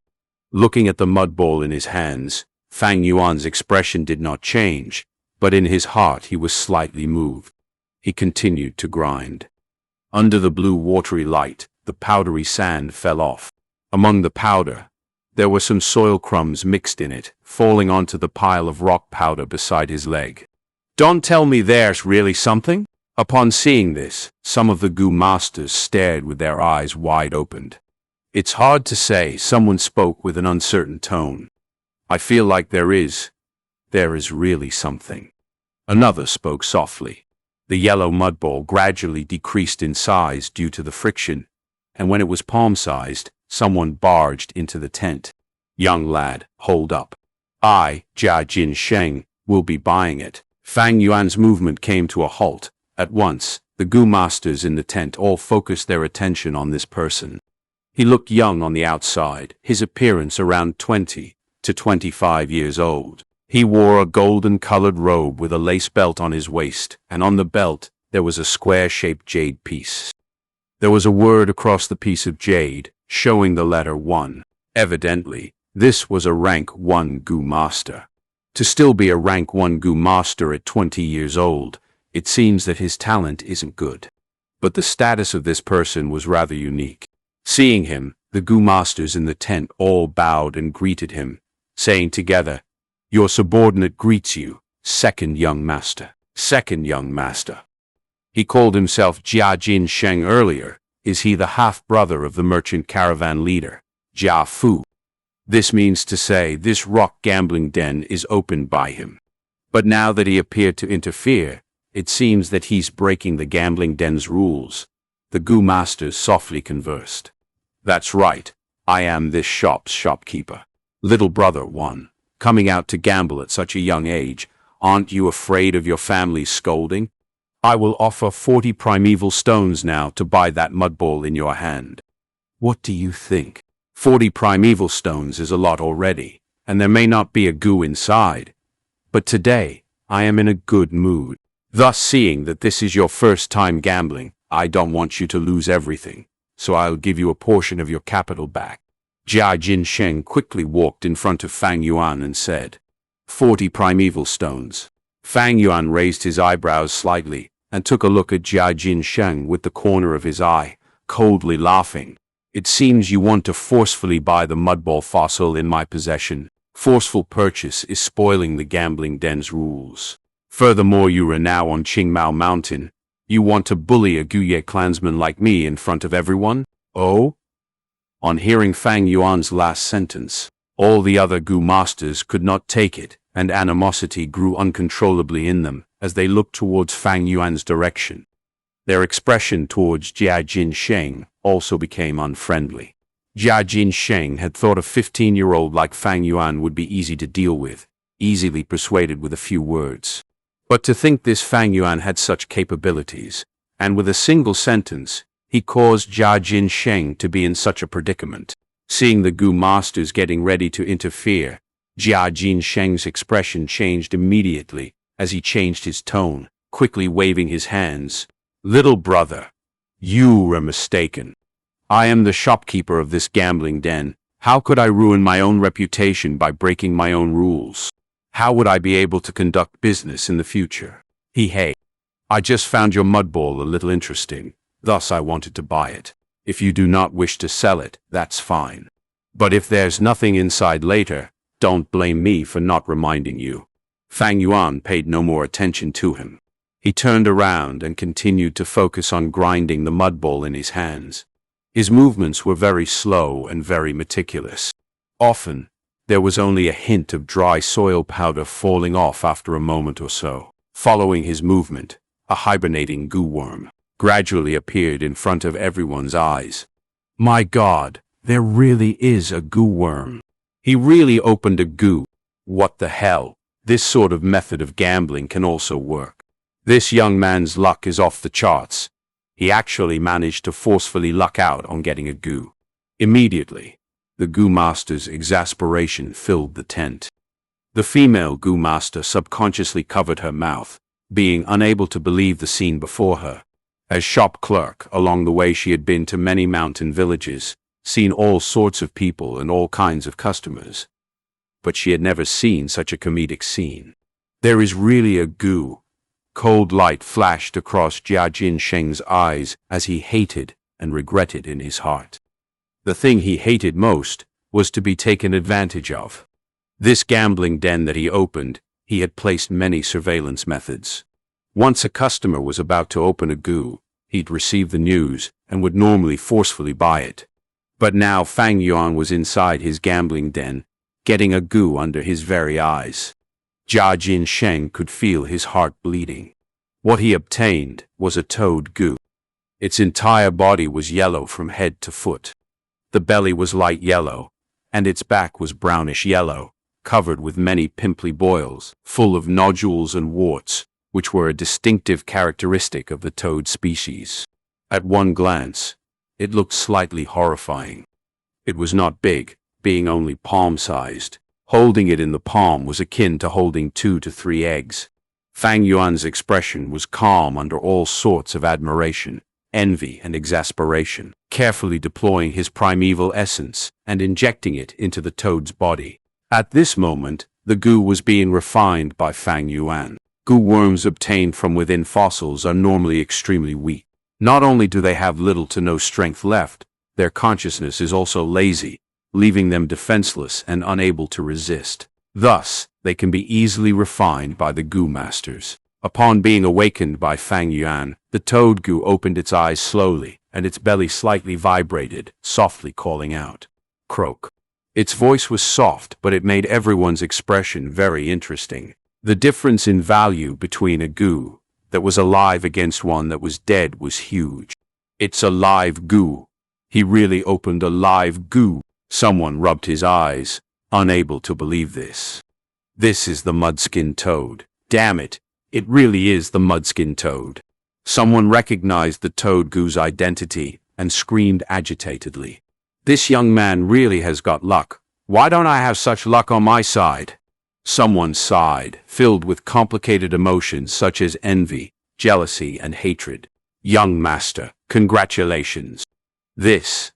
Looking at the mud ball in his hands, Fang Yuan's expression did not change, but in his heart he was slightly moved. He continued to grind. Under the blue watery light, the powdery sand fell off. Among the powder, there were some soil crumbs mixed in it, falling onto the pile of rock powder beside his leg. Don't tell me there's really something? Upon seeing this, some of the goo masters stared with their eyes wide opened. It's hard to say, someone spoke with an uncertain tone. I feel like there is really something. Another spoke softly. The yellow mud ball gradually decreased in size due to the friction, and when it was palm-sized, someone barged into the tent. Young lad, hold up. I, Sheng, will be buying it. Fang Yuan's movement came to a halt. At once, the goo masters in the tent all focused their attention on this person. He looked young on the outside, his appearance around 20 to 25 years old. He wore a golden-colored robe with a lace belt on his waist, and on the belt there was a square-shaped jade piece. There was a word across the piece of jade, showing the letter 1. Evidently, this was a rank 1 goo master. To still be a rank 1 goo master at 20 years old, it seems that his talent isn't good. But the status of this person was rather unique. Seeing him, the goo masters in the tent all bowed and greeted him, saying together, "Your subordinate greets you, second young master." Second young master. He called himself Sheng earlier. Is he the half-brother of the merchant caravan leader, Jia Fu? This means to say this rock gambling den is opened by him. But now that he appeared to interfere, it seems that he's breaking the gambling den's rules. The goo masters softly conversed. That's right, I am this shop's shopkeeper. Little brother 1, coming out to gamble at such a young age, aren't you afraid of your family's scolding? I will offer 40 primeval stones now to buy that mud ball in your hand. What do you think? 40 primeval stones is a lot already, and there may not be a goo inside. But today, I am in a good mood. Thus, seeing that this is your first time gambling, I don't want you to lose everything, so I'll give you a portion of your capital back. Sheng quickly walked in front of Fang Yuan and said, 40 primeval stones. Fang Yuan raised his eyebrows slightly and took a look at Sheng with the corner of his eye, coldly laughing. It seems you want to forcefully buy the mudball fossil in my possession. Forceful purchase is spoiling the gambling den's rules. Furthermore, you are now on Qingmao Mountain. You want to bully a Guye clansman like me in front of everyone? Oh? On hearing Fang Yuan's last sentence, all the other goo masters could not take it, and animosity grew uncontrollably in them as they looked towards Fang Yuan's direction. Their expression towards Sheng also became unfriendly. Sheng had thought a 15-year-old like Fang Yuan would be easy to deal with, easily persuaded with a few words. But to think this Fang Yuan had such capabilities, and with a single sentence, he caused Sheng to be in such a predicament. Seeing the goo masters getting ready to interfere, Sheng's expression changed immediately as he changed his tone, quickly waving his hands. Little brother, you were mistaken. I am the shopkeeper of this gambling den. How could I ruin my own reputation by breaking my own rules? How would I be able to conduct business in the future? Hey, I just found your mud ball a little interesting, thus I wanted to buy it. If you do not wish to sell it, that's fine. But if there's nothing inside later, don't blame me for not reminding you. Fang Yuan paid no more attention to him. He turned around and continued to focus on grinding the mud ball in his hands. His movements were very slow and very meticulous. Often, there was only a hint of dry soil powder falling off after a moment or so. Following his movement, a hibernating goo worm gradually appeared in front of everyone's eyes. My God, there really is a goo worm. He really opened a goo. What the hell? This sort of method of gambling can also work. This young man's luck is off the charts. He actually managed to forcefully luck out on getting a goo. Immediately, the goo master's exasperation filled the tent. The female goo master subconsciously covered her mouth, being unable to believe the scene before her. As shop clerk, along the way she had been to many mountain villages, seen all sorts of people and all kinds of customers. But she had never seen such a comedic scene. There is really a goo. Cold light flashed across Sheng's eyes as he hated and regretted in his heart. The thing he hated most was to be taken advantage of. This gambling den that he opened, he had placed many surveillance methods. Once a customer was about to open a goo, he'd receive the news and would normally forcefully buy it. But now Fang Yuan was inside his gambling den, getting a goo under his very eyes. Sheng could feel his heart bleeding. What he obtained was a toad goo. Its entire body was yellow from head to foot. The belly was light yellow, and its back was brownish yellow, covered with many pimply boils, full of nodules and warts, which were a distinctive characteristic of the toad species. At one glance, it looked slightly horrifying. It was not big, being only palm-sized. Holding it in the palm was akin to holding 2 to 3 eggs. Fang Yuan's expression was calm under all sorts of admiration, envy, and exasperation, carefully deploying his primeval essence and injecting it into the toad's body. At this moment, the goo was being refined by Fang Yuan. Goo worms obtained from within fossils are normally extremely weak. Not only do they have little to no strength left, their consciousness is also lazy, leaving them defenseless and unable to resist. Thus, they can be easily refined by the goo masters. Upon being awakened by Fang Yuan, the toad goo opened its eyes slowly, and its belly slightly vibrated, softly calling out, "Croak." Its voice was soft, but it made everyone's expression very interesting. The difference in value between a goo that was alive against one that was dead was huge. It's a live goo. He really opened a live goo. Someone rubbed his eyes, unable to believe this. This is the mudskin toad. Damn it, it really is the mudskin toad. Someone recognized the toad goo's identity and screamed agitatedly. This young man really has got luck. Why don't I have such luck on my side? Someone sighed, filled with complicated emotions such as envy, jealousy, and hatred. Young master, congratulations. This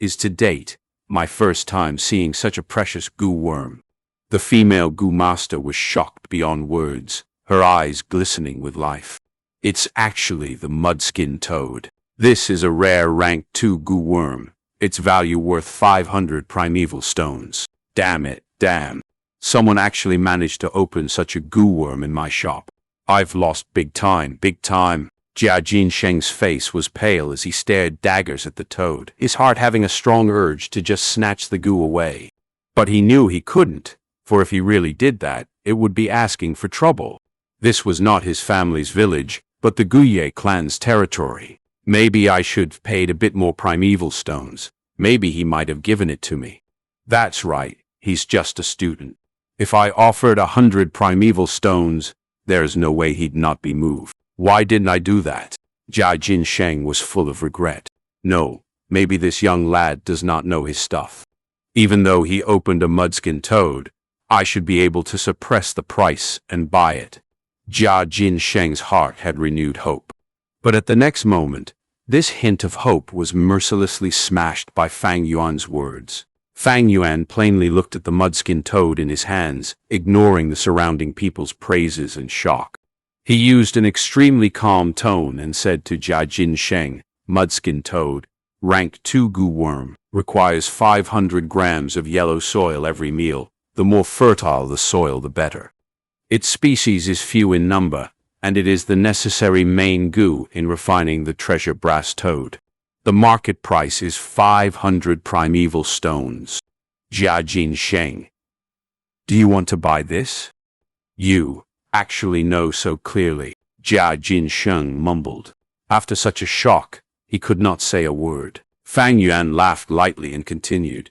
is to date my first time seeing such a precious goo worm. The female goo master was shocked beyond words, her eyes glistening with life. It's actually the mudskin toad. This is a rare rank 2 goo worm. Its value worth 500 primeval stones. Damn it, damn. Someone actually managed to open such a goo worm in my shop. I've lost big time, big time. Sheng's face was pale as he stared daggers at the toad, his heart having a strong urge to just snatch the goo away. But he knew he couldn't, for if he really did that, it would be asking for trouble. This was not his family's village, but the Guye clan's territory. Maybe I should have paid a bit more primeval stones. Maybe he might have given it to me. That's right, he's just a student. If I offered 100 primeval stones, there's no way he'd not be moved. Why didn't I do that? Sheng was full of regret. No, maybe this young lad does not know his stuff. Even though he opened a mudskin toad, I should be able to suppress the price and buy it. Sheng's heart had renewed hope. But at the next moment, this hint of hope was mercilessly smashed by Fang Yuan's words. Fang Yuan plainly looked at the mudskin toad in his hands, ignoring the surrounding people's praises and shock. He used an extremely calm tone and said to Sheng, "Mudskin toad, rank 2 goo worm, requires 500 grams of yellow soil every meal. The more fertile the soil, the better. Its species is few in number, and it is the necessary main goo in refining the treasure brass toad. The market price is 500 primeval stones." Sheng, "Do you want to buy this?" "You actually know so clearly," Sheng mumbled. After such a shock, he could not say a word. Fang Yuan laughed lightly and continued,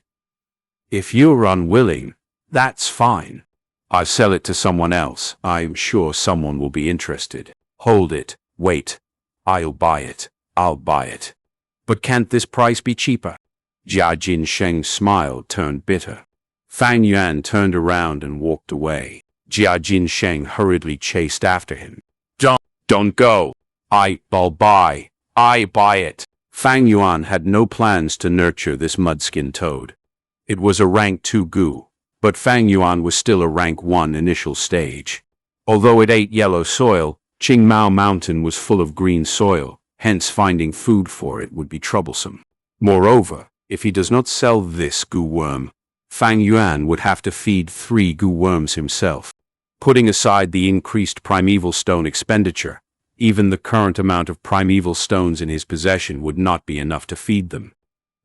"If you're unwilling, that's fine. I'll sell it to someone else. I'm sure someone will be interested." "Hold it. Wait. I'll buy it. I'll buy it." "But can't this price be cheaper?" Sheng's smile turned bitter. Fang Yuan turned around and walked away. Sheng hurriedly chased after him. Don't go. I'll buy. I buy it." Fang Yuan had no plans to nurture this mudskin toad. It was a rank 2 goo, but Fang Yuan was still a rank 1 initial stage. Although it ate yellow soil, Qingmao Mountain was full of green soil, hence finding food for it would be troublesome. Moreover, if he does not sell this goo worm, Fang Yuan would have to feed 3 goo worms himself. Putting aside the increased primeval stone expenditure, even the current amount of primeval stones in his possession would not be enough to feed them.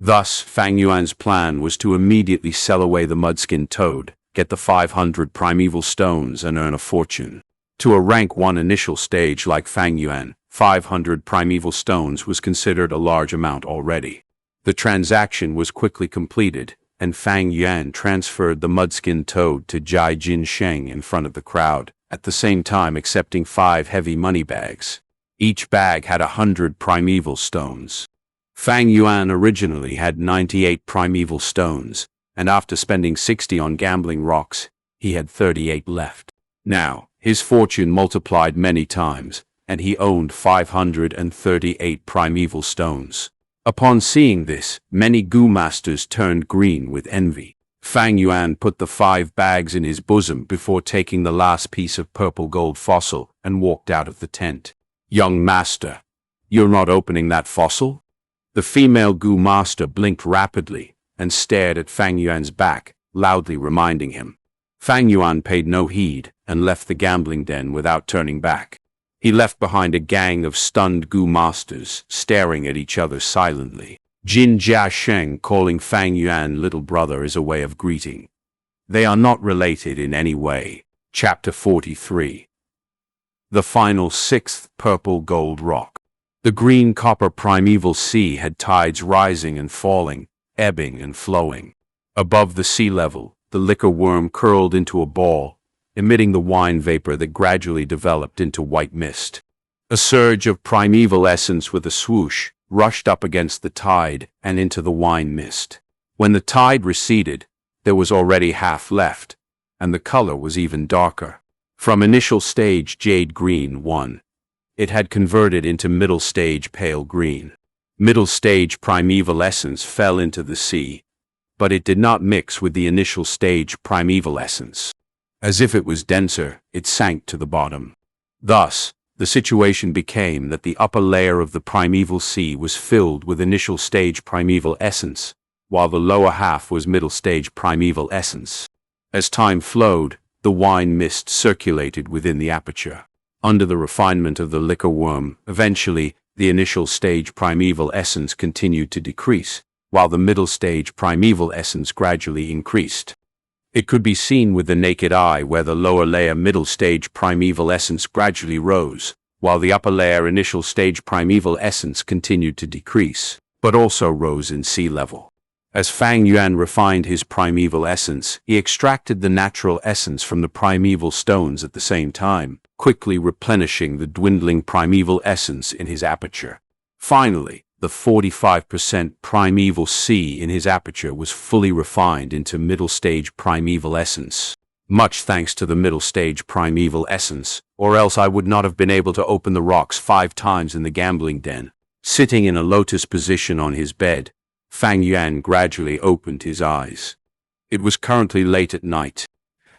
Thus, Fang Yuan's plan was to immediately sell away the mudskin toad, get the 500 primeval stones, and earn a fortune. To a rank 1 initial stage like Fang Yuan, 500 primeval stones was considered a large amount already. The transaction was quickly completed, and Fang Yuan transferred the mudskin toad to Sheng in front of the crowd, at the same time accepting 5 heavy money bags. Each bag had 100 primeval stones. Fang Yuan originally had 98 primeval stones, and after spending 60 on gambling rocks, he had 38 left. Now, his fortune multiplied many times, and he owned 538 primeval stones. Upon seeing this, many goo masters turned green with envy. Fang Yuan put the 5 bags in his bosom before taking the last piece of purple gold fossil and walked out of the tent. "Young master, you're not opening that fossil?" The female goo master blinked rapidly and stared at Fang Yuan's back, loudly reminding him. Fang Yuan paid no heed and left the gambling den without turning back. He left behind a gang of stunned goo masters, staring at each other silently. Sheng calling Fang Yuan little brother is a way of greeting. They are not related in any way. Chapter 43. The final 6th Purple Gold Rock. The green copper primeval sea had tides rising and falling, ebbing and flowing. Above the sea level, the liquor worm curled into a ball, emitting the wine vapor that gradually developed into white mist. A surge of primeval essence with a swoosh rushed up against the tide and into the wine mist. When the tide receded, there was already half left, and the color was even darker. From initial stage jade green 1, it had converted into middle stage pale green. Middle stage primeval essence fell into the sea, but it did not mix with the initial stage primeval essence. As if it was denser, it sank to the bottom. Thus, the situation became that the upper layer of the primeval sea was filled with initial stage primeval essence, while the lower half was middle stage primeval essence. As time flowed, the wine mist circulated within the aperture. Under the refinement of the liquor worm, eventually, the initial stage primeval essence continued to decrease, while the middle stage primeval essence gradually increased. It could be seen with the naked eye where the lower layer middle stage primeval essence gradually rose, while the upper layer initial stage primeval essence continued to decrease, but also rose in sea level. As Fang Yuan refined his primeval essence, he extracted the natural essence from the primeval stones at the same time, quickly replenishing the dwindling primeval essence in his aperture. Finally, the 45% primeval C in his aperture was fully refined into middle stage primeval essence. Much thanks to the middle stage primeval essence, or else I would not have been able to open the rocks 5 times in the gambling den. Sitting in a lotus position on his bed, Fang Yuan gradually opened his eyes. It was currently late at night.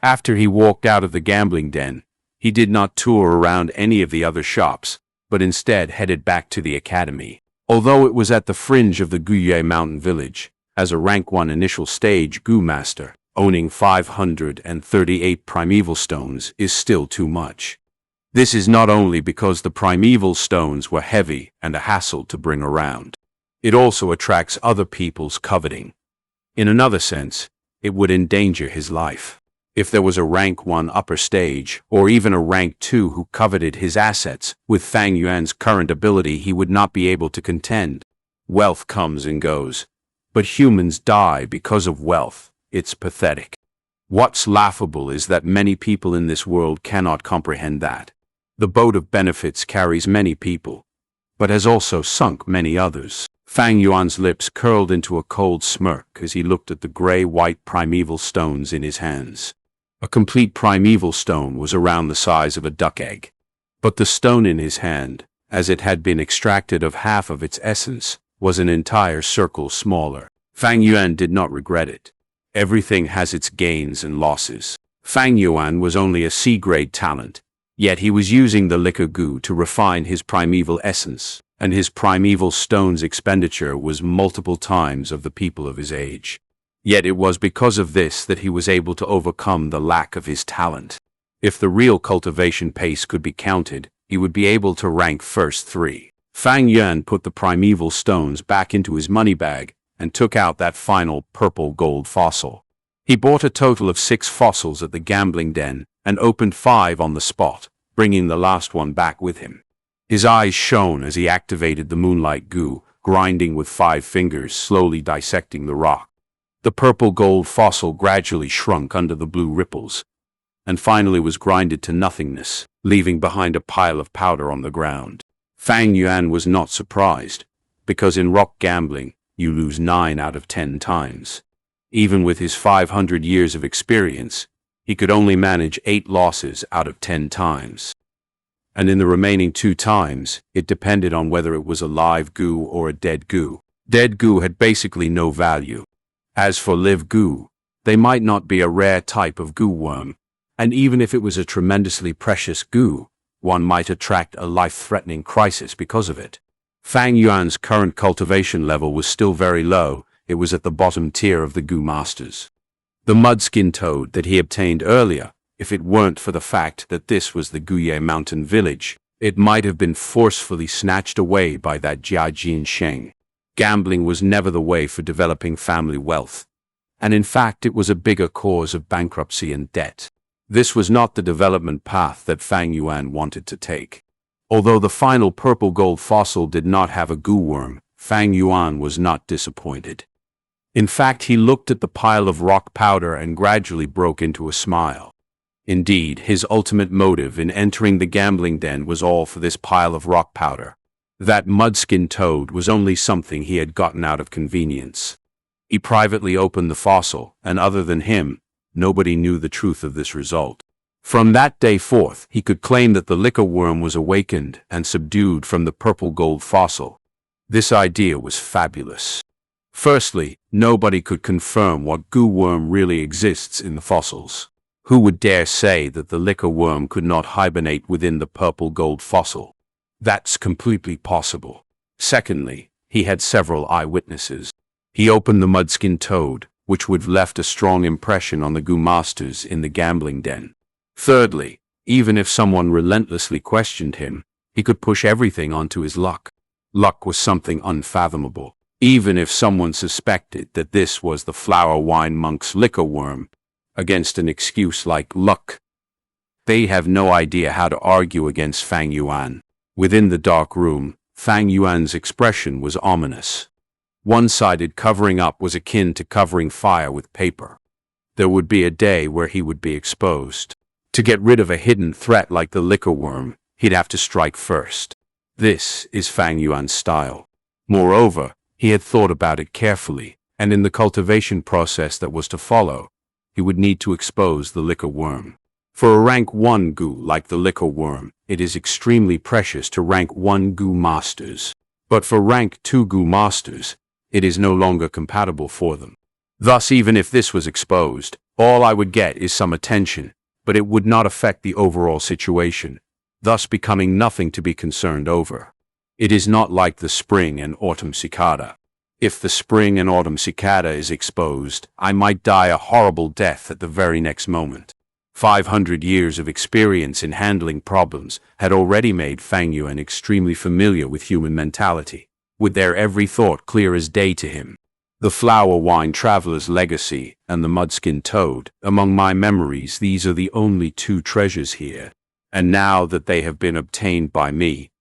After he walked out of the gambling den, he did not tour around any of the other shops, but instead headed back to the academy. Although it was at the fringe of the Guye Mountain Village, as a rank 1 initial stage Gu Master, owning 538 primeval stones is still too much. This is not only because the primeval stones were heavy and a hassle to bring around. It also attracts other people's coveting. In another sense, it would endanger his life. If there was a rank 1 upper stage, or even a rank 2 who coveted his assets, with Fang Yuan's current ability he would not be able to contend. Wealth comes and goes, but humans die because of wealth. It's pathetic. What's laughable is that many people in this world cannot comprehend that. The boat of benefits carries many people, but has also sunk many others. Fang Yuan's lips curled into a cold smirk as he looked at the gray-white primeval stones in his hands. A complete primeval stone was around the size of a duck egg. But the stone in his hand, as it had been extracted of half of its essence, was an entire circle smaller. Fang Yuan did not regret it. Everything has its gains and losses. Fang Yuan was only a C-grade talent, yet he was using the liquor goo to refine his primeval essence, and his primeval stone's expenditure was multiple times of the people of his age. Yet it was because of this that he was able to overcome the lack of his talent. If the real cultivation pace could be counted, he would be able to rank first 3. Fang Yuan put the primeval stones back into his money bag and took out that final purple gold fossil. He bought a total of 6 fossils at the gambling den and opened 5 on the spot, bringing the last one back with him. His eyes shone as he activated the moonlight goo, grinding with 5 fingers, slowly dissecting the rock. The purple gold fossil gradually shrunk under the blue ripples, and finally was grinded to nothingness, leaving behind a pile of powder on the ground. Fang Yuan was not surprised, because in rock gambling, you lose 9 out of 10 times. Even with his 500 years of experience, he could only manage 8 losses out of 10 times. And in the remaining 2 times, it depended on whether it was a live goo or a dead goo. Dead goo had basically no value. As for live goo, they might not be a rare type of goo worm, and even if it was a tremendously precious goo, one might attract a life-threatening crisis because of it. Fang Yuan's current cultivation level was still very low. It was at the bottom tier of the goo masters. The mudskin toad that he obtained earlier, if it weren't for the fact that this was the Guye Mountain Village, it might have been forcefully snatched away by that Jiajin Sheng. Gambling was never the way for developing family wealth, and in fact it was a bigger cause of bankruptcy and debt. This was not the development path that Fang Yuan wanted to take. Although the final purple gold fossil did not have a goo worm, Fang Yuan was not disappointed. In fact, he looked at the pile of rock powder and gradually broke into a smile. Indeed, his ultimate motive in entering the gambling den was all for this pile of rock powder. That mudskin toad was only something he had gotten out of convenience. He privately opened the fossil, and other than him, nobody knew the truth of this result. From that day forth, he could claim that the liquor worm was awakened and subdued from the purple gold fossil. This idea was fabulous. Firstly, nobody could confirm what goo worm really exists in the fossils. Who would dare say that the liquor worm could not hibernate within the purple gold fossil? That's completely possible. Secondly, he had several eyewitnesses. He opened the mudskin toad, which would have left a strong impression on the goo masters in the gambling den. Thirdly, even if someone relentlessly questioned him, he could push everything onto his luck. Luck was something unfathomable. Even if someone suspected that this was the flower wine monk's liquor worm, against an excuse like luck, they have no idea how to argue against Fang Yuan. Within the dark room, Fang Yuan's expression was ominous. One-sided covering up was akin to covering fire with paper. There would be a day where he would be exposed. To get rid of a hidden threat like the liquor worm, he'd have to strike first. This is Fang Yuan's style. Moreover, he had thought about it carefully, and in the cultivation process that was to follow, he would need to expose the liquor worm. For a rank 1 goo like the liquor worm, it is extremely precious to rank 1 goo masters. But for rank 2 goo masters, it is no longer compatible for them. Thus, even if this was exposed, all I would get is some attention, but it would not affect the overall situation, thus becoming nothing to be concerned over. It is not like the Spring and Autumn Cicada. If the Spring and Autumn Cicada is exposed, I might die a horrible death at the very next moment. 500 years of experience in handling problems had already made Fang Yuan extremely familiar with human mentality, with their every thought clear as day to him. The flower wine traveler's legacy and the mudskin toad, among my memories, these are the only 2 treasures here. And now that they have been obtained by me,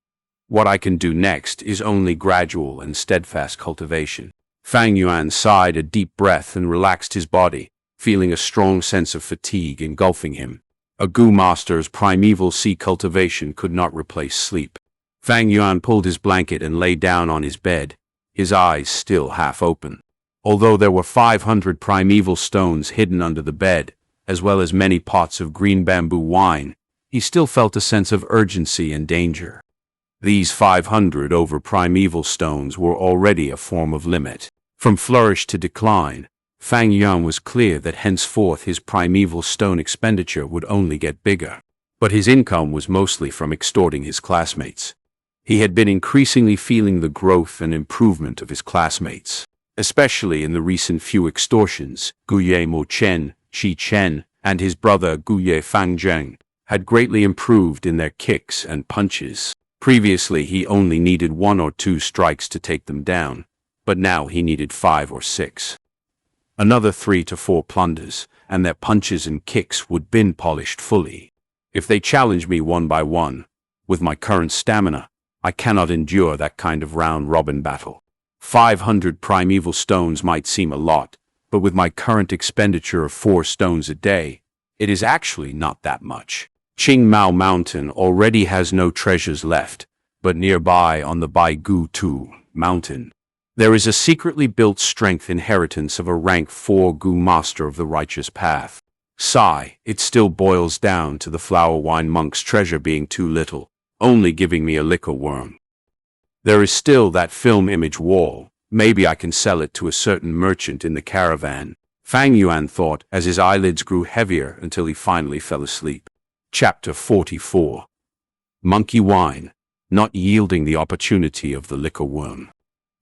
what I can do next is only gradual and steadfast cultivation. Fang Yuan sighed a deep breath and relaxed his body, feeling a strong sense of fatigue engulfing him. A goo master's primeval sea cultivation could not replace sleep. Fang Yuan pulled his blanket and lay down on his bed, his eyes still half open. Although there were 500 primeval stones hidden under the bed, as well as many pots of green bamboo wine, he still felt a sense of urgency and danger. These 500 over primeval stones were already a form of limit. From flourish to decline, Fang Yuan was clear that henceforth his primeval stone expenditure would only get bigger. But his income was mostly from extorting his classmates. He had been increasingly feeling the growth and improvement of his classmates, especially in the recent few extortions. Guye Mo Chen, Shi Chen, and his brother Guye Fang Zheng had greatly improved in their kicks and punches. Previously, he only needed 1 or 2 strikes to take them down, but now he needed 5 or 6. Another 3 to 4 plunders, and their punches and kicks would been polished fully. If they challenged me 1 by 1, with my current stamina, I cannot endure that kind of round-robin battle. 500 primeval stones might seem a lot, but with my current expenditure of 4 stones a day, it is actually not that much. Qingmao Mountain already has no treasures left, but nearby on the Baigu Tu Mountain, there is a secretly built strength inheritance of a rank 4 Gu Master of the Righteous Path. Sigh, it still boils down to the flower wine monk's treasure being too little, only giving me a liquor worm. There is still that film image wall. Maybe I can sell it to a certain merchant in the caravan, Fang Yuan thought as his eyelids grew heavier until he finally fell asleep. Chapter 44. Monkey Wine, not yielding the opportunity of the liquor worm.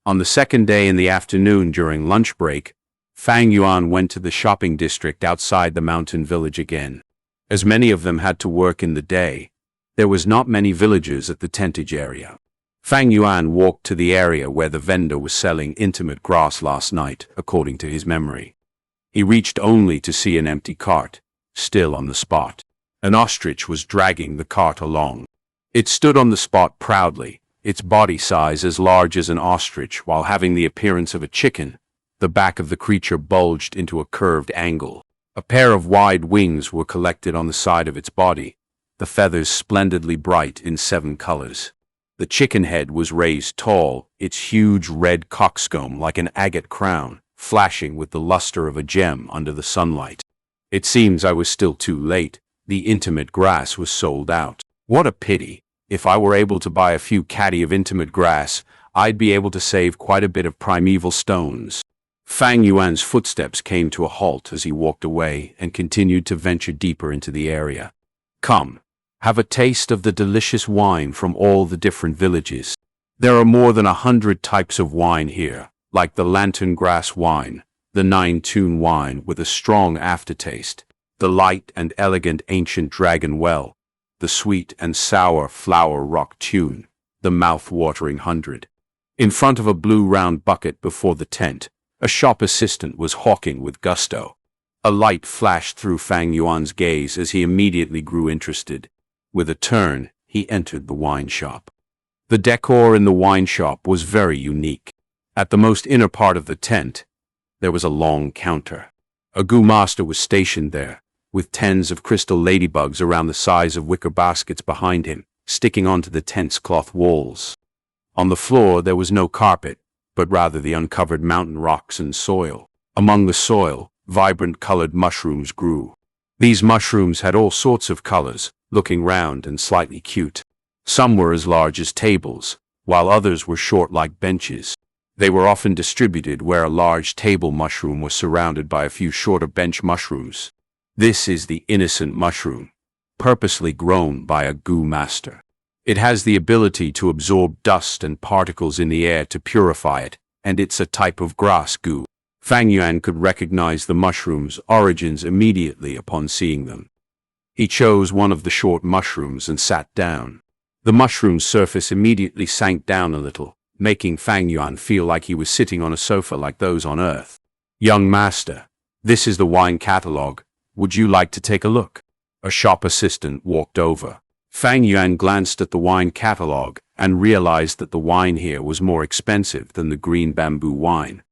On the second day in the afternoon during lunch break, Fang Yuan went to the shopping district outside the mountain village again. As many of them had to work in the day, there was not many villagers at the tentage area. Fang Yuan walked to the area where the vendor was selling intimate grass last night, according to his memory. He reached only to see an empty cart, still on the spot. An ostrich was dragging the cart along. It stood on the spot proudly, its body size as large as an ostrich while having the appearance of a chicken. The back of the creature bulged into a curved angle. A pair of wide wings were collected on the side of its body, the feathers splendidly bright in 7 colors. The chicken head was raised tall, its huge red cockscomb like an agate crown, flashing with the luster of a gem under the sunlight. It seems I was still too late. The intimate grass was sold out. What a pity. If I were able to buy a few caddy of intimate grass, I'd be able to save quite a bit of primeval stones. Fang Yuan's footsteps came to a halt as he walked away and continued to venture deeper into the area. Come, have a taste of the delicious wine from all the different villages. There are more than 100 types of wine here, like the lantern grass wine, the 9-tune wine with a strong aftertaste, the light and elegant ancient dragon well, the sweet and sour flower rock tune, the mouth-watering 100. In front of a blue round bucket before the tent, a shop assistant was hawking with gusto. A light flashed through Fang Yuan's gaze as he immediately grew interested. With a turn, he entered the wine shop. The decor in the wine shop was very unique. At the most inner part of the tent, there was a long counter. A Gu master was stationed there, with tens of crystal ladybugs around the size of wicker baskets behind him, sticking onto the tent's cloth walls. On the floor there was no carpet, but rather the uncovered mountain rocks and soil. Among the soil, vibrant colored mushrooms grew. These mushrooms had all sorts of colors, looking round and slightly cute. Some were as large as tables, while others were short like benches. They were often distributed where a large table mushroom was surrounded by a few shorter bench mushrooms. This is the innocent mushroom, purposely grown by a goo master. It has the ability to absorb dust and particles in the air to purify it, and it's a type of grass goo. Fang Yuan could recognize the mushroom's origins immediately upon seeing them. He chose one of the short mushrooms and sat down. The mushroom's surface immediately sank down a little, making Fang Yuan feel like he was sitting on a sofa like those on Earth. "Young master, this is the wine catalog. Would you like to take a look?" A shop assistant walked over. Fang Yuan glanced at the wine catalog and realized that the wine here was more expensive than the green bamboo wine.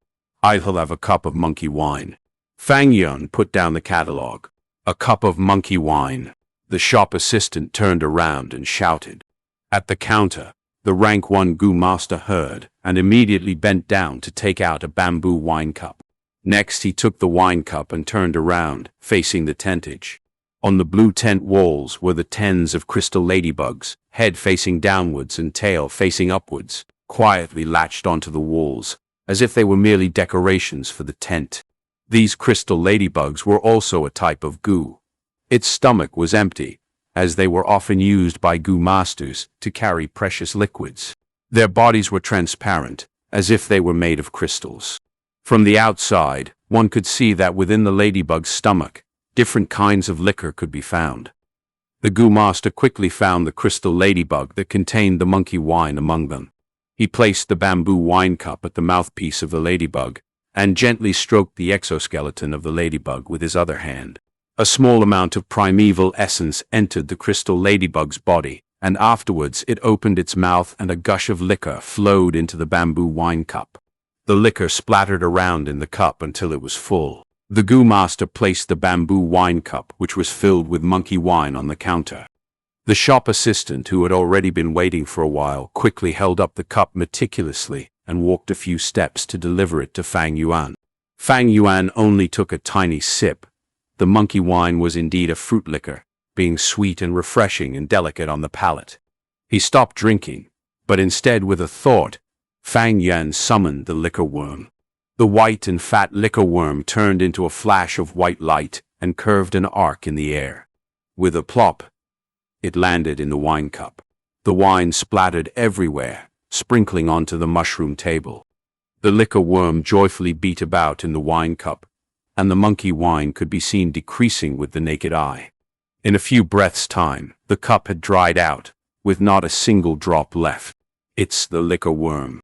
"I'll have a cup of monkey wine." Fang Yuan put down the catalog. "A cup of monkey wine." The shop assistant turned around and shouted. At the counter, the rank 1 goo master heard and immediately bent down to take out a bamboo wine cup. Next he took the wine cup and turned around, facing the tentage. On the blue tent walls were the tens of crystal ladybugs, head facing downwards and tail facing upwards, quietly latched onto the walls, as if they were merely decorations for the tent. These crystal ladybugs were also a type of goo. Its stomach was empty, as they were often used by goo masters to carry precious liquids. Their bodies were transparent, as if they were made of crystals. From the outside, one could see that within the ladybug's stomach, different kinds of liquor could be found. The goo master quickly found the crystal ladybug that contained the monkey wine among them. He placed the bamboo wine cup at the mouthpiece of the ladybug, and gently stroked the exoskeleton of the ladybug with his other hand. A small amount of primeval essence entered the crystal ladybug's body, and afterwards it opened its mouth and a gush of liquor flowed into the bamboo wine cup. The liquor splattered around in the cup until it was full. The goo master placed the bamboo wine cup, which was filled with monkey wine, on the counter. The shop assistant, who had already been waiting for a while, quickly held up the cup meticulously and walked a few steps to deliver it to Fang Yuan. Fang Yuan only took a tiny sip. The monkey wine was indeed a fruit liquor, being sweet and refreshing and delicate on the palate. He stopped drinking, but instead, with a thought, Fang Yuan summoned the liquor worm. The white and fat liquor worm turned into a flash of white light and curved an arc in the air. With a plop, it landed in the wine cup. The wine splattered everywhere, sprinkling onto the mushroom table. The liquor worm joyfully beat about in the wine cup, and the monkey wine could be seen decreasing with the naked eye. In a few breaths' time, the cup had dried out, with not a single drop left. "It's the liquor worm."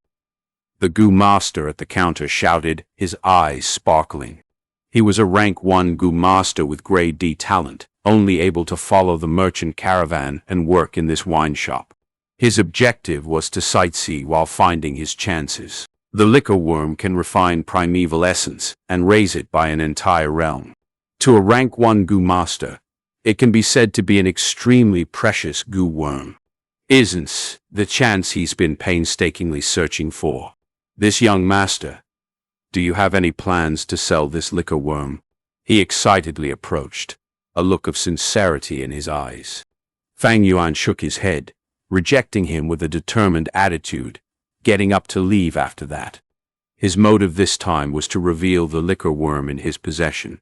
The goo master at the counter shouted, his eyes sparkling. He was a rank 1 goo master with grade D talent, only able to follow the merchant caravan and work in this wine shop. His objective was to sightsee while finding his chances. The liquor worm can refine primeval essence and raise it by an entire realm. To a rank 1 goo master, it can be said to be an extremely precious goo worm. Isn't the chance he's been painstakingly searching for? "This young master, do you have any plans to sell this liquor worm?" he excitedly approached, a look of sincerity in his eyes. Fang Yuan shook his head, rejecting him with a determined attitude, getting up to leave after that. His motive this time was to reveal the liquor worm in his possession.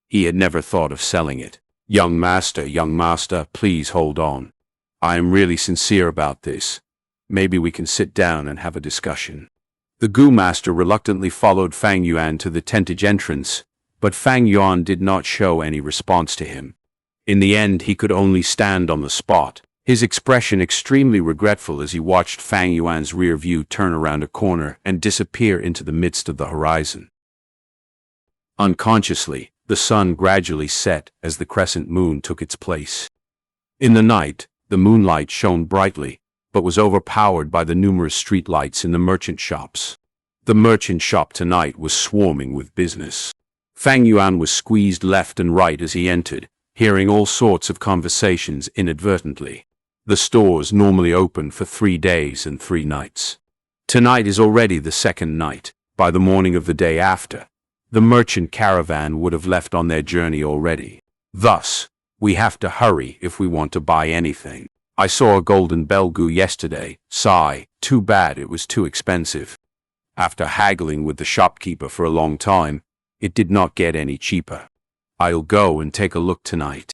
He had never thought of selling it. Young master, please hold on. I am really sincere about this. Maybe we can sit down and have a discussion." The goo master reluctantly followed Fang Yuan to the tentage entrance, but Fang Yuan did not show any response to him. In the end, he could only stand on the spot, his expression extremely regretful as he watched Fang Yuan's rear view turn around a corner and disappear into the midst of the horizon. Unconsciously, the sun gradually set as the crescent moon took its place. In the night, the moonlight shone brightly, but was overpowered by the numerous street lights in the merchant shops. The merchant shop tonight was swarming with business. Fang Yuan was squeezed left and right as he entered, hearing all sorts of conversations inadvertently. The stores normally open for 3 days and 3 nights. Tonight is already the second night. By the morning of the day after, the merchant caravan would have left on their journey already. Thus, we have to hurry if we want to buy anything. I saw a golden belgu yesterday. Sigh, too bad it was too expensive. After haggling with the shopkeeper for a long time, it did not get any cheaper. I'll go and take a look tonight.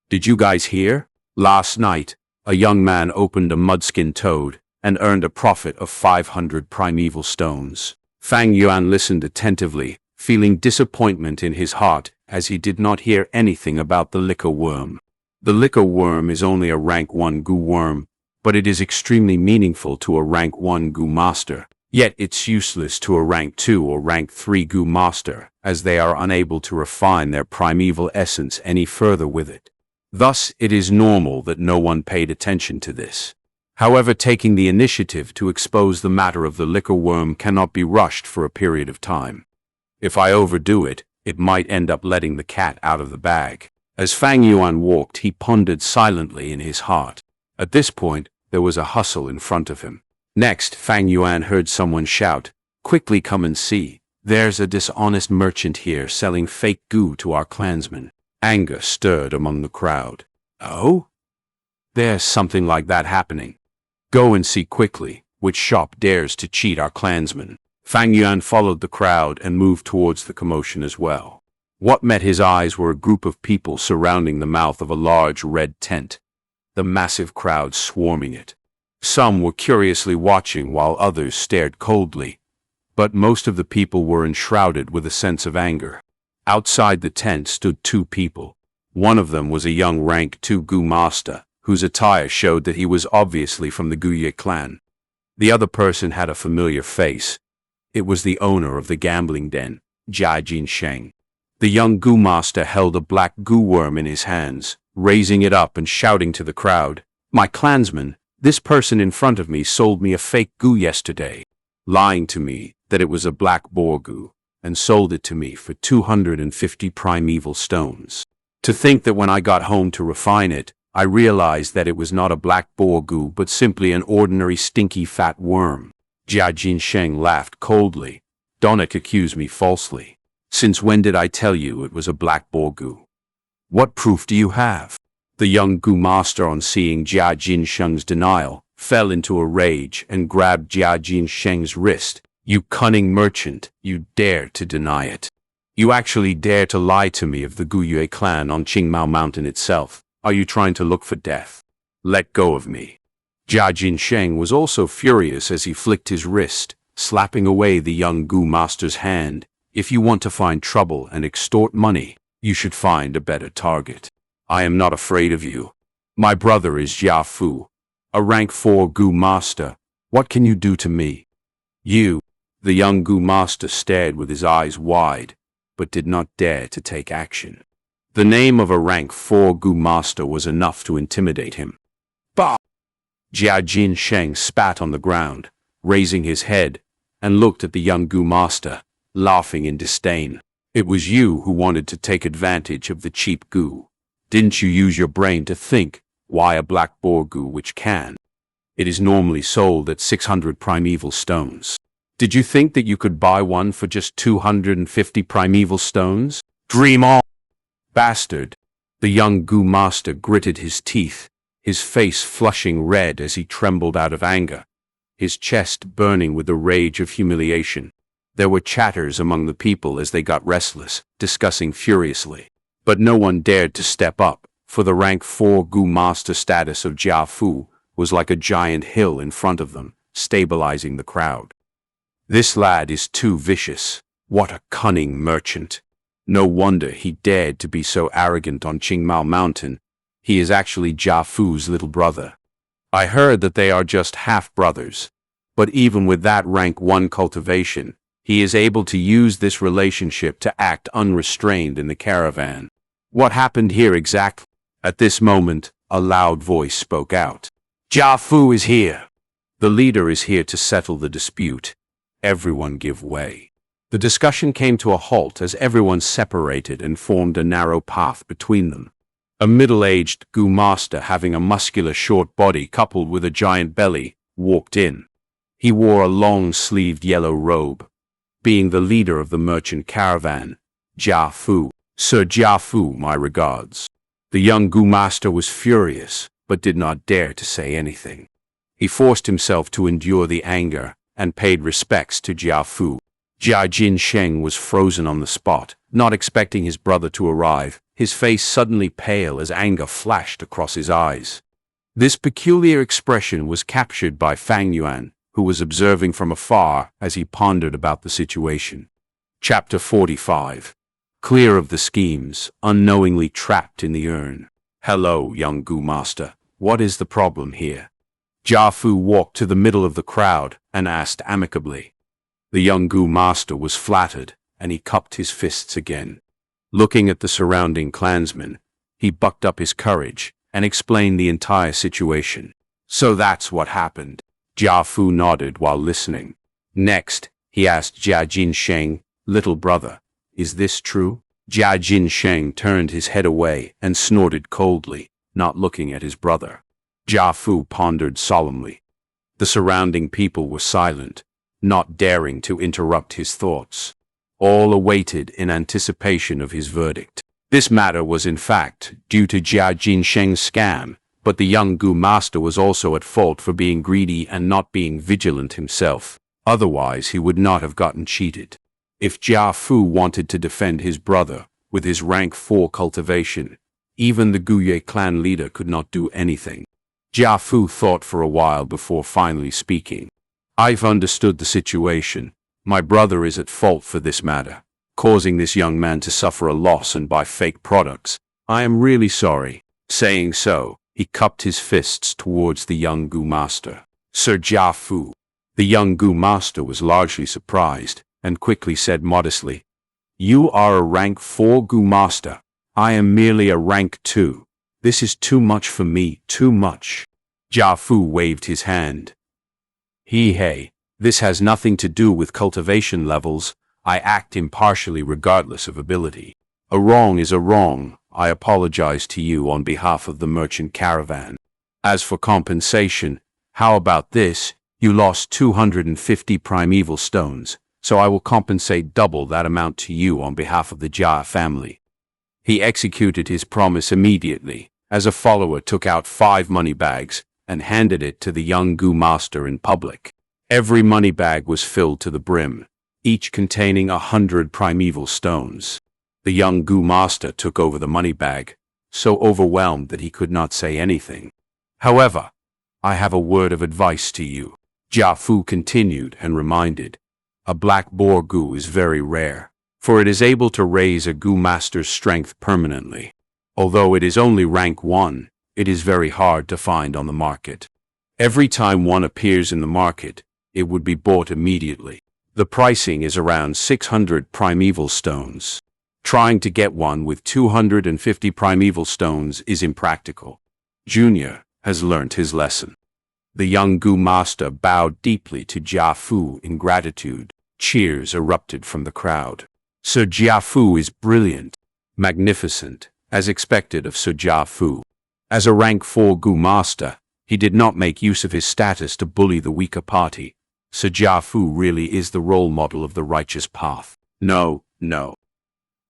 Did you guys hear? Last night, a young man opened a mudskin toad and earned a profit of 500 primeval stones. Fang Yuan listened attentively, feeling disappointment in his heart as he did not hear anything about the liquor worm. The liquor worm is only a rank 1 goo worm, but it is extremely meaningful to a rank 1 goo master. Yet it's useless to a rank 2 or rank 3 goo master, as they are unable to refine their primeval essence any further with it. Thus, it is normal that no one paid attention to this. However, taking the initiative to expose the matter of the liquor worm cannot be rushed for a period of time. If I overdo it, it might end up letting the cat out of the bag. As Fang Yuan walked, he pondered silently in his heart. At this point, there was a hustle in front of him. Next, Fang Yuan heard someone shout, "Quickly come and see. There's a dishonest merchant here selling fake goo to our clansmen." Anger stirred among the crowd. Oh? There's something like that happening. Go and see quickly which shop dares to cheat our clansmen. Fang Yuan followed the crowd and moved towards the commotion as well. What met his eyes were a group of people surrounding the mouth of a large red tent, the massive crowd swarming it. Some were curiously watching while others stared coldly, but most of the people were enshrouded with a sense of anger. Outside the tent stood 2 people. One of them was a young rank 2 goo master, whose attire showed that he was obviously from the Guye clan. The other person had a familiar face. It was the owner of the gambling den, Sheng. The young goo master held a black goo worm in his hands, raising it up and shouting to the crowd, "My clansmen, this person in front of me sold me a fake goo yesterday, lying to me that it was a black boar goo, and sold it to me for 250 primeval stones. To think that when I got home to refine it, I realized that it was not a black boar goo but simply an ordinary stinky fat worm." Sheng laughed coldly. "Don't accuse me falsely. Since when did I tell you it was a black boar goo? What proof do you have?" The young goo master, on seeing Sheng's denial, fell into a rage and grabbed Sheng's wrist. "You cunning merchant, you dare to deny it. You actually dare to lie to me of the Guye clan on Qingmao Mountain itself. Are you trying to look for death? Let go of me." Sheng was also furious as he flicked his wrist, slapping away the young goo master's hand. "If you want to find trouble and extort money, you should find a better target. I am not afraid of you. My brother is Jia Fu, a rank 4 goo master. What can you do to me?" "You." The young goo master stared with his eyes wide, but did not dare to take action. The name of a rank 4 goo master was enough to intimidate him. "Bah!" Sheng spat on the ground, raising his head, and looked at the young goo master, laughing in disdain. "It was you who wanted to take advantage of the cheap goo. Didn't you use your brain to think, why a black boar goo which can? It is normally sold at 600 primeval stones. Did you think that you could buy one for just 250 primeval stones? Dream on, bastard!" The young goo master gritted his teeth, his face flushing red as he trembled out of anger, his chest burning with the rage of humiliation. There were chatters among the people as they got restless, discussing furiously. But no one dared to step up, for the rank 4 goo master status of Jia Fu was like a giant hill in front of them, stabilizing the crowd. "This lad is too vicious. What a cunning merchant. No wonder he dared to be so arrogant on Qingmao Mountain. He is actually Jia Fu's little brother. I heard that they are just half-brothers. But even with that rank 1 cultivation, he is able to use this relationship to act unrestrained in the caravan. What happened here exactly?" At this moment, a loud voice spoke out. "Jia Fu is here. The leader is here to settle the dispute. Everyone give way." The discussion came to a halt as everyone separated and formed a narrow path between them. A middle-aged Gu master having a muscular short body coupled with a giant belly walked in. He wore a long-sleeved yellow robe. Being the leader of the merchant caravan, Jia Fu. Sir Jia Fu, my regards. The young Gu master was furious, but did not dare to say anything. He forced himself to endure the anger and paid respects to Jia Fu. Sheng was frozen on the spot, not expecting his brother to arrive, his face suddenly pale as anger flashed across his eyes. This peculiar expression was captured by Fang Yuan, who was observing from afar as he pondered about the situation. Chapter 45. Clear of the schemes, unknowingly trapped in the urn. Hello, young Gu master. What is the problem here? Jia Fu walked to the middle of the crowd and asked amicably. The young Gu master was flattered, and he cupped his fists again. Looking at the surrounding clansmen, he bucked up his courage and explained the entire situation. So that's what happened. Jia Fu nodded while listening. Next, he asked Sheng, little brother, is this true? Sheng turned his head away and snorted coldly, not looking at his brother. Jia Fu pondered solemnly. The surrounding people were silent, not daring to interrupt his thoughts. All awaited in anticipation of his verdict. This matter was in fact due to Sheng's scam, but the young Gu master was also at fault for being greedy and not being vigilant himself. Otherwise he would not have gotten cheated. If Jia Fu wanted to defend his brother with his rank 4 cultivation, even the Guye clan leader could not do anything. Jia Fu thought for a while before finally speaking. I've understood the situation. My brother is at fault for this matter, causing this young man to suffer a loss and buy fake products. I am really sorry. Saying so, he cupped his fists towards the young Gu master. Sir Jia Fu. The young Gu master was largely surprised, and quickly said modestly, You are a rank 4 Gu master. I am merely a rank 2. This is too much for me, too much. Jia Fu waved his hand. Hey, this has nothing to do with cultivation levels. I act impartially regardless of ability. A wrong is a wrong. I apologize to you on behalf of the merchant caravan. As for compensation, how about this? You lost 250 primeval stones, so I will compensate double that amount to you on behalf of the Jia family. He executed his promise immediately, as a follower took out 5 money bags and handed it to the young Gu master in public. Every money bag was filled to the brim, each containing 100 primeval stones. The young Gu master took over the money bag, so overwhelmed that he could not say anything. However, I have a word of advice to you. Jia Fu continued and reminded. A black boar Gu is very rare, for it is able to raise a Gu master's strength permanently. Although it is only rank 1, it is very hard to find on the market. Every time one appears in the market, it would be bought immediately. The pricing is around 600 primeval stones. Trying to get one with 250 primeval stones is impractical. Junior has learnt his lesson. The young Gu master bowed deeply to Jia Fu in gratitude. Cheers erupted from the crowd. Sir Jia Fu is brilliant, magnificent, as expected of Sir Jia Fu. As a rank 4 Gu master, he did not make use of his status to bully the weaker party. Sir Jia Fu really is the role model of the righteous path. No.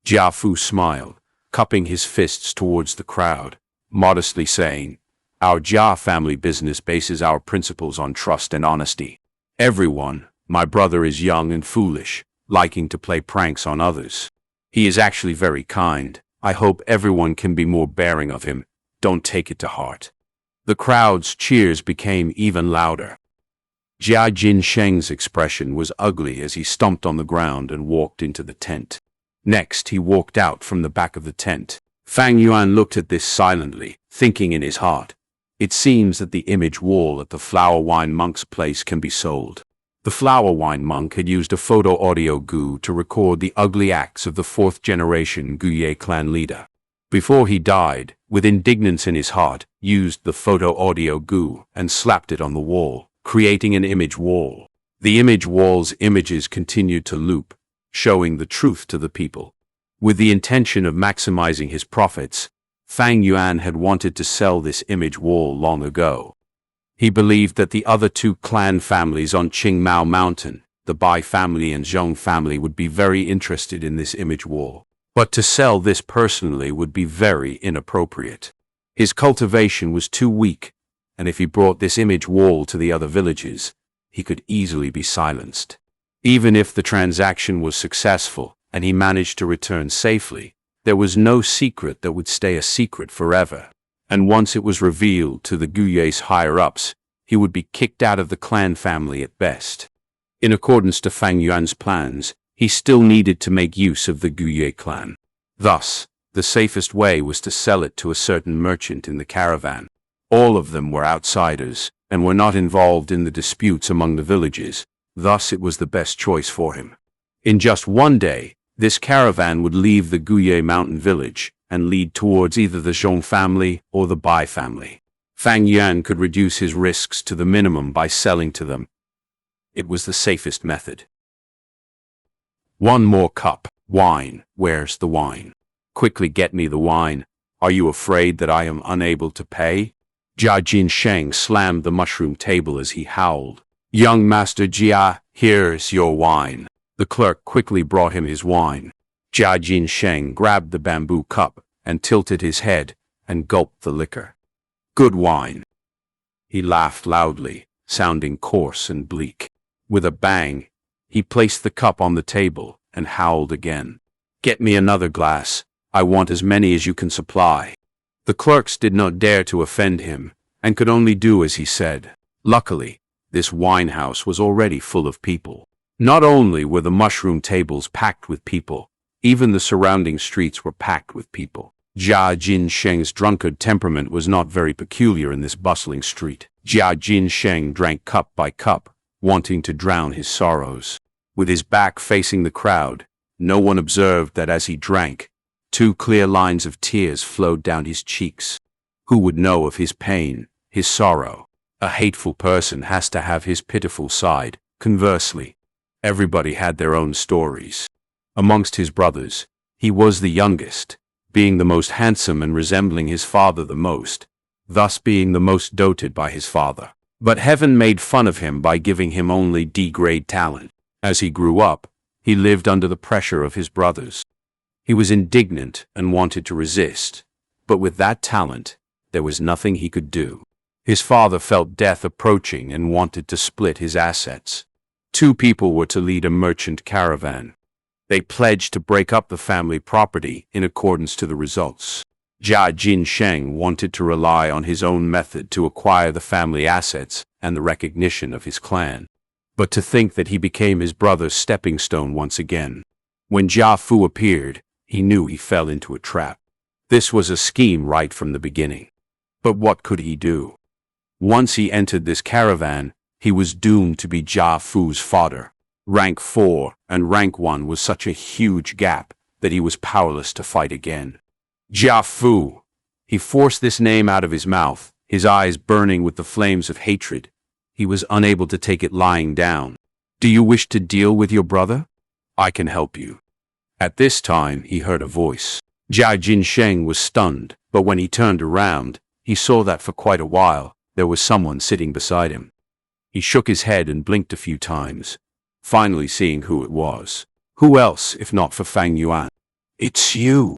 Jia Fu smiled, cupping his fists towards the crowd, modestly saying, Our Jia family business bases our principles on trust and honesty. Everyone, my brother is young and foolish, liking to play pranks on others. He is actually very kind. I hope everyone can be more bearing of him. Don't take it to heart. The crowd's cheers became even louder. Sheng's expression was ugly as he stomped on the ground and walked into the tent. Next, he walked out from the back of the tent. Fang Yuan looked at this silently, thinking in his heart. It seems that the image wall at the Flower Wine Monk's place can be sold. The Flower Wine Monk had used a photo audio Gu to record the ugly acts of the 4th generation Guye clan leader. Before he died, with indignance in his heart, used the photo audio Gu and slapped it on the wall, creating an image wall. The image wall's images continued to loop, showing the truth to the people. With the intention of maximizing his profits, Fang Yuan had wanted to sell this image wall long ago. He believed that the other two clan families on Qingmao Mountain, the Bai family and Zhong family, would be very interested in this image wall. But to sell this personally would be very inappropriate. His cultivation was too weak, and if he brought this image wall to the other villages, he could easily be silenced. Even if the transaction was successful and he managed to return safely, there was no secret that would stay a secret forever, and once it was revealed to the Guye's higher-ups, he would be kicked out of the clan family at best. In accordance to Fang Yuan's plans, he still needed to make use of the Guye clan. Thus, the safest way was to sell it to a certain merchant in the caravan. All of them were outsiders and were not involved in the disputes among the villages, thus it was the best choice for him. In just one day, this caravan would leave the Guye mountain village and lead towards either the Zhong family or the Bai family. Fang Yuan could reduce his risks to the minimum by selling to them. It was the safest method. One more cup. Wine. Where's the wine? Quickly get me the wine. Are you afraid that I am unable to pay? Jia Sheng slammed the mushroom table as he howled. Young Master Jia, here's your wine. The clerk quickly brought him his wine. Jia Sheng grabbed the bamboo cup and tilted his head and gulped the liquor. Good wine. He laughed loudly, sounding coarse and bleak. With a bang, he placed the cup on the table and howled again. Get me another glass. I want as many as you can supply. The clerks did not dare to offend him and could only do as he said. Luckily, this wine house was already full of people. Not only were the mushroom tables packed with people, even the surrounding streets were packed with people. Jia Sheng's drunkard temperament was not very peculiar in this bustling street. Jia Sheng drank cup by cup, wanting to drown his sorrows. With his back facing the crowd, no one observed that as he drank, 2 clear lines of tears flowed down his cheeks. Who would know of his pain, his sorrow? A hateful person has to have his pitiful side. Conversely, everybody had their own stories. Amongst his brothers, he was the youngest, being the most handsome and resembling his father the most, thus being the most doted by his father. But heaven made fun of him by giving him only D-grade talent. As he grew up, he lived under the pressure of his brothers. He was indignant and wanted to resist, but with that talent, there was nothing he could do. His father felt death approaching and wanted to split his assets. 2 people were to lead a merchant caravan. They pledged to break up the family property in accordance to the results. Jia Sheng wanted to rely on his own method to acquire the family assets and the recognition of his clan. But to think that he became his brother's stepping stone once again. When Jia Fu appeared, he knew he fell into a trap. This was a scheme right from the beginning. But what could he do? Once he entered this caravan, he was doomed to be Jia Fu's fodder. Rank 4 and rank 1 was such a huge gap that he was powerless to fight again. Jia Fu. He forced this name out of his mouth, his eyes burning with the flames of hatred. He was unable to take it lying down. Do you wish to deal with your brother? I can help you. At this time, he heard a voice. Jia Sheng was stunned, but when he turned around, he saw that for quite a while, there was someone sitting beside him. He shook his head and blinked a few times, finally seeing who it was. Who else, if not for Fang Yuan? It's you.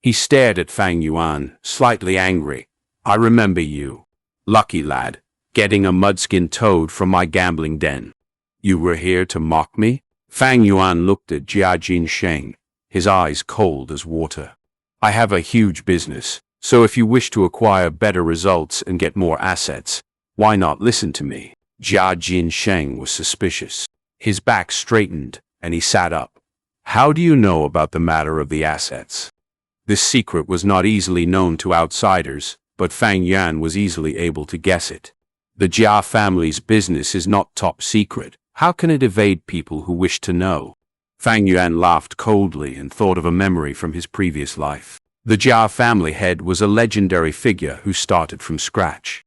He stared at Fang Yuan, slightly angry. I remember you. Lucky lad, getting a mudskin toad from my gambling den. You were here to mock me? Fang Yuan looked at Jia Sheng, his eyes cold as water. I have a huge business, so if you wish to acquire better results and get more assets, why not listen to me? Jia Sheng was suspicious. His back straightened, and he sat up. How do you know about the matter of the assets? This secret was not easily known to outsiders, but Fang Yuan was easily able to guess it. The Jia family's business is not top secret. How can it evade people who wish to know? Fang Yuan laughed coldly and thought of a memory from his previous life. The Jia family head was a legendary figure who started from scratch.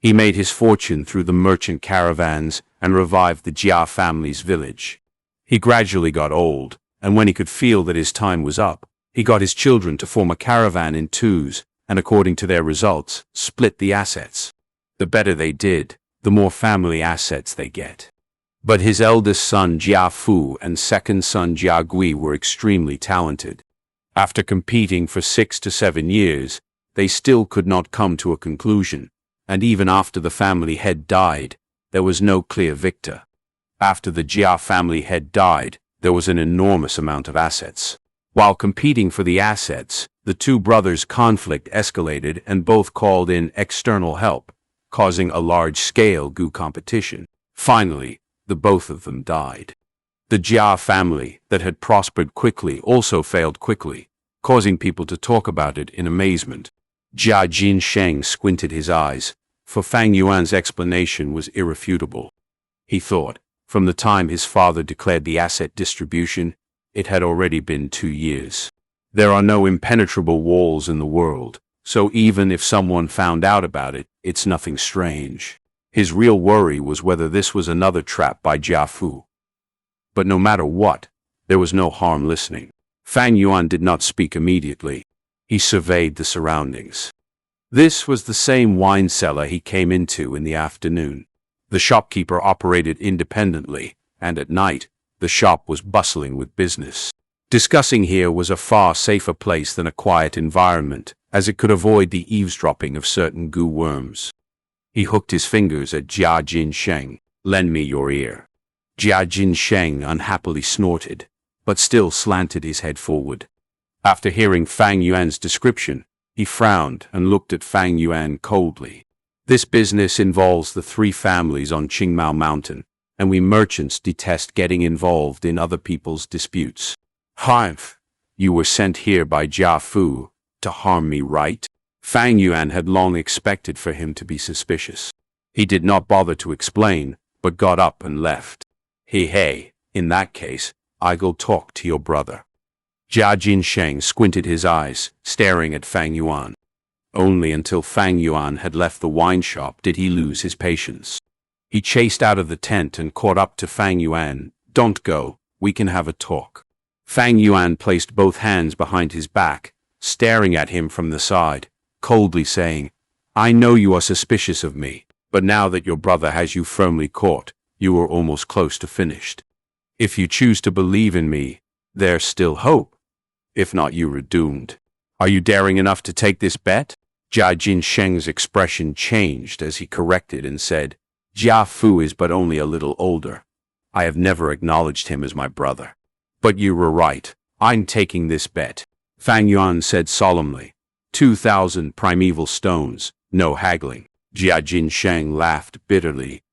He made his fortune through the merchant caravans and revived the Jia family's village. He gradually got old, and when he could feel that his time was up, he got his children to form a caravan in twos and according to their results, split the assets. The better they did, the more family assets they get. But his eldest son Jia Fu and second son Jia Gui were extremely talented. After competing for 6 to 7 years, they still could not come to a conclusion, and even after the family head died, there was no clear victor. After the Jia family head died, there was an enormous amount of assets. While competing for the assets, the two brothers' conflict escalated and both called in external help, causing a large-scale Gu competition. Finally, the both of them died. The Jia family, that had prospered quickly, also failed quickly, causing people to talk about it in amazement. Sheng squinted his eyes, for Fang Yuan's explanation was irrefutable. He thought, from the time his father declared the asset distribution, it had already been 2 years. There are no impenetrable walls in the world, so even if someone found out about it, it's nothing strange. His real worry was whether this was another trap by Jia Fu. But no matter what, there was no harm listening. Fang Yuan did not speak immediately. He surveyed the surroundings. This was the same wine cellar he came into in the afternoon. The shopkeeper operated independently, and at night, the shop was bustling with business. Discussing here was a far safer place than a quiet environment, as it could avoid the eavesdropping of certain Gu worms. He hooked his fingers at Sheng. "Lend me your ear." Sheng unhappily snorted, but still slanted his head forward. After hearing Fang Yuan's description, he frowned and looked at Fang Yuan coldly. "This business involves the 3 families on Qingmao Mountain, and we merchants detest getting involved in other people's disputes. Humph, you were sent here by Jia Fu to harm me, right?" Fang Yuan had long expected for him to be suspicious. He did not bother to explain, but got up and left. Hey, in that case, I go talk to your brother." Sheng squinted his eyes, staring at Fang Yuan. Only until Fang Yuan had left the wine shop did he lose his patience. He chased out of the tent and caught up to Fang Yuan. "Don't go, we can have a talk." Fang Yuan placed both hands behind his back, staring at him from the side, coldly saying, "I know you are suspicious of me, but now that your brother has you firmly caught, you are almost close to finished. If you choose to believe in me, there's still hope. If not, you are doomed. Are you daring enough to take this bet?" Sheng's expression changed as he corrected and said, "Jia Fu is but only a little older. I have never acknowledged him as my brother. But you were right, I'm taking this bet." Fang Yuan said solemnly, 2,000 primeval stones, no haggling." Sheng laughed bitterly.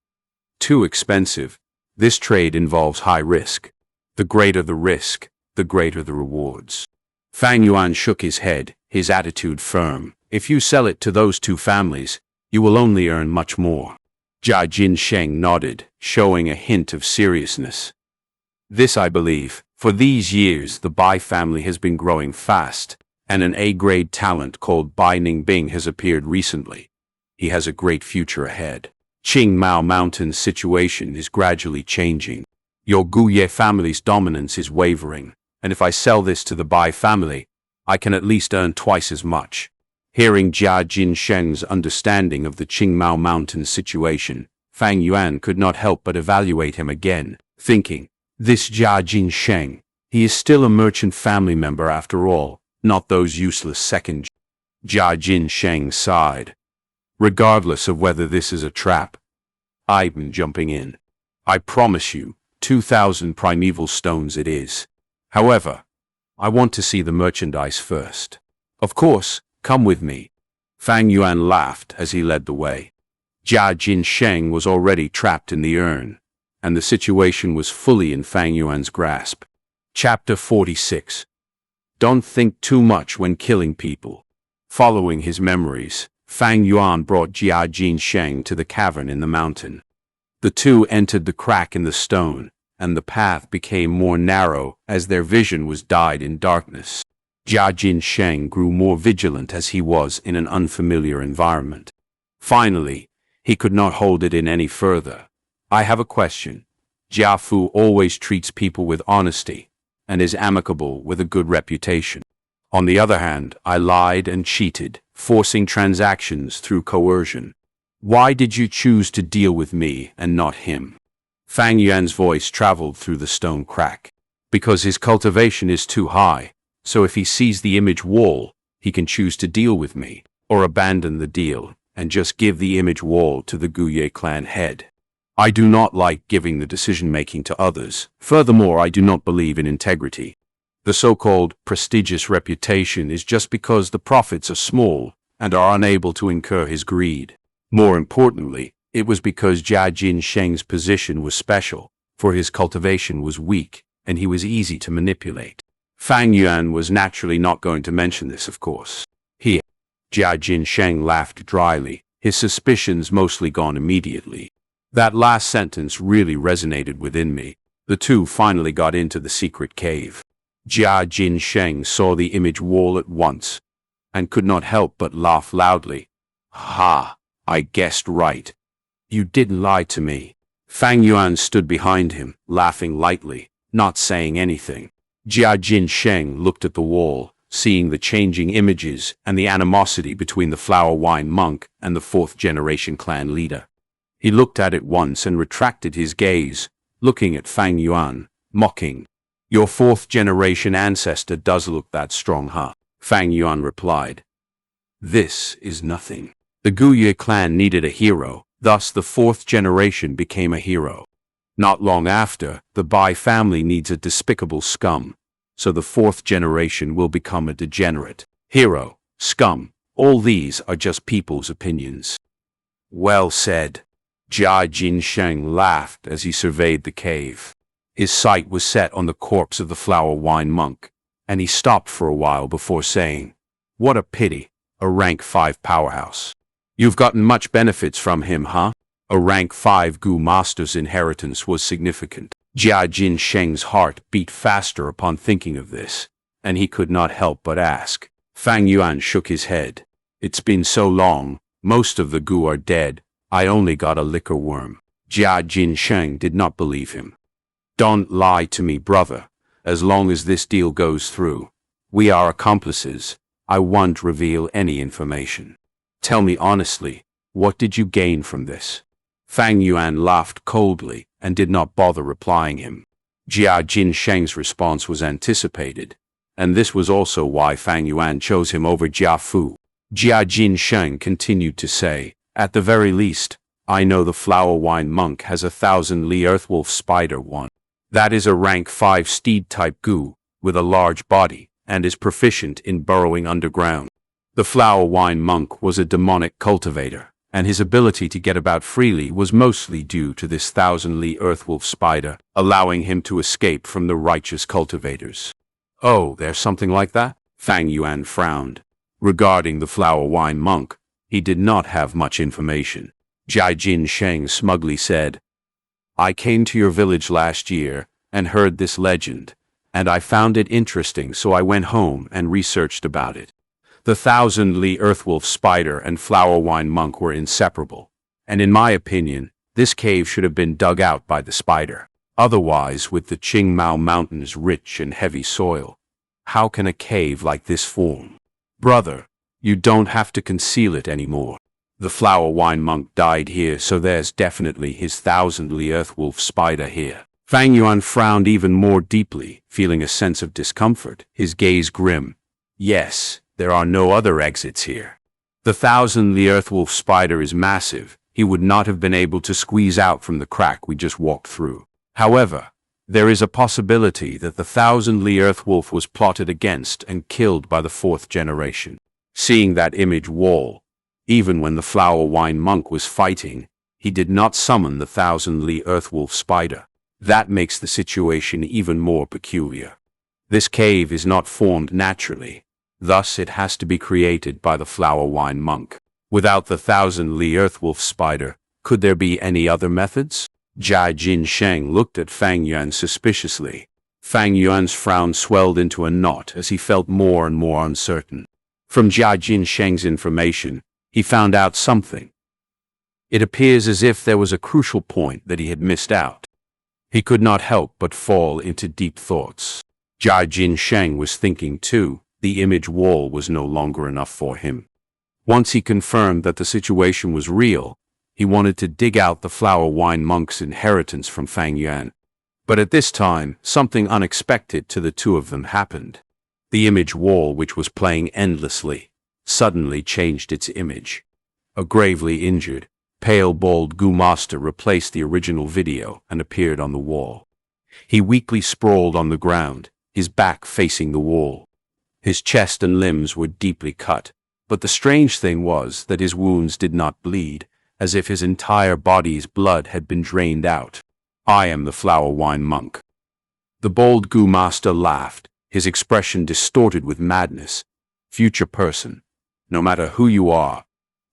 "Too expensive. This trade involves high risk. The greater the risk, the greater the rewards." Fang Yuan shook his head, his attitude firm. "If you sell it to those 2 families, you will only earn much more." Sheng nodded, showing a hint of seriousness. "This I believe. For these years, the Bai family has been growing fast, and an A-grade talent called Bai Ningbing has appeared recently. He has a great future ahead. Qingmao Mountain's situation is gradually changing. Your Guye family's dominance is wavering, and if I sell this to the Bai family, I can at least earn twice as much." Hearing Sheng's understanding of the Qingmao Mountain's situation, Fang Yuan could not help but evaluate him again, thinking, "This Sheng, he is still a merchant family member after all, not those useless second." Sheng sighed. "Regardless of whether this is a trap, I'm jumping in. I promise you, 2,000 primeval stones it is. However, I want to see the merchandise first." "Of course, come with me." Fang Yuan laughed as he led the way. Sheng was already trapped in the urn, and the situation was fully in Fang Yuan's grasp. Chapter 46. Don't think too much when killing people. Following his memories, Fang Yuan brought Sheng to the cavern in the mountain. The 2 entered the crack in the stone, and the path became more narrow as their vision was dyed in darkness. Sheng grew more vigilant as he was in an unfamiliar environment. Finally, he could not hold it in any further. "I have a question. Jia Fu always treats people with honesty, and is amicable with a good reputation. On the other hand, I lied and cheated, forcing transactions through coercion. Why did you choose to deal with me and not him? Fang Yuan's voice traveled through the stone crack. Because his cultivation is too high, so if he sees the image wall, he can choose to deal with me, or abandon the deal, and just give the image wall to the Guye clan head. I do not like giving the decision-making to others. Furthermore, I do not believe in integrity. The so-called prestigious reputation is just because the profits are small and are unable to incur his greed. More importantly, it was because Jia Sheng's position was special, for his cultivation was weak, and he was easy to manipulate. Fang Yuan was naturally not going to mention this, of course. Jia Sheng laughed dryly, his suspicions mostly gone immediately. That last sentence really resonated within me. The two finally got into the secret cave. Jia Sheng saw the image wall at once, and could not help but laugh loudly. Ha! I guessed right. You didn't lie to me. Fang Yuan stood behind him, laughing lightly, not saying anything. Jia Sheng looked at the wall, seeing the changing images and the animosity between the flower wine monk and the fourth-generation clan leader. He looked at it once and retracted his gaze, looking at Fang Yuan, mocking. Your fourth-generation ancestor does look that strong, huh? Fang Yuan replied. This is nothing. The Guye clan needed a hero, thus the fourth generation became a hero. Not long after, the Bai family needs a despicable scum, so the fourth generation will become a degenerate. Hero, scum, all these are just people's opinions. Well said. Jia Sheng laughed as he surveyed the cave. His sight was set on the corpse of the flower wine monk, and he stopped for a while before saying, What a pity, a rank 5 powerhouse. You've gotten much benefits from him, huh? A rank 5 Gu master's inheritance was significant. Jia Sheng's heart beat faster upon thinking of this, and he could not help but ask. Fang Yuan shook his head. It's been so long, most of the Gu are dead, I only got a liquor worm. Jia Sheng did not believe him. Don't lie to me, brother. As long as this deal goes through, we are accomplices. I won't reveal any information. Tell me honestly, what did you gain from this? Fang Yuan laughed coldly and did not bother replying him. Jia Sheng's response was anticipated, and this was also why Fang Yuan chose him over Jia Fu. Jia Sheng continued to say, At the very least, I know the flower wine monk has 1,000 Li Earthwolf Spider 1. That is a rank 5 steed-type Gu, with a large body, and is proficient in burrowing underground. The flower wine monk was a demonic cultivator, and his ability to get about freely was mostly due to this 1,000 Li Earthwolf Spider, allowing him to escape from the righteous cultivators. Oh, there's something like that? Fang Yuan frowned. Regarding the flower wine monk, he did not have much information. Jia Sheng smugly said, I came to your village last year and heard this legend, and I found it interesting, so I went home and researched about it. The 1,000 Li Earthwolf Spider and flower wine monk were inseparable, and in my opinion, this cave should have been dug out by the spider. Otherwise, with the Qingmao Mountains' rich and heavy soil, how can a cave like this form? Brother, you don't have to conceal it anymore. The flower wine monk died here, so there's definitely his 1,000 Li Earthwolf Spider here. Fang Yuan frowned even more deeply, feeling a sense of discomfort, his gaze grim. Yes, there are no other exits here. The 1,000 Li Earthwolf Spider is massive. He would not have been able to squeeze out from the crack we just walked through. However, there is a possibility that the 1,000 Li Earthwolf was plotted against and killed by the fourth generation. Seeing that image wall, even when the flower wine monk was fighting, he did not summon the 1,000 Li Earthwolf Spider. That makes the situation even more peculiar. This cave is not formed naturally, thus it has to be created by the flower wine monk. Without the 1,000 Li Earthwolf Spider, could there be any other methods? Jia Sheng looked at Fang Yuan suspiciously. Fang Yuan's frown swelled into a knot as he felt more and more uncertain. From Jia Sheng's information, he found out something. It appears as if there was a crucial point that he had missed out. He could not help but fall into deep thoughts. Jia Sheng was thinking too, The image wall was no longer enough for him. Once he confirmed that the situation was real, he wanted to dig out the flower wine monk's inheritance from Fang Yuan. But at this time, something unexpected to the two of them happened. The image wall, which was playing endlessly, suddenly changed its image. A gravely injured, pale, bald Gu Master replaced the original video and appeared on the wall. He weakly sprawled on the ground, his back facing the wall. His chest and limbs were deeply cut, but the strange thing was that his wounds did not bleed, as if his entire body's blood had been drained out. "I am the flower wine monk." The bold Gu Master laughed, his expression distorted with madness. "Future person, no matter who you are,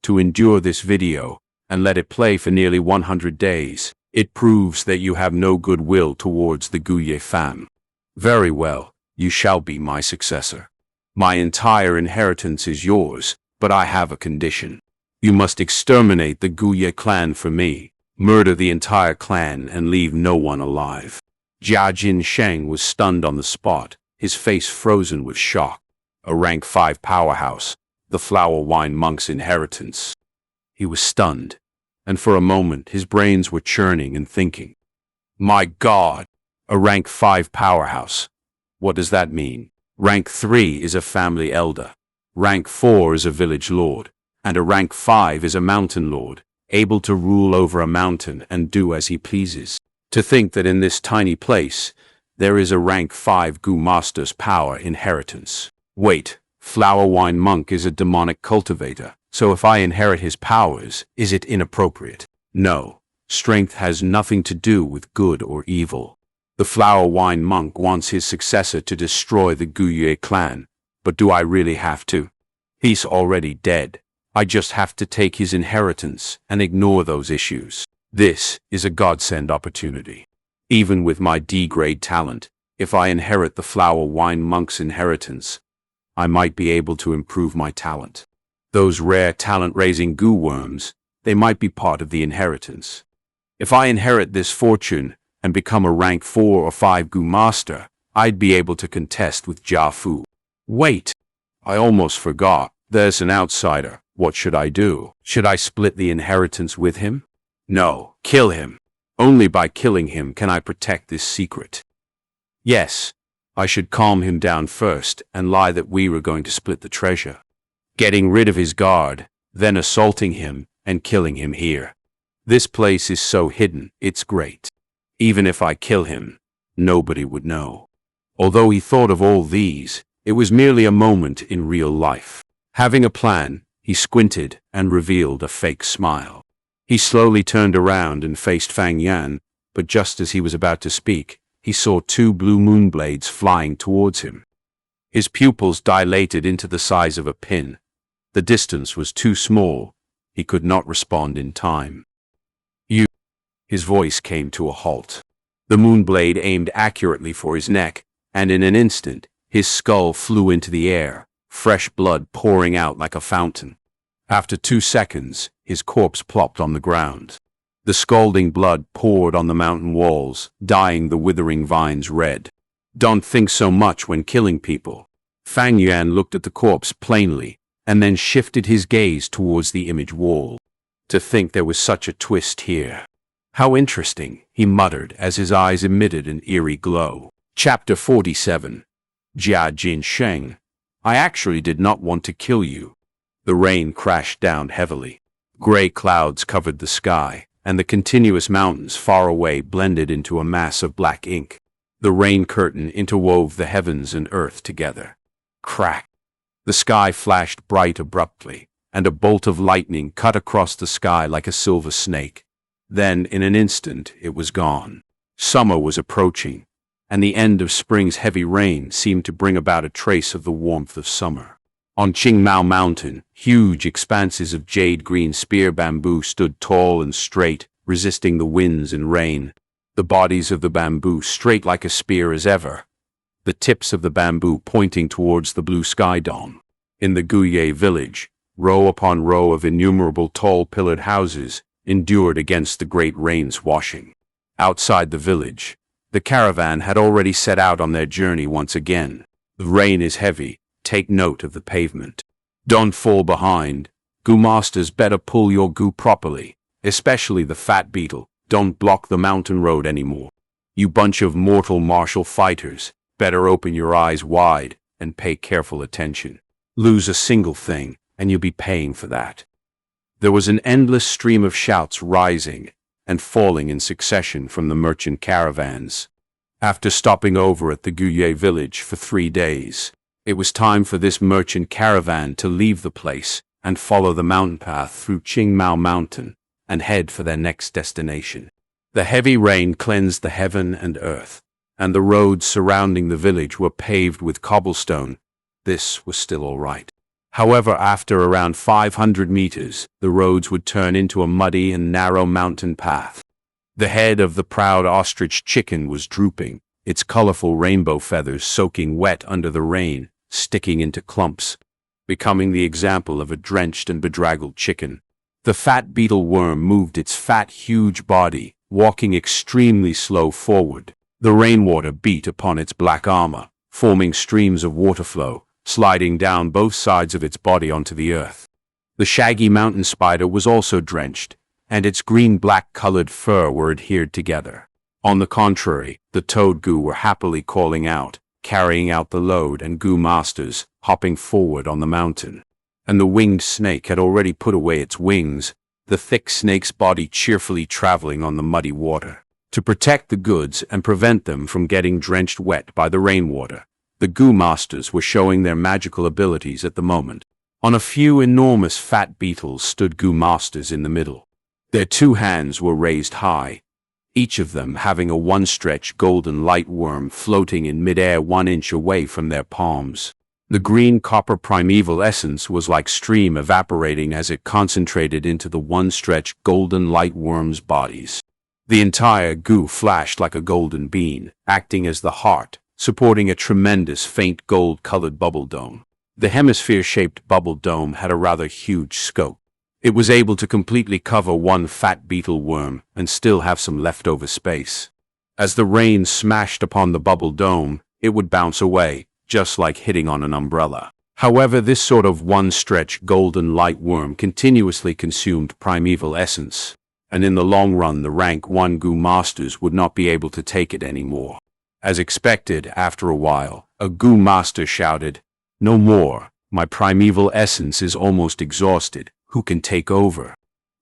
to endure this video and let it play for nearly 100 days, it proves that you have no goodwill towards the Guye fam. Very well, you shall be my successor. My entire inheritance is yours, but I have a condition. You must exterminate the Guye clan for me, murder the entire clan and leave no one alive." Jiajin Sheng was stunned on the spot, his face frozen with shock. A rank 5 powerhouse, the flower wine monk's inheritance. He was stunned, and for a moment his brains were churning and thinking. My God, a rank 5 powerhouse. What does that mean? Rank 3 is a family elder, rank 4 is a village lord, and a rank 5 is a mountain lord, able to rule over a mountain and do as he pleases. To think that in this tiny place, there is a rank 5 Gu Master's power inheritance. Wait, flower wine monk is a demonic cultivator, so if I inherit his powers, is it inappropriate? No, strength has nothing to do with good or evil. The flower wine monk wants his successor to destroy the Guye clan, but do I really have to? He's already dead. I just have to take his inheritance and ignore those issues. This is a godsend opportunity. Even with my D-grade talent, if I inherit the flower wine monk's inheritance, I might be able to improve my talent. Those rare talent-raising goo worms, they might be part of the inheritance. If I inherit this fortune and become a rank 4 or 5 Gu Master, I'd be able to contest with Jia Fu. Wait, I almost forgot. There's an outsider. What should I do? Should I split the inheritance with him? No, kill him. Only by killing him can I protect this secret. Yes, I should calm him down first and lie that we were going to split the treasure. Getting rid of his guard, then assaulting him and killing him here. This place is so hidden, it's great. Even if I kill him, nobody would know. Although he thought of all these, it was merely a moment in real life. Having a plan, he squinted and revealed a fake smile. He slowly turned around and faced Fang Yuan, but just as he was about to speak, he saw 2 blue moonblades flying towards him. His pupils dilated into the size of a pin. The distance was too small. He could not respond in time. "You." His voice came to a halt. The moonblade aimed accurately for his neck, and in an instant, his skull flew into the air, fresh blood pouring out like a fountain. After 2 seconds, his corpse plopped on the ground. The scalding blood poured on the mountain walls, dyeing the withering vines red. "Don't think so much when killing people." Fang Yuan looked at the corpse plainly, and then shifted his gaze towards the image wall. To think there was such a twist here. How interesting, he muttered as his eyes emitted an eerie glow. Chapter 47. Jiajin Sheng. I actually did not want to kill you. The rain crashed down heavily. Gray clouds covered the sky, and the continuous mountains far away blended into a mass of black ink. The rain curtain interwove the heavens and earth together. Crack! The sky flashed bright abruptly, and a bolt of lightning cut across the sky like a silver snake. Then, in an instant, it was gone. Summer was approaching, and the end of spring's heavy rain seemed to bring about a trace of the warmth of summer. On Qingmao Mountain, huge expanses of jade-green spear bamboo stood tall and straight, resisting the winds and rain. The bodies of the bamboo straight like a spear as ever, the tips of the bamboo pointing towards the blue sky dome. In the Guye village, row upon row of innumerable tall pillared houses endured against the great rain's washing. Outside the village, the caravan had already set out on their journey once again. The rain is heavy, Take note of the pavement. Don't fall behind. Goo masters better pull your goo properly, especially the fat beetle. Don't block the mountain road anymore. You bunch of mortal martial fighters, better open your eyes wide and pay careful attention. Lose a single thing, and you'll be paying for that. There was an endless stream of shouts rising and falling in succession from the merchant caravans. After stopping over at the Guye village for 3 days, it was time for this merchant caravan to leave the place and follow the mountain path through Qingmao Mountain and head for their next destination. The heavy rain cleansed the heaven and earth, and the roads surrounding the village were paved with cobblestone. This was still all right. However, after around 500 meters, the roads would turn into a muddy and narrow mountain path. The head of the proud ostrich chicken was drooping, its colorful rainbow feathers soaking wet under the rain, sticking into clumps, becoming the example of a drenched and bedraggled chicken. The fat beetle worm moved its fat, huge body, walking extremely slow forward. The rainwater beat upon its black armor, forming streams of water flow, sliding down both sides of its body onto the earth. The shaggy mountain spider was also drenched, and its green-black colored fur were adhered together. On the contrary, the toad goo were happily calling out, carrying out the load, and goo masters hopping forward on the mountain. And the winged snake had already put away its wings, the thick snake's body cheerfully traveling on the muddy water. To protect the goods and prevent them from getting drenched wet by the rainwater, the goo masters were showing their magical abilities at the moment. On a few enormous fat beetles stood goo masters in the middle. Their 2 hands were raised high, each of them having a one-stretch golden light worm floating in midair 1 inch away from their palms. The green copper primeval essence was like steam evaporating as it concentrated into the one-stretch golden light worm's bodies. The entire goo flashed like a golden bean, acting as the heart, supporting a tremendous faint gold-colored bubble dome. The hemisphere-shaped bubble dome had a rather huge scope. It was able to completely cover 1 fat beetle worm and still have some leftover space. As the rain smashed upon the bubble dome, it would bounce away, just like hitting on an umbrella. However, this sort of one-stretch golden light worm continuously consumed primeval essence, and in the long run the rank 1 goo masters would not be able to take it anymore. As expected, after a while, a goo master shouted, "No more, my primeval essence is almost exhausted. Who can take over?"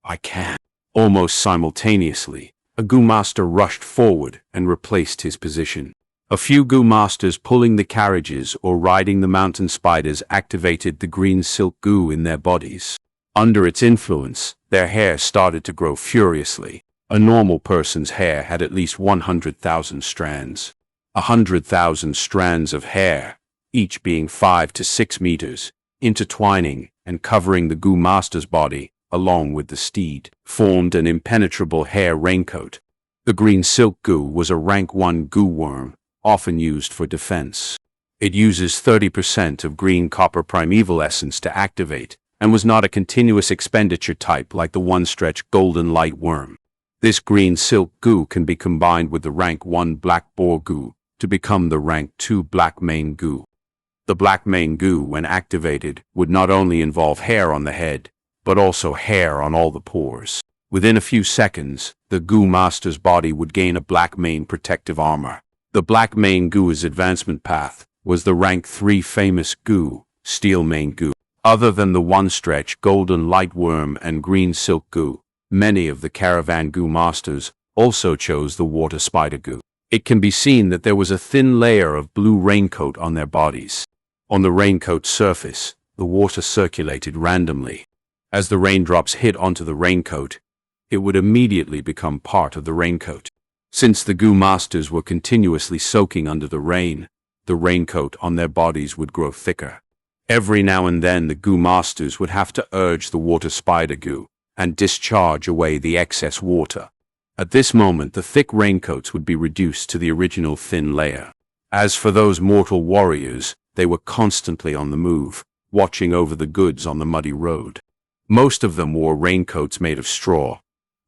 "I can." Almost simultaneously, a goo master rushed forward and replaced his position. A few goo masters pulling the carriages or riding the mountain spiders activated the green silk goo in their bodies. Under its influence, their hair started to grow furiously. A normal person's hair had at least 100,000 strands. 100,000 strands of hair, each being 5 to 6 meters, intertwining and covering the goo master's body, along with the steed, formed an impenetrable hair raincoat. The green silk goo was a rank 1 goo worm, often used for defense. It uses 30% of green copper primeval essence to activate, and was not a continuous expenditure type like the one-stretch golden light worm. This green silk goo can be combined with the rank 1 black boar goo to become the rank 2 black mane goo. The black mane goo, when activated, would not only involve hair on the head, but also hair on all the pores. Within a few seconds, the goo master's body would gain a black mane protective armor. The black mane goo's advancement path was the rank 3 famous goo, steel mane goo. Other than the one-stretch golden light worm and green silk goo, many of the caravan goo masters also chose the water spider goo. It can be seen that there was a thin layer of blue raincoat on their bodies. On the raincoat's surface, the water circulated randomly. As the raindrops hit onto the raincoat, it would immediately become part of the raincoat. Since the goo masters were continuously soaking under the raincoat on their bodies would grow thicker. Every now and then the goo masters would have to urge the water spider goo and discharge away the excess water. At this moment the thick raincoats would be reduced to the original thin layer. As for those mortal warriors, they were constantly on the move, watching over the goods on the muddy road. Most of them wore raincoats made of straw,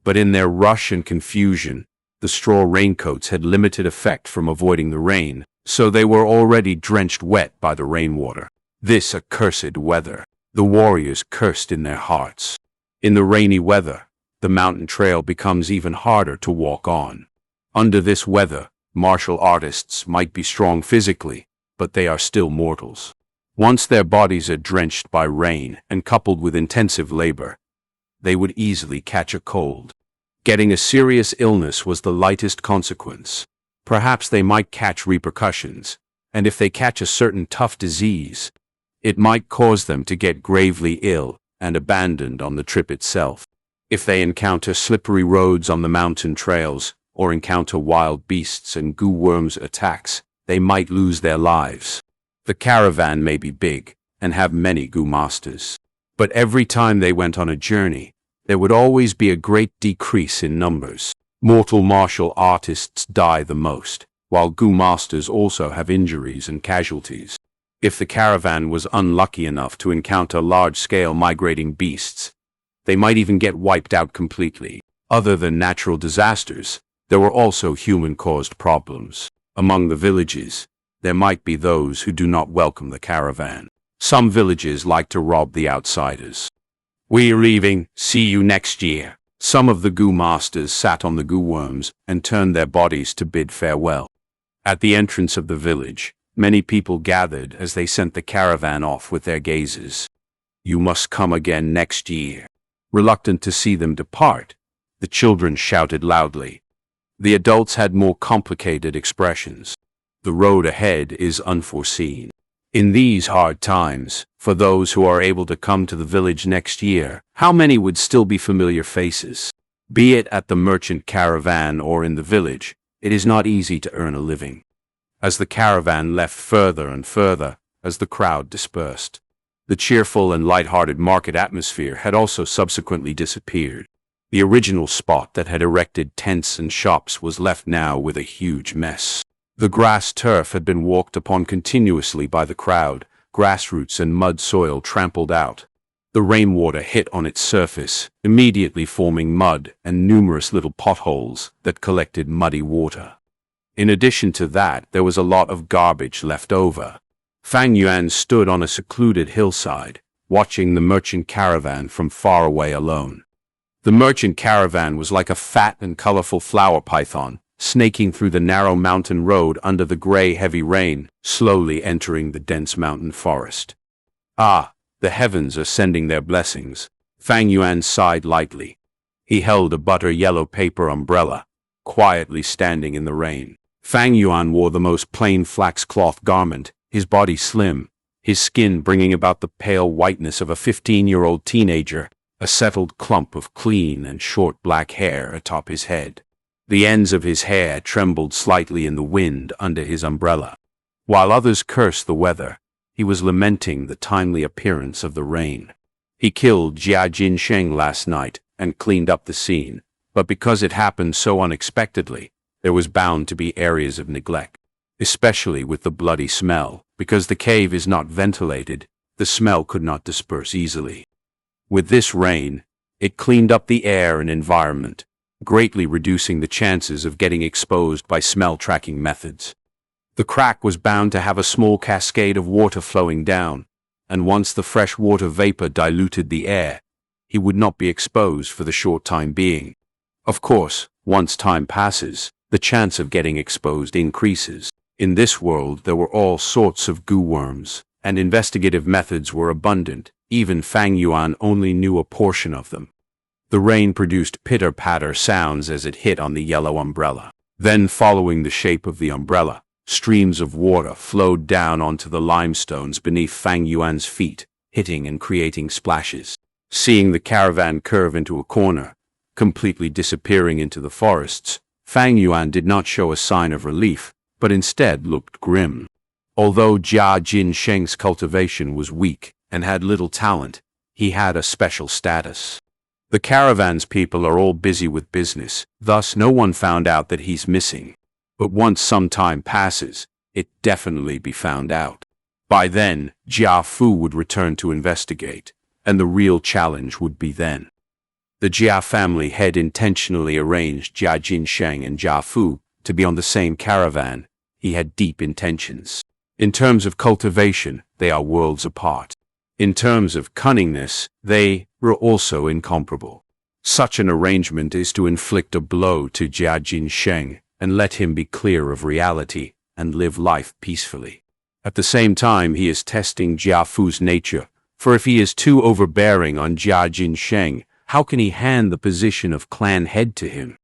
but in their rush and confusion, the straw raincoats had limited effect from avoiding the rain, so they were already drenched wet by the rainwater. This accursed weather. The warriors cursed in their hearts. In the rainy weather, the mountain trail becomes even harder to walk on. Under this weather, martial artists might be strong physically, but they are still mortals. Once their bodies are drenched by rain and coupled with intensive labor, they would easily catch a cold. Getting a serious illness was the lightest consequence. Perhaps they might catch repercussions, and if they catch a certain tough disease, it might cause them to get gravely ill and abandoned on the trip itself. If they encounter slippery roads on the mountain trails, or encounter wild beasts and goo worms attacks, they might lose their lives. The caravan may be big and have many goo masters, but every time they went on a journey, there would always be a great decrease in numbers. Mortal martial artists die the most, while goo masters also have injuries and casualties. If the caravan was unlucky enough to encounter large-scale migrating beasts, they might even get wiped out completely. Other than natural disasters, there were also human-caused problems. Among the villages, there might be those who do not welcome the caravan. Some villages like to rob the outsiders. "We're leaving. See you next year." Some of the goo masters sat on the goo worms and turned their bodies to bid farewell. At the entrance of the village, many people gathered as they sent the caravan off with their gazes. "You must come again next year." Reluctant to see them depart, the children shouted loudly. The adults had more complicated expressions. The road ahead is unforeseen. In these hard times, for those who are able to come to the village next year, how many would still be familiar faces? Be it at the merchant caravan or in the village, it is not easy to earn a living. As the caravan left further and further, as the crowd dispersed, the cheerful and light-hearted market atmosphere had also subsequently disappeared. The original spot that had erected tents and shops was left now with a huge mess. The grass turf had been walked upon continuously by the crowd, grassroots and mud soil trampled out. The rainwater hit on its surface, immediately forming mud and numerous little potholes that collected muddy water. In addition to that, there was a lot of garbage left over. Fang Yuan stood on a secluded hillside, watching the merchant caravan from far away alone. The merchant caravan was like a fat and colorful flower python, snaking through the narrow mountain road under the gray heavy rain, slowly entering the dense mountain forest. "Ah, the heavens are sending their blessings." Fang Yuan sighed lightly. He held a butter yellow paper umbrella, quietly standing in the rain. Fang Yuan wore the most plain flax cloth garment, his body slim, his skin bringing about the pale whiteness of a 15-year-old teenager, a settled clump of clean and short black hair atop his head. The ends of his hair trembled slightly in the wind under his umbrella. While others cursed the weather, he was lamenting the timely appearance of the rain. He killed Sheng last night and cleaned up the scene, but because it happened so unexpectedly, there was bound to be areas of neglect, especially with the bloody smell. Because the cave is not ventilated, the smell could not disperse easily. With this rain, it cleaned up the air and environment, greatly reducing the chances of getting exposed by smell-tracking methods. The crack was bound to have a small cascade of water flowing down, and once the fresh water vapor diluted the air, he would not be exposed for the short time being. Of course, once time passes, the chance of getting exposed increases. In this world there were all sorts of goo worms, and investigative methods were abundant. Even Fang Yuan only knew a portion of them. The rain produced pitter-patter sounds as it hit on the yellow umbrella. Then, following the shape of the umbrella, streams of water flowed down onto the limestones beneath Fang Yuan's feet, hitting and creating splashes. Seeing the caravan curve into a corner, completely disappearing into the forests, Fang Yuan did not show a sign of relief, but instead looked grim. Although Sheng's cultivation was weak and had little talent, he had a special status. The caravan's people are all busy with business, thus no one found out that he's missing. But once some time passes, it definitely be found out. By then, Jia Fu would return to investigate, and the real challenge would be then. The Jia family had intentionally arranged Jia Sheng and Jia Fu to be on the same caravan. He had deep intentions. In terms of cultivation, they are worlds apart. In terms of cunningness, they were also incomparable. Such an arrangement is to inflict a blow to Sheng and let him be clear of reality and live life peacefully. At the same time, he is testing Jiafu's nature, for if he is too overbearing on Sheng, how can he hand the position of clan head to him?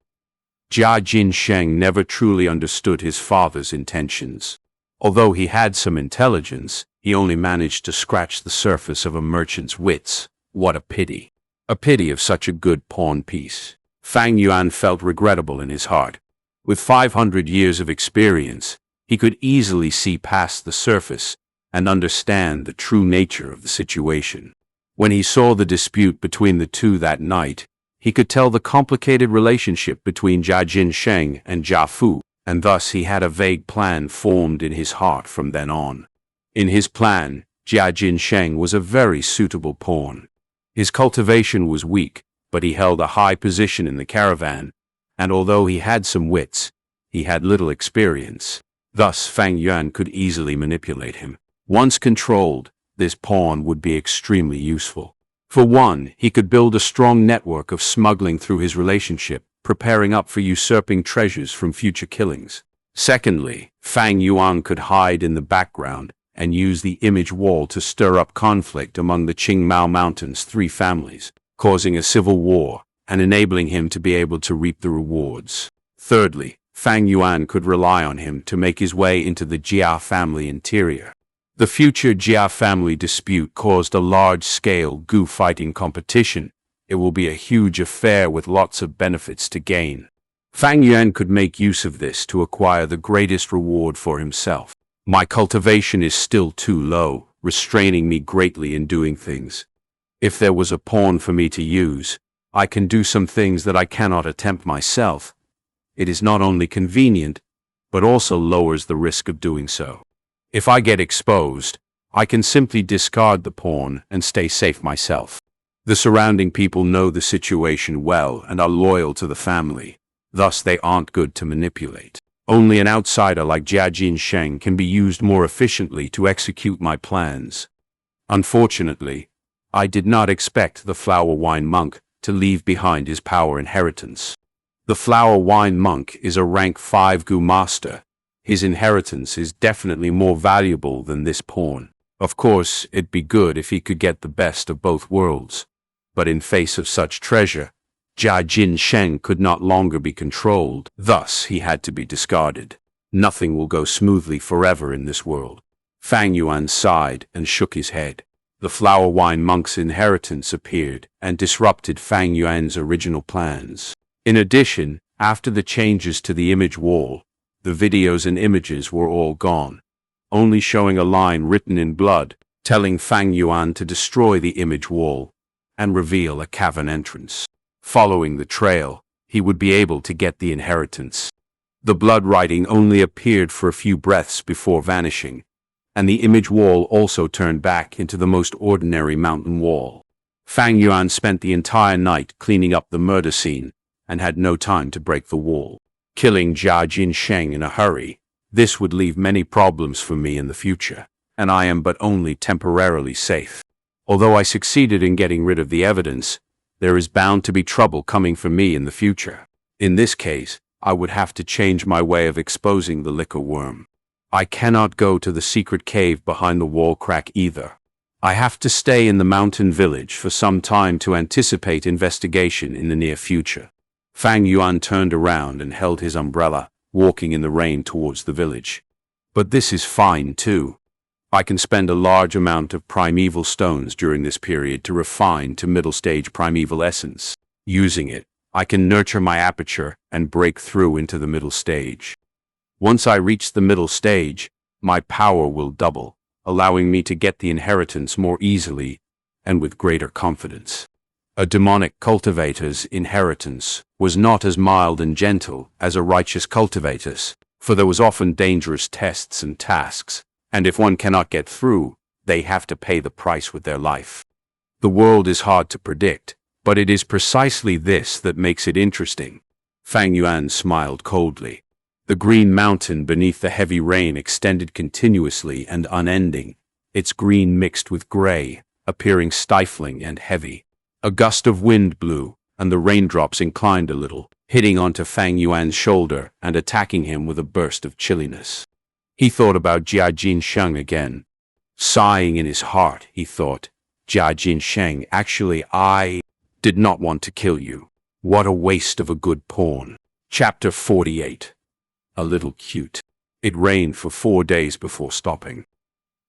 Sheng never truly understood his father's intentions. Although he had some intelligence, he only managed to scratch the surface of a merchant's wits. What a pity. A pity of such a good pawn piece. Fang Yuan felt regrettable in his heart. With 500 years of experience, he could easily see past the surface and understand the true nature of the situation. When he saw the dispute between the two that night, he could tell the complicated relationship between Sheng and Jiafu, and thus he had a vague plan formed in his heart from then on. In his plan, Sheng was a very suitable pawn. His cultivation was weak, but he held a high position in the caravan, and although he had some wits, he had little experience. Thus Fang Yuan could easily manipulate him. Once controlled, this pawn would be extremely useful. For one, he could build a strong network of smuggling through his relationship, preparing up for usurping treasures from future killings. Secondly, Fang Yuan could hide in the background and use the image wall to stir up conflict among the Qingmao Mountains' 3 families, causing a civil war and enabling him to be able to reap the rewards. Thirdly, Fang Yuan could rely on him to make his way into the Jia family interior. The future Jia family dispute caused a large-scale Gu fighting competition. It will be a huge affair with lots of benefits to gain. Fang Yuan could make use of this to acquire the greatest reward for himself. My cultivation is still too low, restraining me greatly in doing things. If there was a pawn for me to use, I can do some things that I cannot attempt myself. It is not only convenient, but also lowers the risk of doing so. If I get exposed, I can simply discard the pawn and stay safe myself. The surrounding people know the situation well and are loyal to the family. Thus they aren't good to manipulate. Only an outsider like Sheng can be used more efficiently to execute my plans. Unfortunately, I did not expect the Flower Wine Monk to leave behind his power inheritance. The Flower Wine Monk is a rank 5 Gu master. His inheritance is definitely more valuable than this pawn. Of course, it'd be good if he could get the best of both worlds. But in face of such treasure, Sheng could not longer be controlled. Thus, he had to be discarded. Nothing will go smoothly forever in this world. Fang Yuan sighed and shook his head. The Flower Wine Monk's inheritance appeared and disrupted Fang Yuan's original plans. In addition, after the changes to the image wall, the videos and images were all gone, only showing a line written in blood, telling Fang Yuan to destroy the image wall and reveal a cavern entrance. Following the trail, he would be able to get the inheritance. The blood writing only appeared for a few breaths before vanishing, and the image wall also turned back into the most ordinary mountain wall. Fang Yuan spent the entire night cleaning up the murder scene and had no time to break the wall. Killing Sheng in a hurry, this would leave many problems for me in the future, and I am but only temporarily safe. Although I succeeded in getting rid of the evidence, there is bound to be trouble coming for me in the future. In this case, I would have to change my way of exposing the liquor worm. I cannot go to the secret cave behind the wall crack either. I have to stay in the mountain village for some time to anticipate investigation in the near future. Fang Yuan turned around and held his umbrella, walking in the rain towards the village. But this is fine too. I can spend a large amount of primeval stones during this period to refine to middle stage primeval essence. Using it, I can nurture my aperture and break through into the middle stage. Once I reach the middle stage, my power will double, allowing me to get the inheritance more easily and with greater confidence. A demonic cultivator's inheritance was not as mild and gentle as a righteous cultivator's, for there was often dangerous tests and tasks, and if one cannot get through, they have to pay the price with their life. The world is hard to predict, but it is precisely this that makes it interesting. Fang Yuan smiled coldly. The green mountain beneath the heavy rain extended continuously and unending, its green mixed with gray, appearing stifling and heavy. A gust of wind blew, and the raindrops inclined a little, hitting onto Fang Yuan's shoulder and attacking him with a burst of chilliness. He thought about Jiajin Sheng again. Sighing in his heart, he thought, Jiajin Sheng, actually I did not want to kill you. What a waste of a good pawn. Chapter 48. A little cute. It rained for 4 days before stopping.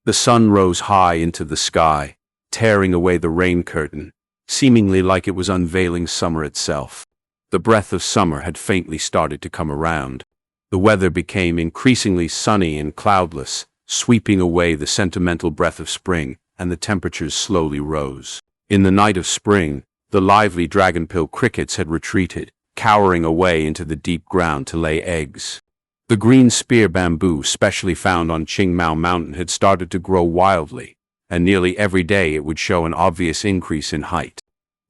The sun rose high into the sky, tearing away the rain curtain, seemingly like it was unveiling summer itself. The breath of summer had faintly started to come around. The weather became increasingly sunny and cloudless, sweeping away the sentimental breath of spring, and the temperatures slowly rose. In the night of spring, the lively dragonpill crickets had retreated, cowering away into the deep ground to lay eggs. The green spear bamboo specially found on Qingmao Mountain had started to grow wildly, and nearly every day it would show an obvious increase in height.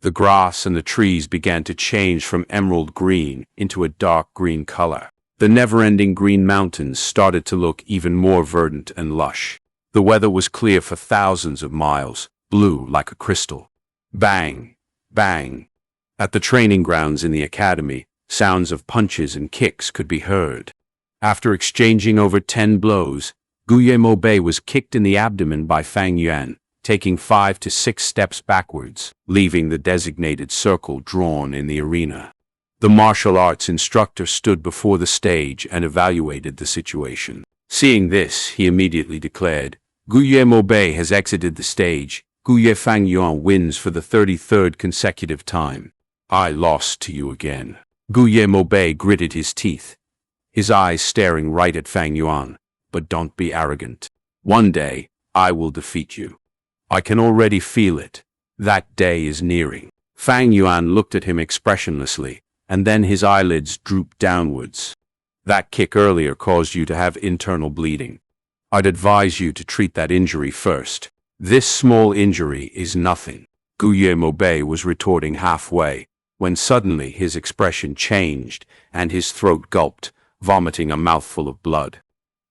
The grass and the trees began to change from emerald green into a dark green color. The never-ending green mountains started to look even more verdant and lush. The weather was clear for thousands of miles, blue like a crystal. Bang! Bang! At the training grounds in the academy, sounds of punches and kicks could be heard. After exchanging over 10 blows, Guillermo Bay was kicked in the abdomen by Fang Yuan, taking 5 to 6 steps backwards, leaving the designated circle drawn in the arena. The martial arts instructor stood before the stage and evaluated the situation. Seeing this, he immediately declared, Guillermo Bay has exited the stage. Fang Yuan wins for the 33rd consecutive time. I lost to you again. Guillermo Bay gritted his teeth, his eyes staring right at Fang Yuan. But don't be arrogant. One day, I will defeat you. I can already feel it. That day is nearing. Fang Yuan looked at him expressionlessly, and then his eyelids drooped downwards. That kick earlier caused you to have internal bleeding. I'd advise you to treat that injury first. This small injury is nothing. Guillermo Bay was retorting halfway, when suddenly his expression changed, and his throat gulped, vomiting a mouthful of blood.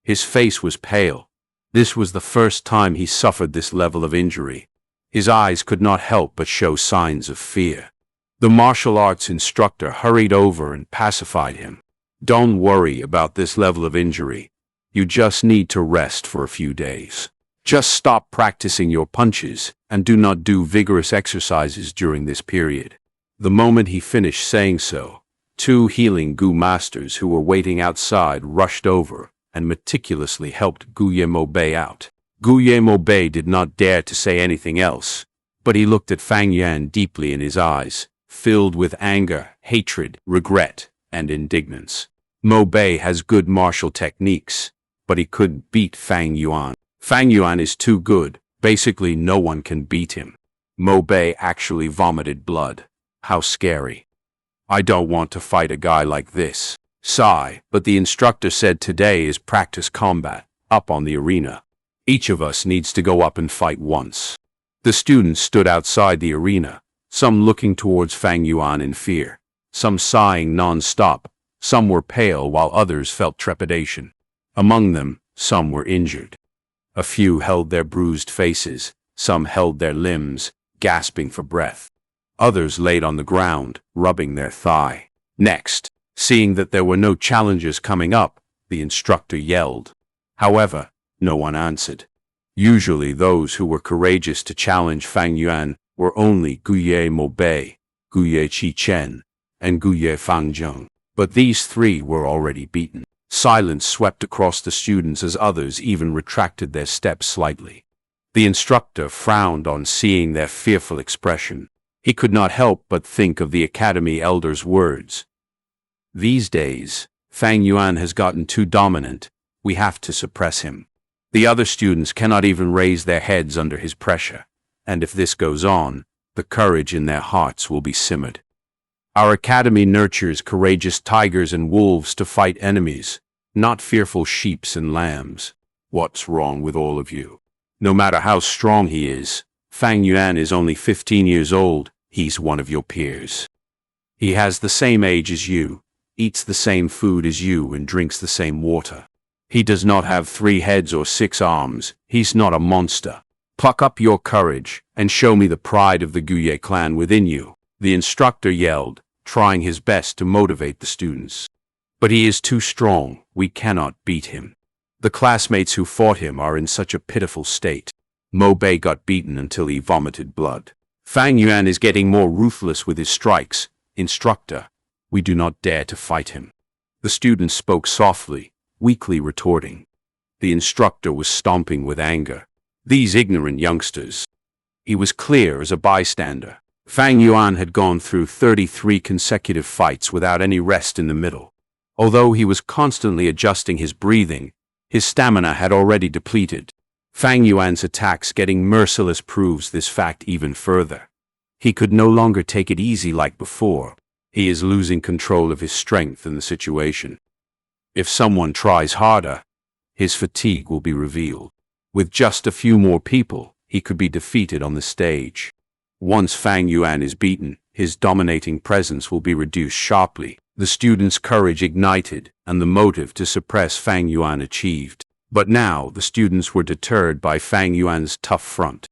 His face was pale. This was the first time he suffered this level of injury. His eyes could not help but show signs of fear. The martial arts instructor hurried over and pacified him. Don't worry about this level of injury. You just need to rest for a few days. Just stop practicing your punches and do not do vigorous exercises during this period. The moment he finished saying so, 2 healing Gu masters who were waiting outside rushed over and meticulously helped Guillermo Bay out. Guillermo Bay did not dare to say anything else, but he looked at Fang Yuan deeply in his eyes, filled with anger, hatred, regret, and indignance. Mo Bay has good martial techniques, but he couldn't beat Fang Yuan. Fang Yuan is too good. Basically, no one can beat him. Mo Bay actually vomited blood. How scary. I don't want to fight a guy like this. Sigh, but the instructor said today is practice combat, up on the arena. Each of us needs to go up and fight once. The students stood outside the arena, some looking towards Fang Yuan in fear, some sighing non-stop, some were pale while others felt trepidation. Among them, some were injured. A few held their bruised faces, some held their limbs, gasping for breath. Others laid on the ground, rubbing their thigh. Next, seeing that there were no challengers coming up, the instructor yelled. However, no one answered. Usually those who were courageous to challenge Fang Yuan were only Guillermo Bay, Guye Qi Chen, and Guye Fangzheng. But these 3 were already beaten. Silence swept across the students as others even retracted their steps slightly. The instructor frowned on seeing their fearful expression. He could not help but think of the academy elder's words. These days, Fang Yuan has gotten too dominant. We have to suppress him. The other students cannot even raise their heads under his pressure, and if this goes on, the courage in their hearts will be simmered. Our academy nurtures courageous tigers and wolves to fight enemies, not fearful sheep and lambs. What's wrong with all of you? No matter how strong he is, Fang Yuan is only 15 years old. He's one of your peers. He has the same age as you, eats the same food as you, and drinks the same water. He does not have 3 heads or 6 arms. He's not a monster. Pluck up your courage and show me the pride of the Guye clan within you, the instructor yelled, trying his best to motivate the students. But he is too strong. We cannot beat him. The classmates who fought him are in such a pitiful state. Moonblade got beaten until he vomited blood. Fang Yuan is getting more ruthless with his strikes. Instructor, we do not dare to fight him. The students spoke softly, weakly retorting. The instructor was stomping with anger. These ignorant youngsters. He was clear as a bystander. Fang Yuan had gone through 33 consecutive fights without any rest in the middle. Although he was constantly adjusting his breathing, his stamina had already depleted. Fang Yuan's attacks getting merciless proves this fact even further. He could no longer take it easy like before. He is losing control of his strength in the situation. If someone tries harder, his fatigue will be revealed. With just a few more people, he could be defeated on the stage. Once Fang Yuan is beaten, his dominating presence will be reduced sharply. The students' courage ignited, and the motive to suppress Fang Yuan achieved. But now, the students were deterred by Fang Yuan's tough front.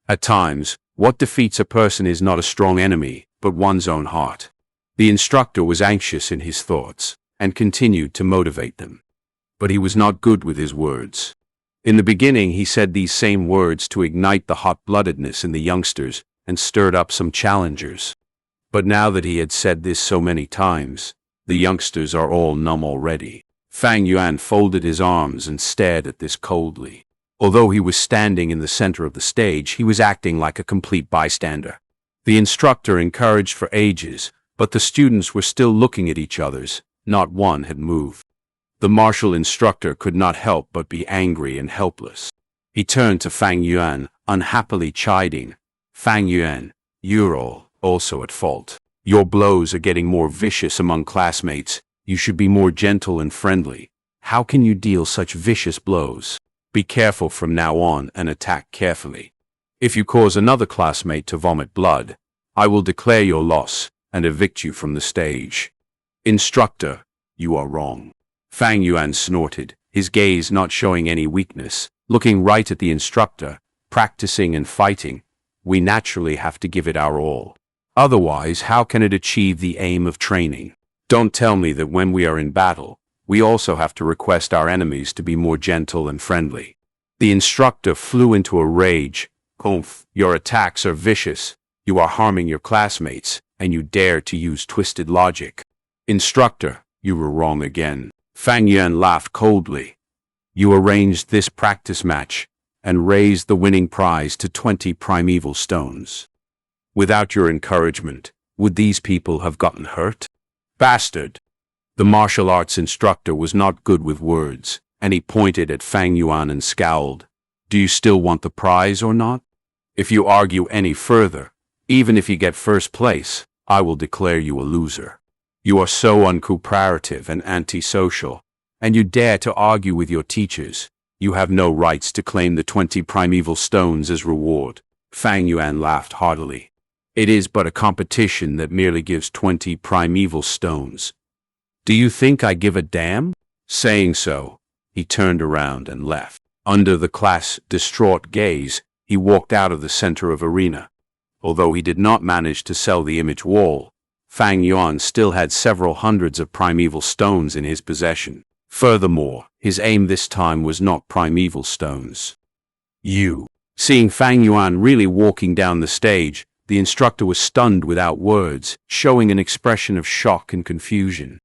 At times, what defeats a person is not a strong enemy, but one's own heart. The instructor was anxious in his thoughts, and continued to motivate them. But he was not good with his words. In the beginning, he said these same words to ignite the hot-bloodedness in the youngsters and stirred up some challengers. But now that he had said this so many times, the youngsters are all numb already. Fang Yuan folded his arms and stared at this coldly. Although he was standing in the center of the stage, he was acting like a complete bystander. The instructor encouraged for ages, but the students were still looking at each other's. Not one had moved. The martial instructor could not help but be angry and helpless. He turned to Fang Yuan, unhappily chiding. Fang Yuan, you're also at fault. Your blows are getting more vicious among classmates. You should be more gentle and friendly. How can you deal such vicious blows? Be careful from now on and attack carefully. If you cause another classmate to vomit blood, I will declare your loss and evict you from the stage. Instructor, you are wrong. Fang Yuan snorted, his gaze not showing any weakness, looking right at the instructor. Practicing and fighting, we naturally have to give it our all. Otherwise, how can it achieve the aim of training? Don't tell me that when we are in battle, we also have to request our enemies to be more gentle and friendly. The instructor flew into a rage. Humph, your attacks are vicious. You are harming your classmates, and you dare to use twisted logic. Instructor, you were wrong again. Fang Yuan laughed coldly. You arranged this practice match and raised the winning prize to 20 primeval stones. Without your encouragement, would these people have gotten hurt? Bastard! The martial arts instructor was not good with words, and he pointed at Fang Yuan and scowled. Do you still want the prize or not? If you argue any further, even if you get first place, I will declare you a loser. You are so uncooperative and antisocial, and you dare to argue with your teachers. You have no rights to claim the 20 primeval stones as reward. Fang Yuan laughed heartily. It is but a competition that merely gives 20 primeval stones. Do you think I give a damn? Saying so, he turned around and left. Under the class' distraught gaze, he walked out of the center of arena. Although he did not manage to sell the image wall, Fang Yuan still had several hundreds of primeval stones in his possession. Furthermore, his aim this time was not primeval stones. Seeing Fang Yuan really walking down the stage, the instructor was stunned without words, showing an expression of shock and confusion.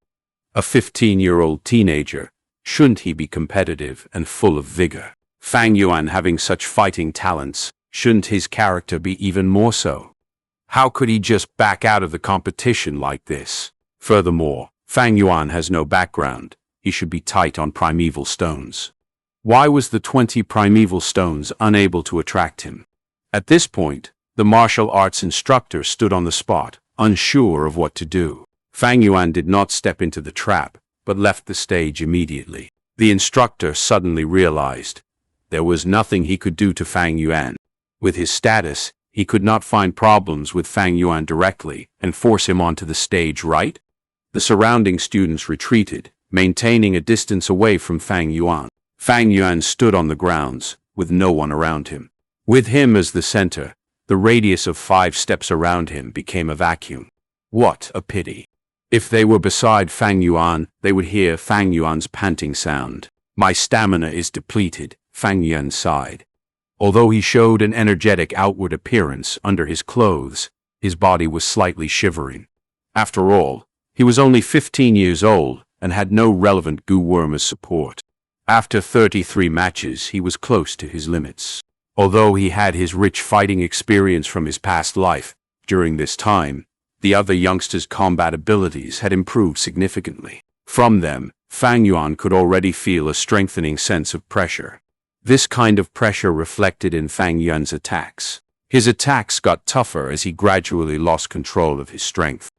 A 15-year-old teenager, shouldn't he be competitive and full of vigor? Fang Yuan having such fighting talents, shouldn't his character be even more so? How could he just back out of the competition like this? Furthermore, Fang Yuan has no background. He should be tight on primeval stones. Why was the 20 primeval stones unable to attract him? At this point, the martial arts instructor stood on the spot, unsure of what to do. Fang Yuan did not step into the trap, but left the stage immediately. The instructor suddenly realized there was nothing he could do to Fang Yuan. With his status, he could not find problems with Fang Yuan directly and force him onto the stage, right? The surrounding students retreated, maintaining a distance away from Fang Yuan. Fang Yuan stood on the grounds, with no one around him. With him as the center, the radius of 5 steps around him became a vacuum. What a pity. If they were beside Fang Yuan, they would hear Fang Yuan's panting sound. My stamina is depleted, Fang Yuan sighed. Although he showed an energetic outward appearance under his clothes, his body was slightly shivering. After all, he was only 15 years old and had no relevant goo worm as support. After 33 matches, he was close to his limits. Although he had his rich fighting experience from his past life, during this time, the other youngsters' combat abilities had improved significantly. From them, Fang Yuan could already feel a strengthening sense of pressure. This kind of pressure reflected in Fang Yuan's attacks. His attacks got tougher as he gradually lost control of his strength.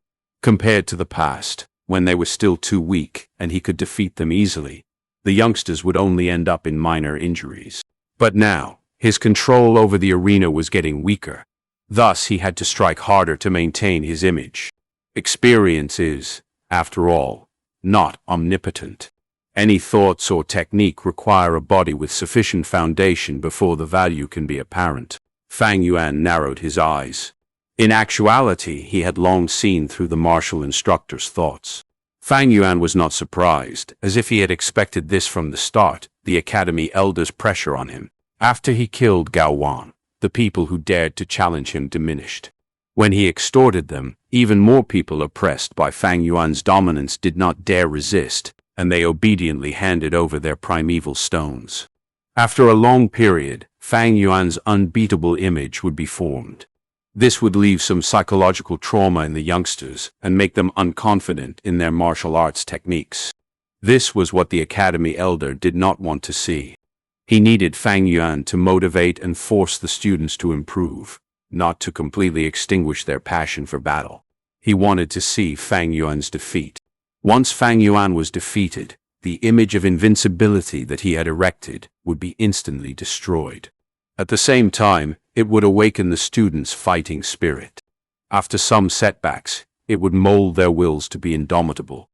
Compared to the past, when they were still too weak and he could defeat them easily, the youngsters would only end up in minor injuries. But now, his control over the arena was getting weaker. Thus, he had to strike harder to maintain his image. Experience is, after all, not omnipotent. Any thoughts or technique require a body with sufficient foundation before the value can be apparent. Fang Yuan narrowed his eyes. In actuality, he had long seen through the martial instructor's thoughts. Fang Yuan was not surprised, as if he had expected this from the start, the academy elder's pressure on him. After he killed Gao Wan, the people who dared to challenge him diminished. When he extorted them, even more people oppressed by Fang Yuan's dominance did not dare resist, and they obediently handed over their primeval stones. After a long period, Fang Yuan's unbeatable image would be formed. This would leave some psychological trauma in the youngsters and make them unconfident in their martial arts techniques. This was what the academy elder did not want to see. He needed Fang Yuan to motivate and force the students to improve, not to completely extinguish their passion for battle. He wanted to see Fang Yuan's defeat. Once Fang Yuan was defeated, the image of invincibility that he had erected would be instantly destroyed. At the same time, it would awaken the students' fighting spirit. After some setbacks, it would mold their wills to be indomitable.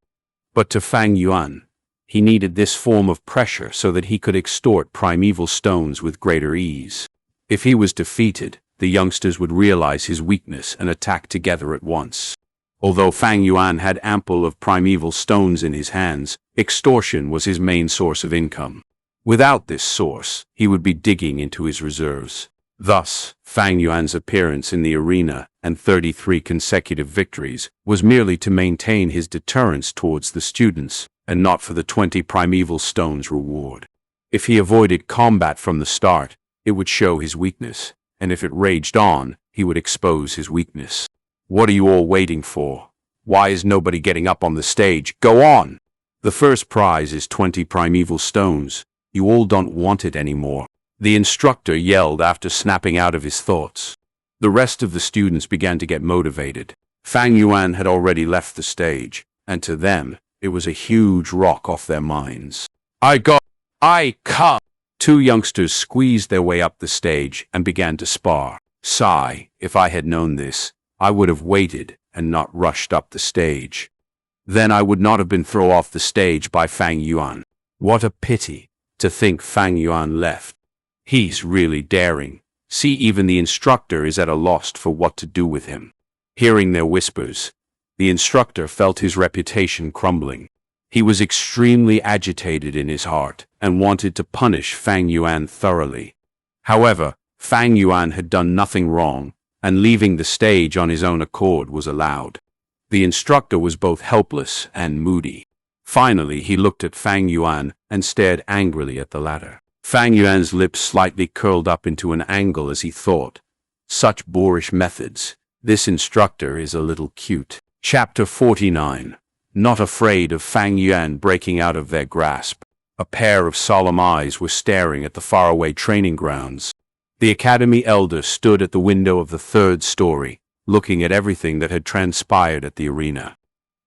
But to Fang Yuan, he needed this form of pressure so that he could extort primeval stones with greater ease. If he was defeated, the youngsters would realize his weakness and attack together at once. Although Fang Yuan had ample of primeval stones in his hands, extortion was his main source of income. Without this source, he would be digging into his reserves. Thus, Fang Yuan's appearance in the arena and 33 consecutive victories was merely to maintain his deterrence towards the students, and not for the 20 primeval stones reward. If he avoided combat from the start, it would show his weakness, and if it raged on, he would expose his weakness. What are you all waiting for? Why is nobody getting up on the stage? Go on! The first prize is 20 primeval stones. You all don't want it anymore. The instructor yelled after snapping out of his thoughts. The rest of the students began to get motivated. Fang Yuan had already left the stage, and to them, it was a huge rock off their minds. I come! 2 youngsters squeezed their way up the stage and began to spar. Sigh, if I had known this, I would have waited and not rushed up the stage. Then I would not have been thrown off the stage by Fang Yuan. What a pity to think Fang Yuan left. He's really daring. See, even the instructor is at a loss for what to do with him. Hearing their whispers, the instructor felt his reputation crumbling. He was extremely agitated in his heart and wanted to punish Fang Yuan thoroughly. However, Fang Yuan had done nothing wrong, and leaving the stage on his own accord was allowed. The instructor was both helpless and moody. Finally, he looked at Fang Yuan and stared angrily at the latter. Fang Yuan's lips slightly curled up into an angle as he thought, "Such boorish methods. This instructor is a little cute." Chapter 49. Not afraid of Fang Yuan breaking out of their grasp, a pair of solemn eyes were staring at the faraway training grounds. The academy elder stood at the window of the 3rd story, looking at everything that had transpired at the arena.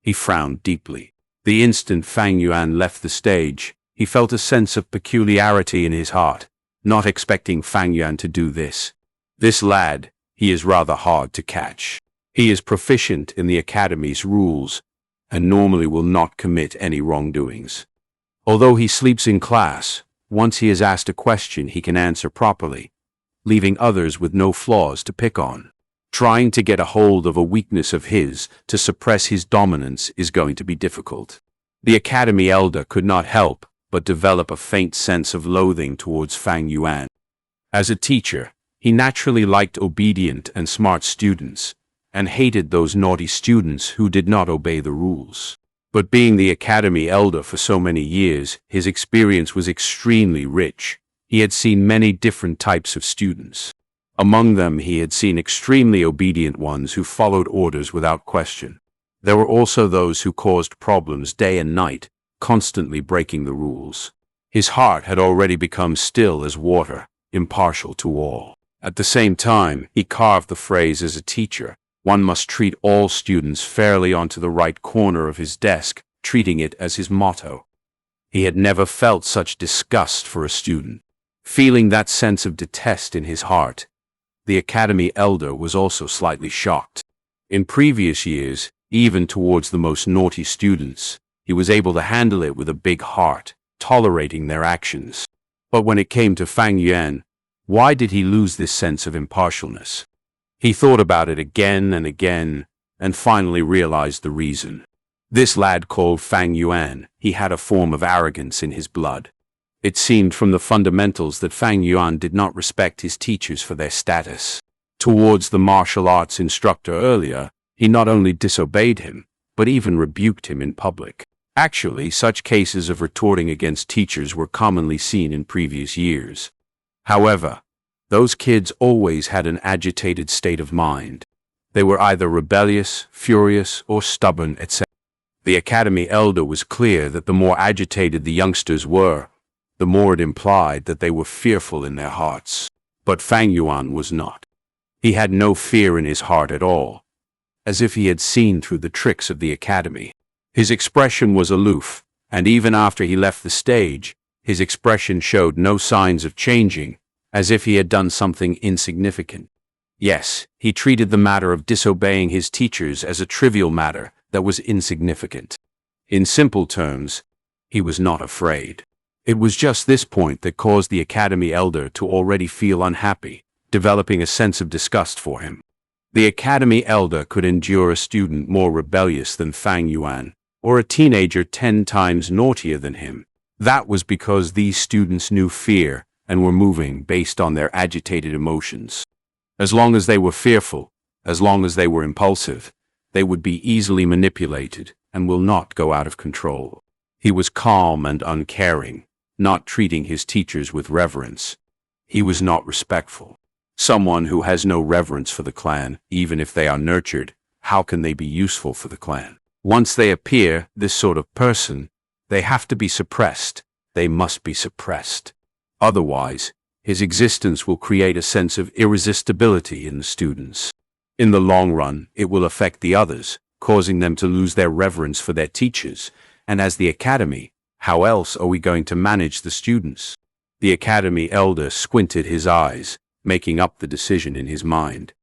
He frowned deeply. The instant Fang Yuan left the stage, he felt a sense of peculiarity in his heart, not expecting Fang Yuan to do this. This lad, he is rather hard to catch. He is proficient in the academy's rules, and normally will not commit any wrongdoings. Although he sleeps in class, once he is asked a question he can answer properly, leaving others with no flaws to pick on. Trying to get a hold of a weakness of his to suppress his dominance is going to be difficult. The Academy Elder could not help but develop a faint sense of loathing towards Fang Yuan. As a teacher, he naturally liked obedient and smart students, and hated those naughty students who did not obey the rules. But being the Academy Elder for so many years, his experience was extremely rich. He had seen many different types of students. Among them, he had seen extremely obedient ones who followed orders without question. There were also those who caused problems day and night, constantly breaking the rules. His heart had already become still as water, impartial to all. At the same time, he carved the phrase as a teacher, "One must treat all students fairly," onto the right corner of his desk, treating it as his motto. He had never felt such disgust for a student. Feeling that sense of detest in his heart, the Academy Elder was also slightly shocked. In previous years, even towards the most naughty students, he was able to handle it with a big heart, tolerating their actions. But when it came to Fang Yuan, why did he lose this sense of impartialness? He thought about it again and again, and finally realized the reason. This lad called Fang Yuan, he had a form of arrogance in his blood. It seemed from the fundamentals that Fang Yuan did not respect his teachers for their status. Towards the martial arts instructor earlier, he not only disobeyed him, but even rebuked him in public. Actually, such cases of retorting against teachers were commonly seen in previous years. However, those kids always had an agitated state of mind. They were either rebellious, furious, or stubborn, etc. The Academy Elder was clear that the more agitated the youngsters were, the more it implied that they were fearful in their hearts. But Fang Yuan was not. He had no fear in his heart at all, as if he had seen through the tricks of the Academy. His expression was aloof, and even after he left the stage, his expression showed no signs of changing, as if he had done something insignificant. Yes, he treated the matter of disobeying his teachers as a trivial matter that was insignificant. In simple terms, he was not afraid. It was just this point that caused the Academy Elder to already feel unhappy, developing a sense of disgust for him. The Academy Elder could endure a student more rebellious than Fang Yuan, or a teenager 10 times naughtier than him. That was because these students knew fear and were moving based on their agitated emotions. As long as they were fearful, as long as they were impulsive, they would be easily manipulated and will not go out of control. He was calm and uncaring, not treating his teachers with reverence. He was not respectful. Someone who has no reverence for the clan, even if they are nurtured, how can they be useful for the clan? Once they appear, this sort of person, they have to be suppressed. They must be suppressed. Otherwise, his existence will create a sense of irresistibility in the students. In the long run, it will affect the others, causing them to lose their reverence for their teachers. And as the Academy, how else are we going to manage the students? The Academy Elder squinted his eyes, making up the decision in his mind.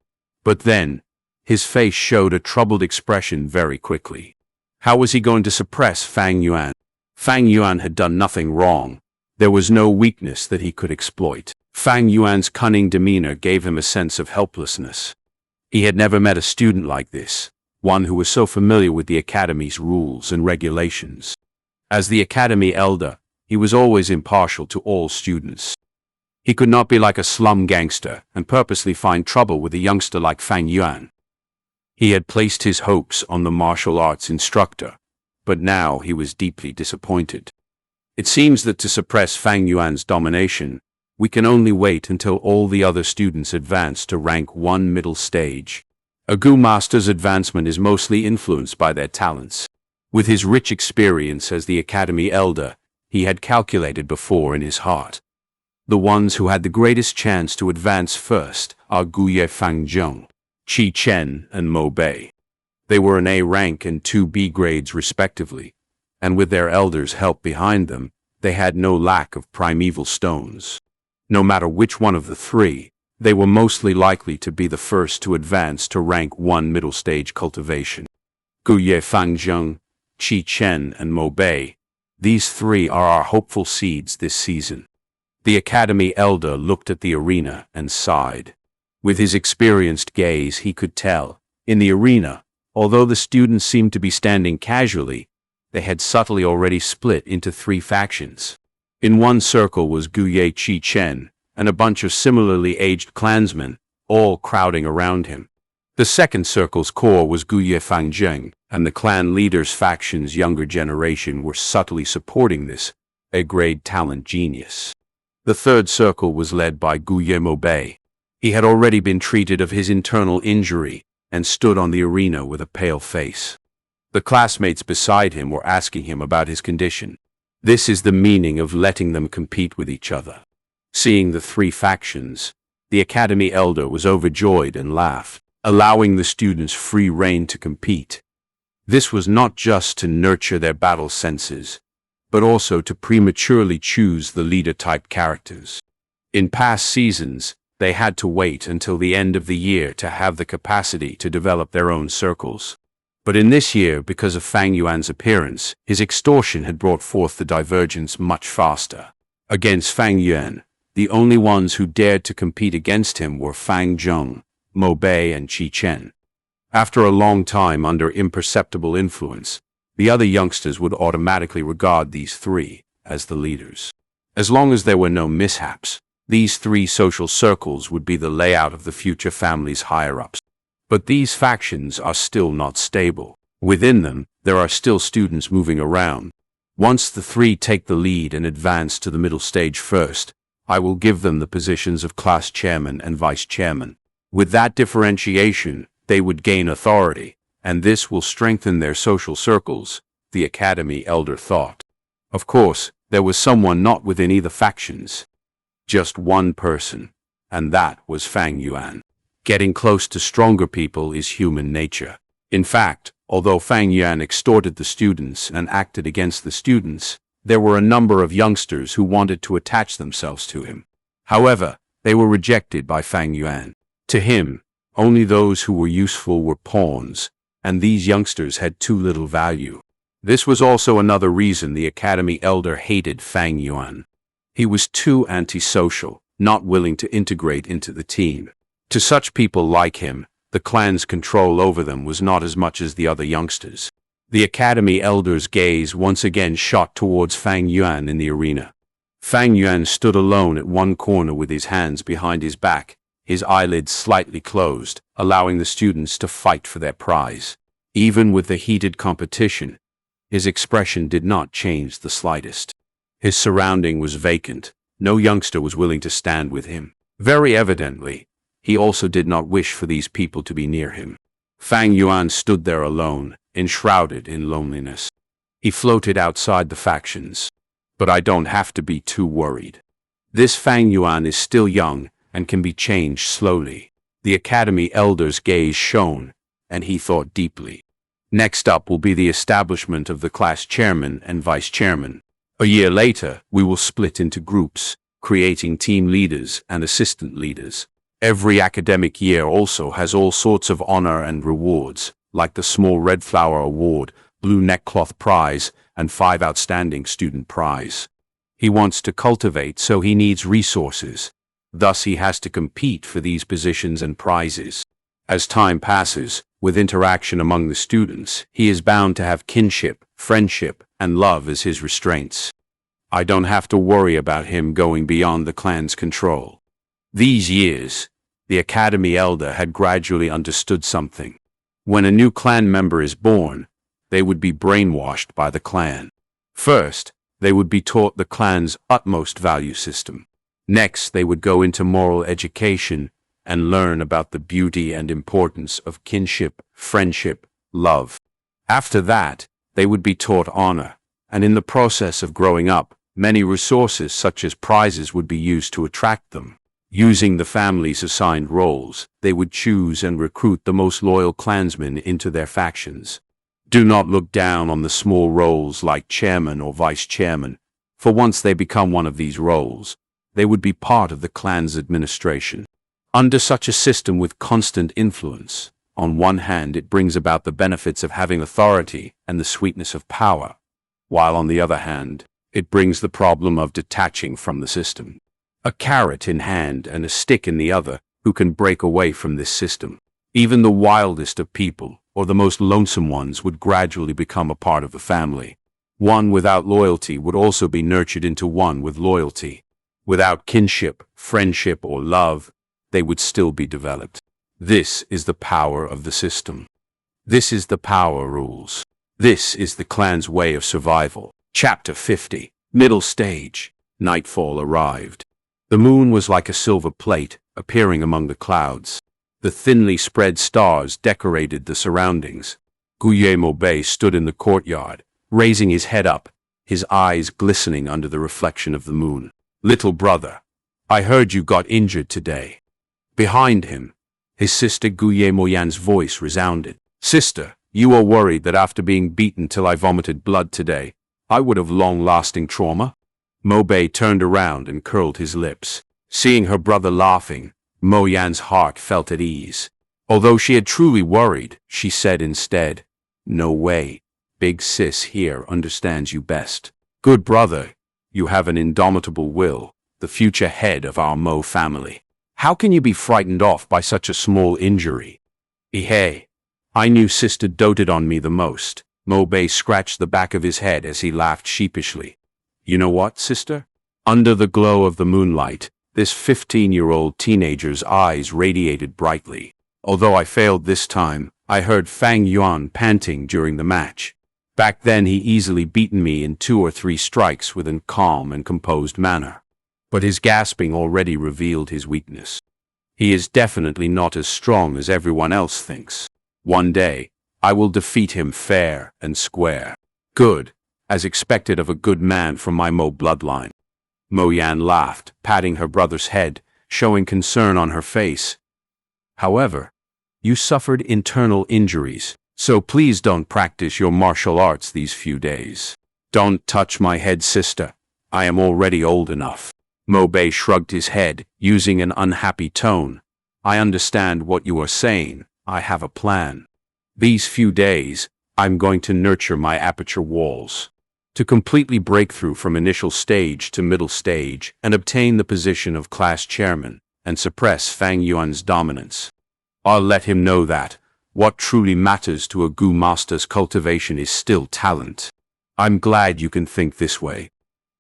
But then, his face showed a troubled expression very quickly. How was he going to suppress Fang Yuan? Fang Yuan had done nothing wrong. There was no weakness that he could exploit. Fang Yuan's cunning demeanor gave him a sense of helplessness. He had never met a student like this, one who was so familiar with the Academy's rules and regulations. As the Academy Elder, he was always impartial to all students. He could not be like a slum gangster and purposely find trouble with a youngster like Fang Yuan. He had placed his hopes on the martial arts instructor, but now he was deeply disappointed. It seems that to suppress Fang Yuan's domination, we can only wait until all the other students advance to rank 1 middle stage. A Gu Master's advancement is mostly influenced by their talents. With his rich experience as the Academy Elder, he had calculated before in his heart. The ones who had the greatest chance to advance first are Guye Fangzheng, Qi Chen, and Mo Bei. They were an A rank and 2 B grades respectively, and with their elders' help behind them, they had no lack of primeval stones. No matter which one of the 3, they were mostly likely to be the first to advance to rank 1 middle stage cultivation. Guye Fangzheng, Chen, and Moonblade. These three are our hopeful seeds this season." The Academy Elder looked at the arena and sighed. With his experienced gaze, he could tell, in the arena, although the students seemed to be standing casually, they had subtly already split into three factions. In one circle was Guye Chen and a bunch of similarly aged clansmen, all crowding around him. The second circle's core was Guye Fang Yuan, and the clan leader's faction's younger generation were subtly supporting this A-grade talent genius. The third circle was led by Guye Moonblade. He had already been treated of his internal injury and stood on the arena with a pale face. The classmates beside him were asking him about his condition. This is the meaning of letting them compete with each other. Seeing the three factions, the Academy Elder was overjoyed and laughed, allowing the students free rein to compete. This was not just to nurture their battle senses, but also to prematurely choose the leader-type characters. In past seasons, they had to wait until the end of the year to have the capacity to develop their own circles. But in this year, because of Fang Yuan's appearance, his extortion had brought forth the divergence much faster. Against Fang Yuan, the only ones who dared to compete against him were Fang Zheng, Moonblade, and Chen. After a long time under imperceptible influence, the other youngsters would automatically regard these three as the leaders. As long as there were no mishaps, these three social circles would be the layout of the future family's higher-ups. But these factions are still not stable. Within them, there are still students moving around. Once the three take the lead and advance to the middle stage first, I will give them the positions of class chairman and vice chairman. With that differentiation, they would gain authority, and this will strengthen their social circles, the Academy Elder thought. Of course, there was someone not within either factions. Just one person, and that was Fang Yuan. Getting close to stronger people is human nature. In fact, although Fang Yuan extorted the students and acted against the students, there were a number of youngsters who wanted to attach themselves to him. However, they were rejected by Fang Yuan. To him, only those who were useful were pawns, and these youngsters had too little value. This was also another reason the Academy Elder hated Fang Yuan. He was too antisocial, not willing to integrate into the team. To such people like him, the clan's control over them was not as much as the other youngsters. The Academy Elder's gaze once again shot towards Fang Yuan in the arena. Fang Yuan stood alone at one corner with his hands behind his back, his eyelids slightly closed, allowing the students to fight for their prize. Even with the heated competition, his expression did not change the slightest. His surrounding was vacant. No youngster was willing to stand with him. Very evidently, he also did not wish for these people to be near him. Fang Yuan stood there alone, enshrouded in loneliness. He floated outside the factions. But I don't have to be too worried. This Fang Yuan is still young and can be changed slowly. The Academy Elder's gaze shone, and he thought deeply. Next up will be the establishment of the class chairman and vice chairman. A year later, we will split into groups, creating team leaders and assistant leaders. Every academic year also has all sorts of honor and rewards, like the Small Red Flower Award, Blue Neckcloth Prize, and 5 Outstanding Student Prize. He wants to cultivate, so he needs resources. Thus he has to compete for these positions and prizes. As time passes, with interaction among the students, he is bound to have kinship, friendship, and love as his restraints. I don't have to worry about him going beyond the clan's control. These years, the Academy Elder had gradually understood something. When a new clan member is born, they would be brainwashed by the clan. First, they would be taught the clan's utmost value system. Next, they would go into moral education and learn about the beauty and importance of kinship, friendship, love. After that, they would be taught honor, and in the process of growing up, many resources such as prizes would be used to attract them. Using the family's assigned roles, they would choose and recruit the most loyal clansmen into their factions. Do not look down on the small roles like chairman or vice chairman, for once they become one of these roles, they would be part of the clan's administration. Under such a system with constant influence, On one hand, it brings about the benefits of having authority and the sweetness of power, while on the other hand, it brings the problem of detaching from the system. A carrot in hand and a stick in the other, who can break away from this system. Even the wildest of people, or the most lonesome ones, would gradually become a part of the family. One without loyalty would also be nurtured into one with loyalty. Without kinship, friendship, or love, they would still be developed. This is the power of the system. This is the power rules. This is the clan's way of survival. Chapter 50. Middle Stage. Nightfall arrived. The moon was like a silver plate, appearing among the clouds. The thinly spread stars decorated the surroundings. Guillermo Bay stood in the courtyard, raising his head up, his eyes glistening under the reflection of the moon. "Little brother, I heard you got injured today." Behind him, his sister Guillermo Yan's voice resounded. "Sister, you are worried that after being beaten till I vomited blood today, I would have long-lasting trauma?" Mo Bei turned around and curled his lips. Seeing her brother laughing, Mo Yan's heart felt at ease. Although she had truly worried, she said instead, "No way. Big sis here understands you best. Good brother, you have an indomitable will, the future head of our Mo family. How can you be frightened off by such a small injury?" "Hey, I knew sister doted on me the most." Mo Bei scratched the back of his head as he laughed sheepishly. "You know what, sister?" Under the glow of the moonlight, this 15-year-old teenager's eyes radiated brightly. "Although I failed this time, I heard Fang Yuan panting during the match. Back then he easily beaten me in 2 or 3 strikes with a calm and composed manner. But his gasping already revealed his weakness. He is definitely not as strong as everyone else thinks. One day, I will defeat him fair and square." "Good, as expected of a good man from my Mo bloodline." Mo Yan laughed, patting her brother's head, showing concern on her face. "However, you suffered internal injuries, so please don't practice your martial arts these few days." "Don't touch my head, sister. I am already old enough." Mo Bei shrugged his head, using an unhappy tone. "I understand what you are saying. I have a plan. These few days, I'm going to nurture my aperture walls to completely break through from initial stage to middle stage and obtain the position of class chairman and suppress Fang Yuan's dominance. I'll let him know that what truly matters to a Gu master's cultivation is still talent. I'm glad you can think this way.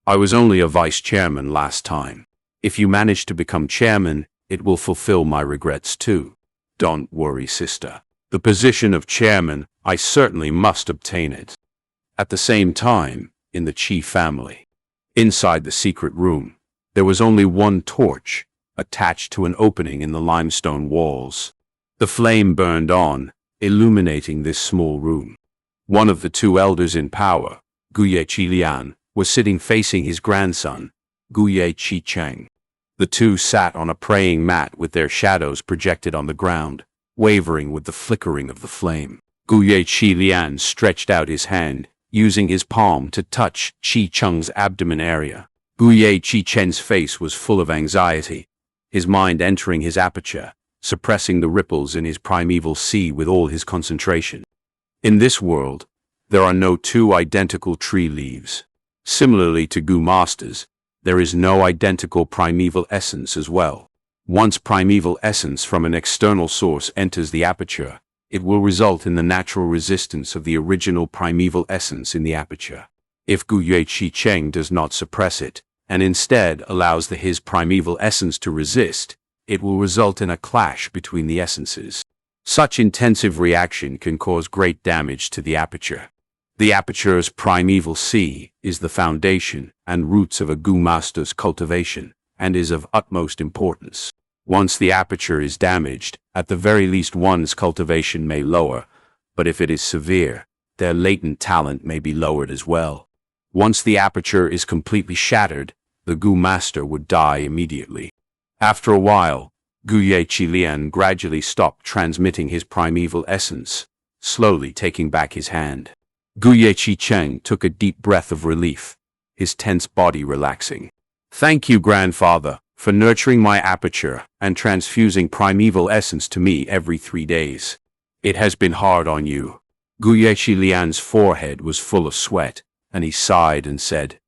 I was only a vice chairman last time. If you manage to become chairman, it will fulfill my regrets too. Don't worry, sister. The position of chairman, I certainly must obtain it." At the same time, in the Qi family, inside the secret room, there was only one torch, attached to an opening in the limestone walls. The flame burned on, illuminating this small room. One of the 2 elders in power, Guye Qilian, was sitting facing his grandson, Guye Qi Cheng. The 2 sat on a praying mat with their shadows projected on the ground, wavering with the flickering of the flame. Guye Qilian stretched out his hand, using his palm to touch Qi Cheng's abdomen area. Guye Qi Chen's face was full of anxiety, his mind entering his aperture, suppressing the ripples in his primeval sea with all his concentration. In this world, there are no 2 identical tree leaves. Similarly to Gu masters, there is no identical primeval essence as well. Once primeval essence from an external source enters the aperture, it will result in the natural resistance of the original primeval essence in the aperture. If Guye Qi Cheng does not suppress it, and instead allows his primeval essence to resist, it will result in a clash between the essences. Such intensive reaction can cause great damage to the aperture. The aperture's primeval sea is the foundation and roots of a Gu master's cultivation, and is of utmost importance. Once the aperture is damaged, at the very least one's cultivation may lower, but if it is severe, their latent talent may be lowered as well. Once the aperture is completely shattered, the Gu master would die immediately. After a while, Guye Qilian gradually stopped transmitting his primeval essence, slowly taking back his hand. Guye Qi Cheng took a deep breath of relief, his tense body relaxing. "Thank you, grandfather, for nurturing my aperture and transfusing primeval essence to me every 3 days. It has been hard on you. Guye Lian's forehead was full of sweat, and he sighed and said,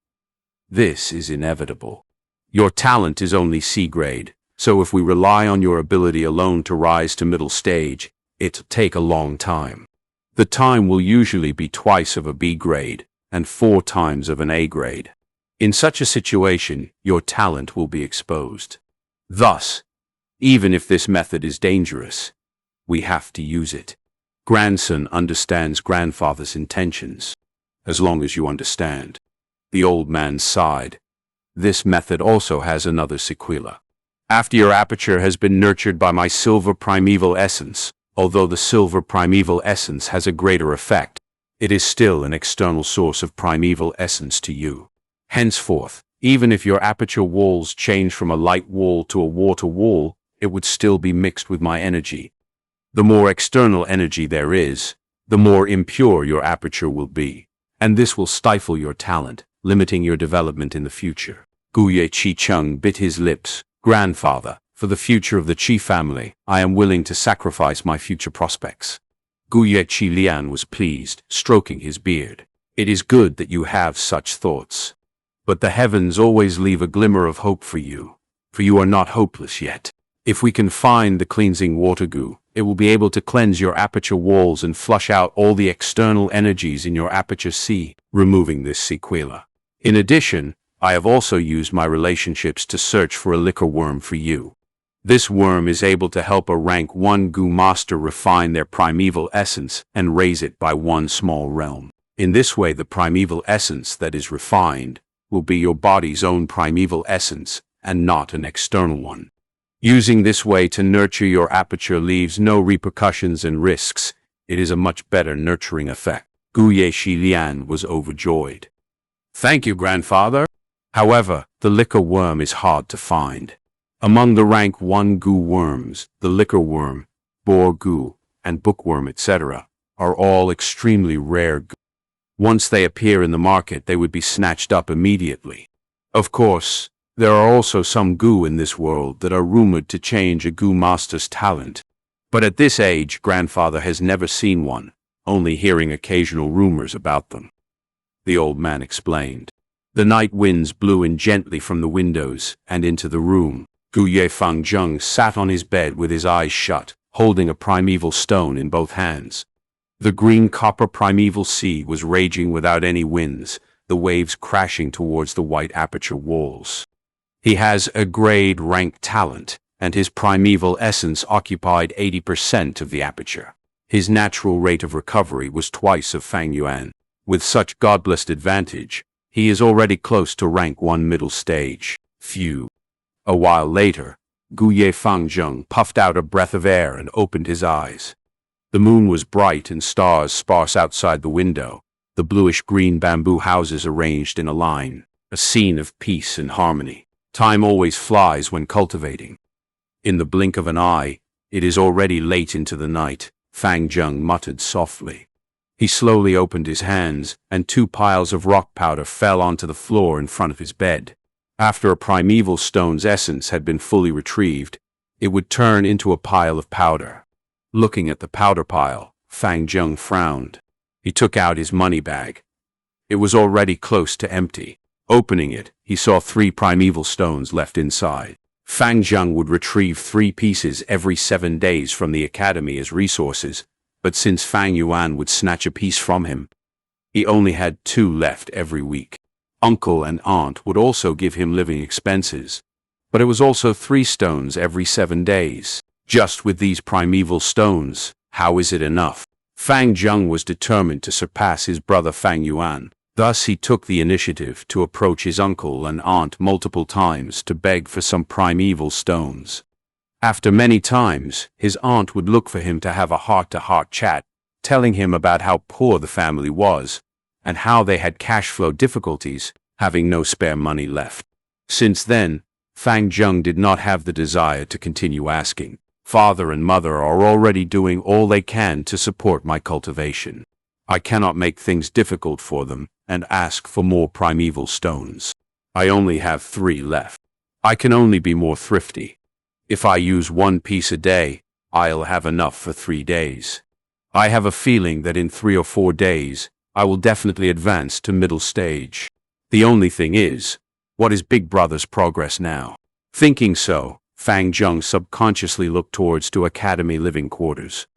"This is inevitable. Your talent is only C grade, so if we rely on your ability alone to rise to middle stage, it'll take a long time. The time will usually be twice of a B grade and 4 times of an A grade. In such a situation, your talent will be exposed. Thus, even if this method is dangerous, we have to use it. Grandson understands grandfather's intentions, as long as you understand." The old man sighed. "This method also has another sequela. After your aperture has been nurtured by my silver primeval essence, although the silver primeval essence has a greater effect, it is still an external source of primeval essence to you. Henceforth, even if your aperture walls change from a light wall to a water wall, it would still be mixed with my energy. The more external energy there is, the more impure your aperture will be, and this will stifle your talent, limiting your development in the future." Guye Chi-chung bit his lips. "Grandfather, for the future of the Chi family, I am willing to sacrifice my future prospects." Guye Chi-lian was pleased, stroking his beard. "It is good that you have such thoughts. But the heavens always leave a glimmer of hope for you are not hopeless yet. If we can find the cleansing water goo, it will be able to cleanse your aperture walls and flush out all the external energies in your aperture C, removing this sequela. In addition, I have also used my relationships to search for a liquor worm for you. This worm is able to help a rank 1 goo master refine their primeval essence and raise it by 1 small realm. In this way, the primeval essence that is refined will be your body's own primeval essence and not an external one. Using this way to nurture your aperture leaves no repercussions and risks. It is a much better nurturing effect." Guye Lian was overjoyed. "Thank you, grandfather. However, the liquor worm is hard to find. Among the rank 1 goo worms, the liquor worm, boar goo, and bookworm, etc., are all extremely rare goo. Once they appear in the market, they would be snatched up immediately. Of course, there are also some goo in this world that are rumored to change a goo master's talent. But at this age, grandfather has never seen one, only hearing occasional rumors about them." The old man explained. The night winds blew in gently from the windows and into the room. Guye Fangjung sat on his bed with his eyes shut, holding a primeval stone in both hands. The green copper primeval sea was raging without any winds, the waves crashing towards the white aperture walls. He has a grade rank talent, and his primeval essence occupied 80% of the aperture. His natural rate of recovery was twice of Fang Yuan. With such God-blessed advantage, he is already close to rank 1 middle stage. Phew. A while later, Guye Fangjung puffed out a breath of air and opened his eyes. The moon was bright and stars sparse outside the window, the bluish-green bamboo houses arranged in a line, a scene of peace and harmony. Time always flies when cultivating. In the blink of an eye, it is already late into the night, Fangjung muttered softly. He slowly opened his hands, and 2 piles of rock powder fell onto the floor in front of his bed. After a primeval stone's essence had been fully retrieved, it would turn into a pile of powder. Looking at the powder pile, Fangjung frowned. He took out his money bag. It was already close to empty. Opening it, he saw 3 primeval stones left inside. Fangjung would retrieve 3 pieces every 7 days from the academy as resources, but since Fang Yuan would snatch a piece from him, he only had 2 left every week. Uncle and aunt would also give him living expenses, but it was also 3 stones every 7 days. Just with these primeval stones, how is it enough? Fangjung was determined to surpass his brother Fang Yuan. Thus he took the initiative to approach his uncle and aunt multiple times to beg for some primeval stones. After many times, his aunt would look for him to have a heart-to-heart chat, telling him about how poor the family was, and how they had cash flow difficulties, having no spare money left. Since then, Fangjung did not have the desire to continue asking. Father and mother are already doing all they can to support my cultivation. I cannot make things difficult for them and ask for more primeval stones. I only have 3 left. I can only be more thrifty. If I use 1 piece a day, I'll have enough for 3 days. I have a feeling that in 3 or 4 days, I will definitely advance to middle stage. The only thing is, what is Big Brother's progress now? Thinking so, Fang Yuan subconsciously looked towards to Academy living quarters.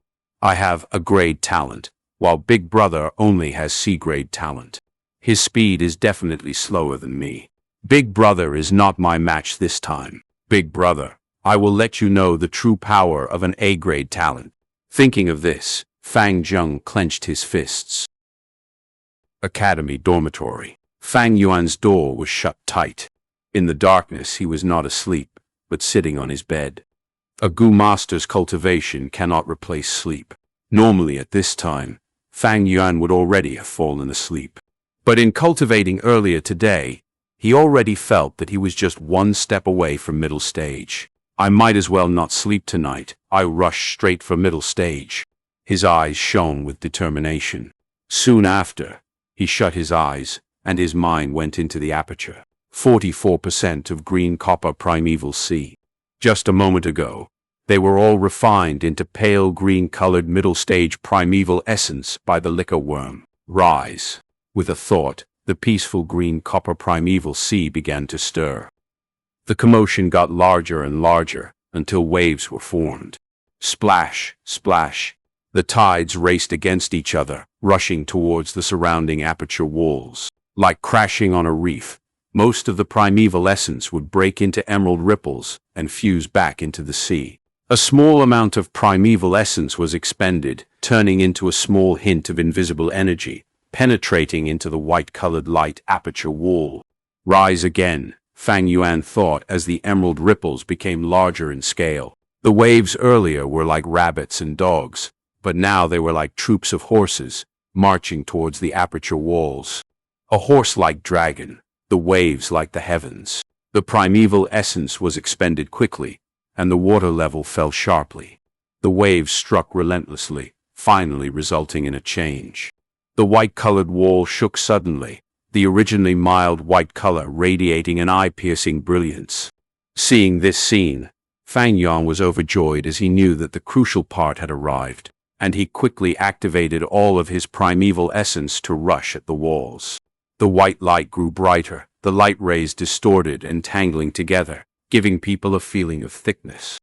I have a grade talent, while Big Brother only has C-grade talent. His speed is definitely slower than me. Big Brother is not my match this time. Big Brother, I will let you know the true power of an A-grade talent. Thinking of this, Fang Yuan clenched his fists. Academy dormitory. Fang Yuan's door was shut tight. In the darkness, he was not asleep, but sitting on his bed. A Gu master's cultivation cannot replace sleep. Normally at this time, Fang Yuan would already have fallen asleep. But in cultivating earlier today, he already felt that he was just one step away from middle stage. I might as well not sleep tonight. I rushed straight for middle stage. His eyes shone with determination. Soon after, he shut his eyes, and his mind went into the aperture. 44% of green copper primeval C. Just a moment ago, they were all refined into pale green-colored middle-stage primeval essence by the liquor worm. Rise. With a thought, the peaceful green copper primeval sea began to stir. The commotion got larger and larger, until waves were formed. Splash, splash. The tides raced against each other, rushing towards the surrounding aperture walls. Like crashing on a reef, most of the primeval essence would break into emerald ripples and fuse back into the sea. A small amount of primeval essence was expended, turning into a small hint of invisible energy, penetrating into the white-colored light aperture wall. Rise again, Fang Yuan thought as the emerald ripples became larger in scale. The waves earlier were like rabbits and dogs, but now they were like troops of horses, marching towards the aperture walls. A horse-like dragon, the waves like the heavens. The primeval essence was expended quickly, and the water level fell sharply. The waves struck relentlessly, finally resulting in a change. The white-colored wall shook suddenly, the originally mild white color radiating an eye-piercing brilliance. Seeing this scene, Fang Yuan was overjoyed as he knew that the crucial part had arrived, and he quickly activated all of his primeval essence to rush at the walls. The white light grew brighter, the light rays distorted and tangling together, giving people a feeling of thickness.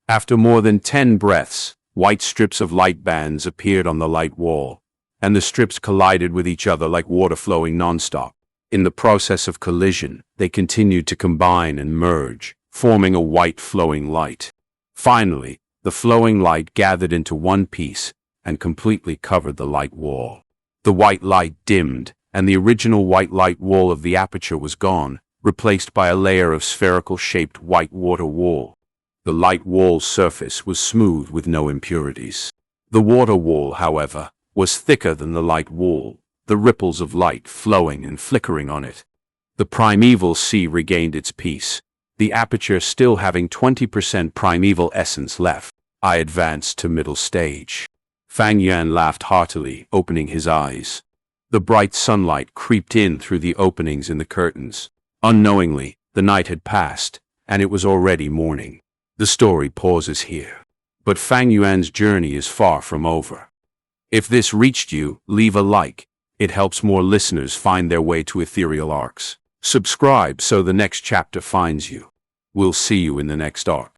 After more than 10 breaths, white strips of light bands appeared on the light wall, and the strips collided with each other like water flowing nonstop. In the process of collision, they continued to combine and merge, forming a white flowing light. Finally, the flowing light gathered into one piece and completely covered the light wall. The white light dimmed, and the original white light wall of the aperture was gone, replaced by a layer of spherical-shaped white water wall. The light wall's surface was smooth with no impurities. The water wall, however, was thicker than the light wall, the ripples of light flowing and flickering on it. The primeval sea regained its peace, the aperture still having 20% primeval essence left. I advanced to middle stage. Fang Yuan laughed heartily, opening his eyes. The bright sunlight creeped in through the openings in the curtains. Unknowingly, the night had passed, and it was already morning. The story pauses here. But Fang Yuan's journey is far from over. If this reached you, leave a like. It helps more listeners find their way to EtherealArcs. Subscribe so the next chapter finds you. We'll see you in the next arc.